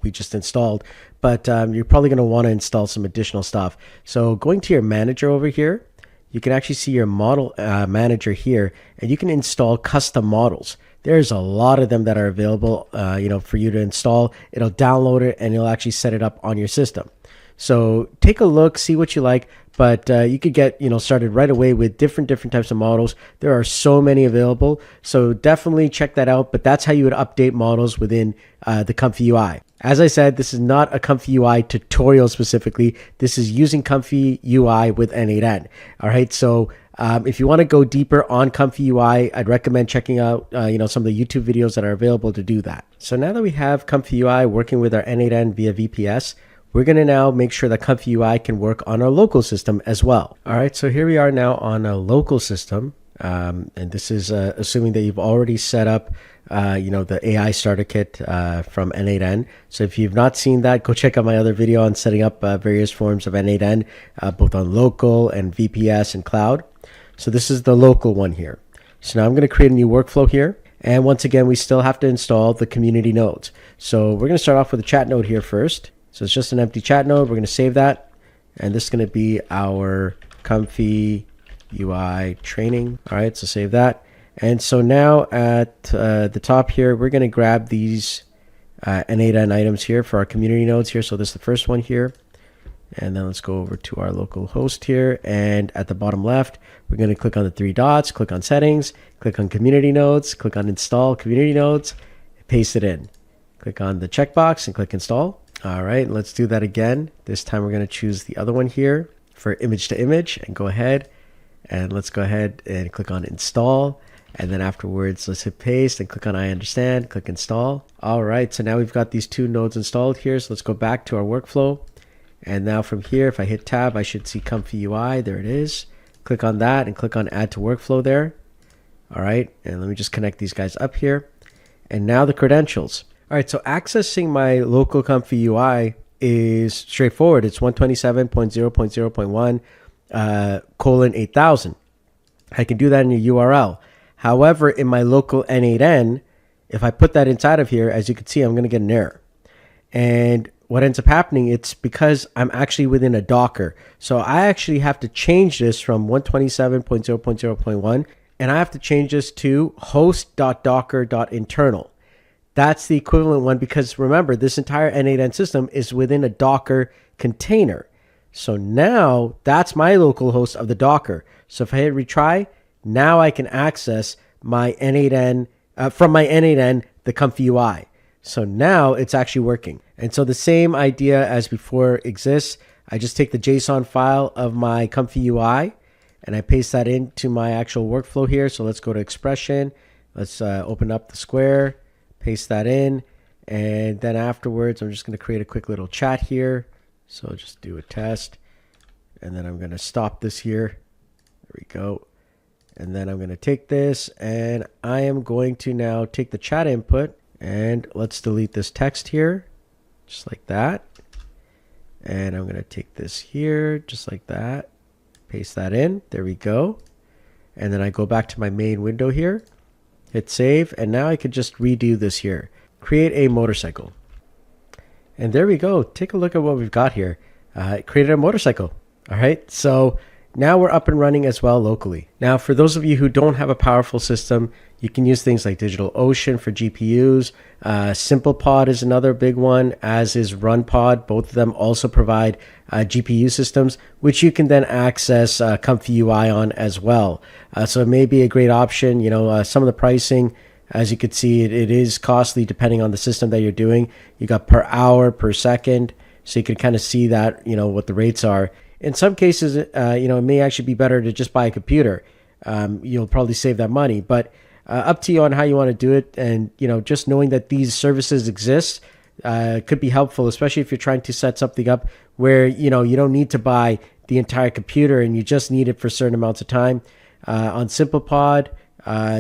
we just installed. But you're probably going to want to install some additional stuff. So going to your manager over here, you can actually see your model manager here, and you can install custom models. There's a lot of them that are available, for you to install. It'll download it, and it'll actually set it up on your system. So take a look, see what you like, but you could get started right away with different types of models. There are so many available, so definitely check that out. But that's how you would update models within the Comfy UI. As I said, this is not a Comfy UI tutorial specifically. This is using Comfy UI with n8n. All right, so if you want to go deeper on Comfy UI, I'd recommend checking out some of the YouTube videos that are available to do that. So now that we have Comfy UI working with our n8n via VPS, we're going to now make sure that Comfy UI can work on our local system as well. All right, so here we are now on a local system. And this is assuming that you've already set up, the AI starter kit from n8n. So if you've not seen that, go check out my other video on setting up various forms of n8n, both on local and VPS and cloud. So this is the local one here. So now I'm going to create a new workflow here. And once again, we still have to install the community nodes. So we're going to start off with a chat node here first. So it's just an empty chat node. We're going to save that. And this is going to be our Comfy UI training. All right, so save that. And so now at the top here, we're going to grab these n8n items here for our community nodes here. So this is the first one here. And then let's go over to our local host here. And at the bottom left, we're going to click on the three dots, click on settings, click on community nodes, click on install community nodes, paste it in. Click on the checkbox and click install. All right, let's do that again. This time we're going to choose the other one here for image to image and go ahead. And let's go ahead and click on install. And then afterwards, let's hit paste and click on I understand, click install. All right, so now we've got these two nodes installed here. So let's go back to our workflow. And now from here, if I hit tab, I should see Comfy UI. There it is. Click on that and click on add to workflow there. All right, and let me just connect these guys up here. And now the credentials. All right, so accessing my local Comfy UI is straightforward. It's 127.0.0.1 colon 8000. I can do that in your URL. However, in my local n8n, if I put that inside of here, as you can see, I'm going to get an error. And what ends up happening, it's because I'm actually within a Docker. So I actually have to change this from 127.0.0.1, and I have to change this to host.docker.internal. That's the equivalent one because remember, this entire n8n system is within a Docker container. So now that's my local host of the Docker. So if I hit retry, now I can access my n8n, from my n8n, the Comfy UI. So now it's actually working. And so the same idea as before exists. I just take the JSON file of my Comfy UI and I paste that into my actual workflow here. So let's go to expression. Let's open up the square, paste that in. And then afterwards, I'm just going to create a quick little chat here. So just do a test. And then I'm going to stop this here. There we go. And then I'm going to take this and I am going to now take the chat input. And let's delete this text here, just like that. And I'm going to take this here, just like that. Paste that in. There we go. And then I go back to my main window here, hit save. And now I could just redo this here. Create a motorcycle. And there we go. Take a look at what we've got here. It created a motorcycle. All right. So now we're up and running as well locally. Now, for those of you who don't have a powerful system, you can use things like DigitalOcean for GPUs. SimplePod is another big one, as is RunPod. Both of them also provide GPU systems, which you can then access Comfy UI on as well. So it may be a great option. You know, some of the pricing, as you can see, it is costly depending on the system that you're doing. You got per hour, per second. So you can kind of see that, you know, what the rates are. In some cases, you know, it may actually be better to just buy a computer. You'll probably save that money, but up to you on how you want to do it. And, you know, just knowing that these services exist could be helpful, especially if you're trying to set something up where, you know, you don't need to buy the entire computer and you just need it for certain amounts of time. On SimplePod,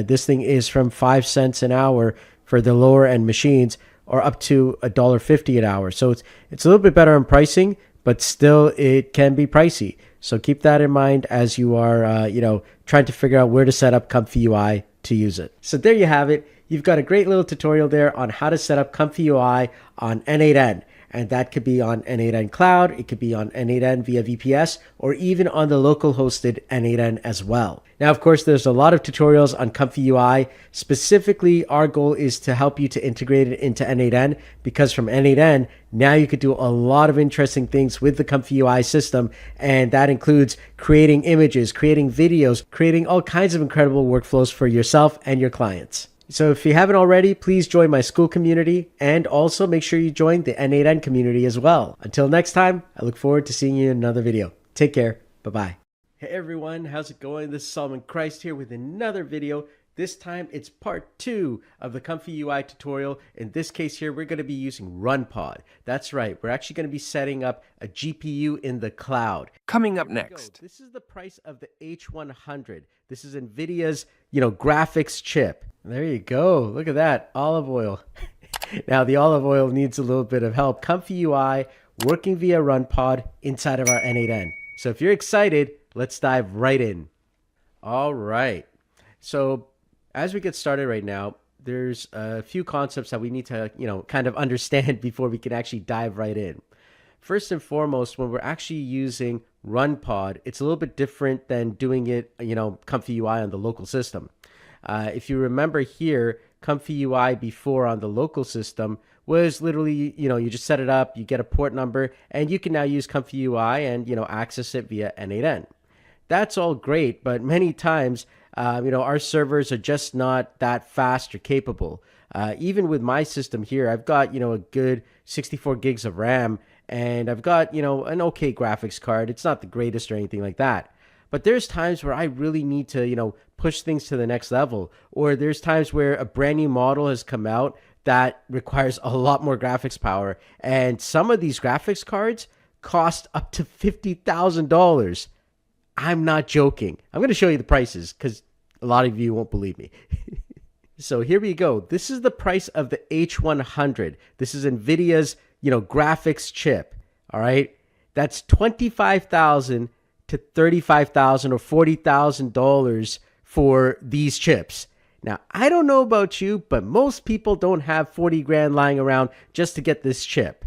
this thing is from 5 cents an hour for the lower end machines, or up to $1.50 an hour. So it's a little bit better in pricing, but still it can be pricey. So keep that in mind as you are, you know, trying to figure out where to set up Comfy UI to use it. So there you have it. You've got a great little tutorial there on how to set up Comfy UI on n8n. And that could be on n8n Cloud, it could be on n8n via VPS, or even on the local hosted n8n as well. Now, of course, there's a lot of tutorials on Comfy UI. Specifically, our goal is to help you to integrate it into n8n, because from n8n, now you could do a lot of interesting things with the Comfy UI system. And that includes creating images, creating videos, creating all kinds of incredible workflows for yourself and your clients. So if you haven't already, please join my school community, and also make sure you join the n8n community as well. Until next time, I look forward to seeing you in another video. Take care. Bye-bye. Hey everyone, how's it going? This is Solomon Christ here with another video. This time it's part 2 of the Comfy UI tutorial. In this case here, we're going to be using RunPod. That's right, we're actually going to be setting up a GPU in the cloud. Coming up next. This is the price of the H100. This is NVIDIA's, you know, graphics chip. There you go. Look at that. Olive oil. Now, the olive oil needs a little bit of help. Comfy UI working via RunPod inside of our n8n. So if you're excited, let's dive right in. All right. So as we get started right now, there's a few concepts that we need to, you know, kind of understand before we can actually dive right in. First and foremost, when we're actually using RunPod, it's a little bit different than doing it, Comfy UI on the local system. If you remember here, Comfy UI before on the local system was literally, you just set it up, you get a port number, and you can now use Comfy UI and, access it via n8n. That's all great, but many times, our servers are just not that fast or capable. Even with my system here, I've got, a good 64 gigs of RAM, and I've got, an okay graphics card. It's not the greatest or anything like that. But there's times where I really need to, push things to the next level. Or there's times where a brand new model has come out that requires a lot more graphics power. And some of these graphics cards cost up to $50,000. I'm not joking. I'm going to show you the prices because a lot of you won't believe me. So here we go. This is the price of the H100. This is NVIDIA's, graphics chip. All right. That's $25,000 to $35,000 or $40,000 for these chips. Now, I don't know about you, but most people don't have 40 grand lying around just to get this chip.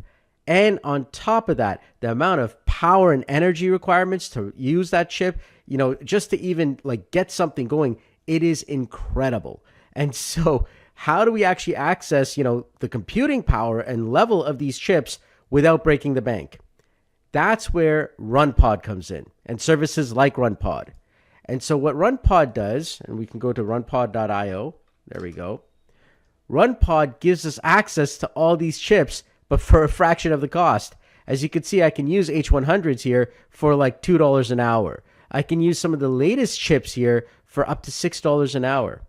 And on top of that, the amount of power and energy requirements to use that chip, just to even get something going, it is incredible. And so how do we actually access, the computing power and level of these chips without breaking the bank? That's where RunPod comes in and services like RunPod. And so what RunPod does, and we can go to runpod.io. There we go. RunPod gives us access to all these chips, but for a fraction of the cost. As you can see, I can use H100s here for like $2 an hour. I can use some of the latest chips here for up to $6 an hour.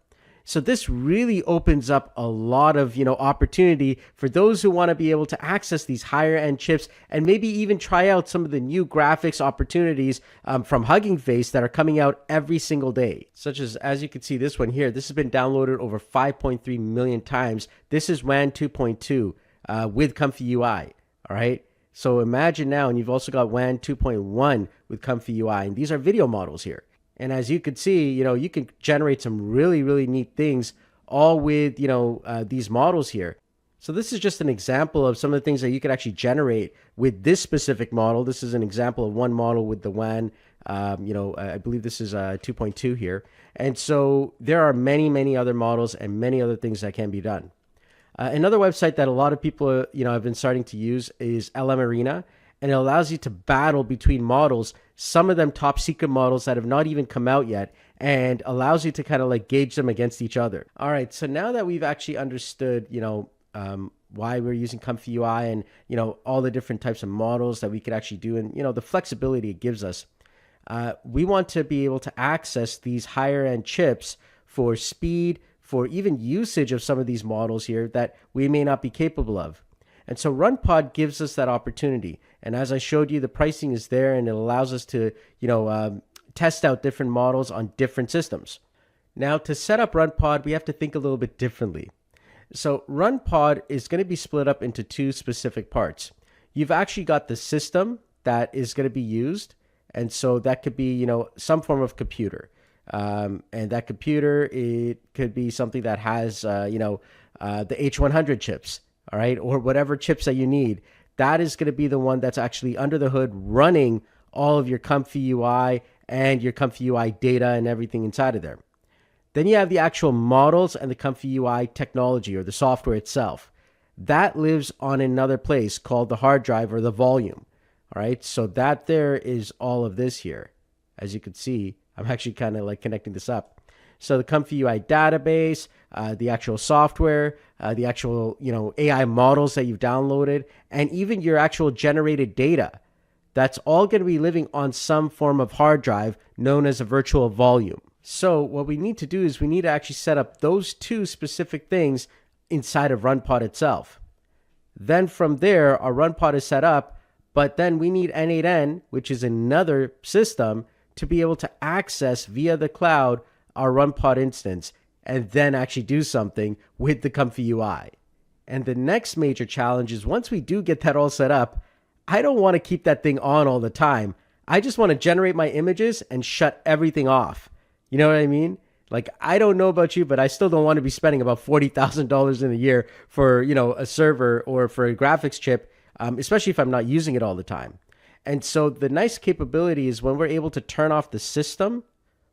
So this really opens up a lot of, opportunity for those who want to be able to access these higher end chips and maybe even try out some of the new graphics opportunities from Hugging Face that are coming out every single day. Such as you can see this one here, this has been downloaded over 5.3 million times. This is WAN 2.2 with Comfy UI. All right. So imagine now, and you've also got WAN 2.1 with Comfy UI, and these are video models here. And as you can see, you can generate some really, really neat things all with, these models here. So this is just an example of some of the things that you could actually generate with this specific model. This is an example of one model with the WAN. I believe this is 2.2 here. And so there are many, many other models and many other things that can be done. Another website that a lot of people, have been starting to use is LM Arena. And it allows you to battle between models, some of them top secret models that have not even come out yet, and allows you to kind of gauge them against each other. All right, so now that we've actually understood, why we're using Comfy UI and, all the different types of models that we could actually do and, the flexibility it gives us, we want to be able to access these higher end chips for speed, for even usage of some of these models here that we may not be capable of. And so RunPod gives us that opportunity. And as I showed you, the pricing is there and it allows us to, test out different models on different systems. Now, to set up RunPod, we have to think a little bit differently. So RunPod is going to be split up into two specific parts. You've actually got the system that is going to be used. And so that could be, some form of computer. And that computer, it could be something that has, the H100 chips. All right, or whatever chips that you need, that is going to be the one that's actually under the hood running all of your Comfy UI and your Comfy UI data and everything inside of there. Then you have the actual models and the Comfy UI technology or the software itself. That lives on another place called the hard drive or the volume. All right, so that there is all of this here. As you can see, I'm actually kind of connecting this up. So the Comfy UI database, the actual software, the actual, AI models that you've downloaded, and even your actual generated data. That's all going to be living on some form of hard drive known as a virtual volume. So what we need to do is we need to actually set up those two specific things inside of RunPod itself. Then from there, our RunPod is set up, but then we need n8n, which is another system, to be able to access via the cloud our RunPod instance and then actually do something with the Comfy UI. And the next major challenge is once we do get that all set up, I don't want to keep that thing on all the time. I just want to generate my images and shut everything off. You know what I mean? I don't know about you, but I still don't want to be spending about $40,000 in a year for, a server or for a graphics chip. especially if I'm not using it all the time. And so the nice capability is when we're able to turn off the system,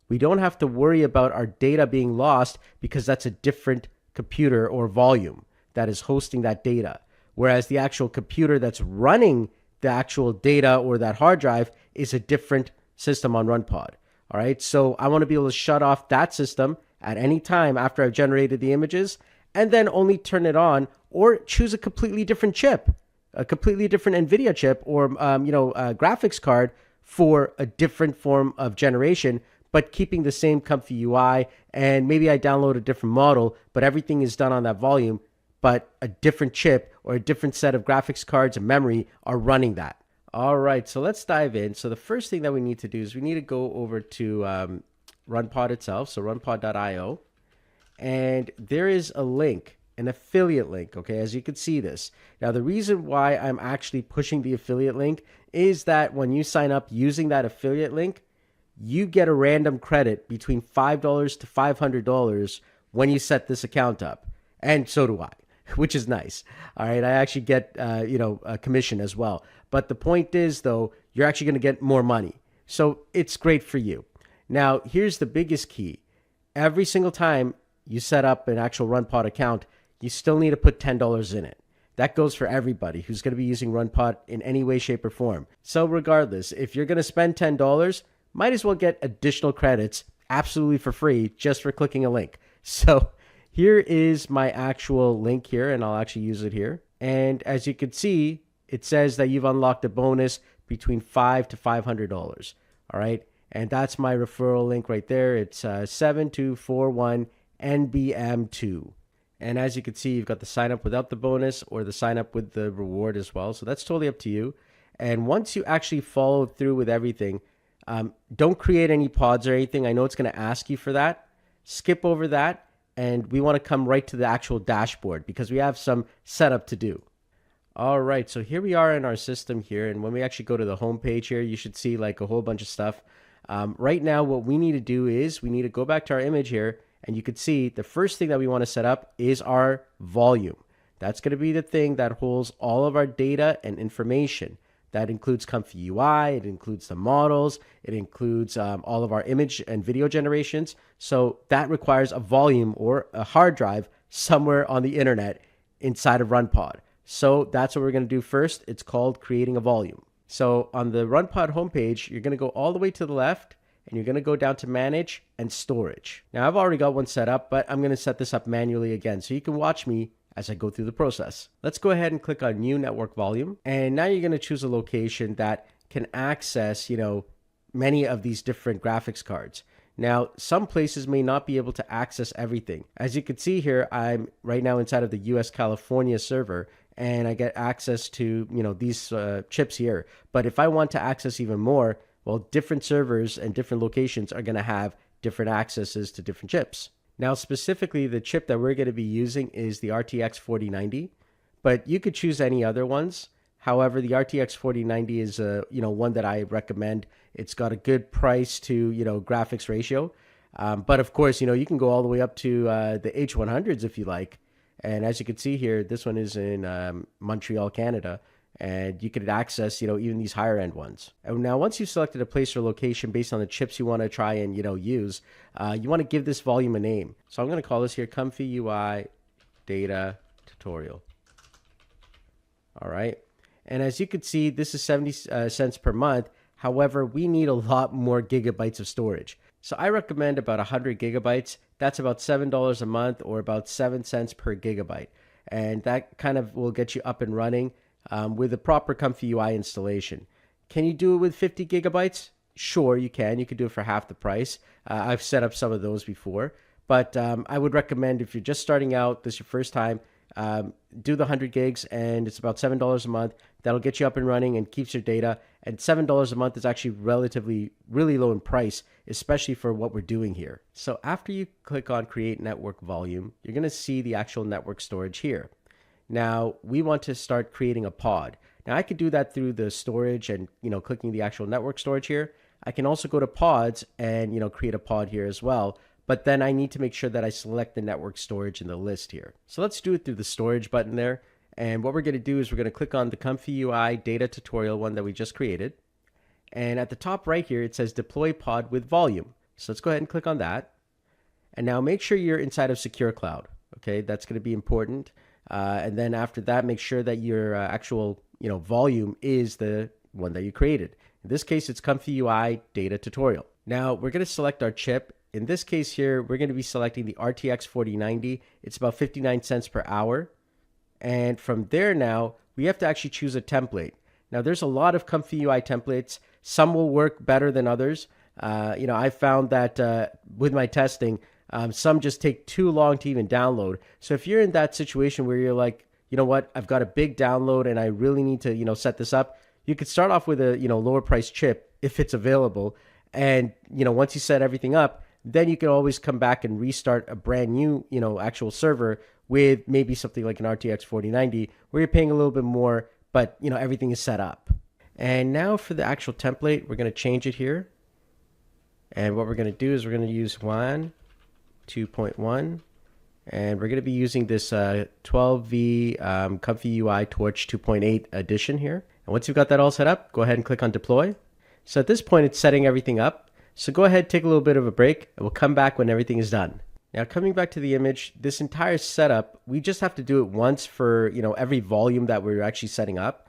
we don't have to worry about our data being lost because that's a different computer or volume that is hosting that data. Whereas the actual computer that's running the actual data or that hard drive is a different system on RunPod. All right. So I want to be able to shut off that system at any time after I've generated the images and then only turn it on or choose a completely different chip, a completely different NVIDIA chip or, graphics card for a different form of generation, but keeping the same comfy UI. And maybe I download a different model, but everything is done on that volume, but a different chip or a different set of graphics cards and memory are running that. All right, so let's dive in. So the first thing that we need to do is we need to go over to RunPod itself, so runpod.io. And there is a link, an affiliate link, okay, as you can see this. Now, the reason why I'm actually pushing the affiliate link is that when you sign up using that affiliate link, you get a random credit between $5 to $500 when you set this account up. And so do I, which is nice. All right, I actually get, a commission as well. But the point is, though, you're actually going to get more money. So it's great for you. Now, here's the biggest key. Every single time you set up an actual RunPod account, you still need to put $10 in it. That goes for everybody who's going to be using RunPod in any way, shape, or form. So regardless, if you're going to spend $10, might as well get additional credits absolutely for free just for clicking a link. So here is my actual link here, and I'll actually use it here. And as you can see, it says that you've unlocked a bonus between $5 to $500. All right. And that's my referral link right there. It's 7241NBM2. And as you can see, you've got the sign up without the bonus or the sign up with the reward as well. So that's totally up to you. And once you actually follow through with everything, don't create any pods or anything. I know it's going to ask you for that. Skip over that. And we want to come right to the actual dashboard because we have some setup to do. All right, so here we are in our system here. And when we actually go to the home page here, you should see like a whole bunch of stuff. Right now, what we need to do is we need to go back to our image here. And you could see the first thing that we want to set up is our volume. That's going to be the thing that holds all of our data and information. That includes Comfy UI, it includes the models, it includes all of our image and video generations. So that requires a volume or a hard drive somewhere on the internet inside of RunPod. So that's what we're going to do first. It's called creating a volume. So on the RunPod homepage, you're going to go all the way to the left and you're going to go down to manage and storage. Now I've already got one set up, but I'm going to set this up manually again so you can watch me as I go through the process. Let's go ahead and click on new network volume. And now you're going to choose a location that can access, many of these different graphics cards. Now, some places may not be able to access everything. As you can see here, I'm right now inside of the US California server and I get access to, these chips here. But if I want to access even more, well, different servers and different locations are going to have different accesses to different chips. Now, specifically, the chip that we're going to be using is the RTX 4090, but you could choose any other ones. However, the RTX 4090 is one that I recommend. It's got a good price to graphics ratio, but of course, you can go all the way up to the H100s if you like. And as you can see here, this one is in Montreal, Canada. And you could access, even these higher end ones. And now, once you've selected a place or location based on the chips you want to try and, use, you want to give this volume a name. So I'm going to call this here Comfy UI Data Tutorial. All right. And as you can see, this is 70 cents per month. However, we need a lot more gigabytes of storage. So I recommend about 100 gigabytes. That's about $7 a month or about 7 cents per gigabyte. And that kind of will get you up and running. With a proper Comfy UI installation. Can you do it with 50 gigabytes? Sure, you can. You could do it for half the price. I've set up some of those before. But I would recommend if you're just starting out, this is your first time, do the 100 gigs and it's about $7 a month. That'll get you up and running and keeps your data. And $7 a month is actually relatively really low in price, especially for what we're doing here. So after you click on Create Network Volume, you're going to see the actual network storage here. Now, we want to start creating a pod. Now, I could do that through the storage and, clicking the actual network storage here. I can also go to pods and, create a pod here as well. But then I need to make sure that I select the network storage in the list here. So let's do it through the storage button there. And what we're going to do is we're going to click on the Comfy UI data tutorial one that we just created. And at the top right here, it says deploy pod with volume. So let's go ahead and click on that. And now make sure you're inside of Secure Cloud. Okay, that's going to be important. And then after that, make sure that your actual volume is the one that you created. In this case, it's Comfy UI data tutorial. Now we're going to select our chip. In this case here, we're going to be selecting the RTX 4090. It's about 59 cents per hour. And from there now, we have to actually choose a template. Now there's a lot of Comfy UI templates. Some will work better than others. I found that with my testing, some just take too long to even download. So if you're in that situation where you're like, you know what, I've got a big download and I really need to, set this up, you could start off with a, lower price chip if it's available. And, once you set everything up, then you can always come back and restart a brand new, actual server with maybe something like an RTX 4090 where you're paying a little bit more, but, everything is set up. And now for the actual template, we're going to change it here. And what we're going to do is we're going to use 2.1, and we're going to be using this 12V Comfy UI Torch 2.8 edition here. And once you've got that all set up, go ahead and click on deploy. So at this point, it's setting everything up. So go ahead, take a little bit of a break, and we'll come back when everything is done. Now coming back to the image, this entire setup, we just have to do it once for every volume that we're actually setting up.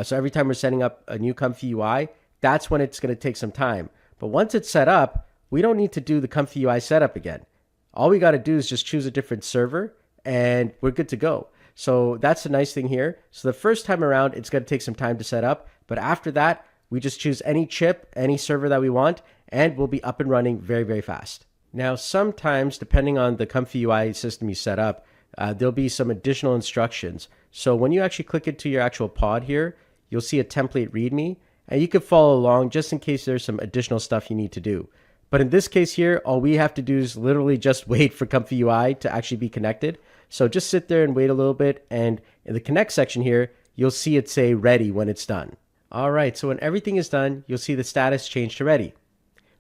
So every time we're setting up a new Comfy UI, that's when it's going to take some time. But once it's set up, we don't need to do the Comfy UI setup again. All we got to do is just choose a different server and we're good to go. So that's the nice thing here. So the first time around, it's going to take some time to set up. But after that, we just choose any chip, any server that we want, and we'll be up and running very, very fast. Now, sometimes, depending on the Comfy UI system you set up, there'll be some additional instructions. So when you actually click into your actual pod here, you'll see a template README, and you can follow along just in case there's some additional stuff you need to do. But in this case here, all we have to do is literally just wait for Comfy UI to actually be connected. So just sit there and wait a little bit, and in the connect section here, you'll see it say ready when it's done. All right, so when everything is done, you'll see the status change to ready.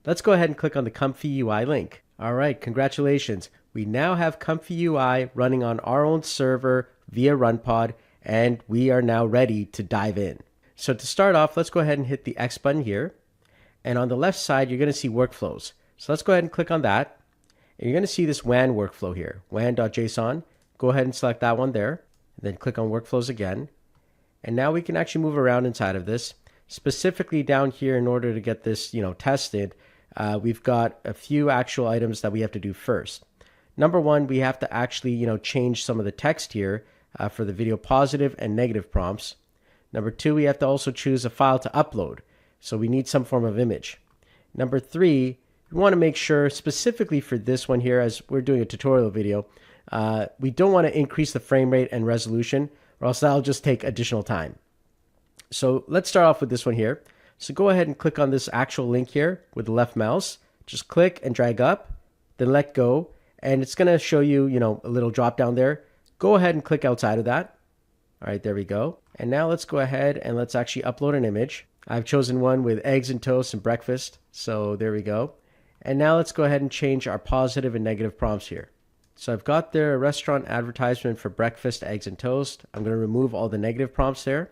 Let's go ahead and click on the Comfy UI link. All right, congratulations. We now have Comfy UI running on our own server via RunPod, and we are now ready to dive in. So to start off, let's go ahead and hit the X button here. And on the left side, you're going to see workflows. So let's go ahead and click on that. And you're going to see this WAN workflow here, WAN.json. Go ahead and select that one there. And then click on workflows again. And now we can actually move around inside of this. Specifically down here, in order to get this tested, we've got a few actual items that we have to do first. Number one, we have to actually change some of the text here for the video positive and negative prompts. Number two, we have to also choose a file to upload. So we need some form of image. Number three, we want to make sure specifically for this one here, as we're doing a tutorial video, we don't want to increase the frame rate and resolution, or else that'll just take additional time. So let's start off with this one here. So go ahead and click on this actual link here with the left mouse. Just click and drag up, then let go. And it's going to show you, a little drop down there. Go ahead and click outside of that. All right, there we go. And now let's go ahead and let's actually upload an image. I've chosen one with eggs and toast and breakfast. So there we go. And now let's go ahead and change our positive and negative prompts here. So I've got their restaurant advertisement for breakfast, eggs and toast. I'm going to remove all the negative prompts there.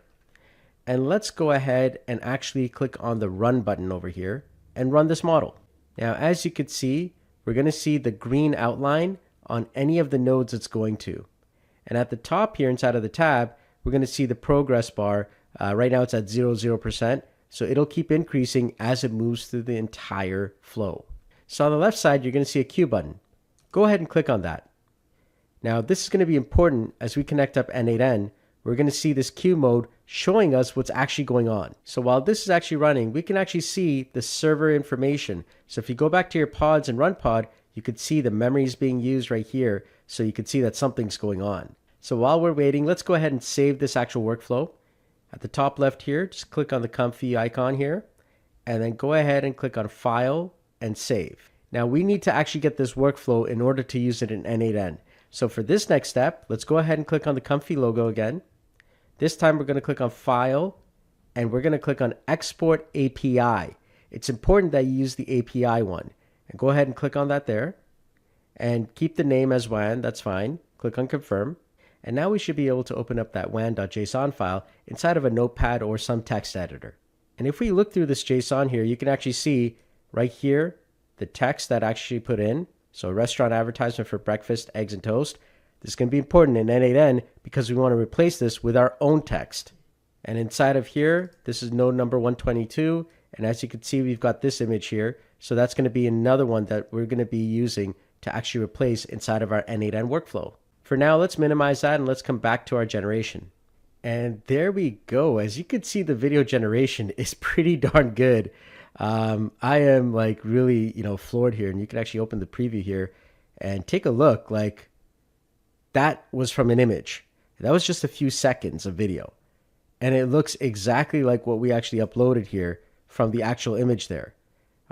And let's go ahead and actually click on the run button over here and run this model. Now, as you can see, we're going to see the green outline on any of the nodes it's going to. And at the top here inside of the tab, we're going to see the progress bar. Right now it's at 0%. So it'll keep increasing as it moves through the entire flow. So on the left side, you're going to see a Q button. Go ahead and click on that. Now this is going to be important as we connect up n8n. We're going to see this queue mode showing us what's actually going on. So while this is actually running, we can actually see the server information. So if you go back to your pods and run pod, you could see the memories being used right here. So you can see that something's going on. So while we're waiting, let's go ahead and save this actual workflow. At the top left here, just click on the Comfy icon here, and then go ahead and click on File and Save. Now we need to actually get this workflow in order to use it in n8n. So for this next step, let's go ahead and click on the Comfy logo again. This time we're going to click on File, and we're going to click on Export API. It's important that you use the API one. And go ahead and click on that there. And keep the name as WAN, that's fine. Click on Confirm. And now we should be able to open up that wan.json file inside of a notepad or some text editor. And if we look through this JSON here, you can actually see right here the text that I actually put in. So restaurant advertisement for breakfast, eggs, and toast. This is going to be important in n8n because we want to replace this with our own text. And inside of here, this is node number 122. And as you can see, we've got this image here. So that's going to be another one that we're going to be using to actually replace inside of our n8n workflow. For now, let's minimize that and let's come back to our generation. And there we go. As you can see, the video generation is pretty darn good. I am like really, floored here. And you can actually open the preview here and take a look. Like that was from an image. That was just a few seconds of video. And it looks exactly like what we actually uploaded here from the actual image there.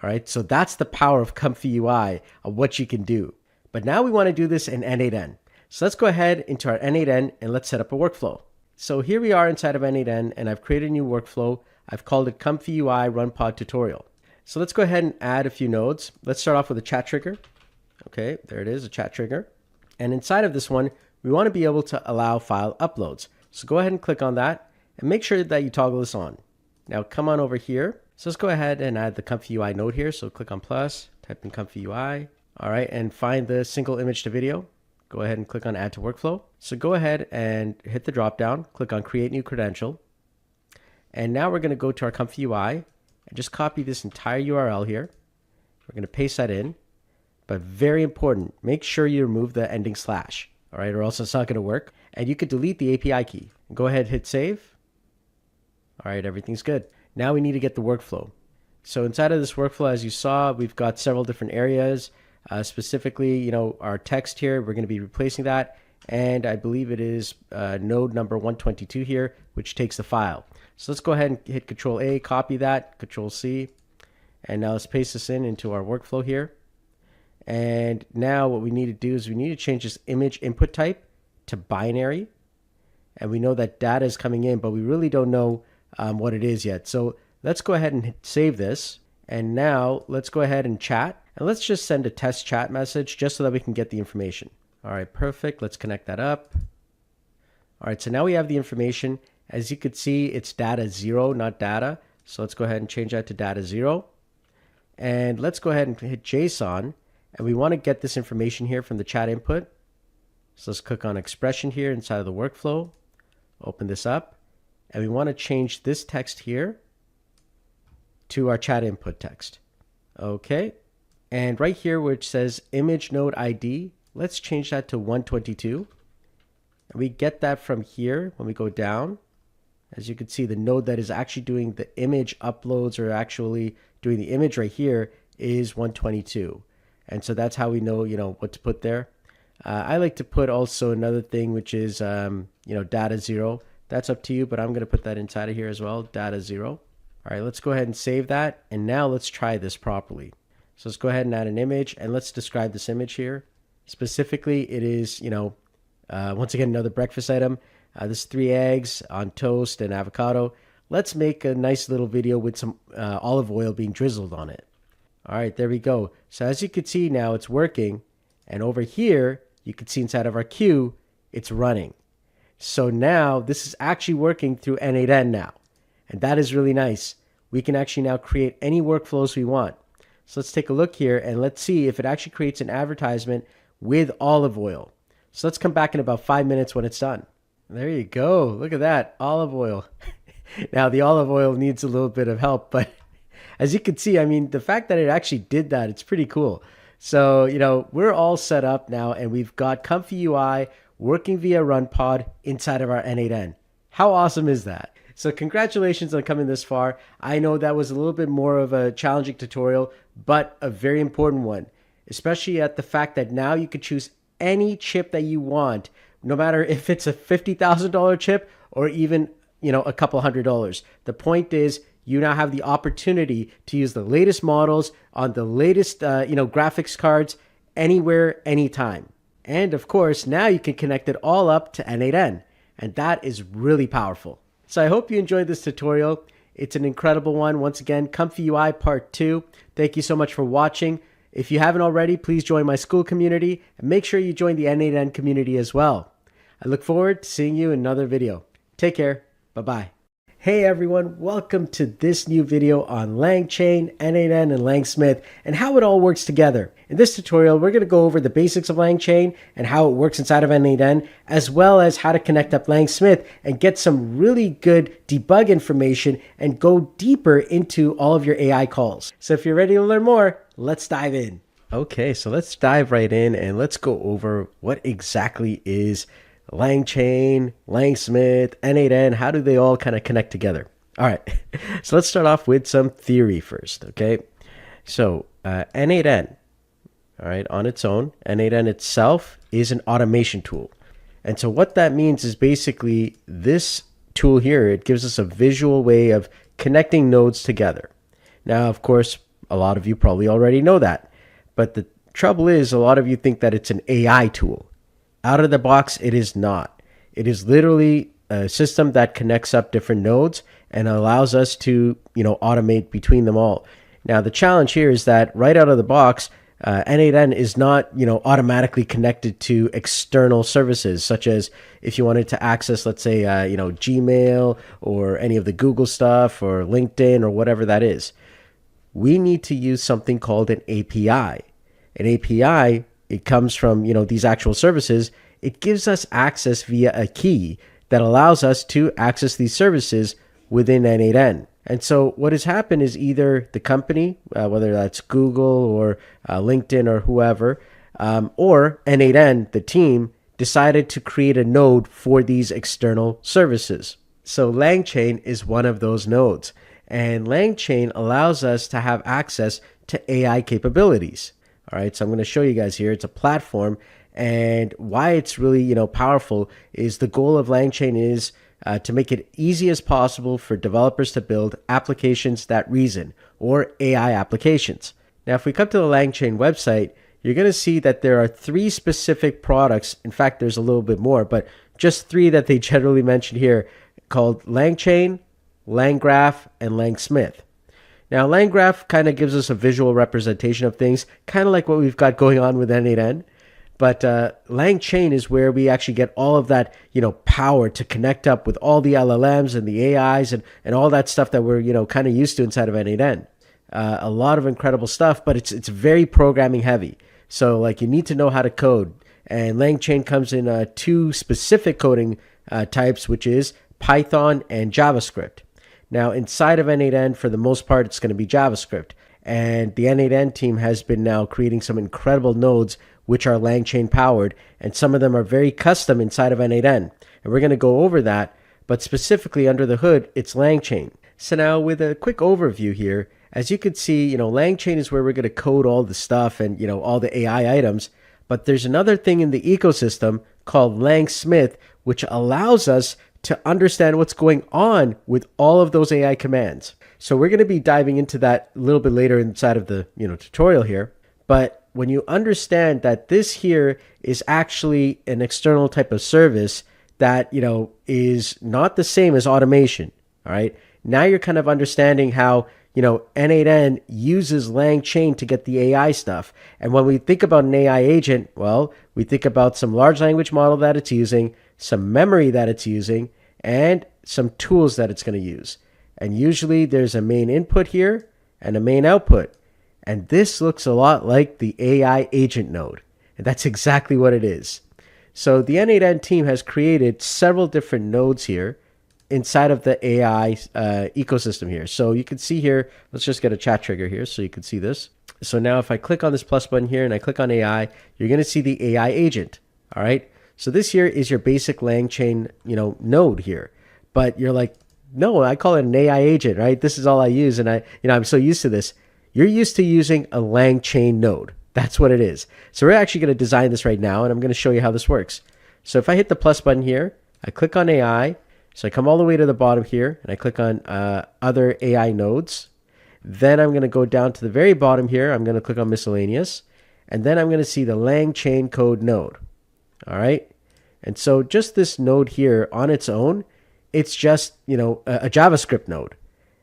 All right, so that's the power of Comfy UI of what you can do. But now we want to do this in n8n. So let's go ahead into our n8n and let's set up a workflow. So here we are inside of n8n and I've created a new workflow. I've called it Comfy UI Run Pod Tutorial. So let's go ahead and add a few nodes. Let's start off with a chat trigger. Okay, there it is, a chat trigger. And inside of this one, we want to be able to allow file uploads. So go ahead and click on that and make sure that you toggle this on. Now come on over here. So let's go ahead and add the Comfy UI node here. So click on plus, type in Comfy UI. All right, and find the single image to video. Go ahead and click on add to workflow. So go ahead and hit the drop down, click on create new credential. And now we're going to go to our Comfy UI and just copy this entire URL here. We're going to paste that in, but very important, make sure you remove the ending slash, all right, or else it's not going to work. And you could delete the API key. Go ahead, hit save. All right, everything's good. Now we need to get the workflow. So inside of this workflow, as you saw, we've got several different areas. Specifically, our text here, we're going to be replacing that. And I believe it is node number 122 here, which takes the file. So let's go ahead and hit Control A, copy that, Control C. And now let's paste this into our workflow here. And now what we need to do is we need to change this image input type to binary. And we know that data is coming in, but we really don't know what it is yet. So let's go ahead and save this. And now let's go ahead and chat. And let's just send a test chat message just so that we can get the information. All right, perfect. Let's connect that up. All right, so now we have the information. As you could see, it's data 0, not data. So let's go ahead and change that to data 0. And let's go ahead and hit JSON. And we want to get this information here from the chat input. So let's click on expression here inside of the workflow. Open this up. And we want to change this text here to our chat input text. Okay. And right here where it says image node ID, let's change that to 122. And we get that from here when we go down. As you can see, the node that is actually doing the image uploads or actually doing the image right here is 122. And so that's how we know, what to put there. I like to put also another thing, which is, data 0. That's up to you, but I'm going to put that inside of here as well, data 0. All right, let's go ahead and save that. And now let's try this properly. So let's go ahead and add an image and let's describe this image here. Specifically, it is, once again, another breakfast item. This is 3 eggs on toast and avocado. Let's make a nice little video with some olive oil being drizzled on it. All right, there we go. So as you can see now, it's working. And over here, you can see inside of our queue, it's running. So now this is actually working through n8n now. And that is really nice. We can actually now create any workflows we want. So let's take a look here and let's see if it actually creates an advertisement with olive oil. So let's come back in about 5 minutes when it's done. There you go. Look at that, olive oil. Now the olive oil needs a little bit of help, but as you can see, the fact that it actually did that, it's pretty cool. So, we're all set up now and we've got Comfy UI working via RunPod inside of our n8n. How awesome is that? So congratulations on coming this far. I know that was a little bit more of a challenging tutorial, but a very important one, especially at the fact that now you could choose any chip that you want, no matter if it's a $50,000 chip or even, a couple $100. The point is you now have the opportunity to use the latest models on the latest, graphics cards anywhere, anytime. And of course, now you can connect it all up to n8n, and that is really powerful. So I hope you enjoyed this tutorial. It's an incredible one. Once again, Comfy UI Part 2. Thank you so much for watching. If you haven't already, please join my school community and make sure you join the n8n community as well. I look forward to seeing you in another video. Take care. Bye-bye. Hey everyone, welcome to this new video on LangChain, n8n, and LangSmith and how it all works together. In this tutorial, we're going to go over the basics of LangChain and how it works inside of n8n, as well as how to connect up LangSmith and get some really good debug information and go deeper into all of your AI calls. So if you're ready to learn more, let's dive in. Okay, so let's dive right in and let's go over what exactly is LangChain, LangSmith, n8n, how do they all kind of connect together? All right, so let's start off with some theory first, okay? So n8n, all right, on its own, n8n itself is an automation tool. And so what that means is basically this tool here, it gives us a visual way of connecting nodes together. Now, of course, a lot of you probably already know that, but the trouble is a lot of you think that it's an AI tool. Out of the box, it is not. It is literally a system that connects up different nodes and allows us to, automate between them all. Now, the challenge here is that right out of the box, n8n is not, automatically connected to external services, such as if you wanted to access, let's say, Gmail or any of the Google stuff or LinkedIn or whatever that is. We need to use something called an API. An API, it comes from, these actual services. It gives us access via a key that allows us to access these services within n8n. And so what has happened is either the company, whether that's Google or LinkedIn or whoever, or n8n, the team, decided to create a node for these external services. So LangChain is one of those nodes. And LangChain allows us to have access to AI capabilities. All right, so I'm going to show you guys here. It's a platform, and why it's really powerful is the goal of LangChain is to make it easy as possible for developers to build applications that reason, or AI applications. Now, if we come to the LangChain website, you're going to see that there are 3 specific products. In fact, there's a little bit more, but just 3 that they generally mention here, called LangChain, LangGraph, and LangSmith. Now, LangGraph kind of gives us a visual representation of things, kind of like what we've got going on with n8n. But LangChain is where we actually get all of that, power to connect up with all the LLMs and the AIs and all that stuff that we're, kind of used to inside of n8n. A lot of incredible stuff, but it's very programming heavy. So, you need to know how to code. And LangChain comes in 2 specific coding types, which is Python and JavaScript. Now, inside of n8n, for the most part, it's going to be JavaScript. And the n8n team has been now creating some incredible nodes which are LangChain powered, and some of them are very custom inside of n8n. And we're going to go over that, but specifically under the hood, it's LangChain. So now with a quick overview here, as you can see, LangChain is where we're going to code all the stuff and, all the AI items. But there's another thing in the ecosystem called LangSmith, which allows us to understand what's going on with all of those AI commands. So we're going to be diving into that a little bit later inside of the tutorial here. But when you understand that this here is actually an external type of service that is not the same as automation, all right? Now you're kind of understanding how n8n uses LangChain to get the AI stuff. And when we think about an AI agent, well, we think about some large language model that it's using, some memory that it's using, and some tools that it's going to use. And usually there's a main input here and a main output. And this looks a lot like the AI agent node. And that's exactly what it is. So the n8n team has created several different nodes here inside of the AI ecosystem here. So you can see here, let's just get a chat trigger here so you can see this. So now if I click on this plus button here and I click on AI, you're going to see the AI agent. All right. So this here is your basic LangChain, node here. But you're like, no, I call it an AI agent, right? This is all I use. And I'm so used to this. You're used to using a LangChain node. That's what it is. So we're actually going to design this right now, and I'm going to show you how this works. So if I hit the plus button here, I click on AI. So I come all the way to the bottom here, and I click on other AI nodes. Then I'm going to go down to the very bottom here. I'm going to click on miscellaneous. And then I'm going to see the LangChain code node. All right. And so just this node here on its own, it's just, a JavaScript node.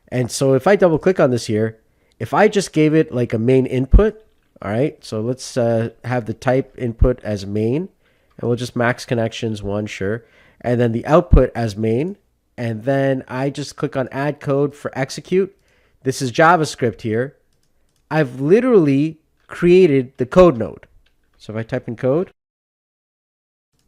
And so if I double click on this here, if I just gave it like a main input, all right, so let's have the type input as main. and we'll just max connections 1, sure. And then the output as main. And then I just click on add code for execute. This is JavaScript here. I've literally created the code node. So if I type in code,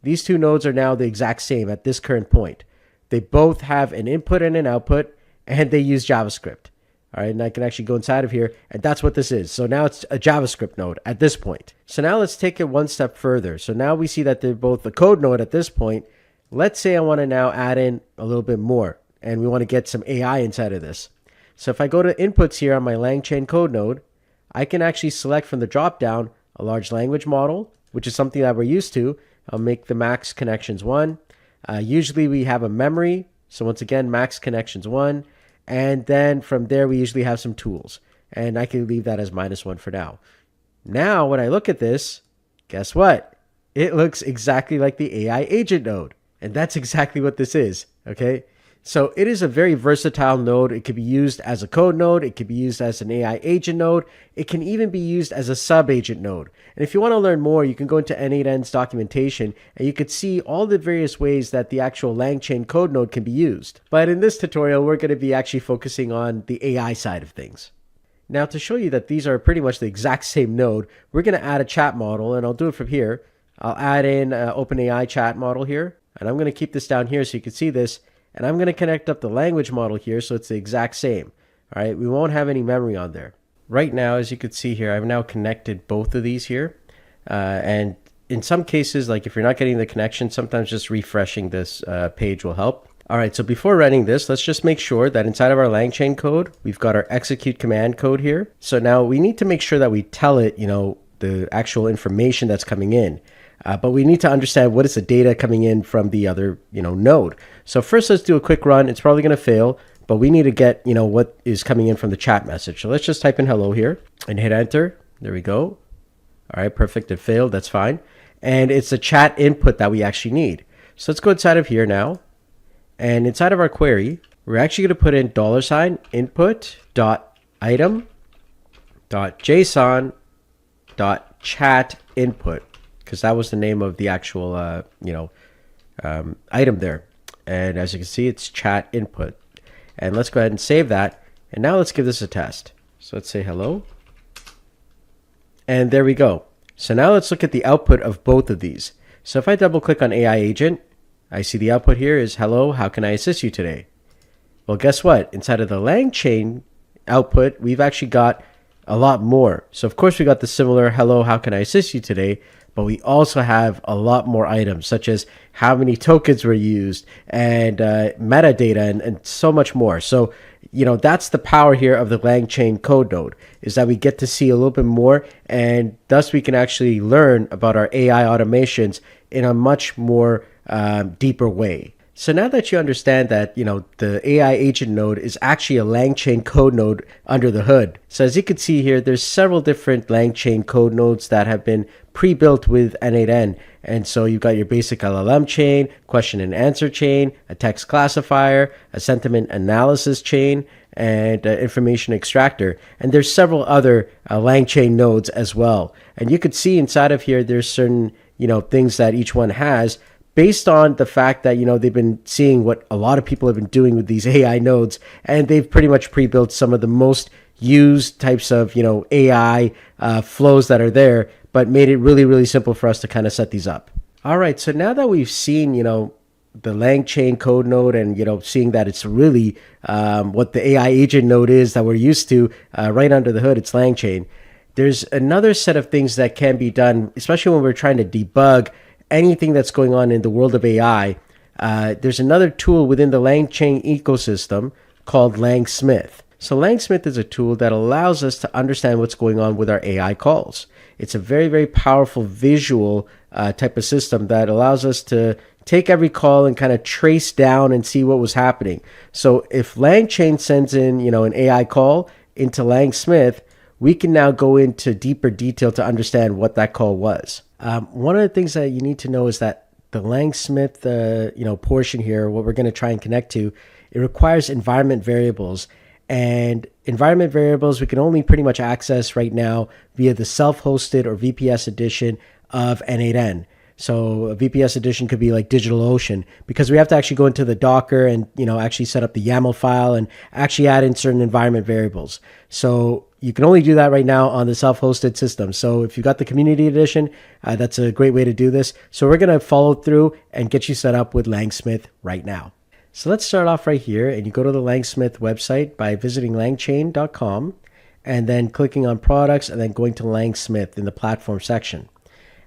these two nodes are now the exact same at this current point. They both have an input and an output, and they use JavaScript. All right, and I can actually go inside of here, and that's what this is. So now it's a JavaScript node at this point. So now let's take it one step further. So now we see that they're both a code node at this point. Let's say I want to now add in a little bit more, and we want to get some AI inside of this. So if I go to inputs here on my LangChain code node, I can actually select from the dropdown a large language model, which is something that we're used to. I'll make the max connections 1. Usually we have a memory. So once again, max connections 1. And then from there, we usually have some tools. And I can leave that as -1 for now. Now, when I look at this, guess what? It looks exactly like the AI agent node. And that's exactly what this is, okay? So it is a very versatile node. It could be used as a code node. It could be used as an AI agent node. It can even be used as a sub-agent node. And if you want to learn more, you can go into n8n's documentation and you could see all the various ways that the actual LangChain code node can be used. But in this tutorial, we're going to be actually focusing on the AI side of things. Now, to show you that these are pretty much the exact same node, we're going to add a chat model, and I'll do it from here. I'll add in an OpenAI chat model here, and I'm going to keep this down here so you can see this. And I'm going to connect up the language model here so it's the exact same. All right, we won't have any memory on there. Right now, as you can see here, I've now connected both of these here. And in some cases, like if you're not getting the connection, sometimes just refreshing this page will help. All right, so before running this, let's just make sure that inside of our LangChain code, we've got our execute command code here. So now we need to make sure that we tell it, the actual information that's coming in. But we need to understand what is the data coming in from the other, node. So first, let's do a quick run. It's probably going to fail, but we need to get, what is coming in from the chat message. So let's just type in hello here and hit enter. There we go. All right, perfect. It failed. That's fine. And it's a chat input that we actually need. So let's go inside of here now. And inside of our query, we're actually going to put in $input.item.json.chat input. Because that was the name of the actual, item there. And as you can see, it's chat input. And let's go ahead and save that. And now let's give this a test. So let's say hello. And there we go. So now let's look at the output of both of these. So if I double click on AI agent, I see the output here is hello, how can I assist you today? Well, guess what? Inside of the LangChain output, we've actually got a lot more. So of course we got the similar hello, how can I assist you today? But we also have a lot more items, such as how many tokens were used and metadata and so much more. So, that's the power here of the LangChain code node, is that we get to see a little bit more, and thus we can actually learn about our AI automations in a much more deeper way. So now that you understand that, the AI agent node is actually a LangChain code node under the hood. So as you can see here, there's several different LangChain code nodes that have been pre-built with n8n. And so you've got your basic LLM chain, question and answer chain, a text classifier, a sentiment analysis chain, and information extractor. And there's several other LangChain nodes as well. And you could see inside of here, there's certain, things that each one has, based on the fact that, they've been seeing what a lot of people have been doing with these AI nodes, and they've pretty much pre-built some of the most used types of, AI flows that are there, but made it really, really simple for us to kind of set these up. All right, so now that we've seen, the LangChain code node and, seeing that it's really what the AI agent node is that we're used to right under the hood, it's LangChain. There's another set of things that can be done, especially when we're trying to debug anything that's going on in the world of AI. There's another tool within the LangChain ecosystem called Langsmith. So Langsmith is a tool that allows us to understand what's going on with our AI calls. It's a very, very powerful visual type of system that allows us to take every call and kind of trace down and see what was happening. So if LangChain sends in, an AI call into Langsmith, we can now go into deeper detail to understand what that call was. One of the things that you need to know is that the Langsmith, portion here, what we're going to try and connect to, it requires environment variables. And environment variables we can only pretty much access right now via the self-hosted or VPS edition of n8n. So a VPS edition could be like DigitalOcean, because we have to actually go into the Docker and, actually set up the YAML file and actually add in certain environment variables. So you can only do that right now on the self-hosted system. So if you got the community edition, that's a great way to do this. So we're going to follow through and get you set up with Langsmith right now. So let's start off right here, and you go to the Langsmith website by visiting langchain.com and then clicking on products and then going to Langsmith in the platform section.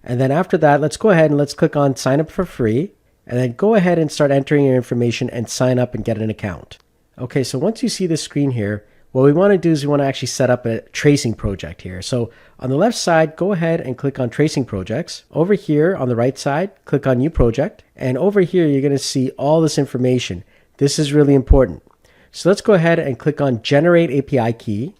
And then after that, let's go ahead and let's click on sign up for free, and then go ahead and start entering your information and sign up and get an account. Okay, so once you see this screen here, what we want to do is we want to actually set up a tracing project here. So on the left side, go ahead and click on tracing projects. Over here on the right side, click on new project. And over here, you're going to see all this information. This is really important. So let's go ahead and click on generate API key.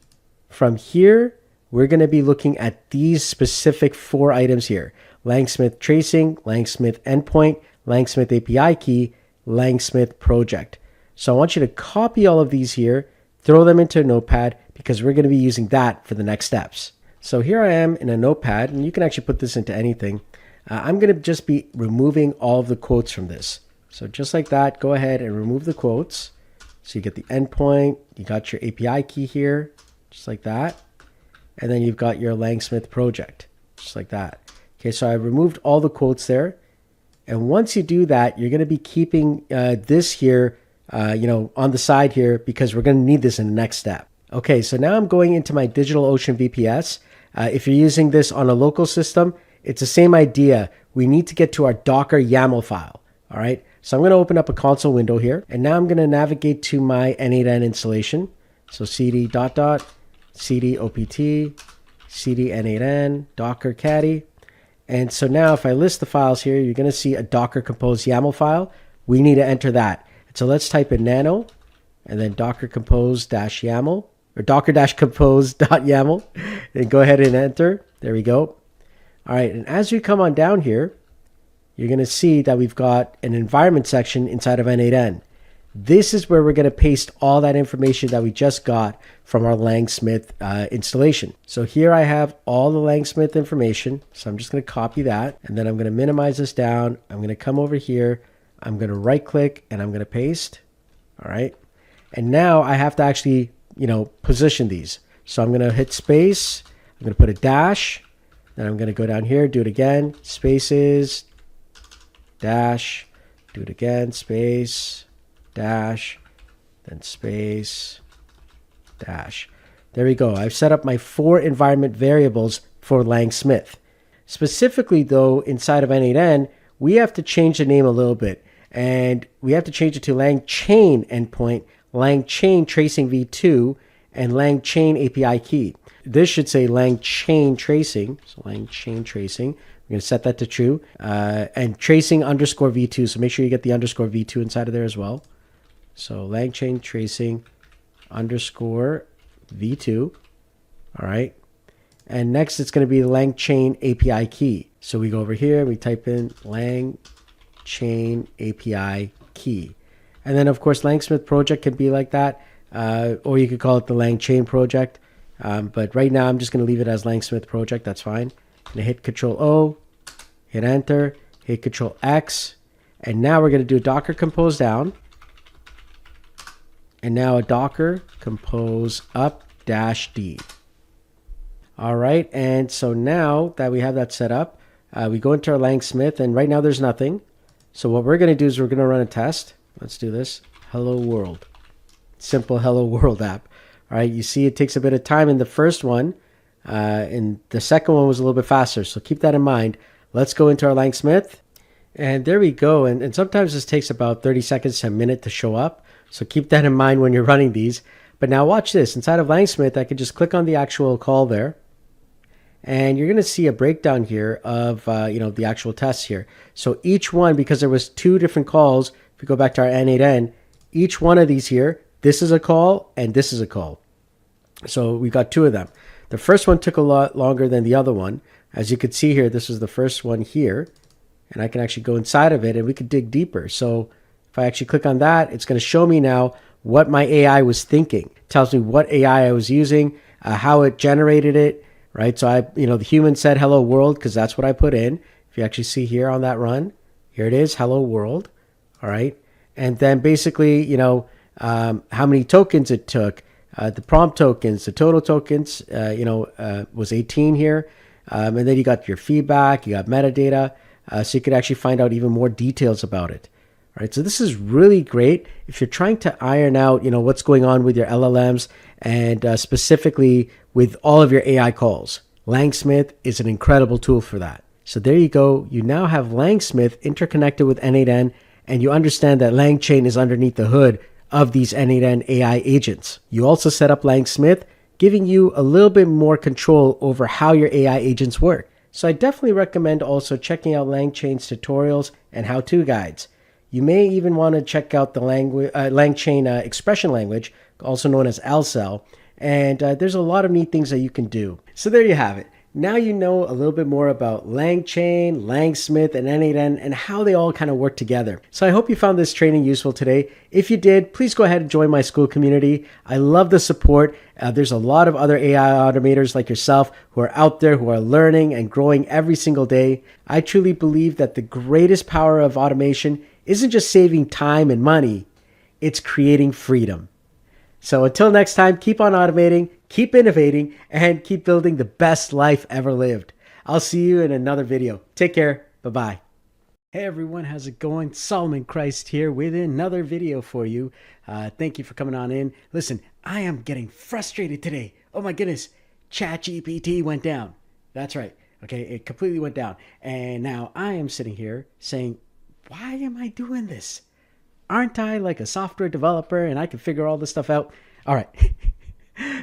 From here, we're going to be looking at these specific 4 items here: Langsmith tracing, Langsmith endpoint, Langsmith API key, Langsmith project. So I want you to copy all of these here, throw them into a notepad, because we're going to be using that for the next steps. So here I am in a notepad, and you can actually put this into anything. I'm going to just be removing all of the quotes from this. So just like that, go ahead and remove the quotes. So you get the endpoint, you got your API key here, just like that. And then you've got your Langsmith project, just like that. Okay, so I removed all the quotes there. And once you do that, you're going to be keeping this here, on the side here, because we're going to need this in the next step. Okay, so now I'm going into my DigitalOcean VPS. If you're using this on a local system, it's the same idea. We need to get to our Docker YAML file. All right, so I'm going to open up a console window here, and now I'm going to navigate to my n8n installation. So cd ... cd opt cd n8n docker caddy. And so now if I list the files here, you're going to see a Docker compose YAML file. We need to enter that. So let's type in nano and then docker compose -YAML, or docker-compose.yaml, and go ahead and enter. There we go. All right, and as we come on down here, you're going to see that we've got an environment section inside of n8n. This is where we're going to paste all that information that we just got from our Langsmith installation. So here I have all the Langsmith information. So I'm just going to copy that, and then I'm going to minimize this down. I'm going to come over here. I'm going to right click and I'm going to paste. All right. And now I have to actually, position these. So I'm going to hit space. I'm going to put a dash. Then I'm going to go down here, do it again, spaces, dash, do it again, space, dash, then space, dash. There we go. I've set up my 4 environment variables for Langsmith. Specifically though, inside of n8n, we have to change the name a little bit, and we have to change it to LangChain endpoint, LangChain tracing v2, and LangChain API key. This should say LangChain tracing. So LangChain tracing. We're going to set that to true, and tracing underscore v2. So make sure you get the underscore v2 inside of there as well. So LangChain tracing underscore v2. All right. And next it's going to be the LangChain API key. So we go over here, we type in LangChain API key. And then of course Langsmith project can be like that, or you could call it the LangChain project. But right now I'm just going to leave it as Langsmith project. That's fine. I'm going to hit Control O, hit enter, hit Control X. And now we're going to do a Docker compose down. And now a Docker compose up -D. All right, and so now that we have that set up, we go into our Langsmith, and right now there's nothing. So what we're going to do is we're going to run a test. Let's do this. Hello world. Simple hello world app. All right, you see it takes a bit of time in the first one, and the second one was a little bit faster, so keep that in mind. Let's go into our Langsmith, and there we go. And sometimes this takes about 30 seconds to a minute to show up, so keep that in mind when you're running these. But now watch this. Inside of Langsmith, I can just click on the actual call there, and you're going to see a breakdown here of the actual tests here. So each one, because there was 2 different calls, if we go back to our n8n, each one of these here, this is a call and this is a call. So we got 2 of them. The first one took a lot longer than the other one. As you can see here, this was the first one here, and I can actually go inside of it and we could dig deeper. So if I actually click on that, it's going to show me now what my AI was thinking. It tells me what AI I was using, how it generated it, right? So the human said hello world because that's what I put in. If you actually see here on that run, here it is, hello world. All right. And then basically, how many tokens it took, the prompt tokens, the total tokens, was 18 here. And then you got your feedback, you got metadata. So you could actually find out even more details about it. All right. So this is really great if you're trying to iron out, what's going on with your LLMs and specifically with all of your AI calls. Langsmith is an incredible tool for that. So there you go. You now have Langsmith interconnected with n8n, and you understand that LangChain is underneath the hood of these n8n AI agents. You also set up Langsmith, giving you a little bit more control over how your AI agents work. So I definitely recommend also checking out LangChain's tutorials and how-to guides. You may even want to check out the LangChain expression language, also known as LCell, and there's a lot of neat things that you can do. So there you have it. Now you know a little bit more about LangChain, Langsmith, and n8n and how they all kind of work together. So I hope you found this training useful today. If you did, please go ahead and join my school community. I love the support. There's a lot of other AI automators like yourself who are out there who are learning and growing every single day. I truly believe that the greatest power of automation isn't just saving time and money, it's creating freedom. So until next time, keep on automating, keep innovating, and keep building the best life ever lived. I'll see you in another video. Take care. Bye-bye. Hey everyone, how's it going? Solomon Christ here with another video for you. Thank you for coming on in. Listen, I am getting frustrated today. Oh my goodness, ChatGPT went down. That's right. Okay, it completely went down. And now I am sitting here saying, why am I doing this? Aren't I like a software developer and I can figure all this stuff out? All right.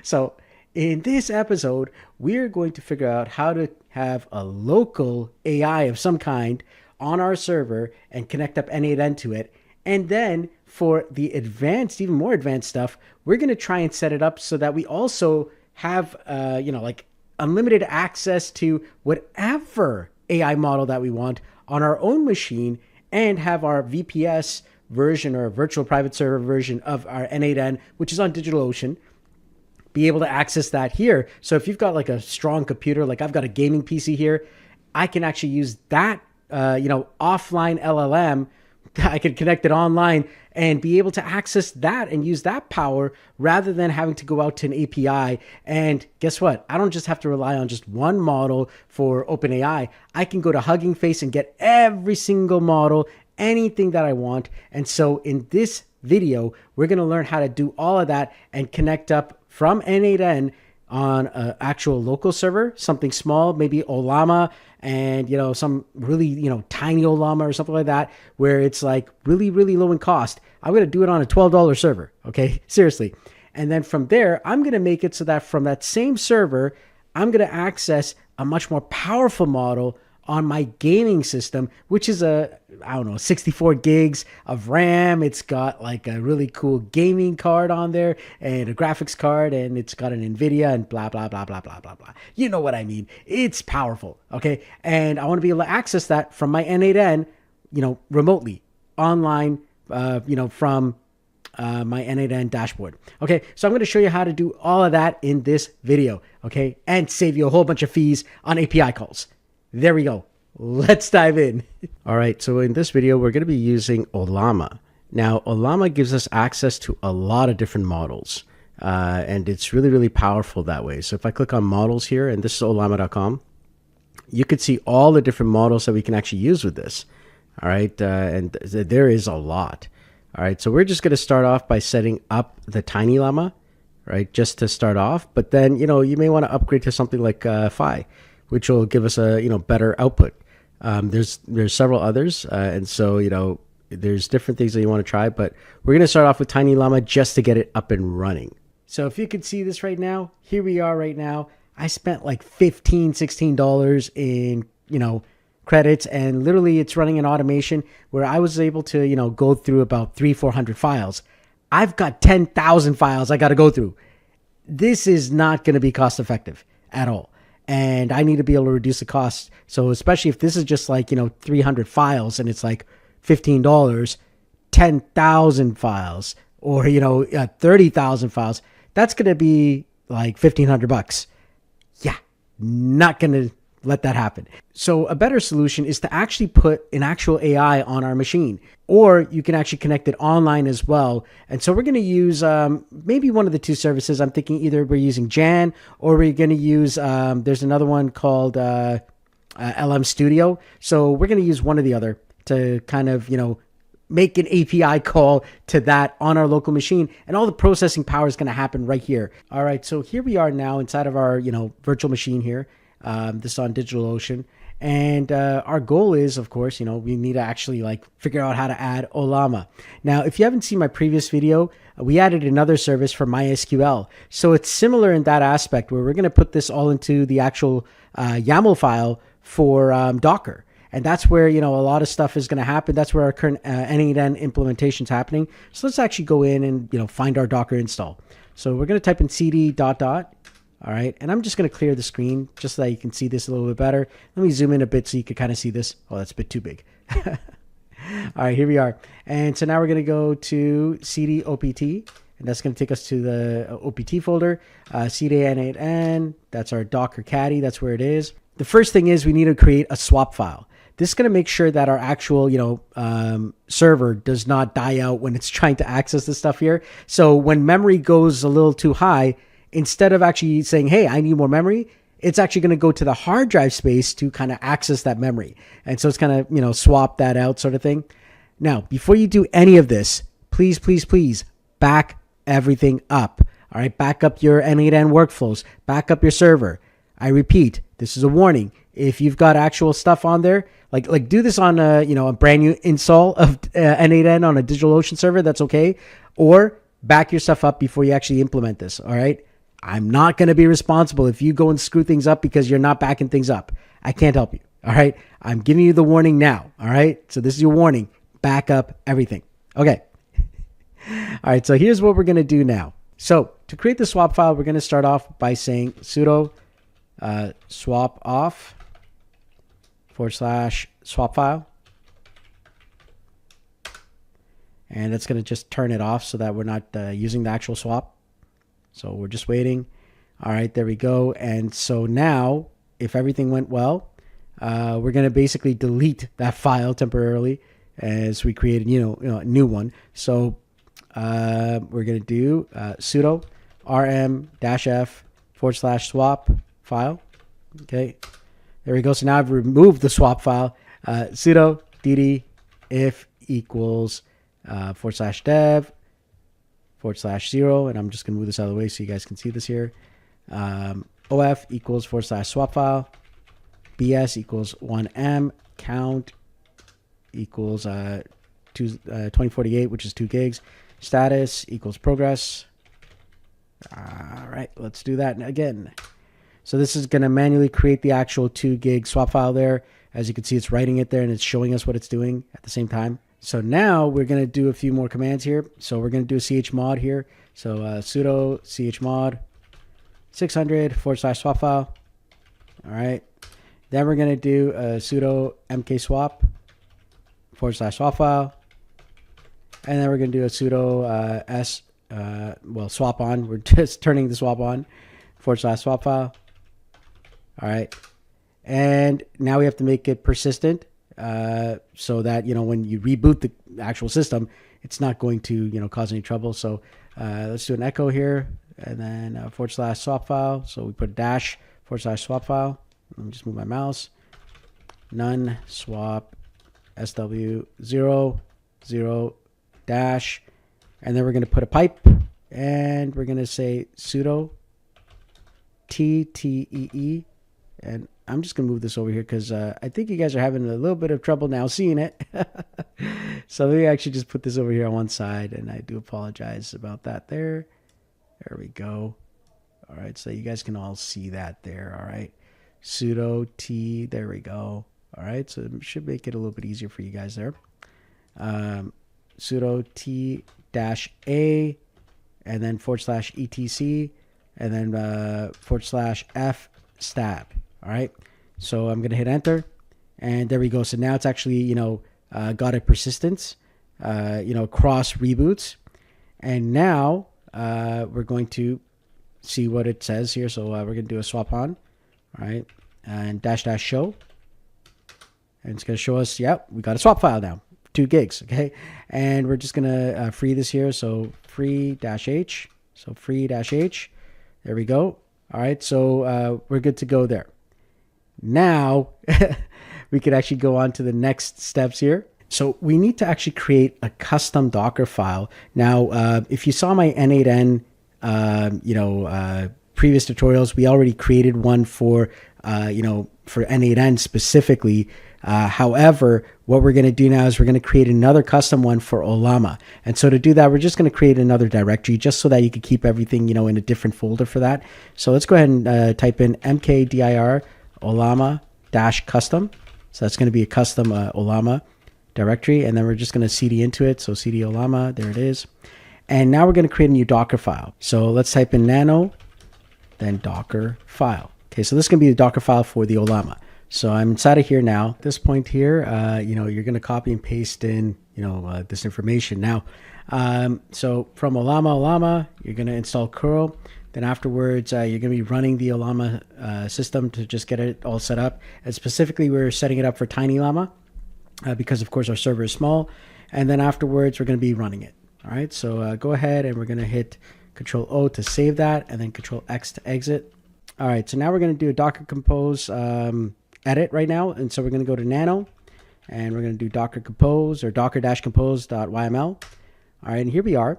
So in this episode, we're going to figure out how to have a local AI of some kind on our server and connect up n8n to it. And then for the advanced, even more advanced stuff, we're going to try and set it up so that we also have, like unlimited access to whatever AI model that we want on our own machine and have our VPS version or virtual private server version of our n8n, which is on DigitalOcean, be able to access that here. So if you've got like a strong computer, like I've got a gaming PC here, I can actually use that, offline LLM. I can connect it online and be able to access that and use that power rather than having to go out to an API. And guess what? I don't just have to rely on just one model for OpenAI. I can go to Hugging Face and get every single model, anything that I want. And so in this video, we're going to learn how to do all of that and connect up from n8n on an actual local server, something small, maybe Olama, and some really tiny Olama or something like that, where it's like really, really low in cost. I'm going to do it on a $12 server. Okay, seriously. And then from there, I'm going to make it so that from that same server, I'm going to access a much more powerful model on my gaming system, which is 64 gigs of RAM. It's got like a really cool gaming card on there and a graphics card, and it's got an NVIDIA and blah, blah, blah, blah, blah, blah, blah. You know what I mean? It's powerful, okay? And I want to be able to access that from my n8n, remotely, online, from my n8n dashboard. Okay, so I'm going to show you how to do all of that in this video, okay? And save you a whole bunch of fees on API calls. There we go. Let's dive in. All right, so in this video, we're going to be using Olama. Now, Olama gives us access to a lot of different models, and it's really, really powerful that way. So if I click on models here, and this is olama.com, you could see all the different models that we can actually use with this. All right, and there is a lot. All right, so we're just going to start off by setting up the Tiny Llama, right, just to start off. But then, you may want to upgrade to something like Phi, which will give us a better output. There's several others, and so there's different things that you want to try, but we're going to start off with Tiny Llama just to get it up and running. So if you can see this right now, here we are right now. I spent like $16 in credits, and literally it's running an automation where I was able to go through about 300-400 files. I've got 10,000 files I got to go through. This is not going to be cost effective at all. And I need to be able to reduce the cost. So especially if this is just like, 300 files and it's like $15, 10,000 files or, 30,000 files, that's going to be like $1,500. Yeah, not going to let that happen. So a better solution is to actually put an actual AI on our machine, or you can actually connect it online as well. And so we're going to use maybe one of the two services. I'm thinking either we're using Jan, or we're going to use, there's another one called LM Studio. So we're going to use one or the other to kind of, make an API call to that on our local machine, and all the processing power is going to happen right here. All right, so here we are now inside of our, virtual machine here. This is on DigitalOcean. And our goal is, of course, we need to actually figure out how to add Olama. Now, if you haven't seen my previous video, we added another service for MySQL. So it's similar in that aspect where we're going to put this all into the actual YAML file for Docker. And that's where, a lot of stuff is going to happen. That's where our current n8n implementation is happening. So let's actually go in and, find our Docker install. So we're going to type in cd ... All right. And I'm just going to clear the screen just so that you can see this a little bit better. Let me zoom in a bit so you can kind of see this. Oh, that's a bit too big. All right, here we are. And so now we're going to go to cd opt. And that's going to take us to the opt folder. cd n8n. That's our Docker caddy. That's where it is. The first thing is we need to create a swap file. This is going to make sure that our actual, server does not die out when it's trying to access this stuff here. So when memory goes a little too high, instead of actually saying, hey, I need more memory, it's actually going to go to the hard drive space to kind of access that memory. And so it's kind of, swap that out sort of thing. Now, before you do any of this, please, please, please back everything up. All right, back up your n8n workflows, back up your server. I repeat, this is a warning. If you've got actual stuff on there, like do this on a brand new install of n8n on a DigitalOcean server, that's okay. Or back your stuff up before you actually implement this. All right. I'm not going to be responsible if you go and screw things up because you're not backing things up. I can't help you. All right. I'm giving you the warning now. All right. So this is your warning. Back up everything. Okay. All right. So here's what we're going to do now. So to create the swap file, we're going to start off by saying sudo swap off / swap file. And that's going to just turn it off so that we're not using the actual swap. So we're just waiting. All right, there we go. And so now, if everything went well, we're going to basically delete that file temporarily as we created, a new one. So we're going to do sudo rm-f / swap file. Okay, there we go. So now I've removed the swap file. Sudo dd if equals /dev /0, and I'm just gonna move this out of the way so you guys can see this here. Of equals / swap file. Bs equals 1m. Count equals 2048, which is 2 gigs. Status equals progress. All right, let's do that again. So this is going to manually create the actual 2 gig swap file there. As you can see, it's writing it there and it's showing us what it's doing at the same time. So now we're going to do a few more commands here. So we're going to do a chmod here. So sudo chmod 600 / swap file. All right. Then we're going to do sudo mkswap / swap file. And then we're going to do a sudo swap on. We're just turning the swap on / swap file. All right. And now we have to make it persistent so that, when you reboot the actual system, it's not going to, cause any trouble. So let's do an echo here and then / swap file. So we put dash / swap file. Let me just move my mouse. None swap sw 0 dash. And then we're going to put a pipe and we're going to say sudo ttee. And I'm just going to move this over here because I think you guys are having a little bit of trouble now seeing it. So let me actually just put this over here on one side, and I do apologize about that there. There we go. All right, so you guys can all see that there. All right, sudo t, there we go. All right, so it should make it a little bit easier for you guys there. Sudo t -a, and then /etc, and then /f stab. All right, so I'm going to hit enter, and there we go. So now it's actually, got a persistence, across reboots. And now we're going to see what it says here. So we're going to do a swap on. All right, and dash dash show. And it's going to show us, yep, we got a swap file now, 2 gigs, okay? And we're just going to free this here. So free dash H. So free dash H. There we go. All right, so we're good to go there. Now, we could actually go on to the next steps here. So we need to actually create a custom Docker file. Now, if you saw my n8n, previous tutorials, we already created one for, for n8n specifically. However, what we're going to do now is we're going to create another custom one for Ollama. And so to do that, we're just going to create another directory just so that you can keep everything, in a different folder for that. So let's go ahead and type in mkdir Ollama-custom. So that's going to be a custom Ollama directory. And then we're just going to cd into it. So cd Ollama, there it is. And now we're going to create a new Docker file. So let's type in nano, then Docker file. Okay, so this is going to be the Docker file for the Ollama. So I'm inside of here now. At this point here, you're going to copy and paste in, this information. Now, so from Ollama, you're going to install curl. Then afterwards, you're going to be running the Ollama system to just get it all set up. And specifically, we're setting it up for TinyLlama because, of course, our server is small. And then afterwards, we're going to be running it. All right, so go ahead and we're going to hit Control-O to save that and then Control-X to exit. All right, so now we're going to do a Docker Compose edit right now. And so we're going to go to nano and we're going to do Docker Compose or docker-compose.yml. All right, and here we are.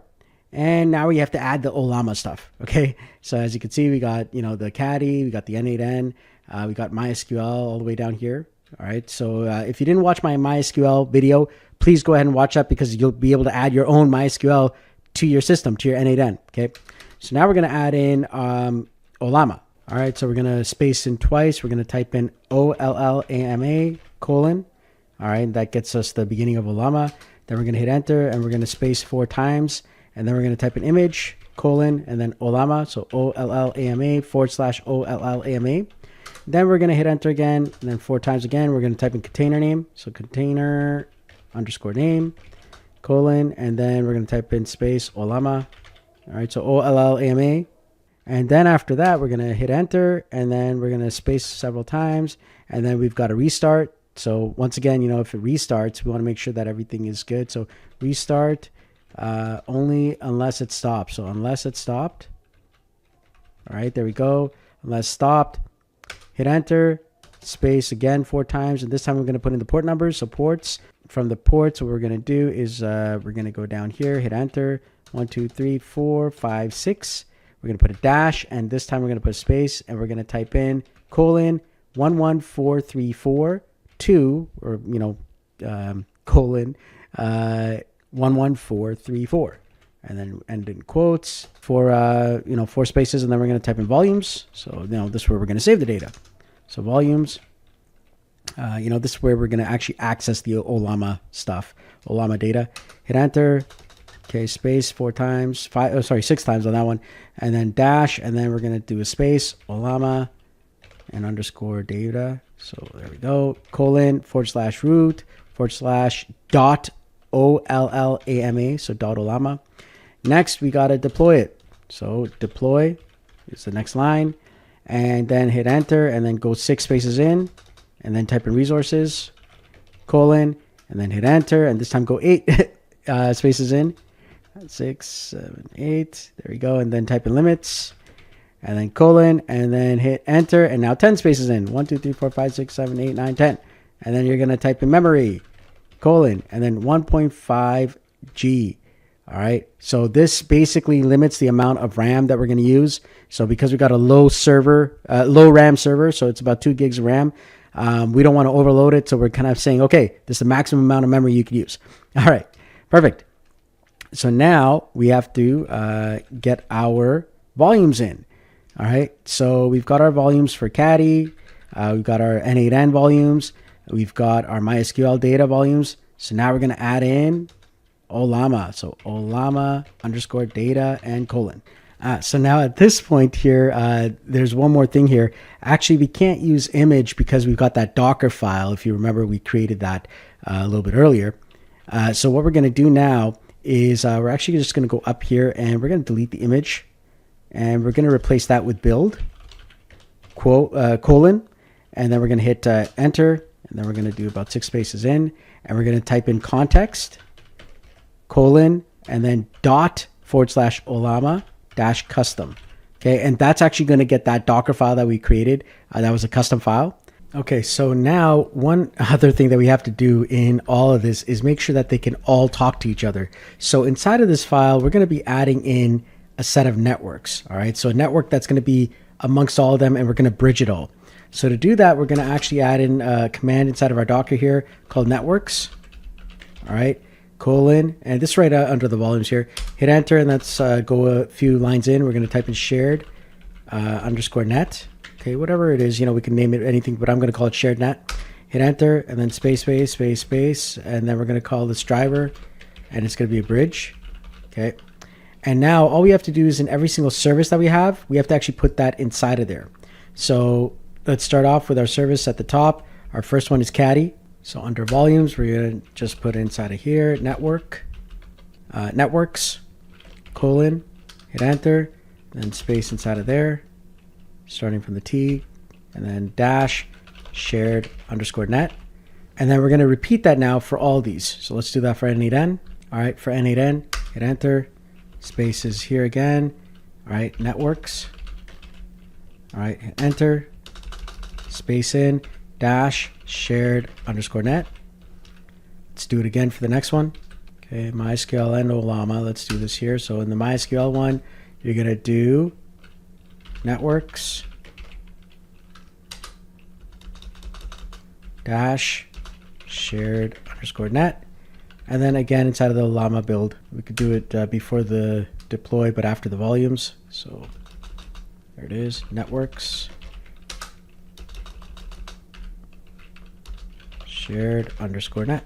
And now we have to add the Ollama stuff. Okay, so as you can see, we got, the caddy, we got the n8n, we got MySQL all the way down here. All right, so if you didn't watch my MySQL video, please go ahead and watch that because you'll be able to add your own MySQL to your system, to your n8n. Okay, so now we're going to add in Ollama. All right, so we're going to space in twice. We're going to type in OLLAMA colon. All right, that gets us the beginning of Ollama. Then we're going to hit enter and we're going to space 4 times. And then we're going to type in image colon and then Ollama. So OLLAMA/OLLAMA. Then we're going to hit enter again. And then 4 times again, we're going to type in container name. So container underscore name colon. And then we're going to type in space Ollama. All right, so OLLAMA. And then after that, we're going to hit enter and then we're going to space several times. And then we've got a restart. So once again, if it restarts, we want to make sure that everything is good. So restart only unless it stops. So unless it stopped. All right, there we go. Unless stopped, hit enter, space again 4 times. And this time we're going to put in the port numbers. So ports, from the ports, what we're going to do is we're going to go down here, hit enter, 1, 2, 3, 4, 5, 6. We're going to put a dash, and this time we're going to put a space, and we're going to type in colon 114342, or colon 11434, and then end in quotes for 4 spaces, and then we're going to type in volumes. So this is where we're going to save the data. So volumes, this is where we're going to actually access the Ollama stuff, Ollama data. Hit enter. Okay, space 4 times, 6 times on that one, and then dash, and then we're going to do a space, Ollama, and underscore data. So there we go, colon, /root, dot OLLAMA, so dot Ollama. Next, we got to deploy it. So deploy is the next line, and then hit enter, and then go 6 spaces in, and then type in resources, colon, and then hit enter, and this time go 8 spaces in. 6, 7, 8. There we go. And then type in limits and then colon and then hit enter. And now 10 spaces in. 1, 2, 3, 4, 5, 6, 7, 8, 9, 10. And then you're going to type in memory colon and then 1.5 G. All right. So this basically limits the amount of RAM that we're going to use. So because we got a low RAM server, so it's about 2 gigs of RAM. We don't want to overload it. So we're kind of saying, okay, this is the maximum amount of memory you can use. All right. Perfect. So now we have to get our volumes in. All right. So we've got our volumes for caddy. We've got our n8n volumes. We've got our MySQL data volumes. So now we're going to add in Ollama. So Ollama underscore data and colon. So now at this point here, there's one more thing here. Actually, we can't use image because we've got that Docker file. If you remember, we created that a little bit earlier. So what we're going to do now is we're actually just going to go up here and we're going to delete the image and we're going to replace that with build colon and then we're going to hit enter, and then we're going to do about 6 spaces in, and we're going to type in context, colon, and then dot / Ollama - custom. Okay, and that's actually going to get that Docker file that we created. That was a custom file. Okay, so now one other thing that we have to do in all of this is make sure that they can all talk to each other. So inside of this file, we're going to be adding in a set of networks. All right, so a network that's going to be amongst all of them, and we're going to bridge it all. So to do that, we're going to actually add in a command inside of our Docker here called networks. All right, colon, and this is right under the volumes here. Hit enter, and let's go a few lines in. We're going to type in shared _net. Okay, whatever it is, we can name it anything, but I'm going to call it shared net. Hit enter, and then space, and then we're going to call this driver, and it's going to be a bridge. Okay, and now all we have to do is in every single service that we have to actually put that inside of there. So let's start off with our service at the top. Our first one is Caddy. So under volumes, we're going to just put inside of here, networks, colon, hit enter, then space inside of there, starting from the T, and then dash shared _net. And then we're going to repeat that now for all these. So let's do that for n8n. All right, for n8n, hit enter, spaces here again. All right, networks. All right, hit enter, space in, dash shared _net. Let's do it again for the next one. Okay, MySQL and Ollama. Let's do this here. So in the MySQL one, you're going to do networks dash shared _net, and then again inside of the Llama build, we could do it before the deploy but after the volumes. So there it is, networks shared _net,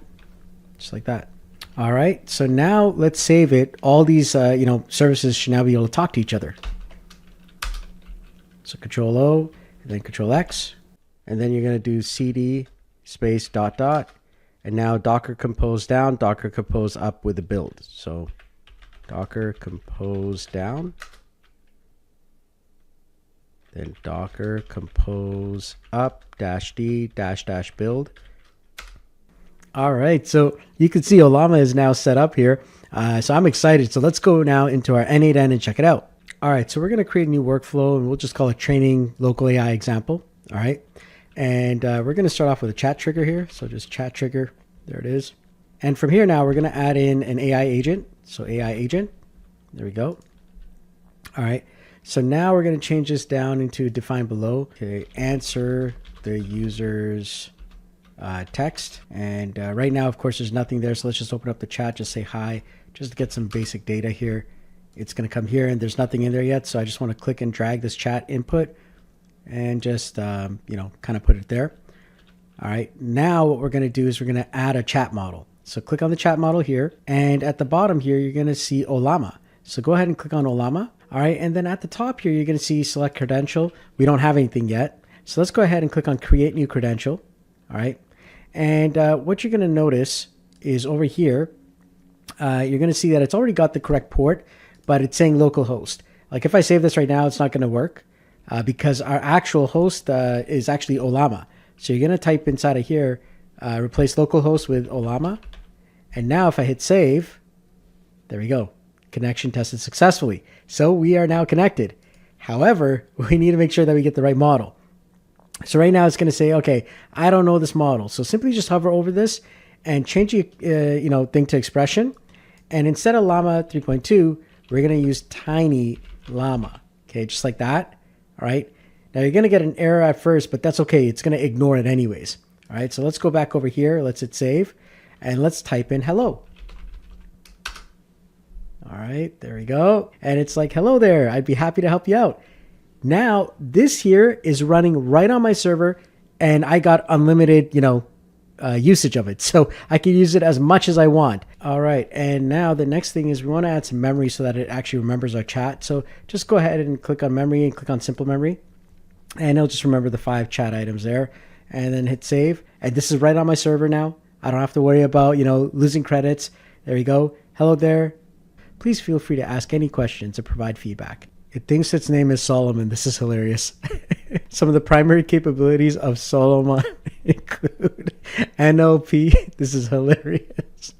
just like that. All right, so now let's save it. All these services should now be able to talk to each other. So Control O, and then Control X, and then you're going to do CD space ... and now Docker compose down, Docker compose up with the build. So Docker compose down, then Docker compose up -d -- build. All right, so you can see Ollama is now set up here. So I'm excited. So let's go now into our n8n and check it out. All right, so we're going to create a new workflow, and we'll just call it training local AI example. All right, and we're going to start off with a chat trigger here. So just chat trigger, there it is. And from here now, we're going to add in an AI agent. So AI agent, there we go. All right, so now we're going to change this down into define below. Okay, answer the user's text. And right now, of course, there's nothing there. So let's just open up the chat, just say hi, just to get some basic data here. It's going to come here, and there's nothing in there yet. So I just want to click and drag this chat input and just, kind of put it there. All right. Now what we're going to do is we're going to add a chat model. So click on the chat model here. And at the bottom here, you're going to see Ollama. So go ahead and click on Ollama. All right. And then at the top here, you're going to see select credential. We don't have anything yet. So let's go ahead and click on create new credential. All right. And what you're going to notice is over here, you're going to see that it's already got the correct port, but it's saying localhost. Like if I save this right now, it's not going to work because our actual host is actually Ollama. So you're going to type inside of here, replace localhost with Ollama. And now if I hit save, there we go. Connection tested successfully. So we are now connected. However, we need to make sure that we get the right model. So right now it's going to say, okay, I don't know this model. So simply just hover over this and change your thing to expression. And instead of Llama 3.2, we're going to use Tiny Llama. Okay, just like that. All right. Now you're going to get an error at first, but that's okay. It's going to ignore it anyways. All right. So let's go back over here. Let's hit save and let's type in hello. All right, there we go. And it's like, hello there. I'd be happy to help you out. Now this here is running right on my server and I got unlimited, usage of it. So I can use it as much as I want. All right. And now the next thing is we want to add some memory so that it actually remembers our chat. So just go ahead and click on memory and click on simple memory. And it'll just remember the 5 chat items there and then hit save. And this is right on my server now. I don't have to worry about, losing credits. There you go. Hello there. Please feel free to ask any questions or provide feedback. It thinks its name is Solomon. This is hilarious. Some of the primary capabilities of Solomon include NLP. This is hilarious.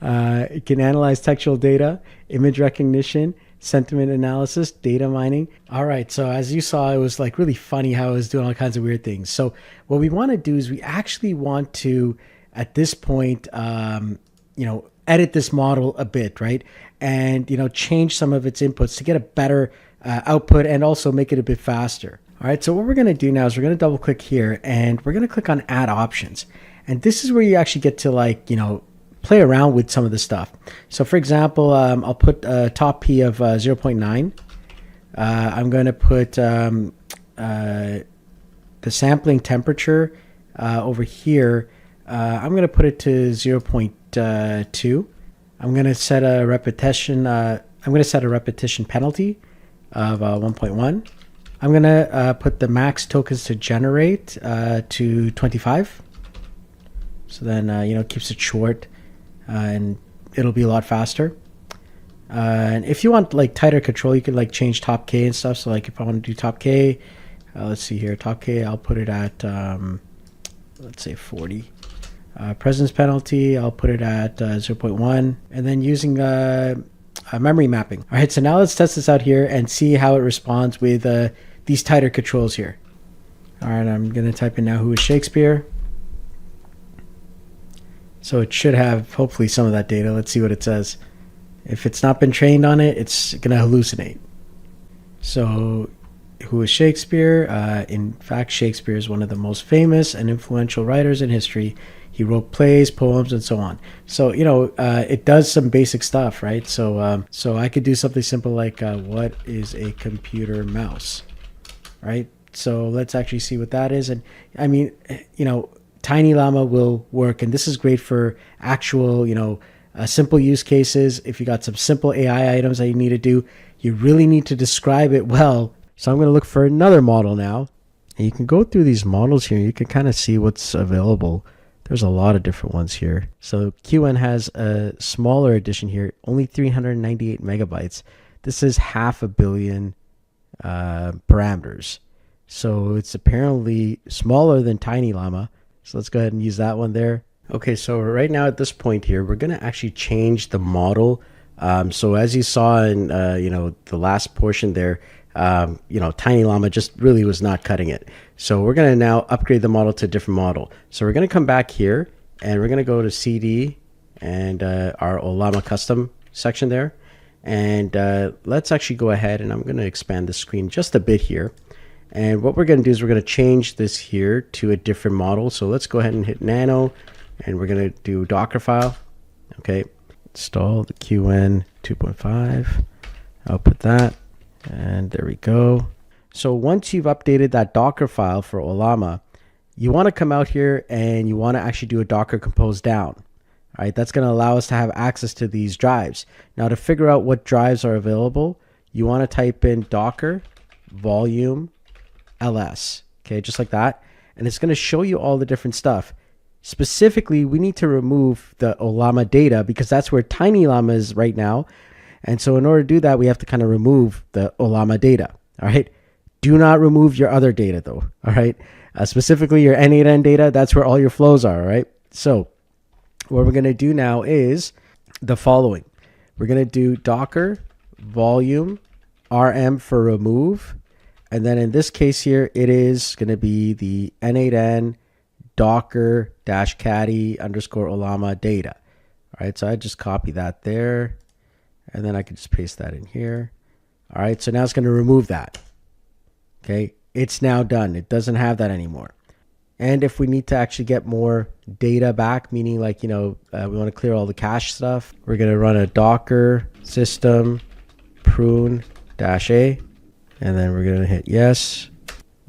It can analyze textual data, image recognition, sentiment analysis, data mining. All right, so as you saw, it was like really funny how it was doing all kinds of weird things. So what we want to do is we actually want to, at this point, edit this model a bit, right? And, change some of its inputs to get a better output and also make it a bit faster. All right, so what we're going to do now is we're going to double click here and we're going to click on add options. And this is where you actually get to play around with some of the stuff. So for example, I'll put a top P of 0.9. I'm going to put the sampling temperature over here. I'm going to put it to 0.2. I'm going to set a repetition. I'm going to set a repetition penalty of 1.1. I'm going to put the max tokens to generate to 25. So then, it keeps it short and it'll be a lot faster. And if you want like tighter control, you can change top K and stuff. So if I want to do top K, let's see here, top K, I'll put it at, let's say 40. Presence penalty, I'll put it at 0.1. And then using memory mapping. All right, so now let's test this out here and see how it responds with these tighter controls here. All right, I'm going to type in now who is Shakespeare. So it should have hopefully some of that data. Let's see what it says. If it's not been trained on it, it's going to hallucinate. So who is Shakespeare? In fact, Shakespeare is one of the most famous and influential writers in history. He wrote plays, poems, and so on. So, it does some basic stuff, right? So I could do something simple like, what is a computer mouse, right? So let's actually see what that is. And I mean, Tiny Llama will work. And this is great for actual, simple use cases. If you got some simple AI items that you need to do, you really need to describe it well. So I'm going to look for another model now. And you can go through these models here. You can kind of see what's available. There's a lot of different ones here. So QN has a smaller edition here, only 398 megabytes. This is 500 million parameters. So it's apparently smaller than Tiny Llama. So let's go ahead and use that one there. Okay, so right now at this point here, we're going to actually change the model. So as you saw in the last portion there, Tiny Llama just really was not cutting it. So we're going to now upgrade the model to a different model. So we're going to come back here and we're going to go to CD and our Ollama custom section there. And let's actually go ahead and I'm going to expand the screen just a bit here. And what we're going to do is we're going to change this here to a different model. So let's go ahead and hit nano and we're going to do Docker file. Okay. Install the QN 2.5. I'll put that. And there we go. So once you've updated that Docker file for Ollama, you want to come out here and you want to actually do a Docker compose down. All right, that's going to allow us to have access to these drives. Now to figure out what drives are available, you want to type in Docker volume ls. Okay, just like that. And it's going to show you all the different stuff. Specifically, we need to remove the Ollama data because that's where Tiny Llama is right now. And so in order to do that, we have to kind of remove the Ollama data. All right. Do not remove your other data though. All right. Specifically your n8n data. That's where all your flows are. All right. So what we're going to do now is the following. We're going to do Docker volume rm for remove. And then in this case here, it is going to be the n8n docker -caddy _ Ollama data. All right. So I just copy that there. And then I can just paste that in here. All right, so now it's going to remove that. Okay, it's now done. It doesn't have that anymore. And if we need to actually get more data back, meaning we want to clear all the cache stuff, we're going to run a docker system prune -a, and then we're going to hit yes.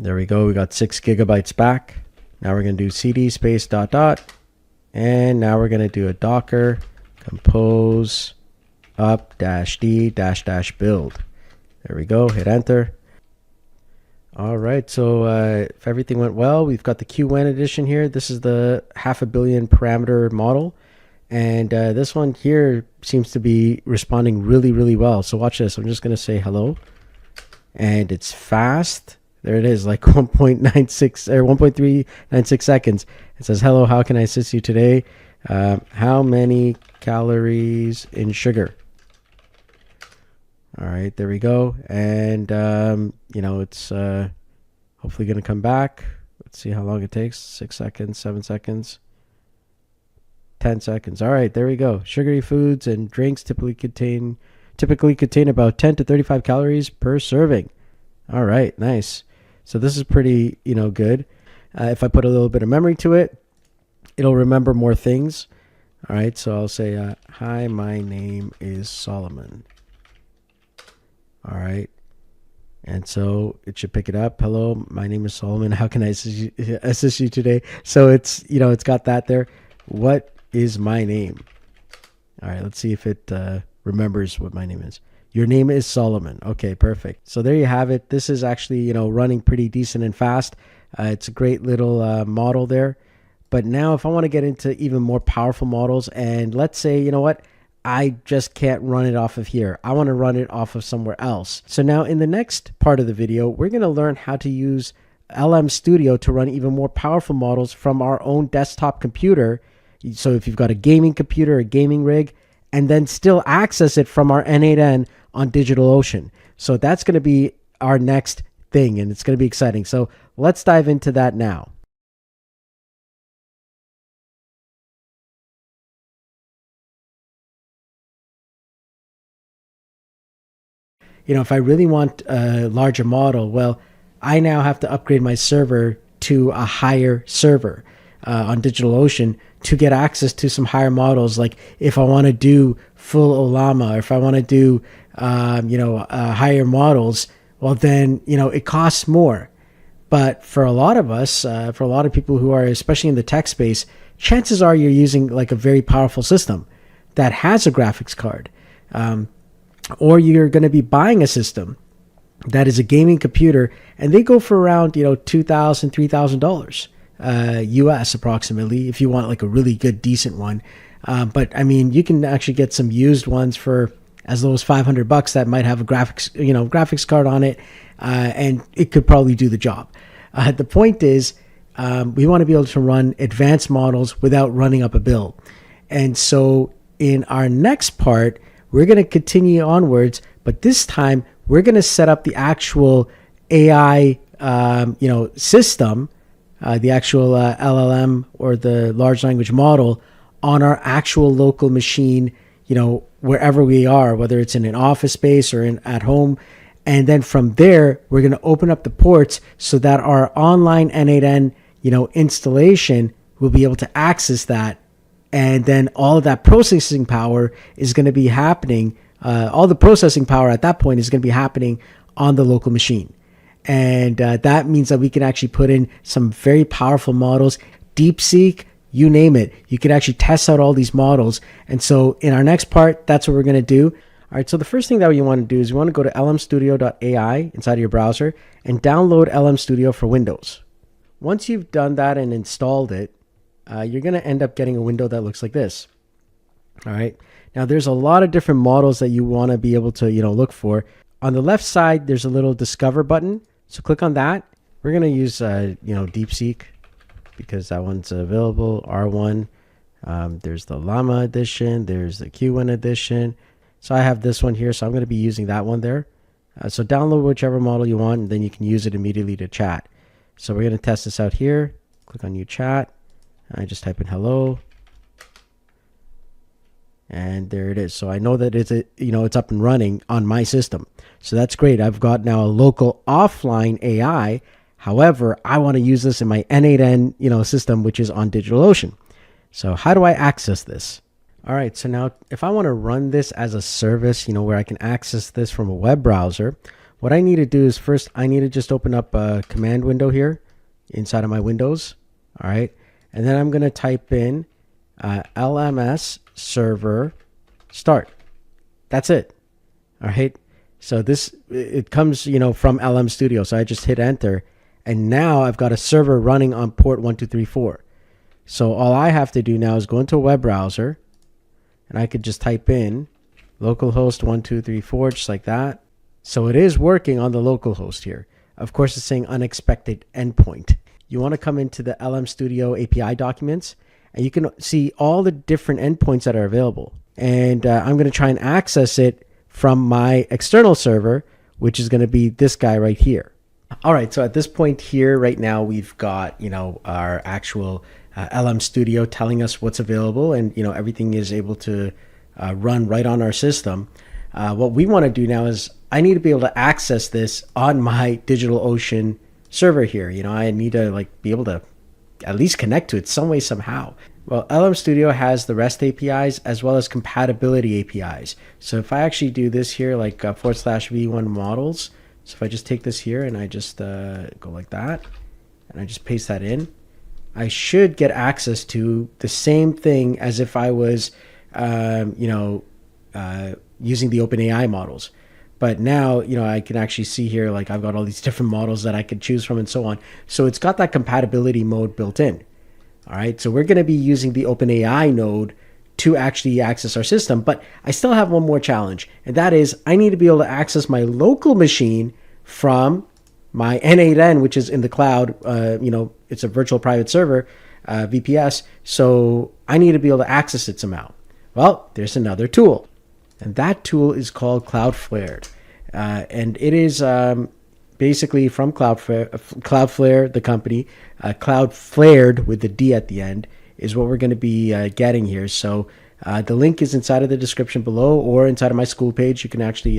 There we go. We got 6 gigabytes back. Now we're going to do cd space .. And now we're going to do a docker compose up -d -- build. There we go. Hit enter. All right. So if everything went well, we've got the QN edition here. This is the 500 million parameter model. And this one here seems to be responding really, really well. So watch this. I'm just going to say hello. And it's fast. There it is, like 1.96 or 1.396 seconds. It says, hello, how can I assist you today? How many calories in sugar? All right, there we go. And, it's hopefully going to come back. Let's see how long it takes. 6 seconds, 7 seconds, 10 seconds. All right, there we go. Sugary foods and drinks typically contain about 10 to 35 calories per serving. All right, nice. So this is pretty, good. If I put a little bit of memory to it, it'll remember more things. All right, so I'll say, hi, my name is Solomon. All right. And so it should pick it up. Hello, my name is Solomon. How can I assist you today? So it's, it's got that there. What is my name? All right, let's see if it remembers what my name is. Your name is Solomon. Okay, perfect. So there you have it. This is actually, running pretty decent and fast. It's a great little model there. But now if I want to get into even more powerful models, and let's say, you know what? I just can't run it off of here. I want to run it off of somewhere else. So now in the next part of the video, we're going to learn how to use LM Studio to run even more powerful models from our own desktop computer. So if you've got a gaming computer, a gaming rig, and then still access it from our n8n on DigitalOcean. So that's going to be our next thing, and it's going to be exciting. So let's dive into that now. If I really want a larger model, well, I now have to upgrade my server to a higher server on DigitalOcean to get access to some higher models. Like if I want to do full Olama, or if I want to do, higher models, well, then, it costs more. But for a lot of us, for a lot of people who are, especially in the tech space, chances are you're using like a very powerful system that has a graphics card. Or you're going to be buying a system that is a gaming computer, and they go for around, $2,000, $3,000 US approximately, if you want like a really good, decent one. But I mean, you can actually get some used ones for as low as $500 that might have a graphics card on it, and it could probably do the job. The point is, we want to be able to run advanced models without running up a bill. And so in our next part, we're going to continue onwards, but this time we're going to set up the actual AI, system, the actual LLM or the large language model on our actual local machine, wherever we are, whether it's in an office space or at home. And then from there, we're going to open up the ports so that our online n8n, installation will be able to access that. And then all of that processing power is going to be happening. All the processing power at that point is going to be happening on the local machine. And that means that we can actually put in some very powerful models, DeepSeek, you name it. You can actually test out all these models. And so in our next part, that's what we're going to do. All right, so the first thing that you want to do is you want to go to lmstudio.ai inside of your browser and download LM Studio for Windows. Once you've done that and installed it, you're going to end up getting a window that looks like this. All right. Now, there's a lot of different models that you want to be able to, look for. On the left side, there's a little Discover button. So click on that. We're going to use, DeepSeek because that one's available. R1. There's the Llama edition. There's the Q1 edition. So I have this one here. So I'm going to be using that one there. So download whichever model you want, and then you can use it immediately to chat. So we're going to test this out here. Click on New Chat. I just type in hello. And there it is. So I know that it's up and running on my system. So that's great. I've got now a local offline AI. However, I want to use this in my n8n, system, which is on DigitalOcean. So how do I access this? All right. So now if I want to run this as a service, where I can access this from a web browser, what I need to do is first I need to just open up a command window here inside of my Windows. All right. And then I'm going to type in LMS server start. That's it. All right. So it comes, from LM Studio. So I just hit enter. And now I've got a server running on port 1234. So all I have to do now is go into a web browser. And I could just type in localhost 1234, just like that. So it is working on the local host here. of course, it's saying unexpected endpoint. You want to come into the LM Studio API documents, and you can see all the different endpoints that are available. And I'm going to try and access it from my external server, which is going to be this guy right here. All right, so at this point here, right now, we've got, our actual LM Studio telling us what's available, and, everything is able to run right on our system. What we want to do now is I need to be able to access this on my DigitalOcean server here. I need to be able to at least connect to it some way, somehow. Well, LM Studio has the REST APIs as well as compatibility APIs. So if I actually do this here, /v1 models, so if I just take this here and I just go like that, and I just paste that in, I should get access to the same thing as if I was, using the OpenAI models. But now, I can actually see here, I've got all these different models that I could choose from and so on. So it's got that compatibility mode built in. All right, so we're going to be using the OpenAI node to actually access our system. But I still have one more challenge, and that is I need to be able to access my local machine from my n8n, which is in the cloud. It's a virtual private server, VPS. So I need to be able to access it somehow. Well, there's another tool, and that tool is called Cloudflare. And it is basically from Cloudflare, the company. Cloudflared with the D at the end is what we're going to be getting here. So the link is inside of the description below, or inside of my school page. You can actually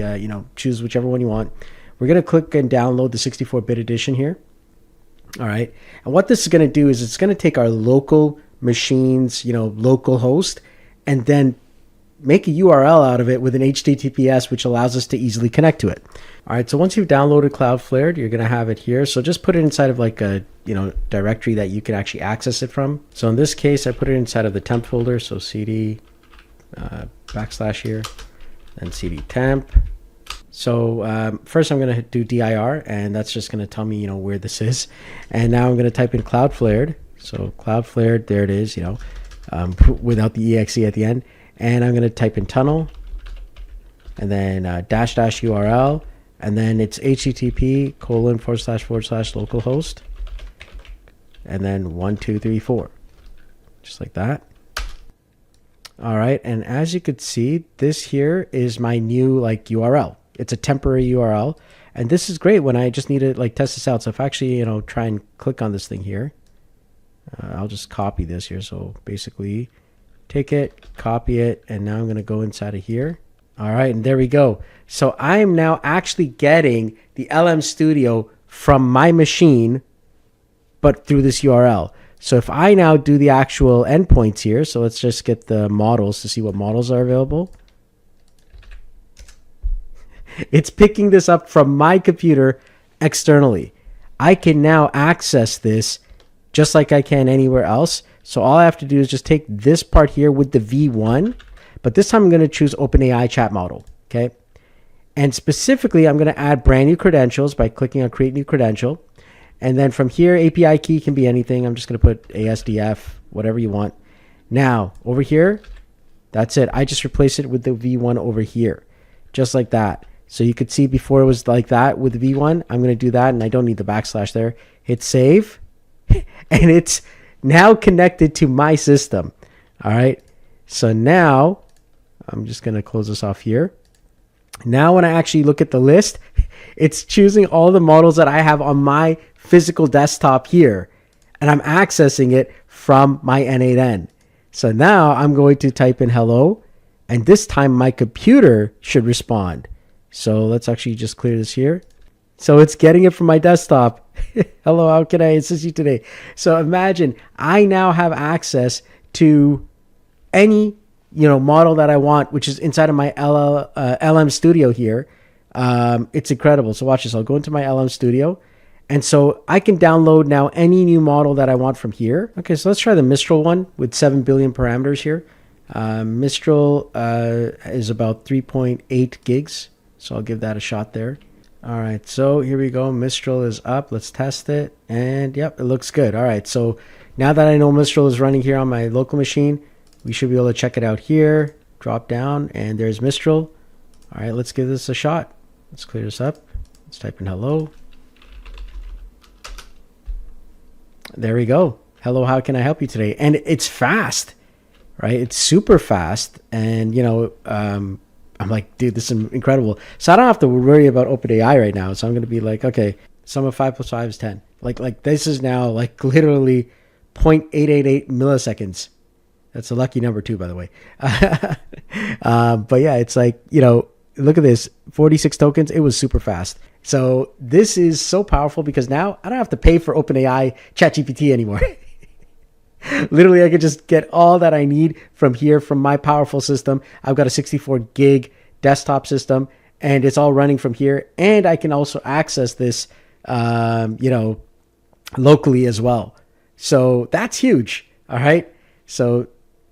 choose whichever one you want. We're going to click and download the 64-bit edition here. All right, and what this is going to do is it's going to take our local machines, local host, and then make a URL out of it with an HTTPS, which allows us to easily connect to it. All right, so once you've downloaded Cloudflare, you're going to have it here. So just put it inside of a directory that you can actually access it from. So in this case, I put it inside of the temp folder. So cd / here, and cd temp. So first I'm going to do dir, and that's just going to tell me where this is. And now I'm going to type in Cloudflared. So Cloudflared, there it is. Without the exe at the end. And I'm going to type in tunnel, and then -- URL, and then it's http :// localhost, and then 1 2 3 4, just like that. All right, and as you could see, this here is my new URL. It's a temporary URL, and this is great when I just need to test this out. So if I actually try and click on this thing here, I'll just copy this here. So basically, take it, copy it, and now I'm going to go inside of here. All right, and there we go. So I am now actually getting the LM Studio from my machine, but through this URL. So if I now do the actual endpoints here, so let's just get the models to see what models are available. It's picking this up from my computer externally. I can now access this just like I can anywhere else. So all I have to do is just take this part here with the V1, but this time I'm going to choose OpenAI chat model, okay? And specifically, I'm going to add brand new credentials by clicking on create new credential. And then from here, API key can be anything. I'm just going to put ASDF, whatever you want. Now, over here, that's it. I just replaced it with the V1 over here, just like that. So you could see before it was like that with the V1. I'm going to do that, and I don't need the / there. Hit save, and it's now connected to my system. All right, so now I'm just going to close this off here. Now when I actually look at the list, it's choosing all the models that I have on my physical desktop here, and I'm accessing it from my n8n. So now I'm going to type in hello, and this time my computer should respond. So let's actually just clear this here. So it's getting it from my desktop. Hello, how can I assist you today? So imagine I now have access to any model that I want, which is inside of my LM Studio here. It's incredible. So watch this. I'll go into my LM Studio, and so I can download now any new model that I want from here. Okay, so let's try the Mistral one with 7 billion parameters here. Mistral is about 3.8 gigs, so I'll give that a shot there. All right, so here we go. Mistral is up. Let's test it. And yep, it looks good. All right, so now that I know Mistral is running here on my local machine, we should be able to check it out here. Drop down, and there's Mistral. All right, let's give this a shot. Let's clear this up. Let's type in hello. There we go. Hello, how can I help you today? And it's fast, right? It's super fast. And, I'm like, dude, this is incredible. So I don't have to worry about OpenAI right now. So I'm going to be like, okay, sum of 5 plus 5 is 10. Like this is now like literally 0.888 milliseconds. That's a lucky number too, by the way. But yeah, it's like, look at this, 46 tokens. It was super fast. So this is so powerful because now I don't have to pay for OpenAI ChatGPT anymore. Literally, I could just get all that I need from here, from my powerful system. I've got a 64 gig desktop system, and it's all running from here. And I can also access this, locally as well. So that's huge. All right. So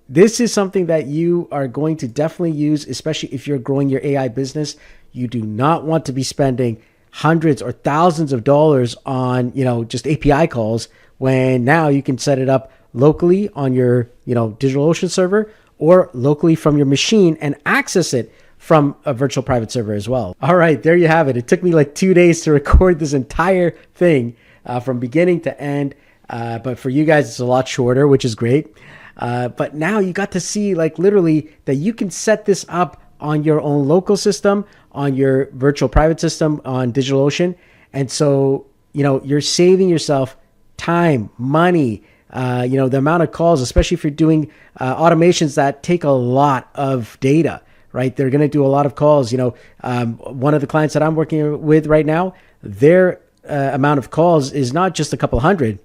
this is something that you are going to definitely use, especially if you're growing your AI business. You do not want to be spending hundreds or thousands of dollars on, just API calls when now you can set it up locally on your, DigitalOcean server or locally from your machine and access it from a virtual private server as well. All right, there you have it. It took me like 2 days to record this entire thing from beginning to end. But for you guys, it's a lot shorter, which is great. But now you got to see like literally that you can set this up on your own local system, on your virtual private system on DigitalOcean. And so, you're saving yourself time, money, the amount of calls, especially if you're doing automations that take a lot of data, right? They're going to do a lot of calls. One of the clients that I'm working with right now, their amount of calls is not just a couple hundred.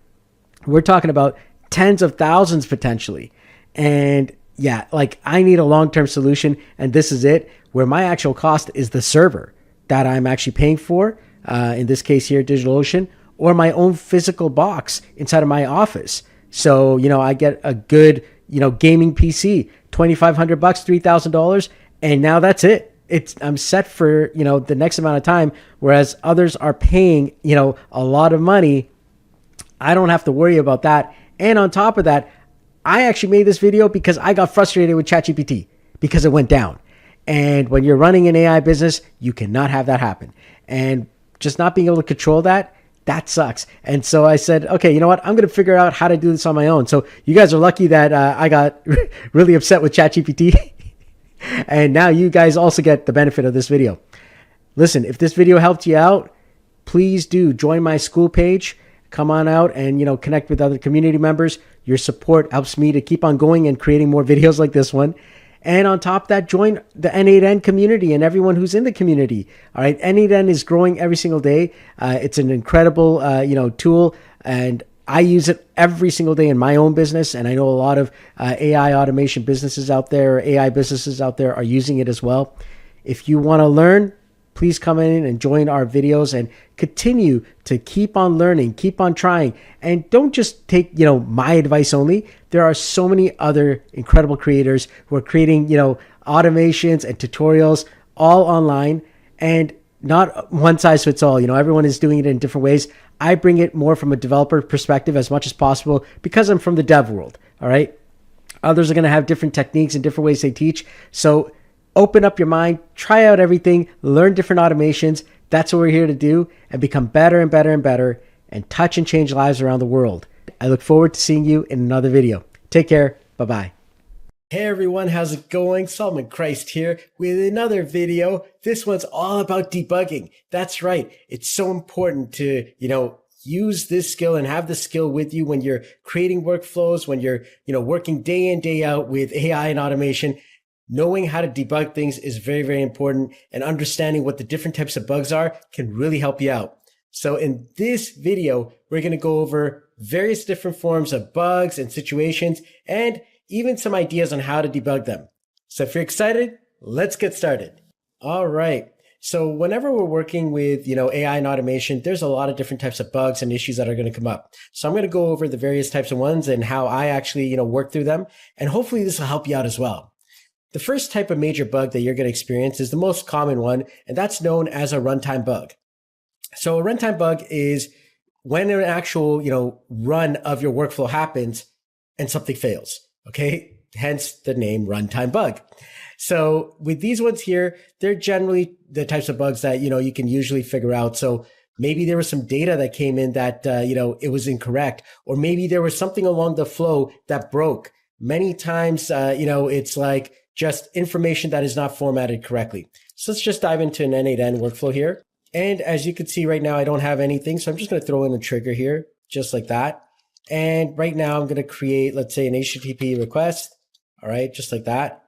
We're talking about tens of thousands potentially. And yeah, like I need a long-term solution. And this is it, where my actual cost is the server that I'm actually paying for, in this case here, DigitalOcean, or my own physical box inside of my office. So, I get a good, gaming PC, $2,500, $3,000. And now that's it. I'm set for, the next amount of time. Whereas others are paying, a lot of money. I don't have to worry about that. And on top of that, I actually made this video because I got frustrated with ChatGPT because it went down. And when you're running an AI business, you cannot have that happen. And just not being able to control that sucks. And so I said, okay, you know what? I'm going to figure out how to do this on my own. So you guys are lucky that I got really upset with ChatGPT. And now you guys also get the benefit of this video. Listen, if this video helped you out, please do join my school page. Come on out and, connect with other community members. Your support helps me to keep on going and creating more videos like this one. And on top of that, join the n8n community and everyone who's in the community. All right. n8n is growing every single day. It's an incredible, tool, and I use it every single day in my own business. And I know a lot of AI automation businesses out there, AI businesses out there are using it as well. If you want to learn, please come in and join our videos and continue to keep on learning, keep on trying. And don't just take, my advice only. There are so many other incredible creators who are creating, automations and tutorials all online, and not one size fits all. Everyone is doing it in different ways. I bring it more from a developer perspective as much as possible because I'm from the dev world. All right. Others are going to have different techniques and different ways they teach. So open up your mind, try out everything, learn different automations. That's what we're here to do, and become better and better and better, and touch and change lives around the world. I look forward to seeing you in another video. Take care. Bye-bye. Hey everyone, how's it going? Solomon Christ here with another video. This one's all about debugging. That's right. It's so important to, use this skill and have the skill with you when you're creating workflows, when you're, working day in, day out with AI and automation. Knowing how to debug things is very, very important, and understanding what the different types of bugs are can really help you out. So in this video, we're going to go over various different forms of bugs and situations, and even some ideas on how to debug them. So if you're excited, let's get started. All right. So whenever we're working with, AI and automation, there's a lot of different types of bugs and issues that are going to come up. So I'm going to go over the various types of ones and how I actually, work through them. And hopefully this will help you out as well. The first type of major bug that you're going to experience is the most common one, and that's known as a runtime bug. So a runtime bug is when an actual, run of your workflow happens and something fails. Okay. Hence the name runtime bug. So with these ones here, they're generally the types of bugs that, you can usually figure out. So Maybe there was some data that came in that, it was incorrect, or maybe there was something along the flow that broke. Many times, it's like just information that is not formatted correctly. So let's just dive into an n8n workflow here. And as you can see right now, I don't have anything. So I'm just going to throw in a trigger here, just like that. And right now I'm going to create, let's say, an HTTP request. All right, just like that.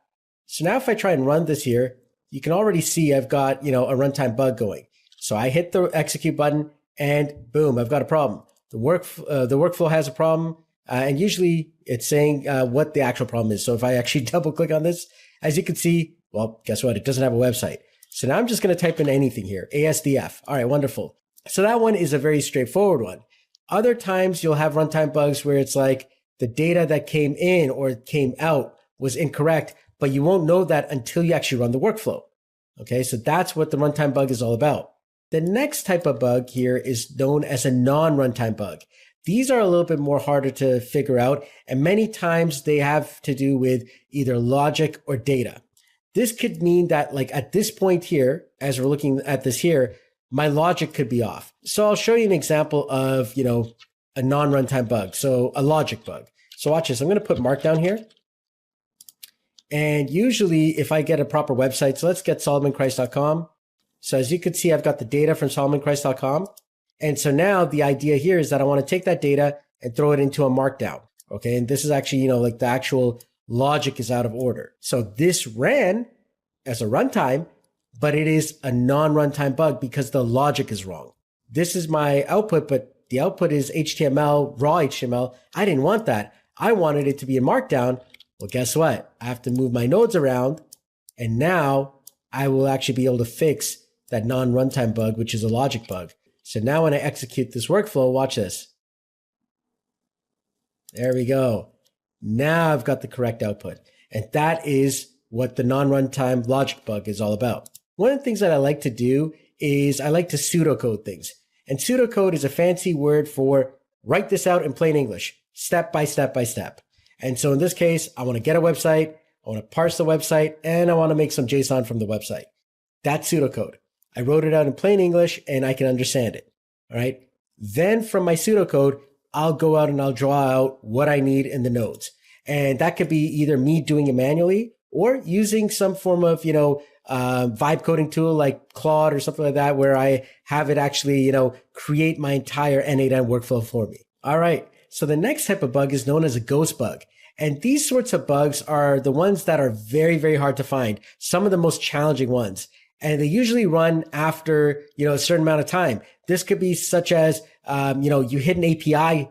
So now if I try and run this here, you can already see I've got, a runtime bug going. So I hit the execute button and boom, I've got a problem. The workflow has a problem. And usually it's saying what the actual problem is. So if I actually double click on this, as you can see, well, guess what? It doesn't have a website. So now I'm just going to type in anything here, ASDF. All right, wonderful. So that one is a very straightforward one. Other times you'll have runtime bugs where it's like the data that came in or came out was incorrect, but you won't know that until you actually run the workflow. Okay, so that's what the runtime bug is all about. The next type of bug here is known as a non-runtime bug. These are a little bit more harder to figure out, and many times they have to do with either logic or data. This could mean that, like, at this point here, as we're looking at this here, my logic could be off. So I'll show you an example of, a non-runtime bug. So a logic bug. So watch this. I'm going to put Markdown here. And usually if I get a proper website, so let's get SolomonChrist.com. So as you can see, I've got the data from SolomonChrist.com. And so now the idea here is that I want to take that data and throw it into a Markdown. Okay. And this is actually, like the actual logic is out of order. So this ran as a runtime, but it is a non-runtime bug because the logic is wrong. This is my output, but the output is HTML, raw HTML. I didn't want that. I wanted it to be in Markdown. Well, guess what? I have to move my nodes around, and now I will actually be able to fix that non-runtime bug, which is a logic bug. So now when I execute this workflow, watch this. There we go. Now I've got the correct output. And that is what the non-runtime logic bug is all about. One of the things that I like to do is I like to pseudocode things. And pseudocode is a fancy word for write this out in plain English, step by step by step. And so in this case, I want to get a website, I want to parse the website, and I want to make some JSON from the website. That's pseudocode. I wrote it out in plain English and I can understand it. All right. Then from my pseudocode, I'll go out and I'll draw out what I need in the nodes. And that could be either me doing it manually or using some form of, vibe coding tool like Claude or something like that, where I have it actually, create my entire n8n workflow for me. All right. So the next type of bug is known as a ghost bug. And these sorts of bugs are the ones that are very, very hard to find. Some of the most challenging ones. And they usually run after, a certain amount of time. This could be such as, you hit an API,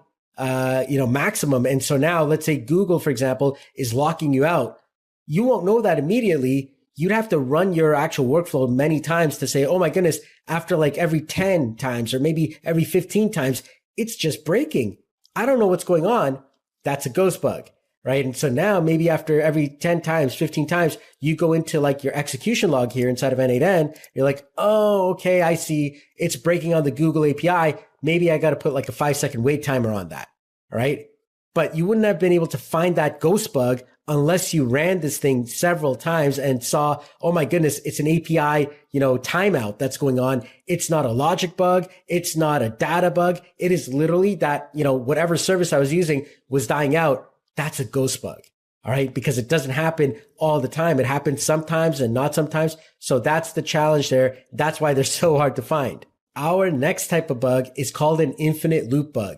maximum. And so now let's say Google, for example, is locking you out. You won't know that immediately. You'd have to run your actual workflow many times to say, oh my goodness, after like every 10 times or maybe every 15 times, it's just breaking. I don't know what's going on. That's a ghost bug, right? And so now maybe after every 10 times, 15 times, you go into like your execution log here inside of n8n. You're like, oh, okay, I see. It's breaking on the Google API. Maybe I got to put like a 5-second wait timer on that. All right. But you wouldn't have been able to find that ghost bug unless you ran this thing several times and saw, oh my goodness, it's an API, timeout that's going on. It's not a logic bug. It's not a data bug. It is literally that, whatever service I was using was dying out. That's a ghost bug. All right. Because it doesn't happen all the time. It happens sometimes and not sometimes. So that's the challenge there. That's why they're so hard to find. Our next type of bug is called an infinite loop bug.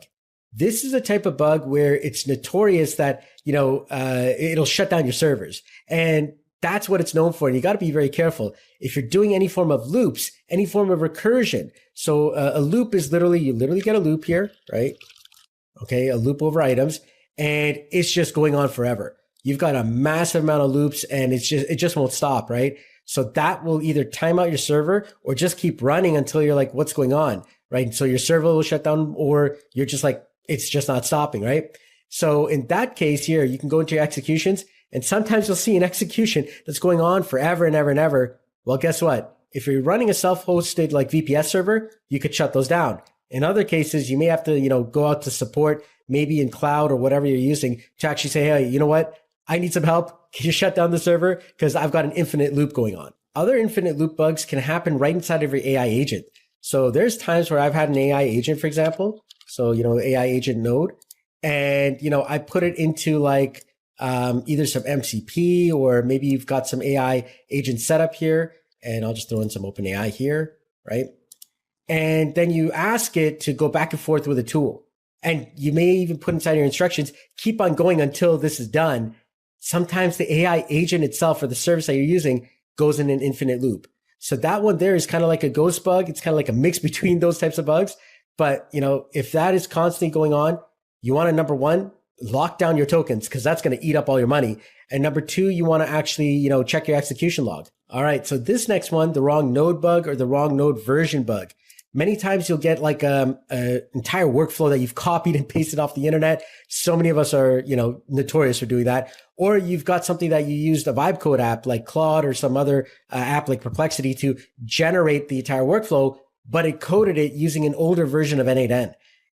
This is a type of bug where it's notorious that, it'll shut down your servers. And that's what it's known for. And you got to be very careful. If you're doing any form of loops, any form of recursion. So a loop is you literally get a loop here, right? Okay. A loop over items, and it's just going on forever. You've got a massive amount of loops and it just won't stop, right? So that will either time out your server or just keep running until you're like, what's going on? Right. So your server will shut down, or you're just like, it's just not stopping, right? So in that case here, you can go into your executions, and sometimes you'll see an execution that's going on forever and ever and ever. Well, guess what? If you're running a self-hosted like VPS server, you could shut those down. In other cases, you may have to, go out to support, maybe in cloud or whatever you're using, to actually say, hey, you know what? I need some help. Can you shut down the server? Because I've got an infinite loop going on. Other infinite loop bugs can happen right inside of your AI agent. So there's times where I've had an AI agent, for example. So, AI agent node, and, I put it into like either some MCP, or maybe you've got some AI agent setup here, and I'll just throw in some OpenAI here, right? And then you ask it to go back and forth with a tool. And you may even put inside your instructions, keep on going until this is done. Sometimes the AI agent itself, or the service that you're using, goes in an infinite loop. So that one there is kind of like a ghost bug. It's kind of like a mix between those types of bugs. But, if that is constantly going on, you want to, number one, lock down your tokens, because that's going to eat up all your money. And number two, you want to actually, check your execution log. All right. So this next one, the wrong node bug or the wrong node version bug. Many times you'll get like an entire workflow that you've copied and pasted off the internet. So many of us are, notorious for doing that. Or you've got something that you used a vibe code app like Claude or some other app like Perplexity to generate the entire workflow, but it coded it using an older version of n8n.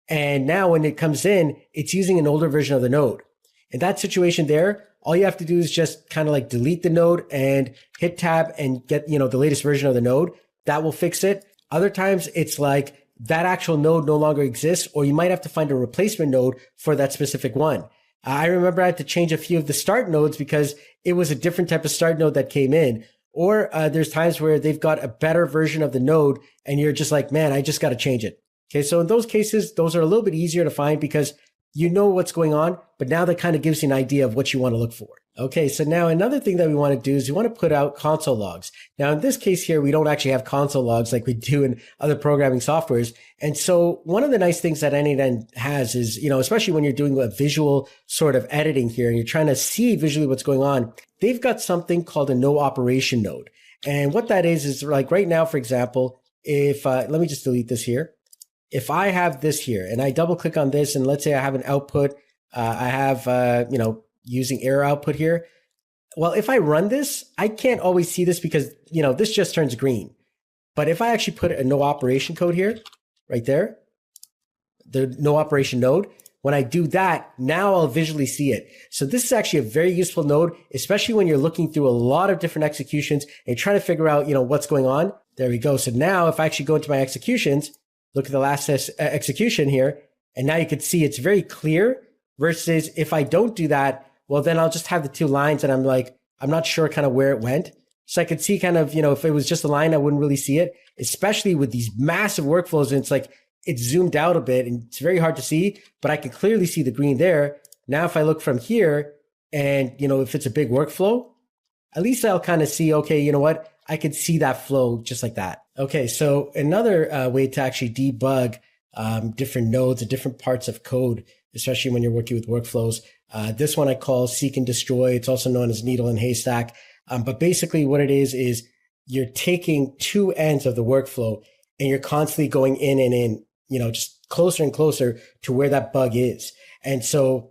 And now when it comes in, it's using an older version of the node. In that situation there, all you have to do is just kind of like delete the node and hit tab and get, the latest version of the node. That will fix it. Other times it's like that actual node no longer exists, or you might have to find a replacement node for that specific one. I remember I had to change a few of the start nodes because it was a different type of start node that came in. Or there's times where they've got a better version of the node and you're just like, man, I just got to change it. Okay, so in those cases, those are a little bit easier to find because you know what's going on, but now that kind of gives you an idea of what you want to look for. Okay, so now another thing that we want to do is we want to put out console logs. Now, in this case here, we don't actually have console logs like we do in other programming softwares. And so one of the nice things that n8n has is, especially when you're doing a visual sort of editing here and you're trying to see visually what's going on, they've got something called a no operation node. And what that is like right now, for example, if, let me just delete this here. If I have this here and I double click on this and let's say I have an output, I have, using error output here. Well, if I run this, I can't always see this because, this just turns green. But if I actually put a no operation code here, right there, the no operation node, when I do that, now I'll visually see it. So this is actually a very useful node, especially when you're looking through a lot of different executions and trying to figure out, what's going on. There we go. So now if I actually go into my executions, look at the last execution here, and now you can see it's very clear versus if I don't do that, well, then I'll just have the two lines and I'm like, I'm not sure kind of where it went. So I could see kind of, if it was just a line, I wouldn't really see it, especially with these massive workflows. And it's like, it's zoomed out a bit and it's very hard to see, but I can clearly see the green there. Now, if I look from here and, if it's a big workflow, at least I'll kind of see, okay, you know what? I could see that flow just like that. Okay, so another way to actually debug different nodes and different parts of code, especially when you're working with workflows. This one I call seek and destroy. It's also known as needle and haystack. But basically what it is you're taking two ends of the workflow and you're constantly going in and in, just closer and closer to where that bug is. And so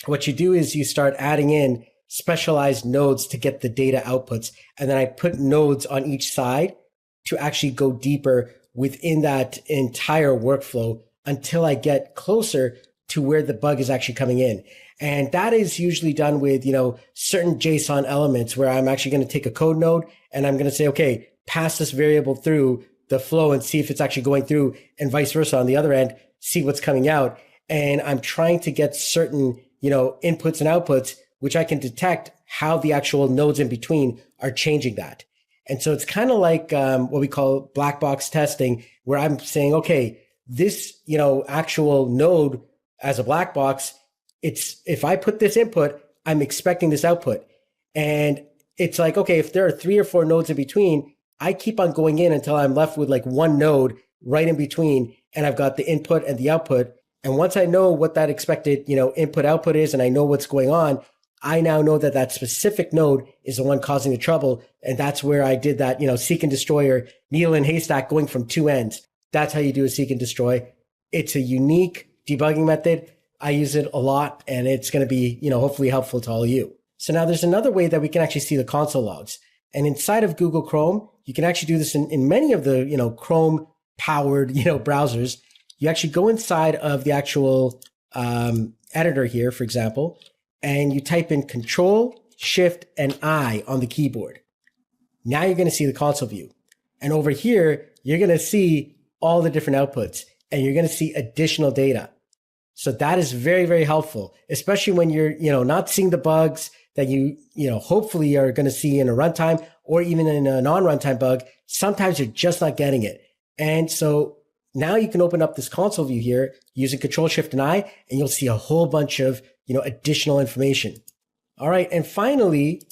what you do is you start adding in specialized nodes to get the data outputs. And then I put nodes on each side to actually go deeper within that entire workflow until I get closer to where the bug is actually coming in. And that is usually done with, certain JSON elements where I'm actually going to take a code node and I'm going to say, okay, pass this variable through the flow and see if it's actually going through, and vice versa on the other end, see what's coming out. And I'm trying to get certain, inputs and outputs, which I can detect how the actual nodes in between are changing that. And so it's kind of like what we call black box testing, where I'm saying, okay, this, actual node as a black box, it's, if I put this input, I'm expecting this output. And it's like, okay, if there are 3 or 4 nodes in between, I keep on going in until I'm left with like one node right in between. And I've got the input and the output. And once I know what that expected, input output is, and I know what's going on, I now know that that specific node is the one causing the trouble. And that's where I did that, seek and destroy, or needle and haystack, going from two ends. That's how you do a seek and destroy. It's a unique debugging method. I use it a lot, and it's going to be, hopefully helpful to all of you. So now there's another way that we can actually see the console logs. And inside of Google Chrome, you can actually do this in many of the, Chrome powered, browsers. You actually go inside of the actual editor here, for example, and you type in Control, Shift, and I on the keyboard. Now you're going to see the console view. And over here, you're going to see all the different outputs, and you're going to see additional data. So that is very, very helpful, especially when you're, not seeing the bugs that hopefully are going to see in a runtime or even in a non-runtime bug. Sometimes you're just not getting it. And so now you can open up this console view here using Control Shift and I, and you'll see a whole bunch of, additional information. All right. And finally,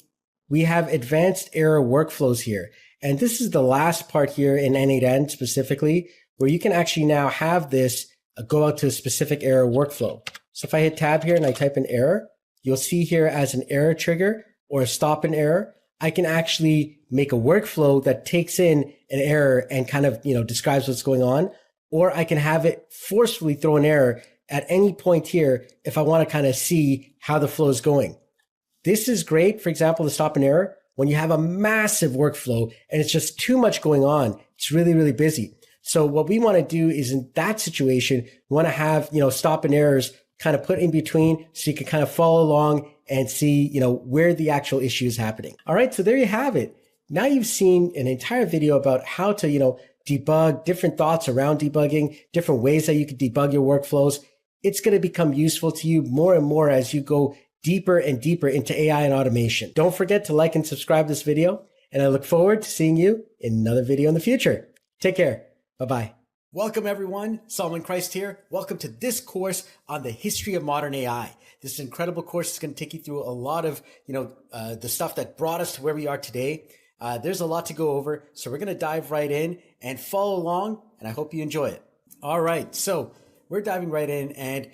we have advanced error workflows here. And this is the last part here in n8n specifically, where you can actually now have this go out to a specific error workflow. So if I hit tab here and I type in error, you'll see here as an error trigger or a stop an error, I can actually make a workflow that takes in an error and kind of, describes what's going on. Or I can have it forcefully throw an error at any point here if I want to kind of see how the flow is going. This is great, for example, to stop an error when you have a massive workflow and it's just too much going on. It's really, really busy. So what we want to do is in that situation, we want to have, stop and errors kind of put in between so you can kind of follow along and see, where the actual issue is happening. All right. So there you have it. Now you've seen an entire video about how to, debug, different thoughts around debugging, different ways that you can debug your workflows. It's going to become useful to you more and more as you go deeper and deeper into AI and automation. Don't forget to like and subscribe this video. And I look forward to seeing you in another video in the future. Take care. Bye-bye. Welcome everyone, Solomon Christ here. Welcome to this course on the history of modern AI. This incredible course is going to take you through a lot of, the stuff that brought us to where we are today. There's a lot to go over, so we're going to dive right in and follow along, and I hope you enjoy it. All right, so we're diving right in, and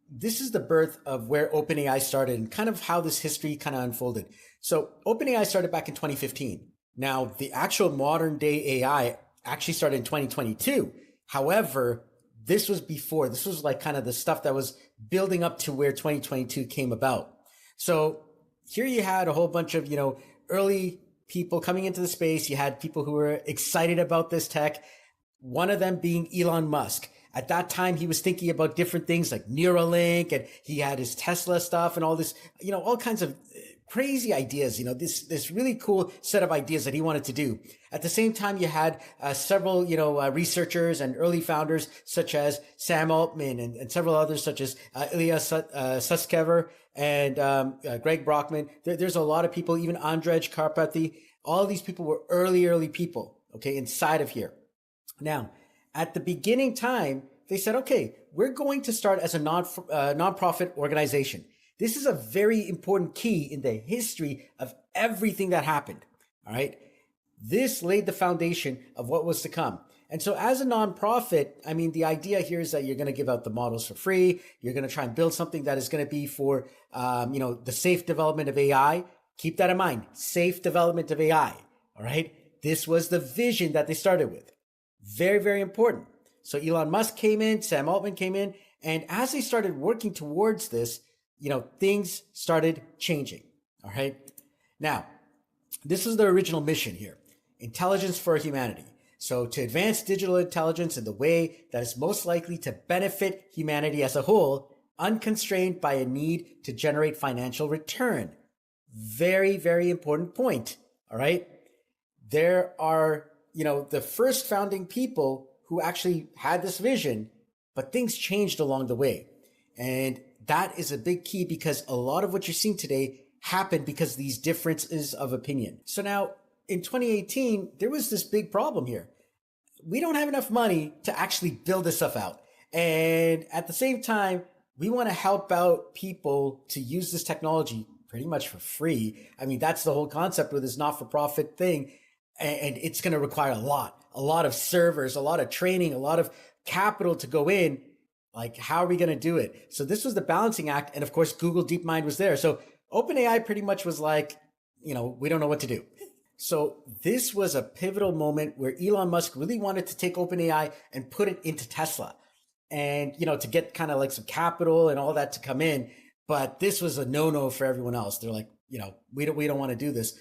this is the birth of where OpenAI started and kind of how this history kind of unfolded. So OpenAI started back in 2015. Now, the actual modern day AI actually started in 2022. However, this was before. This was like kind of the stuff that was building up to where 2022 came about. So here you had a whole bunch of, early people coming into the space. You had people who were excited about this tech. One of them being Elon Musk. At that time, he was thinking about different things like Neuralink, and he had his Tesla stuff and all this, all kinds of crazy ideas, this really cool set of ideas that he wanted to do. At the same time, you had several, researchers and early founders such as Sam Altman and several others such as Ilya Sutskever and Greg Brockman. There's a lot of people, even Andrej Karpathy. All of these people were early people, okay, inside of here. Now, at the beginning time, they said, okay, we're going to start as a nonprofit organization. This is a very important key in the history of everything that happened. All right. This laid the foundation of what was to come. And so as a nonprofit, the idea here is that you're going to give out the models for free. You're going to try and build something that is going to be for, the safe development of AI. Keep that in mind. Safe development of AI. All right. This was the vision that they started with. Very, very important. So Elon Musk came in, Sam Altman came in, and as they started working towards this, things started changing. All right. Now, this is the original mission here. Intelligence for humanity. So to advance digital intelligence in the way that is most likely to benefit humanity as a whole, unconstrained by a need to generate financial return. Very, very important point. All right. There are, the first founding people who actually had this vision, but things changed along the way. And that is a big key because a lot of what you're seeing today happened because of these differences of opinion. So now in 2018, there was this big problem here. We don't have enough money to actually build this stuff out. And at the same time, we want to help out people to use this technology pretty much for free. That's the whole concept with this not-for-profit thing. And it's going to require a lot of servers, a lot of training, a lot of capital to go in. Like, how are we going to do it? So this was the balancing act. And of course, Google DeepMind was there. So OpenAI pretty much was like, we don't know what to do. So this was a pivotal moment where Elon Musk really wanted to take OpenAI and put it into Tesla and, to get kind of like some capital and all that to come in. But this was a no-no for everyone else. They're like, we don't want to do this.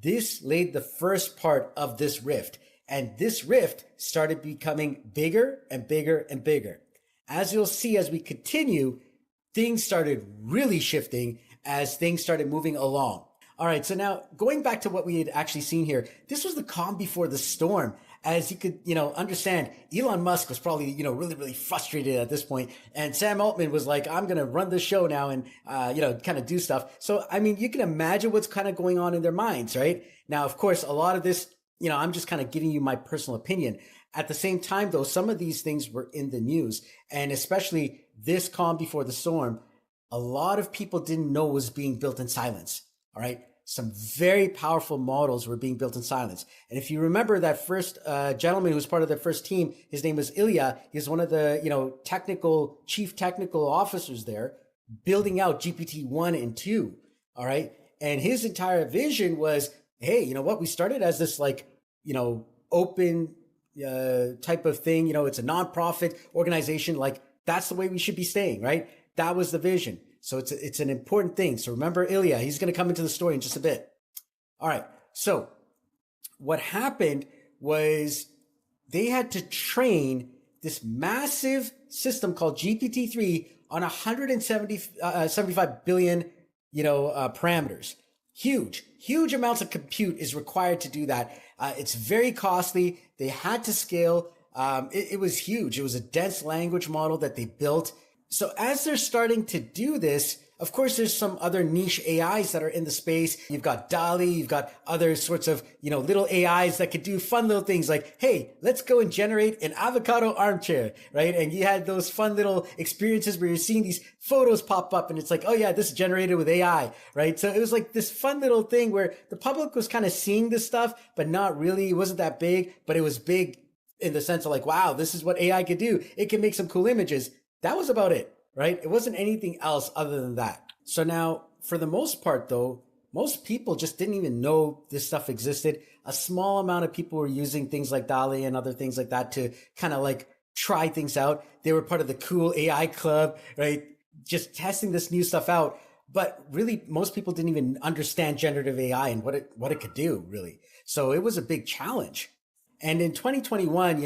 This laid the first part of this rift. And this rift started becoming bigger and bigger and bigger. As you'll see, as we continue, things started really shifting as things started moving along. All right. So now going back to what we had actually seen here, this was the calm before the storm as you could, understand, Elon Musk was probably, really, really frustrated at this point. And Sam Altman was like, I'm going to run the show now and, kind of do stuff. So, I mean, you can imagine what's kind of going on in their minds, right? Now, of course, a lot of this, I'm just kind of giving you my personal opinion. At the same time, though, some of these things were in the news, and especially this calm before the storm, a lot of people didn't know was being built in silence. All right. Some very powerful models were being built in silence. And if you remember that first gentleman who was part of the first team, his name was Ilya. He's one of the, chief technical officers there, building out GPT-1 and 2. All right. And his entire vision was, hey, you know what? We started as this open type of thing. It's a nonprofit organization. Like, that's the way we should be staying, right? That was the vision. So it's an important thing. So remember Ilya, he's going to come into the story in just a bit. All right. So what happened was they had to train this massive system called GPT-3 on 175 billion, parameters. Huge amounts of compute is required to do that. It's very costly. They had to scale. It was huge. It was a dense language model that they built. So as they're starting to do this, of course, there's some other niche AIs that are in the space. You've got DALL-E, you've got other sorts of, little AIs that could do fun little things like, hey, let's go and generate an avocado armchair, right? And you had those fun little experiences where you're seeing these photos pop up and it's like, oh yeah, this is generated with AI, right? So it was like this fun little thing where the public was kind of seeing this stuff, but not really. It wasn't that big, but it was big in the sense of like, wow, this is what AI could do. It can make some cool images. That was about it, right? It wasn't anything else other than that. So now, for the most part, though, most people just didn't even know this stuff existed. A small amount of people were using things like DALL-E and other things like that to kind of like try things out. They were part of the cool AI club, right? Just testing this new stuff out. But really, most people didn't even understand generative AI and what it could do, really. So it was a big challenge. And in 2021,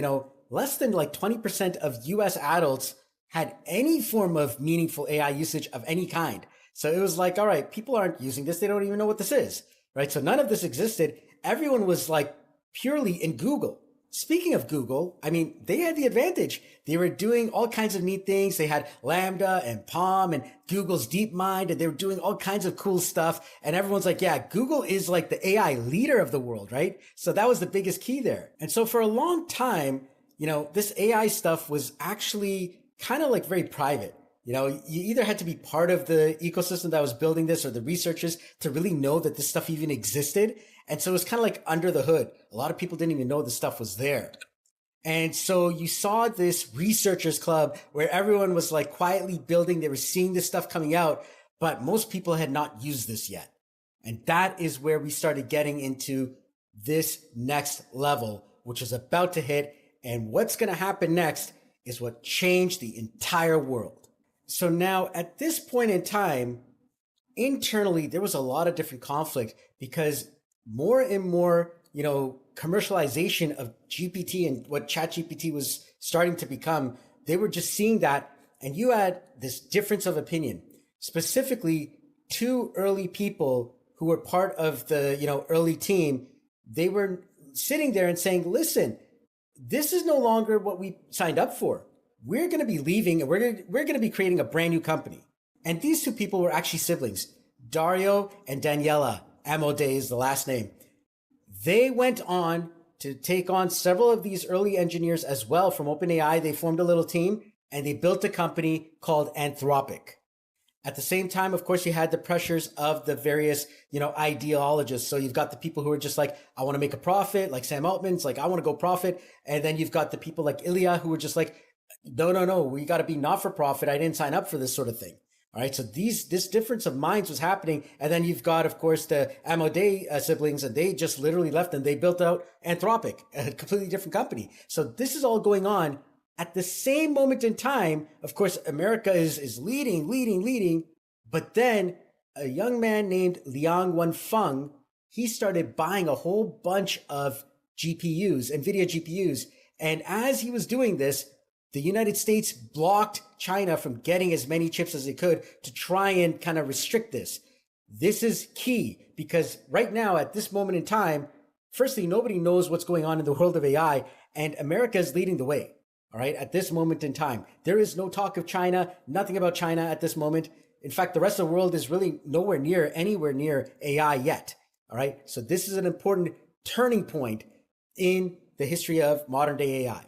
less than like 20% of US adults had any form of meaningful AI usage of any kind. So it was like, all right, people aren't using this. They don't even know what this is, right? So none of this existed. Everyone was like purely in Google. Speaking of Google, I mean, they had the advantage. They were doing all kinds of neat things. They had Lambda and Palm and Google's DeepMind, and they were doing all kinds of cool stuff. And everyone's like, yeah, Google is like the AI leader of the world, right? So that was the biggest key there. And so for a long time, this AI stuff was actually kind of like very private. You either had to be part of the ecosystem that was building this or the researchers to really know that this stuff even existed. And so it was kind of like under the hood. A lot of people didn't even know this stuff was there. And so you saw this researchers club where everyone was like quietly building. They were seeing this stuff coming out, but most people had not used this yet. And that is where we started getting into this next level, which is about to hit. And what's going to happen next is what changed the entire world. So now at this point in time, internally, there was a lot of different conflict because more and more, commercialization of GPT and what ChatGPT was starting to become, they were just seeing that. And you had this difference of opinion, specifically two early people who were part of the, early team. They were sitting there and saying, listen, this is no longer what we signed up for. We're going to be leaving and we're going to be creating a brand new company. And these two people were actually siblings, Dario and Daniela. Amode is the last name. They went on to take on several of these early engineers as well from OpenAI. They formed a little team and they built a company called Anthropic. At the same time, of course, you had the pressures of the various, ideologists. So you've got the people who are just like, I want to make a profit, like Sam Altman's like, I want to go profit. And then you've got the people like Ilya who were just like, no, we got to be not for profit. I didn't sign up for this sort of thing. All right. So this difference of minds was happening. And then you've got, of course, the Amode siblings, and they just literally left and they built out Anthropic, a completely different company. So this is all going on at the same moment in time. Of course, America is leading. But then a young man named Liang Wenfeng, he started buying a whole bunch of GPUs, NVIDIA GPUs. And as he was doing this, the United States blocked China from getting as many chips as they could to try and kind of restrict this. This is key because right now, at this moment in time, Firstly, nobody knows what's going on in the world of AI, and America is leading the way. All right, at this moment in time, there is no talk of China, nothing about China at this moment. In fact, the rest of the world is really anywhere near AI yet. All right, so this is an important turning point in the history of modern day AI.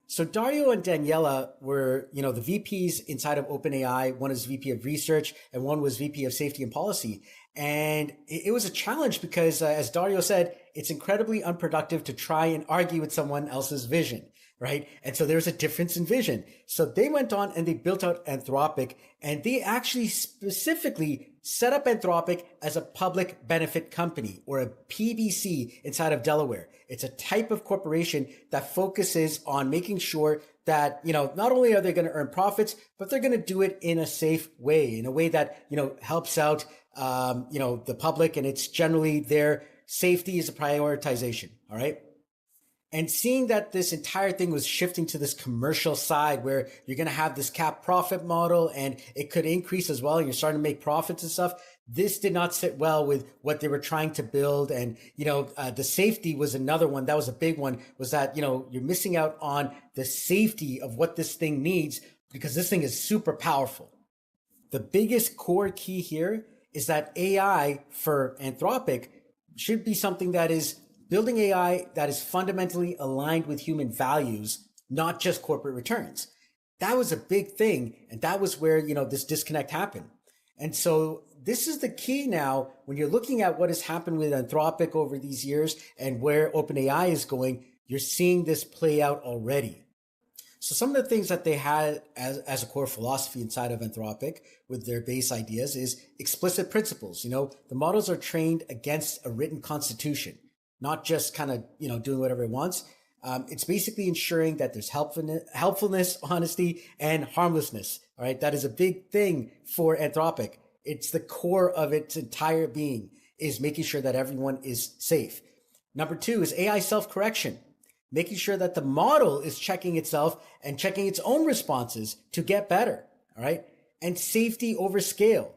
So Dario and Daniela were, the VPs inside of OpenAI. One is VP of research and one was VP of safety and policy. And it was a challenge because, as Dario said, it's incredibly unproductive to try and argue with someone else's vision, right? And so there's a difference in vision. So they went on and they built out Anthropic, and they actually specifically set up Anthropic as a public benefit company, or a PBC, inside of Delaware. It's a type of corporation that focuses on making sure that, not only are they going to earn profits, but they're going to do it in a safe way, in a way that, helps out, the public, and it's generally their safety is a prioritization. All right. And seeing that this entire thing was shifting to this commercial side where you're going to have this cap profit model and it could increase as well, and you're starting to make profits and stuff, this did not sit well with what they were trying to build. And, the safety was another one. That was a big one, was that, you're missing out on the safety of what this thing needs, because this thing is super powerful. The biggest core key here is that AI for Anthropic should be something that is building AI that is fundamentally aligned with human values, not just corporate returns. That was a big thing. And that was where, this disconnect happened. And so this is the key now when you're looking at what has happened with Anthropic over these years and where OpenAI is going, you're seeing this play out already. So some of the things that they had as a core philosophy inside of Anthropic with their base ideas is explicit principles. The models are trained against a written constitution, not just kind of, doing whatever it wants. It's basically ensuring that there's helpfulness, honesty, and harmlessness. All right. That is a big thing for Anthropic. It's the core of its entire being, is making sure that everyone is safe. Number 2 is AI self-correction, making sure that the model is checking itself and checking its own responses to get better. All right. And safety over scale,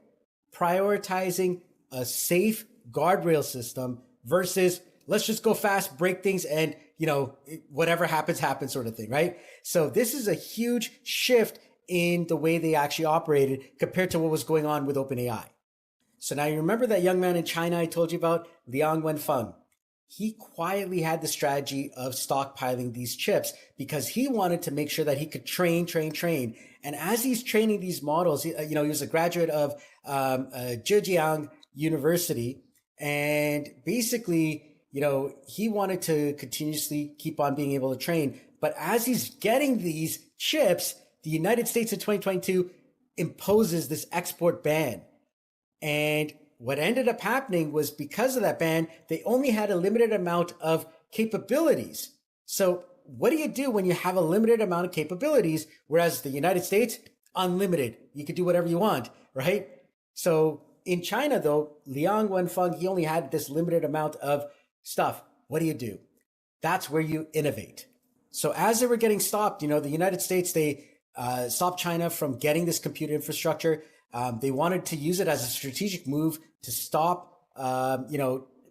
prioritizing a safe guardrail system versus let's just go fast, break things, and, whatever happens, happens sort of thing, right? So this is a huge shift in the way they actually operated compared to what was going on with OpenAI. So now you remember that young man in China I told you about, Liang Wenfeng. He quietly had the strategy of stockpiling these chips because he wanted to make sure that he could train. And as he's training these models, he was a graduate of Zhejiang University, and basically, he wanted to continuously keep on being able to train. But as he's getting these chips, the United States in 2022 imposes this export ban. And what ended up happening was, because of that ban, they only had a limited amount of capabilities. So what do you do when you have a limited amount of capabilities, whereas the United States, unlimited? You could do whatever you want, right? So in China, though, Liang Wenfeng, he only had this limited amount of stuff. What do? That's where you innovate. So as they were getting stopped, the United States, they stopped China from getting this computer infrastructure. They wanted to use it as a strategic move to stop,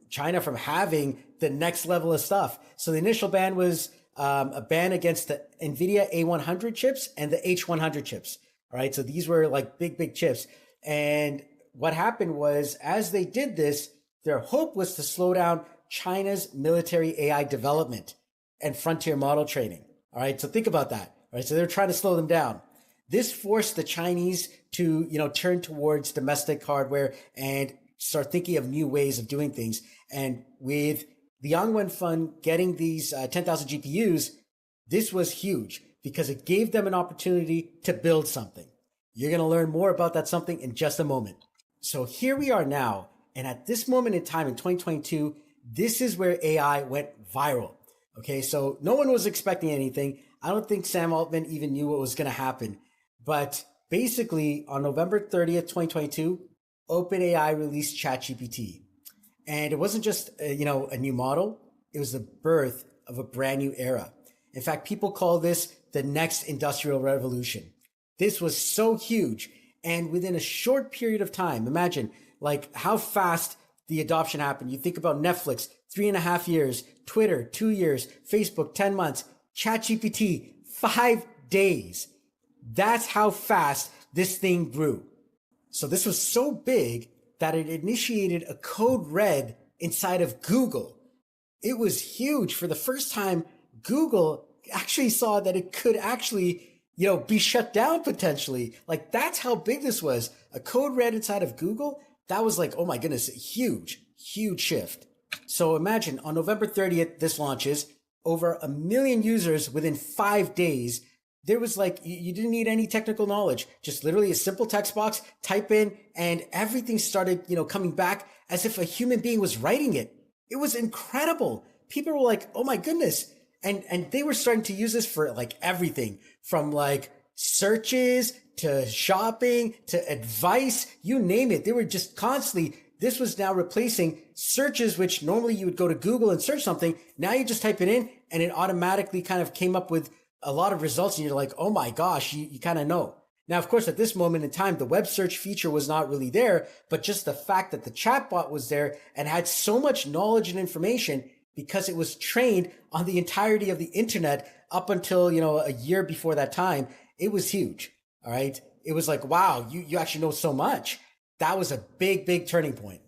China from having the next level of stuff. So the initial ban was a ban against the NVIDIA A100 chips and the H100 chips. All right. So these were like big chips. And what happened was, as they did this, their hope was to slow down China's military AI development and frontier model training. All right. So think about that. All right. So they're trying to slow them down. This forced the Chinese to, turn towards domestic hardware and start thinking of new ways of doing things. And with Liang Wenfeng getting these 10,000 GPUs, this was huge because it gave them an opportunity to build something. You're going to learn more about that something in just a moment. So here we are now. And at this moment in time in 2022, this is where AI went viral. Okay, so no one was expecting anything. I don't think Sam Altman even knew what was going to happen. But basically, on November 30th, 2022, OpenAI released ChatGPT. And it wasn't just, a new model. It was the birth of a brand new era. In fact, people call this the next industrial revolution. This was so huge. And within a short period of time, imagine like how fast the adoption happened. You think about Netflix, 3.5 years, Twitter, 2 years, Facebook, 10 months, ChatGPT, 5 days. That's how fast this thing grew. So this was so big that it initiated a code red inside of Google. It was huge. For the first time, Google actually saw that it could actually, be shut down potentially. Like, that's how big this was. A code red inside of Google, that was like, oh my goodness, a huge, huge shift. So imagine on November 30th, this launches, over 1 million users within 5 days. There was like, you didn't need any technical knowledge, just literally a simple text box, type in, and everything started, coming back as if a human being was writing it. It was incredible. People were like, oh my goodness. And they were starting to use this for like everything from like searches to shopping to advice, you name it. They were just constantly, this was now replacing searches, which normally you would go to Google and search something. Now you just type it in and it automatically kind of came up with a lot of results. And you're like, oh my gosh, you kind of know. Now, of course, at this moment in time, the web search feature was not really there, but just the fact that the chatbot was there and had so much knowledge and information because it was trained on the entirety of the internet up until, a year before that time, it was huge. All right. It was like, wow, you actually know so much. That was a big, big turning point.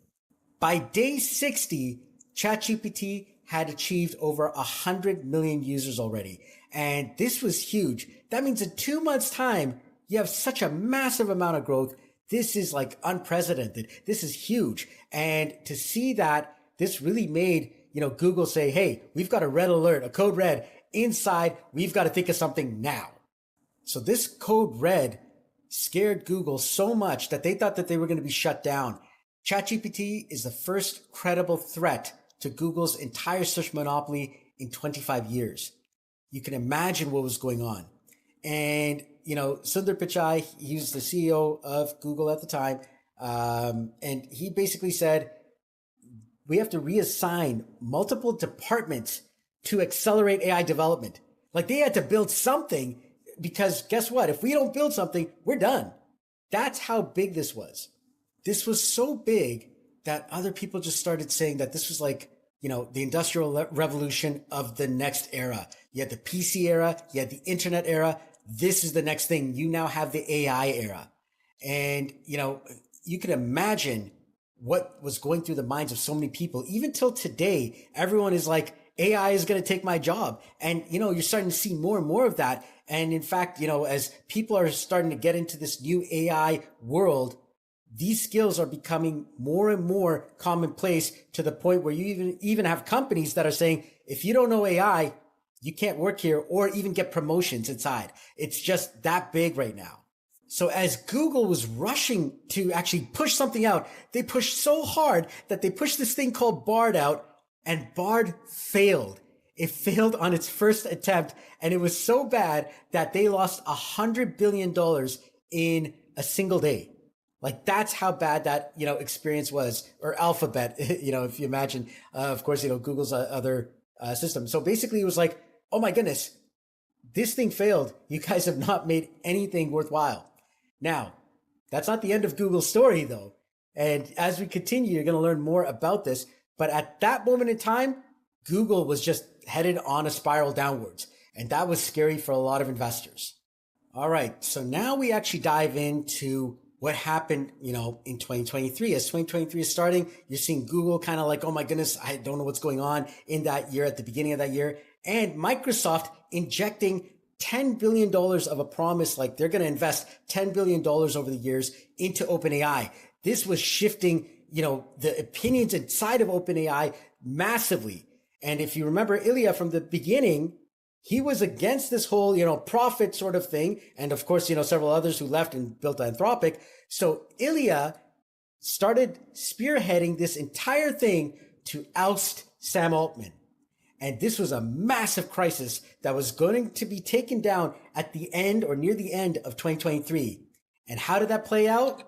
By day 60, ChatGPT had achieved over 100 million users already. And this was huge. That means in 2 months' time, you have such a massive amount of growth. This is like unprecedented. This is huge. And to see that, this really made, Google say, hey, we've got a red alert, a code red inside. We've got to think of something now. So this code red scared Google so much that they thought that they were going to be shut down. ChatGPT is the first credible threat to Google's entire search monopoly in 25 years. You can imagine what was going on. And, Sundar Pichai, he was the CEO of Google at the time. And he basically said, we have to reassign multiple departments to accelerate AI development. Like, they had to build something because guess what? If we don't build something, we're done. That's how big this was. This was so big that other people just started saying that this was like, the industrial revolution of the next era. You had the PC era, you had the internet era. This is the next thing. You now have the AI era. And, you can imagine what was going through the minds of so many people. Even till today, everyone is like, AI is going to take my job. And, you're starting to see more and more of that. And in fact, as people are starting to get into this new AI world, these skills are becoming more and more commonplace to the point where you even have companies that are saying, if you don't know AI, you can't work here or even get promotions inside. It's just that big right now. So as Google was rushing to actually push something out, they pushed so hard that they pushed this thing called Bard out, and Bard failed. It failed on its first attempt, and it was so bad that they lost $100 billion in a single day. Like, that's how bad that, experience was. Or Alphabet, if you imagine, of course, Google's other system. So basically it was like, oh my goodness, this thing failed. You guys have not made anything worthwhile. Now, that's not the end of Google's story though. And as we continue, you're going to learn more about this. But at that moment in time, Google was just headed on a spiral downwards. And that was scary for a lot of investors. All right. So now we actually dive into what happened, in 2023. As 2023 is starting, you're seeing Google kind of like, oh my goodness, I don't know what's going on in that year, at the beginning of that year. And Microsoft injecting $10 billion of a promise, like they're going to invest $10 billion over the years into OpenAI. This was shifting, the opinions inside of OpenAI massively. And if you remember Ilya from the beginning, he was against this whole, profit sort of thing. And of course, several others who left and built Anthropic. So Ilya started spearheading this entire thing to oust Sam Altman. And this was a massive crisis that was going to be taken down at the end or near the end of 2023. And how did that play out?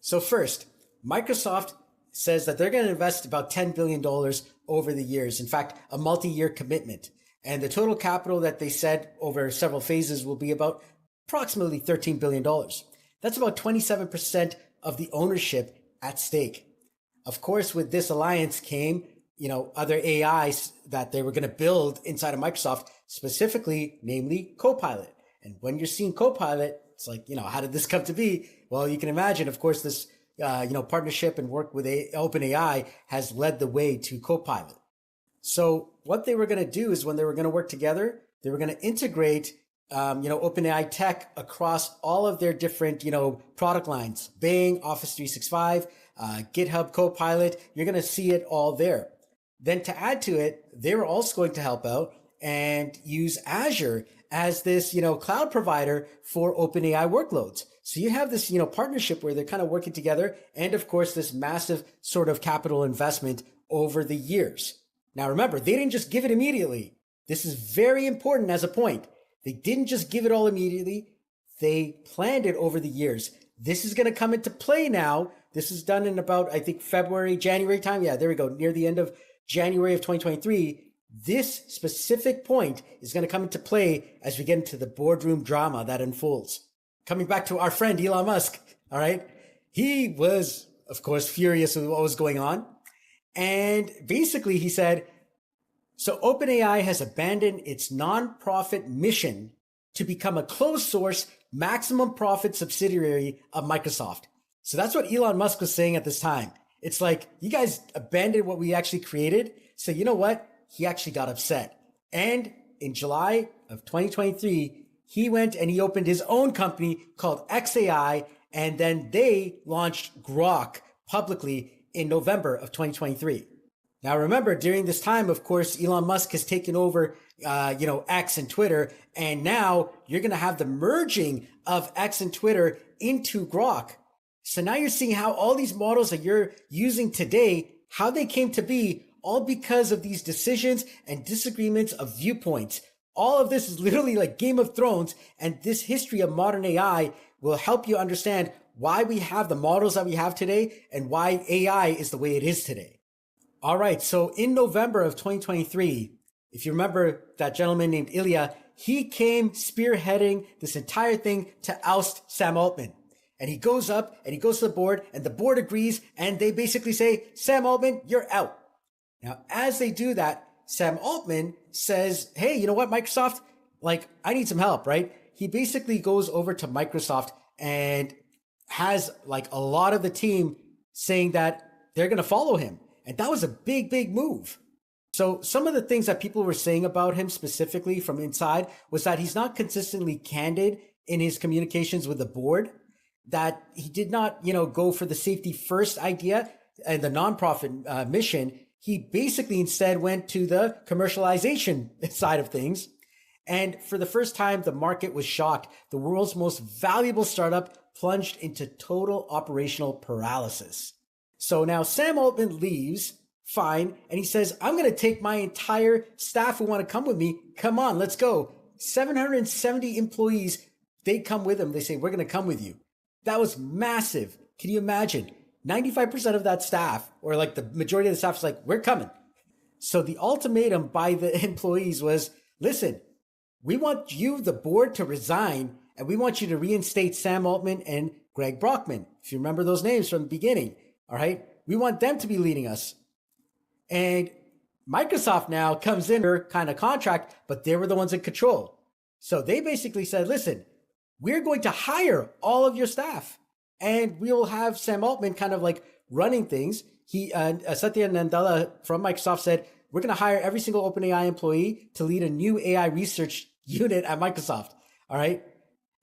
So first, Microsoft says that they're going to invest about $10 billion over the years. In fact, a multi-year commitment. And the total capital that they said over several phases will be about approximately $13 billion. That's about 27% of the ownership at stake. Of course, with this alliance came, other AIs that they were going to build inside of Microsoft, specifically, namely Copilot. And when you're seeing Copilot, it's like, how did this come to be? Well, you can imagine, of course, this, partnership and work with OpenAI has led the way to Copilot. So what they were going to do is when they were going to work together, they were going to integrate, OpenAI tech across all of their different, product lines, Bing, Office 365, GitHub Copilot. You're going to see it all there. Then to add to it, they were also going to help out and use Azure as this, cloud provider for OpenAI workloads. So you have this, partnership where they're kind of working together. And of course, this massive sort of capital investment over the years. Now, remember, they didn't just give it immediately. This is very important as a point. They didn't just give it all immediately. They planned it over the years. This is going to come into play now. This is done in about, I think, February, January time. Yeah, there we go. Near the end of January of 2023. This specific point is going to come into play as we get into the boardroom drama that unfolds. Coming back to our friend Elon Musk, all right? He was, of course, furious with what was going on. And basically he said, so OpenAI has abandoned its nonprofit mission to become a closed source, maximum profit subsidiary of Microsoft. So that's what Elon Musk was saying at this time. It's like, you guys abandoned what we actually created. So you know what? He actually got upset. And in July of 2023, he went and he opened his own company called XAI. And then they launched Grok publicly in November of 2023. Now, remember, during this time, of course, Elon Musk has taken over, X and Twitter. And now you're going to have the merging of X and Twitter into Grok. So now you're seeing how all these models that you're using today, how they came to be, all because of these decisions and disagreements of viewpoints. All of this is literally like Game of Thrones. And this history of modern AI will help you understand why we have the models that we have today and why AI is the way it is today. All right. So in November of 2023, if you remember that gentleman named Ilya, he came spearheading this entire thing to oust Sam Altman. And he goes up and he goes to the board and the board agrees. And they basically say, Sam Altman, you're out. Now, as they do that, Sam Altman says, hey, you know what, Microsoft, I need some help, right? He basically goes over to Microsoft and has a lot of the team saying that they're going to follow him. And that was a big, big move. So some of the things that people were saying about him specifically from inside was that he's not consistently candid in his communications with the board, that he did not, go for the safety first idea and the nonprofit mission. He basically instead went to the commercialization side of things. And for the first time, the market was shocked. The world's most valuable startup plunged into total operational paralysis. So now Sam Altman leaves, fine, and he says, I'm going to take my entire staff who want to come with me. Come on, let's go. 770 employees, they come with him. They say, we're going to come with you. That was massive. Can you imagine? 95% of that staff, or the majority of the staff, is like, we're coming. So the ultimatum by the employees was, listen, we want you, the board, to resign, and we want you to reinstate Sam Altman and Greg Brockman. If you remember those names from the beginning, all right? We want them to be leading us. And Microsoft now comes in their kind of contract, but they were the ones in control. So they basically said, listen, we're going to hire all of your staff. And we'll have Sam Altman kind of running things. Satya Nadella from Microsoft said, we're going to hire every single OpenAI employee to lead a new AI research unit at Microsoft. All right.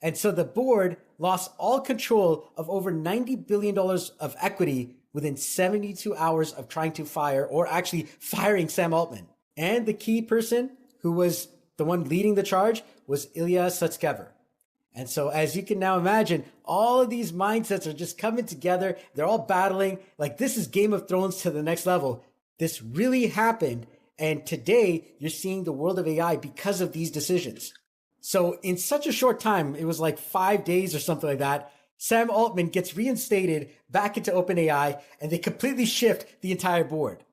And so the board lost all control of over $90 billion of equity within 72 hours of trying to fire, or actually firing, Sam Altman. And the key person who was the one leading the charge was Ilya Sutskever. And so as you can now imagine, all of these mindsets are just coming together. They're all battling. This is Game of Thrones to the next level. This really happened. And today you're seeing the world of AI because of these decisions. So in such a short time, it was 5 days or something like that, Sam Altman gets reinstated back into OpenAI and they completely shift the entire board.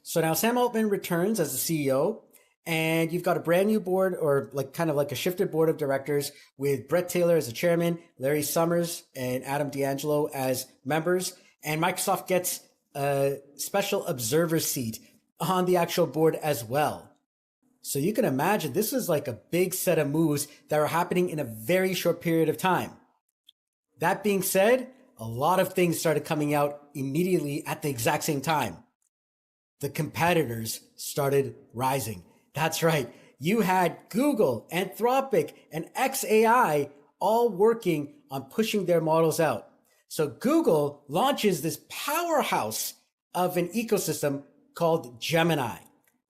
So now Sam Altman returns as the CEO. And you've got a brand new board, or kind of a shifted board of directors, with Brett Taylor as the chairman, Larry Summers and Adam D'Angelo as members. And Microsoft gets a special observer seat on the actual board as well. So you can imagine this was like a big set of moves that were happening in a very short period of time. That being said, a lot of things started coming out immediately at the exact same time. The competitors started rising. That's right. You had Google, Anthropic, and xAI all working on pushing their models out. So Google launches this powerhouse of an ecosystem called Gemini.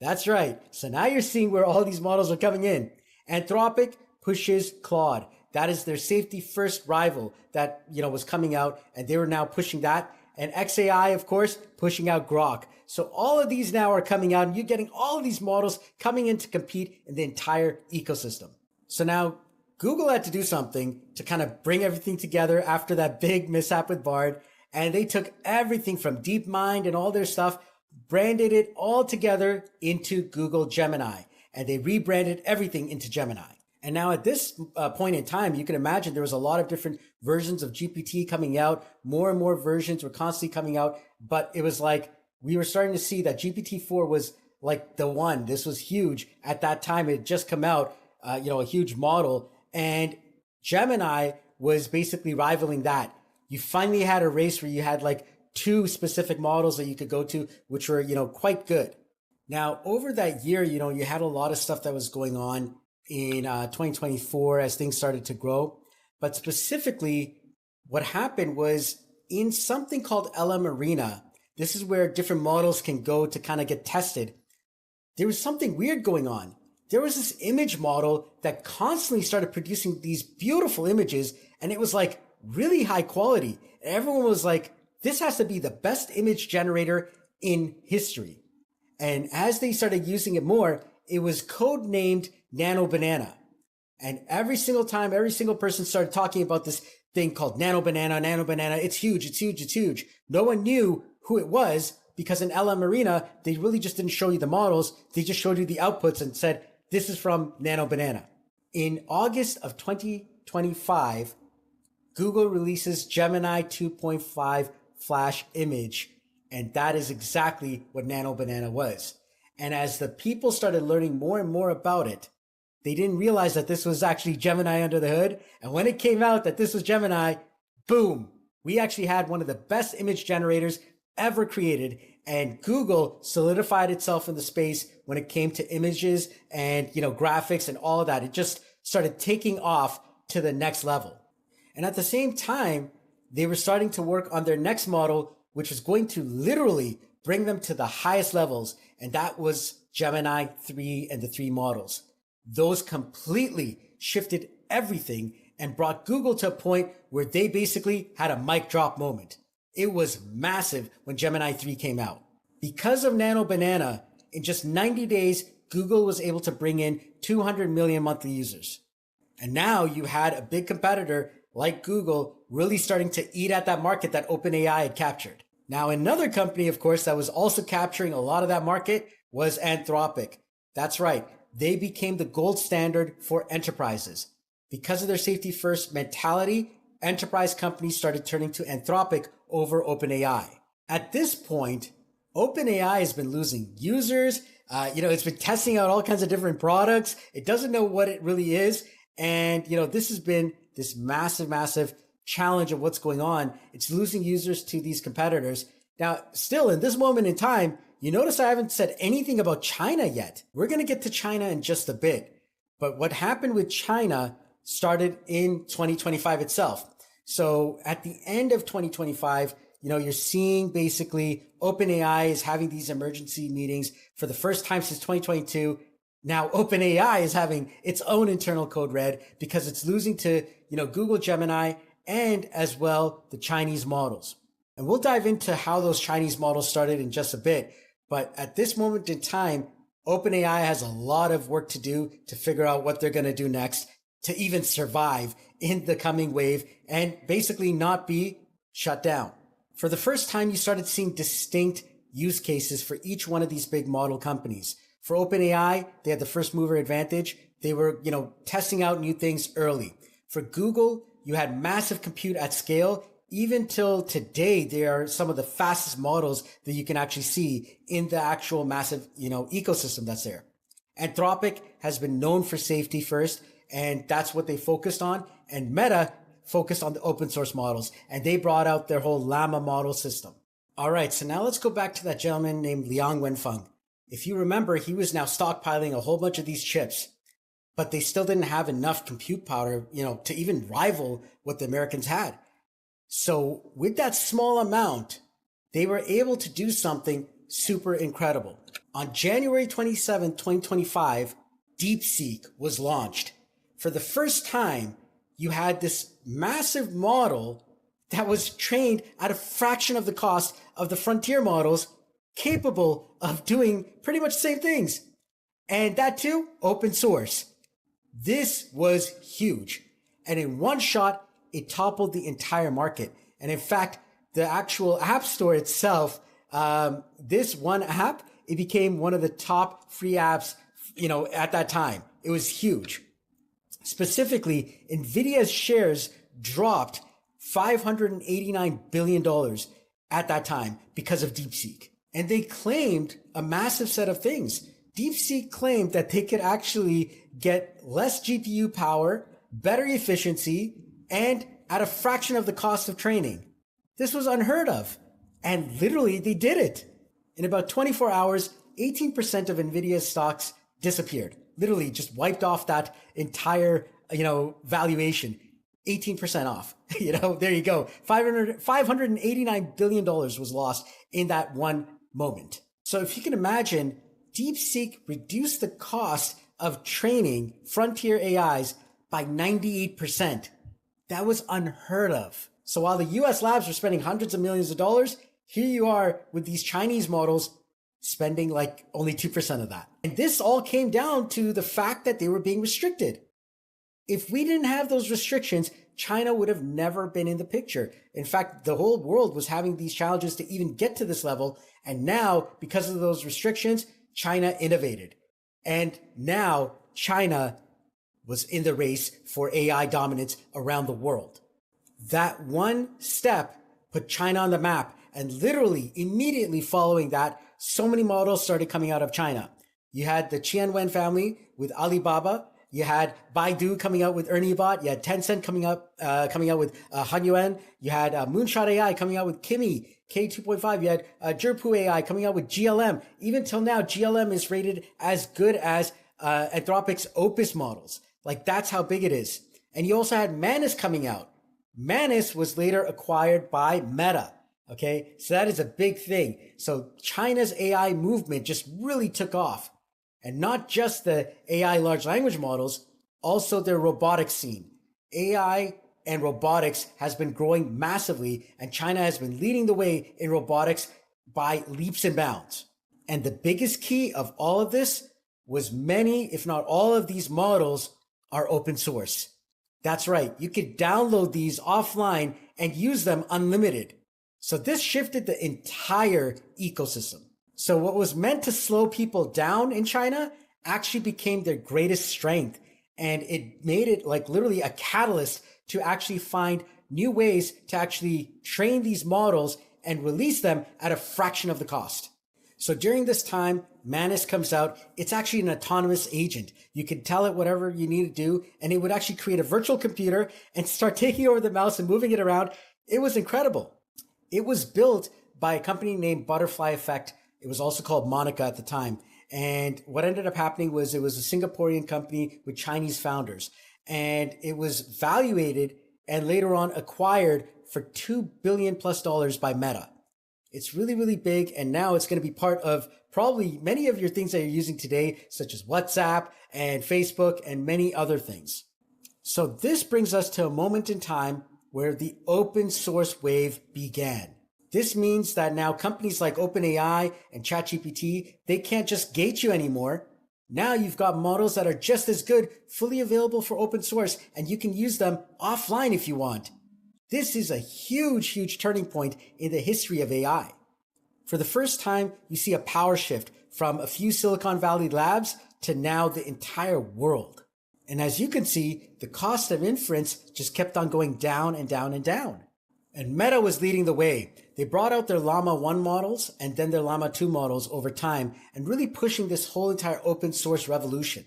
That's right. So now you're seeing where all these models are coming in. Anthropic pushes Claude. That is their safety first rival that, was coming out, and they were now pushing that. And xAI, of course, pushing out Grok. So all of these now are coming out, and you're getting all of these models coming in to compete in the entire ecosystem. So now Google had to do something to kind of bring everything together after that big mishap with Bard. And they took everything from DeepMind and all their stuff, branded it all together into Google Gemini. And they rebranded everything into Gemini. And now at this point in time, you can imagine there was a lot of different versions of GPT coming out. More and more versions were constantly coming out. But it was like we were starting to see that GPT-4 was like the one. This was huge. At that time, it had just come out, a huge model. And Gemini was basically rivaling that. You finally had a race where you had like two specific models that you could go to, which were, quite good. Now, over that year, you had a lot of stuff that was going on in 2024 as things started to grow. But specifically, what happened was in something called LM Arena, this is where different models can go to kind of get tested. There was something weird going on. There was this image model that constantly started producing these beautiful images, and it was like really high quality. And everyone was like, this has to be the best image generator in history. And as they started using it more, it was codenamed Nano Banana. And every single time, every single person started talking about this thing called Nano Banana, Nano Banana. It's huge, it's huge, it's huge. No one knew who it was because in LM Arena, they really just didn't show you the models. They just showed you the outputs and said, this is from Nano Banana. In August of 2025, Google releases Gemini 2.5 Flash image. And that is exactly what Nano Banana was. And as the people started learning more and more about it, they didn't realize that this was actually Gemini under the hood. And when it came out that this was Gemini, boom, we actually had one of the best image generators ever created. And Google solidified itself in the space when it came to images and, graphics and all of that. It just started taking off to the next level. And at the same time, they were starting to work on their next model, which was going to literally bring them to the highest levels. And that was Gemini 3 and the 3 models. Those completely shifted everything and brought Google to a point where they basically had a mic drop moment. It was massive when Gemini 3 came out. Because of Nano Banana, in just 90 days, Google was able to bring in 200 million monthly users. And now you had a big competitor like Google really starting to eat at that market that OpenAI had captured. Now, another company, of course, that was also capturing a lot of that market was Anthropic. That's right. They became the gold standard for enterprises. Because of their safety first mentality, enterprise companies started turning to Anthropic over OpenAI. At this point, OpenAI has been losing users. It's been testing out all kinds of different products. It doesn't know what it really is. And, this has been this massive, massive challenge of what's going on. It's losing users to these competitors. Now, still in this moment in time, you notice I haven't said anything about China yet. We're going to get to China in just a bit. But what happened with China started in 2025 itself. So at the end of 2025, you're seeing basically OpenAI is having these emergency meetings for the first time since 2022. Now OpenAI is having its own internal code red because it's losing to, Google Gemini and as well the Chinese models. And we'll dive into how those Chinese models started in just a bit. But at this moment in time, OpenAI has a lot of work to do to figure out what they're going to do next to even survive in the coming wave and basically not be shut down. For the first time, you started seeing distinct use cases for each one of these big model companies. For OpenAI, they had the first mover advantage. They were, testing out new things early. For Google, you had massive compute at scale, even till today, they are some of the fastest models that you can actually see in the actual massive, ecosystem that's there. Anthropic has been known for safety first, and that's what they focused on. And Meta focused on the open source models, and they brought out their whole Llama model system. All right, so now let's go back to that gentleman named Liang Wenfeng. If you remember, he was now stockpiling a whole bunch of these chips, but they still didn't have enough compute power, to even rival what the Americans had. So with that small amount, they were able to do something super incredible. On January 27, 2025, DeepSeek was launched. For the first time, you had this massive model that was trained at a fraction of the cost of the frontier models, capable of doing pretty much the same things. And that too, open source. This was huge. And in one shot, it toppled the entire market. And in fact, the actual app store itself, this one app, it became one of the top free apps, at that time. It was huge. Specifically, NVIDIA's shares dropped $589 billion at that time because of DeepSeek. And they claimed a massive set of things. DeepSeek claimed that they could actually get less GPU power, better efficiency, and at a fraction of the cost of training. This was unheard of. And literally, they did it. In about 24 hours, 18% of NVIDIA's stocks disappeared. Literally just wiped off that entire, valuation. 18% off. There you go. $589 billion was lost in that one moment. So if you can imagine, DeepSeek reduced the cost of training frontier AIs by 98%. That was unheard of. So while the US labs were spending hundreds of millions of dollars, here you are with these Chinese models spending like only 2% of that. And this all came down to the fact that they were being restricted. If we didn't have those restrictions, China would have never been in the picture. In fact, the whole world was having these challenges to even get to this level. And now, because of those restrictions, China innovated. And now China was in the race for AI dominance around the world. That one step put China on the map. And literally immediately following that, so many models started coming out of China. You had the Qianwen family with Alibaba. You had Baidu coming out with ErnieBot. You had Tencent coming out with Hanyuan. You had Moonshot AI coming out with Kimi K2.5. You had Zhipu AI coming out with GLM. Even till now, GLM is rated as good as Anthropic's Opus models. Like, that's how big it is. And you also had Manus coming out. Manus was later acquired by Meta. Okay, so that is a big thing. So China's AI movement just really took off. And not just the AI large language models, also their robotics scene. AI and robotics has been growing massively, and China has been leading the way in robotics by leaps and bounds. And the biggest key of all of this was many, if not all of these models are open source. That's right. You could download these offline and use them unlimited. So this shifted the entire ecosystem. So what was meant to slow people down in China actually became their greatest strength. And it made it like literally a catalyst to actually find new ways to actually train these models and release them at a fraction of the cost. So during this time, Manus comes out. It's actually an autonomous agent. You could tell it whatever you need to do, and it would actually create a virtual computer and start taking over the mouse and moving it around. It was incredible. It was built by a company named Butterfly Effect. It was also called Monica at the time. And what ended up happening was it was a Singaporean company with Chinese founders. And it was valuated and later on acquired for $2 billion plus by Meta. It's really, really big. And now it's going to be part of probably many of your things that you're using today, such as WhatsApp and Facebook and many other things. So this brings us to a moment in time where the open source wave began. This means that now companies like OpenAI and ChatGPT, they can't just gate you anymore. Now you've got models that are just as good, fully available for open source, and you can use them offline if you want. This is a huge, huge turning point in the history of AI. For the first time, you see a power shift from a few Silicon Valley labs to now the entire world. And as you can see, the cost of inference just kept on going down and down and down. And Meta was leading the way. They brought out their Llama 1 models and then their Llama 2 models over time and really pushing this whole entire open source revolution.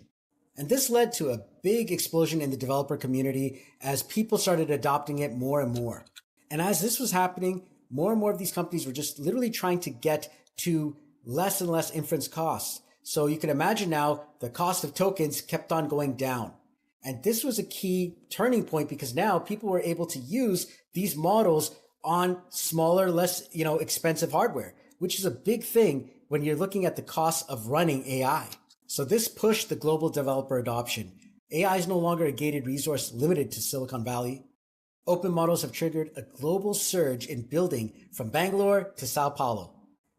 And this led to a big explosion in the developer community as people started adopting it more and more. And as this was happening, more and more of these companies were just literally trying to get to less and less inference costs. So you can imagine now the cost of tokens kept on going down. And this was a key turning point because now people were able to use these models on smaller, less, expensive hardware, which is a big thing when you're looking at the cost of running AI. So this pushed the global developer adoption. AI is no longer a gated resource limited to Silicon Valley. Open models have triggered a global surge in building from Bangalore to Sao Paulo,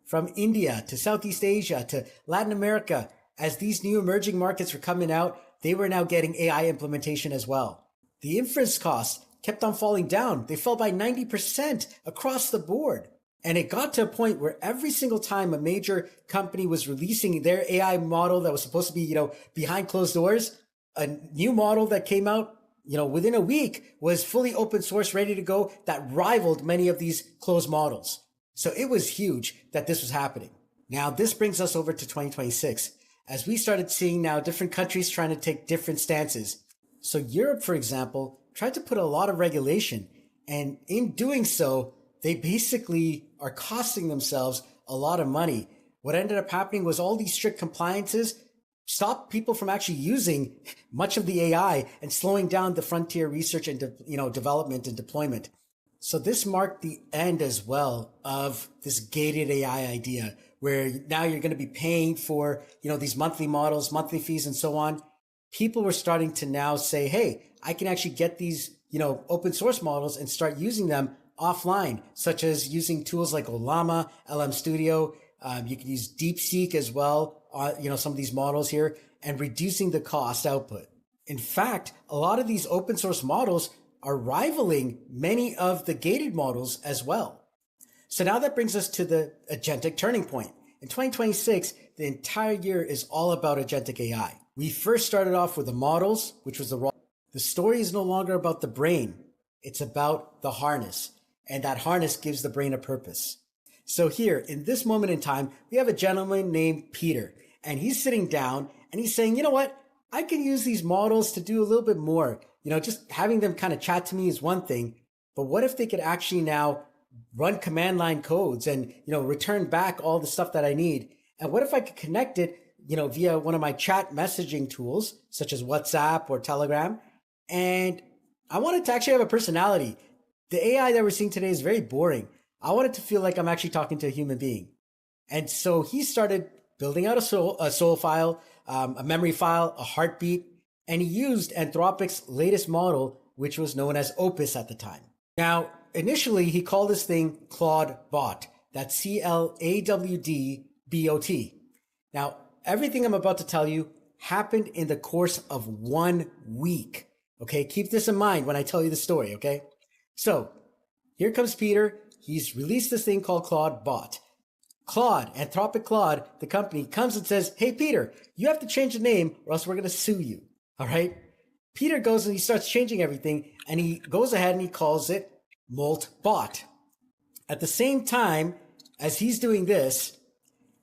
from India to Southeast Asia to Latin America. As these new emerging markets were coming out, they were now getting AI implementation as well. The inference costs kept on falling down. They fell by 90% across the board. And it got to a point where every single time a major company was releasing their AI model that was supposed to be, behind closed doors, a new model that came out, within a week was fully open source, ready to go, that rivaled many of these closed models. So it was huge that this was happening. Now, this brings us over to 2026, as we started seeing now different countries trying to take different stances. So Europe, for example, tried to put a lot of regulation, and in doing so, they basically are costing themselves a lot of money. What ended up happening was all these strict compliances stopped people from actually using much of the AI and slowing down the frontier research and development and deployment. So this marked the end as well of this gated AI idea, where now you're going to be paying for these monthly models, monthly fees, and so on. People were starting to now say, hey, I can actually get these open source models and start using them offline, such as using tools like Ollama, LM Studio. You can use DeepSeek as well, some of these models here, and reducing the cost output. In fact, a lot of these open source models are rivaling many of the gated models as well. So now that brings us to the agentic turning point. In 2026, the entire year is all about agentic AI. We first started off with the models, which was the raw. The story is no longer about the brain. It's about the harness. And that harness gives the brain a purpose. So here, in this moment in time, we have a gentleman named Peter, and he's sitting down and he's saying, you know what? I can use these models to do a little bit more. Just having them kind of chat to me is one thing, but what if they could actually now run command line codes and, return back all the stuff that I need? And what if I could connect it, via one of my chat messaging tools, such as WhatsApp or Telegram? And I want it to actually have a personality. The AI that we're seeing today is very boring. I want it to feel like I'm actually talking to a human being. And so he started building out a soul file, a memory file, a heartbeat, and he used Anthropic's latest model, which was known as Opus at the time. Now, initially, he called this thing Claude Bot. That's CLAWD-BOT. Now, everything I'm about to tell you happened in the course of 1 week. Okay, keep this in mind when I tell you the story, okay? So, here comes Peter. He's released this thing called Claude Bot. Claude, Anthropic Claude, the company, comes and says, hey, Peter, you have to change the name or else we're going to sue you. All right. Peter goes and he starts changing everything, and he goes ahead and he calls it Molt Bot. At the same time as he's doing this,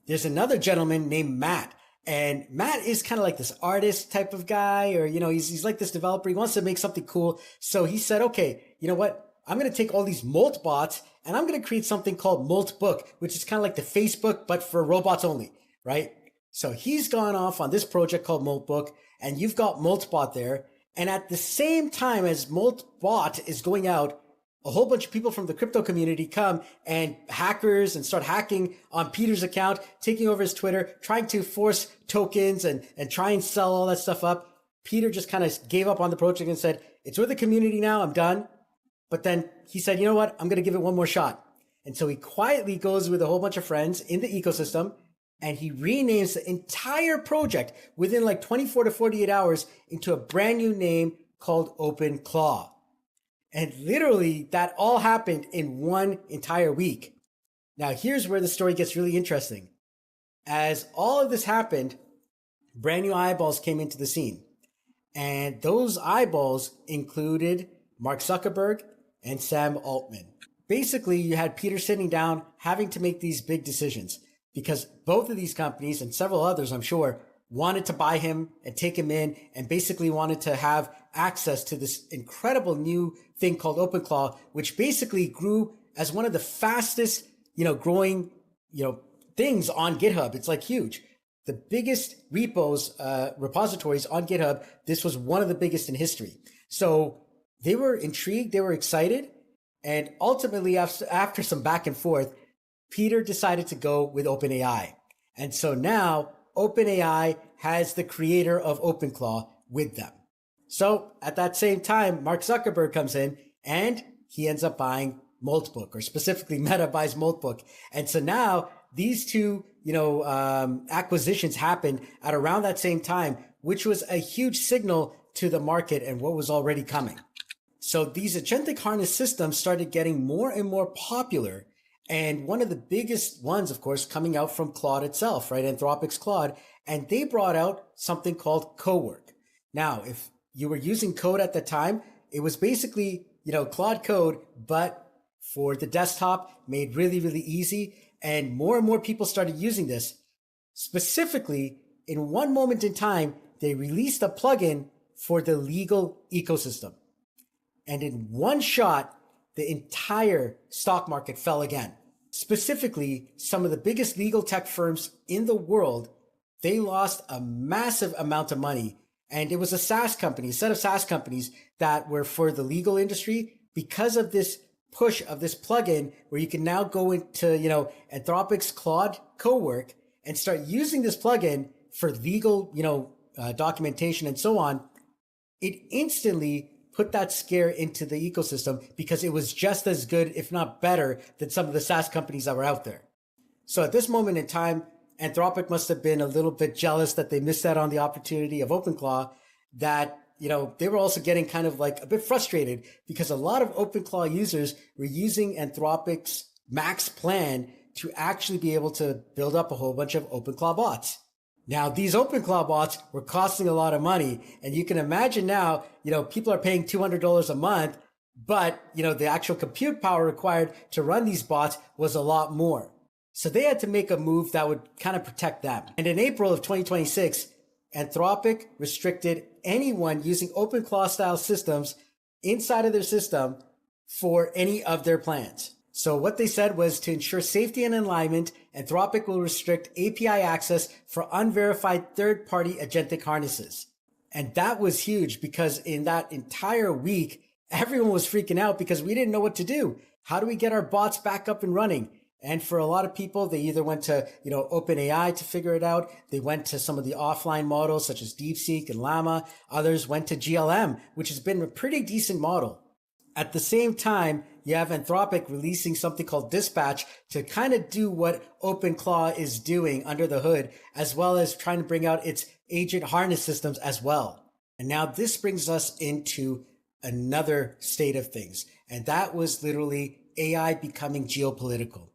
there's another gentleman named Matt. And Matt is kind of like this artist type of guy, or, he's like this developer. He wants to make something cool. So he said, okay, you know what? I'm going to take all these Molt bots and I'm going to create something called Molt Book, which is kind of like the Facebook, but for robots only, right? So he's gone off on this project called Molt Book, and you've got Moltbot there. And at the same time as Moltbot is going out, a whole bunch of people from the crypto community come and hackers and start hacking on Peter's account, taking over his Twitter, trying to force tokens and try and sell all that stuff up. Peter just kind of gave up on the project and said, it's with the community now, I'm done. But then he said, you know what? I'm going to give it one more shot. And so he quietly goes with a whole bunch of friends in the ecosystem, and he renames the entire project within like 24 to 48 hours into a brand new name called OpenClaw. And literally that all happened in one entire week. Now here's where the story gets really interesting. As all of this happened, brand new eyeballs came into the scene. And those eyeballs included Mark Zuckerberg and Sam Altman. basically you had Peter sitting down having to make these big decisions because both of these companies and several others, I'm sure, wanted to buy him and take him in and basically wanted to have access to this incredible new thing called OpenClaw, which basically grew as one of the fastest, growing, things on GitHub. It's like huge. The biggest repositories on GitHub. This was one of the biggest in history. So they were intrigued. They were excited. And ultimately, after some back and forth, Peter decided to go with OpenAI. And so now OpenAI has the creator of OpenClaw with them. So at that same time, Mark Zuckerberg comes in and he ends up buying Moltbook, or specifically Meta buys Moltbook. And so now these two, acquisitions happened at around that same time, which was a huge signal to the market and what was already coming. So these agentic harness systems started getting more and more popular. And one of the biggest ones, of course, coming out from Claude itself, right? Anthropic's Claude. And they brought out something called Cowork. Now, if you were using Code at the time, it was basically, Claude Code, but for the desktop, made really, really easy. And more people started using this. Specifically, in one moment in time, they released a plugin for the legal ecosystem. And in one shot, the entire stock market fell again. Specifically, some of the biggest legal tech firms in the world, they lost a massive amount of money. And it was a SaaS company, a set of SaaS companies that were for the legal industry because of this push of this plugin where you can now go into, Anthropic's Claude Cowork and start using this plugin for legal, documentation and so on. It instantly put that scare into the ecosystem because it was just as good, if not better, than some of the SaaS companies that were out there. So at this moment in time, Anthropic must have been a little bit jealous that they missed out on the opportunity of OpenClaw, that, they were also getting kind of like a bit frustrated because a lot of OpenClaw users were using Anthropic's Max plan to actually be able to build up a whole bunch of OpenClaw bots. Now, these OpenClaw bots were costing a lot of money. And you can imagine now, people are paying $200 a month, but, the actual compute power required to run these bots was a lot more. So they had to make a move that would kind of protect them. And in April of 2026, Anthropic restricted anyone using OpenClaw style systems inside of their system for any of their plans. So what they said was to ensure safety and alignment, Anthropic will restrict API access for unverified third-party agentic harnesses. And that was huge because in that entire week, everyone was freaking out because we didn't know what to do. How do we get our bots back up and running? And for a lot of people, they either went to, OpenAI to figure it out. They went to some of the offline models such as DeepSeek and Llama. Others went to GLM, which has been a pretty decent model. At the same time, you have Anthropic releasing something called Dispatch to kind of do what OpenClaw is doing under the hood, as well as trying to bring out its agent harness systems as well. And now this brings us into another state of things. And that was literally AI becoming geopolitical.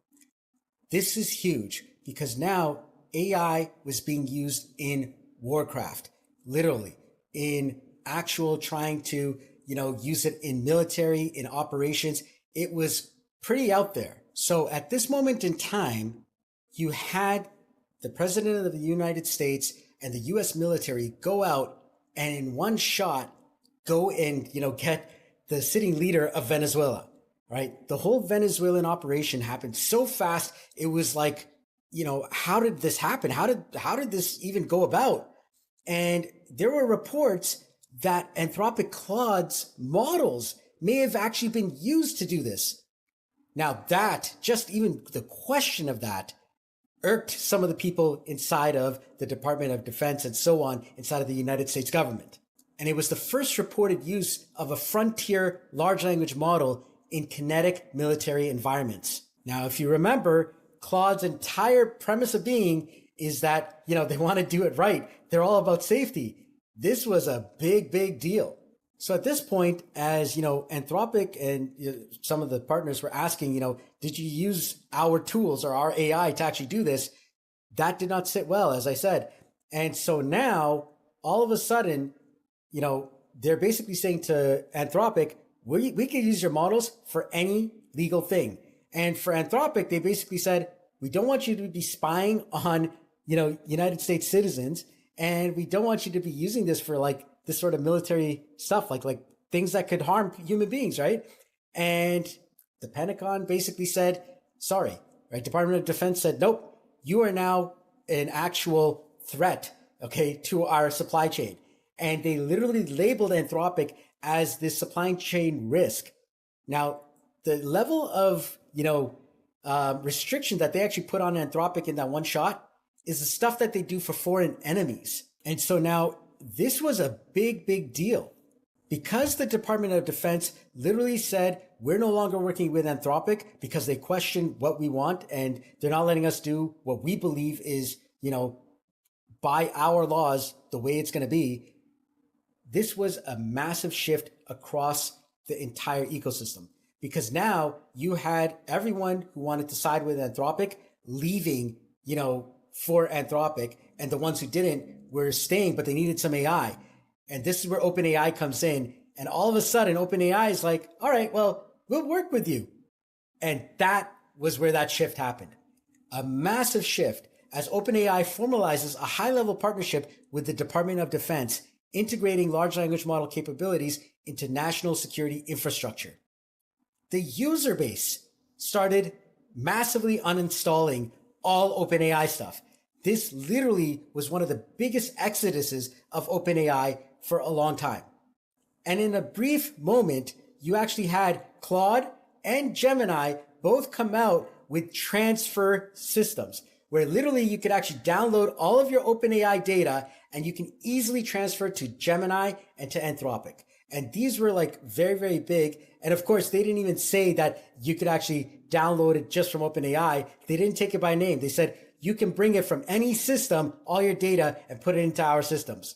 This is huge because now AI was being used in Warcraft, literally in actual trying to, use it in military, in operations. It was pretty out there. So at this moment in time, you had the president of the United States and the US military go out and in one shot go and, get the sitting leader of Venezuela. Right? The whole Venezuelan operation happened so fast. It was like, how did this happen? How did this even go about? And there were reports that Anthropic Claude's models may have actually been used to do this. Now that, just even the question of that, irked some of the people inside of the Department of Defense and so on inside of the United States government. And it was the first reported use of a frontier large language model in kinetic military environments. Now, if you remember, Claude's entire premise of being is that, they want to do it right. They're all about safety. This was a big, big deal. So at this point, as, Anthropic and some of the partners were asking, did you use our tools or our AI to actually do this? That did not sit well, as I said. And so now, all of a sudden, they're basically saying to Anthropic, we could use your models for any legal thing. And for Anthropic, they basically said, we don't want you to be spying on, United States citizens. And we don't want you to be using this for like this sort of military stuff, like things that could harm human beings, right? And the Pentagon basically said, sorry, right? Department of Defense said, nope, you are now an actual threat, okay, to our supply chain. And they literally labeled Anthropic as this supply chain risk. Now, the level of, restriction that they actually put on Anthropic in that one shot is the stuff that they do for foreign enemies. And so now this was a big, big deal because the Department of Defense literally said, we're no longer working with Anthropic because they question what we want and they're not letting us do what we believe is, by our laws, the way it's going to be. This was a massive shift across the entire ecosystem because now you had everyone who wanted to side with Anthropic leaving, for Anthropic, and the ones who didn't were staying, but they needed some AI. And this is where OpenAI comes in. And all of a sudden, OpenAI is like, all right, well, we'll work with you. And that was where that shift happened. A massive shift as OpenAI formalizes a high-level partnership with the Department of Defense, integrating large language model capabilities into national security infrastructure. The user base started massively uninstalling all OpenAI stuff. This literally was one of the biggest exoduses of OpenAI for a long time. And in a brief moment, you actually had Claude and Gemini both come out with transfer systems, where literally you could actually download all of your OpenAI data and you can easily transfer to Gemini and to Anthropic. And these were like very, very big. And of course, they didn't even say that you could actually download it just from OpenAI. They didn't take it by name. They said, you can bring it from any system, all your data, and put it into our systems.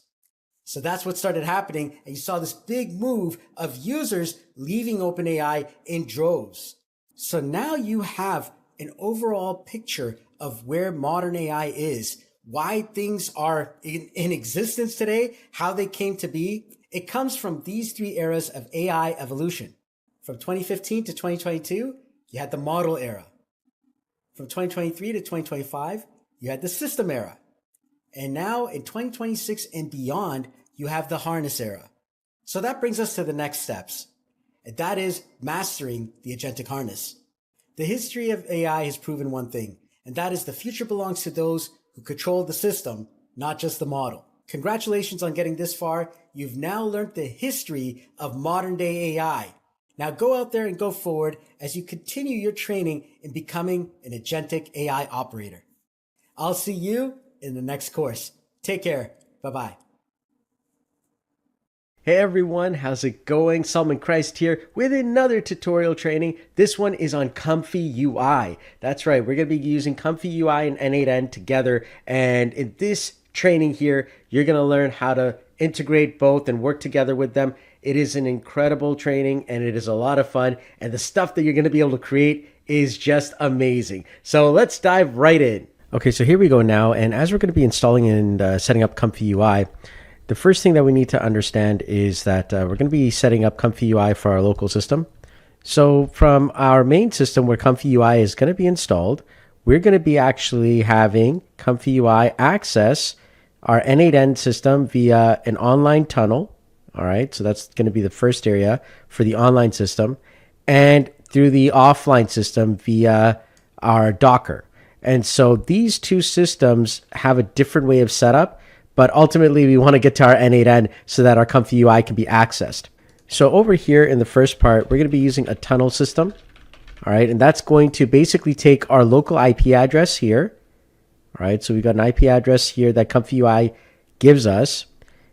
So that's what started happening. And you saw this big move of users leaving OpenAI in droves. So now you have an overall picture of where modern AI is, why things are in existence today, how they came to be. It comes from these three eras of AI evolution. From 2015 to 2022, you had the model era. From 2023 to 2025, you had the system era. And now in 2026 and beyond, you have the harness era. So that brings us to the next steps. And that is mastering the agentic harness. The history of AI has proven one thing, and that is the future belongs to those who control the system, not just the model. Congratulations on getting this far. You've now learned the history of modern day AI. Now go out there and go forward as you continue your training in becoming an agentic AI operator. I'll see you in the next course. Take care. Bye-bye. Hey everyone, how's it going? Salman Christ here with another tutorial training. This one is on Comfy UI. That's right, we're going to be using Comfy UI and n8n together. And in this training here, you're going to learn how to integrate both and work together with them. It is an incredible training and it is a lot of fun. And the stuff that you're going to be able to create is just amazing. So let's dive right in. Okay, so here we go now. And as we're going to be installing and setting up Comfy UI, the first thing that we need to understand is that we're going to be setting up Comfy UI for our local system. So from our main system where Comfy UI is going to be installed, we're going to be actually having Comfy UI access our n8n system via an online tunnel. All right, so that's going to be the first area for the online system, and through the offline system via our Docker. And so these two systems have a different way of setup, but ultimately we want to get to our n8n so that our Comfy UI can be accessed. So over here in the first part, we're going to be using a tunnel system. All right, and that's going to basically take our local IP address here. All right, so we've got an IP address here that Comfy UI gives us,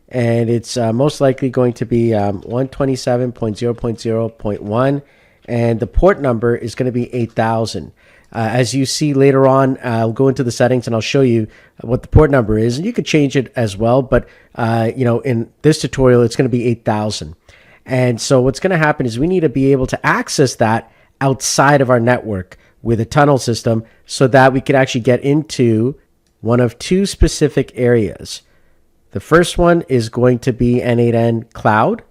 and it's most likely going to be 127.0.0.1, and the port number is going to be 8000. As you see later on, I'll go into the settings and I'll show you what the port number is, and you could change it as well. But in this tutorial, it's going to be 8000. And so what's going to happen is we need to be able to access that outside of our network with a tunnel system so that we could actually get into one of two specific areas. The first one is going to be n8n Cloud,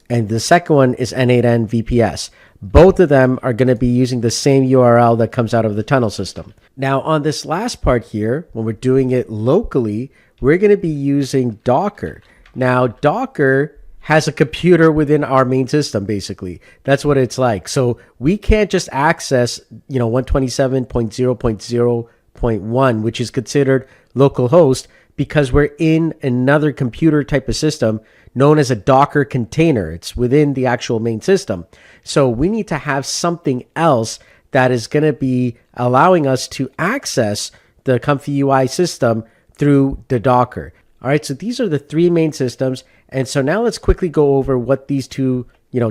and the second one is n8n VPS. Both of them are going to be using the same URL that comes out of the tunnel system. Now on this last part here, when we're doing it locally, we're going to be using Docker. Now Docker has a computer within our main system, basically. That's what it's like. So we can't just access, 127.0.0.1, which is considered localhost, because we're in another computer type of system known as a Docker container. It's within the actual main system. So we need to have something else that is going to be allowing us to access the Comfy UI system through the Docker. All right, so these are the three main systems. And so now let's quickly go over what these two,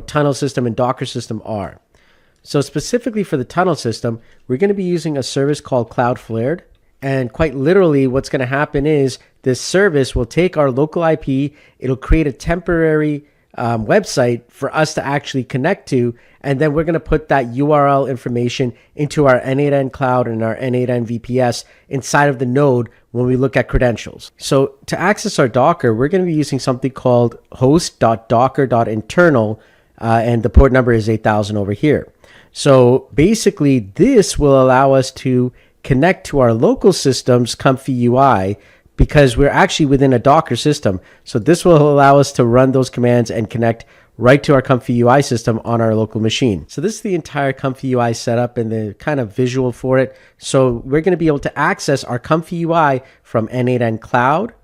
tunnel system and Docker system are. So specifically for the tunnel system, we're going to be using a service called Cloudflare. And quite literally, what's going to happen is this service will take our local IP, it'll create a temporary website for us to actually connect to, and then we're going to put that URL information into our n8n cloud and our n8n VPS inside of the node when we look at credentials. So to access our Docker, we're going to be using something called host.docker.internal, and the port number is 8000 over here. So basically, this will allow us to connect to our local system's Comfy UI because we're actually within a Docker system. So this will allow us to run those commands and connect right to our Comfy UI system on our local machine. So this is the entire Comfy UI setup and the kind of visual for it. So we're going to be able to access our Comfy UI from n8n Cloud,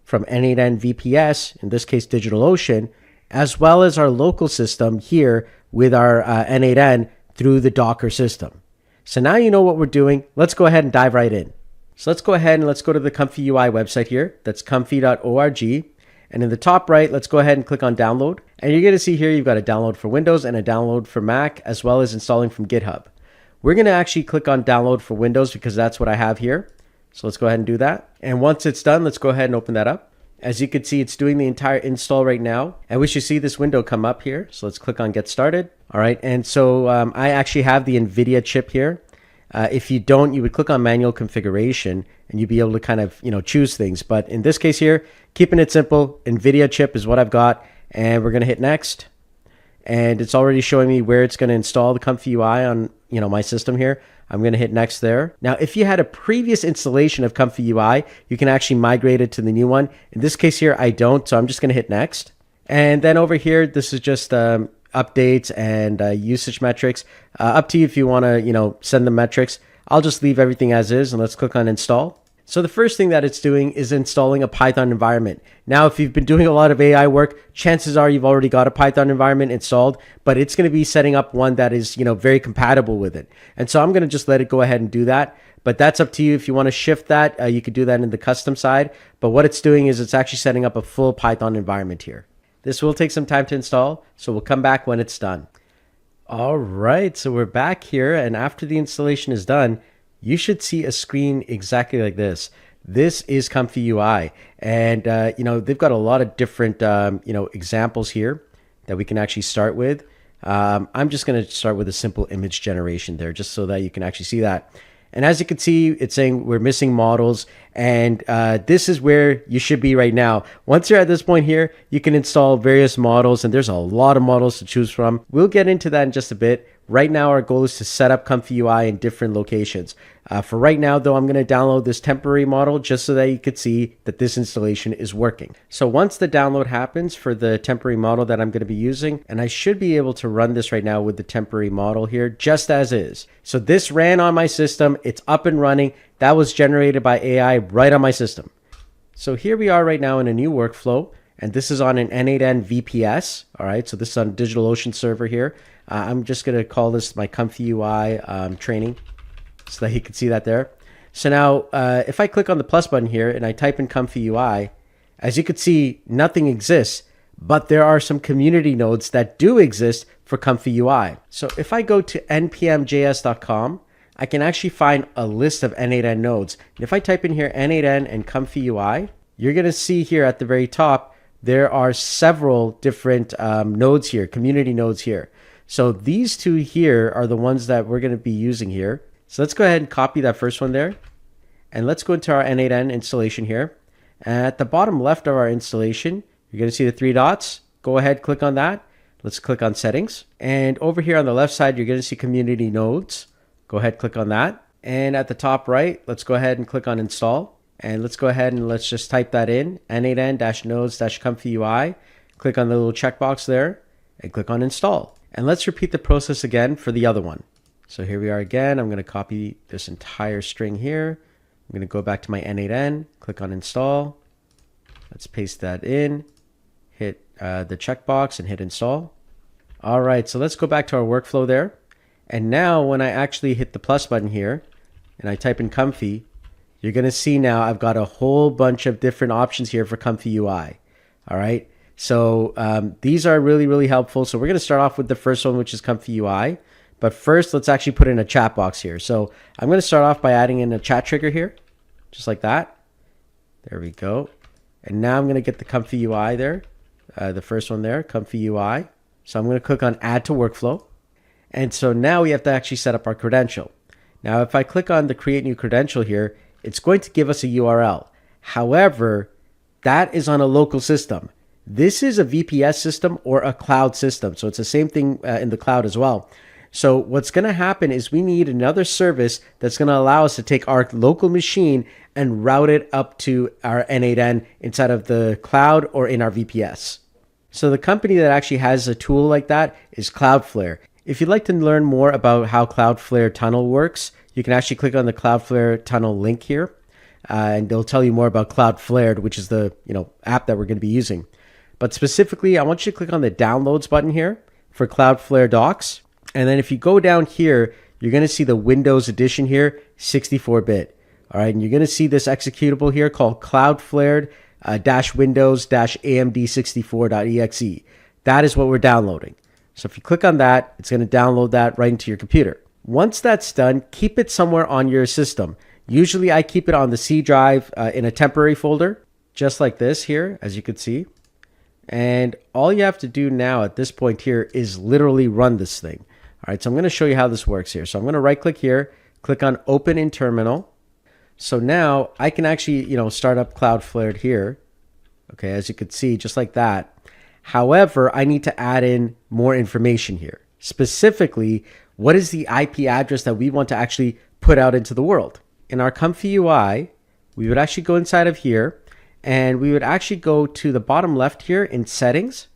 from n8n VPS, in this case DigitalOcean, as well as our local system here with our n8n through the Docker system. So now you know what we're doing. Let's go ahead and dive right in. So let's go ahead and let's go to the Comfy UI website here. That's comfy.org. And in the top right, let's go ahead and click on download. And you're going to see here you've got a download for Windows and a download for Mac, as well as installing from GitHub. We're going to actually click on download for Windows because that's what I have here. So let's go ahead and do that. And once it's done, let's go ahead and open that up. As you can see, it's doing the entire install right now. And we should see this window come up here. So let's click on get started. All right. And so I actually have the NVIDIA chip here. If you don't, you would click on manual configuration and you'd be able to kind of, choose things. But in this case here, keeping it simple, NVIDIA chip is what I've got. And we're going to hit next. And it's already showing me where it's going to install the Comfy UI on, my system here. I'm going to hit next there. Now, if you had a previous installation of Comfy UI, you can actually migrate it to the new one. In this case here, I don't. So I'm just going to hit next. And then over here, this is just updates and usage metrics. Up to you if you want to, send the metrics. I'll just leave everything as is and let's click on install. So the first thing that it's doing is installing a Python environment. Now, if you've been doing a lot of AI work, chances are you've already got a Python environment installed, but it's going to be setting up one that is, very compatible with it. And so I'm going to just let it go ahead and do that. But that's up to you. If you want to shift that, you could do that in the custom side. But what it's doing is it's actually setting up a full Python environment here. This will take some time to install, so we'll come back when it's done. All right, so we're back here, and after the installation is done, you should see a screen exactly like this. This is Comfy UI, and they've got a lot of different examples here that we can actually start with. I'm just going to start with a simple image generation there, just so that you can actually see that. And as you can see, it's saying we're missing models, and this is where you should be right now. Once you're at this point here, you can install various models, and there's a lot of models to choose from. We'll get into that in just a bit. Right now, our goal is to set up Comfy UI in different locations. For right now, though, I'm going to download this temporary model just so that you could see that this installation is working. So once the download happens for the temporary model that I'm going to be using, and I should be able to run this right now with the temporary model here, just as is. So this ran on my system. It's up and running. That was generated by AI right on my system. So here we are right now in a new workflow, and this is on an n8n VPS. All right, so this is on DigitalOcean server here. I'm just going to call this my Comfy UI training so that you can see that there. So now if I click on the plus button here and I type in Comfy UI, as you can see, nothing exists, but there are some community nodes that do exist for Comfy UI. So if I go to npmjs.com, I can actually find a list of n8n nodes. And if I type in here n8n and Comfy UI, you're going to see here at the very top, there are several different nodes here, community nodes here. So these two here are the ones that we're going to be using here. So let's go ahead and copy that first one there. And let's go into our n8n installation here. And at the bottom left of our installation, you're going to see the three dots. Go ahead, click on that. Let's click on settings. And over here on the left side, you're going to see community nodes. Go ahead, click on that. And at the top right, let's go ahead and click on install. And let's go ahead and let's just type that in, n8n-nodes-comfy UI. Click on the little checkbox there and click on install. And let's repeat the process again for the other one. So here we are again. I'm going to copy this entire string here. I'm going to go back to my n8n, click on install. Let's paste that in, hit the checkbox and hit install. All right, so let's go back to our workflow there. And now when I actually hit the plus button here and I type in comfy, you're going to see now I've got a whole bunch of different options here for comfy UI. All right, so these are really, really helpful. So we're going to start off with the first one, which is comfy UI. But first, let's actually put in a chat box here. So I'm going to start off by adding in a chat trigger here, just like that. There we go. And now I'm going to get the comfy UI there, the first one there, comfy UI. So I'm going to click on add to workflow. And so now we have to actually set up our credential. Now, if I click on the create new credential here, it's going to give us a URL. However, that is on a local system. This is a VPS system or a cloud system. So it's the same thing in the cloud as well. So what's going to happen is we need another service that's going to allow us to take our local machine and route it up to our n8n inside of the cloud or in our VPS. So the company that actually has a tool like that is Cloudflare. If you'd like to learn more about how Cloudflare Tunnel works, you can actually click on the Cloudflare Tunnel link here, and they'll tell you more about Cloudflare, which is the app that we're going to be using. But specifically, I want you to click on the Downloads button here for Cloudflare Docs. And then if you go down here, you're going to see the Windows edition here, 64-bit. All right, and you're going to see this executable here called Cloudflare-Windows-AMD64.exe. That is what we're downloading. So if you click on that, it's going to download that right into your computer. Once that's done, keep it somewhere on your system. Usually I keep it on the C drive in a temporary folder, just like this here, as you can see. And all you have to do now at this point here is literally run this thing. All right, so I'm going to show you how this works here. So I'm going to right click here, click on open in terminal. So now I can actually, start up Cloudflare here. Okay, as you can see, just like that. However, I need to add in more information here. Specifically, what is the IP address that we want to actually put out into the world? In our comfy UI, we would actually go inside of here and we would actually go to the bottom left here in settings.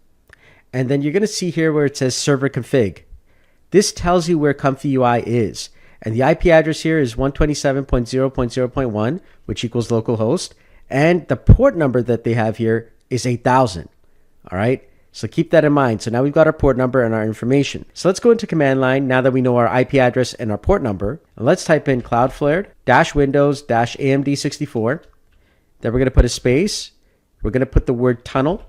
And then you're going to see here where it says server config. This tells you where comfy UI is. And the IP address here is 127.0.0.1, which equals localhost. And the port number that they have here is 8000. All right. So keep that in mind. So now we've got our port number and our information. So let's go into command line now that we know our IP address and our port number. And let's type in Cloudflare-Windows-AMD64. Then we're going to put a space. We're going to put the word tunnel.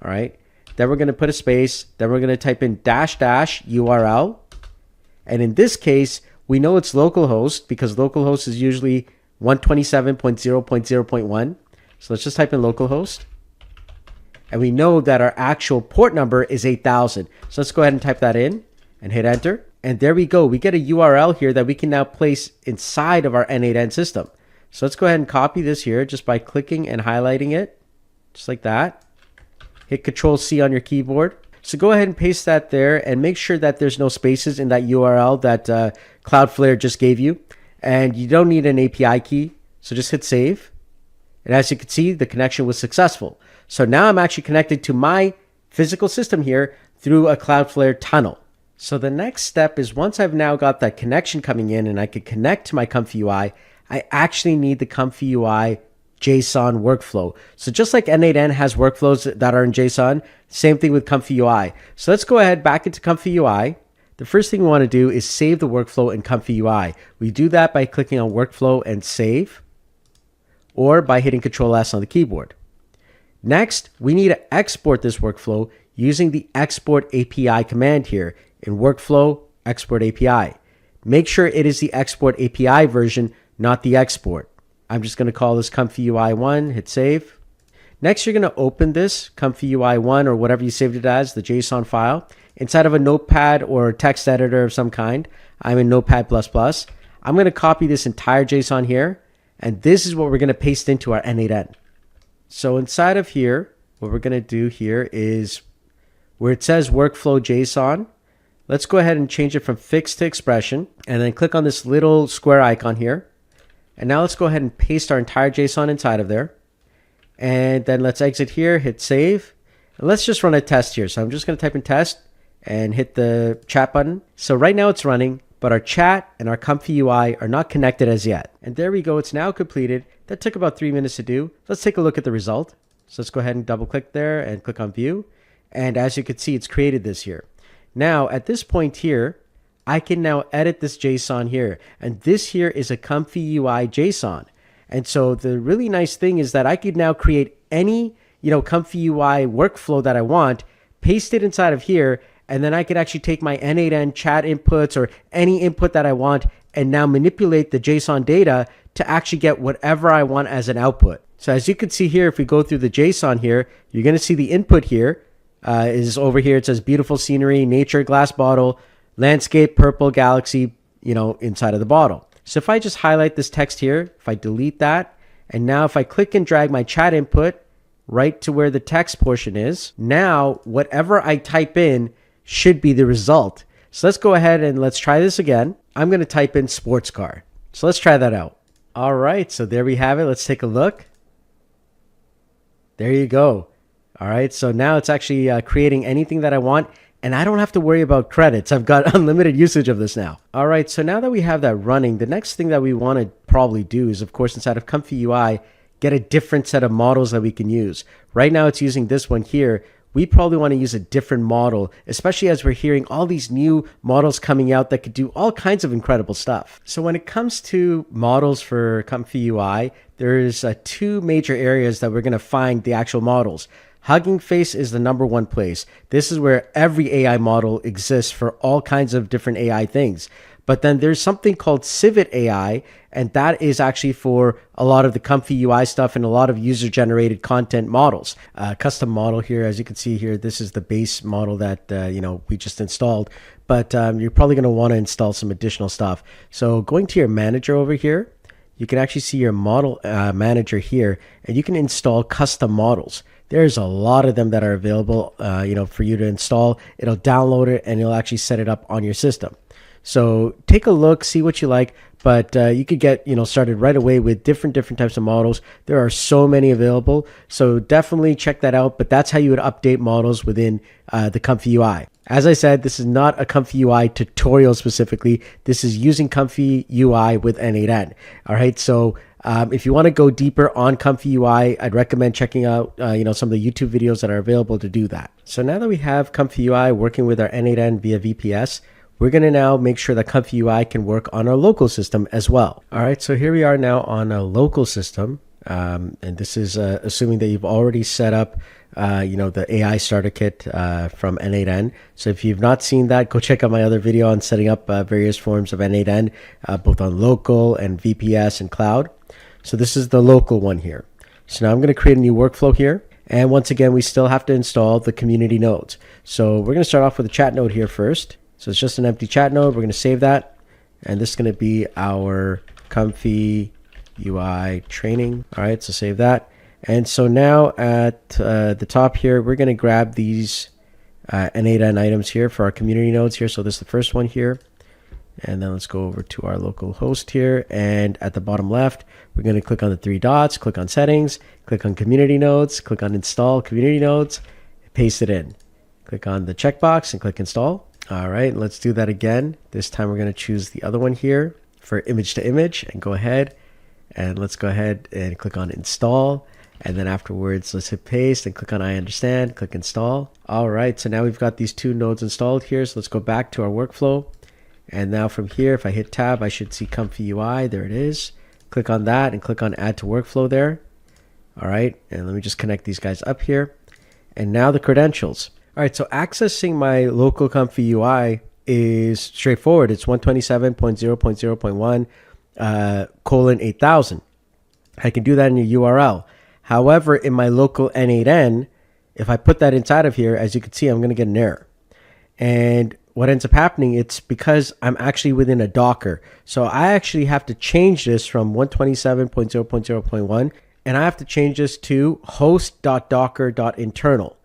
All right. Then we're going to put a space. Then we're going to type in --URL. And in this case, we know it's localhost because localhost is usually 127.0.0.1. So let's just type in localhost. And we know that our actual port number is 8000. So let's go ahead and type that in and hit enter. And there we go. We get a URL here that we can now place inside of our n8n system. So let's go ahead and copy this here just by clicking and highlighting it, just like that. Hit Control-C on your keyboard. So go ahead and paste that there and make sure that there's no spaces in that URL that Cloudflare just gave you. And you don't need an API key. So just hit save. And as you can see, the connection was successful. So now I'm actually connected to my physical system here through a Cloudflare tunnel. So the next step is once I've now got that connection coming in and I can connect to my Comfy UI, I actually need the Comfy UI JSON workflow. So just like n8n has workflows that are in JSON, same thing with Comfy UI. So let's go ahead back into Comfy UI. The first thing we want to do is save the workflow in Comfy UI. We do that by clicking on workflow and save, or by hitting Control-S on the keyboard. Next, we need to export this workflow using the export API command here in workflow export API. Make sure it is the export API version, not the export. I'm just going to call this Comfy UI 1, hit save. Next, you're going to open this Comfy UI 1 or whatever you saved it as, the JSON file, inside of a notepad or text editor of some kind. I'm in Notepad++. I'm going to copy this entire JSON here, and this is what we're going to paste into our n8n. So inside of here, what we're going to do here is where it says workflow JSON, let's go ahead and change it from fixed to expression, and then click on this little square icon here. And now let's go ahead and paste our entire JSON inside of there. And then let's exit here, hit save. And let's just run a test here. So I'm just going to type in test and hit the chat button. So right now it's running, but our chat and our Comfy UI are not connected as yet. And there we go. It's now completed. That took about 3 minutes to do. Let's take a look at the result. So let's go ahead and double click there and click on view. And as you can see, it's created this here. Now at this point here, I can now edit this JSON here. And this here is a Comfy UI JSON. And so the really nice thing is that I could now create any, Comfy UI workflow that I want, paste it inside of here, and then I could actually take my n8n chat inputs or any input that I want and now manipulate the JSON data to actually get whatever I want as an output. So as you can see here, if we go through the JSON here, you're going to see the input here is over here. It says beautiful scenery, nature, glass bottle, landscape, purple, galaxy, inside of the bottle. So if I just highlight this text here, if I delete that, and now if I click and drag my chat input right to where the text portion is, now whatever I type in should be the result. So let's go ahead and let's try this again. I'm going to type in sports car. So let's try that out. All right, so there we have it. Let's take a look. There you go. All right, so now it's actually creating anything that I want, and I don't have to worry about credits. I've got unlimited usage of this now. All right, so now that we have that running, the next thing that we want to probably do is, of course, inside of Comfy UI, get a different set of models that we can use. Right now it's using this one here. We probably want to use a different model, especially as we're hearing all these new models coming out that could do all kinds of incredible stuff. So when it comes to models for Comfy UI, there's two major areas that we're going to find the actual models. Hugging Face is the number one place. This is where every AI model exists for all kinds of different AI things. But then there's something called Civet AI, and that is actually for a lot of the Comfy UI stuff and a lot of user-generated content models. Custom model here, as you can see here, this is the base model that we just installed. But you're probably going to want to install some additional stuff. So going to your manager over here, you can actually see your model manager here, and you can install custom models. There's a lot of them that are available, for you to install. It'll download it, and it'll actually set it up on your system. So take a look, see what you like, but you could get started right away with different types of models. There are so many available, so definitely check that out. But that's how you would update models within the Comfy UI. As I said, this is not a Comfy UI tutorial specifically. This is using Comfy UI with n8n. All right, so if you want to go deeper on Comfy UI, I'd recommend checking out some of the YouTube videos that are available to do that. So now that we have Comfy UI working with our n8n via VPS, we're going to now make sure that Comfy UI can work on our local system as well. All right, so here we are now on a local system. And this is assuming that you've already set up, the AI starter kit from n8n. So if you've not seen that, go check out my other video on setting up various forms of n8n, both on local and VPS and cloud. So this is the local one here. So now I'm going to create a new workflow here. And once again, we still have to install the community nodes. So we're going to start off with a chat node here first. So it's just an empty chat node. We're going to save that. And this is going to be our Comfy UI training. All right, so save that. And so now at the top here, we're going to grab these n8n items here for our community nodes here. So this is the first one here. And then let's go over to our local host here. And at the bottom left, we're going to click on the three dots, click on settings, click on community nodes, click on install community nodes, paste it in. Click on the checkbox and click install. All right, let's do that again. This time we're going to choose the other one here for image to image and go ahead. And let's go ahead and click on install. And then afterwards, let's hit paste and click on I understand, click install. All right, so now we've got these two nodes installed here. So let's go back to our workflow. And now from here, if I hit tab, I should see Comfy UI. There it is. Click on that and click on add to workflow there. All right, and let me just connect these guys up here. And now the credentials. All right, so accessing my local Comfy UI is straightforward. It's 127.0.0.1 colon 8000. I can do that in your URL. However, in my local n8n, if I put that inside of here, as you can see, I'm going to get an error. And what ends up happening, it's because I'm actually within a Docker. So I actually have to change this from 127.0.0.1, and I have to change this to host.docker.internal.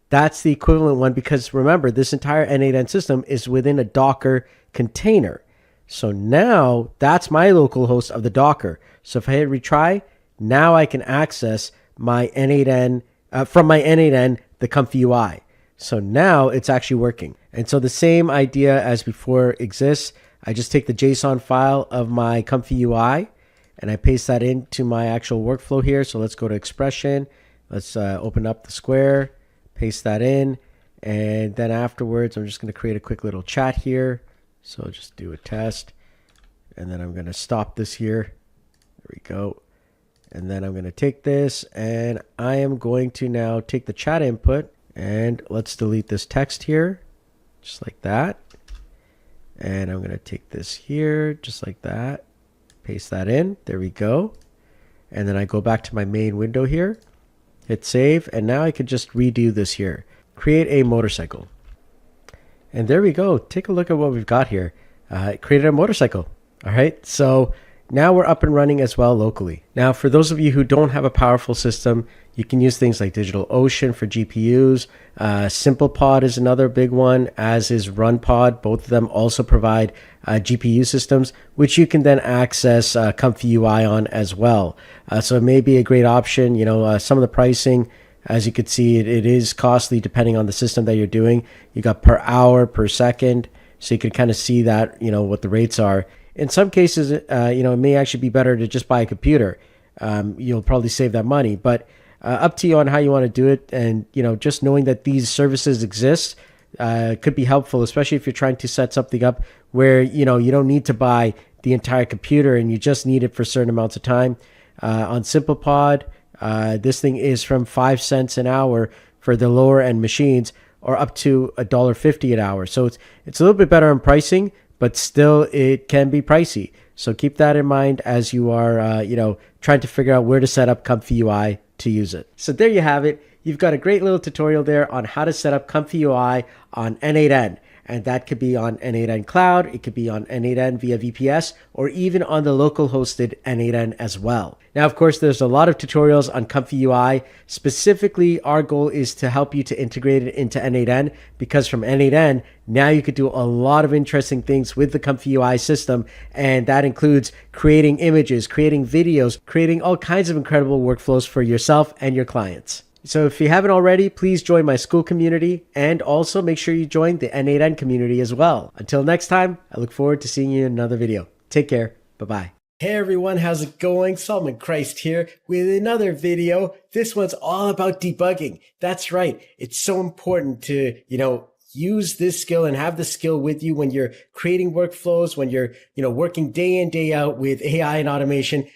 That's the equivalent one because remember, this entire n8n system is within a Docker container. So now that's my local host of the Docker. So if I hit retry, now I can access my n8n from my n8n, the Comfy UI. So now it's actually working. And so the same idea as before exists. I just take the JSON file of my Comfy UI and I paste that into my actual workflow here. So let's go to expression. Let's open up the square, paste that in. And then afterwards, I'm just going to create a quick little chat here. So I'll just do a test. And then I'm going to stop this here. There we go. And then I'm going to take this and I am going to now take the chat input and let's delete this text here, just like that. And I'm going to take this here, just like that. Paste that in. There we go. And then I go back to my main window here, hit save. And now I could just redo this here. Create a motorcycle. And there we go. Take a look at what we've got here. It created a motorcycle. All right. So now we're up and running as well locally. Now, for those of you who don't have a powerful system, you can use things like DigitalOcean for GPUs. SimplePod is another big one, as is RunPod. Both of them also provide GPU systems, which you can then access Comfy UI on as well. So it may be a great option. Some of the pricing, as you can see, it is costly depending on the system that you're doing. You got per hour, per second. So you can kind of see that, what the rates are. In some cases, it may actually be better to just buy a computer. You'll probably save that money, but up to you on how you want to do it. And, just knowing that these services exist could be helpful, especially if you're trying to set something up where, you don't need to buy the entire computer and you just need it for certain amounts of time. On SimplePod, this thing is from 5 cents an hour for the lower end machines or up to $1.50 an hour. So it's a little bit better in pricing, but still it can be pricey. So keep that in mind as you are, trying to figure out where to set up Comfy UI to use it. So there you have it. You've got a great little tutorial there on how to set up Comfy UI on n8n. And that could be on n8n Cloud, it could be on n8n via VPS, or even on the local hosted n8n as well. Now, of course, there's a lot of tutorials on Comfy UI. Specifically, our goal is to help you to integrate it into n8n, because from n8n, now you could do a lot of interesting things with the Comfy UI system. And that includes creating images, creating videos, creating all kinds of incredible workflows for yourself and your clients. So if you haven't already, please join my school community and also make sure you join the n8n community as well. Until next time, I look forward to seeing you in another video. Take care. Bye-bye. Hey everyone, how's it going? Solomon Christ here with another video. This one's all about debugging. That's right. It's so important to, use this skill and have the skill with you when you're creating workflows, when you're, working day in, day out with AI and automation.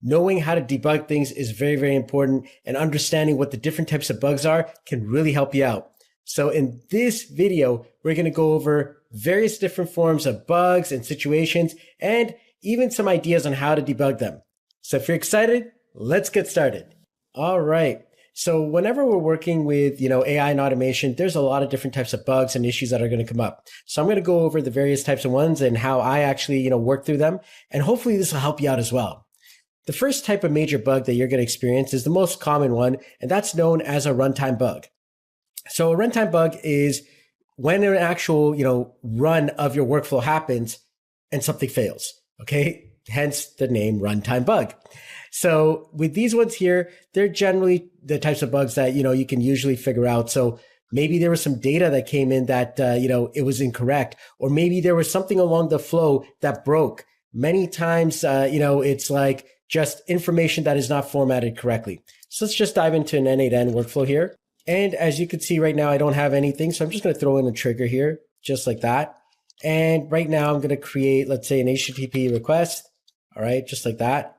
Knowing how to debug things is very, very important, and understanding what the different types of bugs are can really help you out. So in this video, we're going to go over various different forms of bugs and situations, and even some ideas on how to debug them. So if you're excited, let's get started. All right. So whenever we're working with, AI and automation, there's a lot of different types of bugs and issues that are going to come up. So I'm going to go over the various types of ones and how I actually, work through them. And hopefully this will help you out as well. The first type of major bug that you're going to experience is the most common one, and that's known as a runtime bug. So a runtime bug is when an actual, run of your workflow happens and something fails, okay? Hence the name runtime bug. So with these ones here, they're generally the types of bugs that, you can usually figure out. So maybe there was some data that came in that, it was incorrect, or maybe there was something along the flow that broke. Many times, it's like just information that is not formatted correctly. So let's just dive into an n8n workflow here. And as you can see right now, I don't have anything. So I'm just going to throw in a trigger here, just like that. And right now I'm going to create, let's say, an HTTP request. All right, just like that.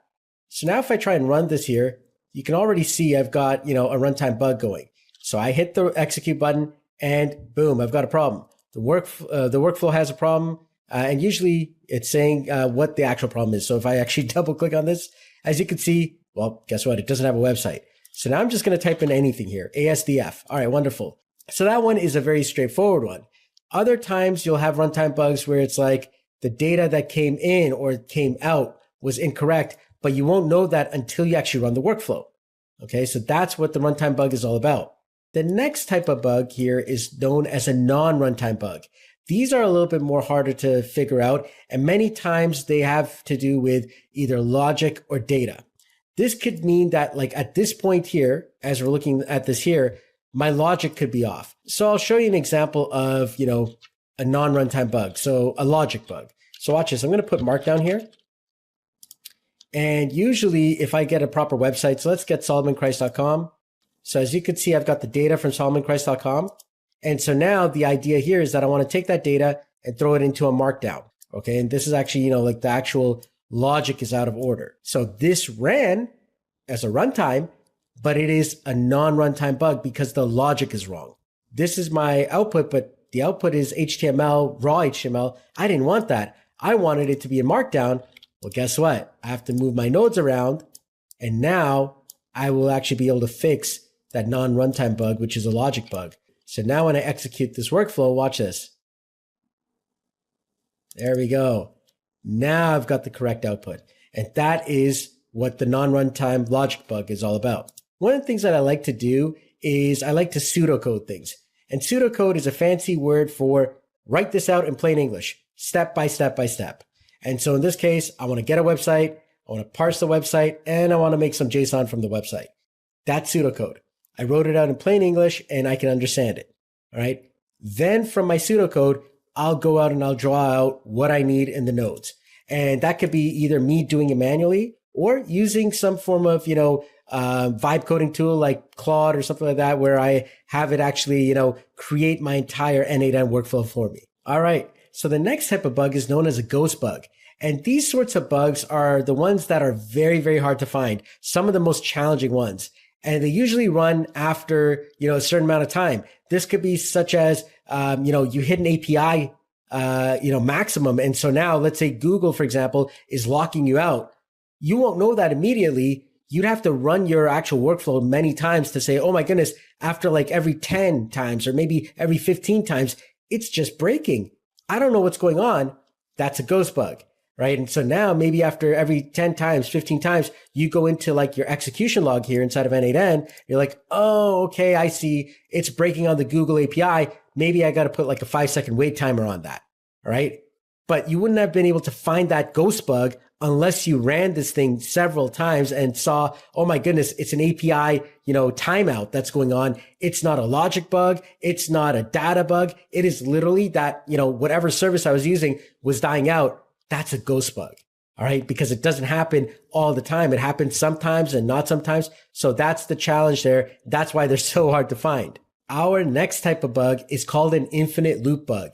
So now if I try and run this here, you can already see I've got, a runtime bug going. So I hit the execute button and boom, I've got a problem. The workflow has a problem. And usually it's saying what the actual problem is. So if I actually double click on this, as you can see, well, guess what? It doesn't have a website. So now I'm just going to type in anything here, ASDF. All right, wonderful. So that one is a very straightforward one. Other times you'll have runtime bugs where it's like the data that came in or came out was incorrect, but you won't know that until you actually run the workflow. Okay, so that's what the runtime bug is all about. The next type of bug here is known as a non-runtime bug. These are a little bit more harder to figure out, and many times they have to do with either logic or data. This could mean that like at this point here, as we're looking at this here, my logic could be off. So I'll show you an example of, a non-runtime bug. So a logic bug. So watch this. I'm going to put Markdown here. And usually if I get a proper website, so let's get SolomonChrist.com. So as you can see, I've got the data from SolomonChrist.com. And so now the idea here is that I want to take that data and throw it into a Markdown. Okay. And this is actually, like the actual logic is out of order. So this ran as a runtime, but it is a non-runtime bug because the logic is wrong. This is my output, but the output is HTML, raw HTML. I didn't want that. I wanted it to be in Markdown. Well, guess what? I have to move my nodes around, and now I will actually be able to fix that non-runtime bug, which is a logic bug. So now when I execute this workflow, watch this. There we go. Now I've got the correct output. And that is what the non-runtime logic bug is all about. One of the things that I like to do is I like to pseudocode things. And pseudocode is a fancy word for write this out in plain English, step by step by step. And so in this case, I want to get a website, I want to parse the website, and I want to make some JSON from the website. That's pseudocode. I wrote it out in plain English and I can understand it. All right. Then from my pseudocode, I'll go out and I'll draw out what I need in the nodes. And that could be either me doing it manually or using some form of, vibe coding tool like Claude or something like that, where I have it actually, create my entire n8n workflow for me. All right. So the next type of bug is known as a ghost bug. And these sorts of bugs are the ones that are very, very hard to find. Some of the most challenging ones. And they usually run after, a certain amount of time. This could be such as, you hit an API, maximum. And so now let's say Google, for example, is locking you out. You won't know that immediately. You'd have to run your actual workflow many times to say, oh my goodness, after like every 10 times or maybe every 15 times, it's just breaking. I don't know what's going on. That's a ghost bug. Right. And so now maybe after every 10 times, 15 times, you go into like your execution log here inside of n8n. You're like, oh, okay, I see. It's breaking on the Google API. Maybe I got to put like a 5-second wait timer on that. All right. But you wouldn't have been able to find that ghost bug unless you ran this thing several times and saw, oh my goodness, it's an API, timeout that's going on. It's not a logic bug. It's not a data bug. It is literally that, whatever service I was using was dying out. That's a ghost bug. All right. Because it doesn't happen all the time. It happens sometimes and not sometimes. So that's the challenge there. That's why they're so hard to find. Our next type of bug is called an infinite loop bug.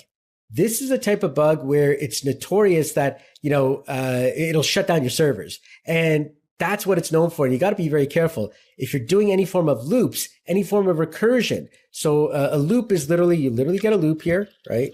This is a type of bug where it's notorious that, it'll shut down your servers. And that's what it's known for. And you got to be very careful. If you're doing any form of loops, any form of recursion. So a loop is you literally get a loop here, right?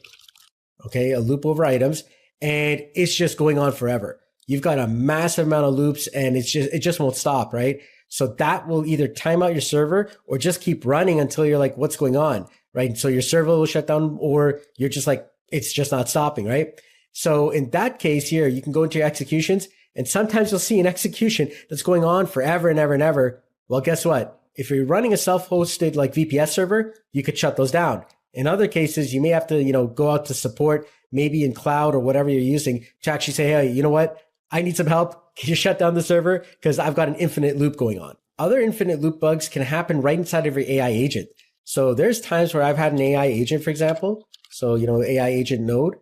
Okay. A loop over items. And it's just going on forever. You've got a massive amount of loops and it just won't stop, right? So that will either time out your server or just keep running until you're like, what's going on, right? And so your server will shut down or you're just like, it's just not stopping, right? So in that case here, you can go into your executions and sometimes you'll see an execution that's going on forever and ever and ever. Well, guess what? If you're running a self-hosted like VPS server, you could shut those down. In other cases, you may have to, go out to support, maybe in cloud or whatever you're using to actually say, hey, you know what? I need some help. Can you shut down the server? Because I've got an infinite loop going on. Other infinite loop bugs can happen right inside of your AI agent. So there's times where I've had an AI agent, for example. So, AI agent node.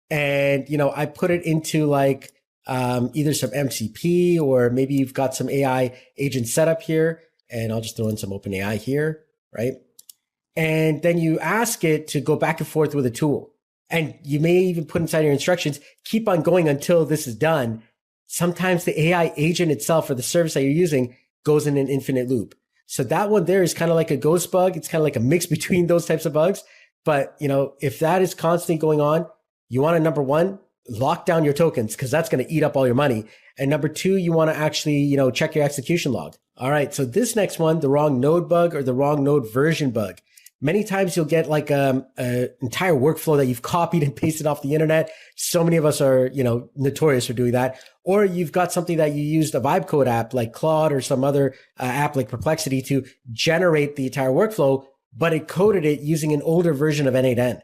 And, I put it into like either some MCP or maybe you've got some AI agent setup here. And I'll just throw in some OpenAI here, right? And then you ask it to go back and forth with a tool. And you may even put inside your instructions, keep on going until this is done. Sometimes the AI agent itself or the service that you're using goes in an infinite loop. So that one there is kind of like a ghost bug. It's kind of like a mix between those types of bugs. But, if that is constantly going on, you want to, number one, lock down your tokens because that's going to eat up all your money. And number two, you want to actually, check your execution log. All right. So this next one, the wrong node bug or the wrong node version bug. Many times you'll get like an entire workflow that you've copied and pasted off the internet. So many of us are, notorious for doing that. Or you've got something that you used a vibe code app like Claude or some other app like Perplexity to generate the entire workflow. but it coded it using an older version of n8n.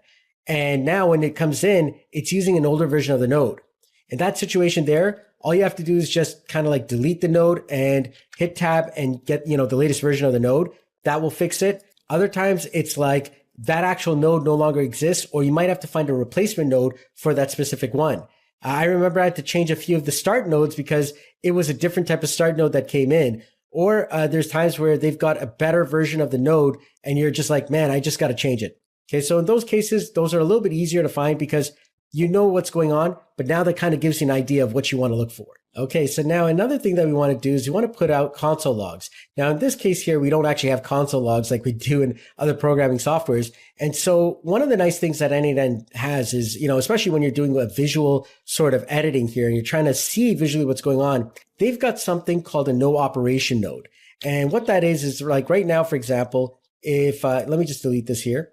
And now when it comes in, it's using an older version of the node. In that situation there, all you have to do is just kind of like delete the node and hit tab and get, the latest version of the node. That will fix it. Other times it's like that actual node no longer exists, or you might have to find a replacement node for that specific one. I remember I had to change a few of the start nodes because it was a different type of start node that came in. Or there's times where they've got a better version of the node and you're just like, man, I just got to change it. Okay, so in those cases, those are a little bit easier to find because you know what's going on, but now that kind of gives you an idea of what you want to look for. Okay, so now another thing that we want to do is we want to put out console logs. Now in this case here, we don't actually have console logs like we do in other programming softwares. And so one of the nice things that n8n has is, especially when you're doing a visual sort of editing here and you're trying to see visually what's going on, they've got something called a no operation node. And what that is like right now, for example, if, let me just delete this here.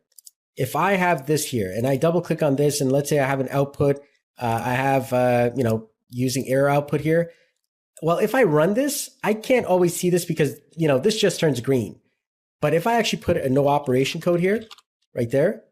If I have this here and I double click on this and let's say I have an output, I have, using error output here. Well, if I run this, I can't always see this because, this just turns green. But if I actually put a no operation code here, right there,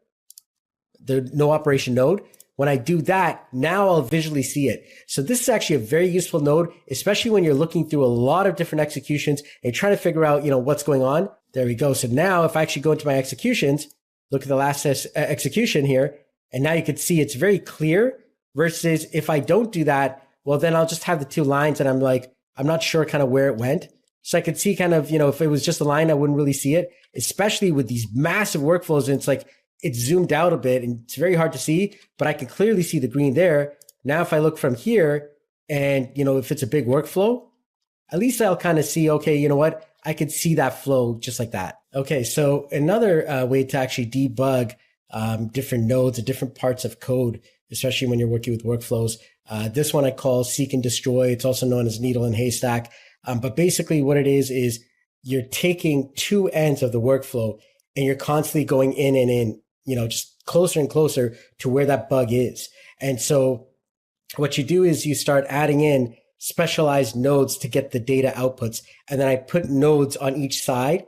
the no operation node, when I do that, now I'll visually see it. So this is actually a very useful node, especially when you're looking through a lot of different executions and trying to figure out, what's going on. There we go. So now if I actually go into my executions, look at the last execution here, and now you can see it's very clear versus if I don't do that, well, then I'll just have the two lines and I'm like, I'm not sure kind of where it went. So I could see kind of, if it was just a line, I wouldn't really see it, especially with these massive workflows. And it's like, it's zoomed out a bit and it's very hard to see, but I can clearly see the green there. Now, if I look from here and, if it's a big workflow, at least I'll kind of see, okay, you know what? I could see that flow just like that. Okay, so another way to actually debug different nodes and different parts of code, especially when you're working with workflows. This one I call seek and destroy. It's also known as needle and haystack. But basically what it is you're taking two ends of the workflow and you're constantly going in and in, just closer and closer to where that bug is. And so what you do is you start adding in specialized nodes to get the data outputs. And then I put nodes on each side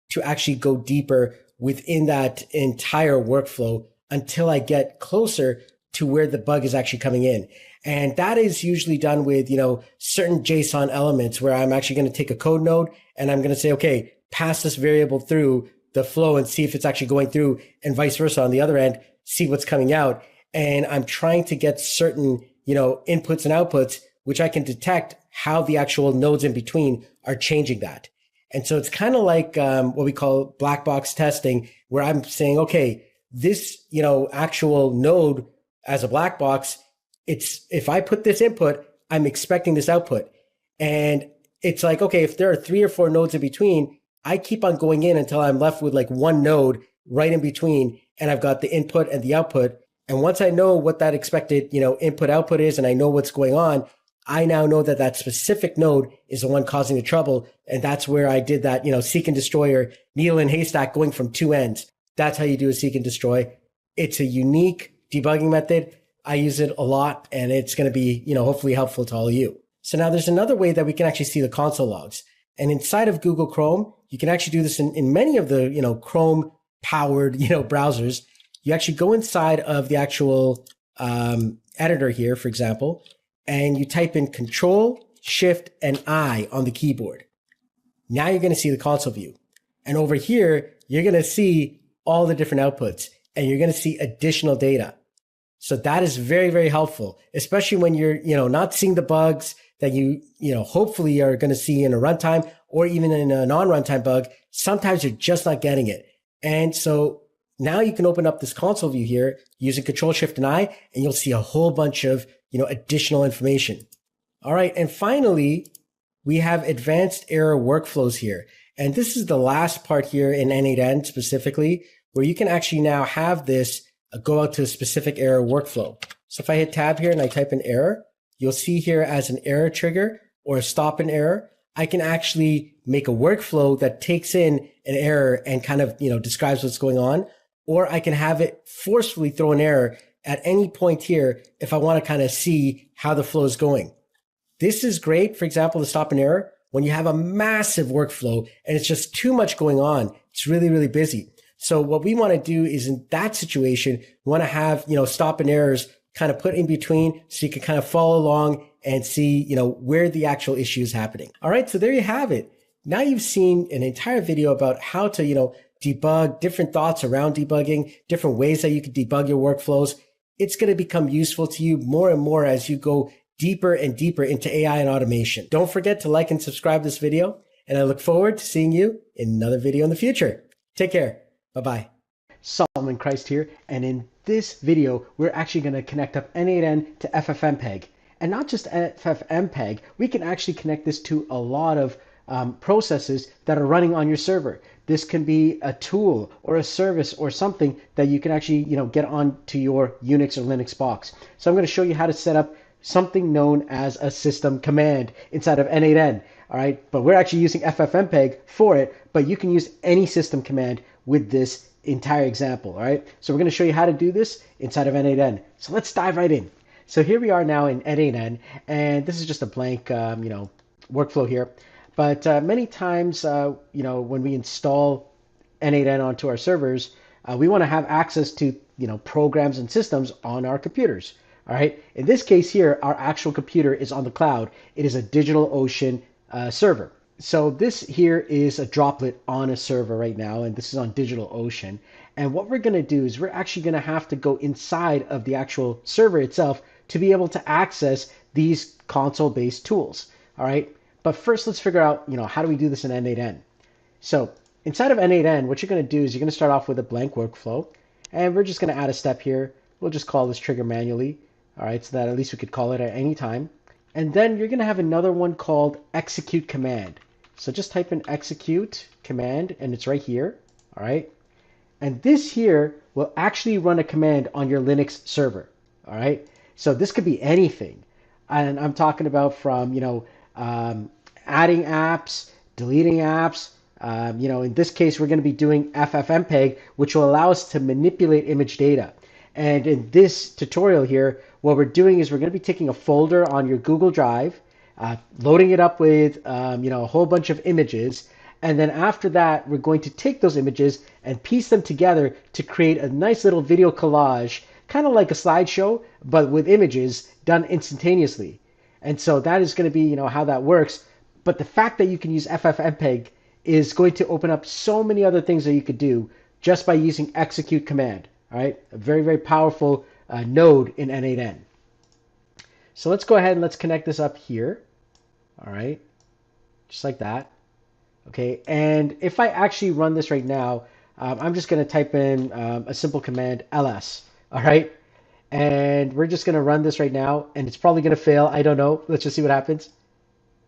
to actually go deeper within that entire workflow until I get closer to where the bug is actually coming in. And that is usually done with, certain JSON elements where I'm actually going to take a code node and I'm going to say, okay, pass this variable through the flow and see if it's actually going through, and vice versa on the other end, see what's coming out. And I'm trying to get certain, inputs and outputs, which I can detect how the actual nodes in between are changing that. And so it's kind of like what we call black box testing, where I'm saying, okay, this, actual node as a black box, it's, if I put this input, I'm expecting this output. And it's like, okay, if there are 3 or 4 nodes in between, I keep on going in until I'm left with like one node right in between, and I've got the input and the output. And once I know what that expected, input output is, and I know what's going on, I now know that that specific node is the one causing the trouble. And that's where I did that, seek and destroy, or needle and haystack, going from two ends. That's how you do a seek and destroy. It's a unique debugging method. I use it a lot, and it's going to be, hopefully helpful to all of you. So now there's another way that we can actually see the console logs. And inside of Google Chrome, you can actually do this in many of the, Chrome powered, browsers. You actually go inside of the actual editor here, for example, and you type in Control, Shift, and I on the keyboard. Now you're going to see the console view. And over here, you're going to see all the different outputs, and you're going to see additional data. So that is very, very helpful, especially when you're, not seeing the bugs that you hopefully are going to see in a runtime, or even in a non-runtime bug. Sometimes you're just not getting it. And so now you can open up this console view here using Control, Shift, and I, and you'll see a whole bunch of, additional information. All right. And finally, we have advanced error workflows here. And this is the last part here in n8n specifically, where you can actually now have this go out to a specific error workflow. So if I hit tab here and I type in error, you'll see here as an error trigger or a stop an error, I can actually make a workflow that takes in an error and kind of, describes what's going on, or I can have it forcefully throw an error at any point here if I want to kind of see how the flow is going. This is great, for example, to stop an error when you have a massive workflow and it's just too much going on. It's really, really busy. So what we want to do is in that situation, we want to have, stop and errors kind of put in between so you can kind of follow along and see, where the actual issue is happening. All right. So there you have it. Now you've seen an entire video about how to, debug, different thoughts around debugging, different ways that you can debug your workflows. It's going to become useful to you more and more as you go deeper and deeper into AI and automation. Don't forget to like and subscribe this video, and I look forward to seeing you in another video in the future. Take care. Bye-bye. Solomon Christ here, and in this video, we're actually going to connect up n8n to FFmpeg. And not just FFmpeg, we can actually connect this to a lot of processes that are running on your server. This can be a tool or a service or something that you can actually, get onto your Unix or Linux box. So I'm going to show you how to set up something known as a system command inside of n8n. All right, but we're actually using FFmpeg for it, but you can use any system command with this entire example. All right, so we're going to show you how to do this inside of n8n. So let's dive right in. So here we are now in n8n, and this is just a blank, workflow here. But many times, when we install n8n onto our servers, we want to have access to, programs and systems on our computers. All right. In this case here, our actual computer is on the cloud. It is a DigitalOcean server. So this here is a droplet on a server right now, and this is on DigitalOcean. And what we're going to do is we're actually going to have to go inside of the actual server itself to be able to access these console-based tools. All right. But first, let's figure out, how do we do this in n8n? So inside of n8n, what you're going to do is you're going to start off with a blank workflow, and we're just going to add a step here. We'll just call this trigger manually. All right, so that at least we could call it at any time. And then you're going to have another one called execute command. So just type in execute command, and it's right here. All right. And this here will actually run a command on your Linux server. All right. So this could be anything. And I'm talking about from, adding apps, deleting apps. In this case, we're going to be doing FFmpeg, which will allow us to manipulate image data. And in this tutorial here, what we're doing is we're going to be taking a folder on your Google Drive, loading it up with a whole bunch of images. And then after that, we're going to take those images and piece them together to create a nice little video collage, kind of like a slideshow, but with images done instantaneously. And so that is going to be, how that works. But the fact that you can use FFmpeg is going to open up so many other things that you could do just by using execute command. All right, a very, very powerful node in n8n. So let's go ahead and let's connect this up here. All right, just like that. Okay, and if I actually run this right now, I'm just going to type in a simple command ls. All right, and we're just going to run this right now, and it's probably going to fail. I don't know. Let's just see what happens.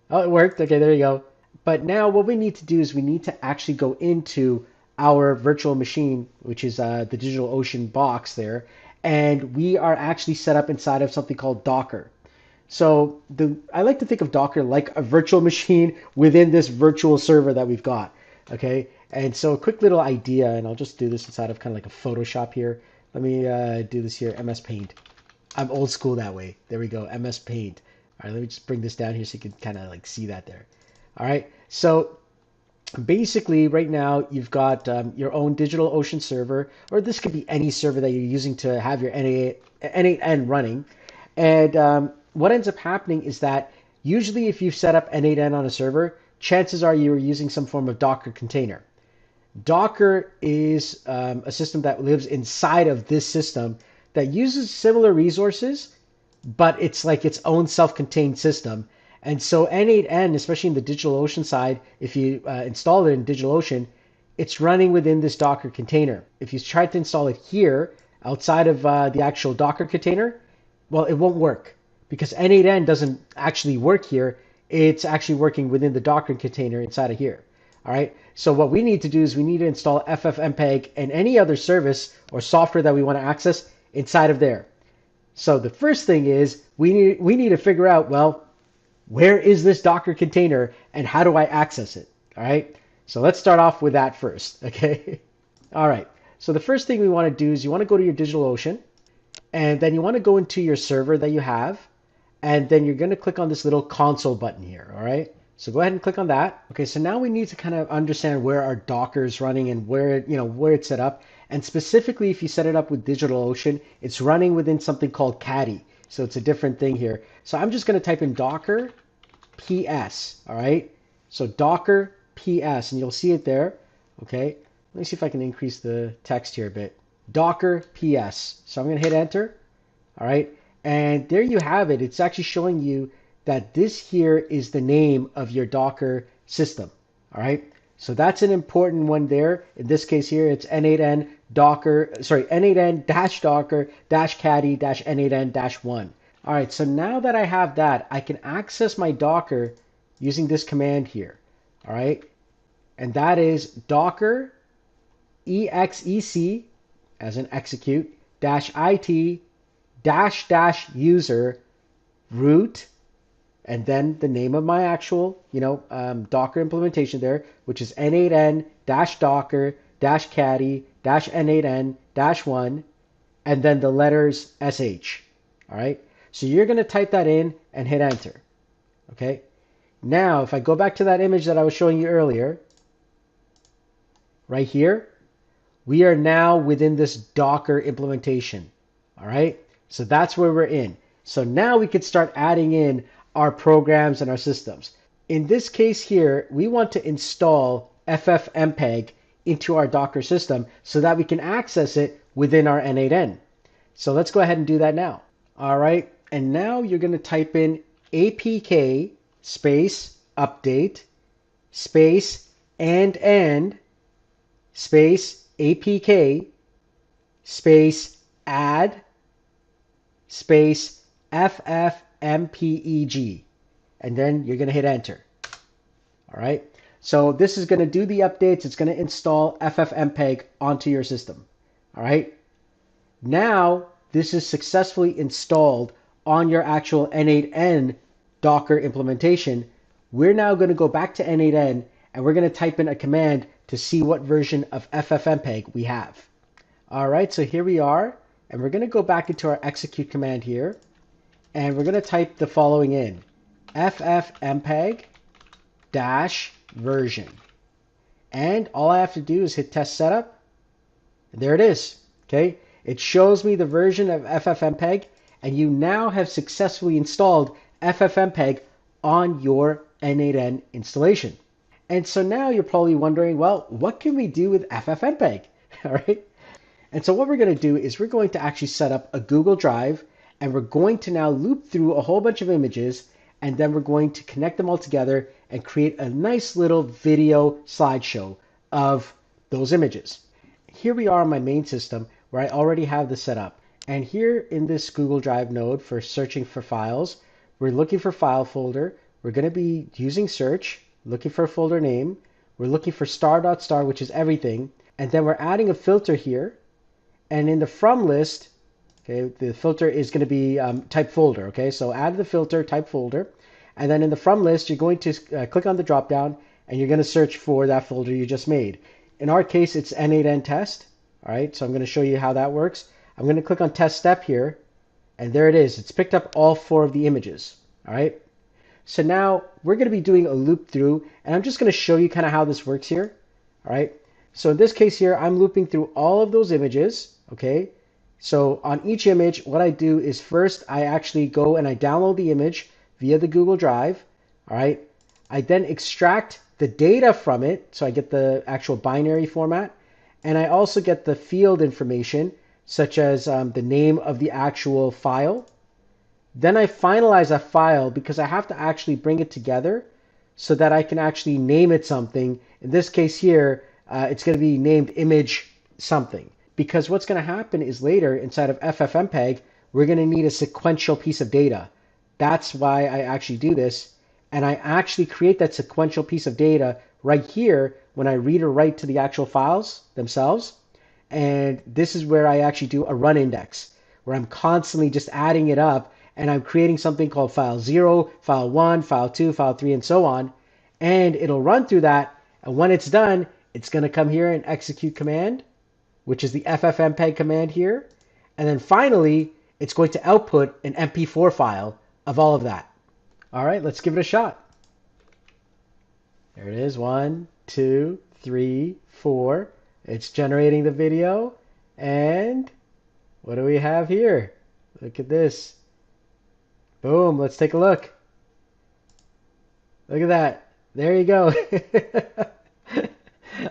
Oh, it worked. Okay, there you go. But now what we need to do is we need to actually go into our virtual machine, which is the DigitalOcean box there, and we are actually set up inside of something called Docker. So I like to think of Docker like a virtual machine within this virtual server that we've got. Okay, and so a quick little idea, and I'll just do this inside of kind of like a Photoshop here. Let me do this here, MS Paint. I'm old school that way. There we go, MS Paint. All right, let me just bring this down here so you can kind of like see that there. All right, so basically right now you've got your own DigitalOcean server, or this could be any server that you're using to have your n8n running. And what ends up happening is that usually if you've set up n8n on a server, chances are you're using some form of Docker container. Docker is a system that lives inside of this system that uses similar resources, but it's like its own self-contained system. And so n8n, especially in the DigitalOcean side, if you install it in DigitalOcean, it's running within this Docker container. If you try to install it here, outside of the actual Docker container, well, it won't work because n8n doesn't actually work here. It's actually working within the Docker container inside of here. All right. So what we need to do is we need to install FFmpeg and any other service or software that we want to access inside of there. So the first thing is we need to figure out, well, where is this Docker container and how do I access it? All right. So let's start off with that first. Okay. All right. So the first thing we want to do is you want to go to your DigitalOcean, and then you want to go into your server that you have, and then you're going to click on this little console button here. All right. So go ahead and click on that. Okay, so now we need to kind of understand where our Docker is running and where, where it's set up. And specifically, if you set it up with DigitalOcean, it's running within something called Caddy. So it's a different thing here. So I'm just going to type in Docker PS, all right? So Docker PS, and you'll see it there, okay? Let me see if I can increase the text here a bit. Docker PS. So I'm going to hit enter, all right? And there you have it. It's actually showing you that this here is the name of your Docker system, all right? So that's an important one there. In this case here, it's n8n Docker, n8n Docker caddy n8n 1. All right, so now that I have that, I can access my Docker using this command here, all right? And that is Docker exec, as in execute, -it, -user, root, and then the name of my actual, Docker implementation there, which is n8n Docker caddy n8n 1, and then the letters sh. All right. So you're going to type that in and hit enter. Okay. Now, if I go back to that image that I was showing you earlier, right here, we are now within this Docker implementation. All right. So that's where we're in. So now we could start adding in our programs and our systems. In this case here, we want to install ffmpeg into our Docker system so that we can access it within our n8n. So let's go ahead and do that now. All right, and now you're going to type in apk space update space n8n space apk space add space ffmpeg, and then you're going to hit enter. All right, so this is going to do the updates. It's going to install ffmpeg onto your system. All right, now this is successfully installed on your actual n8n Docker implementation. We're now going to go back to n8n and we're going to type in a command to see what version of ffmpeg we have. All right, so here we are, and we're going to go back into our execute command here, and we're going to type the following in: ffmpeg -version. And all I have to do is hit test setup. And there it is. Okay, it shows me the version of ffmpeg, and you now have successfully installed ffmpeg on your n8n installation. And so now you're probably wondering, well, what can we do with ffmpeg? All right. And so what we're going to do is we're going to actually set up a Google Drive, and we're going to now loop through a whole bunch of images, and then we're going to connect them all together and create a nice little video slideshow of those images. Here we are on my main system where I already have this set up. And here in this Google Drive node for searching for files, we're looking for file folder. We're going to be using search, looking for a folder name. We're looking for star.star, which is everything. And then we're adding a filter here. And in the from list, okay, the filter is going to be type folder. Okay, so add the filter, type folder. And then in the from list, you're going to click on the drop down and you're going to search for that folder you just made. In our case, it's n8n test. All right, so I'm going to show you how that works. I'm going to click on test step here, and there it is. It's picked up all 4 of the images. All right, so now we're going to be doing a loop through, and I'm just going to show you kind of how this works here. All right, so in this case here, I'm looping through all of those images. Okay, so on each image, what I do is first I actually go and I download the image via the Google Drive. All right, I then extract the data from it, so I get the actual binary format, and I also get the field information, such as the name of the actual file. Then I finalize that file because I have to actually bring it together so that I can actually name it something. In this case here, it's going to be named image something, because what's going to happen is later inside of ffmpeg, we're going to need a sequential piece of data. That's why I actually do this. And I actually create that sequential piece of data right here when I read or write to the actual files themselves. And this is where I actually do a run index, where I'm constantly just adding it up, and I'm creating something called file 0, file 1, file 2, file 3, and so on. And it'll run through that. And when it's done, it's going to come here and execute command, which is the ffmpeg command here. And then finally, it's going to output an MP4 file of all of that. All right, let's give it a shot. There it is. 1, 2, 3, 4. It's generating the video. And what do we have here? Look at this. Boom. Let's take a look. Look at that. There you go.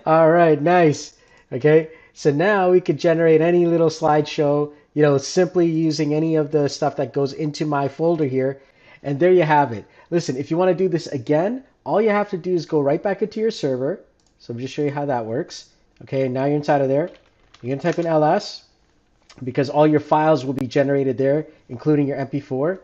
All right, nice. Okay, so now we could generate any little slideshow, simply using any of the stuff that goes into my folder here. And there you have it. Listen, if you want to do this again, all you have to do is go right back into your server. So I'm just show you how that works. Okay, now you're inside of there. You're going to type in ls because all your files will be generated there, including your MP4.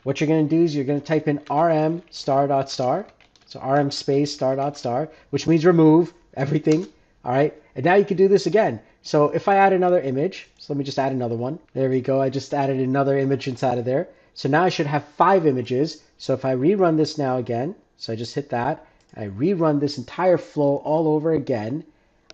What you're going to do is you're going to type in rm star dot star. So rm space star dot star, which means remove everything. All right. And now you can do this again. So if I add another image, so let me just add another one. There we go. I just added another image inside of there. So now I should have 5 images. So if I rerun this now again, so I just hit that, I rerun this entire flow all over again,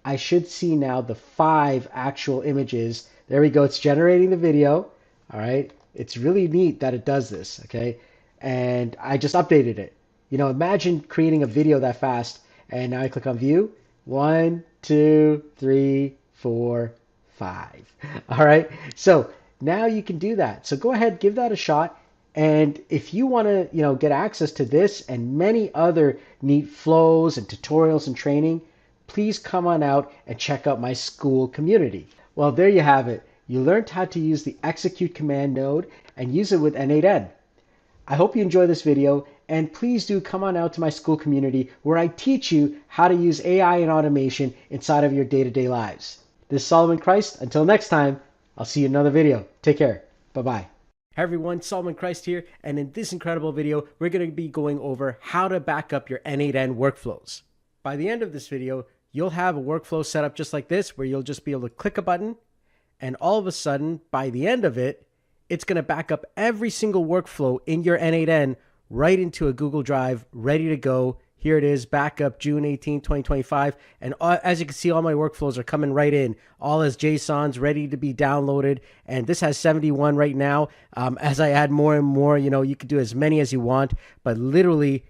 I should see now the 5 actual images. There we go. It's generating the video. All right. It's really neat that it does this. Okay. And I just updated it. Imagine creating a video that fast. And now I click on view. 1, 2, 3, 4, 5. All right. So now you can do that. So go ahead, give that a shot. And if you want to, get access to this and many other neat flows and tutorials and training, please come on out and check out my school community. Well, there you have it. You learned how to use the execute command node and use it with n8n. I hope you enjoy this video, and please do come on out to my school community where I teach you how to use AI and automation inside of your day-to-day lives. This is Solomon Christ. Until next time, I'll see you in another video. Take care. Bye-bye. Hey everyone, Solomon Christ here, and in this incredible video, we're going to be going over how to back up your n8n workflows. By the end of this video, you'll have a workflow set up just like this, where you'll just be able to click a button, and all of a sudden, by the end of it, it's going to back up every single workflow in your n8n right into a Google Drive, ready to go. Here it is, backup June 18, 2025. And as you can see, all my workflows are coming right in, all as JSONs ready to be downloaded. And this has 71 right now. As I add more and more, you can do as many as you want. But literally,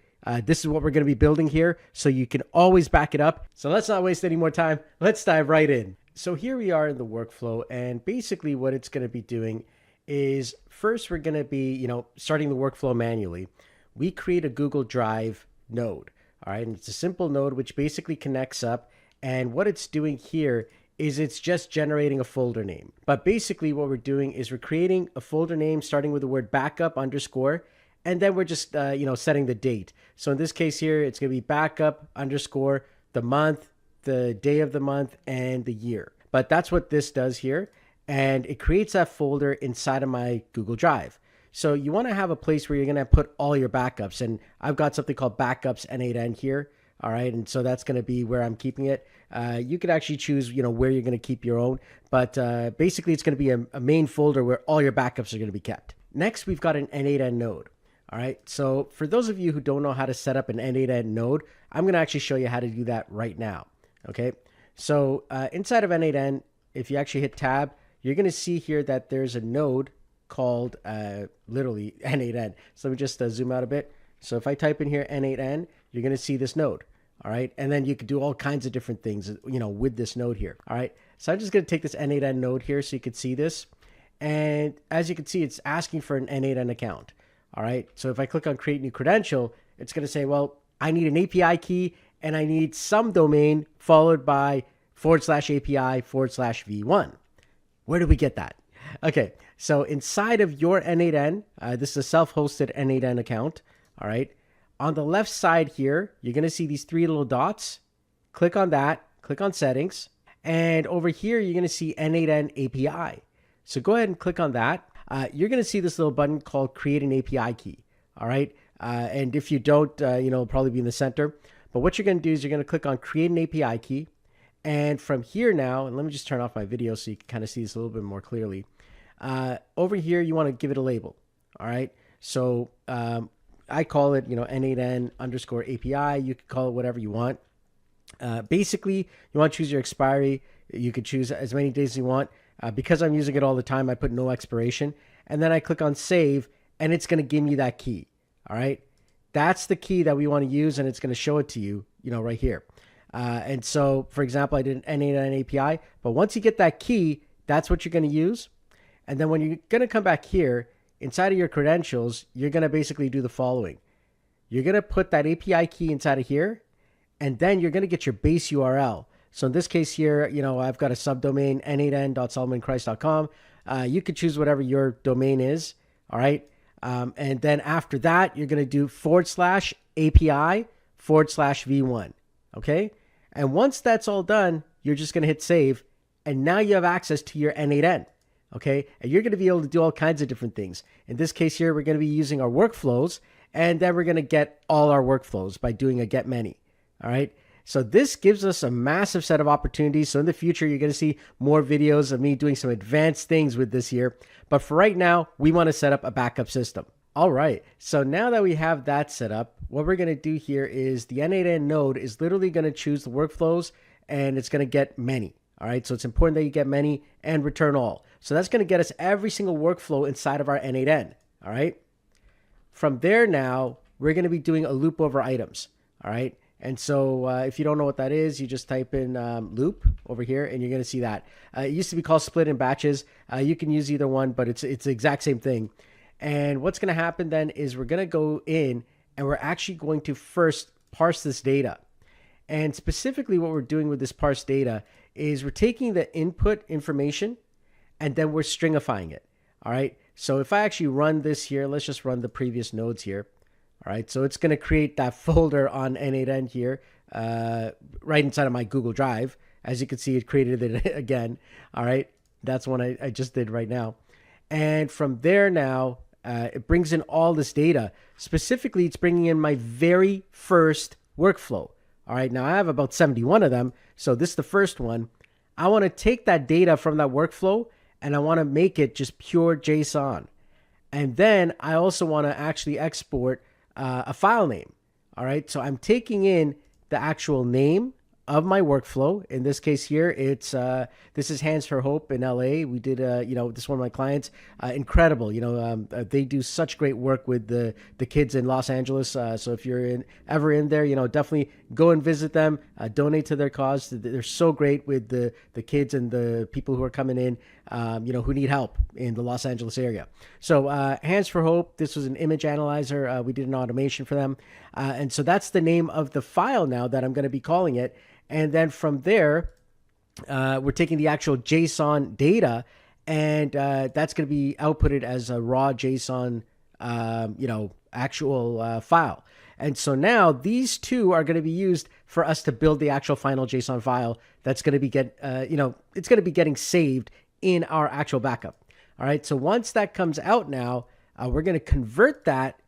this is what we're going to be building here, so you can always back it up. So let's not waste any more time. Let's dive right in. So here we are in the workflow. And basically what it's going to be doing is first we're going to be, starting the workflow manually. We create a Google Drive node. All right, and it's a simple node which basically connects up, and what it's doing here is it's just generating a folder name. But basically what we're doing is we're creating a folder name starting with the word backup underscore, and then we're just setting the date. So in this case here, it's going to be backup underscore the month, the day of the month, and the year. But that's what this does here, and it creates that folder inside of my Google Drive. So you want to have a place where you're going to put all your backups. And I've got something called backups n8n here. All right. And so that's going to be where I'm keeping it. You could actually choose, where you're going to keep your own. But basically, it's going to be a main folder where all your backups are going to be kept. Next, we've got an n8n node. All right. So for those of you who don't know how to set up an n8n node, I'm going to actually show you how to do that right now. Okay. So inside of n8n, if you actually hit tab, you're going to see here that there's a node called literally n8n. So let me just zoom out a bit. So if I type in here n8n, you're going to see this node. All right. And then you can do all kinds of different things, with this node here. All right. So I'm just going to take this n8n node here so you can see this. And as you can see, it's asking for an n8n account. All right. So if I click on create new credential, it's going to say, well, I need an API key and I need some domain followed by /API/v1. Where do we get that? Okay, so inside of your n8n, this is a self-hosted n8n account, all right? On the left side here, you're going to see these 3 little dots. Click on that, click on settings, and over here, you're going to see n8n API. So go ahead and click on that. You're going to see this little button called create an API key, all right? And if you don't, it'll probably be in the center. But what you're going to do is you're going to click on create an API key. And from here now, and let me just turn off my video so you can kind of see this a little bit more clearly. Over here, you want to give it a label. All right. So I call it, n8n underscore API. You can call it whatever you want. Basically, you want to choose your expiry. You could choose as many days as you want. Because I'm using it all the time, I put no expiration. And then I click on save, and it's going to give me that key. All right. That's the key that we want to use, and it's going to show it to you, right here. And so, for example, I did an n8n API, but once you get that key, that's what you're going to use. And then when you're going to come back here, inside of your credentials, you're going to basically do the following. You're going to put that API key inside of here, and then you're going to get your base URL. So in this case here, I've got a subdomain, n8n.solomon.christ.com. You could choose whatever your domain is, all right? And then after that, you're going to do /API/v1, okay? And once that's all done, you're just going to hit save, and now you have access to your n8n, okay? And you're going to be able to do all kinds of different things. In this case here, we're going to be using our workflows, and then we're going to get all our workflows by doing a get many, all right? So this gives us a massive set of opportunities. So in the future, you're going to see more videos of me doing some advanced things with this here. But for right now, we want to set up a backup system. All right. So now that we have that set up, what we're going to do here is the n8n node is literally going to choose the workflows, and it's going to get many. All right. So it's important that you get many and return all. So that's going to get us every single workflow inside of our n8n. All right. From there now, we're going to be doing a loop over items. All right. And so if you don't know what that is, you just type in loop over here, and you're going to see that. It used to be called split in batches. You can use either one, but it's the exact same thing. And what's going to happen then is we're going to go in, and we're actually going to first parse this data. And specifically what we're doing with this parse data is we're taking the input information, and then we're stringifying it. All right. So if I actually run this here, let's just run the previous nodes here. All right, so it's going to create that folder on n8n here right inside of my Google Drive. As you can see, it created it again. All right, that's one I just did right now. And from there now, it brings in all this data. Specifically, it's bringing in my very first workflow. All right, now I have about 71 of them, so this is the first one. I want to take that data from that workflow, and I want to make it just pure JSON. And then I also want to actually export a file name. All right. So I'm taking in the actual name of my workflow. In this case here, it's this is Hands for Hope in LA. We did this is one of my clients. Incredible. They do such great work with the kids in Los Angeles. So if you're ever in there, definitely go and visit them. Donate to their cause. They're so great with the kids and the people who are coming in, who need help in the Los Angeles area. So Hands for Hope. This was an image analyzer. We did an automation for them, and so that's the name of the file now that I'm going to be calling it. And then from there, we're taking the actual JSON data, and that's going to be outputted as a raw JSON, actual file. And so now these two are going to be used for us to build the actual final JSON file that's going to be it's going to be getting saved in our actual backup. All right. So once that comes out now, we're going to convert that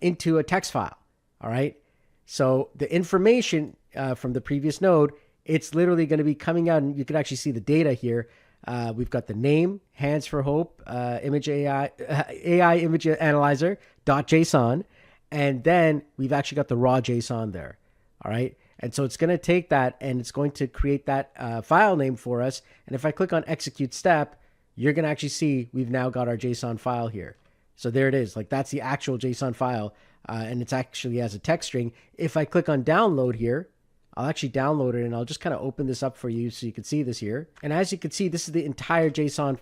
into a text file. All right. So the information from the previous node, it's literally going to be coming out, and you can actually see the data here. We've got the name, Hands for Hope, image AI image analyzer .json, and then we've actually got the raw JSON there. All right. And so it's going to take that, and it's going to create that file name for us. And if I click on execute step, you're going to actually see we've now got our JSON file here. So there it is. Like, that's the actual JSON file. And it's actually as a text string. If I click on download here, I'll actually download it, and I'll just kind of open this up for you so you can see this here. And as you can see, this is the entire JSON,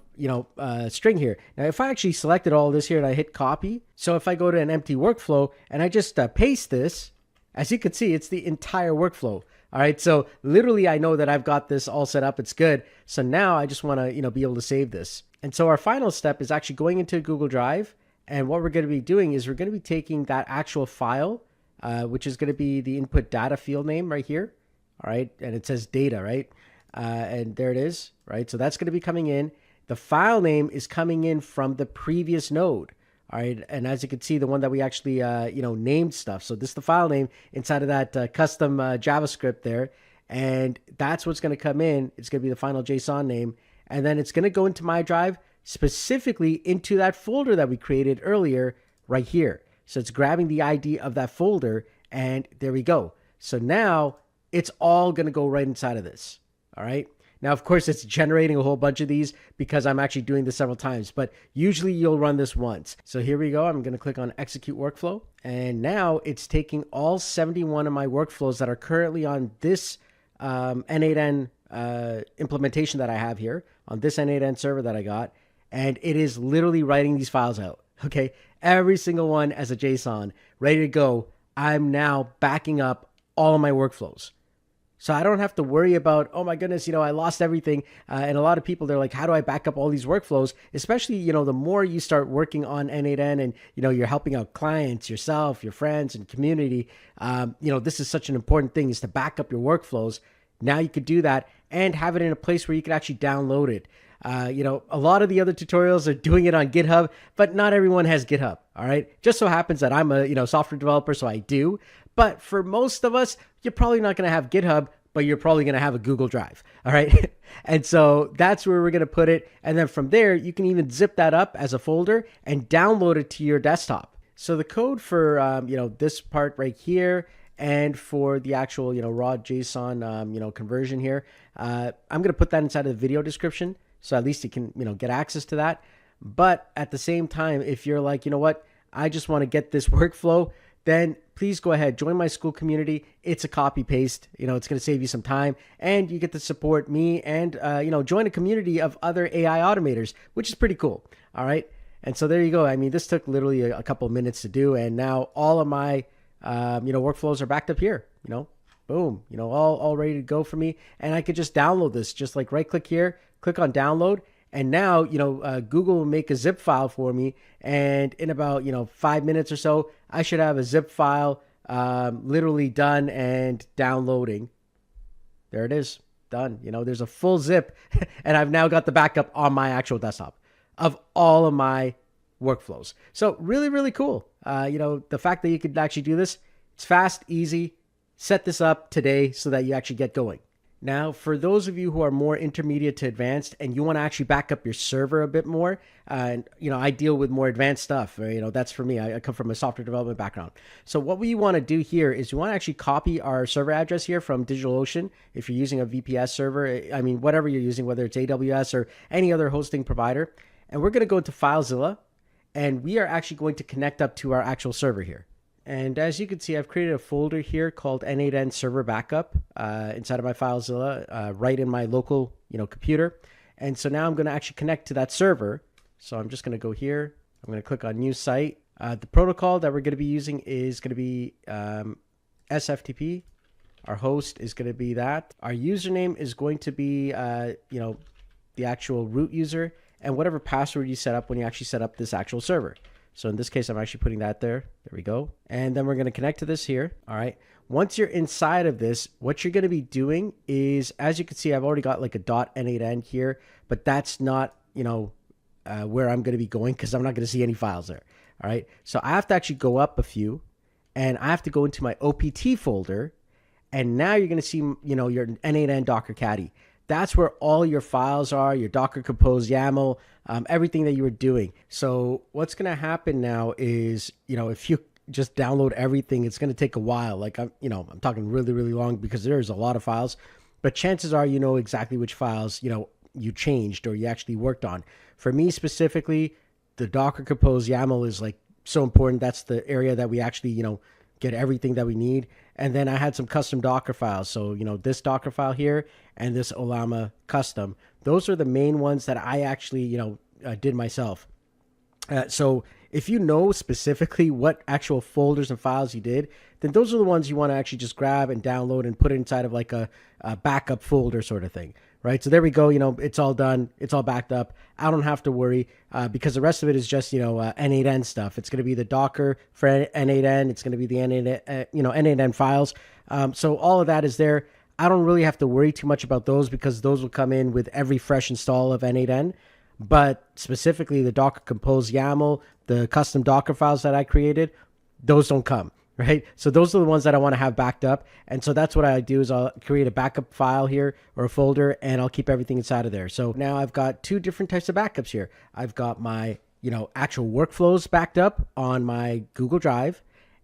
string here. Now, if I actually selected all this here and I hit copy, so if I go to an empty workflow and I just paste this, as you can see, it's the entire workflow. All right. So literally, I know that I've got this all set up. It's good. So now I just want to, be able to save this. And so our final step is actually going into Google Drive. And what we're going to be doing is we're going to be taking that actual file, which is going to be the input data field name right here. All right. And it says data, right? And there it is, right? So that's going to be coming in. The file name is coming in from the previous node. All right. And as you can see, the one that we actually, named stuff. So this is the file name inside of that custom JavaScript there. And that's what's going to come in. It's going to be the final JSON name. And then it's going to go into my drive, specifically into that folder that we created earlier right here. So it's grabbing the ID of that folder, and there we go. So now it's all going to go right inside of this. All right. Now, of course, it's generating a whole bunch of these because I'm actually doing this several times, but usually you'll run this once. So here we go. I'm going to click on execute workflow. And now it's taking all 71 of my workflows that are currently on this n8n implementation that I have here, on this n8n server that I got, and it is literally writing these files out. Okay, every single one as a JSON, ready to go. I'm now backing up all of my workflows. So I don't have to worry about, oh my goodness, I lost everything. And a lot of people, they're like, how do I back up all these workflows? Especially, the more you start working on n8n and, you're helping out clients, yourself, your friends and community, this is such an important thing, is to back up your workflows. Now you could do that and have it in a place where you could actually download it. A lot of the other tutorials are doing it on GitHub, but not everyone has GitHub. All right. Just so happens that I'm a, software developer, so I do. But for most of us, you're probably not going to have GitHub, but you're probably going to have a Google Drive. All right. And so that's where we're going to put it. And then from there, you can even zip that up as a folder and download it to your desktop. So the code for, this part right here, and for the actual, raw JSON, conversion here, I'm going to put that inside of the video description. So at least you can, get access to that. But at the same time, if you're like, what, I just want to get this workflow, then please go ahead, join my school community. It's a copy paste, it's going to save you some time, and you get to support me and, join a community of other AI automators, which is pretty cool. All right. And so there you go. I mean, this took literally a couple of minutes to do. And now all of my, workflows are backed up here, boom, all ready to go for me. And I could just download this, just like right click here, click on download. And now, Google will make a zip file for me. And in about, 5 minutes or so, I should have a zip file literally done and downloading. There it is, done. There's a full zip. And I've now got the backup on my actual desktop of all of my workflows. So really, really cool. The fact that you could actually do this, it's fast, easy. Set this up today so that you actually get going. Now, for those of you who are more intermediate to advanced and you want to actually back up your server a bit more, and I deal with more advanced stuff. That's for me. I come from a software development background. So what we want to do here is we want to actually copy our server address here from DigitalOcean. If you're using a VPS server, whatever you're using, whether it's AWS or any other hosting provider, and we're going to go into FileZilla, and we are actually going to connect up to our actual server here. And as you can see, I've created a folder here called n8n server backup inside of my FileZilla, right in my local, computer. And so now I'm going to actually connect to that server. So I'm just going to go here. I'm going to click on new site. The protocol that we're going to be using is going to be SFTP. Our host is going to be that. Our username is going to be, the actual root user and whatever password you set up when you actually set up this actual server. So in this case, I'm actually putting that there. There we go. And then we're going to connect to this here. All right. Once you're inside of this, what you're going to be doing is, as you can see, I've already got like a .n8n here, but that's not, where I'm going to be going because I'm not going to see any files there. All right. So I have to actually go up a few and I have to go into my OPT folder. And now you're going to see, your n8n Docker Caddy. That's where all your files are, your Docker Compose YAML, everything that you were doing. So what's going to happen now is, if you just download everything, it's going to take a while. Like I'm talking really, really long because there's a lot of files, but chances are, exactly which files, you changed or you actually worked on. For me specifically, the Docker Compose YAML is like so important. That's the area that we actually, get everything that we need. And then I had some custom Docker files. So, this Docker file here and this Olama custom, those are the main ones that I actually, did myself. So if you know specifically what actual folders and files you did, then those are the ones you want to actually just grab and download and put inside of like a backup folder sort of thing. Right. So there we go. It's all done. It's all backed up. I don't have to worry because the rest of it is just, n8n stuff. It's going to be the Docker for n8n. It's going to be the n8n files. So all of that is there. I don't really have to worry too much about those because those will come in with every fresh install of n8n. But specifically the Docker Compose YAML, the custom Docker files that I created, those don't come. Right. So those are the ones that I want to have backed up. And so that's what I do is I'll create a backup file here or a folder and I'll keep everything inside of there. So now I've got two different types of backups here. I've got my, actual workflows backed up on my Google Drive.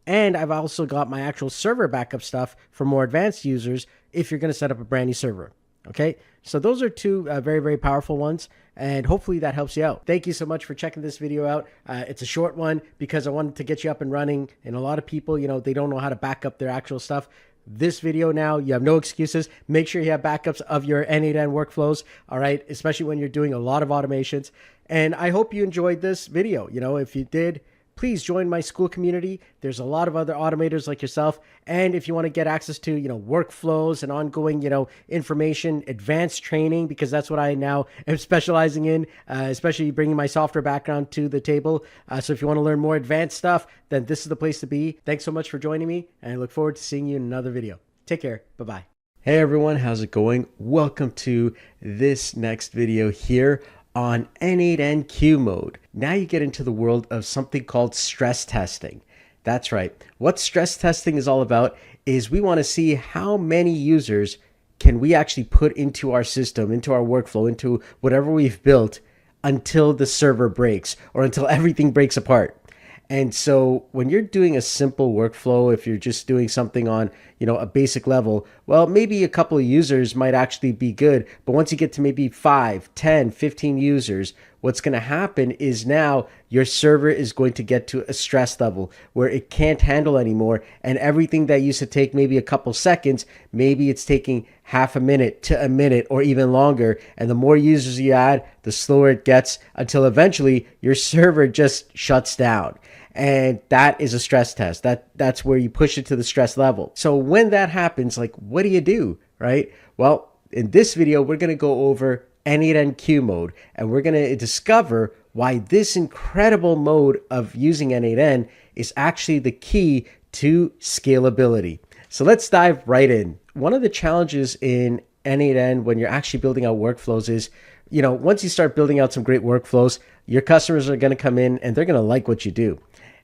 And I've also got my actual server backup stuff for more advanced users if you're going to set up a brand new server. Okay, so those are two very, very powerful ones, and hopefully that helps you out. Thank you so much for checking this video out. It's a short one because I wanted to get you up and running, and a lot of people, they don't know how to back up their actual stuff. This video now, you have no excuses. Make sure you have backups of your n8n workflows, all right, especially when you're doing a lot of automations. And I hope you enjoyed this video. If you did, please join my school community. There's a lot of other automators like yourself. And if you want to get access to, workflows and ongoing, information, advanced training, because that's what I now am specializing in, especially bringing my software background to the table. So if you want to learn more advanced stuff, then this is the place to be. Thanks so much for joining me, and I look forward to seeing you in another video. Take care. Bye-bye. Hey everyone, how's it going? Welcome to this next video here on n8n Q mode. Now you get into the world of something called stress testing. That's right. What stress testing is all about is we want to see how many users can we actually put into our system, into our workflow, into whatever we've built until the server breaks or until everything breaks apart. And so when you're doing a simple workflow, if you're just doing something on, a basic level, well, maybe a couple of users might actually be good. But once you get to maybe 5, 10, 15 users, what's going to happen is now your server is going to get to a stress level where it can't handle anymore. And everything that used to take maybe a couple seconds, maybe it's taking half a minute to a minute or even longer. And the more users you add, the slower it gets until eventually your server just shuts down. And that is a stress test. That's where you push it to the stress level. So when that happens, what do you do, right? Well, in this video, we're going to go over n8n Q mode, and we're going to discover why this incredible mode of using n8n is actually the key to scalability. So let's dive right in. One of the challenges in n8n when you're actually building out workflows is, once you start building out some great workflows, your customers are going to come in and they're going to like what you do.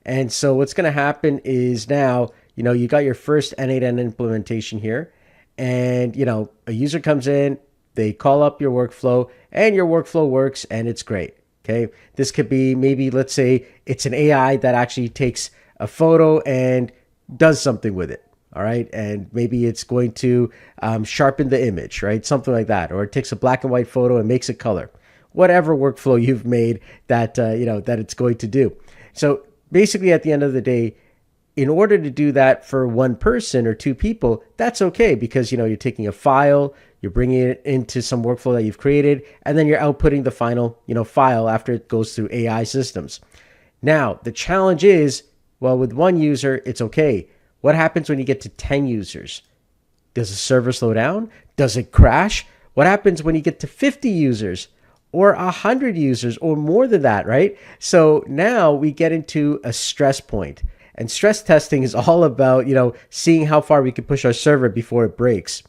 And so what's going to happen is now, you got your first n8n implementation here, and, a user comes in, they call up your workflow, and your workflow works, and it's great. Okay. This could be maybe, let's say it's an AI that actually takes a photo and does something with it. All right. And maybe it's going to sharpen the image, right? Something like that. Or it takes a black and white photo and makes it color. Whatever workflow you've made that, that it's going to do. So basically, at the end of the day, in order to do that for one person or two people, that's okay because, you're taking a file, you're bringing it into some workflow that you've created, and then you're outputting the final, file after it goes through AI systems. Now, the challenge is, well, with one user, it's okay. What happens when you get to 10 users? Does the server slow down? Does it crash? What happens when you get to 50 users? Or 100 users or more than that, right? So now we get into a stress point. And stress testing is all about, seeing how far we can push our server before it breaks.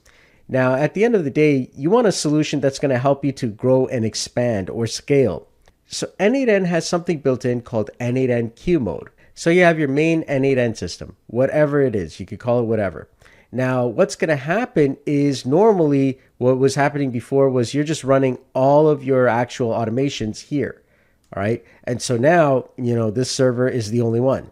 Now, at the end of the day, you want a solution that's going to help you to grow and expand or scale. So n8n has something built in called n8n Q mode. So you have your main n8n system, whatever it is, you could call it whatever. Now, what's going to happen is normally what was happening before was you're just running all of your actual automations here. All right. And so now, this server is the only one.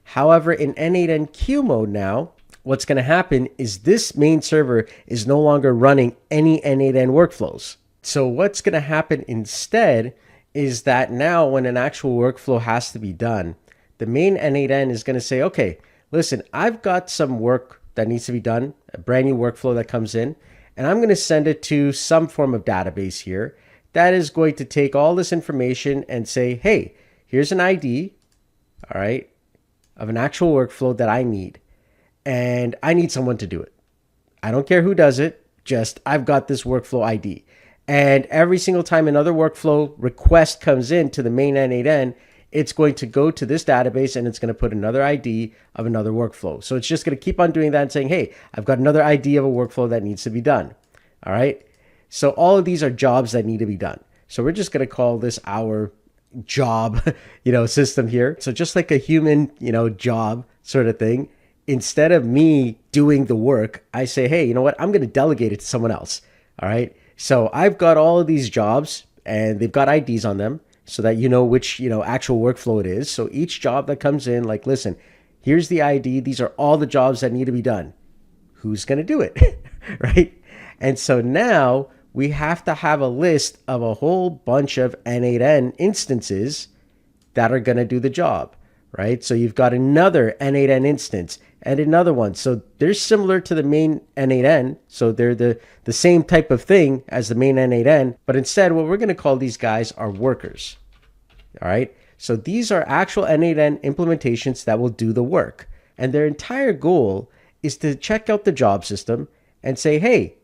However, in n8n Q mode now, what's going to happen is this main server is no longer running any n8n workflows. So what's going to happen instead is that now when an actual workflow has to be done, the main n8n is going to say, okay, listen, I've got some work that needs to be done, a brand new workflow that comes in, and I'm going to send it to some form of database here that is going to take all this information and say, hey, here's an ID, all right, of an actual workflow that I need, and I need someone to do it. I don't care who does it, just I've got this workflow ID. And every single time another workflow request comes in to the main n8n, it's going to go to this database and it's going to put another ID of another workflow. So it's just going to keep on doing that and saying, hey, I've got another ID of a workflow that needs to be done. All right. So all of these are jobs that need to be done. So we're just going to call this our job, system here. So just like a human, job sort of thing, instead of me doing the work, I say, hey, you know what? I'm going to delegate it to someone else. All right. So I've got all of these jobs and they've got IDs on them, so that you know which, actual workflow it is. So each job that comes in, listen, here's the ID. These are all the jobs that need to be done. Who's going to do it? Right? And so now we have to have a list of a whole bunch of n8n instances that are going to do the job, right? So you've got another n8n instance and another one. So they're similar to the main n8n. So they're the same type of thing as the main n8n, but instead what we're going to call these guys are workers. All right. So these are actual n8n implementations that will do the work. And their entire goal is to check out the job system and say, hey,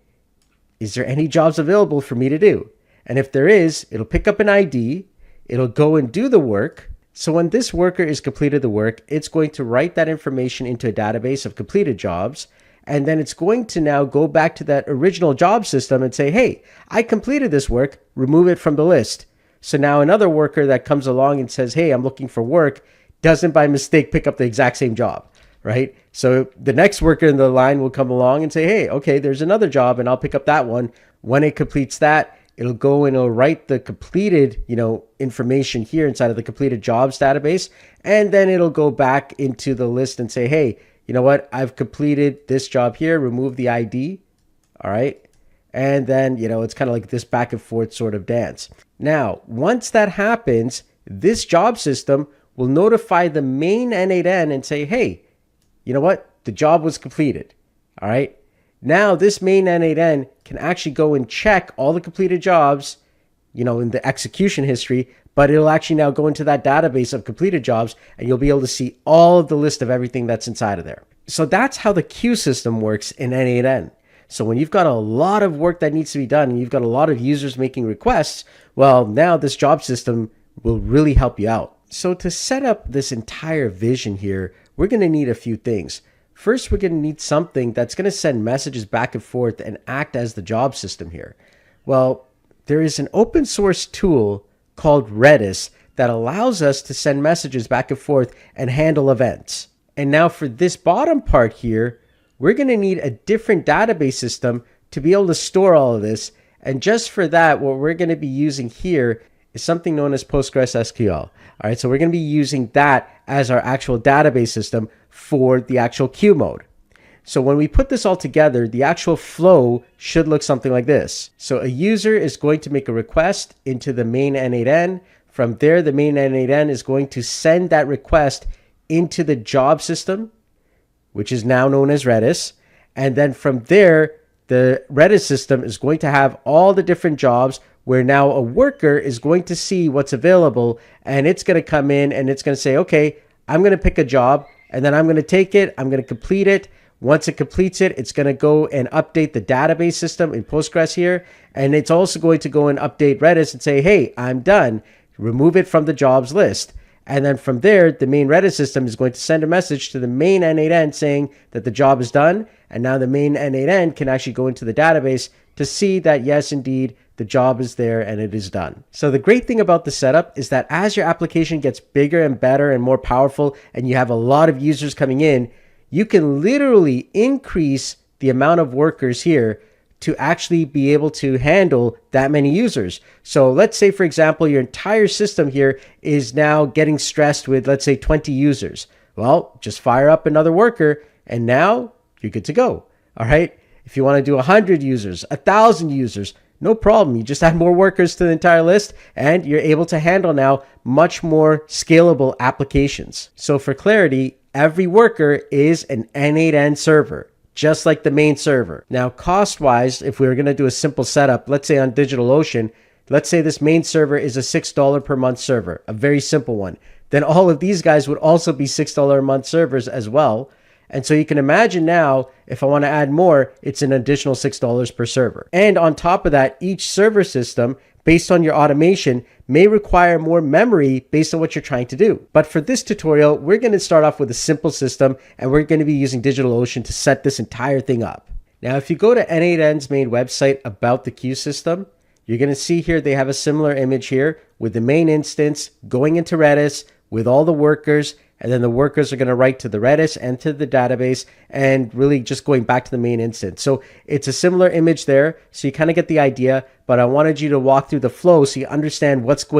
is there any jobs available for me to do? And if there is, it'll pick up an ID, it'll go and do the work. So when this worker is completed the work, it's going to write that information into a database of completed jobs. And then it's going to now go back to that original job system and say, hey, I completed this work, remove it from the list. So now another worker that comes along and says, hey, I'm looking for work, doesn't by mistake pick up the exact same job, right? So the next worker in the line will come along and say, hey, okay, there's another job and I'll pick up that one. When it completes that, it'll go and it'll write the completed, information here inside of the completed jobs database. And then it'll go back into the list and say, hey, you know what? I've completed this job here, remove the ID. All right. And then, it's kind of like this back and forth sort of dance. Now, once that happens, this job system will notify the main n8n and say, hey, you know what? The job was completed. All right. Now this main n8n can actually go and check all the completed jobs, in the execution history, but it'll actually now go into that database of completed jobs and you'll be able to see all of the list of everything that's inside of there. So that's how the queue system works in n8n. So when you've got a lot of work that needs to be done and you've got a lot of users making requests, well, now this job system will really help you out. So to set up this entire vision here, we're going to need a few things. First, we're going to need something that's going to send messages back and forth and act as the job system here. Well, there is an open source tool called Redis that allows us to send messages back and forth and handle events. And now for this bottom part here, we're going to need a different database system to be able to store all of this. And just for that, what we're going to be using here is something known as PostgreSQL. All right, so we're going to be using that as our actual database system for the actual queue mode. So when we put this all together, the actual flow should look something like this. So a user is going to make a request into the main n8n. From there, the main n8n is going to send that request into the job system, which is now known as Redis. And then from there, the Redis system is going to have all the different jobs where now a worker is going to see what's available and it's going to come in and it's going to say, okay, I'm going to pick a job and then I'm going to take it, I'm going to complete it. Once it completes it, it's going to go and update the database system in Postgres here. And it's also going to go and update Redis and say, hey, I'm done. Remove it from the jobs list. And then from there, the main Redis system is going to send a message to the main n8n saying that the job is done. And now the main n8n can actually go into the database to see that, yes, indeed, the job is there and it is done. So the great thing about the setup is that as your application gets bigger and better and more powerful and you have a lot of users coming in, you can literally increase the amount of workers here to actually be able to handle that many users. So let's say, for example, your entire system here is now getting stressed with, let's say, 20 users. Well, just fire up another worker and now you're good to go. All right. If you want to do 100 users, 1,000 users, no problem. You just add more workers to the entire list and you're able to handle now much more scalable applications. So for clarity, every worker is an n8n server, just like the main server. Now, cost-wise, if we were going to do a simple setup, let's say on DigitalOcean, let's say this main server is a $6 per month server, a very simple one. Then all of these guys would also be $6 a month servers as well. And so you can imagine now, if I want to add more, it's an additional $6 per server. And on top of that, each server system, based on your automation, may require more memory based on what you're trying to do. But for this tutorial, we're going to start off with a simple system, and we're going to be using DigitalOcean to set this entire thing up. Now, if you go to n8n's main website about the queue system, you're going to see here they have a similar image here with the main instance going into Redis with all the workers, and then the workers are going to write to the Redis and to the database and really just going back to the main instance. So it's a similar image there. So you kind of get the idea, but I wanted you to walk through the flow so you understand what's going on